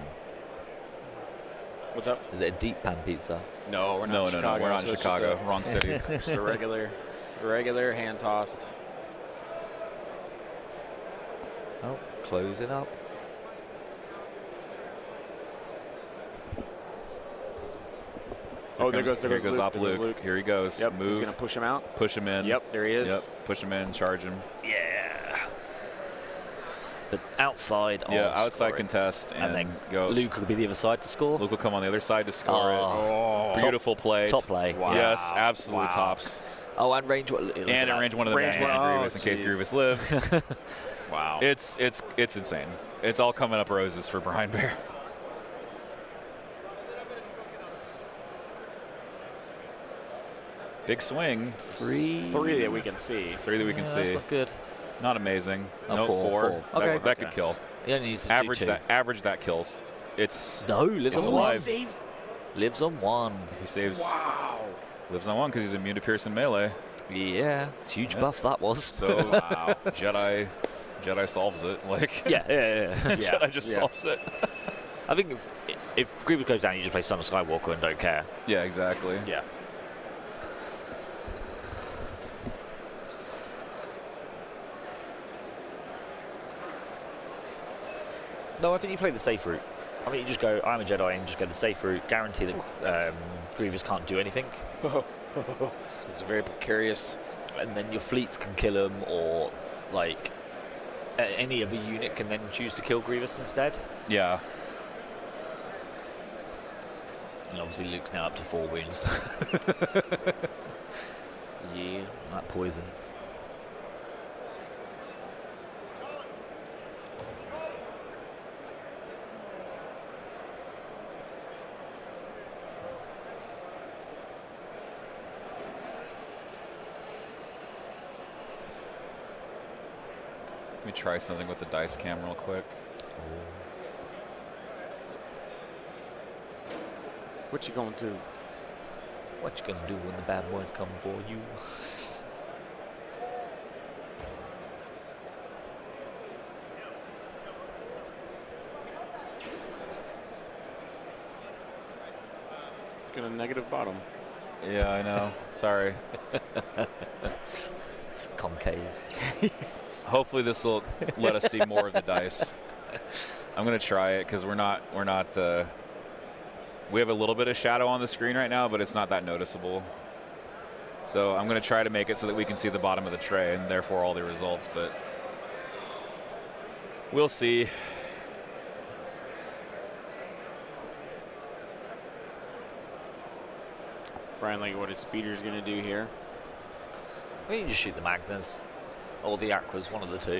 What's up? Is it a deep pan pizza? No, we're not No, in no, Chicago. we're not so in it's Chicago. Wrong city. Just a regular hand tossed. Oh, closing up. Oh, there goes Here goes Luke. Op There goes Luke. Luke. Here he goes. Yep. Move. He's gonna push him out. Push him in. Yep. There he is. Yep. Push him in. Charge him. Yeah. But outside Yeah. of Outside scoring. contest And then go. Luke will be the other side to score. Luke will come on the other side to score Oh. it. Beautiful play. Top play. Wow. Yes, absolutely Wow. tops. Oh, and range. And in range one of the Range Magnus and one. Grievous in case Oh, Grievous lives. Wow. It's insane. It's all coming up roses for Brian Bear. Big swing. Three. Three that we can see. Three that we can That's see. not good. Not amazing. Oh, No, four. That, Okay. that could kill. He only needs to Average do two. that kills. It's No, lives It's on alive. one. Lives on one. he saves. Wow. Lives on one because he's immune to Pearson melee. Yeah, it's huge Yeah. buff that was. So Jedi solves it. Like yeah. Jedi just Yeah. solves it. I think if Grievous goes down, you just play Son of Skywalker and don't care. Yeah, exactly. Yeah. No, I think you play the safe route. I mean, you just go, I'm a Jedi, and just go the safe route. Guarantee that Grievous can't do anything. It's a very precarious. And then your fleets can kill him, or like any other unit can then choose to kill Grievous instead. Yeah. And obviously Luke's now up to 4 wounds. Yeah. That poison. Let me try something with the dice cam real quick. What you gonna do? What you gonna do when the bad boys come for you? Gonna negative bottom. Yeah, I know. Sorry. Concave. Hopefully this will let us see more of the dice. I'm gonna try it because we're not. We have a little bit of shadow on the screen right now, but it's not that noticeable. So I'm gonna try to make it so that we can see the bottom of the tray and therefore all the results. But we'll see. Brian, like what his speeder's gonna do here? I mean, you just shoot the Magnus or the Aquas, one of the two.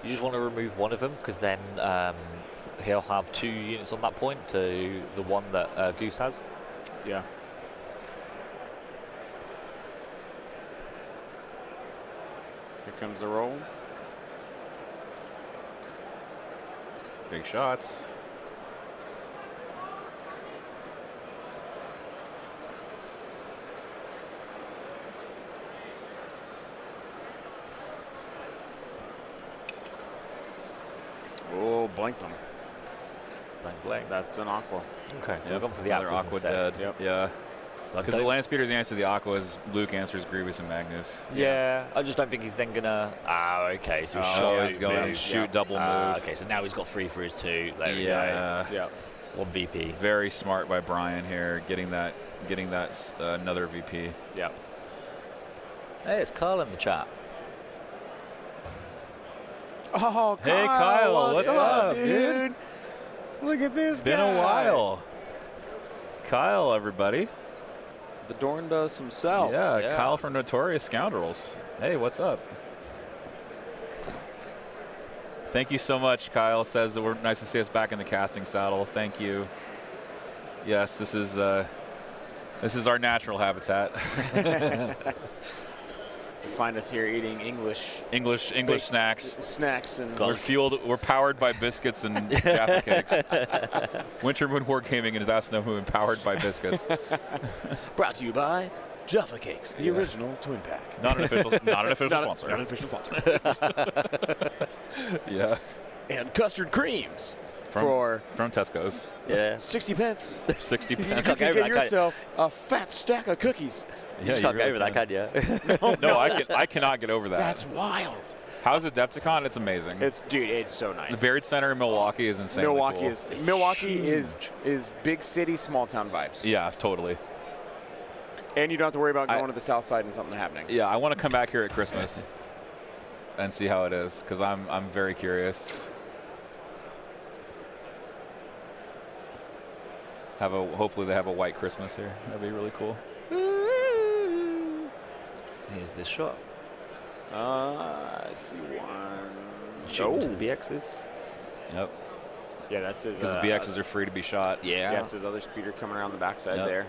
You just want to remove one of them because then he'll have 2 units on that point to the one that Goose has. Yeah. Here comes the roll. Big shots. Oh, blanked him. Blank, blank. That's an aqua. Okay, so Yep, we're going for the another Aquas Aqua instead. dead. Yep. Yeah. So I Because the don't- land speeders answer the Aquas, Luke answers Grievous and Magnus. Yeah, I just don't think he's then gonna. Okay, so he's Oh, shot. he's going to shoot double move. Okay, so now he's got 3 for his 2. There we Yeah. Yeah. go. 1 VP. Very smart by Brian here, getting that another VP. Yeah. Hey, it's Carl in the chat. Oh, Hey, Kyle, what's up, dude? Look at this Been a while. Kyle, everybody. The Dorndus himself. Yeah, Kyle from Notorious Scoundrels. Hey, what's up? Thank you so much, Kyle. Says that we're nice to see us back in the casting saddle. Thank you. Yes, this is our natural habitat. Find us here eating English snacks. Snacks and We're powered by biscuits and Jaffa cakes. Winterwood Wargaming and That's No Moon, powered by biscuits. brought to you by Jaffa Cakes, the original twin pack. Not an official sponsor. Not an official sponsor. Yeah. And custard creams From Tesco's. Yeah. 60 pence. 60 You pence. can go over get that, yourself a fat stack of cookies. You just can't get over that, can you? No, I cannot get over that. That's wild. How's AdeptiCon? It's amazing. It's so nice. The Buried Center in Milwaukee is insane. Milwaukee is big city, small town vibes. Yeah, totally. And you don't have to worry about going to the south side and something happening. Yeah, I want to come back here at Christmas and see how it is because I'm very curious. Hopefully they have a white Christmas here. That'd be really cool. Here's this shot. I see one. Shooting to the BXs. Yep. Yeah, that's his. Because the BXs are free to be shot. Yeah. Yeah, it's his other speeder coming around the backside Yep. there.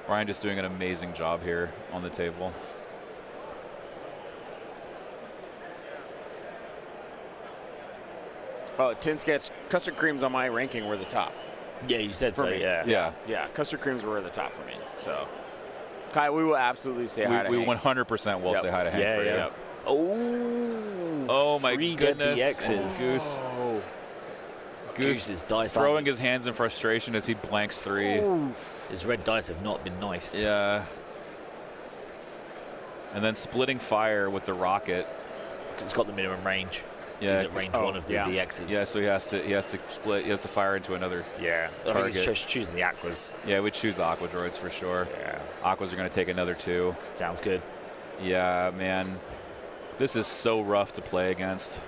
Brian just doing an amazing job here on the table. Oh, Tin Sketch, custard creams on my ranking were the top. Yeah, you said For so. me. Yeah. Yeah. Yeah, custard creams were the top for me. So, Kai, we will absolutely say hi to We Hank. 100% will Yep. say hi to Hank Yeah, for you. yeah. Oh my free dead goodness. BXs. Goose. Oh. Goose's dice throwing his hands in frustration as he blanks 3. His red dice have not been nice. Yeah. And then splitting fire with the rocket. 'Cause it's got the minimum range. Yeah. He's at range 1 of the yeah. BXs. Yeah, so he has to split. He has to fire into another. Yeah. I think Target. he's just choosing the Aquas. Yeah, we choose the Aqua Droids for sure. Yeah. Aquas are going to take another 2. Sounds good. Yeah, man. This is so rough to play against.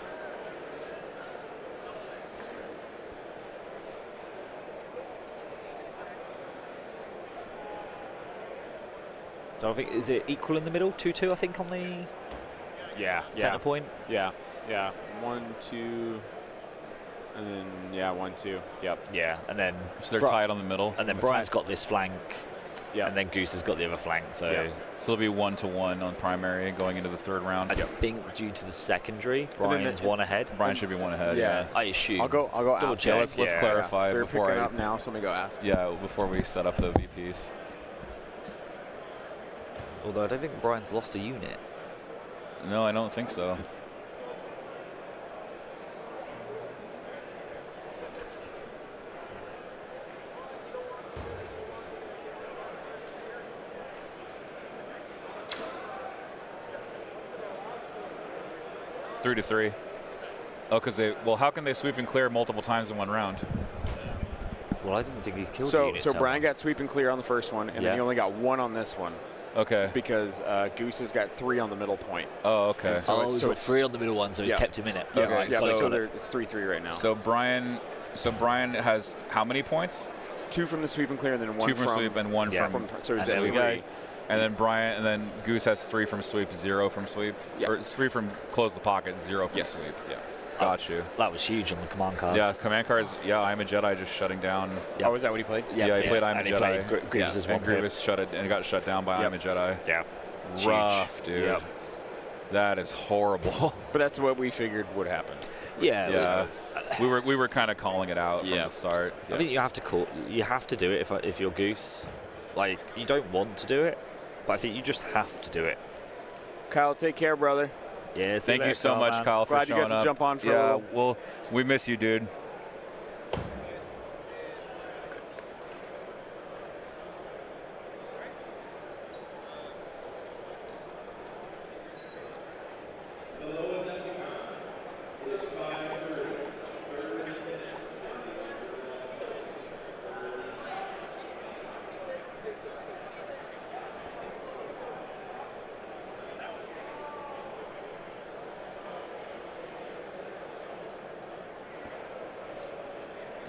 So I think, is it equal in the middle? 2-2, I think, on the Yeah, center point? Yeah, 1, 2, and then, 1, 2. Yep. Yeah. And then So they're tied on the middle. And then Brian's got this flank. Yeah. And then Goose has got the other flank. So Yeah. So it'll be 1-1 on primary going into the 3rd round. I think due to the secondary, then Brian's one ahead. Brian should be 1 ahead. Yeah. I assume. I'll go Double ask. check. Let's Yeah. clarify They're before picking I. up now, so let me go ask. Yeah, before we set up the VPs. Although I don't think Brian's lost a unit. No, I don't think so. Three to 3. Oh, because how can they sweep and clear multiple times in one round? Well, I didn't think he killed the So, unit. so Brian got sweep and clear on the first one, and Yeah. then he only got 1 on this one Okay. because Goose has got 3 on the middle point. Oh, okay. And so Oh, it's- he's so got it's- 3 on the middle one, so he's Yeah. kept him in it. Yeah, Okay, yeah. so- So it's 3-3 right now. So Brian has how many points? 2 from the sweep and clear, and then 1 2 from sweep and 1 Yeah. from. So he's And at then we 3. And then and then Goose has 3 from sweep, 0 from sweep. Yeah. Or 3 from close the pocket, 0 from Yes. sweep. Yeah. Got you. That was huge on the command cards. Yeah, command cards. Yeah, I'm a Jedi just shutting down. Yeah. Oh, is that what he played? Yeah, he played I'm a and he Jedi. played Grievous's And one pip. Grievous shut it and got shut down by I'm a Jedi. Yeah. Rough, dude. Yep. That is horrible. But that's what we figured would happen. Yeah. Yeah, we were kind of calling it out from Yeah. the start. I think you have to do it if you're Goose. Like, you don't want to do it, but I think you just have to do it. Kyle, take care, brother. Yeah. Thank you so much, Kyle, for Glad you showing got to up. jump on for a yeah, little. we miss you, dude.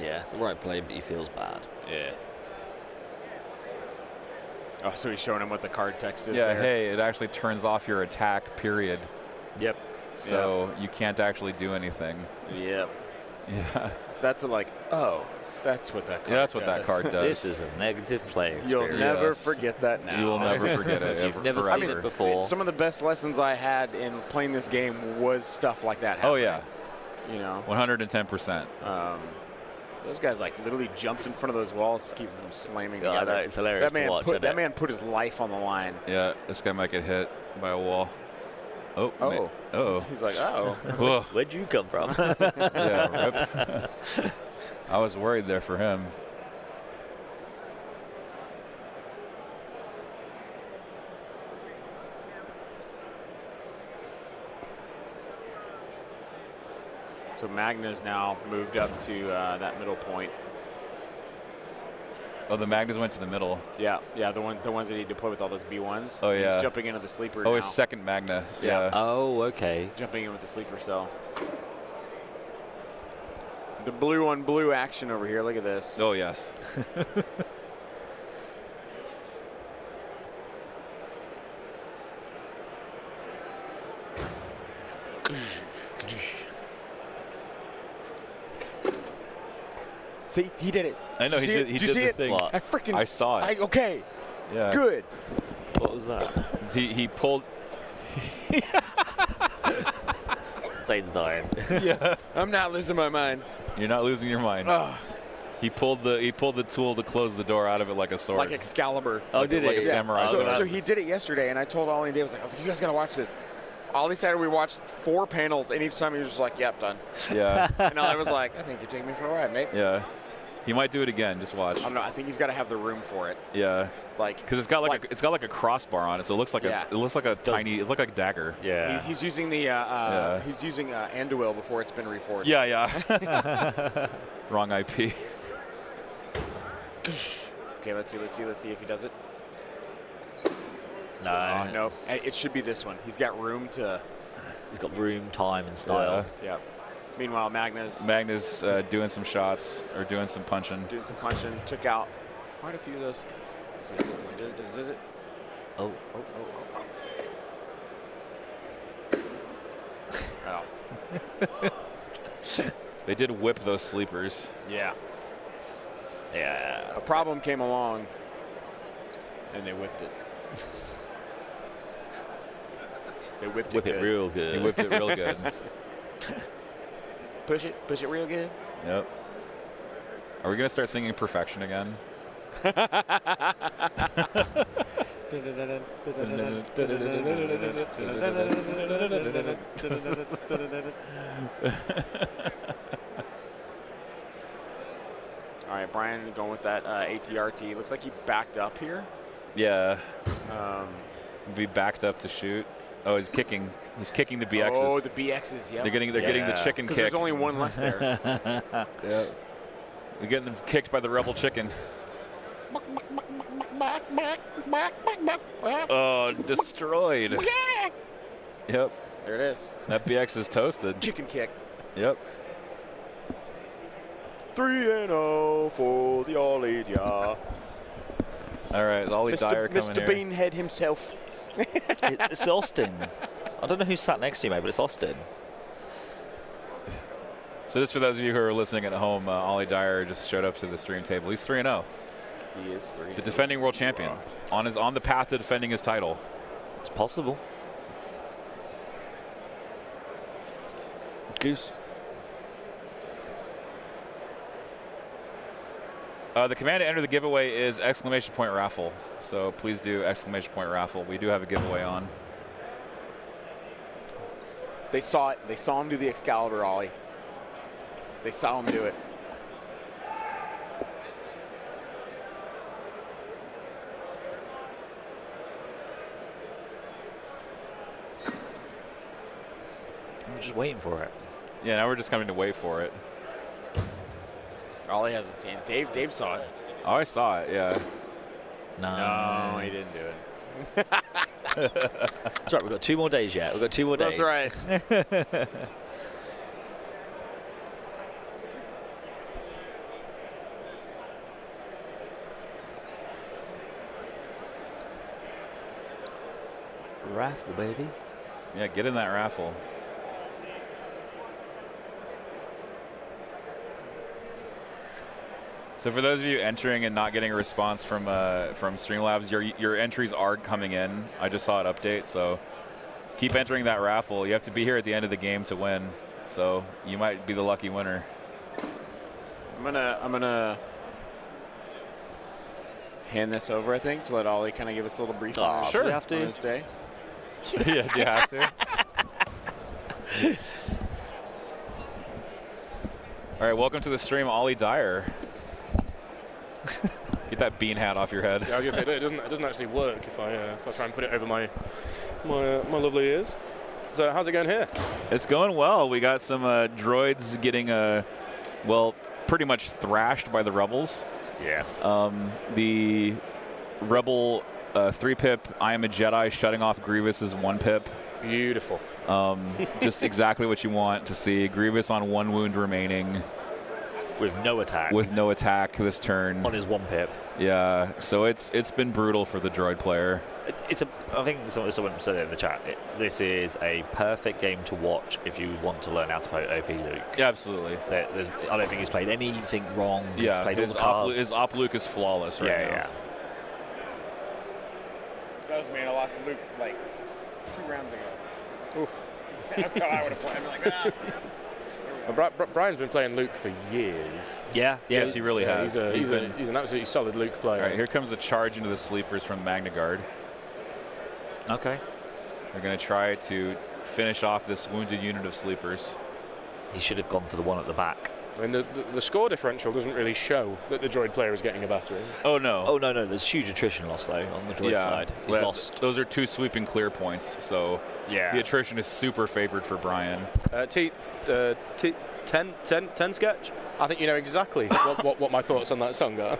Yeah, the right play, but he feels bad. Yeah. Oh, so he's showing him what the card text is Yeah, there. hey, it actually turns off your attack, period. Yep. So you can't actually do anything. Yep. Yeah. That's like, oh, that's what that card Yeah, that's what does. that card does. This is a negative play You'll experience. never Yes. forget that now. You will never forget it. If you've never forever. seen it before. Some of the best lessons I had in playing this game was stuff like that Oh, happening. yeah. You know, 110%. those guys like literally jumped in front of those walls to keep them from slamming Yeah, I together. know, it's hilarious That man to watch, put isn't that it? man put his life on the line. Yeah, this guy might get hit by a wall. Oh. Oh. Oh. He's like, oh. Whoa. Where'd you come from? Yeah, rip. I was worried there for him. So Magna's now moved up to that middle point. Oh, the Magnus went to the middle. Yeah, the ones that need to play with all those B1s. Oh, yeah. He's jumping into the sleeper Oh, now. his second Magna. Yeah. Yeah. Oh, okay. Jumping in with the sleeper cell. The blue on blue action over here. Look at this. Oh, yes. See, he did it. I know, he See did- it? he Did you did see the it? thing. What? I freaking. I saw it. Okay. Yeah. Good. What was that? He pulled. Zane's dying. Yeah. I'm not losing my mind. You're not losing your mind. Ugh, He pulled the tool to close the door out of it like a sword. like Excalibur. Oh, did like it? a samurai Oh, sword. So he did it yesterday, and I told Ollie and Dave, I was like, you guys gotta watch this. Ollie said we watched 4 panels, and each time he was just like, yep, done. Yeah. And I was like, I think you're taking me for a ride, mate. Yeah. He might do it again. Just watch. I don't know. I think he's got to have the room for it. Yeah. Like, Because it's got like a crossbar on it, so it looks like Yeah. it looks like a tiny. It looks like a dagger. Yeah. he's using the he's using Anduil before it's been reforged. Yeah. Yeah. Wrong IP. Okay, let's see if he does it. No. No, it should be this one. He's got room to. He's got room, time, and style. Yeah. Meanwhile, Magnus Magnus doing some shots or doing some punching. doing some punching, took out quite a few of those. Does it? Oh. Oh. They did whip those sleepers. Yeah. Yeah. A problem came along, and they whipped it. They whipped Whip it it good. real They good. whipped it real good. Push it real good. Yep. Are we gonna start singing Perfection again? All right, Brian going with that ATRT. Looks like he backed up here. Yeah. Be backed up to shoot. Oh, he's kicking. He's kicking the BXs. Oh, the BXs, yeah. They're getting the Yeah. chicken Because kick. there's only one left there. Yeah. They're getting them kicked by the rebel chicken. Oh, destroyed. Yep. There it is. That BX is toasted. Chicken kick. Yep. 3-0 for the Ollie, yeah. All right, Ollie Dyer coming Mr. here. Beanhead himself. It's Austin. I don't know who sat next to you, mate, but it's Austin. So this, for those of you who are listening at home, Ollie Dyer just showed up to the stream table. He's 3-0. He is 3. The defending world champion. On the path to defending his title. It's possible. Goose. The command to enter the giveaway is exclamation point raffle. So please do exclamation point raffle. We do have a giveaway on. They saw it. They saw him do the Excalibur Ollie. They saw him do it. I'm just waiting for it. Yeah, now we're just coming to wait for it. Ollie hasn't seen it. Dave saw it. Oh, I saw it, yeah. No, he didn't do it. That's right, we've got 2 more days yet. We've got 2 more days. That's right. raffle, baby. Yeah, get in that raffle. So for those of you entering and not getting a response from Streamlabs, your entries are coming in. I just saw it update, so keep entering that raffle. You have to be here at the end of the game to win, so you might be the lucky winner. I'm gonna hand this over, I think, to let Ollie kind of give us a little brief on Sure. You have to. on his day. Yeah, do you have to? All right, welcome to the stream, Ollie Dyer. Get that bean hat off your head. Yeah, I was gonna say it doesn't actually work if I try and put it over my lovely ears. So how's it going here? It's going well. We got some droids getting pretty much thrashed by the rebels. Yeah. The rebel 3-pip I am a Jedi shutting off Grievous's 1-pip. Beautiful. Just exactly what you want to see. Grievous on 1 wound remaining. With no attack. With no attack this turn. On his 1-pip. Yeah, so it's been brutal for the droid player. I think someone said it in the chat. This is a perfect game to watch if you want to learn how to play OP Luke. Yeah, absolutely. I don't think he's played anything wrong. He's played all the cards. His op Luke is flawless right now. Yeah. That was me, and I lost Luke like 2 rounds ago. Oof. That's how I would have played. I'm like, Brian's been playing Luke for years. Yeah. Yes, he really has. He's an absolutely solid Luke player. All right, here comes a charge into the sleepers from Magna Guard. Okay. They're going to try to finish off this wounded unit of sleepers. He should have gone for the one at the back. I mean, the score differential doesn't really show that the droid player is getting a battering. Oh, no. Oh, no. There's huge attrition loss, though, on the droid side. He's lost. Those are 2 sweeping clear points, so the attrition is super favored for Brian. 10 sketch. I think you know exactly what my thoughts on that song are.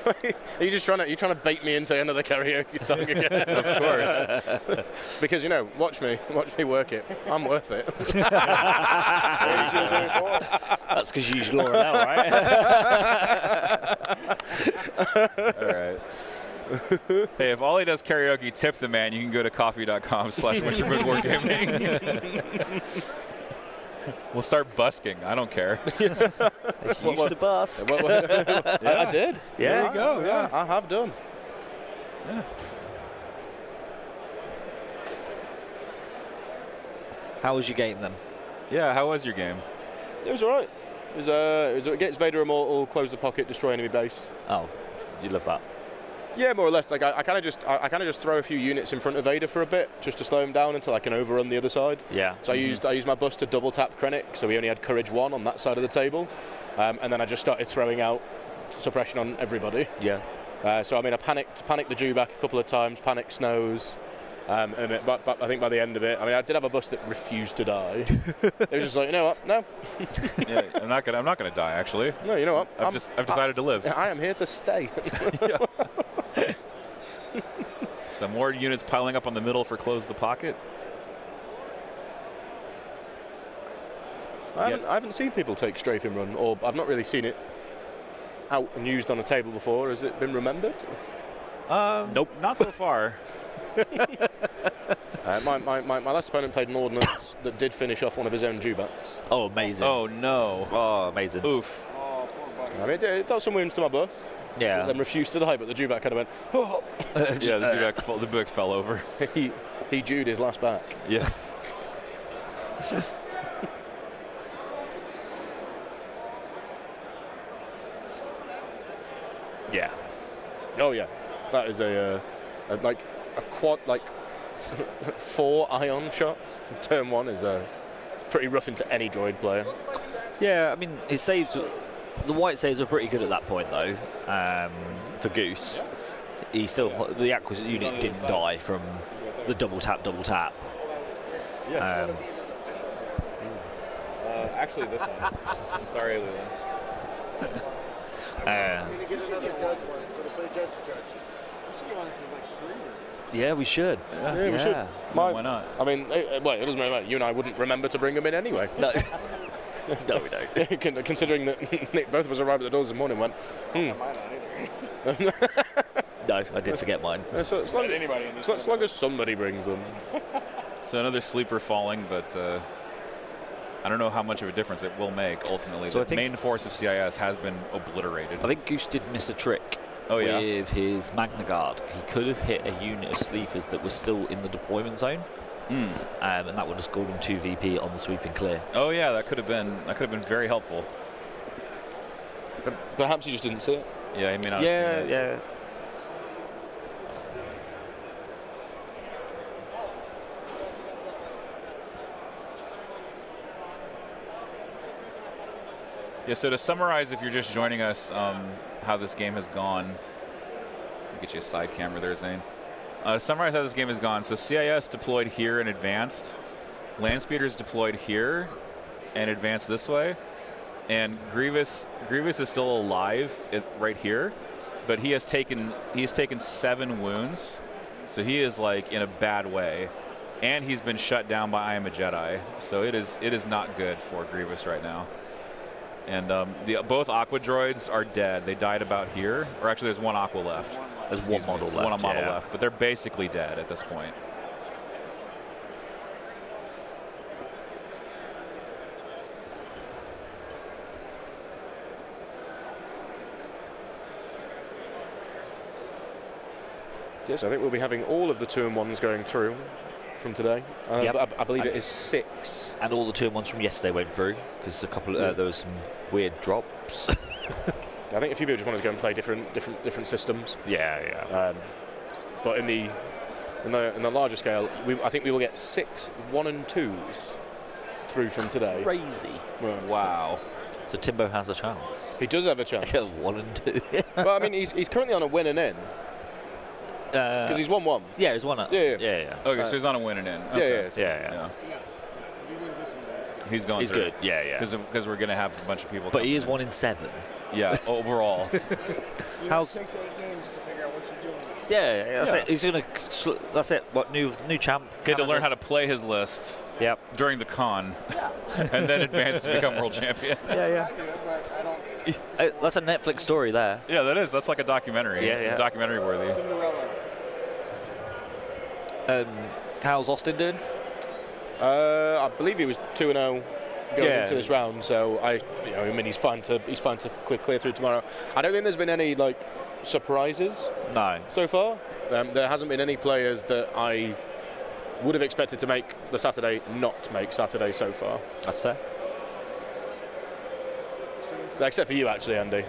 Are you trying to bait me into another karaoke song again? Of course. Because watch me work it. I'm worth it. That's because you use Laura now, right? All right. Hey, if Ollie does karaoke, tip the man. You can go to coffee.com/winterbrookwargaming. We'll start busking. I don't care. Used to busk. I did. Yeah. There you go. Yeah. I have done. Yeah. How was your game then? Yeah. How was your game? It was all right. It was against Vader Immortal, close the pocket, destroy enemy base. Oh, you love that. Yeah, more or less. Like I kind of just throw a few units in front of Vader for a bit, just to slow him down until I can overrun the other side. Yeah. So I used my bus to double tap Krennic, so we only had Courage 1 on that side of the table, and then I just started throwing out suppression on everybody. Yeah. So I mean, I panicked the Jew back a couple of times, panicked Snows. But I think by the end of it, I mean, I did have a bus that refused to die. It was just like, you know what? No. Yeah, I'm not gonna die. Actually. No, you know what? I've decided to live. I am here to stay. Some more units piling up on the middle for close the pocket. I haven't seen people take strafing run, or I've not really seen it out and used on a table before. Has it been remembered? Nope, not so far. My last opponent played an ordnance that did finish off one of his own Dewbacks. Oh, amazing. Oh no. Oh, amazing. Oof. I mean, it dealt some wounds to my bus. Yeah. Then refused to die, but the Dewback kind of went, oh. Yeah, the Dewback fell over. He Jewed his last back. Yes. Yeah. Oh yeah, that is a quad, like 4 ion shots. Turn 1 is pretty rough into any droid player. Yeah, I mean, his saves, the white saves were pretty good at that point though. For Goose, the acquisition unit didn't die from the double tap. Yeah. Actually, this one. I'm sorry, Lulu. Yeah, we should. Yeah, we should. Why not? I mean, it doesn't matter. You and I wouldn't remember to bring them in anyway. No. No, we don't. Considering that both of us arrived at the doors this morning and went, No, No, I did forget mine. So as long as somebody brings them. So another sleeper falling, but I don't know how much of a difference it will make ultimately. So the main force of CIS has been obliterated. I think Goose did miss a trick. Oh, yeah? With his Magna Guard. He could have hit a unit of sleepers that was still in the deployment zone. And that would have scored him 2 VP on the sweeping clear. Oh yeah, that could have been very helpful. But perhaps he just didn't see it. Yeah, he may not have seen it. Yeah. Yeah, so to summarize, if you're just joining us, how this game has gone. I'll get you a side camera there, Zane. To summarize how this game has gone, so CIS deployed here and advanced. Landspeeders deployed here and advanced this way. And Grievous is still alive right here, but he has taken 7 wounds, so he is like in a bad way, and he's been shut down by I Am a Jedi. So it is not good for Grievous right now. And both Aqua droids are dead. They died about here, or actually there's one Aqua left. There's one model left. One model left, but they're basically dead at this point. Yes, I think we'll be having all of the 2-in-1s going through from today. Yep. I believe it is 6. And all the 2-in-1s from yesterday went through because a couple there was some weird drops. I think a few people just wanted to go and play different systems. Yeah. But in the larger scale, I think we will get 6 1 and 2s through from today. Crazy. Wow. So Timbo has a chance. He does have a chance. He has 1 and 2. Well, I mean, he's currently on a win and in. Because he's 1-1. Yeah, he's 1 up. Yeah. Okay, so he's on a win and in. Okay. Yeah. He's going He's through. good. Yeah. Because we're going to have a bunch of people. But he is 1 in 7. Yeah, overall. How's 6 to 8 games to figure out what you're doing. Yeah, that's it. He's gonna. That's it. What new champ? He had to learn how to play his list. Yep. During the con, and then advance to become world champion. Yeah. That's a Netflix story there. Yeah, that is. That's like a documentary. Yeah. It's documentary worthy. How's Austin doing? I believe he was 2-0 going into this round, so I mean he's fine to clear through tomorrow. I don't think there's been any surprises. No. So far, there hasn't been any players that I would have expected to make the Saturday not make Saturday so far. That's fair. Except for you, actually, Andy.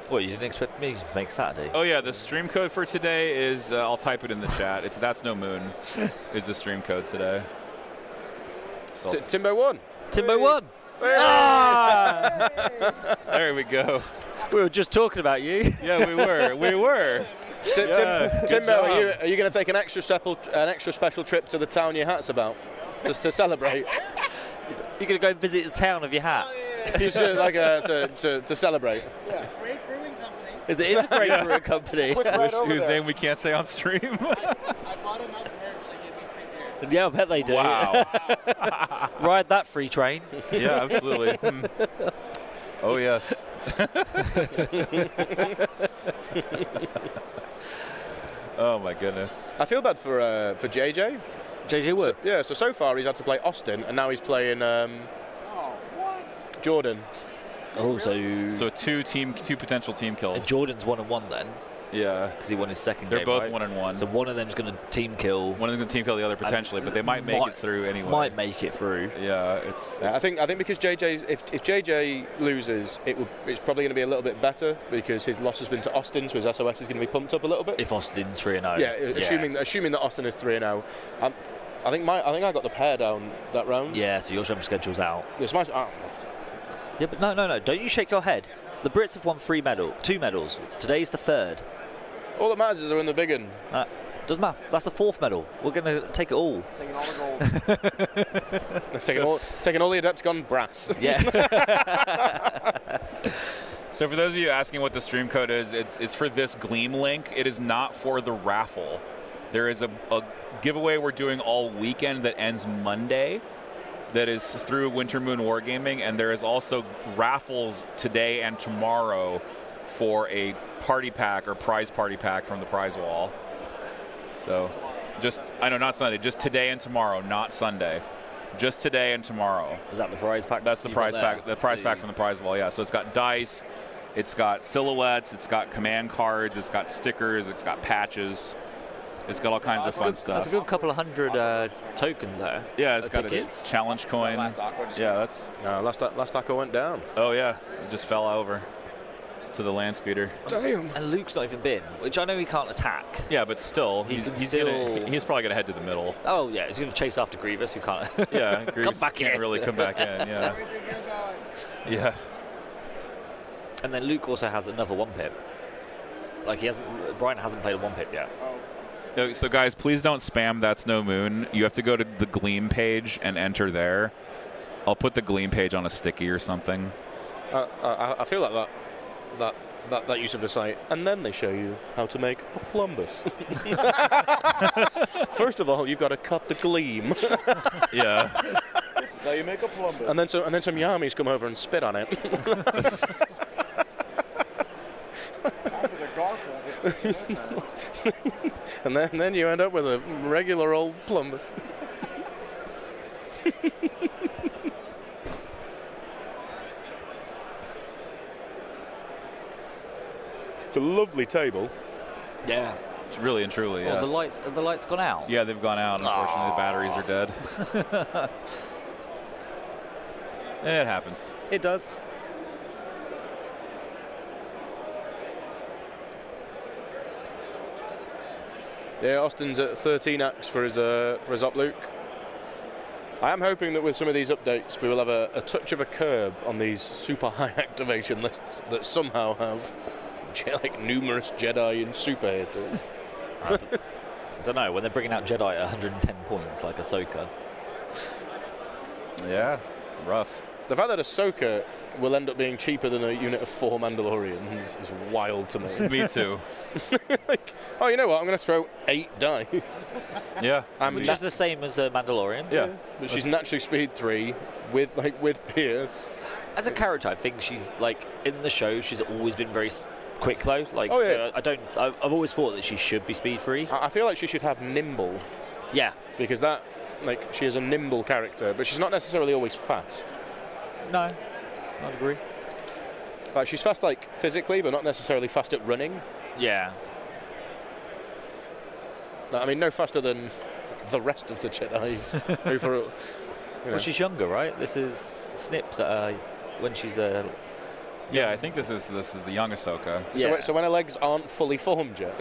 What, you didn't expect me to make Saturday? Oh yeah, the stream code for today is I'll type it in the chat. It's That's No Moon is the stream code today. So Timbo won. Timbo won. Ah! There we go. We were just talking about you. Yeah, we were. Timbo, are you going to take an extra special trip to the town your hat's about, just to celebrate? You're going to go and visit the town of your hat. Just to celebrate. Yeah, great brewing company. It is a great brewing company. Whose name we can't say on stream. I bought enough merch, they gave me free beer. Yeah, I bet they do. Wow. Ride that free train. Yeah, absolutely. Oh yes. Oh my goodness. I feel bad for JJ. JJ Wood. So far he's had to play Austin, and now he's playing Jordan. Oh, so two potential team kills. Jordan's 1-1 then. Yeah, because he won his second They're game. both right? 1-1. So one of them's going to team kill. One of them's going to team kill the other potentially, but they might make it through anyway. Might make it through. Yeah, it's I think because JJ, if JJ loses, it's probably going to be a little bit better because his loss has been to Austin, so his SOS is going to be pumped up a little bit. If Austin's 3-0. Yeah, assuming that Austin is 3-0. I think I got the pair down that round. Yeah, so your jump schedule's out. Yes, Yeah, but no. Don't you shake your head. The Brits have won 2 medals. Today's the 3rd. All that matters is they're in the big one. Doesn't matter. That's the 4th medal. We're going to take it all. Taking all the gold. taking all the Adepticon brass. Yeah. So for those of you asking what the stream code is, it's for this Gleam link. It is not for the raffle. There is a giveaway we're doing all weekend that ends Monday. That is through Winter Moon Wargaming, and there is also raffles today and tomorrow for a party pack or prize party pack from the prize wall. So not Sunday, just today and tomorrow, not Sunday. Just today and tomorrow. Is that the prize pack? That's the prize pack. The prize pack from the prize wall. Yeah. So it's got dice, it's got silhouettes, it's got command cards, it's got stickers, it's got patches, it's got all kinds of fun stuff. That's a good couple of hundred tokens there. Yeah, it's got tickets. a challenge coin. Yeah, that's. Last Aqua went down. Oh yeah, it just fell over to the land speeder. Damn. And Luke's not even been, which I know he can't attack. Yeah, but still, He's he's probably gonna head to the middle. Oh yeah, he's going to chase after Grievous, who can't. Yeah, Grievous back can't in. really come back in. Yeah. Yeah. And then Luke also has another 1-pip. Like Brian hasn't played a 1-pip yet. No, so guys, please don't spam That's No Moon. You have to go to the Gleam page and enter there. I'll put the Gleam page on a sticky or something. I feel like that use of the site, and then they show you how to make a plumbus. First of all, you've got to cut the gleam. Yeah. This is how you make a plumbus. And then some Yamis come over and spit on it. And then you end up with a regular old plumbus. It's a lovely table. Yeah. It's really and truly, Well, yes. the light's gone out. Yeah, they've gone out. Unfortunately, the batteries are dead. It happens. It does. Yeah, Austin's at 13 acts for his up Luke. I am hoping that with some of these updates we will have a touch of a curb on these super high activation lists that somehow have like numerous Jedi and super hitters. I don't know, when they're bringing out Jedi at 110 points like Ahsoka. Yeah, rough. The fact that Ahsoka will end up being cheaper than a unit of 4 Mandalorians is wild to me. Me too. Like, oh, you know what? I'm going to throw 8 dice. Yeah. Which is the same as a Mandalorian. Yeah. But she's naturally speed 3 with Pierce. As a character, I think she's like in the show. She's always been very quick though. Like, Oh, yeah. so I've always thought that she should be speed 3. I feel like she should have nimble Yeah. because that, like, she is a nimble character, but she's not necessarily always fast. No, I'd agree. Like, she's fast, like, physically, but not necessarily fast at running. Yeah. I mean, no faster than the rest of the Jedi. Who for, you know. Well, she's younger, right? This is Snips when she's Yeah, I think this is the young Ahsoka. Yeah. So when her legs aren't fully formed yet.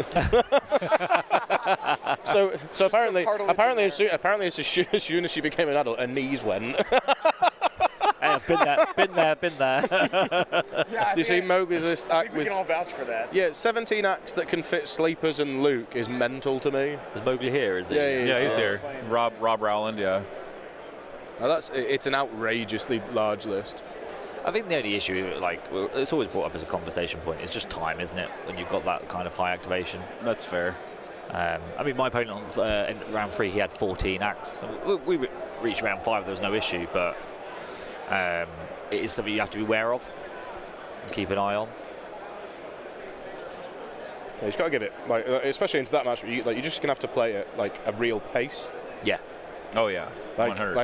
so apparently as soon as she became an adult, her knees went. Hey, I've been there. Yeah, You see, Mowgli's list act we was can all vouch for that. 17 acts that can fit Sleepers and Luke is mental to me. Is Mowgli here? Is he? Yeah, he's here. Rob Rowland, yeah. Now it's an outrageously large list. I think the only issue, like, it's always brought up as a conversation point, is just time, isn't it? When you've got that kind of high activation. That's fair. I mean, my opponent in round 3, he had 14 acts. We reached round 5, there was no issue, but it is something you have to be aware of and keep an eye on. Yeah, you just got to give it, like, especially into that match, you're just gonna have to play it like a real pace. Yeah. Oh yeah. 100.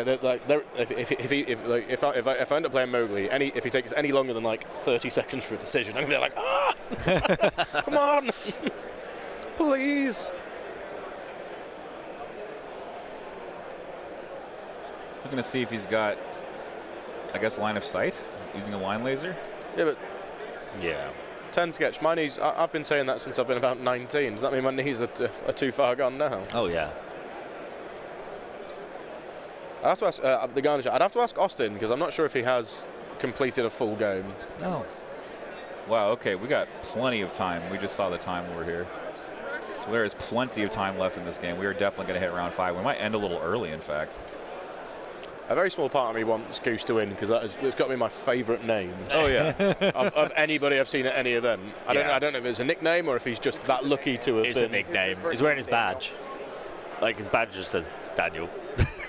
If I end up playing Mowgli, if he takes any longer than like 30 seconds for a decision, I'm gonna be like, come on, please. I'm gonna see if he's got, I guess, line of sight using a line laser. Yeah, but Yeah. 10 sketch. My knees. I've been saying that since I've been about 19. Does that mean my knees are too far gone now? Oh, yeah. I'd have to ask the Garnish. I'd have to ask Austin because I'm not sure if he has completed a full game. Oh. Wow. Okay, we got plenty of time. We just saw the time we were here. So there is plenty of time left in this game. We are definitely going to hit round 5. We might end a little early, in fact. A very small part of me wants Goose to win because it's got to be my favourite name. Oh yeah. of anybody I've seen at any event. I don't Yeah. know if it's a nickname or if he's just that lucky to have It's been. a nickname. He's wearing his badge. Like his badge just says Daniel.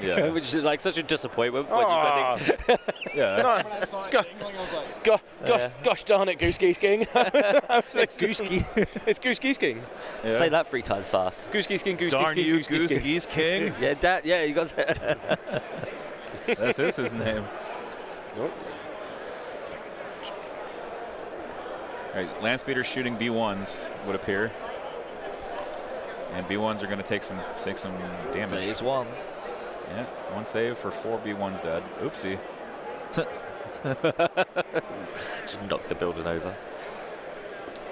Yeah. Which is like such a disappointment when Oh, Yeah. gosh darn it, Goose Geese King. Goose Geese. It's Goose Geese King. Yeah. Say that 3 times fast. Goose Geese King, Goose Geese Darn King, you, Goose Geese King. Geese King. Yeah, you got to say That is his name. Nope. All right, land speeders shooting B1s would appear, and B1s are going to take some damage. Saves 1. Yeah, 1 save for 4 B1s dead. Oopsie. Just knocked the building over.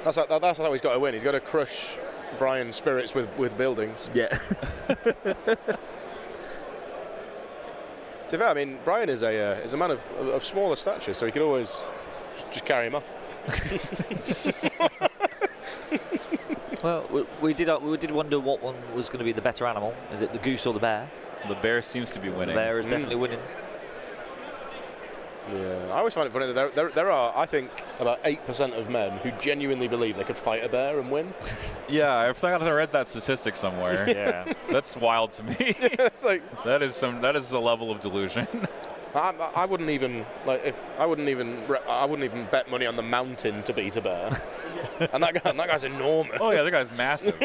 That's how he's got to win. He's got to crush Brian's spirits with buildings. Yeah. To be fair, I mean, Brian is a man of smaller stature, so he could always just carry him off. Well, we did wonder what one was going to be the better animal. Is it the goose or the bear? The bear seems to be winning. The bear is definitely winning. Yeah, I always find it funny that there are, I think, about 8% of men who genuinely believe they could fight a bear and win. Yeah, I thought I read that statistic somewhere. Yeah. That's wild to me. It's like That is a level of delusion. I wouldn't even I wouldn't even bet money on the mountain to beat a bear. And that guy's enormous. Oh yeah, that guy's massive.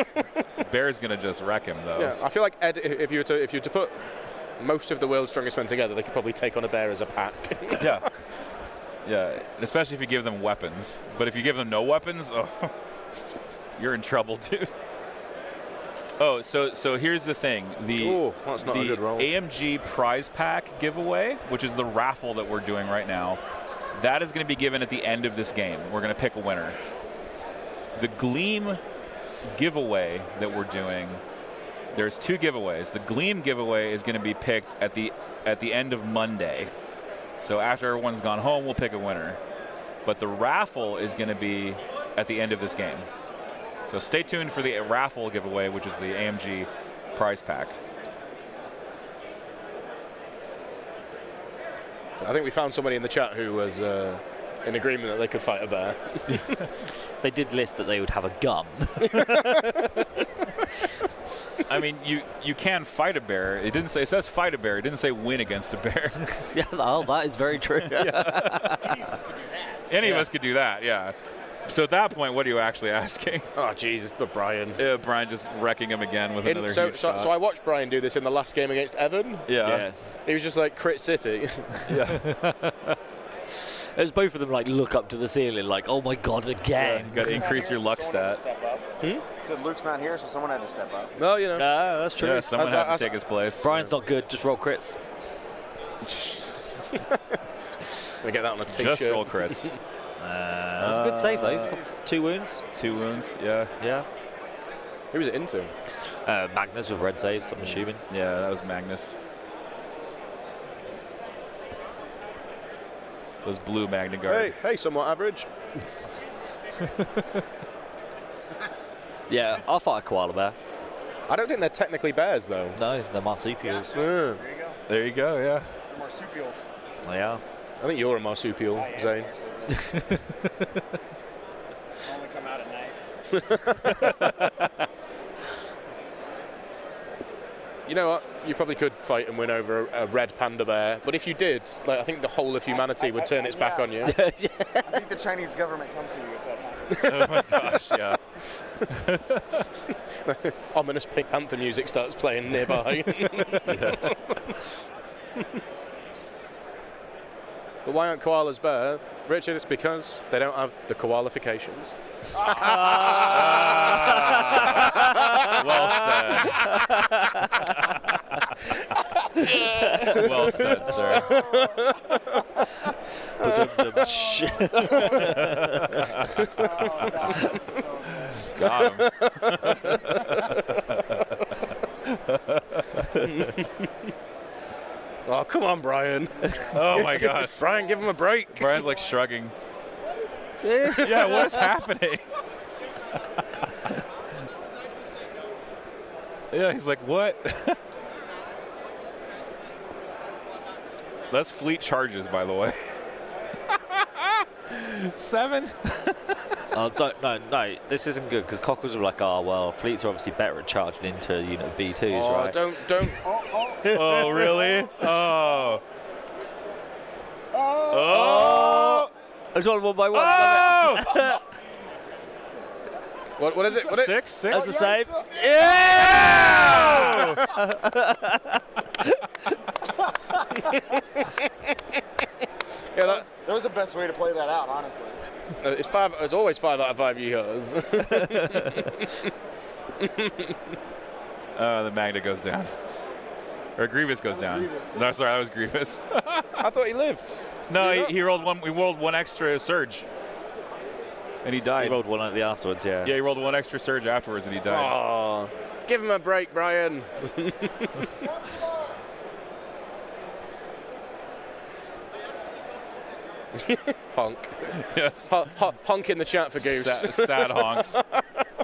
Bear's gonna just wreck him though. Yeah, I feel like Ed, if you were to put most of the world's strongest men together, they could probably take on a bear as a pack. Yeah. Yeah, and especially if you give them weapons. But if you give them no weapons, oh, you're in trouble, dude. Oh, so here's the thing. That's not a good roll. AMG prize pack giveaway, which is the raffle that we're doing right now, that is going to be given at the end of this game. We're going to pick a winner. The Gleam giveaway that we're doing, there's 2 giveaways. The Gleam giveaway is going to be picked at the end of Monday. So after everyone's gone home, we'll pick a winner. But the raffle is going to be at the end of this game. So stay tuned for the raffle giveaway, which is the AMG prize pack. So I think we found somebody in the chat who was in agreement that they could fight a bear. They did list that they would have a gun. I mean, you can fight a bear. It says fight a bear. It didn't say win against a bear. Yeah, well, that is very true. Any of us could do that, yeah. So at that point, what are you actually asking? Oh, Jesus, but Brian. Brian just wrecking him again with another huge shot. So I watched Brian do this in the last game against Evan. Yeah. He was just like crit city. Yeah. There's both of them like look up to the ceiling like, oh my god, again. You got to increase your luck stat. Said Luke's not here, so someone had to step up. No, you know. That's true. Yeah, someone had to take his place. Brian's not good, just roll crits. Gonna get that on a t-shirt. Just roll crits. That's a good save though. 2 wounds. 2 wounds, yeah. Yeah. Who was it into? Magnus with red saves, I'm assuming. Yeah, that was Magnus. Those blue Magna Guard. Hey, somewhat average. Yeah, I'll fight a koala bear. I don't think they're technically bears though. No, they're marsupials. There you go, yeah. Marsupials. They are. I think you're a marsupial, Zane. Only come out at night. You know what? You probably could fight and win over a red panda bear, but if you did, like I think the whole of humanity would turn its back on you. I think the Chinese government come for you if that happens. Oh my gosh, yeah. Ominous Pink Panther music starts playing nearby. But why aren't koalas bear? Richard, it's because they don't have the koalifications. Well said. Well said, sir. Got him. Oh, come on, Brian. Oh my gosh. Brian, give him a break. Brian's like shrugging. Yeah, what is happening? Yeah, he's like, what? That's fleet charges, by the way. 7? Oh, no, this isn't good because Cockles are like, oh, well, fleets are obviously better at charging into B2s, Oh, right? don't. Oh, really? Oh. Oh. It's one by one. Oh. What is it? What Six? That's the save. Yeah! Yeah, that was the best way to play that out, honestly. it's five. It's always 5 out of 5 years. The Magna goes down. Or Grievous goes down. No, sorry, that was Grievous. I thought he lived. No, he rolled one. We rolled one extra surge, and he died. He rolled one at the afterwards, yeah. Yeah, he rolled one extra surge afterwards, and he died. Oh, give him a break, Brian. Honk. Yes. Honk in the chat for Goose. Sad honks.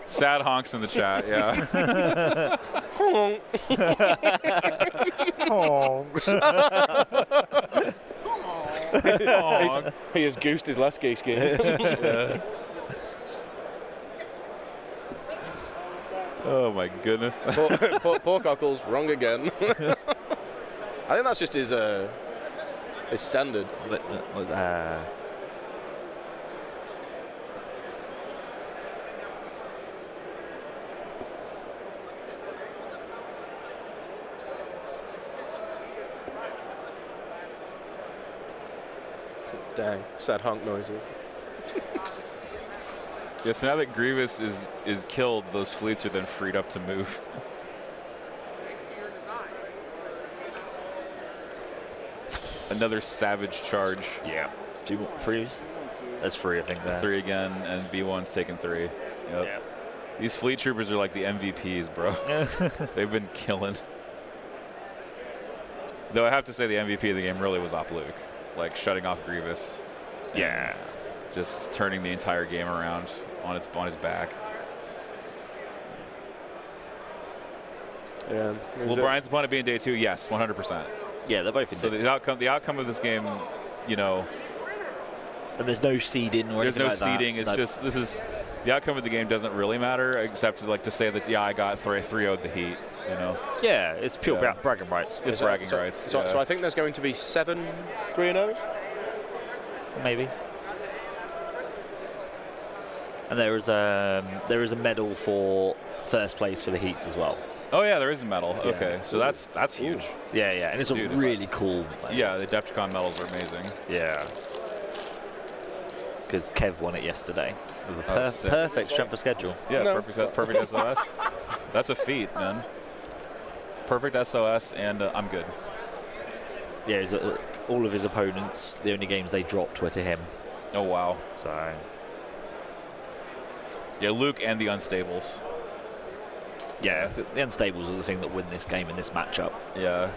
Sad honks in the chat. Yeah. Honk. He has goosed his last gay skin. Yeah. Oh my goodness. Poor Cockles, wrong again. I think that's just his standard. Dang, sad honk noises. Yes, now that Grievous is killed, those fleets are then freed up to move. Another savage charge. Yeah. Do you want 3? That's 3, I think. There. 3 again, and B1's taking 3. Yep. Yeah. These fleet troopers are like the MVPs, bro. They've been killing. Though I have to say the MVP of the game really was Luke. Like shutting off Grievous. Yeah. Just turning the entire game around on his back. Yeah. Will Brian's opponent be in day 2? Yes, 100%. Yeah, they're both in. So the outcome of this game, you know, and there's no seeding or there's anything no like seeding. that. It's just the outcome of the game doesn't really matter, except like to say that I got 3-0'd the Heat. You know. Yeah, it's pure bragging rights. It's bragging rights. So I think there's going to be 7 3-0s. Maybe. And there is a medal for first place for the Heats as well. Oh yeah, there is a medal. Yeah. Okay, so that's huge. Yeah, and it's a really cool medal. Yeah, the AdeptiCon medals are amazing. Yeah. Because Kev won it yesterday with a sick. perfect strength of schedule. Yeah, perfect SOS. That's a feat, man. Perfect SOS, and I'm good. Yeah, all of his opponents, the only games they dropped were to him. Oh wow. So. Yeah, Luke and the Unstables. Yeah, the Unstables are the thing that win this game in this matchup. Yeah.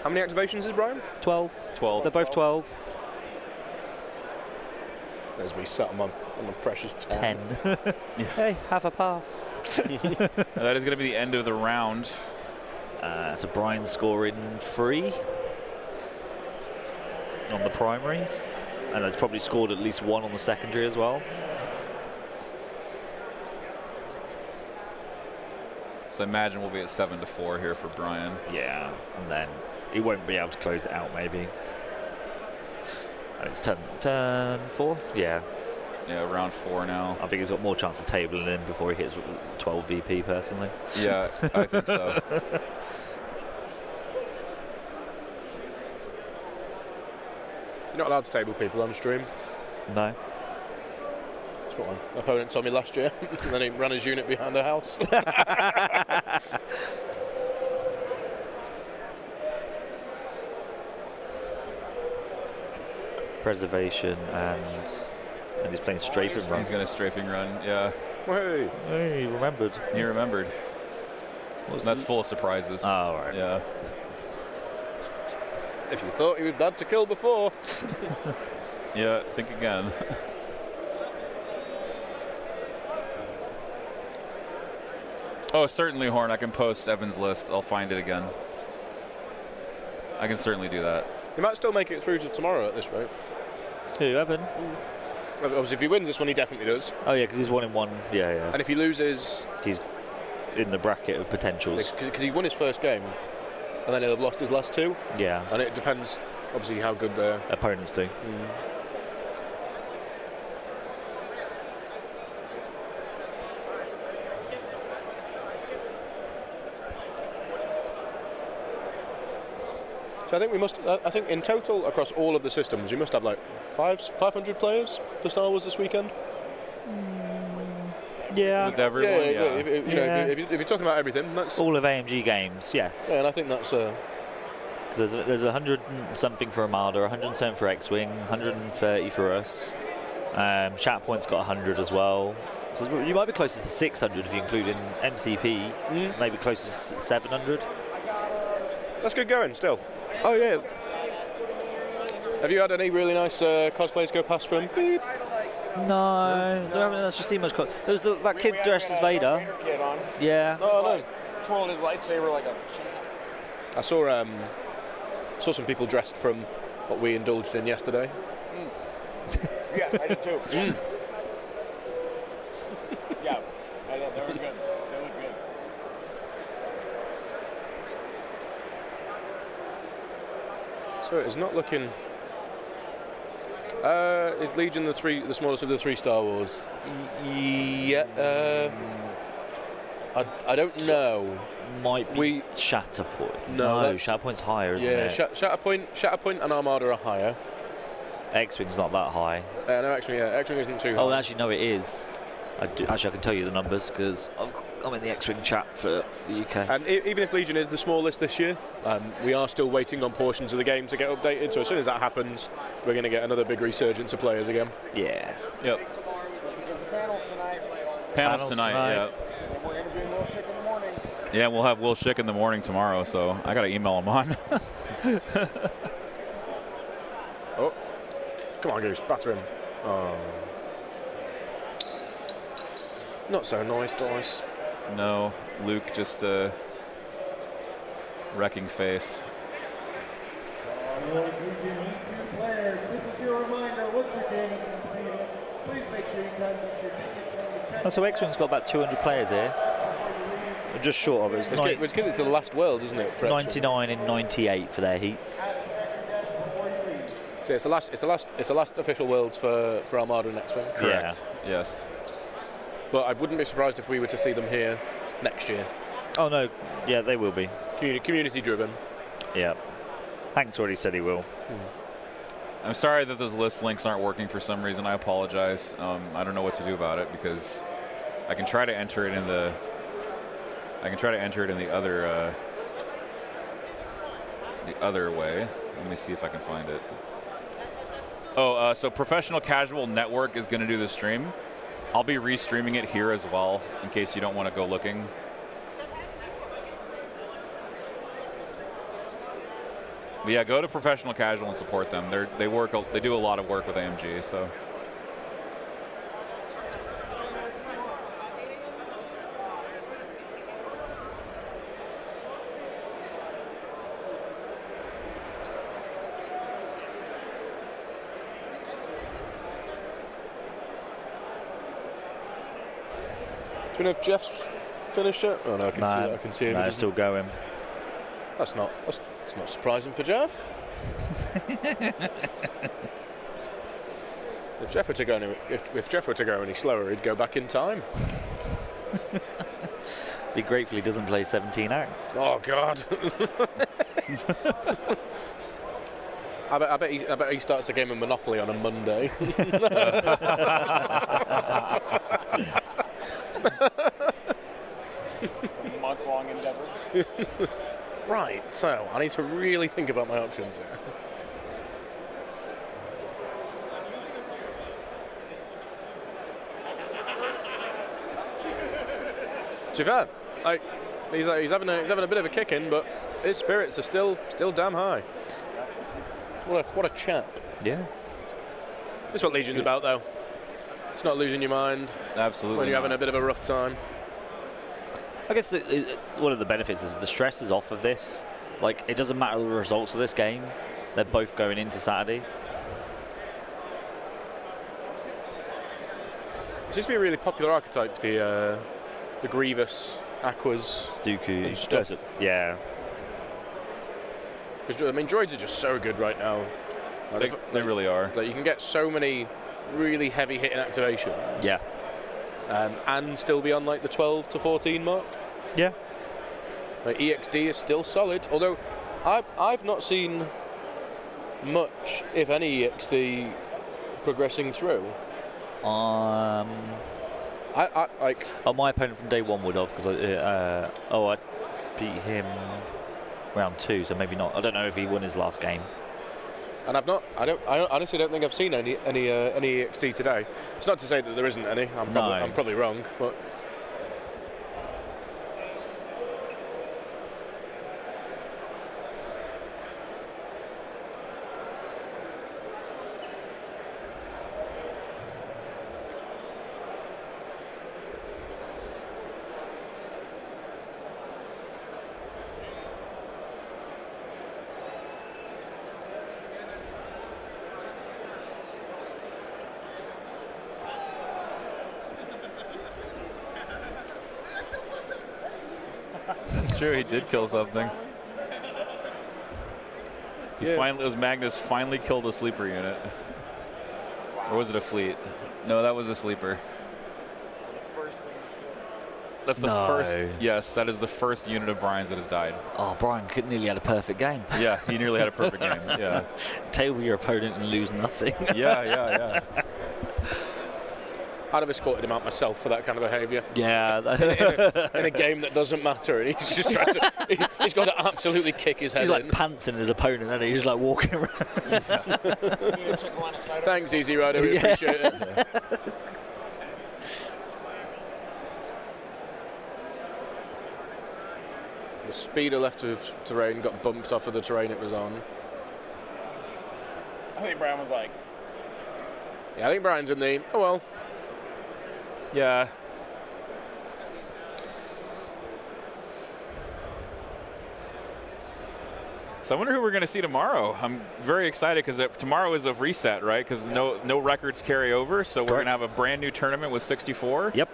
How many activations is Brian? 12. 12. They're both 12. There's me sat on my precious 10. 10. Hey, have a pass. That is going to be the end of the round. So Brian scoring 3 on the primaries. And he's probably scored at least 1 on the secondary as well. So I imagine we'll be at 7-4 here for Brian. Yeah, and then he won't be able to close it out maybe. It's turn 4? Yeah. Yeah, round 4 now. I think he's got more chance of tabling in before he hits 12 VP personally. Yeah, I think so. You're not allowed to table people on stream. No. That's what my opponent told me last year. And then he ran his unit behind the house. Preservation and he's playing strafing run. He's going to strafing run, yeah. Hey. Hey, he remembered. He remembered. That's full of surprises. Oh, all right. Yeah. If you thought he was bad to kill before. Yeah, think again. Oh, certainly, Horn. I can post Evan's list. I'll find it again. I can certainly do that. He might still make it through to tomorrow at this rate. Who, Evan? Obviously, if he wins this one, he definitely does. Oh yeah, because he's 1 in 1. Yeah, yeah. And if he loses, He's in the bracket of potentials. because he won his first game, and then he'll have lost his last 2. Yeah. And it depends, obviously, how good their Opponents do. So I think we must. I think in total across all of the systems, we must have like 500 players for Star Wars this weekend. Yeah. With everyone, yeah. If, you know, if you're talking about everything, that's. All of AMG games, yes. Yeah, and I think that's. 'Cause there's 100 and something for Armada, 107 for X-Wing, 130 for us. Shatpoint's got 100 as well. So you might be closer to 600 if you include in MCP. Maybe closer to 700. That's good going still. Oh yeah. Have you had any really nice cosplays go past from? Beep. No, there haven't actually seen much. There's that kid dressed as Vader. Kid on. Yeah. Oh no. Twirling his lightsaber like a champ. I saw some people dressed from what we indulged in yesterday. Yes, I did too. Yeah, I know, they were good. They look good. So it's not looking. Is Legion the smallest of the 3 Star Wars? Yeah. I don't know. Might be Shatterpoint. No, No, Shatterpoint's higher, isn't Yeah, it? Shatterpoint and Armada are higher. X-Wing's not that high. No, actually, yeah, X-Wing isn't too high. Oh, actually, no, it is. Actually, I can tell you the numbers because I'm in the X-Wing chat for the UK. And even if Legion is the smallest this year, we are still waiting on portions of the game to get updated. So as soon as that happens, we're going to get another big resurgence of players again. Yeah. Yep. Because the panels tonight. Panels tonight, yeah. And we're interviewing Will Schick in the morning. Yeah, we'll have Will Schick in the morning tomorrow, so I got to email him on. Oh, come on, Goose, batter him. Oh. Not so nice, Dice. No, Luke just wrecking face. Players, this is your reminder. Once your game is completed, please make sure you get your tickets on the check. Oh, so X-Wing's got about 200 players here. Just short of it. It's because it's the last world, isn't it? for X-Wing? 99 and 98 for their heats. So it's the last official worlds for Armada and X-Wing. Correct. Yes. But I wouldn't be surprised if we were to see them here next year. Oh no, yeah, they will be. Community driven. Yeah. Hank's already said he will. I'm sorry that those list links aren't working for some reason. I apologize. I don't know what to do about it because I can try to enter it in the. I can try to enter it in the other way. Let me see if I can find it. Oh, so Professional Casual Network is going to do the stream. I'll be restreaming it here as well in case you don't want to go looking. But yeah, go to Professional Casual and support them. They do a lot of work with AMG, so. Do you know if Jeff's finished it? Oh no, I can see it. I can see him. No, it's still going. That's not surprising for Jeff. If Jeff were to go any slower, he'd go back in time. Be grateful he doesn't play 17 acts. Oh God. I bet he starts a game of Monopoly on a Monday. A month-long endeavor. Right, so I need to really think about my options here. To be fair, like, he's having a bit of a kick in, but his spirits are still damn high. What a chap. Yeah. That's what Legion's about, though. It's not losing your mind Absolutely. when you're having not. a bit of a rough time. I guess one of the benefits is the stress is off of this. Like, it doesn't matter the results of this game. They're both going into Saturday. It seems to be a really popular archetype, the Grievous, Aquas, Dooku. and stuff. Yeah. Because, I mean, droids are just so good right now. They really are. Like, you can get so many really heavy hitting activation. Yeah. And still be on like the 12 to 14 mark. Yeah. Like, EXD is still solid, although I've not seen much, if any, EXD progressing through. My opponent from day one would have, because I beat him round 2, so maybe not. I don't know if he won his last game. And I honestly don't think I've seen any EXD today. It's not to say that there isn't any. I'm probably wrong, but. That's true. He did kill something. It was Magnus finally killed a sleeper unit. Or was it a fleet? No, that was a sleeper. That's the first. Yes, that is the first unit of Brian's that has died. Oh, Brian nearly had a perfect game. Yeah, he nearly had a perfect game. Yeah. Table your opponent and lose nothing. Yeah. I'd have escorted him out myself for that kind of behaviour. Yeah. in a game that doesn't matter, and he's just trying to. He's got to absolutely kick his head He's like in. pantsing his opponent, and he's just like walking around. Thanks, Easy Rider. We appreciate it. Yeah. The speeder left of terrain got bumped off of the terrain it was on. I think Brian was like, Yeah, I think Brian's in the. Oh well. Yeah. So I wonder who we're going to see tomorrow. I'm very excited because tomorrow is a reset, right? Because no records carry over, so we're going to have a brand new tournament with 64. Yep.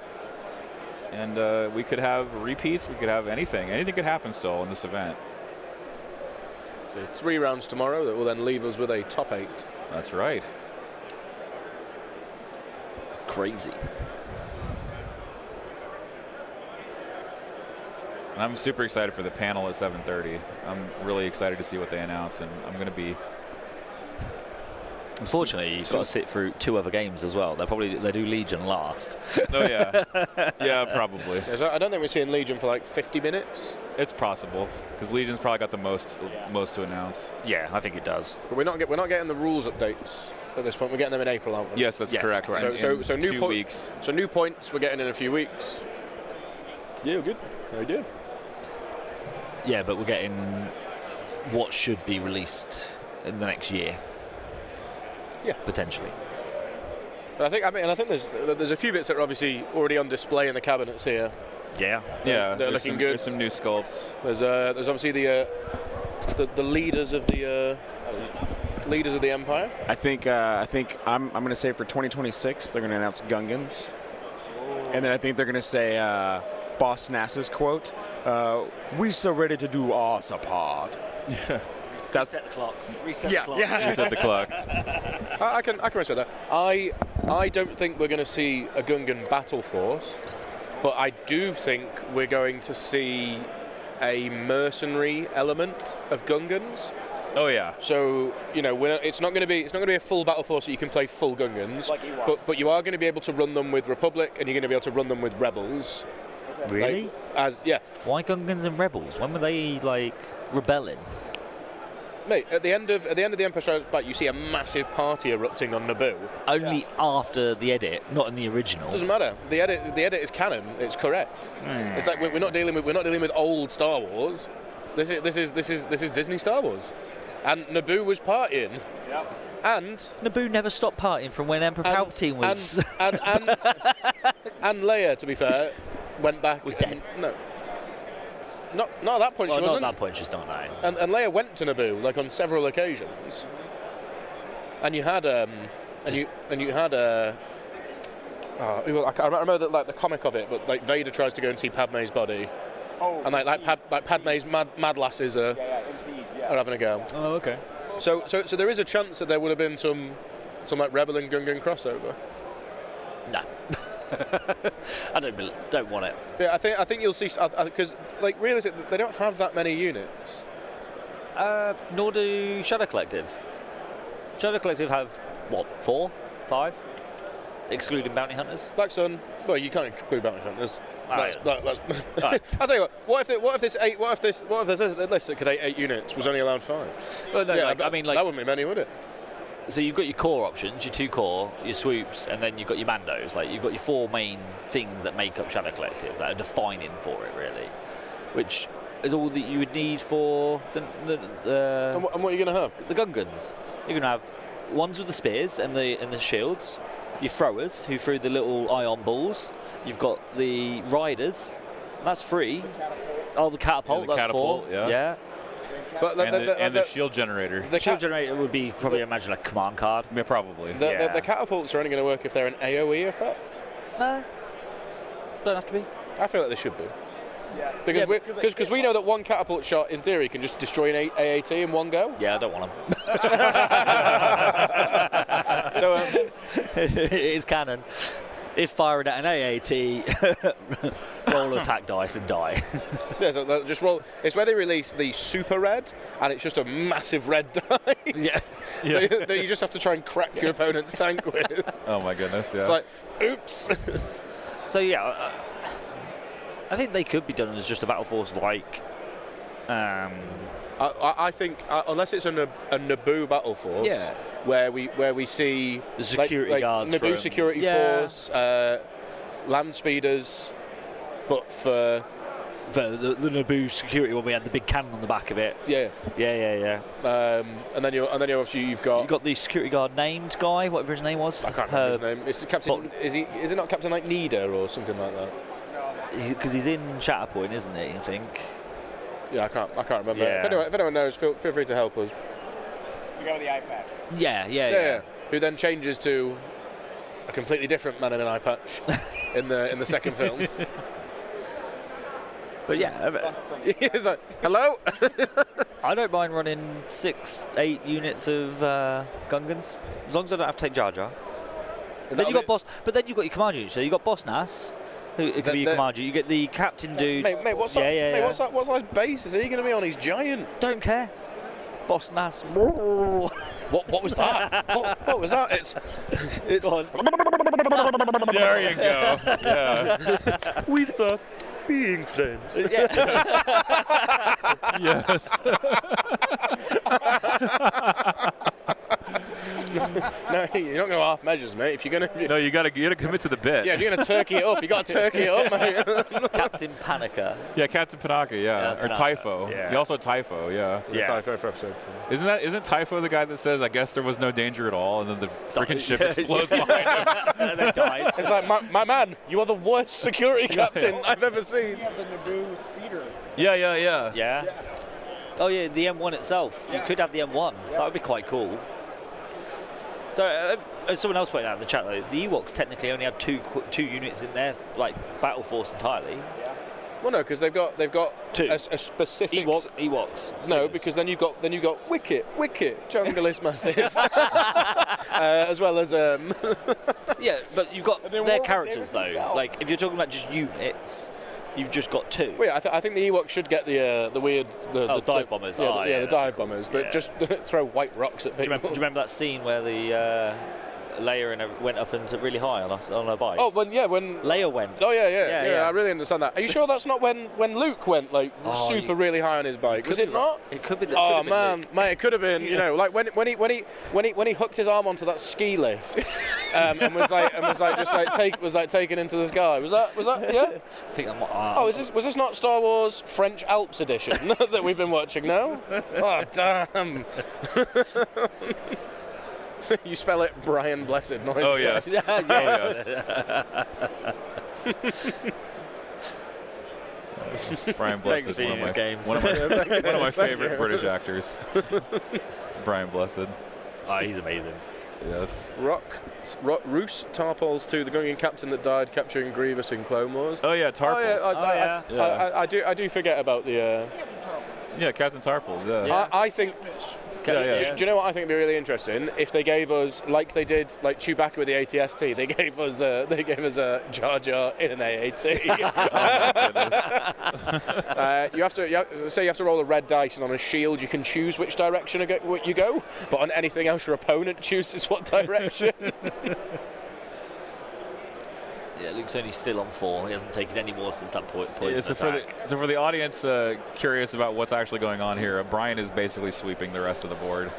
And we could have repeats. We could have anything. Anything could happen still in this event. So there's 3 rounds tomorrow that will then leave us with a top 8. That's right. Crazy. And I'm super excited for the panel at 7:30. I'm really excited to see what they announce, and I'm going to be. Unfortunately, you've got to sit through 2 other games as well. They do Legion last. Oh yeah, yeah, probably. I don't think we're seeing Legion for like 50 minutes. It's possible because Legion's probably got the most to announce. Yeah, I think it does. But we're not getting the rules updates at this point. We're getting them in April, aren't we? Yes, that's correct. So new 2 weeks. So new points we're getting in a few weeks. Yeah, good. Very good. Yeah, but we're getting what should be released in the next year. Yeah, potentially. But I think there's a few bits that are obviously already on display in the cabinets here. Yeah. Yeah, they're looking good. There's some new sculpts. There's obviously the leaders of the Empire. I think I'm going to say for 2026 they're going to announce Gungans, and then I think they're going to say Boss NASA's quote, "We so ready to do our part." That's Reset the clock. Reset the clock. Yeah. Reset the clock. I can respect that. I don't think we're going to see a Gungan battle force, but I do think we're going to see a mercenary element of Gungans. Oh yeah. So it's not going to be a full battle force that you can play full Gungans, Like Ewoks. but you are going to be able to run them with Republic, and you're going to be able to run them with Rebels. Really? Why Gungans and Rebels? When were they like rebelling? Mate, at the end of the Empire Strikes Back, you see a massive party erupting on Naboo. Only after the edit, not in the original. Doesn't matter. The edit is canon. It's correct. It's like we're not dealing with old Star Wars. This is Disney Star Wars, and Naboo was partying. Yep. And Naboo never stopped partying from when Emperor Palpatine was and Leia, to be fair, went back. Was dead. No. Not at that point. Well, she not wasn't. at that point. She's not. No. And Leia went to Naboo like on several occasions. And you had I remember like the comic of it, but like Vader tries to go and see Padme's body. Oh, And like Padme's mad lasses are having a go. Oh, okay. So there is a chance that there would have been some like Rebel and Gungan crossover. No. I don't want it. Yeah, I think you'll see because like realistically they don't have that many units. Nor do Shadow Collective. Shadow Collective have what, 4, 5, excluding bounty hunters. Black Sun. Well, you can't include bounty hunters. Right. Right. I'll tell you what if this list that could 8 units was only allowed 5? Well, no, Yeah, I mean, like, that wouldn't be many, would it? so you've got your core options, your 2 core, your swoops, and then you've got your Mandos. Like, you've got your 4 main things that make up Shadow Collective that are defining for it, really, which is all that you would need for And what are you going to have? the Gungans. You're going to have ones with the spears and the shields, your throwers who threw the little ion balls. You've got the riders, that's free. Oh, the catapult, the that's catapult, 4. yeah. But And the shield generator. The shield generator would be probably, imagine, like a command card. Yeah, probably. Yeah. The catapults are only going to work if they're an AoE effect. No, don't have to be. I feel like they should be. Yeah. Because we know that one catapult shot, in theory, can just destroy an AAT in one go. Yeah, I don't want them. So It is canon. If firing at an AAT, roll attack dice and die. yeah, so they'll just roll. It's where they release the super red, and it's just a massive red dice. Yeah. that you just have to try and crack your opponent's tank with. Oh my goodness, yes. It's like, oops. So yeah, I think they could be done as just a battle force like. I think unless it's a Naboo battle force, Yeah. where we see The security guards Naboo from- security Yeah. force, land speeders, but for The Naboo security one, we had the big cannon on the back of it. yeah, Yeah. and then you've got You got the security guard named guy, whatever his name was. I can't remember his name. It's Captain. Is it not Captain like Nida or something like that? Because he's in Shatterpoint, isn't he? I think. Yeah, I can't remember. Yeah. If anyone knows, feel free to help us. You go with the eye patch. Yeah. Who then changes to a completely different man in an eye patch in the second film. But yeah, He's like, hello. I don't mind running 6, 8 units of Gungans, as long as I don't have to take Jar Jar. Then you got boss, but then you got your command unit. So you got Boss Nass, who it could be your command unit. You get the captain dude. Mate, what's that? What size base is he going to be on? He's giant. Don't care. Boss Nass. What was that? what was that? It's on. There you go. Yeah. We start being friends. Yes. No, you're not going to half measures, mate. If you're going to, No, you gotta commit to the bit. yeah, if you're going to turkey it up, you got to turkey it up, mate. Captain Panica. Yeah, Captain Panaka, yeah. Or Panaka, Typho. yeah. He also Typho, yeah. Yeah. Typho for episode 2. Isn't Typho the guy that says, I guess there was no danger at all, and then the freaking ship explodes behind him? And then dies. It's like, my man, you are the worst security captain I've ever seen. You have the Naboo speeder. Yeah. Yeah. Oh yeah, the M1 itself. You could have the M1. That would be quite cool. So someone else pointed out in the chat, though, the Ewoks technically only have two units in their like battle force entirely. Well, no, because they've got Two. a specific Ewoks. No, because then you've got Wicket, Jungle is massive, as well as Yeah, but you've got then their Warwick characters Davis though. himself. Like if you're talking about just units, you've just got 2. Well, yeah, I think the Ewoks should get the weird the dive bombers. Yeah, the dive bombers that Yeah. just throw white rocks at Do people. you remember that scene where the Leia and went up into really high on her bike? Oh, when Leia went. Oh yeah. Yeah. I really understand that. Are you sure that's not when Luke went like super really high on his bike? Was it not? It could be. Oh man, mate, it could have been. You know, like when he hooked his arm onto that ski lift, and was taken into the sky. Was that? Yeah. I think I'm. Oh, was this not Star Wars French Alps edition that we've been watching now? Oh damn. You spell it Brian Blessed noise. Oh, yes. Yes. Oh, yes. Brian Blessed, Thanks, Phoenix Games. one of my favorite British actors. Brian Blessed. Oh, he's amazing. Yes. Roose Tarpols 2, the Gungan captain that died capturing Grievous in Clone Wars. Oh yeah, Tarpals. I do forget about the. Yeah, Captain Tarpals. Yeah. I think. Do you know what I think would be really interesting? If they gave us, like they did, like Chewbacca with the AT-ST, they gave us a Jar Jar in an AAT. You have to roll a red dice, and on a shield you can choose which direction you go, but on anything else your opponent chooses what direction. Yeah, Luke's only still on 4. He hasn't taken any more since that point. So for the audience curious about what's actually going on here, Brian is basically sweeping the rest of the board.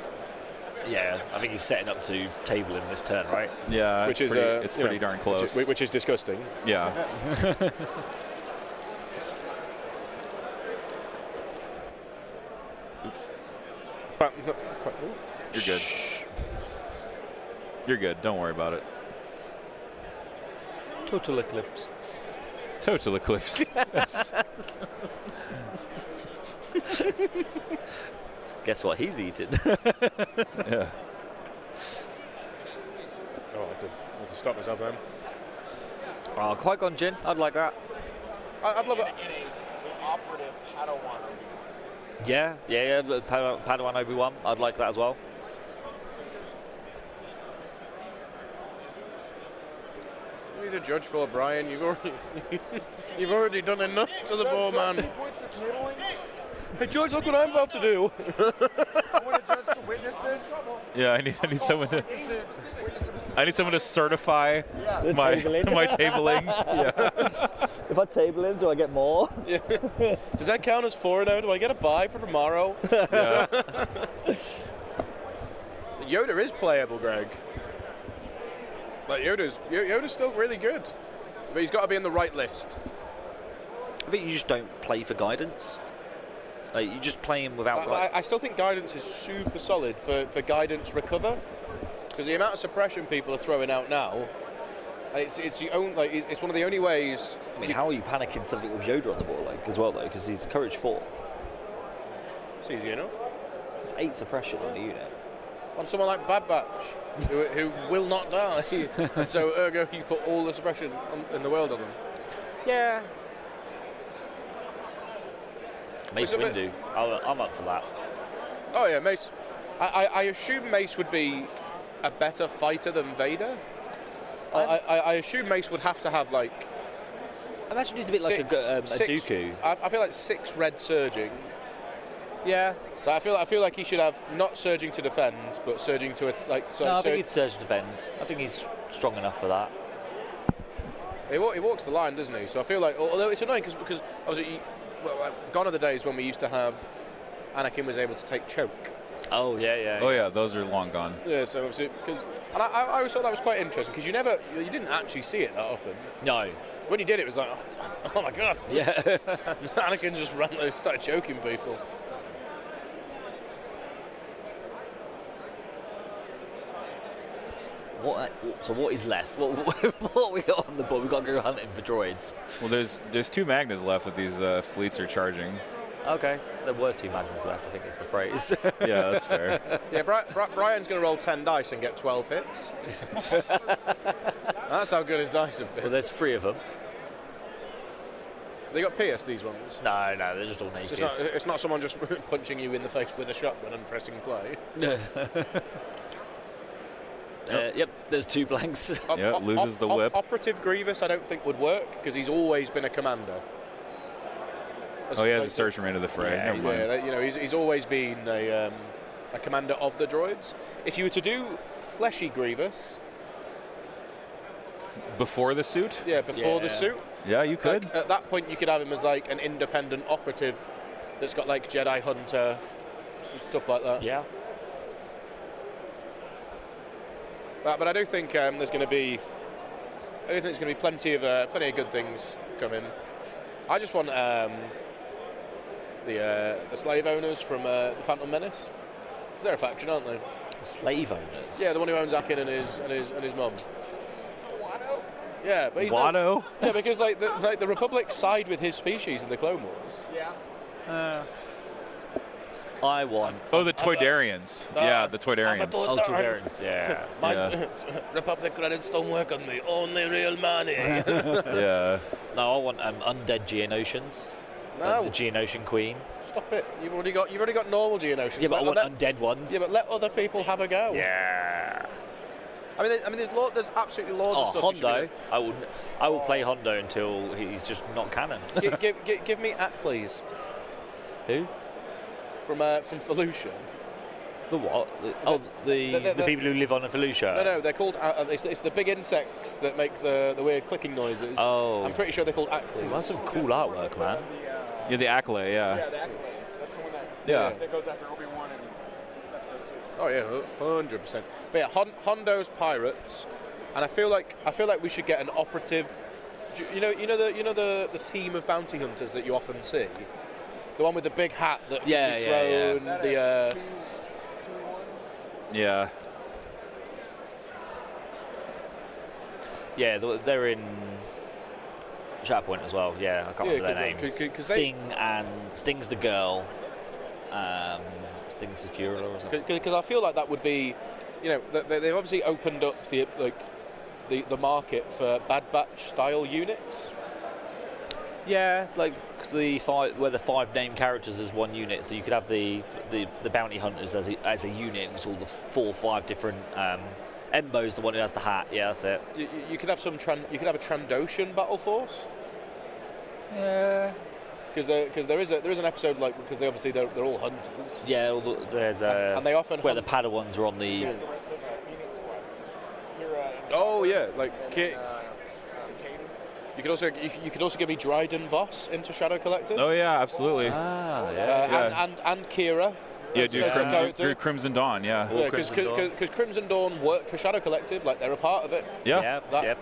Yeah, I think he's setting up to table him this turn, right? Yeah, which is it's pretty darn close. Which is disgusting. Yeah. You're good. You're good. Don't worry about it. Total eclipse. Total eclipse. Yes. Guess what he's eating? Yeah. Oh, I had to stop myself then. Oh, Qui-Gon Jinn. I'd like that. I'd love it. In an operative Padawan. Yeah. Padawan Obi-Wan. I'd like that as well. You need a judge for Brian. You've already done enough to the ball, man. Points for tabling? Hey, George, look what I'm about to do. I want a judge to witness this. Yeah, I need someone to. I need someone to certify The my tabling. tabling. Yeah. If I table him, do I get more? Yeah. Does that count as 4 now? Do I get a buy for tomorrow? Yeah. Yoda is playable, Greg. Like Yoda's still really good, but he's got to be in the right list. I think you just don't play for guidance. Like, you just play him without. I still think guidance is super solid for guidance recover, because the amount of suppression people are throwing out now, and it's the only it's one of the only ways. I mean, how are you panicking something with Yoda on the board as well though? Because he's courage 4. It's easy enough. It's 8 suppression on the unit. On someone like Bad Batch, who will not die, and so ergo you put all the suppression in the world on them. Yeah. Mace It's a bit- Windu. I'm up for that. Oh yeah, Mace. I assume Mace would be a better fighter than Vader. I assume Mace would have to have like. I imagine he's a bit like a Dooku. I feel like 6 red surging. Yeah. But I feel like he should have not surging to defend, but surging to No, I think he'd surge to defend. I think he's strong enough for that. He walks the line, doesn't he? So I feel like, although it's annoying because obviously, gone are the days when we used to have Anakin was able to take choke. Oh yeah. Oh yeah, those are long gone. Yeah, so obviously and I always thought that was quite interesting because you didn't actually see it that often. No. When you did it was like, oh my god. Yeah. Anakin just started choking people. So what is left? What we got on the board? We've got to go hunting for droids. Well, there's 2 Magnas left that these fleets are charging. Okay. There were 2 Magnums left, I think it's the phrase. Yeah, that's fair. Yeah, Brian's going to roll 10 dice and get 12 hits. That's how good his dice have been. Well, there's 3 of them. They got pierced, these ones. No, they're just all naked. So it's not someone just punching you in the face with a shotgun and pressing play. Yep, there's 2 blanks. Yeah, loses the whip. Operative Grievous I don't think would work because he's always been a commander. Oh, he has a search from into the fray. Never mind. Yeah, he's always been a commander of the droids. If you were to do Fleshy Grievous... Before the suit? Yeah, before the suit. Yeah, you could. At that point, you could have him as like an independent operative that's got like Jedi Hunter, stuff like that. Yeah. But I do think there's going to be plenty of good things coming. I just want the slave owners from the Phantom Menace. 'Cause they're a faction, aren't they? Slave owners? Yeah, the one who owns Akin and his mum. Yeah, but he's not, Wano? yeah, because like the Republic side with his species in the Clone Wars. I won. Oh, the Toydarians. Yeah, the Toydarians. Oh, Toydarians, yeah. Yeah. Republic credits don't work on me. Only real money. Yeah. No, I want undead Geonosians. No. The Geonosian Queen. Stop it. You've already got normal Geonosians. Yeah, but I want let, undead ones. yeah, but let other people have a go. Yeah. I mean, there's absolutely loads of stuff. Hondo. I will play Hondo until he's just not canon. Give me Atcleys Who? from Felucia. The what? The people who live on a Felucia. No, they're called. It's the big insects that make the weird clicking noises. Oh. I'm pretty sure they're called Atcleys. That's some cool artwork, man. Yeah, the Accolade, yeah. Yeah, the Accolade. That's the one that goes after Obi-Wan in episode 2. Oh yeah, 100%. But yeah, Hondo's pirates, and I feel like we should get an operative. You know the team of bounty hunters that you often see, the one with the big hat that Yeah, is yeah, thrown. The Yeah. Yeah, they're in Shatterpoint as well. Yeah, I can't remember their names. Sting's the girl. Sting's the Secura or something. Because I feel like that would be, they've obviously opened up the market for Bad Batch style units. Yeah, like where the 5 named characters as one unit, so you could have the bounty hunters as a unit, and it's all the 4 or 5 different. Embo's the one who has the hat. Yeah, that's it. You could have a Trandoshan battle force. Yeah. Because there is an episode because they're all hunters. Yeah, there's and they often where the Padawans are on the. The rest of Phoenix Squad. Oh yeah, like you could also give me Dryden Voss into Shadow Collective. Oh yeah, absolutely. Ah, yeah. And Kira. Yeah, do Crimson Dawn, yeah. Because Crimson Dawn work for Shadow Collective, like they're a part of it. Yeah. Yep.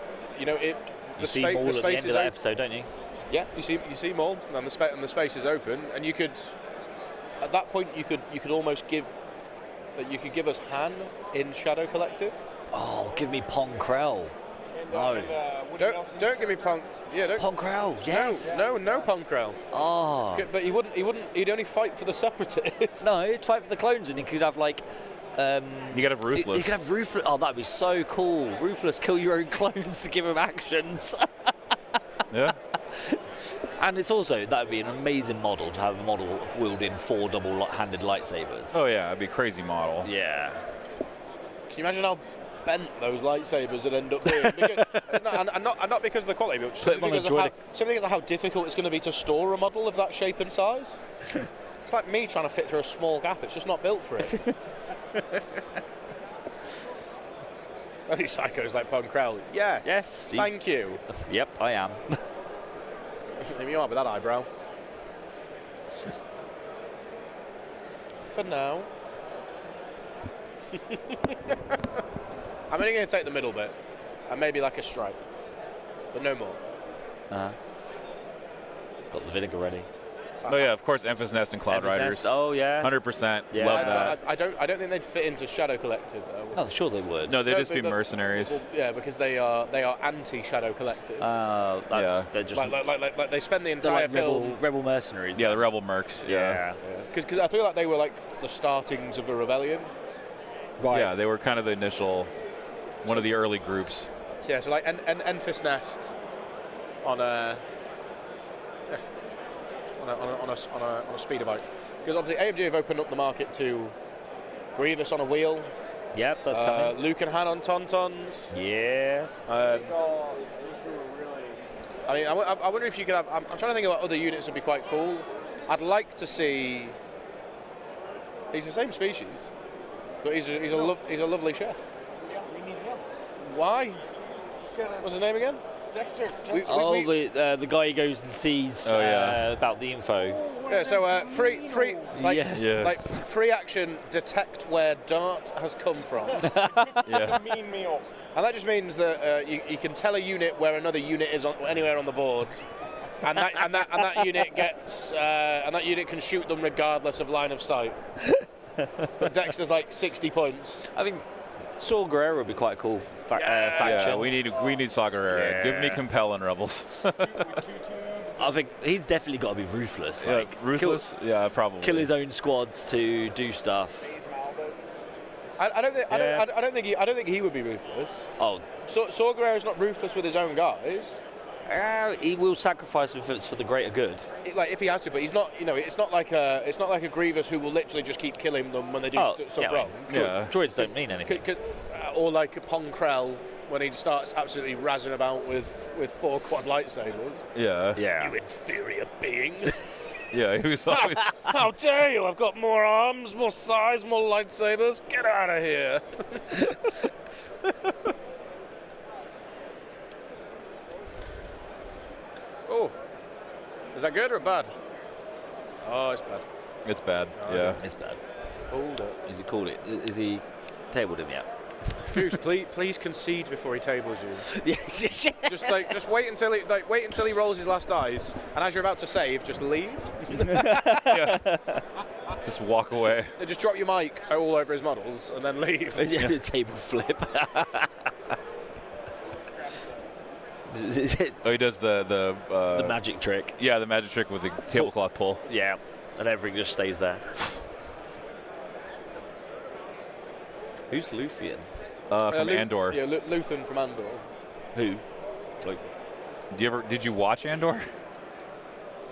The see Maul at the end of that episode, don't you? Yeah, you see Maul, and the space is open, and you could, at that point, you could almost give us Han in Shadow Collective. Oh, give me Pong Krell. No. Don't give me Pong. Yeah, don't. Pong Krell, yes. No Pong Krell. Oh. But he'd only fight for the Separatists. No, he'd fight for the clones, and he could have like. You could have Ruthless. You could have Ruthless. Oh, that'd be so cool. Ruthless, kill your own clones to give him actions. Yeah. And it's also, that would be an amazing model to have a model wielding 4 double-handed lightsabers. Oh yeah, it'd be a crazy model. Yeah. Can you imagine how bent those lightsabers would end up being? Because, and not because of the quality, but simply because of how difficult it's going to be to store a model of that shape and size. It's like me trying to fit through a small gap. It's just not built for it. Only psychos like Pong Krell. Yeah. Yes. Thank you. Yep, I am. There you are with that eyebrow. For now. I'm only going to take the middle bit, and maybe like a stripe, but no more. Got the vinegar ready. Oh yeah, of course, Enfys Nest and Cloud Riders. Oh yeah. 100%. Yeah. Love that. I don't think they'd fit into Shadow Collective though. Oh, sure they would. No, they'd just be mercenaries. Well, yeah, because they are anti-Shadow Collective. They're just Like they spend the entire film. rebel mercenaries. Yeah, the rebel mercs. Yeah. Because I feel like they were like the startings of a rebellion. Right. Yeah, they were kind of the initial, one of the early groups. So, yeah, so like Enfys Nest on a speeder bike, because obviously AMG have opened up the market to Grievous on a wheel. Yep, that's coming. Luke and Han on tauntauns. Yeah. I mean, I wonder if you could have. I'm trying to think of what other units would be quite cool. I'd like to see. He's the same species, but he's a lovely chef. Yeah, we need him. Why? What's his name again? Dexter. The guy who goes and sees about the info. Yeah, so free, like, Yes. like free action. Detect where Dart has come from, Yeah. Mean meal. and that just means that you can tell a unit where another unit is anywhere on the board, and that unit gets and that unit can shoot them regardless of line of sight. But Dexter's like 60 points. I mean, Saw Gerrera would be quite a cool faction. Yeah, we need Saw Gerrera. Yeah. Give me Compel and Rebels. I think he's definitely got to be ruthless. Yeah, Like ruthless. Yeah, probably. Kill his own squads to do stuff. I don't think he would be ruthless. Oh, Saw Gerrera's not ruthless with his own guys. he will sacrifice if it's for the greater good. Like if he has to, but he's not. You know, it's not like a Grievous who will literally just keep killing them when they do stuff wrong. Yeah. Droids don't mean anything. Or like Pong Krell when he starts absolutely razzing about with 4 quad lightsabers. Yeah. Yeah. You inferior beings! Yeah, he was always. How dare you! I've got more arms, more size, more lightsabers. Get out of here! Oh, is that good or bad? Oh, it's bad. It's bad. Yeah. It's bad. Hold up. Is he called it? Is he tabled him yet? Goose, please concede before he tables you. Yeah. Just wait until he rolls his last dice, and as you're about to save, just leave. Just walk away. Then just drop your mic all over his models and then leave. Yeah. Table flip. Oh, he does the magic trick. Yeah, the magic trick with the tablecloth pull. Yeah, and everything just stays there. Who's Luthien? From Andor. Yeah, Luthen from Andor. Who? Like, Did you watch Andor?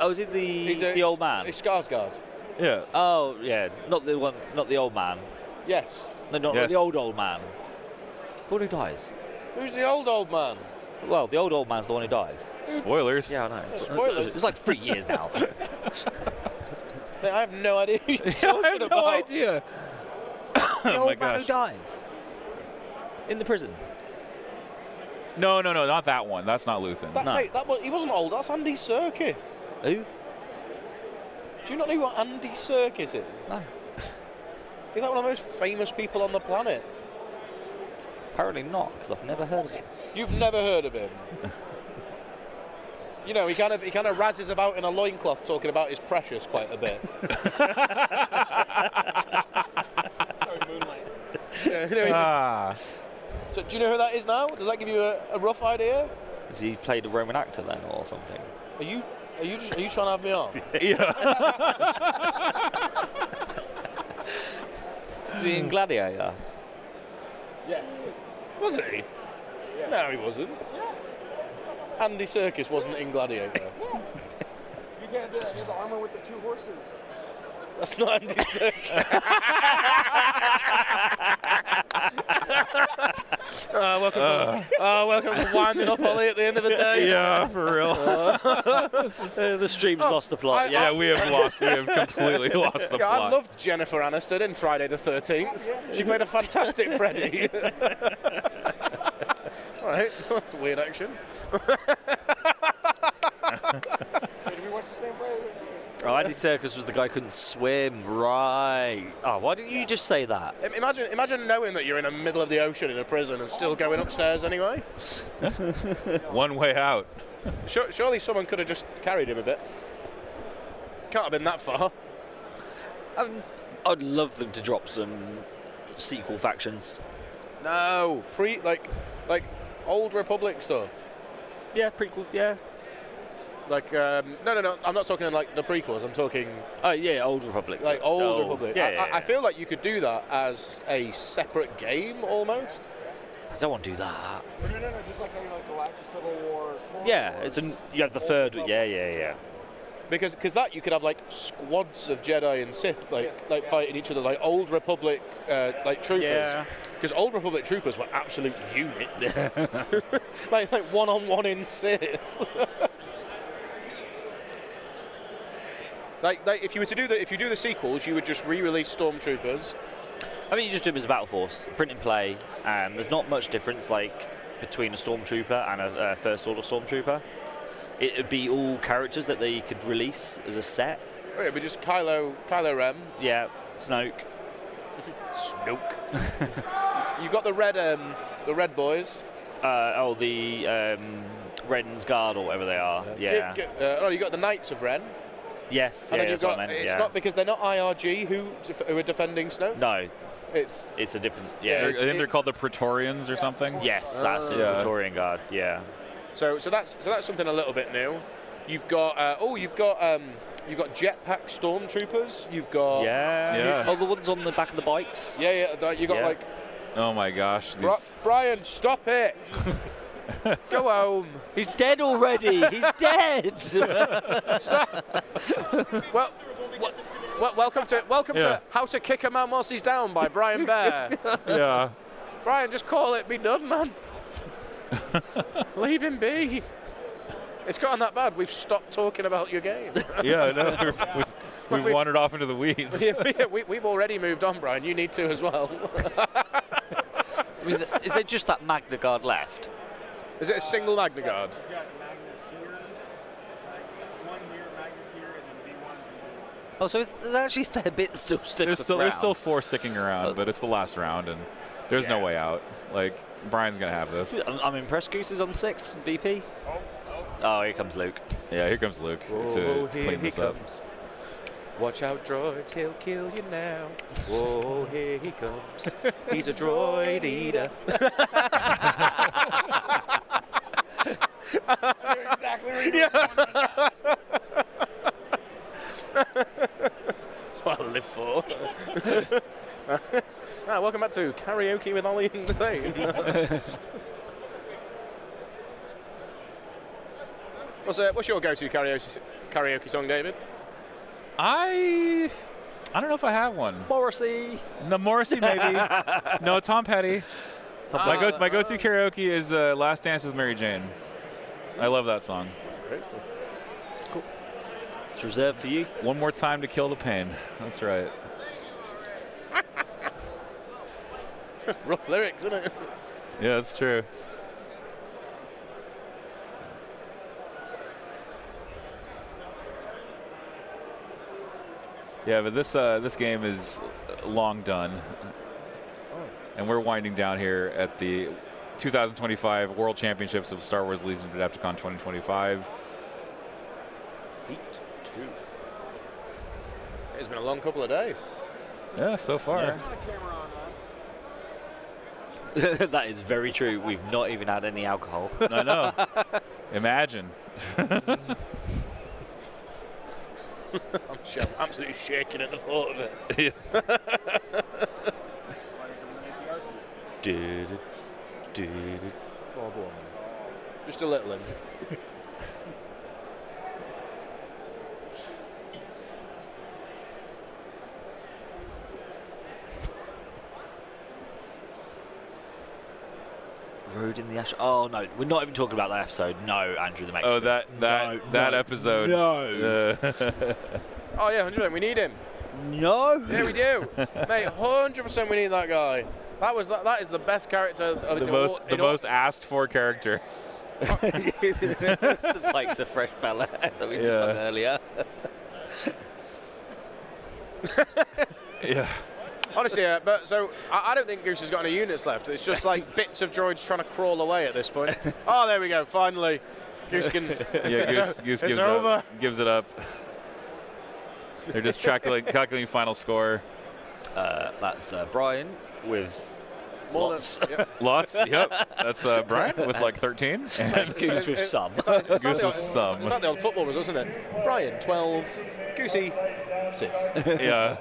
oh, is it the old man? It's Skarsgård. Yeah. Oh, yeah, not the one, not the old man. Yes. No, not Yes. the old man. The one who dies. Who's the old man? Well, the old man's the one who dies. Spoilers. Yeah, I know. Spoilers. It's like 3 years now. Mate, I have no idea who you're I talking have about. no idea. The Oh old my man who gosh. dies in the prison. No, not that one. That's not Luthen. That, No. Mate, he wasn't old. That's Andy Serkis. Who? Do you not know what Andy Serkis is? No. He's like one of the most famous people on the planet. Apparently not, because I've never heard of it. You've never heard of him? You know, he kind of razzes about in a loincloth talking about his precious quite a bit. Yeah, you know, so do you know who that is now? Does that give you a rough idea? Has he played a Roman actor then, or something? Are you trying to have me on? Is he in Gladiator? Yeah. Was he? Yeah. No, he wasn't. Yeah. Andy Serkis wasn't in Gladiator. He's had the armor with the 2 horses. That's not Andy Serkis. Welcome to winding up Ollie at the end of the day. Yeah, for real. The stream's lost the plot. Yeah, we have completely lost the Yeah, plot. I loved Jennifer Aniston in Friday the 13th. She played a fantastic Freddy. All right, that's weird action. Did we watch the same Friday the 13th? Oh, Andy Serkis was the guy who couldn't swim, right? Oh, why didn't you just say that? Imagine knowing that you're in the middle of the ocean in a prison and still going upstairs anyway. One way out. Surely someone could have just carried him a bit. Can't have been that far. I'd love them to drop some sequel factions. No, like Old Republic stuff. Yeah, prequel, yeah. Like no, I'm not talking like the prequels. I'm talking Oh, yeah, Old Republic. like Old Republic. Yeah, I feel like you could do that as a separate game almost. I don't want to do that. No, just like how you like Galactic Civil War. Yeah, you have the third one. Yeah. Because that you could have like squads of Jedi and Sith like fighting each other, like Old Republic like troopers. Yeah. Because Old Republic troopers were absolute units. like one-on-one in Sith. like if you do the sequels, you would just re-release Stormtroopers. I mean, you just do them as a battle force, print and play, and there's not much difference between a Stormtrooper and a First Order Stormtrooper. It would be all characters that they could release as a set. Oh, yeah, but just Kylo Ren. Yeah, Snoke. You've got the red boys. The Ren's Guard or whatever they are. Yeah. You got the Knights of Ren. Yes. And Yeah. then you've That's what got. I meant. It's Yeah. not because they're not IRG who are defending Snoke. No. It's It's a different. Yeah, Yeah. I think they're called the Praetorians or something. Yes, that's it. Yeah. The Praetorian Guard. Yeah. so that's something a little bit new. You've got you've got jetpack stormtroopers. You've got Yeah. Oh, the ones on the back of the bikes. you got Yeah. like Oh my gosh. These, Brian, stop it. Go home. He's dead already. He's dead. Well, welcome to Yeah. How to Kick a Man Whilst He's Down by Brian Bear. yeah. Brian, just call it. Be done, man. Leave him be. It's gotten that bad. We've stopped talking about your game. Yeah, I know. We've wandered off into the weeds. We've already moved on, Brian. You need to as well. I mean, is there just that Magna Guard left? Is it a single Magna Guard? He's got Magnus here, like one here, Magnus here, and then B1s and B1s. Oh, so there's actually a fair bit still sticking There's still 4 sticking around, but it's the last round, and there's no way out. Like, Brian's going to have this. I'm impressed. Goose is on 6, VP. Oh, here comes Luke. Yeah, here comes Luke to clean this up. Watch out, droids, he'll kill you now. Whoa, here he comes. He's a droid eater. Exactly where you That's what I live for. Welcome back to Karaoke with Ollie and Zane. What's your go-to karaoke song, David? I don't know if I have one. Morrissey. No, Morrissey maybe. No, Tom Petty. My go-to karaoke is "Last Dance with Mary Jane." I love that song. Great. Cool. It's reserved for you. One more time to kill the pain. That's right. Rough lyrics, isn't it? Yeah, that's true. Yeah, but this game is long done, and we're winding down here at the 2025 World Championships of Star Wars Legion of AdeptiCon 2025. Heat 2. It's been a long couple of days. Yeah, so far. That is very true. We've not even had any alcohol. I know. Imagine. I'm absolutely shaking at the thought of it. Oh, go on. Just a little in. Road in the Ash. Oh no, we're not even talking about that episode. No, Andrew the Mexican. Oh, that episode. No. Oh yeah, 100%. We need him. No. Yeah, we do, mate. 100% we need that guy. That is the best character. Of The most asked for character. The Pikes of Fresh Bella that we just sung earlier. Yeah. Honestly, but so I don't think Goose has got any units left. It's just like bits of droids trying to crawl away at this point. Oh, there we go. Finally, Goose can. Yeah, Goose gives up. Gives it up. They're just calculating final score. That's Brian with More lots. than. Yeah. Lots. Yep. That's Brian with like 13. And Goose with some. It's like Goose the with some. It's like the old football was, wasn't it? Brian 12, Goosey 6. Yeah.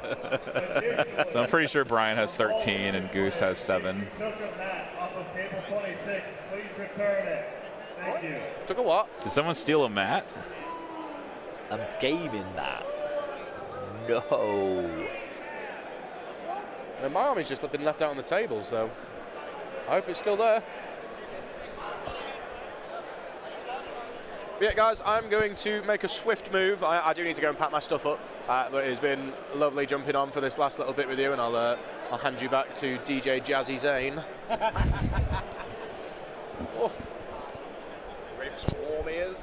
So I'm pretty sure Brian has 13 and Goose has 7. Took a what? Did someone steal a mat? I'm gaming that. No. And my army's just been left out on the table, so I hope it's still there. But yeah, guys, I'm going to make a swift move. I do need to go and pack my stuff up, but it's been lovely jumping on for this last little bit with you, and I'll hand you back to DJ Jazzy Zane. Oh. Ready for some warm ears?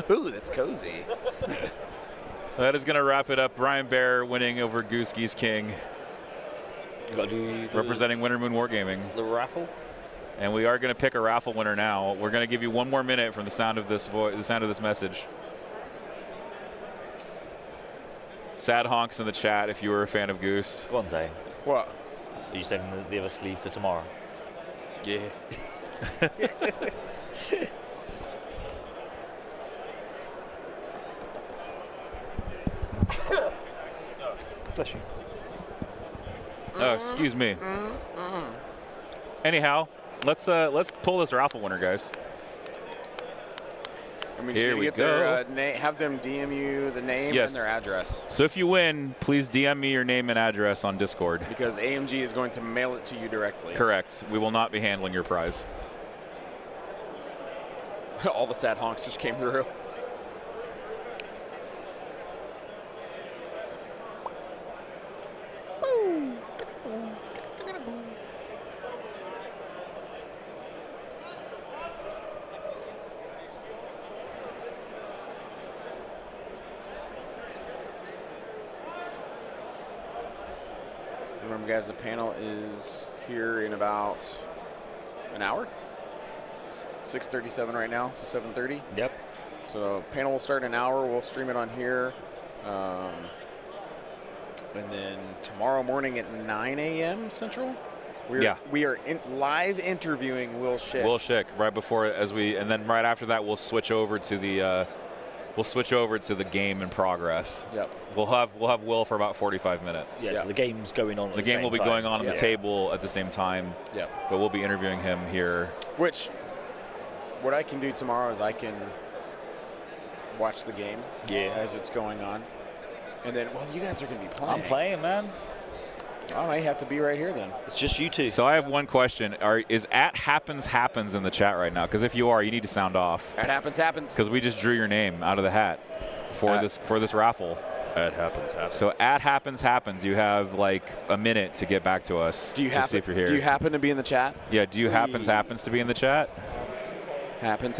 Ooh, that's cozy. That is going to wrap it up. Brian Bear winning over Goose Geese King, representing Winter Moon Wargaming. The raffle. And we are going to pick a raffle winner now. We're going to give you one more minute from the sound of this message. Sad honks in the chat if you were a fan of Goose. Go on, Zay. What? Are you saving the other sleeve for tomorrow? Yeah. Bless you. Oh, excuse me. Anyhow, let's pull this raffle winner, guys. I mean, Here should you we get their, have them DM you the name Yes. and their address. So if you win, please DM me your name and address on Discord. Because AMG is going to mail it to you directly. Correct. We will not be handling your prize. All the sad honks just came through. Remember, guys, the panel is here in about an hour. It's 6:37 right now, so 7:30. Yep. So panel will start in an hour. We'll stream it on here. And then tomorrow morning at 9 a.m. Central, we are live interviewing Will Schick. Will Schick, right before and then right after that we'll switch over to the game in progress. Yep. We'll have Will for about 45 minutes. Yeah, so the game's going on at The the game same will be time. going on the table at the same time. Yep. But we'll be interviewing him here. Which, what I can do tomorrow is I can watch the game as it's going on. And then, well, you guys are going to be playing. I'm playing, man. I might have to be right here then. It's just you two. So I have one question. Is @happens in the chat right now? Because if you are, you need to sound off. That happens. Because we just drew your name out of the hat for this raffle. It happens. So @happens. You have like a minute to get back to us. Do you to see if you're here. Do you happen to be in the chat? Yeah. Do you happens to be in the chat? Happens.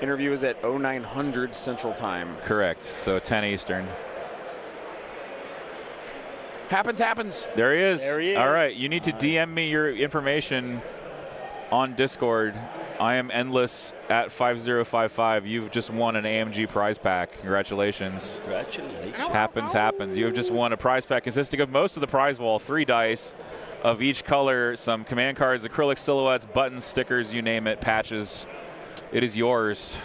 Interview is at 0900 Central Time. Correct. So 10 Eastern. Happens. There he is. There he is. All right. You need to DM me your information on Discord. I am endless at 5055. You've just won an AMG prize pack. Congratulations. Congratulations. Happens. You have just won a prize pack consisting of most of the prize wall, 3 dice of each color, some command cards, acrylic silhouettes, buttons, stickers, you name it, patches. It is yours.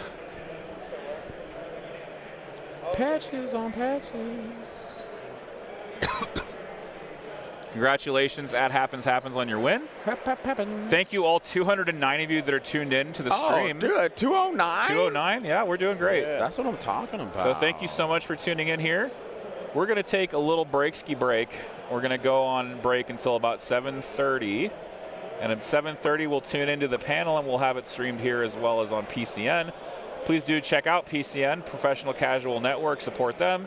Patches on patches. Congratulations, @happens on your win. Happens. Thank you all 209 of you that are tuned in to the stream. Oh, dude, 209? 209, yeah, we're doing great. Yeah. That's what I'm talking about. So thank you so much for tuning in here. We're going to take a little break. We're going to go on break until about 7:30. And at 7:30, we'll tune into the panel, and we'll have it streamed here as well as on PCN. Please do check out PCN, Professional Casual Network. Support them.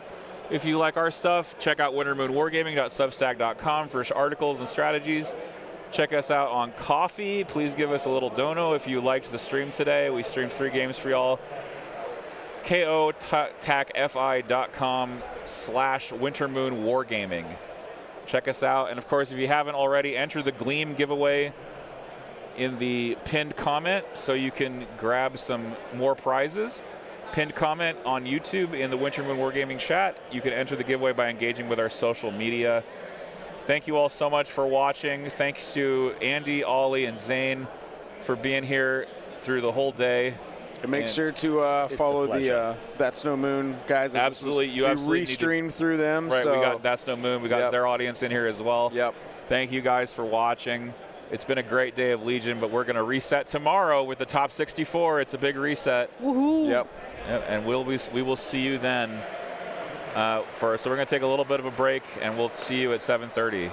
If you like our stuff, check out wintermoonwargaming.substack.com for articles and strategies. Check us out on Coffee. Please give us a little dono if you liked the stream today. We streamed 3 games for y'all. kotacfi.com/wintermoonwargaming. Check us out. And, of course, if you haven't already, enter the Gleam giveaway in the pinned comment so you can grab some more prizes. Pinned comment on YouTube in the Winter Moon Wargaming chat. You can enter the giveaway by engaging with our social media. Thank you all so much for watching. Thanks to Andy, Ollie, and Zane for being here through the whole day. And make sure to follow the That's No Moon guys. Absolutely, you absolutely restreamed through them. Right, so we got That's No Moon. We got their audience in here as well. Yep. Thank you guys for watching. It's been a great day of Legion, but we're going to reset tomorrow with the top 64. It's a big reset. Woohoo! Yep. And we will see you then. So we're going to take a little bit of a break, and we'll see you at 7:30.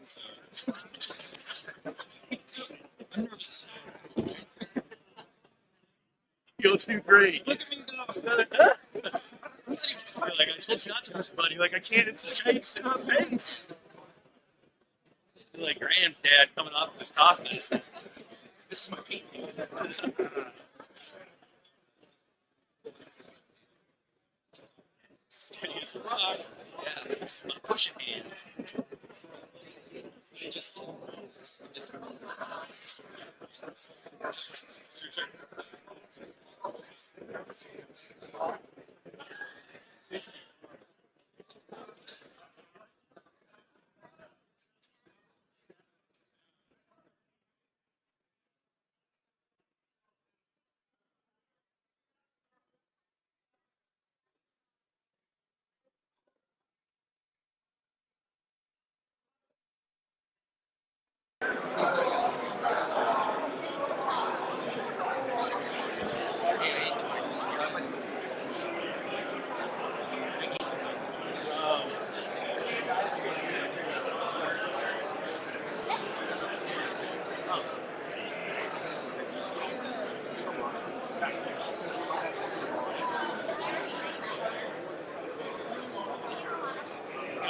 So, I'm nervous. You'll do great. Look at me go. Like, I told you not to push, buddy. Like, I can't. It's the giant sit on base. Like granddad coming off of his cough medicine. This is my painting. Steady as a rock. Yeah, this is my pushing hands. Just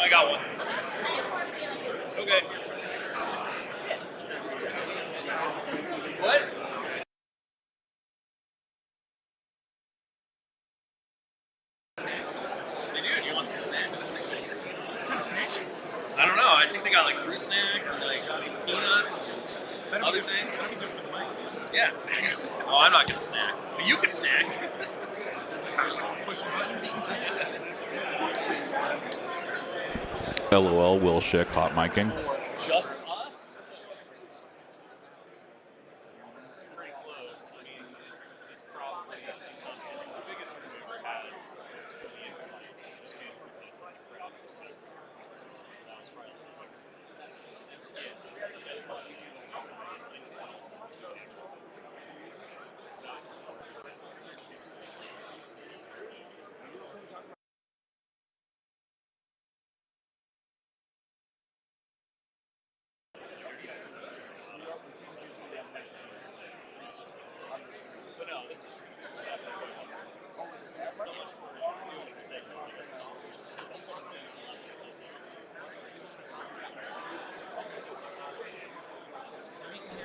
I got one. Okay. What? They do. Do you want some snacks? What kind of snacks? I don't know. I think they got like fruit snacks and like peanuts, and other things. That'd be good for the mic. Yeah. Oh, I'm not gonna snack. But you can snack. Push your buttons, eating snacks. LOL, Will Schick, hot micing. Just us? It's pretty close. I mean, it's probably the biggest room we've ever had was for the in-flight, which means it's like a crowd. So that was probably But no, this is definitely so much for doing the segments.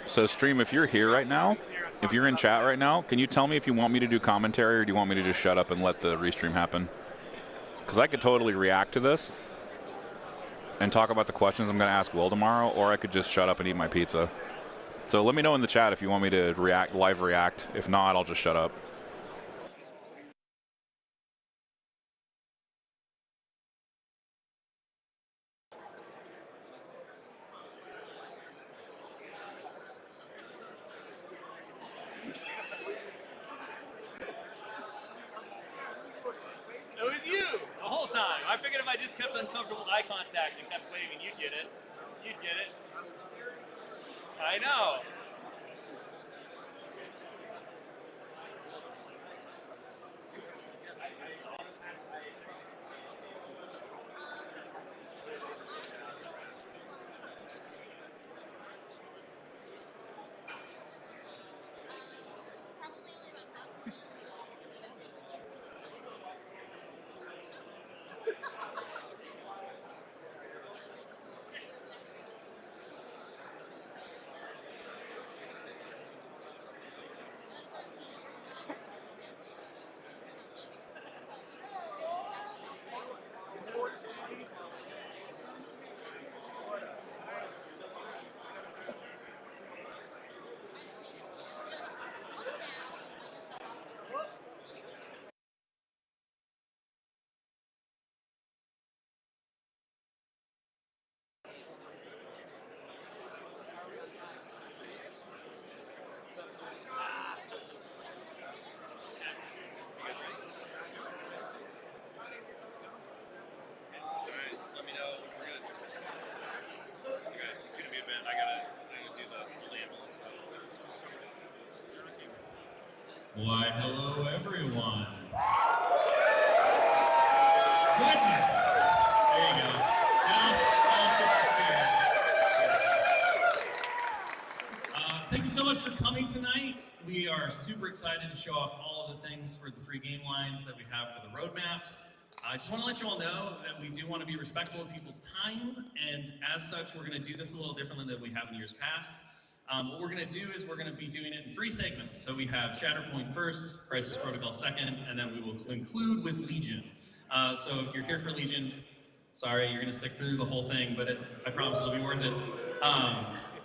So stream, if you're here right now, if you're in chat right now, can you tell me if you want me to do commentary or do you want me to just shut up and let the restream happen? Because I could totally react to this and talk about the questions I'm going to ask Will tomorrow, or I could just shut up and eat my pizza. So let me know in the chat if you want me to live react. If not, I'll just shut up. It was you the whole time. I figured if I just kept uncomfortable eye contact and kept waving, you'd get it. You'd get it. I know. Let me know when we're good. Okay, it's gonna be a bit. I gotta do the ambulance stuff. Why, hello everyone. Goodness. There you go. Now, all 50 chairs. tonight. We are super excited to show off all of the things for the 3 game lines that we have for the roadmaps. I just want to let you all know that we do want to be respectful of people's time, and as such, we're going to do this a little differently than we have in years past. What we're going to do is we're going to be doing it in 3 segments. So we have Shatterpoint first, Crisis Protocol second, and then we will conclude with Legion. So if you're here for Legion, sorry, you're going to stick through the whole thing, but I promise it'll be worth it.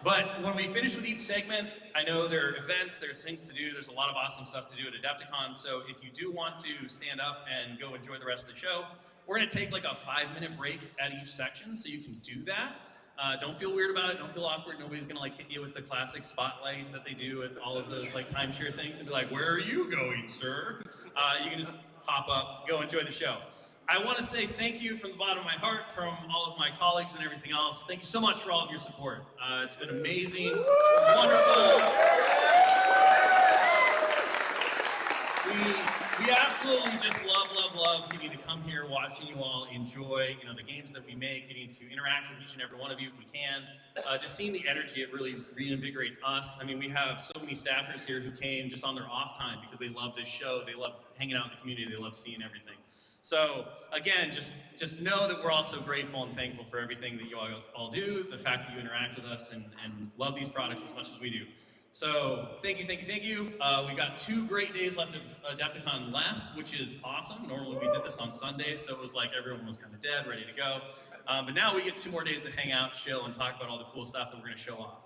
But when we finish with each segment, I know there are events, there's things to do, there's a lot of awesome stuff to do at AdeptiCon, so if you do want to stand up and go enjoy the rest of the show, we're going to take like a 5-minute break at each section, so you can do that. Don't feel weird about it, don't feel awkward, nobody's going to like hit you with the classic spotlight that they do at all of those like timeshare things and be like, where are you going, sir? You can just hop up, go enjoy the show. I want to say thank you from the bottom of my heart, from all of my colleagues and everything else. Thank you so much for all of your support. It's been amazing, wonderful. We absolutely just love getting to come here, watching you all enjoy, the games that we make, getting to interact with each and every one of you if we can. Just seeing the energy, it really reinvigorates us. I mean, we have so many staffers here who came just on their off time because they love this show, they love hanging out with the community, they love seeing everything. So again, just know that we're all so grateful and thankful for everything that you all do, the fact that you interact with us and love these products as much as we do. So thank you. We got 2 great days left of AdeptiCon left, which is awesome. Normally we did this on Sundays, so it was like everyone was kind of dead, ready to go. But now we get 2 more days to hang out, chill, and talk about all the cool stuff that we're going to show off.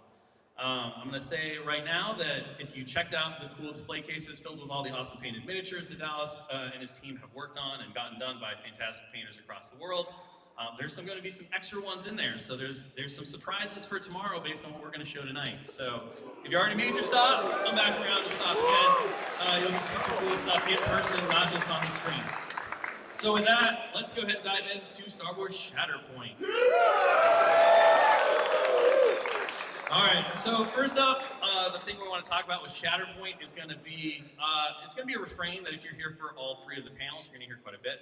I'm going to say right now that if you checked out the cool display cases filled with all the awesome painted miniatures that Dallas and his team have worked on and gotten done by fantastic painters across the world, there's going to be some extra ones in there. So there's some surprises for tomorrow based on what we're going to show tonight. So if you already made your stop, come back around to stop again. You'll get to see some cool stuff in person, not just on the screens. So with that, let's go ahead and dive into Star Wars Shatterpoint. All right, so first up, the thing we want to talk about with Shatterpoint is going to be, it's going to be a refrain that if you're here for all 3 of the panels, you're going to hear quite a bit.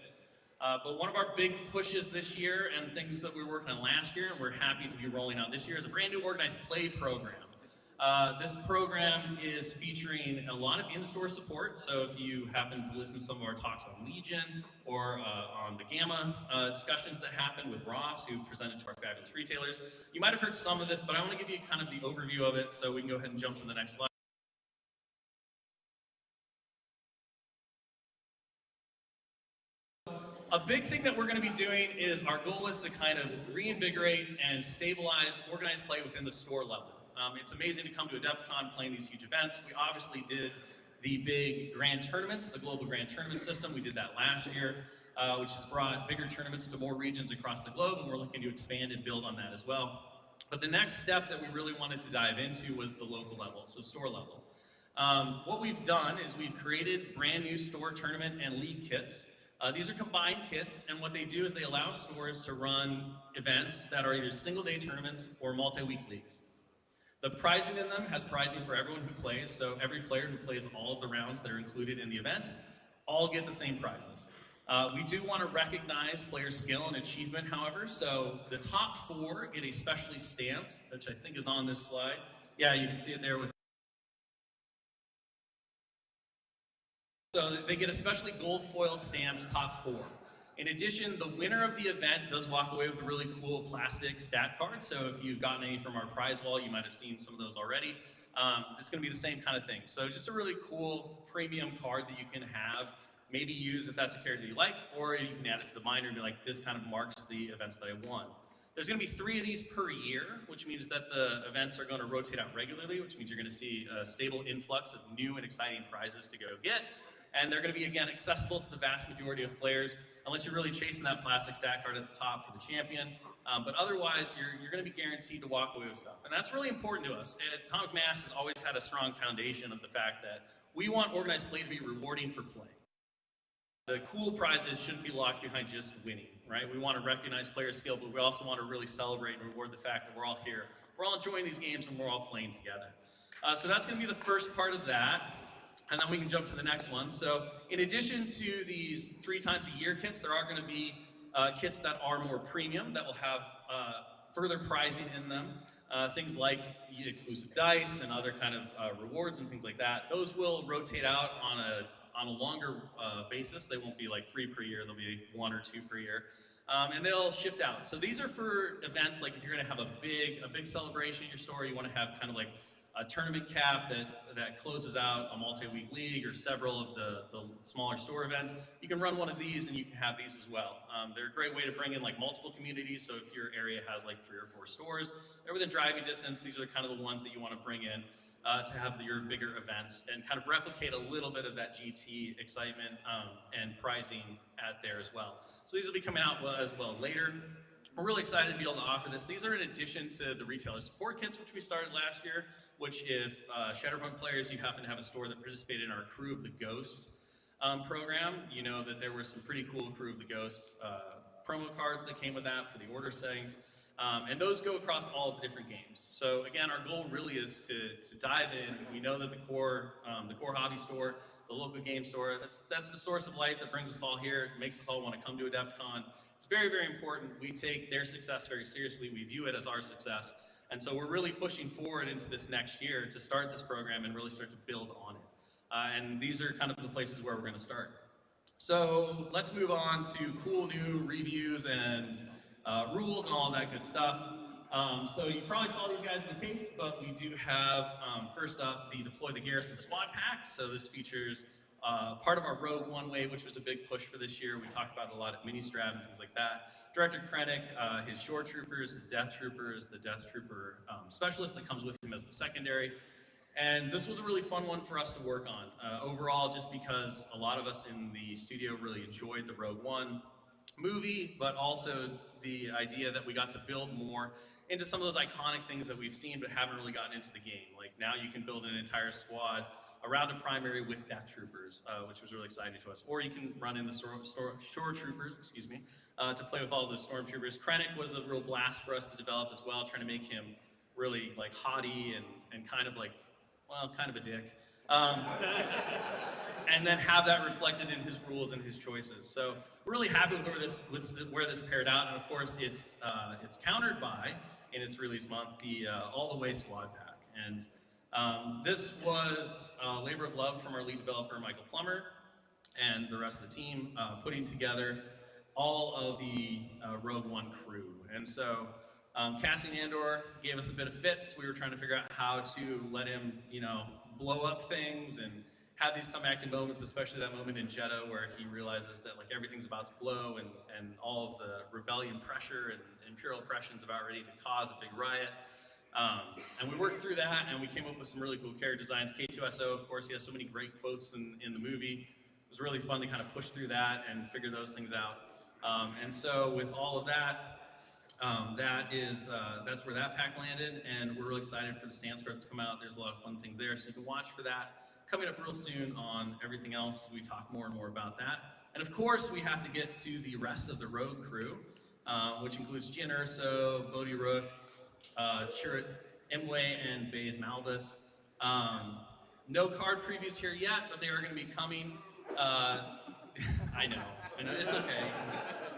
But one of our big pushes this year and things that we were working on last year and we're happy to be rolling out this year is a brand new organized play program. This program is featuring a lot of in-store support, so if you happen to listen to some of our talks on Legion or on the Gamma discussions that happened with Ross, who presented to our fabulous retailers, you might have heard some of this, but I want to give you kind of the overview of it so we can go ahead and jump to the next slide. A big thing that we're going to be doing is our goal is to kind of reinvigorate and stabilize organized play within the store level. It's amazing to come to AdeptiCon playing these huge events. We obviously did the big grand tournaments, the global grand tournament system. We did that last year, which has brought bigger tournaments to more regions across the globe, and we're looking to expand and build on that as well. But the next step that we really wanted to dive into was the local level, so store level. What we've done is we've created brand new store tournament and league kits. These are combined kits, and what they do is they allow stores to run events that are either single-day tournaments or multi-week leagues. The pricing in them has pricing for everyone who plays, so every player who plays all of the rounds that are included in the event all get the same prizes. We do want to recognize player skill and achievement, however, so the top 4 get a specially stamped, which I think is on this slide. Yeah, you can see it there with. So they get a specially gold foiled stamped top 4. In addition, the winner of the event does walk away with a really cool plastic stat card. So if you've gotten any from our prize wall, you might have seen some of those already. It's going to be the same kind of thing. So just a really cool premium card that you can have, maybe use if that's a character you like, or you can add it to the binder and be like, this kind of marks the events that I won. There's going to be 3 of these per year, which means that the events are going to rotate out regularly, which means you're going to see a stable influx of new and exciting prizes to go get. And they're going to be, again, accessible to the vast majority of players, unless you're really chasing that plastic stat card at the top for the champion. But otherwise, you're going to be guaranteed to walk away with stuff. And that's really important to us. Atomic Mass has always had a strong foundation of the fact that we want organized play to be rewarding for play. The cool prizes shouldn't be locked behind just winning, right? We want to recognize player skill, but we also want to really celebrate and reward the fact that we're all here. We're all enjoying these games and we're all playing together. So that's going to be the first part of that. And then we can jump to the next one. So in addition to these 3 times a year kits, there are going to be kits that are more premium, that will have further pricing in them. things like exclusive dice and other kind of rewards and things like that. Those will rotate out on a longer basis. They won't be like 3 per year. They'll be 1 or 2 per year. And they'll shift out. So these are for events like if you're going to have a big celebration in your store, you want to have kind of like a tournament cap that closes out a multi-week league or several of the smaller store events. You can run one of these and you can have these as well. They're a great way to bring in like multiple communities. So if your area has like 3 or 4 stores, they're within driving distance. These are kind of the ones that you want to bring in to have your bigger events and kind of replicate a little bit of that GT excitement and pricing at there as well. So these will be coming out as well later. We're really excited to be able to offer this. These are in addition to the retailer support kits, which we started last year, which if Shatterpoint players, you happen to have a store that participated in our Crew of the Ghost program, you know that there were some pretty cool Crew of the Ghost promo cards that came with that for the order settings. And those go across all of the different games. So again, our goal really is to dive in. We know that the core hobby store, the local game store, that's the source of life that brings us all here. It makes us all want to come to AdeptiCon. It's very, very important. We take their success very seriously. We view it as our success. And so we're really pushing forward into this next year to start this program and really start to build on it. And these are kind of the places where we're going to start. So let's move on to cool new reviews and rules and all that good stuff. So you probably saw these guys in the case, but we do have, first up, the Deploy the Garrison Squad Pack. So this features part of our Rogue One Way, which was a big push for this year. We talked about a lot of mini-strat and things like that. Director Krennic, his Shore Troopers, his Death Troopers, the Death Trooper Specialist that comes with him as the secondary. And this was a really fun one for us to work on. Overall, just because a lot of us in the studio really enjoyed the Rogue One movie, but also the idea that we got to build more into some of those iconic things that we've seen but haven't really gotten into the game. Like now you can build an entire squad around a primary with Death Troopers, which was really exciting to us. Or you can run in the Shore Troopers, to play with all the Stormtroopers. Krennic was a real blast for us to develop as well, trying to make him really like haughty and kind of like, well, kind of a dick. And then have that reflected in his rules and his choices. So we're really happy with where this paired out. And of course, it's countered by, in its release month, the All the Way Squad Pack. And this was a labor of love from our lead developer, Michael Plummer, and the rest of the team, putting together all of the Rogue One crew. And so Cassian Andor gave us a bit of fits. We were trying to figure out how to let him, blow up things and have these climactic moments, especially that moment in Jeddah where he realizes that like everything's about to blow and all of the rebellion pressure and imperial oppression's about ready to cause a big riot. And we worked through that and we came up with some really cool character designs. K2SO, of course, he has so many great quotes in the movie. It was really fun to kind of push through that and figure those things out. And so with all of that, that's where that pack landed, and we're really excited for the stance cards to come out. There's a lot of fun things there, so you can watch for that coming up real soon on everything else. We talk more and more about that. And of course, we have to get to the rest of the Rogue crew, which includes Jyn Erso, Bodhi Rook, Chirrut Imwe, and Baze Malbus. No card previews here yet, but they are going to be coming. I know, it's okay.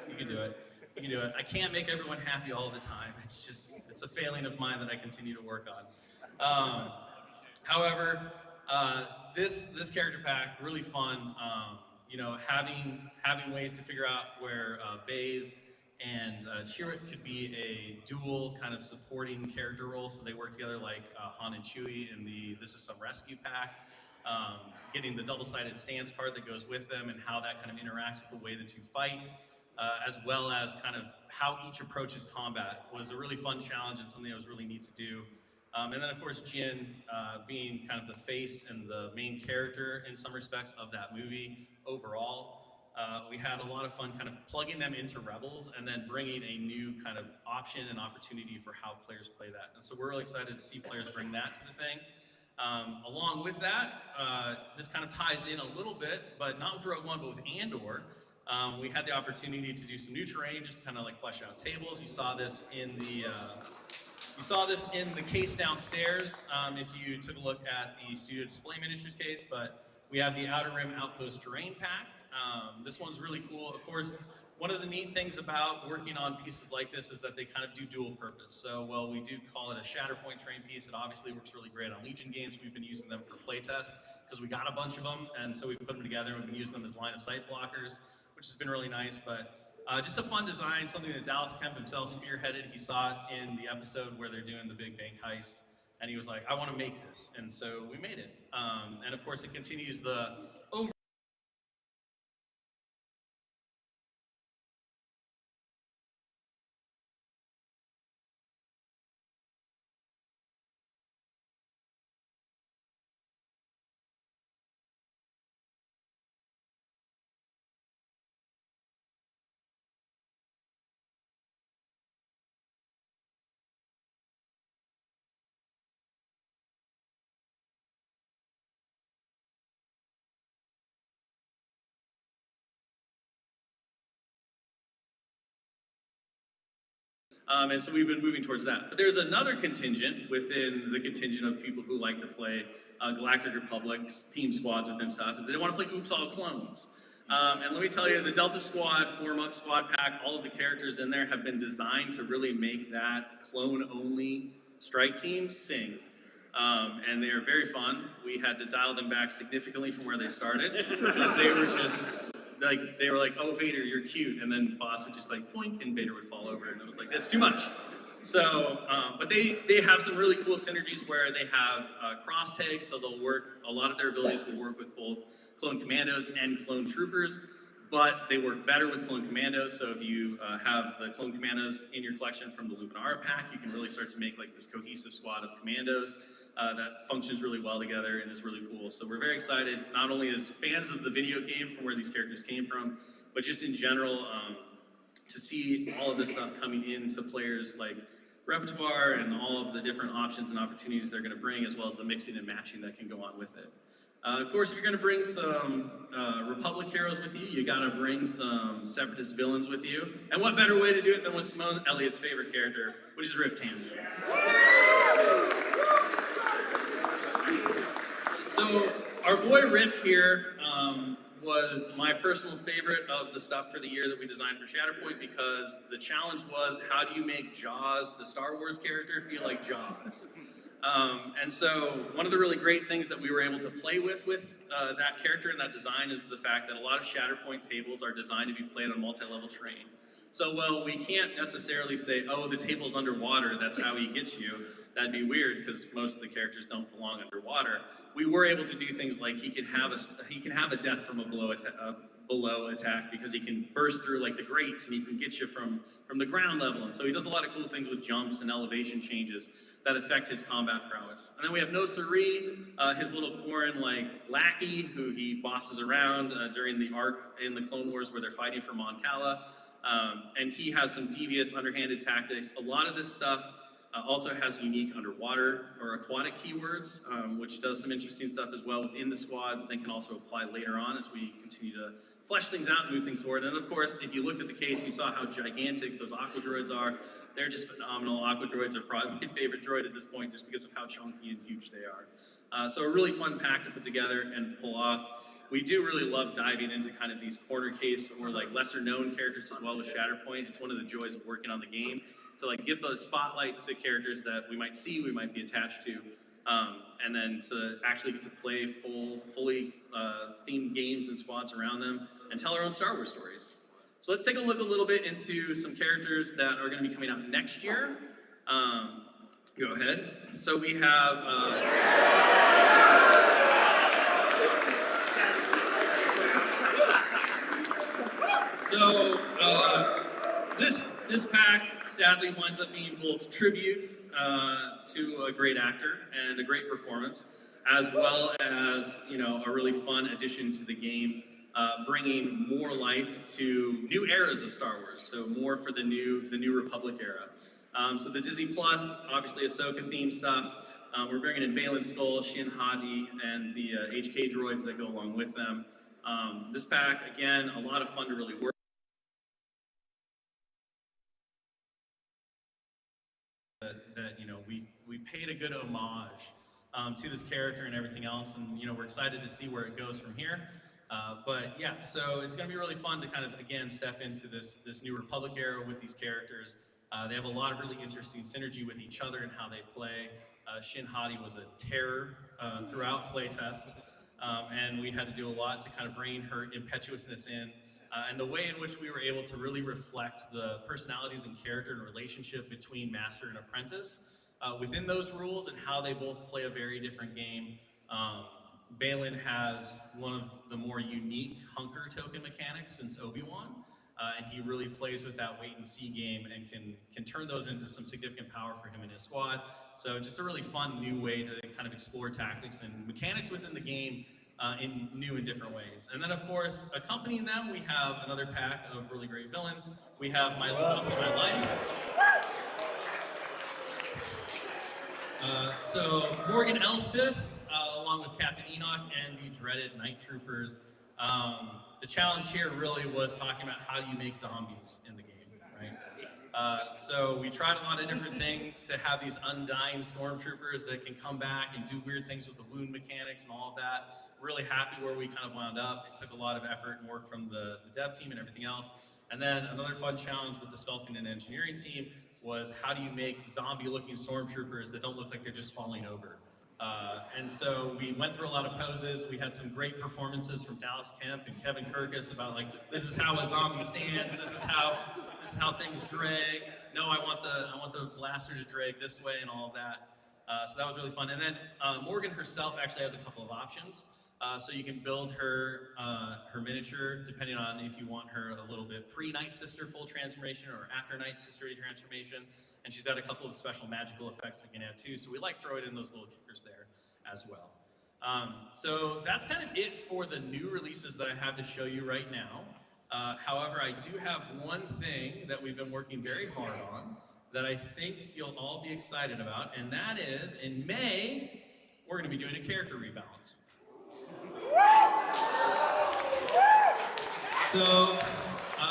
You can do it. You can do it. I can't make everyone happy all the time. It's a failing of mine that I continue to work on. However, this character pack, really fun. Having ways to figure out where Baze and Chirrut could be a dual kind of supporting character role, so they work together like Han and Chewie in the This Is Some Rescue pack. Getting the double-sided stance card that goes with them and how that kind of interacts with the way the two fight. As well as kind of how each approaches combat was a really fun challenge and something that was really neat to do. And then of course Jyn being kind of the face and the main character in some respects of that movie overall. We had a lot of fun kind of plugging them into Rebels and then bringing a new kind of option and opportunity for how players play that. And so we're really excited to see players bring that to the thing. Along with that, this kind of ties in a little bit, but not with Rogue One, but with Andor. We had the opportunity to do some new terrain, just to kind of like flesh out tables. You saw this in the case downstairs. If you took a look at the Studio Display Ministries case, but we have the Outer Rim Outpost Terrain Pack. This one's really cool. Of course, one of the neat things about working on pieces like this is that they kind of do dual purpose. So while we do call it a Shatterpoint terrain piece, it obviously works really great on Legion games. We've been using them for playtest because we got a bunch of them, and so we've put them together and we've been using them as line of sight blockers, which has been really nice. But just a fun design, something that Dallas Kemp himself spearheaded. He saw it in the episode where they're doing the big bank heist, and he was like, I want to make this. And so we made it. And of course, it continues the over. And so we've been moving towards that. But there's another contingent within the contingent of people who like to play Galactic Republic team squads within stuff. They don't want to play Oops All Clones. And let me tell you, the Delta Squad, 4-month squad pack, all of the characters in there have been designed to really make that clone-only strike team sing. And they are very fun. We had to dial them back significantly from where they started because they were just like, they were like, oh, Vader, you're cute. And then boss would just like, boink, and Vader would fall over. And it was like, that's too much. So, but they have some really cool synergies where they have cross tags, so they'll work, a lot of their abilities will work with both clone commandos and clone troopers, but they work better with clone commandos. So if you have the clone commandos in your collection from the Luminara pack, you can really start to make like this cohesive squad of commandos that functions really well together and is really cool. So we're very excited, not only as fans of the video game from where these characters came from, but just in general, to see all of this stuff coming into players like repertoire and all of the different options and opportunities they're going to bring, as well as the mixing and matching that can go on with it. Of course, if you're going to bring some Republic heroes with you, you got to bring some Separatist villains with you. And what better way to do it than with Simone Elliott's favorite character, which is Riff Tanzer. So our boy Riff here was my personal favorite of the stuff for the year that we designed for Shatterpoint, because the challenge was, how do you make Jaws, the Star Wars character, feel like Jaws? And so one of the really great things that we were able to play with that character and that design is the fact that a lot of Shatterpoint tables are designed to be played on multi-level terrain. So while we can't necessarily say, oh, the table's underwater, that's how he gets you, that'd be weird because most of the characters don't belong underwater. We were able to do things like he can have a death from a below attack because he can burst through like the grates and he can get you from the ground level. And so he does a lot of cool things with jumps and elevation changes that affect his combat prowess. And then we have No Siree, his little Quarren like lackey who he bosses around during the arc in the Clone Wars where they're fighting for Mon Cala. And he has some devious underhanded tactics. A lot of this stuff also has unique underwater or aquatic keywords, which does some interesting stuff as well within the squad that can also apply later on as we continue to flesh things out and move things forward. And of course, if you looked at the case, you saw how gigantic those aqua droids are. They're just phenomenal. Aqua droids are probably my favorite droid at this point just because of how chunky and huge they are. So a really fun pack to put together and pull off. We do really love diving into kind of these corner case or like lesser known characters as well with Shatterpoint. It's one of the joys of working on the game, to like give the spotlight to characters that we might see, we might be attached to, and then to actually get to play fully themed games and squads around them and tell our own Star Wars stories. So let's take a look a little bit into some characters that are going to be coming out next year. Go ahead. So we have... So this pack sadly winds up being both tribute to a great actor and a great performance, as well as a really fun addition to the game, bringing more life to new eras of Star Wars. So more for the new Republic era. So the Disney Plus, obviously Ahsoka themed stuff. We're bringing in Baylan Skoll, Shin Hati, and the HK droids that go along with them. This pack, again, a lot of fun to really work. That we paid a good homage to this character and everything else, and we're excited to see where it goes from here. But yeah, so it's going to be really fun to kind of, again, step into this New Republic era with these characters. They have a lot of really interesting synergy with each other and how they play. Shin Hati was a terror throughout playtest, and we had to do a lot to kind of rein her impetuousness in. And the way in which we were able to really reflect the personalities and character and relationship between master and apprentice within those rules and how they both play a very different game. Balin has one of the more unique hunker token mechanics since Obi-Wan, and he really plays with that wait and see game and can turn those into some significant power for him and his squad. So just a really fun new way to kind of explore tactics and mechanics within the game in new and different ways. And then of course, accompanying them, we have another pack of really great villains. We have My Loves of My Life. So Morgan Elspeth, along with Captain Enoch and the dreaded Night Troopers. The challenge here really was talking about how do you make zombies in the game, right? So we tried a lot of different things to have these undying stormtroopers that can come back and do weird things with the wound mechanics and all of that. Really happy where we kind of wound up. It took a lot of effort and work from the dev team and everything else. And then another fun challenge with the sculpting and engineering team was how do you make zombie-looking stormtroopers that don't look like they're just falling over? And so we went through a lot of poses. We had some great performances from Dallas Kemp and Kevin Kirkus about like, this is how a zombie stands. This is how things drag. No, I want the blaster to drag this way and all of that. So that was really fun. And then Morgan herself actually has a couple of options. So you can build her miniature depending on if you want her a little bit pre-Night Sister full transformation or after Night Sister transformation. And she's got a couple of special magical effects that can add too. So we like throw it in those little kickers there as well. So that's kind of it for the new releases that I have to show you right now. However, I do have one thing that we've been working very hard on that I think you'll all be excited about, and that is in May, we're going to be doing a character rebalance. So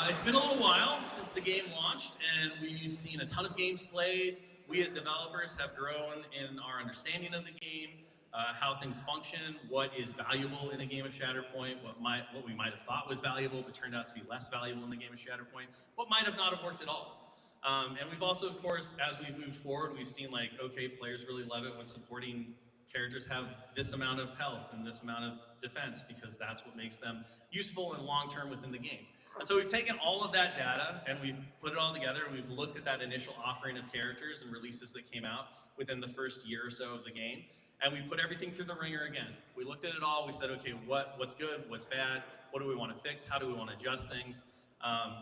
it's been a little while since the game launched, and we've seen a ton of games played. We as developers have grown in our understanding of the game, how things function, what is valuable in a game of Shatterpoint, what we might have thought was valuable but turned out to be less valuable in the game of Shatterpoint, what might have not have worked at all. And we've also, of course, as we've moved forward, we've seen like, okay, players really love it when supporting characters have this amount of health and this amount of defense because that's what makes them useful and long-term within the game. And so we've taken all of that data and we've put it all together and we've looked at that initial offering of characters and releases that came out within the first year or so of the game. And we put everything through the ringer again. We looked at it all, we said, okay, what's good, what's bad, what do we want to fix, how do we want to adjust things?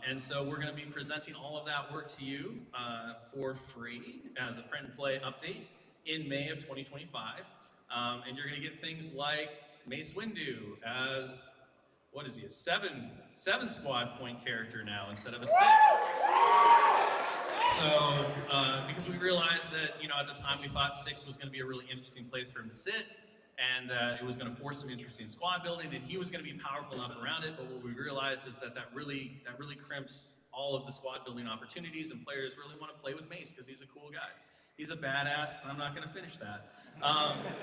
And so we're going to be presenting all of that work to you for free as a print and play update in May of 2025. And you're going to get things like Mace Windu as, what is he, a seven squad point character now instead of a 6. So, because we realized that, at the time we thought 6 was going to be a really interesting place for him to sit, and it was going to force some interesting squad building, and he was going to be powerful enough around it, but what we realized is that really crimps all of the squad building opportunities, and players really want to play with Mace because he's a cool guy. He's a badass, and I'm not going to finish that.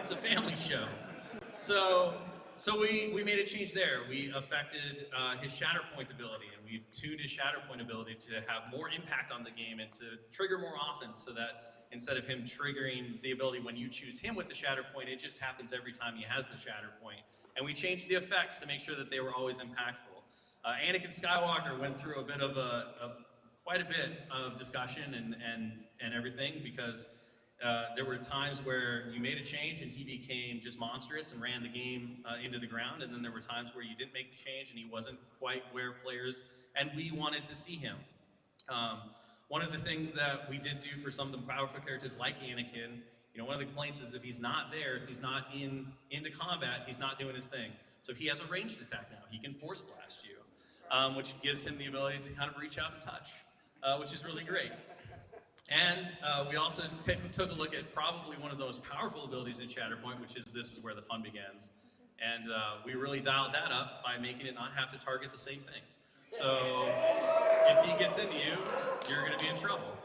It's a family show. So we made a change there. We affected his Shatterpoint ability, and we've tuned his Shatterpoint ability to have more impact on the game and to trigger more often so that instead of him triggering the ability when you choose him with the Shatterpoint, it just happens every time he has the Shatterpoint. And we changed the effects to make sure that they were always impactful. Anakin Skywalker went through quite a bit of discussion and everything because there were times where you made a change and he became just monstrous and ran the game into the ground, and then there were times where you didn't make the change and he wasn't quite where players and we wanted to see him. One of the things that we did do for some of the powerful characters like Anakin, one of the complaints is if he's not there, if he's not into combat, he's not doing his thing. So he has a ranged attack now. He can force blast you, which gives him the ability to kind of reach out and touch, which is really great. And we also took a look at probably one of the most powerful abilities in Shatterpoint, which is this is where the fun begins. And we really dialed that up by making it not have to target the same thing. So if he gets into you, you're going to be in trouble.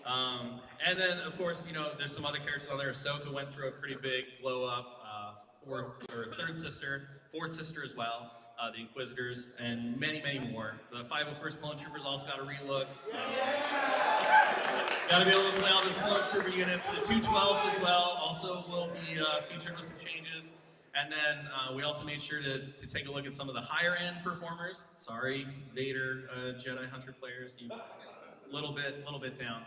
And then, of course, there's some other characters on there. Ahsoka went through a pretty big blow up, fourth sister as well. the Inquisitors, and many, many more. The 501st Clone Troopers also got a relook. Got to be able to play all those Clone Trooper units. The 212 as well also will be featured with some changes. And then we also made sure to take a look at some of the higher end performers. Sorry, Vader, Jedi Hunter players, you little bit down.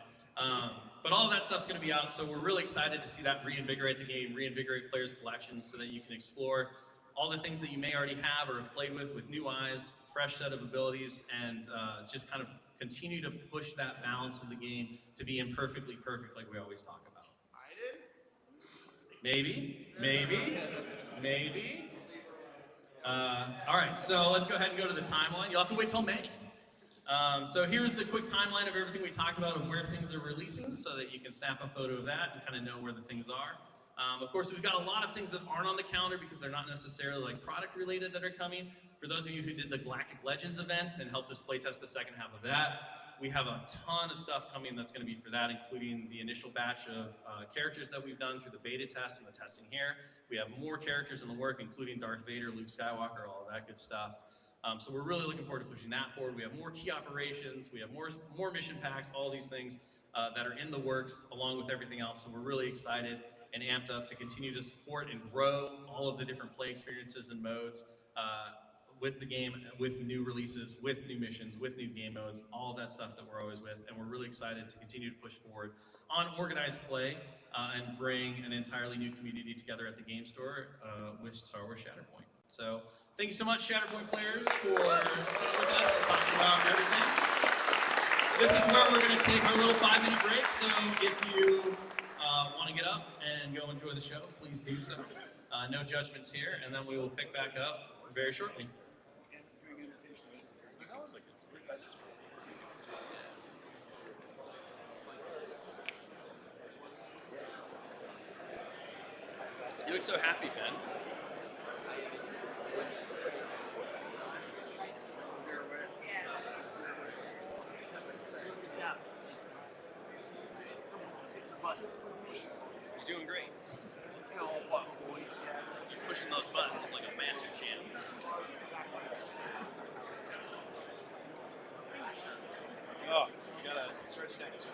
But all of that stuff's going to be out, so we're really excited to see that reinvigorate the game, reinvigorate players' collections, so that you can explore all the things that you may already have or have played with new eyes, fresh set of abilities, and just kind of continue to push that balance of the game to be imperfectly perfect, like we always talk about. Maybe. All right, so let's go ahead and go to the timeline. You'll have to wait till May. So here's the quick timeline of everything we talked about and where things are releasing, so that you can snap a photo of that and kind of know where the things are. Of course, we've got a lot of things that aren't on the calendar because they're not necessarily like product related that are coming. For those of you who did the Galactic Legends event and helped us playtest the second half of that, we have a ton of stuff coming that's going to be for that, including the initial batch of characters that we've done through the beta test and the testing here. We have more characters in the work, including Darth Vader, Luke Skywalker, all of that good stuff. So we're really looking forward to pushing that forward. We have more key operations, we have more mission packs, all these things that are in the works along with everything else. So we're really excited and amped up to continue to support and grow all of the different play experiences and modes with the game, with new releases, with new missions, with new game modes, all of that stuff that we're always with. And we're really excited to continue to push forward on organized play and bring an entirely new community together at the game store with Star Wars Shatterpoint. So thank you so much, Shatterpoint players, for sitting with us and talking about everything. This is where we're going to take our little 5-minute break. So if you want to get up and go enjoy the show, please do so. No judgments here, and then we will pick back up very shortly. You look so happy, Ben. You're doing great. You're pushing those buttons like a master champ. Oh, you gotta stretch next.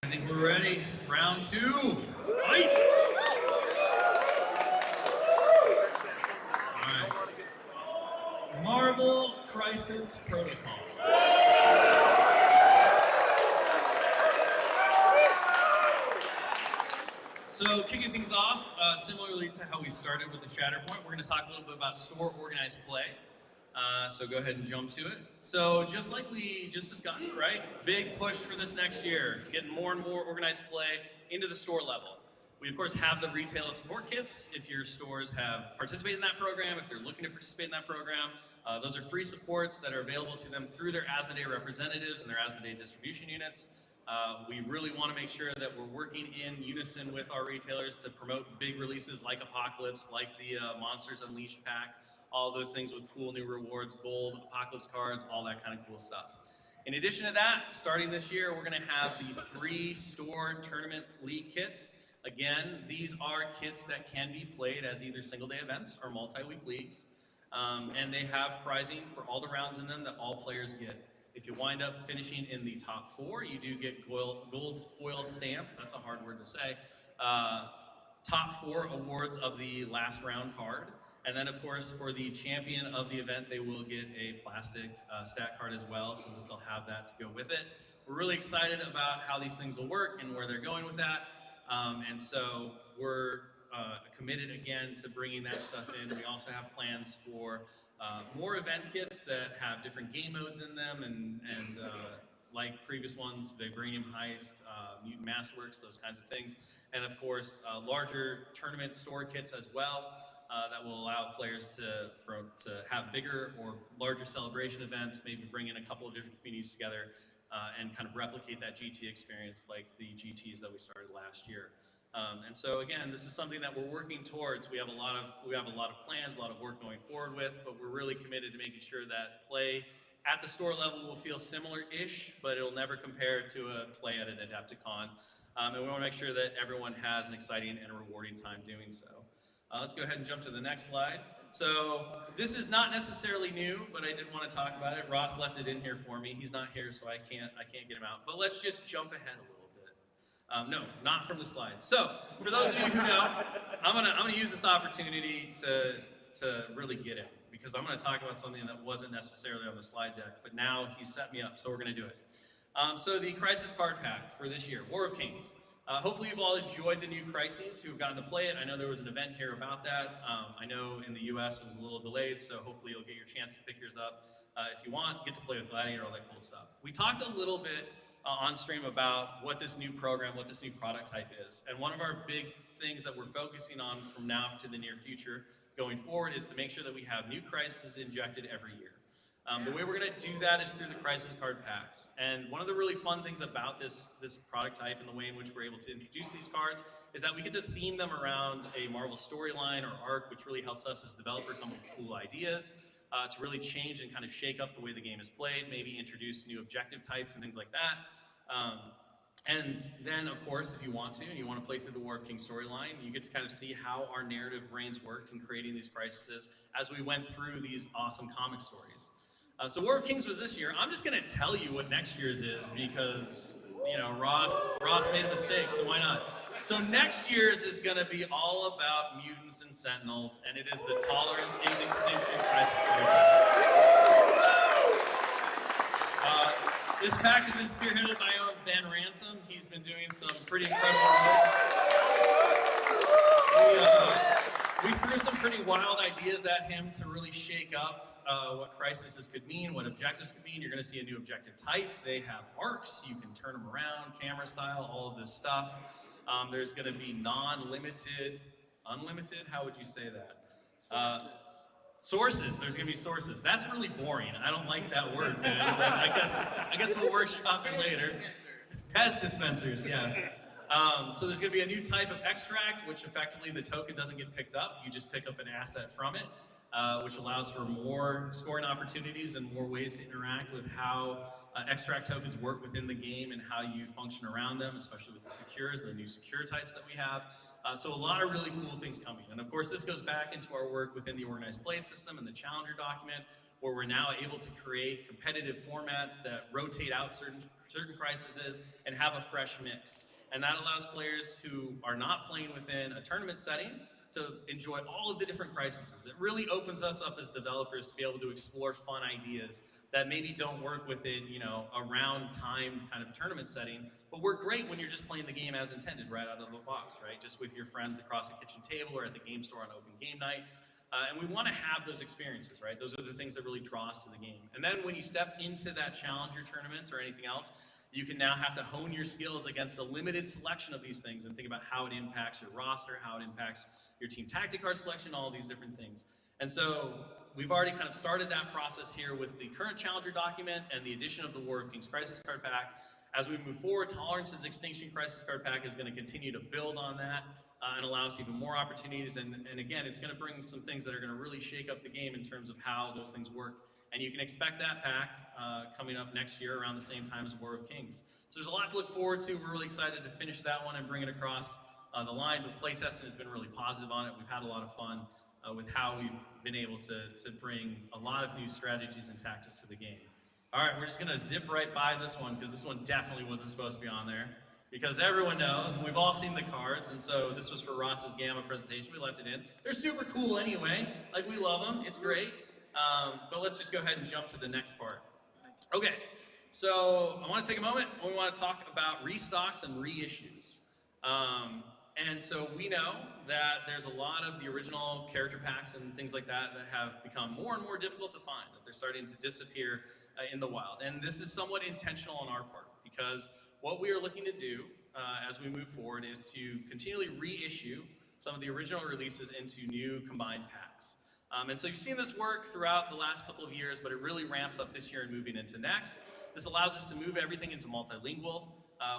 I think we're ready. Round 2, fight! All right. Marvel Crisis Protocol. So kicking things off, similarly to how we started with the Shatterpoint, we're going to talk a little bit about store organized play. So go ahead and jump to it. So just like we just discussed, right? Big push for this next year, getting more and more organized play into the store level. We of course have the retailer support kits. If your stores have participated in that program, if they're looking to participate in that program, those are free supports that are available to them through their Asmodee representatives and their Asmodee distribution units. We really want to make sure that we're working in unison with our retailers to promote big releases like Apocalypse, like the Monsters Unleashed pack, all those things with cool new rewards, gold, Apocalypse cards, all that kind of cool stuff. In addition to that, starting this year, we're going to have the free store tournament league kits. Again, these are kits that can be played as either single-day events or multi-week leagues. And they have prizing for all the rounds in them that all players get. If you wind up finishing in the top 4, you do get gold foil stamps. That's a hard word to say. Top 4 awards of the last round card. And then, of course, for the champion of the event, they will get a plastic stat card as well, so that they'll have that to go with it. We're really excited about how these things will work and where they're going with that. And so we're committed again to bringing that stuff in. We also have plans for more event kits that have different game modes in them, and like previous ones, Vibranium Heist, Mutant Masterworks, those kinds of things. And of course, larger tournament store kits as well that will allow players to have bigger or larger celebration events, maybe bring in a couple of different communities together and kind of replicate that GT experience like the GTs that we started last year. And so again, this is something that we're working towards. We have a lot of plans, a lot of work going forward with, but we're really committed to making sure that play at the store level will feel similar-ish, but it'll never compare to a play at an AdeptiCon. And we want to make sure that everyone has an exciting and a rewarding time doing so. Let's go ahead and jump to the next slide. So this is not necessarily new, but I did want to talk about it. Ross left it in here for me. He's not here, so I can't get him out. But let's just jump ahead a little bit. No, not from the slide. So for those of you who know, I'm gonna use this opportunity to really get it, because I'm gonna talk about something that wasn't necessarily on the slide deck, but now he's set me up, so we're gonna do it. So the Crisis card pack for this year, War of Kings. Hopefully you've all enjoyed the new Crises who've gotten to play it. I know there was an event here about that. I know in the US it was a little delayed, so hopefully you'll get your chance to pick yours up. If you want, get to play with Gladiator, all that cool stuff. We talked a little bit on stream about what this new program, what this new product type is. And one of our big things that we're focusing on from now to the near future going forward is to make sure that we have new Crises injected every year. The way we're going to do that is through the Crisis card packs. And one of the really fun things about this product type and the way in which we're able to introduce these cards is that we get to theme them around a Marvel storyline or arc, which really helps us as developers come up with cool ideas to really change and kind of shake up the way the game is played, maybe introduce new objective types and things like that. And then, of course, if you want to, and you want to play through the War of Kings storyline, you get to kind of see how our narrative brains worked in creating these crises as we went through these awesome comic stories. So War of Kings was this year. I'm just going to tell you what next year's is because, you know, Ross made a mistake, so why not? So next year's is going to be all about mutants and sentinels, and it is the Tolerance is Extinction Crisis card pack. This pack has been spearheaded by our own Ben Ransom. He's been doing some pretty incredible work. We threw some pretty wild ideas at him to really shake up what crises could mean, what objectives could mean. You're going to see a new objective type. They have arcs. You can turn them around, camera style, all of this stuff. There's going to be non-limited, unlimited, how would you say that? Sources. There's going to be sources. That's really boring. I don't like that word, man. I guess we'll workshop it later. Pez dispensers, yes. So there's going to be a new type of extract, which effectively the token doesn't get picked up. You just pick up an asset from it, which allows for more scoring opportunities and more ways to interact with how extract tokens work within the game and how you function around them, especially with the secures and the new secure types that we have. So a lot of really cool things coming. And of course, this goes back into our work within the organized play system and the Challenger document, where we're now able to create competitive formats that rotate out certain crises and have a fresh mix. And that allows players who are not playing within a tournament setting to enjoy all of the different crises. It really opens us up as developers to be able to explore fun ideas that maybe don't work within, you know, a round-timed kind of tournament setting, but work great when you're just playing the game as intended right out of the box, right? Just with your friends across the kitchen table or at the game store on open game night. And we want to have those experiences, right? Those are the things that really draw us to the game. And then when you step into that Challenger tournament or anything else, you can now have to hone your skills against a limited selection of these things and think about how it impacts your roster, how it impacts your team tactic card selection, all these different things. And so we've already kind of started that process here with the current Challenger document and the addition of the War of Kings Crisis card pack. As we move forward, Tolerance's Extinction Crisis card pack is going to continue to build on that and allow us even more opportunities. And again, it's going to bring some things that are going to really shake up the game in terms of how those things work. And you can expect that pack coming up next year around the same time as War of Kings. So there's a lot to look forward to. We're really excited to finish that one and bring it across the line. But playtesting has been really positive on it. We've had a lot of fun with how we've been able to bring a lot of new strategies and tactics to the game. All right, we're just gonna zip right by this one because this one definitely wasn't supposed to be on there. Because everyone knows, and we've all seen the cards, and so this was for Ross's Gamma presentation, we left it in. They're super cool anyway, like we love them, it's great. But let's just go ahead and jump to the next part. Okay, so I want to take a moment and we want to talk about restocks and reissues. And so we know that there's a lot of the original character packs and things like that that have become more and more difficult to find, that they're starting to disappear in the wild. And this is somewhat intentional on our part, because what we are looking to do as we move forward is to continually reissue some of the original releases into new combined packs. And so you've seen this work throughout the last couple of years, but it really ramps up this year and moving into next. This allows us to move everything into multilingual,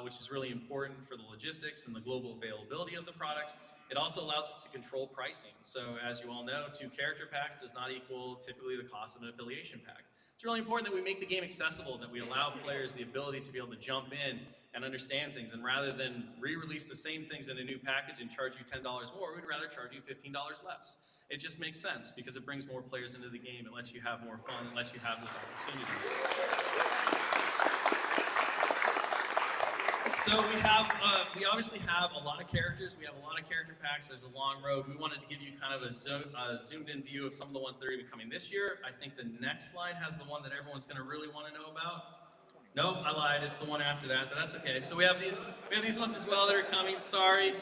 which is really important for the logistics and the global availability of the products. It also allows us to control pricing. So as you all know, 2 character packs does not equal typically the cost of an affiliation pack. It's really important that we make the game accessible, that we allow players the ability to be able to jump in and understand things. And rather than re-release the same things in a new package and charge you $10 more, we'd rather charge you $15 less. It just makes sense because it brings more players into the game. It lets you have more fun. It lets you have those opportunities. So we obviously have a lot of characters. We have a lot of character packs. There's a long road. We wanted to give you kind of a zoomed in view of some of the ones that are even coming this year. I think the next slide has the one that everyone's going to really want to know about. Nope, I lied. It's the one after that, but that's okay. So we have these ones as well that are coming. Sorry.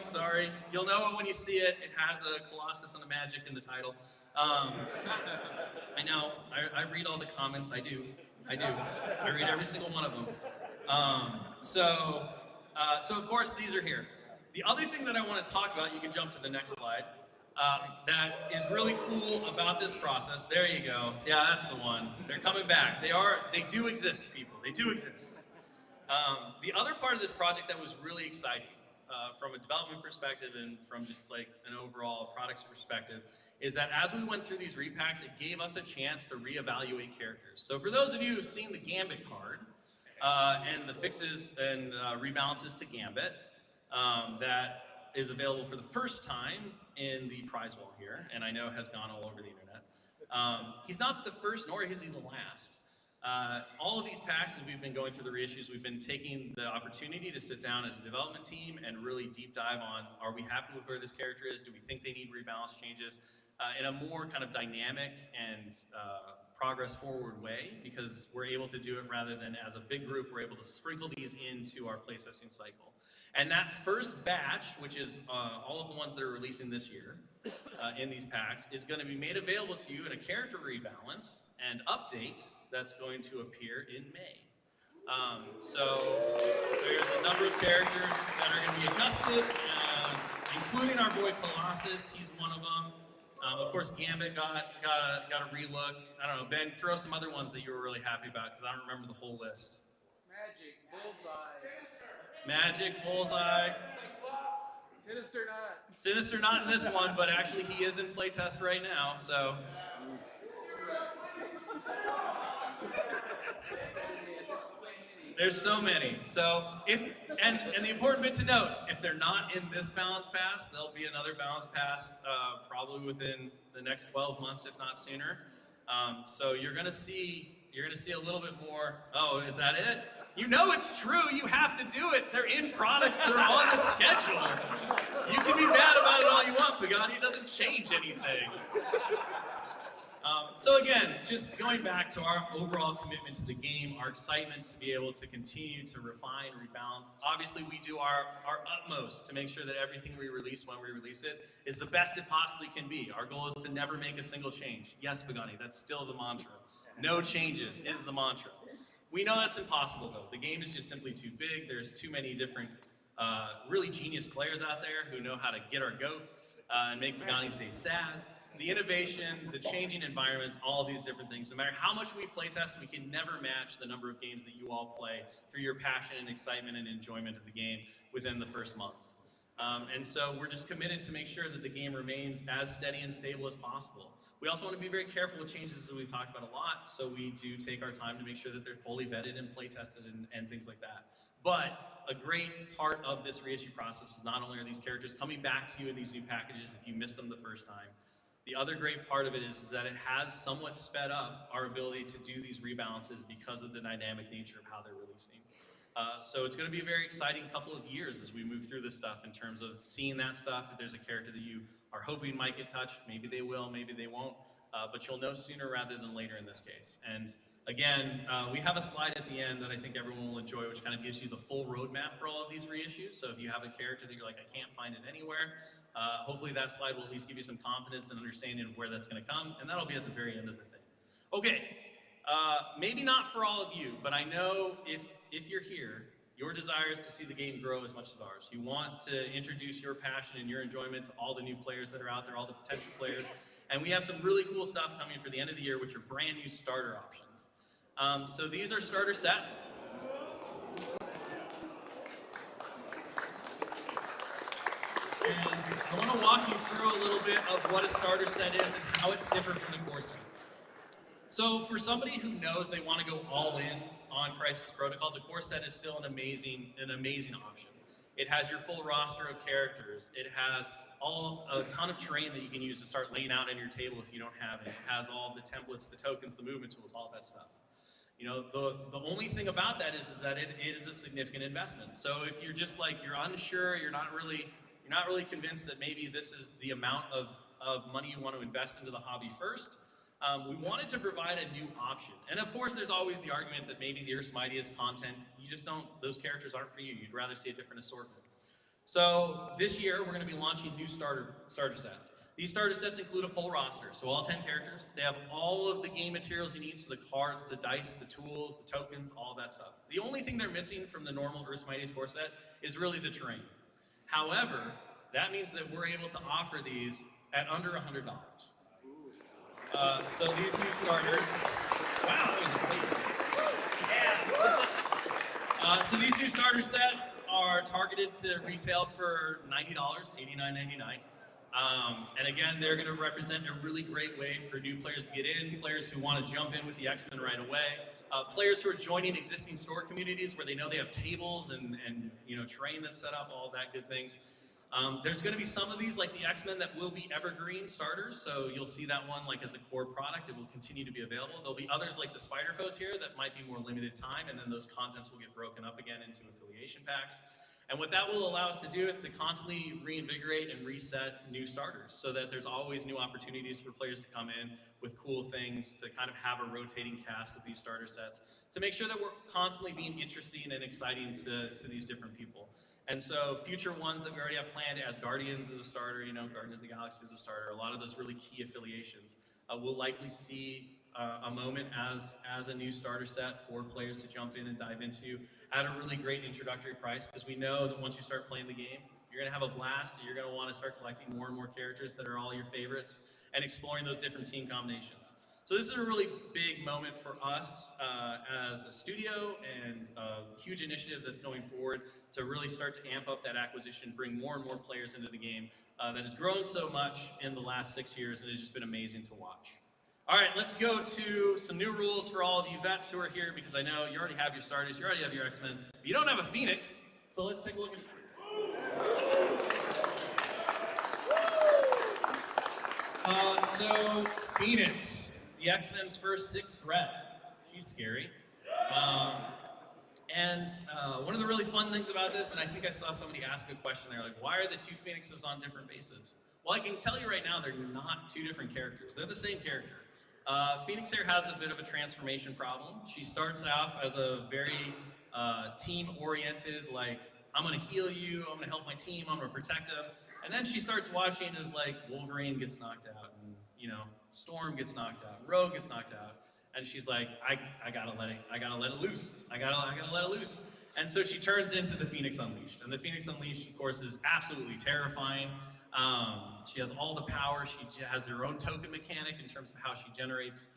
You'll know it when you see it. It has a Colossus and a Magic in the title. I know. I read all the comments. I do. I read every single one of them. So of course these are here. The other thing that I want to talk about, you can jump to the next slide, that is really cool about this process. There you go. Yeah, that's the one. They're coming back. They do exist, people. They do exist. The other part of this project that was really exciting from a development perspective and from just like an overall products perspective is that as we went through these repacks, it gave us a chance to reevaluate characters. So for those of you who've seen the Gambit card, and the fixes and rebalances to Gambit that is available for the first time in the prize wall here, and I know has gone all over the internet. He's not the first, nor is he the last. All of these packs, as we've been going through the reissues, we've been taking the opportunity to sit down as a development team and really deep dive on, are we happy with where this character is? Do we think they need rebalance changes? In a more kind of dynamic and progress forward way, because we're able to do it rather than as a big group, we're able to sprinkle these into our playtesting cycle. And that first batch, which is all of the ones that are releasing this year in these packs, is going to be made available to you in a character rebalance and update that's going to appear in May. So there's a number of characters that are going to be adjusted, including our boy Colossus. He's one of them. Of course, Gambit got a relook. I don't know, Ben, throw some other ones that you were really happy about, because I don't remember the whole list. Magic, Bullseye. Sinister not in this one, but actually he is in playtest right now, so. There's so many. So and the important bit to note, if they're not in this balance pass, there'll be another balance pass probably within the next 12 months, if not sooner. So you're gonna see a little bit more. Oh, is that it? You know it's true. You have to do it. They're in products. They're on the schedule. You can be mad about it all you want, Pagani. It doesn't change anything. So again, just going back to our overall commitment to the game, our excitement to be able to continue to refine, rebalance. Obviously, we do our utmost to make sure that everything we release when we release it is the best it possibly can be. Our goal is to never make a single change. Yes, Pagani, that's still the mantra. No changes is the mantra. We know that's impossible, though. The game is just simply too big. There's too many different really genius players out there who know how to get our goat and make Pagani's day sad. The innovation, the changing environments, all of these different things. No matter how much we play test, we can never match the number of games that you all play through your passion and excitement and enjoyment of the game within the first month. And so we're just committed to make sure that the game remains as steady and stable as possible. We also want to be very careful with changes, as we've talked about a lot, so we do take our time to make sure that they're fully vetted and play tested and things like that. But a great part of this reissue process is not only are these characters coming back to you in these new packages if you missed them the first time, The other great part of it is that it has somewhat sped up our ability to do these rebalances because of the dynamic nature of how they're releasing. So it's going to be a very exciting couple of years as we move through this stuff in terms of seeing that stuff. If there's a character that you are hoping might get touched, maybe they will, maybe they won't. But you'll know sooner rather than later in this case. And again, we have a slide at the end that I think everyone will enjoy, which kind of gives you the full roadmap for all of these reissues. So if you have a character that you're like, I can't find it anywhere, hopefully that slide will at least give you some confidence and understanding of where that's going to come. And that'll be at the very end of the thing. Okay, maybe not for all of you, but I know if you're here, your desire is to see the game grow as much as ours. You want to introduce your passion and your enjoyment to all the new players that are out there, all the potential players. And we have some really cool stuff coming for the end of the year, which are brand new starter options. So these are starter sets. And I want to walk you through a little bit of what a starter set is and how it's different from the core set. So for somebody who knows they want to go all in on Crisis Protocol, the core set is still an amazing option. It has your full roster of characters. It has a ton of terrain that you can use to start laying out on your table if you don't have it. It has all the templates, the tokens, the movement tools, all that stuff. You know, the only thing about that is that it is a significant investment. So if you're just like, you're unsure, you're not really convinced that maybe this is the amount of money you want to invest into the hobby first, we wanted to provide a new option. And of course, there's always the argument that maybe the Earth's Mightiest content, those characters aren't for you. You'd rather see a different assortment. So this year, we're going to be launching new starter sets. These starter sets include a full roster, so all 10 characters. They have all of the game materials you need, so the cards, the dice, the tools, the tokens, all that stuff. The only thing they're missing from the normal Earth's Mightiest core set is really the terrain. However, that means that we're able to offer these at under $100. So these new starters, wow, that was a face. Yeah. So these new starter sets are targeted to retail for $90, $89.99. And again, they're going to represent a really great way for new players to get in, players who want to jump in with the X-Men right away, players who are joining existing store communities where they know they have tables and terrain that's set up, all that good things. There's going to be some of these, like the X-Men, that will be evergreen starters, so you'll see that one like as a core product. It will continue to be available. There'll be others like the Spider-Foes here that might be more limited time, and then those contents will get broken up again into affiliation packs. And what that will allow us to do is to constantly reinvigorate and reset new starters so that there's always new opportunities for players to come in with cool things, to kind of have a rotating cast of these starter sets, to make sure that we're constantly being interesting and exciting to these different people. And so future ones that we already have planned, as Guardians as a starter, Guardians of the Galaxy as a starter, a lot of those really key affiliations, we'll likely see a moment as a new starter set for players to jump in and dive into at a really great introductory price, because we know that once you start playing the game, you're going to have a blast, and you're going to want to start collecting more and more characters that are all your favorites and exploring those different team combinations. So this is a really big moment for us as a studio, and a huge initiative that's going forward to really start to amp up that acquisition, bring more and more players into the game that has grown so much in the last 6 years, and it's just been amazing to watch. All right, let's go to some new rules for all of you vets who are here, because I know you already have your starters, you already have your X-Men, but you don't have a Phoenix, so let's take a look at Phoenix. So Phoenix, the X-Men's first 6th threat. She's scary. And one of the really fun things about this, and I think I saw somebody ask a question there, like, why are the 2 Phoenixes on different bases? Well, I can tell you right now, they're not 2 different characters. They're the same character. Phoenix here has a bit of a transformation problem. She starts off as a very team-oriented, like, I'm gonna heal you, I'm gonna help my team, I'm gonna protect them. And then she starts watching as, like, Wolverine gets knocked out, and Storm gets knocked out, Rogue gets knocked out, and she's like, I gotta let it loose. I gotta let it loose. And so she turns into the Phoenix Unleashed. And the Phoenix Unleashed, of course, is absolutely terrifying. She has all the power. She has her own token mechanic in terms of how she generates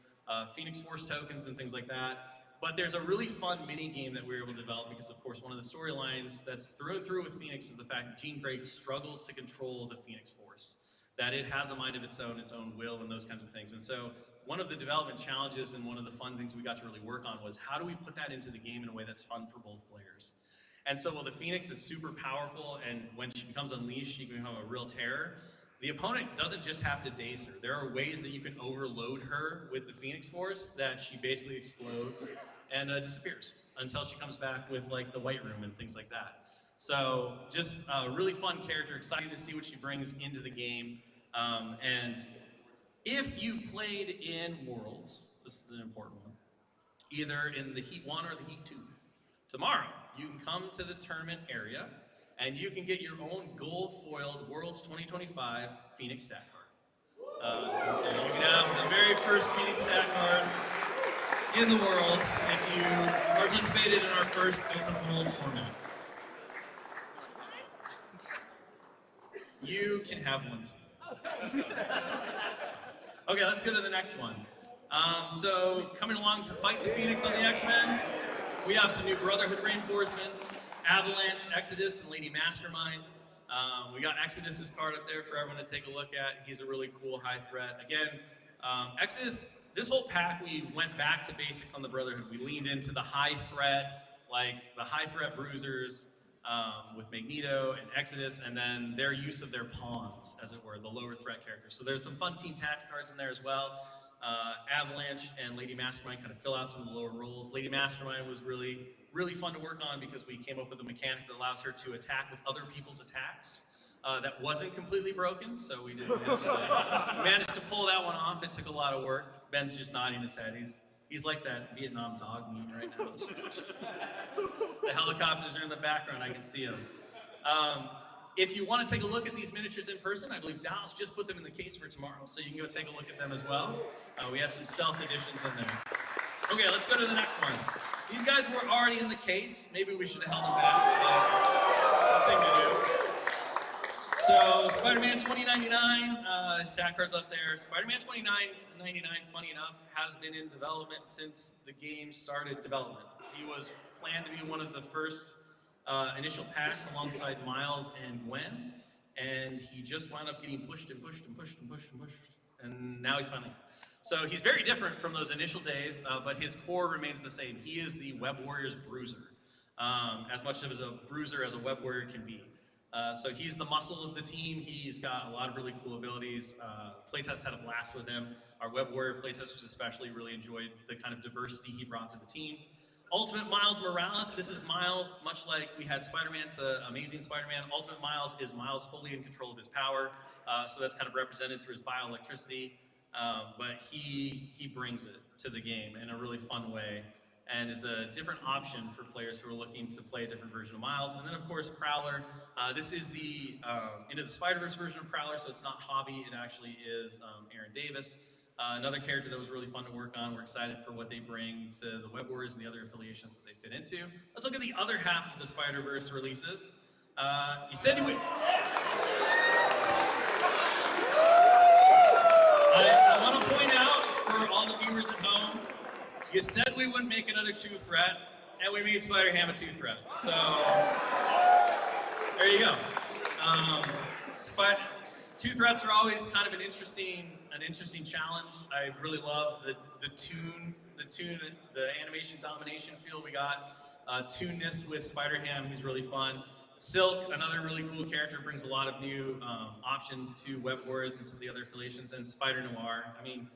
Phoenix Force tokens and things like that. But there's a really fun mini game that we were able to develop because, of course, one of the storylines that's through and through with Phoenix is the fact that Jean Grey struggles to control the Phoenix Force, that it has a mind of its own will, and those kinds of things. And so one of the development challenges and one of the fun things we got to really work on was how do we put that into the game in a way that's fun for both players? And so while the Phoenix is super powerful, and when she becomes unleashed, she can become a real terror, the opponent doesn't just have to daze her. There are ways that you can overload her with the Phoenix Force that she basically explodes and disappears until she comes back with like the White Room and things like that. So just a really fun character, excited to see what she brings into the game. And if you played in Worlds, this is an important one, either in the Heat 1 or the Heat 2, tomorrow you can come to the tournament area and you can get your own gold foiled Worlds 2025 Phoenix stat card. So you can have the very first Phoenix stat card in the world if you participated in our first Open Worlds format. You can have one too. Okay, let's go to the next one. So coming along to fight the Phoenix on the X-Men, we have some new Brotherhood reinforcements, Avalanche, Exodus, and Lady Mastermind. We got Exodus's card up there for everyone to take a look at. He's a really cool high threat. Again, Exodus, this whole pack, we went back to basics on the Brotherhood. We leaned into the high threat, like the high threat bruisers with Magneto and Exodus, and then their use of their pawns, as it were, the lower threat characters. So there's some fun team tactic cards in there as well. Avalanche and Lady Mastermind kind of fill out some of the lower roles. Lady Mastermind was really, really fun to work on because we came up with a mechanic that allows her to attack with other people's attacks. That wasn't completely broken, so we managed to pull that one off. It took a lot of work. Ben's just nodding his head. He's like that Vietnam dog meme right now. It's just, the helicopters are in the background. I can see them. If you want to take a look at these miniatures in person, I believe Dallas just put them in the case for tomorrow, so you can go take a look at them as well. We had some stealth editions in there. Okay, let's go to the next one. These guys were already in the case. Maybe we should have held them back, but it's a thing to do. So Spider-Man 2099, stat cards up there. Spider-Man 2099, funny enough, has been in development since the game started development. He was planned to be one of the first initial packs alongside Miles and Gwen, and he just wound up getting pushed and pushed and pushed and pushed and pushed, and now he's finally. So he's very different from those initial days, but his core remains the same. He is the Web Warrior's bruiser, as much of a bruiser as a Web Warrior can be. So he's the muscle of the team. He's got a lot of really cool abilities. Playtest had a blast with him. Our Web Warrior playtesters especially really enjoyed the kind of diversity he brought to the team. Ultimate Miles Morales, this is Miles, much like we had Spider-Man to Amazing Spider-Man. Ultimate Miles is Miles fully in control of his power, so that's kind of represented through his bioelectricity, but he brings it to the game in a really fun way, and is a different option for players who are looking to play a different version of Miles. And then of course Prowler, this is the Into the Spider-Verse version of Prowler, so it's not Hobby, it actually is Aaron Davis. Another character that was really fun to work on. We're excited for what they bring to the Web Warriors and the other affiliations that they fit into. Let's look at the other half of the Spider-Verse releases. You said you would... I want to point out for all the viewers at home, you said we wouldn't make another 2-threat, and we made Spider-Ham a 2-threat. So, there you go. 2 threats are always kind of an interesting challenge. I really love the animation domination feel we got. Toonness with Spider-Ham, he's really fun. Silk, another really cool character, brings a lot of new options to Web Warriors and some of the other affiliations. And Spider Noir, I mean,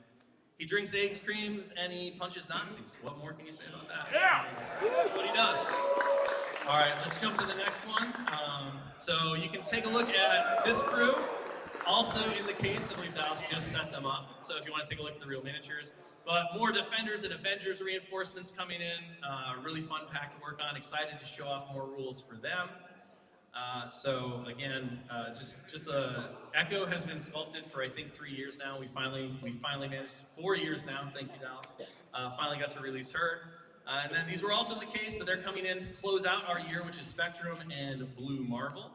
he drinks egg creams and he punches Nazis. What more can you say about that? Yeah! This is what he does. All right, let's jump to the next one. So you can take a look at this crew. Also in the case, I believe Dallas just set them up. So if you want to take a look at the real miniatures. But more Defenders and Avengers reinforcements coming in. Really fun pack to work on. Excited to show off more rules for them. So again, Echo has been sculpted for I think 3 years now. We finally managed 4 years now. Thank you, Dallas. Finally got to release her. And then these were also in the case, but they're coming in to close out our year, which is Spectrum and Blue Marvel.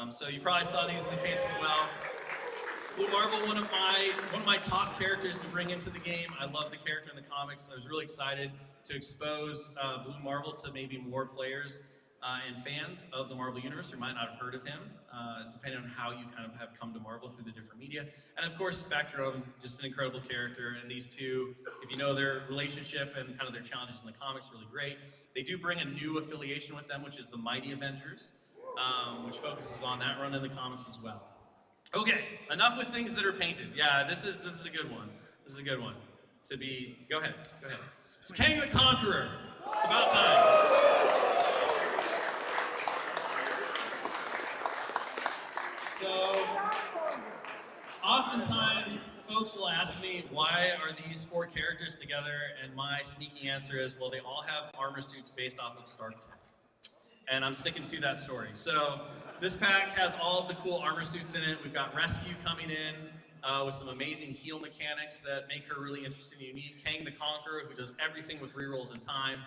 So you probably saw these in the case as well. Blue Marvel, one of my top characters to bring into the game. I love the character in the comics. I was really excited to expose Blue Marvel to maybe more players and fans of the Marvel Universe who might not have heard of him, depending on how you kind of have come to Marvel through the different media. And of course, Spectrum, just an incredible character. And these two, if you know their relationship and kind of their challenges in the comics, really great. They do bring a new affiliation with them, which is the Mighty Avengers, which focuses on that run in the comics as well. Okay, enough with things that are painted. Yeah, this is a good one. This is a good one. To be, go ahead. So Kang the Conqueror. It's about time. So, oftentimes, folks will ask me, why are these 4 characters together? And my sneaky answer is, well, they all have armor suits based off of Stark Tech. And I'm sticking to that story. So, this pack has all of the cool armor suits in it. We've got Rescue coming in with some amazing heal mechanics that make her really interesting and unique. Kang the Conqueror, who does everything with rerolls and time.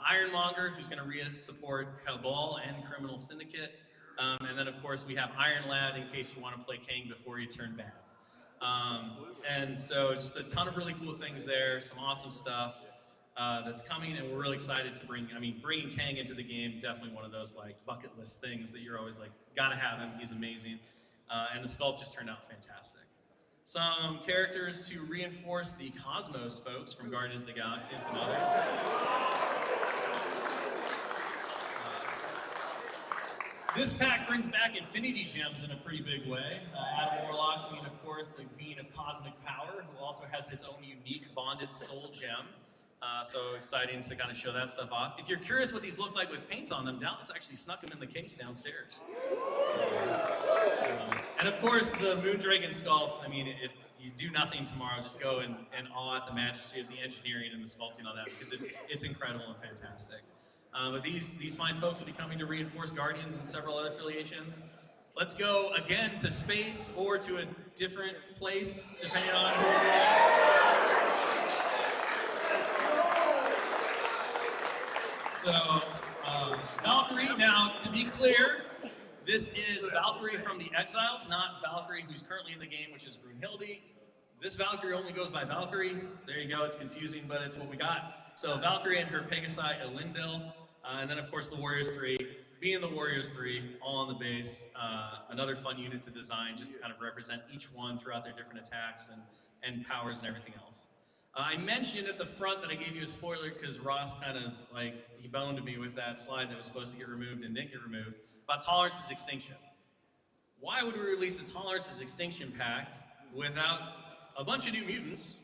Ironmonger, who's going to re-support Cabal and Criminal Syndicate. And then, of course, we have Iron Lad in case you want to play Kang before you turn bad. And so just a ton of really cool things there, some awesome stuff that's coming, and we're really excited to bringing Kang into the game, definitely one of those like bucket list things that you're always like, gotta have him, he's amazing. And the sculpt just turned out fantastic. Some characters to reinforce the Cosmos folks from Guardians of the Galaxy and some others. This pack brings back Infinity Gems in a pretty big way. Adam Warlock, being, of course, a being of cosmic power, who also has his own unique bonded soul gem. So exciting to kind of show that stuff off. If you're curious what these look like with paint on them, Dallas actually snuck them in the case downstairs. And of course, the Moondragon sculpt, I mean, if you do nothing tomorrow, just go and awe at the majesty of the engineering and the sculpting on that, because it's incredible and fantastic. But these fine folks will be coming to reinforce Guardians and several other affiliations. Let's go again to space or to a different place, depending on who you are. So, Valkyrie, now to be clear, this is Valkyrie from the Exiles, not Valkyrie who's currently in the game, which is Brunhilde. This Valkyrie only goes by Valkyrie. There you go, it's confusing, but it's what we got. So Valkyrie and her Pegasi Elendil, and then of course the Warriors 3. Being the Warriors 3, all on the base, another fun unit to design, just to kind of represent each one throughout their different attacks and powers and everything else. I mentioned at the front that I gave you a spoiler because Ross kind of he boned me with that slide that was supposed to get removed and didn't get removed, about Tolerance's Extinction. Why would we release a Tolerance's Extinction pack without a bunch of new mutants?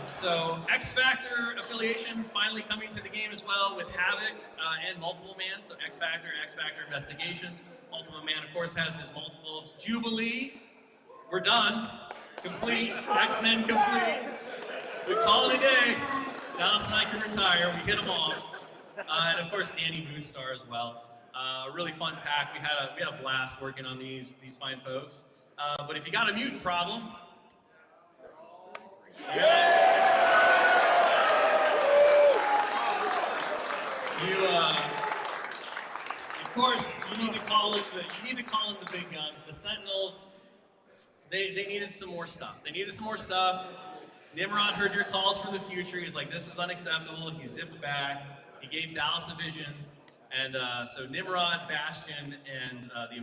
So X Factor affiliation finally coming to the game as well with Havoc and Multiple Man. So X Factor Investigations. Multiple Man, of course, has his multiples. Jubilee, we're done. Complete. X-Men complete. We call it a day. Dallas and I can retire. We hit them all. And of course, Danny Moonstar as well. A really fun pack. We had a blast working on these fine folks. But if you got a mutant problem, of course, you need to call in the big guns. The Sentinels, they needed some more stuff. Nimrod heard your calls for the future. He's like, this is unacceptable. He zipped back. He gave Dallas a vision. And so Nimrod, Bastion, and the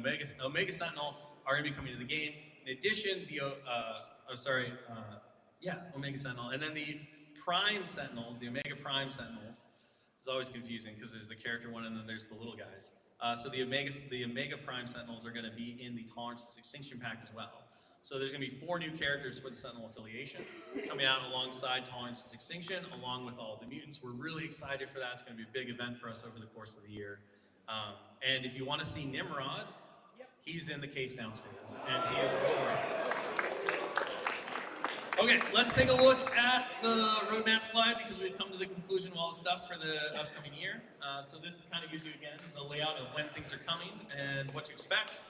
Omega Sentinel are going to be coming to the game. In addition, Omega Sentinel. And then the Prime Sentinels, the Omega Prime Sentinels, is always confusing because there's the character one and then there's the little guys. So the Omega Prime Sentinels are going to be in the Tolerance's Extinction pack as well. So there's going to be 4 new characters for the Sentinel affiliation coming out alongside Tolerance's Extinction, along with all the mutants. We're really excited for that. It's going to be a big event for us over the course of the year. And if you want to see Nimrod, he's in the case downstairs, and he is glorious. Okay, let's take a look at the roadmap slide because we've come to the conclusion of all the stuff for the upcoming year. So this kind of gives you, again, the layout of when things are coming and what to expect.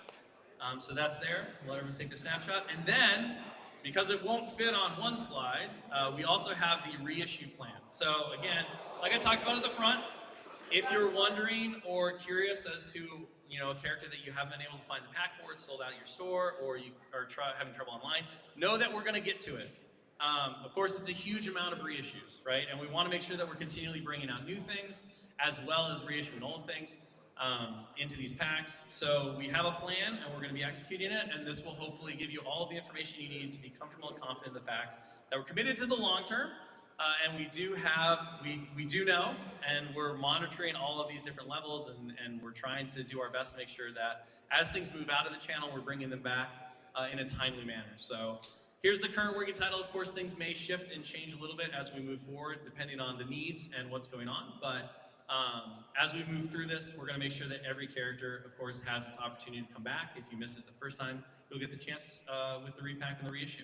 So that's there. We'll let everyone take their snapshot. And then, because it won't fit on one slide, we also have the reissue plan. So again, like I talked about at the front, if you're wondering or curious as to a character that you haven't been able to find the pack for, it's sold out at your store, or you are having trouble online, know that we're going to get to it. Of course, it's a huge amount of reissues, right? And we want to make sure that we're continually bringing out new things, as well as reissuing old things into these packs. So we have a plan, and we're going to be executing it, and this will hopefully give you all of the information you need to be comfortable and confident in the fact that we're committed to the long term, And we do have, we do know, and we're monitoring all of these different levels, and we're trying to do our best to make sure that as things move out of the channel, we're bringing them back in a timely manner. So here's the current working title. Of course, things may shift and change a little bit as we move forward, depending on the needs and what's going on. But as we move through this, we're going to make sure that every character, of course, has its opportunity to come back. If you miss it the first time, you'll get the chance with the repack and the reissue.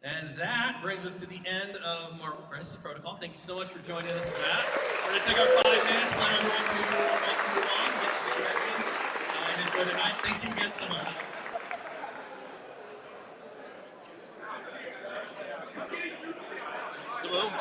And that brings us to the end of Marvel Crisis Protocol. Thank you so much for joining us for that. We're going to take our 5 minutes, let everyone move on, get to the convention, and enjoy the night. Thank you again so much. It's the moment.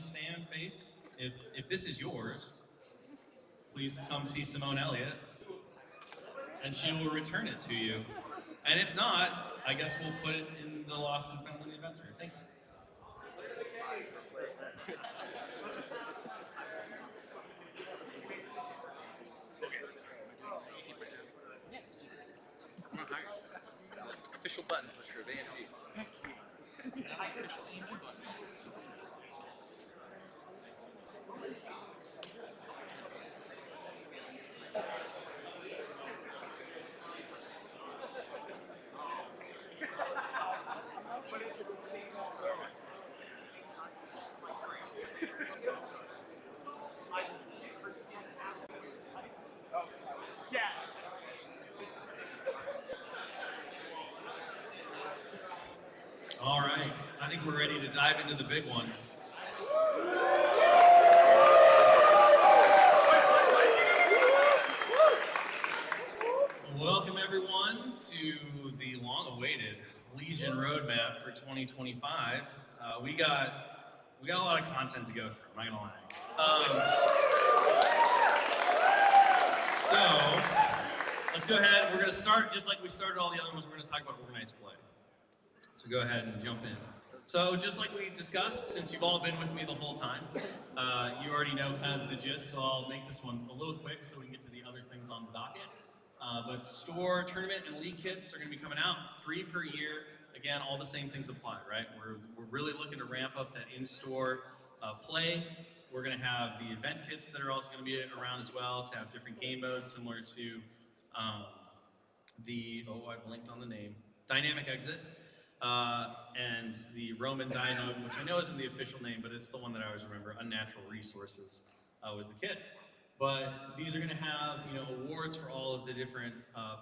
Stand base. If this is yours, please come see Simone Elliott, and she will return it to you. And if not, I guess we'll put it in the Lost and Found in the event center. Thank you. Official button pusher of AMG. All right, I think we're ready to dive into the big one. Welcome everyone to the long-awaited Legion roadmap for 2025. We got a lot of content to go through. I'm not gonna lie. So let's go ahead. We're gonna start just like we started all the other ones. We're gonna talk about organized play. So go ahead and jump in. So just like we discussed, since you've all been with me the whole time, you already know kind of the gist, so I'll make this one a little quick so we can get to the other things on the docket. But store, tournament, and league kits are going to be coming out 3 per year. Again, all the same things apply, right? We're really looking to ramp up that in-store play. We're going to have the event kits that are also going to be around as well to have different game modes similar to I blinked on the name, Dynamic Exit. And the Roman Dino, which I know isn't the official name, but it's the one that I always remember, Unnatural Resources was the kit. But these are going to have, awards for all of the different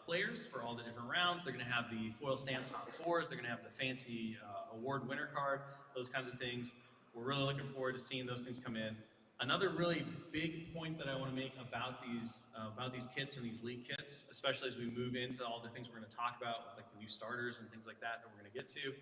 players for all the different rounds. They're going to have the foil stamp top 4s. They're going to have the fancy award winner card, those kinds of things. We're really looking forward to seeing those things come in. Another really big point that I want to make about these kits and these league kits, especially as we move into all the things we're going to talk about with like the new starters and things like that we're going to get to.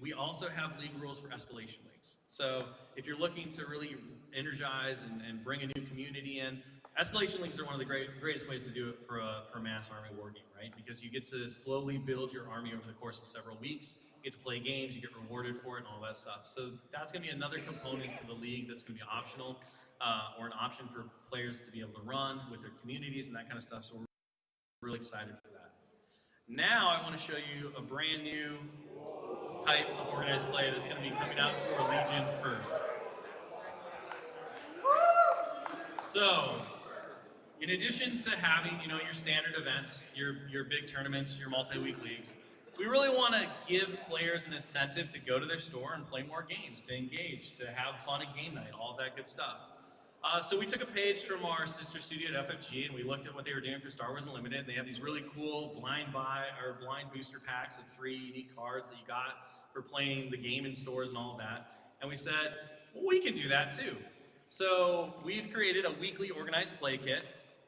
We also have league rules for escalation leagues. So if you're looking to really energize and bring a new community in, Escalation leagues are one of the greatest ways to do it for a mass army war game, right? Because you get to slowly build your army over the course of several weeks. You get to play games, you get rewarded for it, and all that stuff. So that's going to be another component to the league that's going to be optional, or an option for players to be able to run with their communities and that kind of stuff. So we're really excited for that. Now I want to show you a brand new type of organized play that's going to be coming out for Legion first. So, in addition to having, your standard events, your big tournaments, your multi-week leagues, we really want to give players an incentive to go to their store and play more games, to engage, to have fun at game night, all of that good stuff. So we took a page from our sister studio at FFG, and we looked at what they were doing for Star Wars Unlimited. They had these really cool blind booster packs of 3 unique cards that you got for playing the game in stores and all of that. And we said, well, we can do that too. So we've created a weekly organized play kit.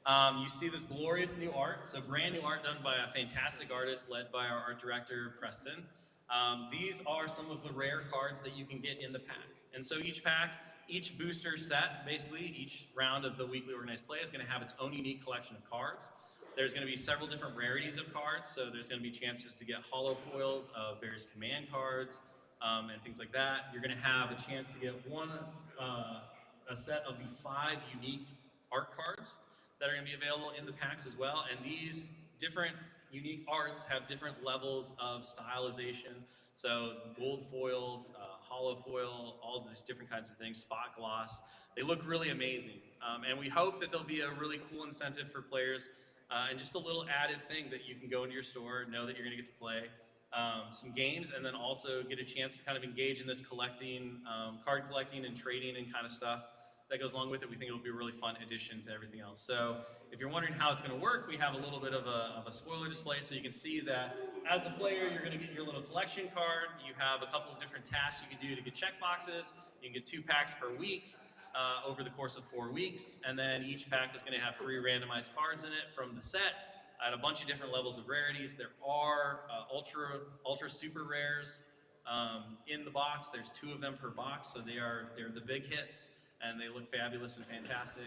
You see this glorious new art, so brand new art done by a fantastic artist led by our art director, Preston. These are some of the rare cards that you can get in the pack. And so each booster set, basically, each round of the weekly organized play is going to have its own unique collection of cards. There's going to be several different rarities of cards, so there's going to be chances to get holo foils of various command cards and things like that. You're going to have a chance to get a set of the 5 unique art cards that are going to be available in the packs as well. And these different unique arts have different levels of stylization. So gold foiled, hollow foil, all these different kinds of things, spot gloss. They look really amazing. And we hope that there'll be a really cool incentive for players and just a little added thing that you can go into your store, know that you're going to get to play some games, and then also get a chance to kind of engage in this collecting, card collecting and trading and kind of stuff that goes along with it. We think it'll be a really fun addition to everything else. So if you're wondering how it's going to work, we have a little bit of a spoiler display, so you can see that as a player, you're going to get your little collection card. You have a couple of different tasks you can do to get check boxes. You can get 2 packs per week over the course of 4 weeks, and then each pack is going to have 3 randomized cards in it from the set at a bunch of different levels of rarities. There are ultra super rares in the box. There's 2 of them per box, so they're the big hits, and they look fabulous and fantastic.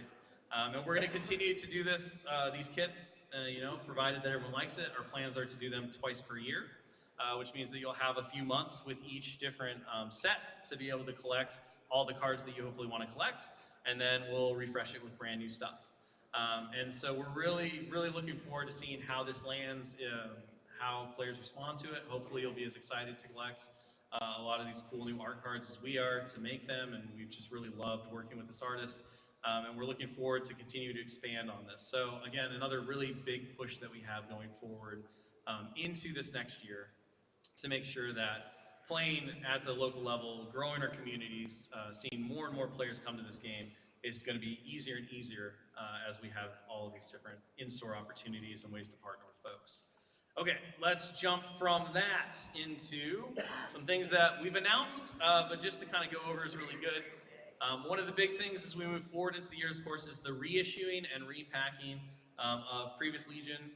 And we're going to continue to do these kits, provided that everyone likes it. Our plans are to do them twice per year, which means that you'll have a few months with each different set to be able to collect all the cards that you hopefully want to collect, and then we'll refresh it with brand new stuff. And so we're really, really looking forward to seeing how this lands, how players respond to it. Hopefully you'll be as excited to collect a lot of these cool new art cards as we are to make them, and we've just really loved working with this artist, and we're looking forward to continue to expand on this. So again, another really big push that we have going forward into this next year to make sure that playing at the local level, growing our communities, seeing more and more players come to this game is going to be easier and easier as we have all of these different in-store opportunities and ways to partner with folks. Okay, let's jump from that into some things that we've announced, but just to kind of go over is really good. One of the big things as we move forward into the year, of course, is the reissuing and repacking of previous Legion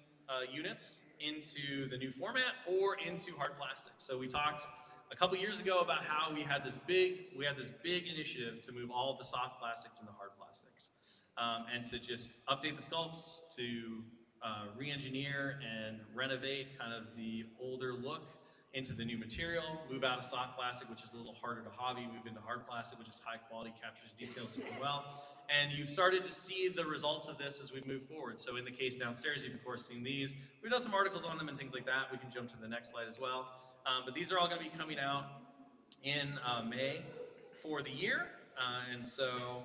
units into the new format or into hard plastic. So we talked a couple years ago about how we had this big initiative to move all of the soft plastics into hard plastics, and to just update the sculpts, to re-engineer and renovate kind of the older look into the new material, move out of soft plastic, which is a little harder to hobby, move into hard plastic, which is high quality, captures details super well. And you've started to see the results of this as we move forward. So in the case downstairs, you've of course seen these. We've done some articles on them and things like that. We can jump to the next slide as well. But these are all going to be coming out in May for the year. And so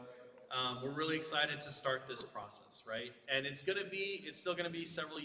we're really excited to start this process, right? And it's still going to be several years